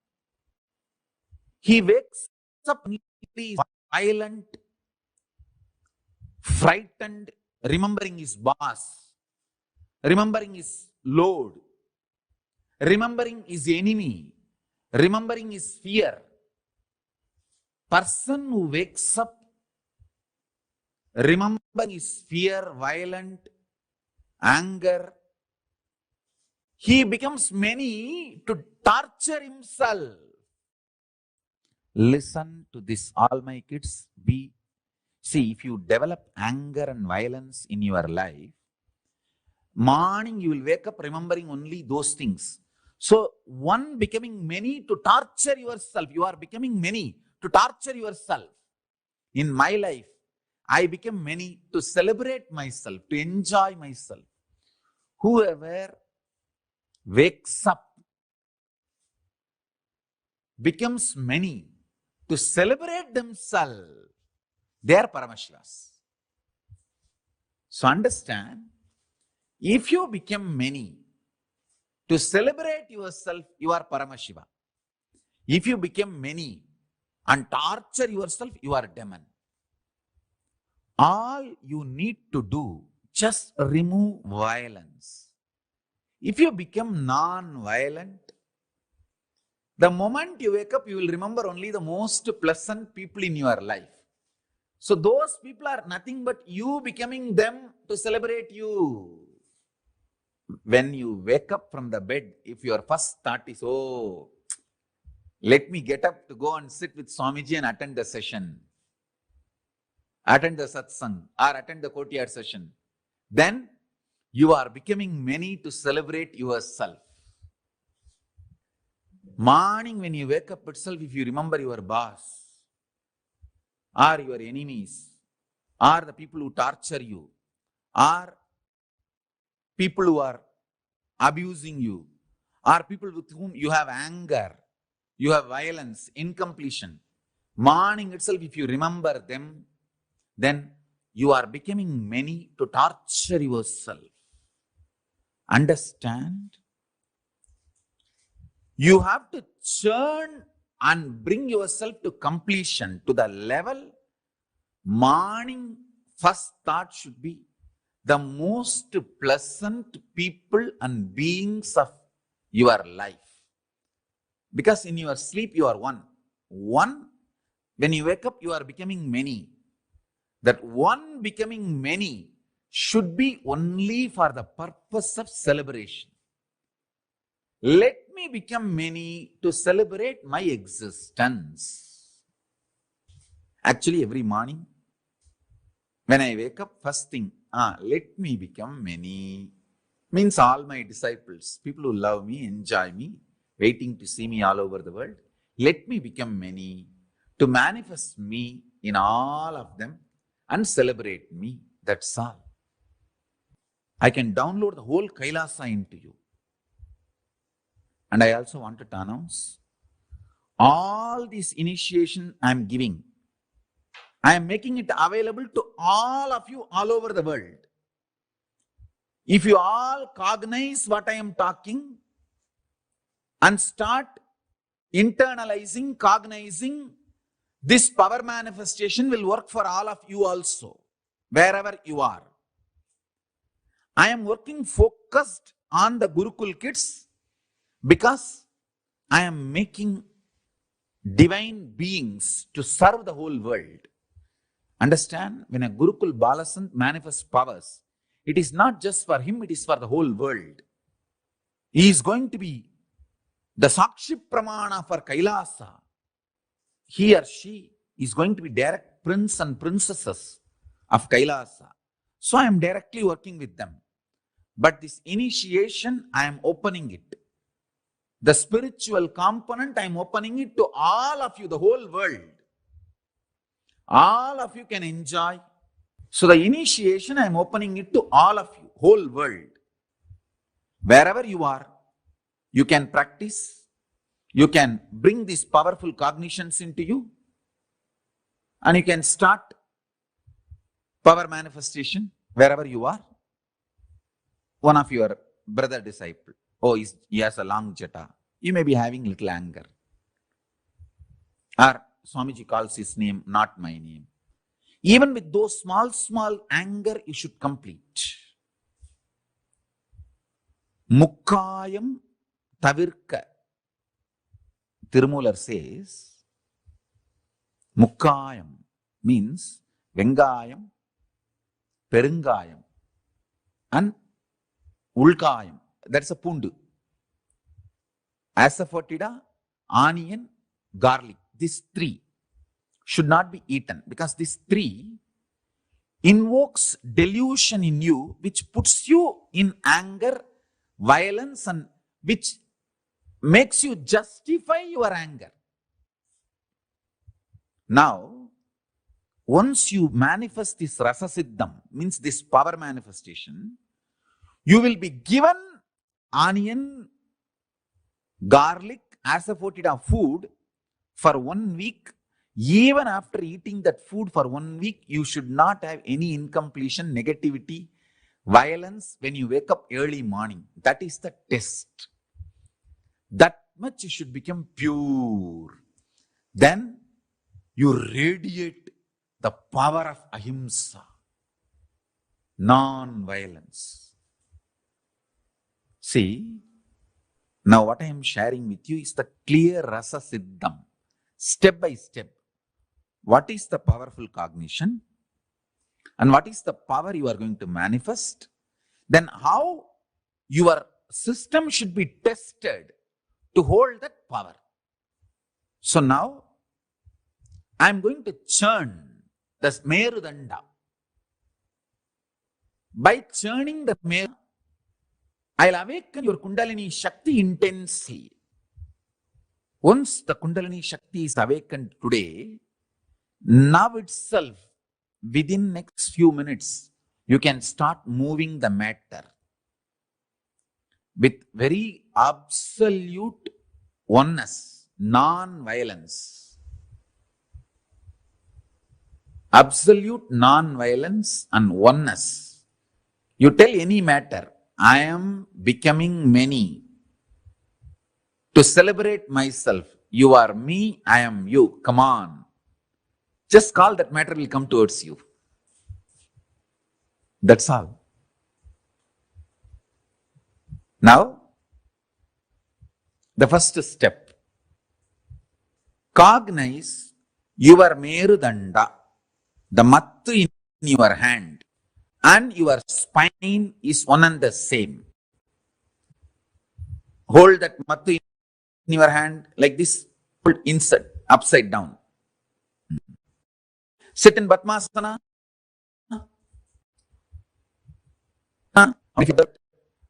he wakes up violent, frightened, remembering his boss, remembering his load, remembering his enemy, remembering his fear. Person who wakes up remembering his fear, violent, anger, he becomes many to torture himself. Listen to this, all my kids. See, if you develop anger and violence in your life, morning you will wake up remembering only those things. So, one becoming many to torture yourself. You are becoming many to torture yourself. In my life, I became many to celebrate myself, to enjoy myself. Whoever wakes up becomes many to celebrate themselves, they are Paramashivas. So understand, if you become many to celebrate yourself, you are Paramashiva. If you become many and torture yourself, you are demon. All you need to do, just remove violence. If you become non-violent, the moment you wake up, you will remember only the most pleasant people in your life. So those people are nothing but you becoming them to celebrate you. When you wake up from the bed, if your first thought is, oh, let me get up to go and sit with Swamiji and attend the session, attend the satsang, or attend the courtyard session, then you are becoming many to celebrate yourself. Morning when you wake up itself, if you remember your boss, or your enemies, or the people who torture you, or people who are abusing you, or people with whom you have anger, you have violence, incompletion, morning itself, if you remember them, then you are becoming many to torture yourself. understand, you have to churn and bring yourself to completion, to the level morning first thought should be the most pleasant people and beings of your life. Because in your sleep you are one. One, when you wake up you are becoming many. That one becoming many should be only for the purpose of celebration. Let me become many to celebrate my existence. Actually, every morning, when I wake up, first thing, let me become many. Means all my disciples, people who love me, enjoy me, waiting to see me all over the world. Let me become many, to manifest me in all of them and celebrate me. That's all. I can download the whole Kailasa into you. And I also wanted to announce, all this initiation I am giving, I am making it available to all of you all over the world. If you all cognize what I am talking and start internalizing, cognizing, this power manifestation will work for all of you also, wherever you are. I am working focused on the Gurukul kids because I am making divine beings to serve the whole world. Understand, when a Gurukul Balasant manifests powers, it is not just for him, it is for the whole world. He is going to be the Sakshi Pramana for Kailasa. He or she is going to be direct prince and princesses of Kailasa. So I am directly working with them. But this initiation, I am opening it. The spiritual component, I am opening it to all of you, the whole world. All of you can enjoy. So the initiation, I am opening it to all of you, whole world. Wherever you are, you can practice. You can bring these powerful cognitions into you. And you can start power manifestation wherever you are. One of your brother disciple, he has a long jata. You may be having little anger. Or Swamiji calls his name, not my name. Even with those small anger, you should complete. Mukkayam tavirka. Tirumular says, Mukkayam means Vengayam, Perungayam, and Ulkayam. That's a pundu. Asafoetida, onion, garlic. These three should not be eaten because these three invokes delusion in you, which puts you in anger, violence, and which makes you justify your anger. Now, once you manifest this Rasa Siddham, means this power manifestation, you will be given onion, garlic, asafoetida food for 1 week. Even after eating that food for 1 week, you should not have any incompletion, negativity, violence when you wake up early morning. That is the test. That much you should become pure. Then you radiate the power of ahimsa, non-violence. See, now what I am sharing with you is the clear Rasa Siddham, step by step. What is the powerful cognition? And what is the power you are going to manifest? Then how your system should be tested to hold that power. So now, I am going to churn the Merudanda. By churning the Meru, I will awaken your Kundalini Shakti intensely. Once the Kundalini Shakti is awakened today, now itself, within next few minutes, you can start moving the matter with very absolute oneness, non-violence. Absolute non-violence and oneness. You tell any matter, I am becoming many. To celebrate myself, you are me, I am you. Come on. Just call, that matter will come towards you. That's all. Now, the first step. Cognize your Merudanda, the mattu in your hand, and your spine is one and the same. Hold that mattu in your hand like this, hold inside, upside down. Sit in Padmasana.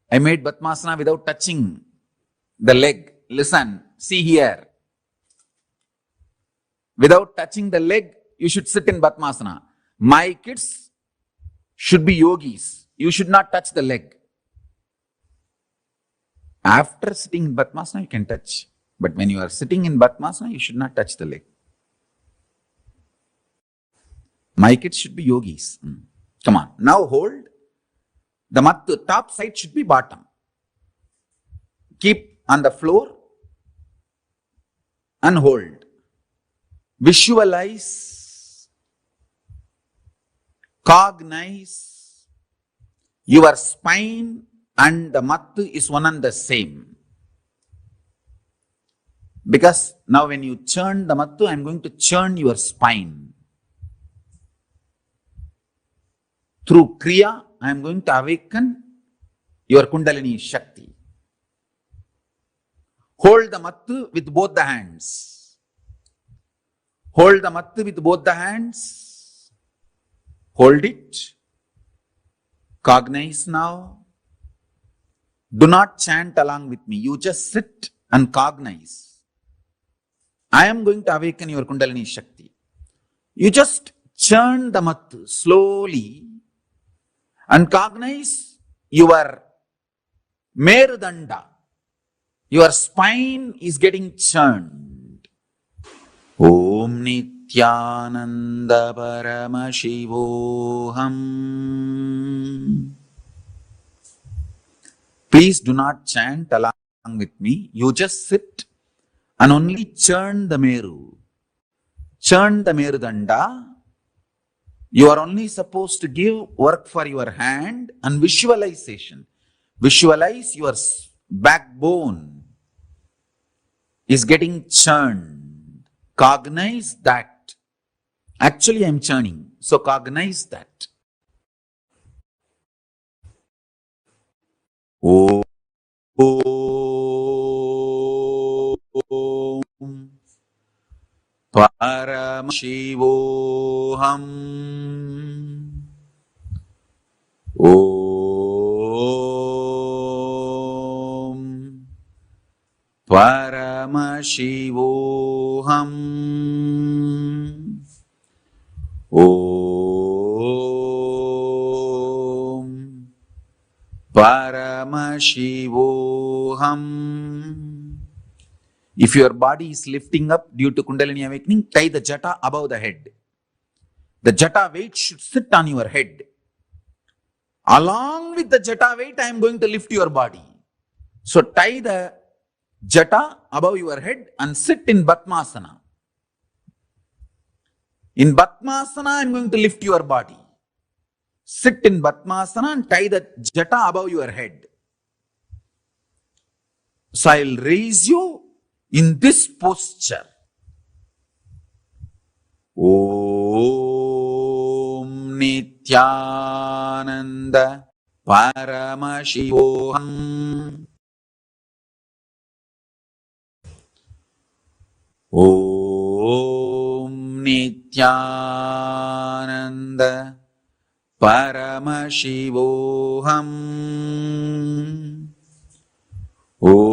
I made Padmasana without touching the leg. Listen, see here. Without touching the leg, you should sit in Padmasana. My kids should be yogis. You should not touch the leg. After sitting in Padmasana, you can touch. But when you are sitting in Padmasana, you should not touch the leg. My kids should be yogis. Come on. Now hold. The mattu, top side should be bottom. Keep on the floor and hold. Visualize, cognize your spine and the mattu is one and the same. Because now when you churn the mattu, I am going to churn your spine. Through Kriya, I am going to awaken your Kundalini Shakti. Hold the mattu with both the hands. Hold the mattu with both the hands. Hold it. Cognize now. Do not chant along with me. You just sit and cognize. I am going to awaken your Kundalini Shakti. You just churn the mattu slowly and cognize your Merudanda. Your spine is getting churned. Om Nithyananda Paramashivoham. Please do not chant along with me. You just sit and only churn the Meru. Churn the Merudanda. You are only supposed to give work for your hand and visualization. Visualize your backbone is getting churned. Cognize that. Actually, I am churning. So cognize that. Om Paramashivoham. Om Paramashivoham. Om Paramashivoham. If your body is lifting up due to Kundalini awakening, tie the jata above the head. The jata weight should sit on your head. Along with the jata weight, I am going to lift your body. So tie the jata above your head and sit in Padmasana. In Padmasana, I am going to lift your body. Sit in Padmasana and tie the jata above your head. So I will raise you in this posture. Om Nithyananda Paramashivoham. Om Nithyananda Paramashivoham. Om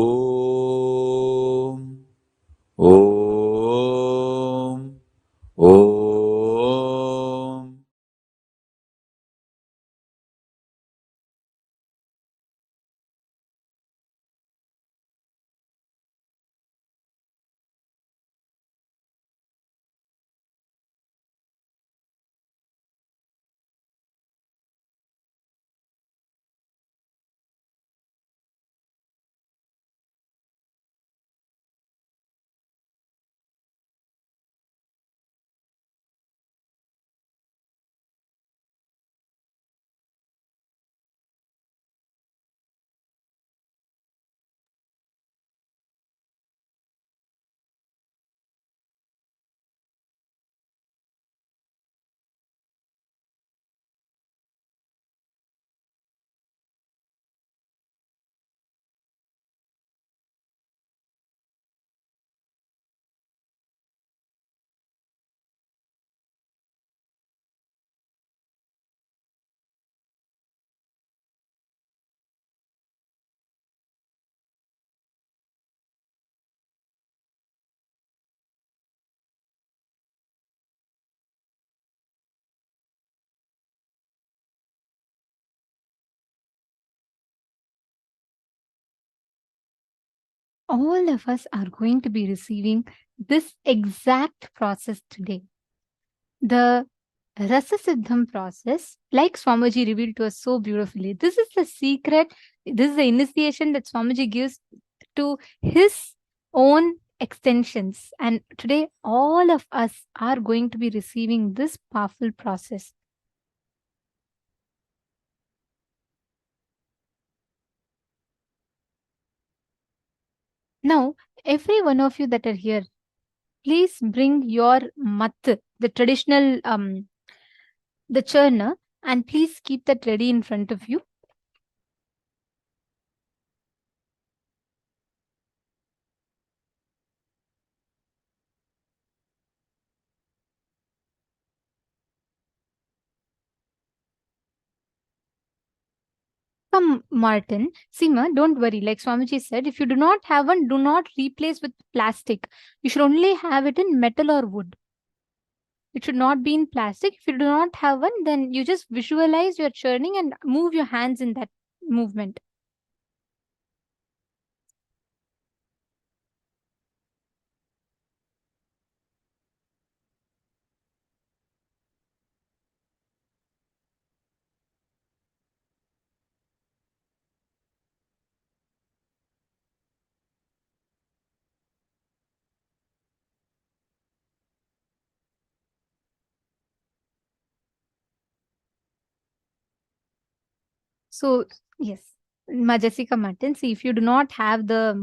all of us are going to be receiving this exact process today. The Rasa Siddham process, like Swamiji revealed to us so beautifully, this is the secret, this is the initiation that Swamiji gives to his own extensions. And today, all of us are going to be receiving this powerful process. Now, every one of you that are here, please bring your mat, the traditional, the churner, and please keep that ready in front of you. Come, Martin. Seema, don't worry. Like Swamiji said, if you do not have one, do not replace with plastic. You should only have it in metal or wood. It should not be in plastic. If you do not have one, then you just visualize your churning and move your hands in that movement. So, yes, Jessica Martin, see, if you do not have the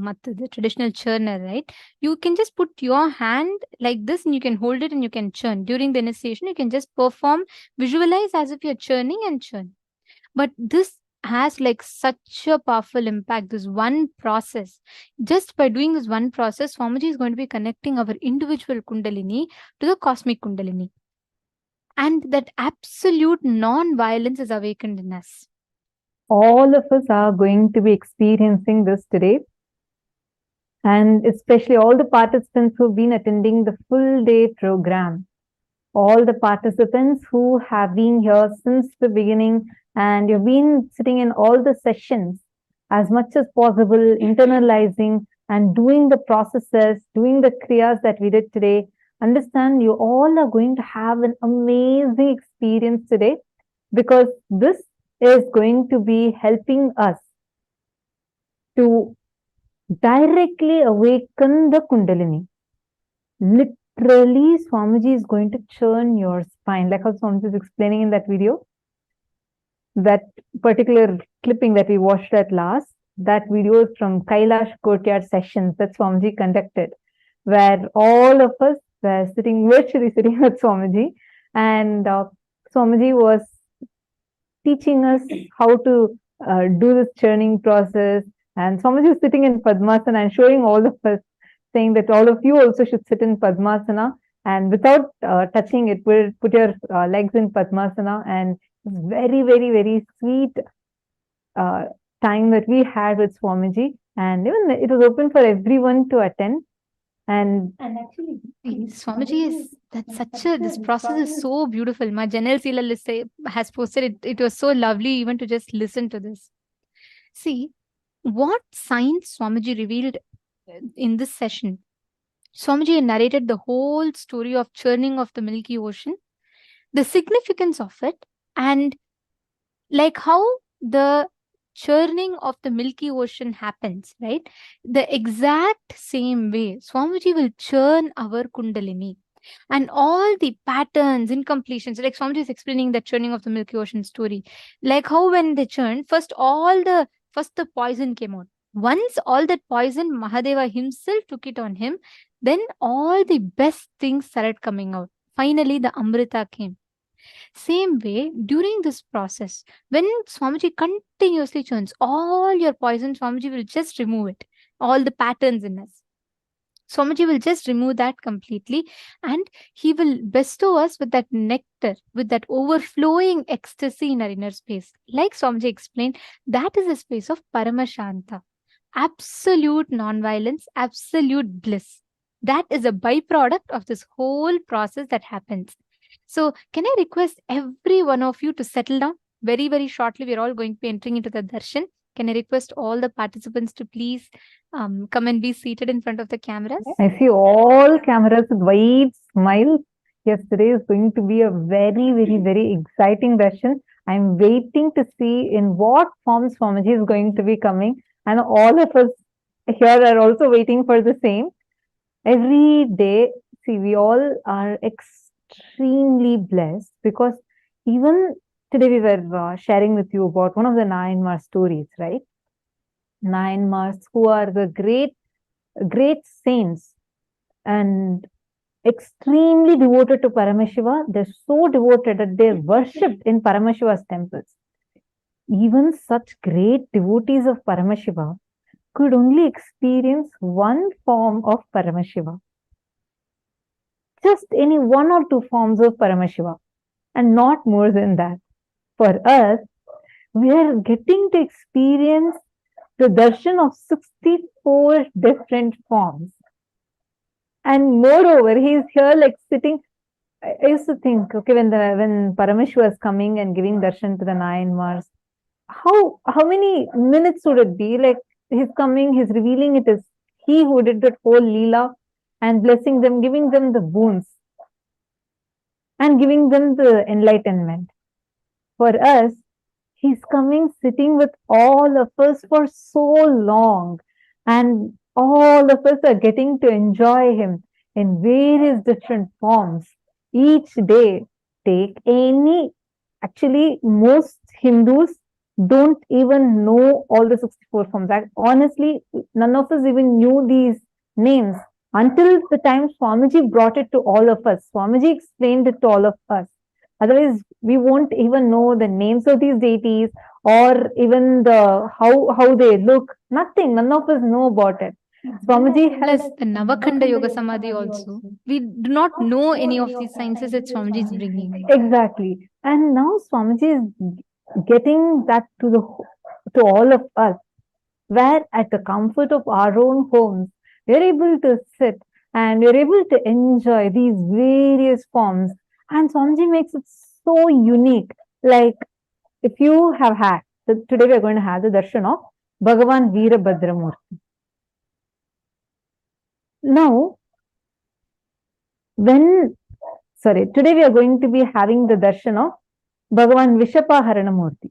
traditional churner, right, you can just put your hand like this and you can hold it and you can churn. During the initiation, you can just perform, visualize as if you're churning and churn. But this has like such a powerful impact, this one process. Just by doing this one process, Swamiji is going to be connecting our individual Kundalini to the cosmic Kundalini. And that absolute non-violence is awakened in us. All of us are going to be experiencing this today. And especially all the participants who've been attending the full day program. All the participants who have been here since the beginning and you've been sitting in all the sessions as much as possible, internalizing and doing the processes, doing the kriyas that we did today. Understand, you all are going to have an amazing experience today because this is going to be helping us to directly awaken the Kundalini. Literally, Swamiji is going to churn your spine, like how Swamiji is explaining in that video. That particular clipping that we watched at last, that video is from Kailash Courtyard sessions that Swamiji conducted, where all of us were virtually sitting with Swamiji, and Swamiji was teaching us how to do this churning process. And Swamiji was sitting in Padmasana and showing all of us, saying that all of you also should sit in Padmasana. And without touching it, put your legs in Padmasana. And it's very, very, very sweet time that we had with Swamiji. And even it was open for everyone to attend. And actually, Swamiji is this process is so beautiful. My Janel Sila has posted it. It was so lovely even to just listen to this. See, what science Swamiji revealed in this session. Swamiji narrated the whole story of churning of the Milky Ocean, the significance of it, and like how the churning of the Milky Ocean happens, right? The exact same way, Swamiji will churn our Kundalini. And all the patterns, incompletions, like Swamiji is explaining the churning of the Milky Ocean story. Like how when they churned, first the poison came out. Once all that poison, Mahadeva himself took it on him, then all the best things started coming out. Finally, the Amrita came. Same way, during this process, when Swamiji continuously churns, all your poison, Swamiji will just remove it. All the patterns in us. Swamiji will just remove that completely and he will bestow us with that nectar, with that overflowing ecstasy in our inner space. Like Swamiji explained, that is a space of Paramashanta. Absolute non-violence, absolute bliss. That is a byproduct of this whole process that happens. So can I request every one of you to settle down? Very, very shortly, we're all going to be entering into the darshan. Can I request all the participants to please come and be seated in front of the cameras? I see all cameras with wide smiles. Yes, today is going to be a very, very, very exciting session. I'm waiting to see in what form Swamiji is going to be coming, and all of us here are also waiting for the same. Every day, see, we all are extremely blessed because even today we were sharing with you about one of the Nine Mars stories, right? Nine Mars, who are the great saints and extremely devoted to Paramashiva. They're so devoted that they're worshipped in Paramashiva's temples. Even such great devotees of Paramashiva could only experience one form of Paramashiva. Just any one or two forms of Paramashiva, and not more than that. For us, we are getting to experience the darshan of 64 different forms. And moreover, he is here like sitting. I used to think, okay, when Paramashiva is coming and giving darshan to the Nine Mars, how many minutes would it be? Like, he's coming, he's revealing it is he who did that whole Leela and blessing them, giving them the boons and giving them the enlightenment. For us, he's coming, sitting with all of us for so long, and all of us are getting to enjoy him in various different forms. Each day, take any, actually most Hindus don't even know all the 64 forms. Honestly, none of us even knew these names until the time Swamiji brought it to all of us. Swamiji explained it to all of us. Otherwise, we won't even know the names of these deities or even the how they look. Nothing. None of us know about it. Swamiji has the Navakanda Yoga Samādhi also. We do not know any of these sciences that Swamiji is bringing. Exactly. And now Swamiji is getting that to all of us, where at the comfort of our own homes, we're able to sit and we're able to enjoy these various forms. And Swamiji makes it so unique. Like, if you have had, today we're going to have the darshan of Bhagavan Veerabhadramurti. Now, today we are going to be having the darshan of Bhagavan Vishapaharanamurti.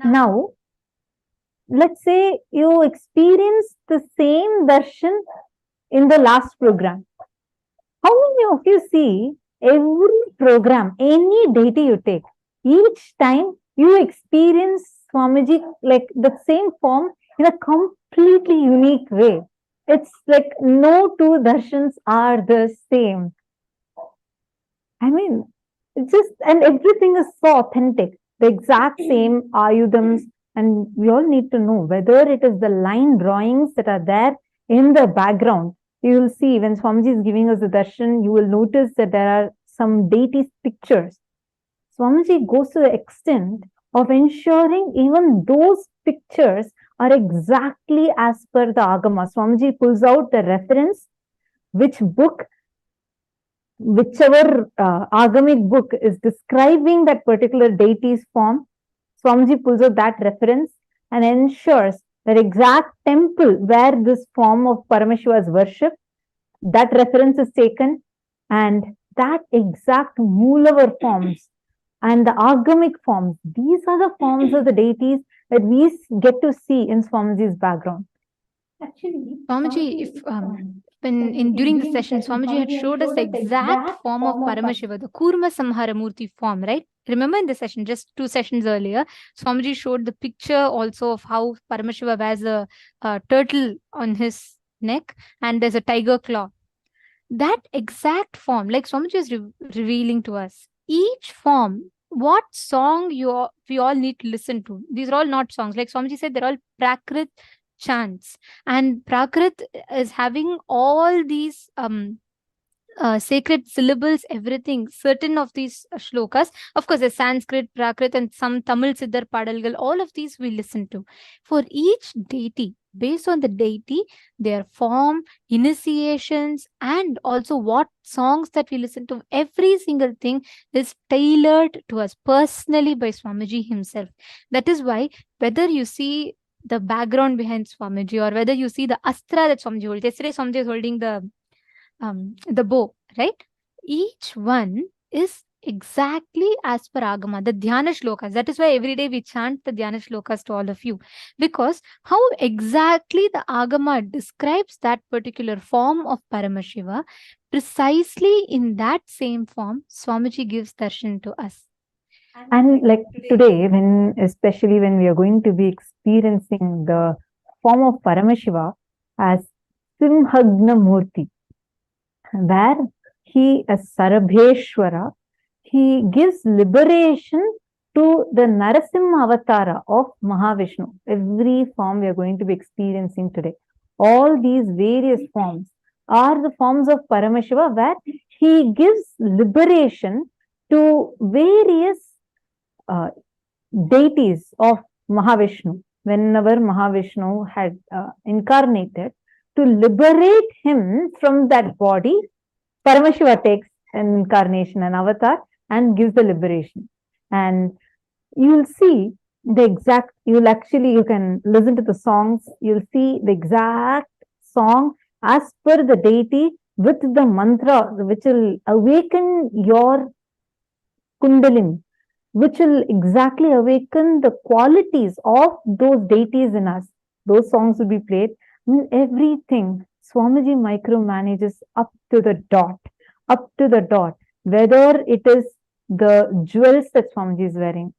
Now, let's say you experience the same darshan in the last program. How many of you see every program, any deity you take, each time you experience Swamiji like the same form in a completely unique way? It's like no two darshans are the same. I mean, and everything is so authentic. The exact same ayudams, and we all need to know whether it is the line drawings that are there in the background. You will see when Swamiji is giving us the darshan, you will notice that there are some deities' pictures. Swamiji goes to the extent of ensuring even those pictures are exactly as per the Agama. Swamiji pulls out the reference, which book, whichever Agamic book is describing that particular deity's form. Swamiji pulls out that reference and ensures that exact temple where this form of Paramashiva is worshipped, that reference is taken, and that exact Moolavar forms and the Agamic forms, these are the forms of the deities that we get to see in Swamiji's background. Actually, Swamiji, during the session, Swamiji had showed us the exact form of Paramashiva, the Kurma Samharamurti form, right? Remember in the session, just 2 sessions earlier, Swamiji showed the picture also of how Paramashiva wears a turtle on his neck and there's a tiger claw. That exact form, like Swamiji is revealing to us, each form, what song we all need to listen to. These are all not songs. Like Swamiji said, they're all Prakrit chants. And Prakrit is having all these sacred syllables, everything, certain of these shlokas. Of course, there's Sanskrit, Prakrit, and some Tamil Siddhar Padalgal. All of these we listen to. For each deity, based on the deity, their form, initiations, and also what songs that we listen to, every single thing is tailored to us personally by Swamiji himself. That is why, whether you see the background behind Swamiji, or whether you see the astra that Swamiji holds. Yesterday, Swamiji is holding the bow, right? Each one is exactly as per Agama, the Dhyana Shlokas. That is why every day we chant the Dhyana Shlokas to all of you. Because how exactly the Agama describes that particular form of Paramashiva, precisely in that same form, Swamiji gives darshan to us. And like today, especially when we are going to be experiencing the form of Paramashiva as Simhagna Murti, where he, as Sarabheshwara, he gives liberation to the Narasimha Avatara of Mahavishnu. Every form we are going to be experiencing today. All these various forms are the forms of Paramashiva, where he gives liberation to various deities of Mahavishnu. Whenever Mahavishnu had incarnated, to liberate him from that body, Paramashiva takes an incarnation, an avatar, and gives the liberation. And you'll see the exact, you can listen to the songs, you'll see the exact song as per the deity with the mantra, which will awaken your Kundalini, which will exactly awaken the qualities of those deities in us. Those songs will be played. Everything Swamiji micromanages up to the dot, whether it is the jewels that Swamiji is wearing.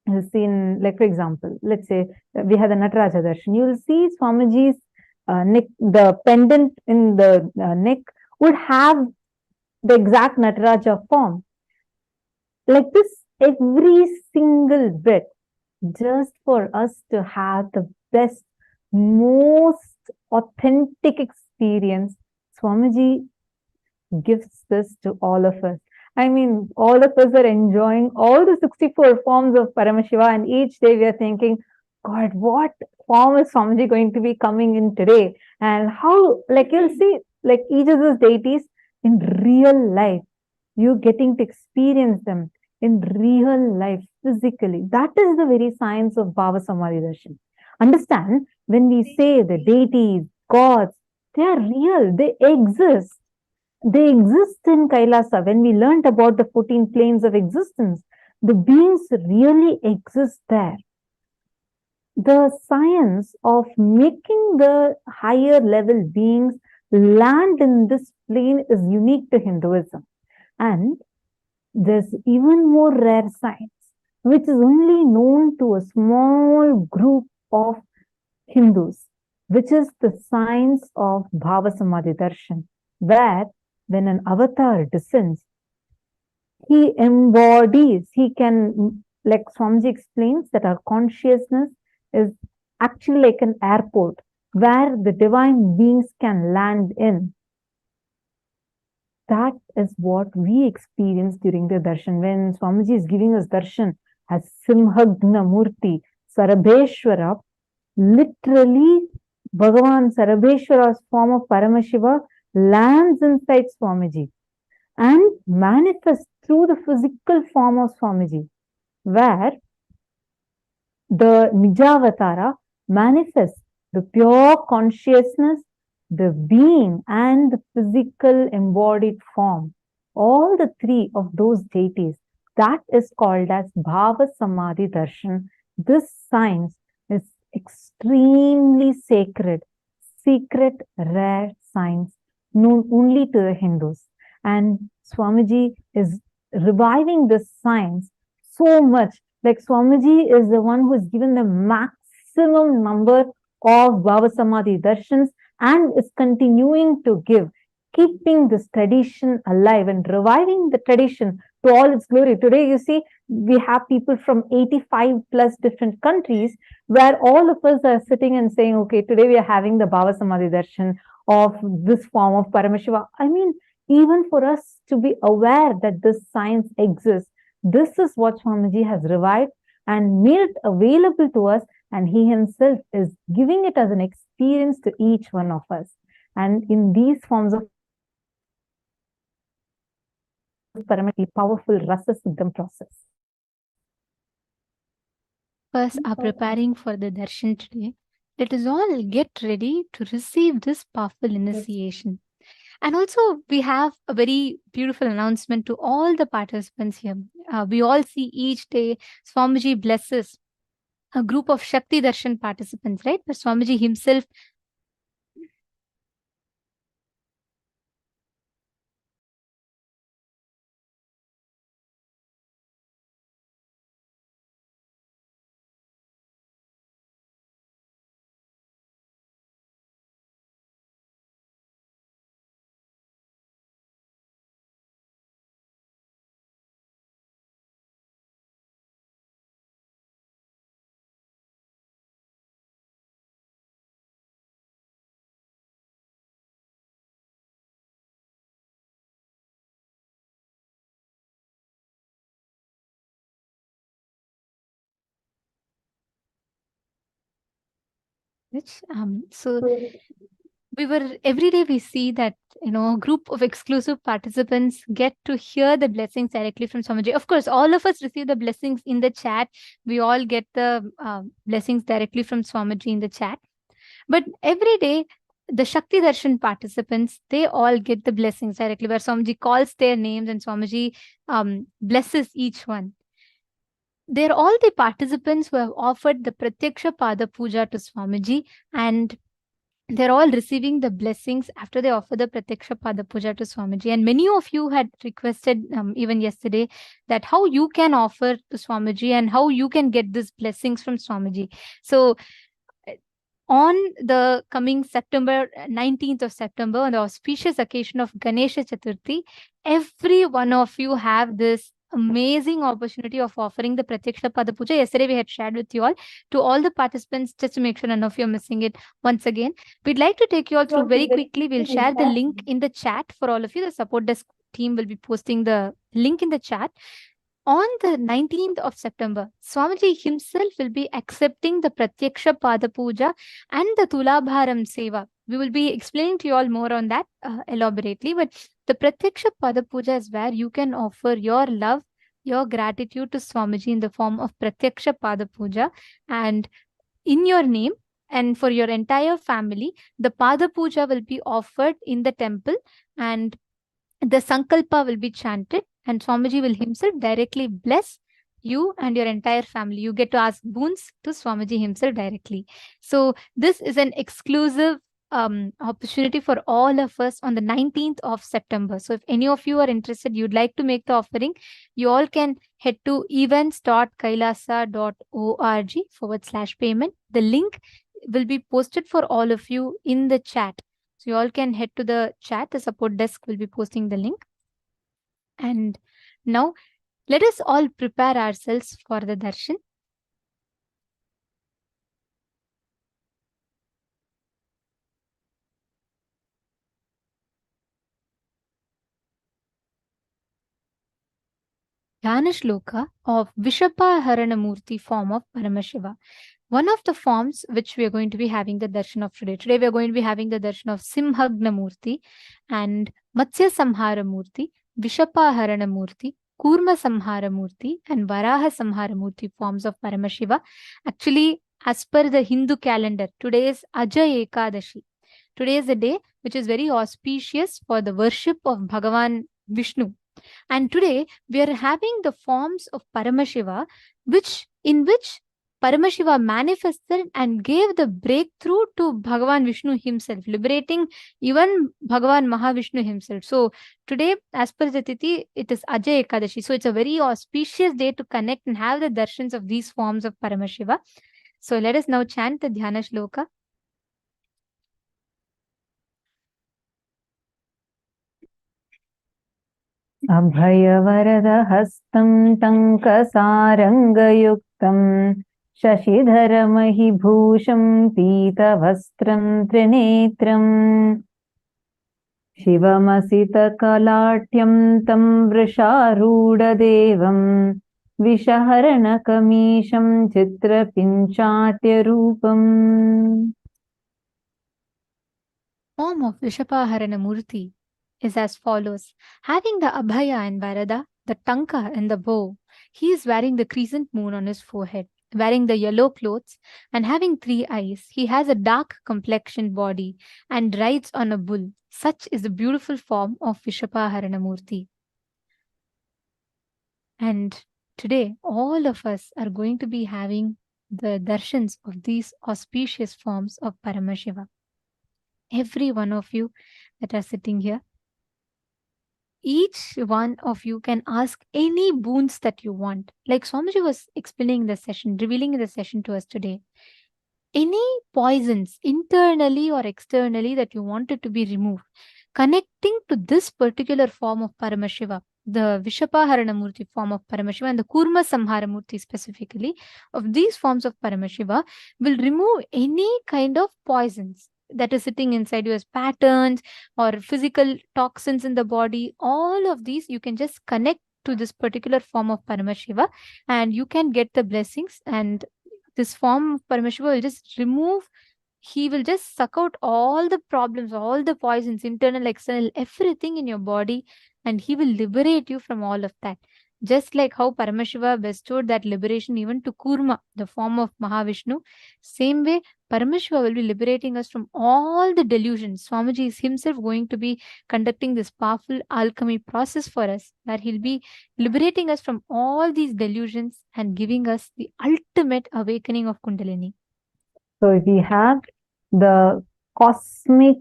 You'll see like for example, let's say we have the Nataraja Darshan. You will see Swamiji's neck, the pendant in the neck would have the exact Nataraja form. Like this, every single bit, just for us to have the best, most authentic experience. Swamiji gives this to all of us. I mean, all of us are enjoying all the 64 forms of Paramashiva, and each day we are thinking, God, what form is Swamiji going to be coming in today? And how, like you'll see, like each of those deities in real life, you getting to experience them in real life, physically. That is the very science of Bhava Samadhi Darshan. Understand, when we say the deities, gods, they are real, they exist. They exist in Kailasa. When we learned about the 14 planes of existence, the beings really exist there. The science of making the higher level beings land in this plane is unique to Hinduism. And there's even more rare science, which is only known to a small group of Hindus, which is the science of Bhava Samadhi Darshan, where when an avatar descends, he embodies, he can, like Swamiji explains, that our consciousness is actually like an airport where the divine beings can land in. That is what we experience during the darshan. When Swamiji is giving us darshan as Simhagna Murti, Sarabheshwara, literally Bhagavan Sarabheshwara's form of Paramashiva lands inside Swamiji and manifests through the physical form of Swamiji, where the Nijavatara manifests the pure consciousness, the being, and the physical embodied form. All the three of those deities, that is called as Bhava Samadhi Darshan. This science is extremely sacred, secret, rare science, known only to the Hindus. And Swamiji is reviving this science so much. Like Swamiji is the one who has given the maximum number of Bhava Samadhi Darshans and is continuing to give, keeping this tradition alive and reviving the tradition to all its glory. Today, you see, we have people from 85 plus different countries where all of us are sitting and saying, okay, today we are having the Bhava Samadhi Darshan of this form of Paramashiva. I mean, even for us to be aware that this science exists, this is what Swamiji has revived and made it available to us, and he himself is giving it as an experience to each one of us. And in these forms of Paramashiva, powerful Rasa Siddha process. us are preparing for the darshan today, let us all get ready to receive this powerful initiation. And also, we have a very beautiful announcement to all the participants here. We all see each day Swamiji blesses a group of Shakti Darshan participants, right? But Swamiji himself so every day we see that a group of exclusive participants get to hear the blessings directly from Swamiji. Of course, all of us receive the blessings in the chat. We all get the blessings directly from Swamiji in the chat. But every day, the Shakti Darshan participants, they all get the blessings directly, where Swamiji calls their names and Swamiji blesses each one. They're all the participants who have offered the Pratyaksha Pada Puja to Swamiji, and they're all receiving the blessings after they offer the Pratyaksha Pada Puja to Swamiji. And many of you had requested even yesterday that how you can offer to Swamiji and how you can get these blessings from Swamiji. So on the coming September 19th of September, on the auspicious occasion of Ganesha Chaturthi, every one of you have this amazing opportunity of offering the Pratyaksha Pada Puja. Yesterday we had shared with you all. To all the participants, just to make sure none of you are missing it once again, we'd like to take you all through very quickly. We'll share the link in the chat for all of you. The support desk team will be posting the link in the chat. On the 19th of September, Swamiji himself will be accepting the Pratyaksha Pada Puja and the Tulabharam Seva. We will be explaining to you all more on that elaborately. But the Pratyaksha Pada Puja is where you can offer your love, your gratitude to Swamiji in the form of Pratyaksha Pada Puja. And in your name and for your entire family, the Pada Puja will be offered in the temple and the Sankalpa will be chanted. And Swamiji will himself directly bless you and your entire family. You get to ask boons to Swamiji himself directly. So this is an exclusive opportunity for all of us on the 19th of September. So if any of you are interested, you'd like to make the offering, you all can head to events.kailasa.org/payment. The link will be posted for all of you in the chat. So you all can head to the chat. The support desk will be posting the link. And now, let us all prepare ourselves for the darshan. Dhyana Shloka of Vishapa Murti form of Paramashiva. One of the forms which we are going to be having the darshan of today. Today we are going to be having the darshan of Simhagna Murti and Matsya Samhara Murti, Vishapa Murti, Kurma Samhara Murti and Varaha Samhara Murti forms of Paramashiva. Actually, as per the Hindu calendar, today is Ajay Ekadashi. Today is a day which is very auspicious for the worship of Bhagavan Vishnu. And today we are having the forms of Paramashiva, in which Paramashiva manifested and gave the breakthrough to Bhagavan Vishnu himself, liberating even Bhagavan Mahavishnu himself. So today, as per the Tithi, it is Ajay Ekadashi. So it's a very auspicious day to connect and have the darshans of these forms of Paramashiva. So let us now chant the Dhyana Shloka. अभयवरदहस्तं टङ्कसारङ्गयुक्तं शशिधरमहिभूषं पीतवस्त्रं त्रिनेत्रम् शिवमसितकलाट्यं तं वृषारूढदेवं विषहरणकमीशं चित्रपिञ्चाट्यरूपम्. Form of Vishapaharana Murti is as follows. Having the Abhaya and Varada, the Tanka and the bow, he is wearing the crescent moon on his forehead. wearing the yellow clothes and having 3 eyes. He has a dark complexioned body and rides on a bull. Such is the beautiful form of Vishapaharanamurti. And today, all of us are going to be having the darshans of these auspicious forms of Paramashiva. Every one of you that are sitting here, each one of you can ask any boons that you want. Like Swamiji was explaining in the session, revealing in the session to us today. Any poisons, internally or externally, that you wanted to be removed, connecting to this particular form of Paramashiva, the Vishapaharanamurti form of Paramashiva and the Kurma Samharamurti specifically, of these forms of Paramashiva will remove any kind of poisons that is sitting inside you as patterns or physical toxins in the body. All of these you can just connect to this particular form of Paramashiva and you can get the blessings, and this form of Paramashiva will just remove, he will just suck out all the problems, all the poisons, internal, external, everything in your body, and he will liberate you from all of that. Just like how Paramashiva bestowed that liberation even to Kurma, the form of Mahavishnu, same way Paramashiva will be liberating us from all the delusions. Swamiji is himself going to be conducting this powerful alchemy process for us, where he'll be liberating us from all these delusions and giving us the ultimate awakening of Kundalini. So we have the cosmic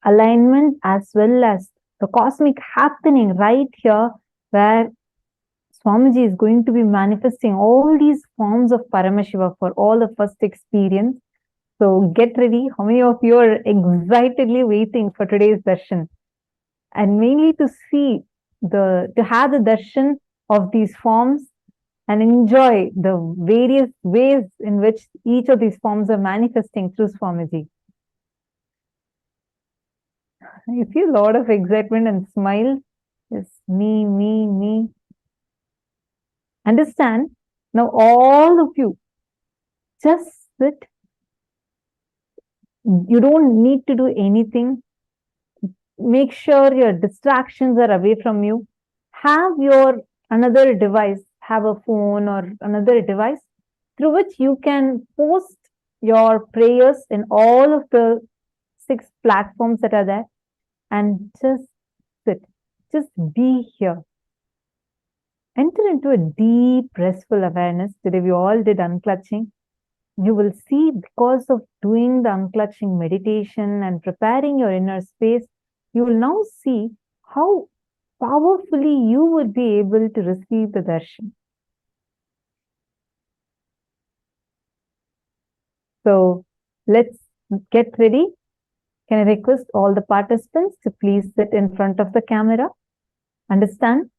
alignment as well as the cosmic happening right here, where Swamiji is going to be manifesting all these forms of Paramashiva for all of us to experience. So get ready. How many of you are excitedly waiting for today's darshan? And mainly to have the darshan of these forms and enjoy the various ways in which each of these forms are manifesting through Swamiji. I feel a lot of excitement and smiles. It's me. Understand? Now all of you, just sit. You don't need to do anything. Make sure your distractions are away from you. Have your another device, have a phone or another device through which you can post your prayers in all of the 6 platforms that are there, and just sit. Just be here. Enter into a deep, restful awareness. Today we all did unclutching. You will see, because of doing the unclutching meditation and preparing your inner space, you will now see how powerfully you would be able to receive the darshan. So let's get ready. Can I request all the participants to please sit in front of the camera? Understand?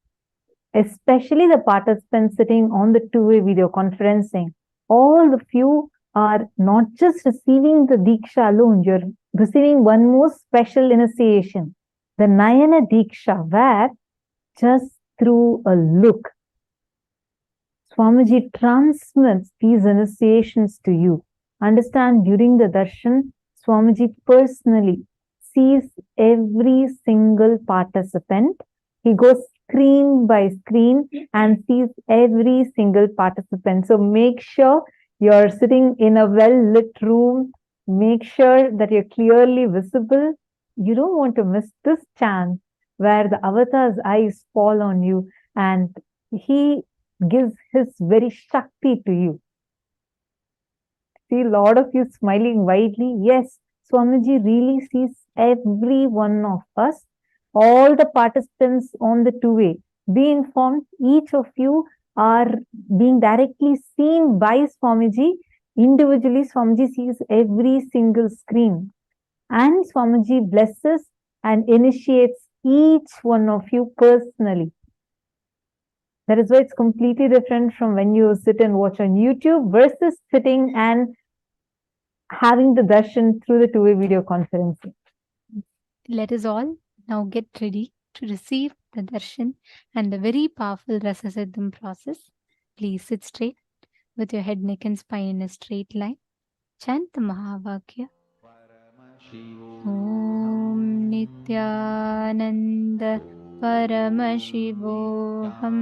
Especially the participants sitting on the two-way video conferencing. All of you are not just receiving the Diksha alone, you're receiving one more special initiation, the Nayana Diksha, where just through a look, Swamiji transmits these initiations to you. Understand, during the darshan, Swamiji personally sees every single participant. He goes screen by screen and sees every single participant. So make sure you're sitting in a well-lit room. Make sure that you're clearly visible. You don't want to miss this chance where the avatar's eyes fall on you and he gives his very Shakti to you. See a lot of you smiling widely. Yes, Swamiji really sees every one of us. All the participants on the two-way, be informed, each of you are being directly seen by Swamiji. Individually, Swamiji sees every single screen. And Swamiji blesses and initiates each one of you personally. That is why it's completely different from when you sit and watch on YouTube versus sitting and having the darshan through the two-way video conferencing. Let us all now get ready to receive the darshan and the very powerful Rasa Siddham process. Please sit straight with your head, neck and spine in a straight line. Chant the Mahavakya. Om Nithyananda Paramashivoham.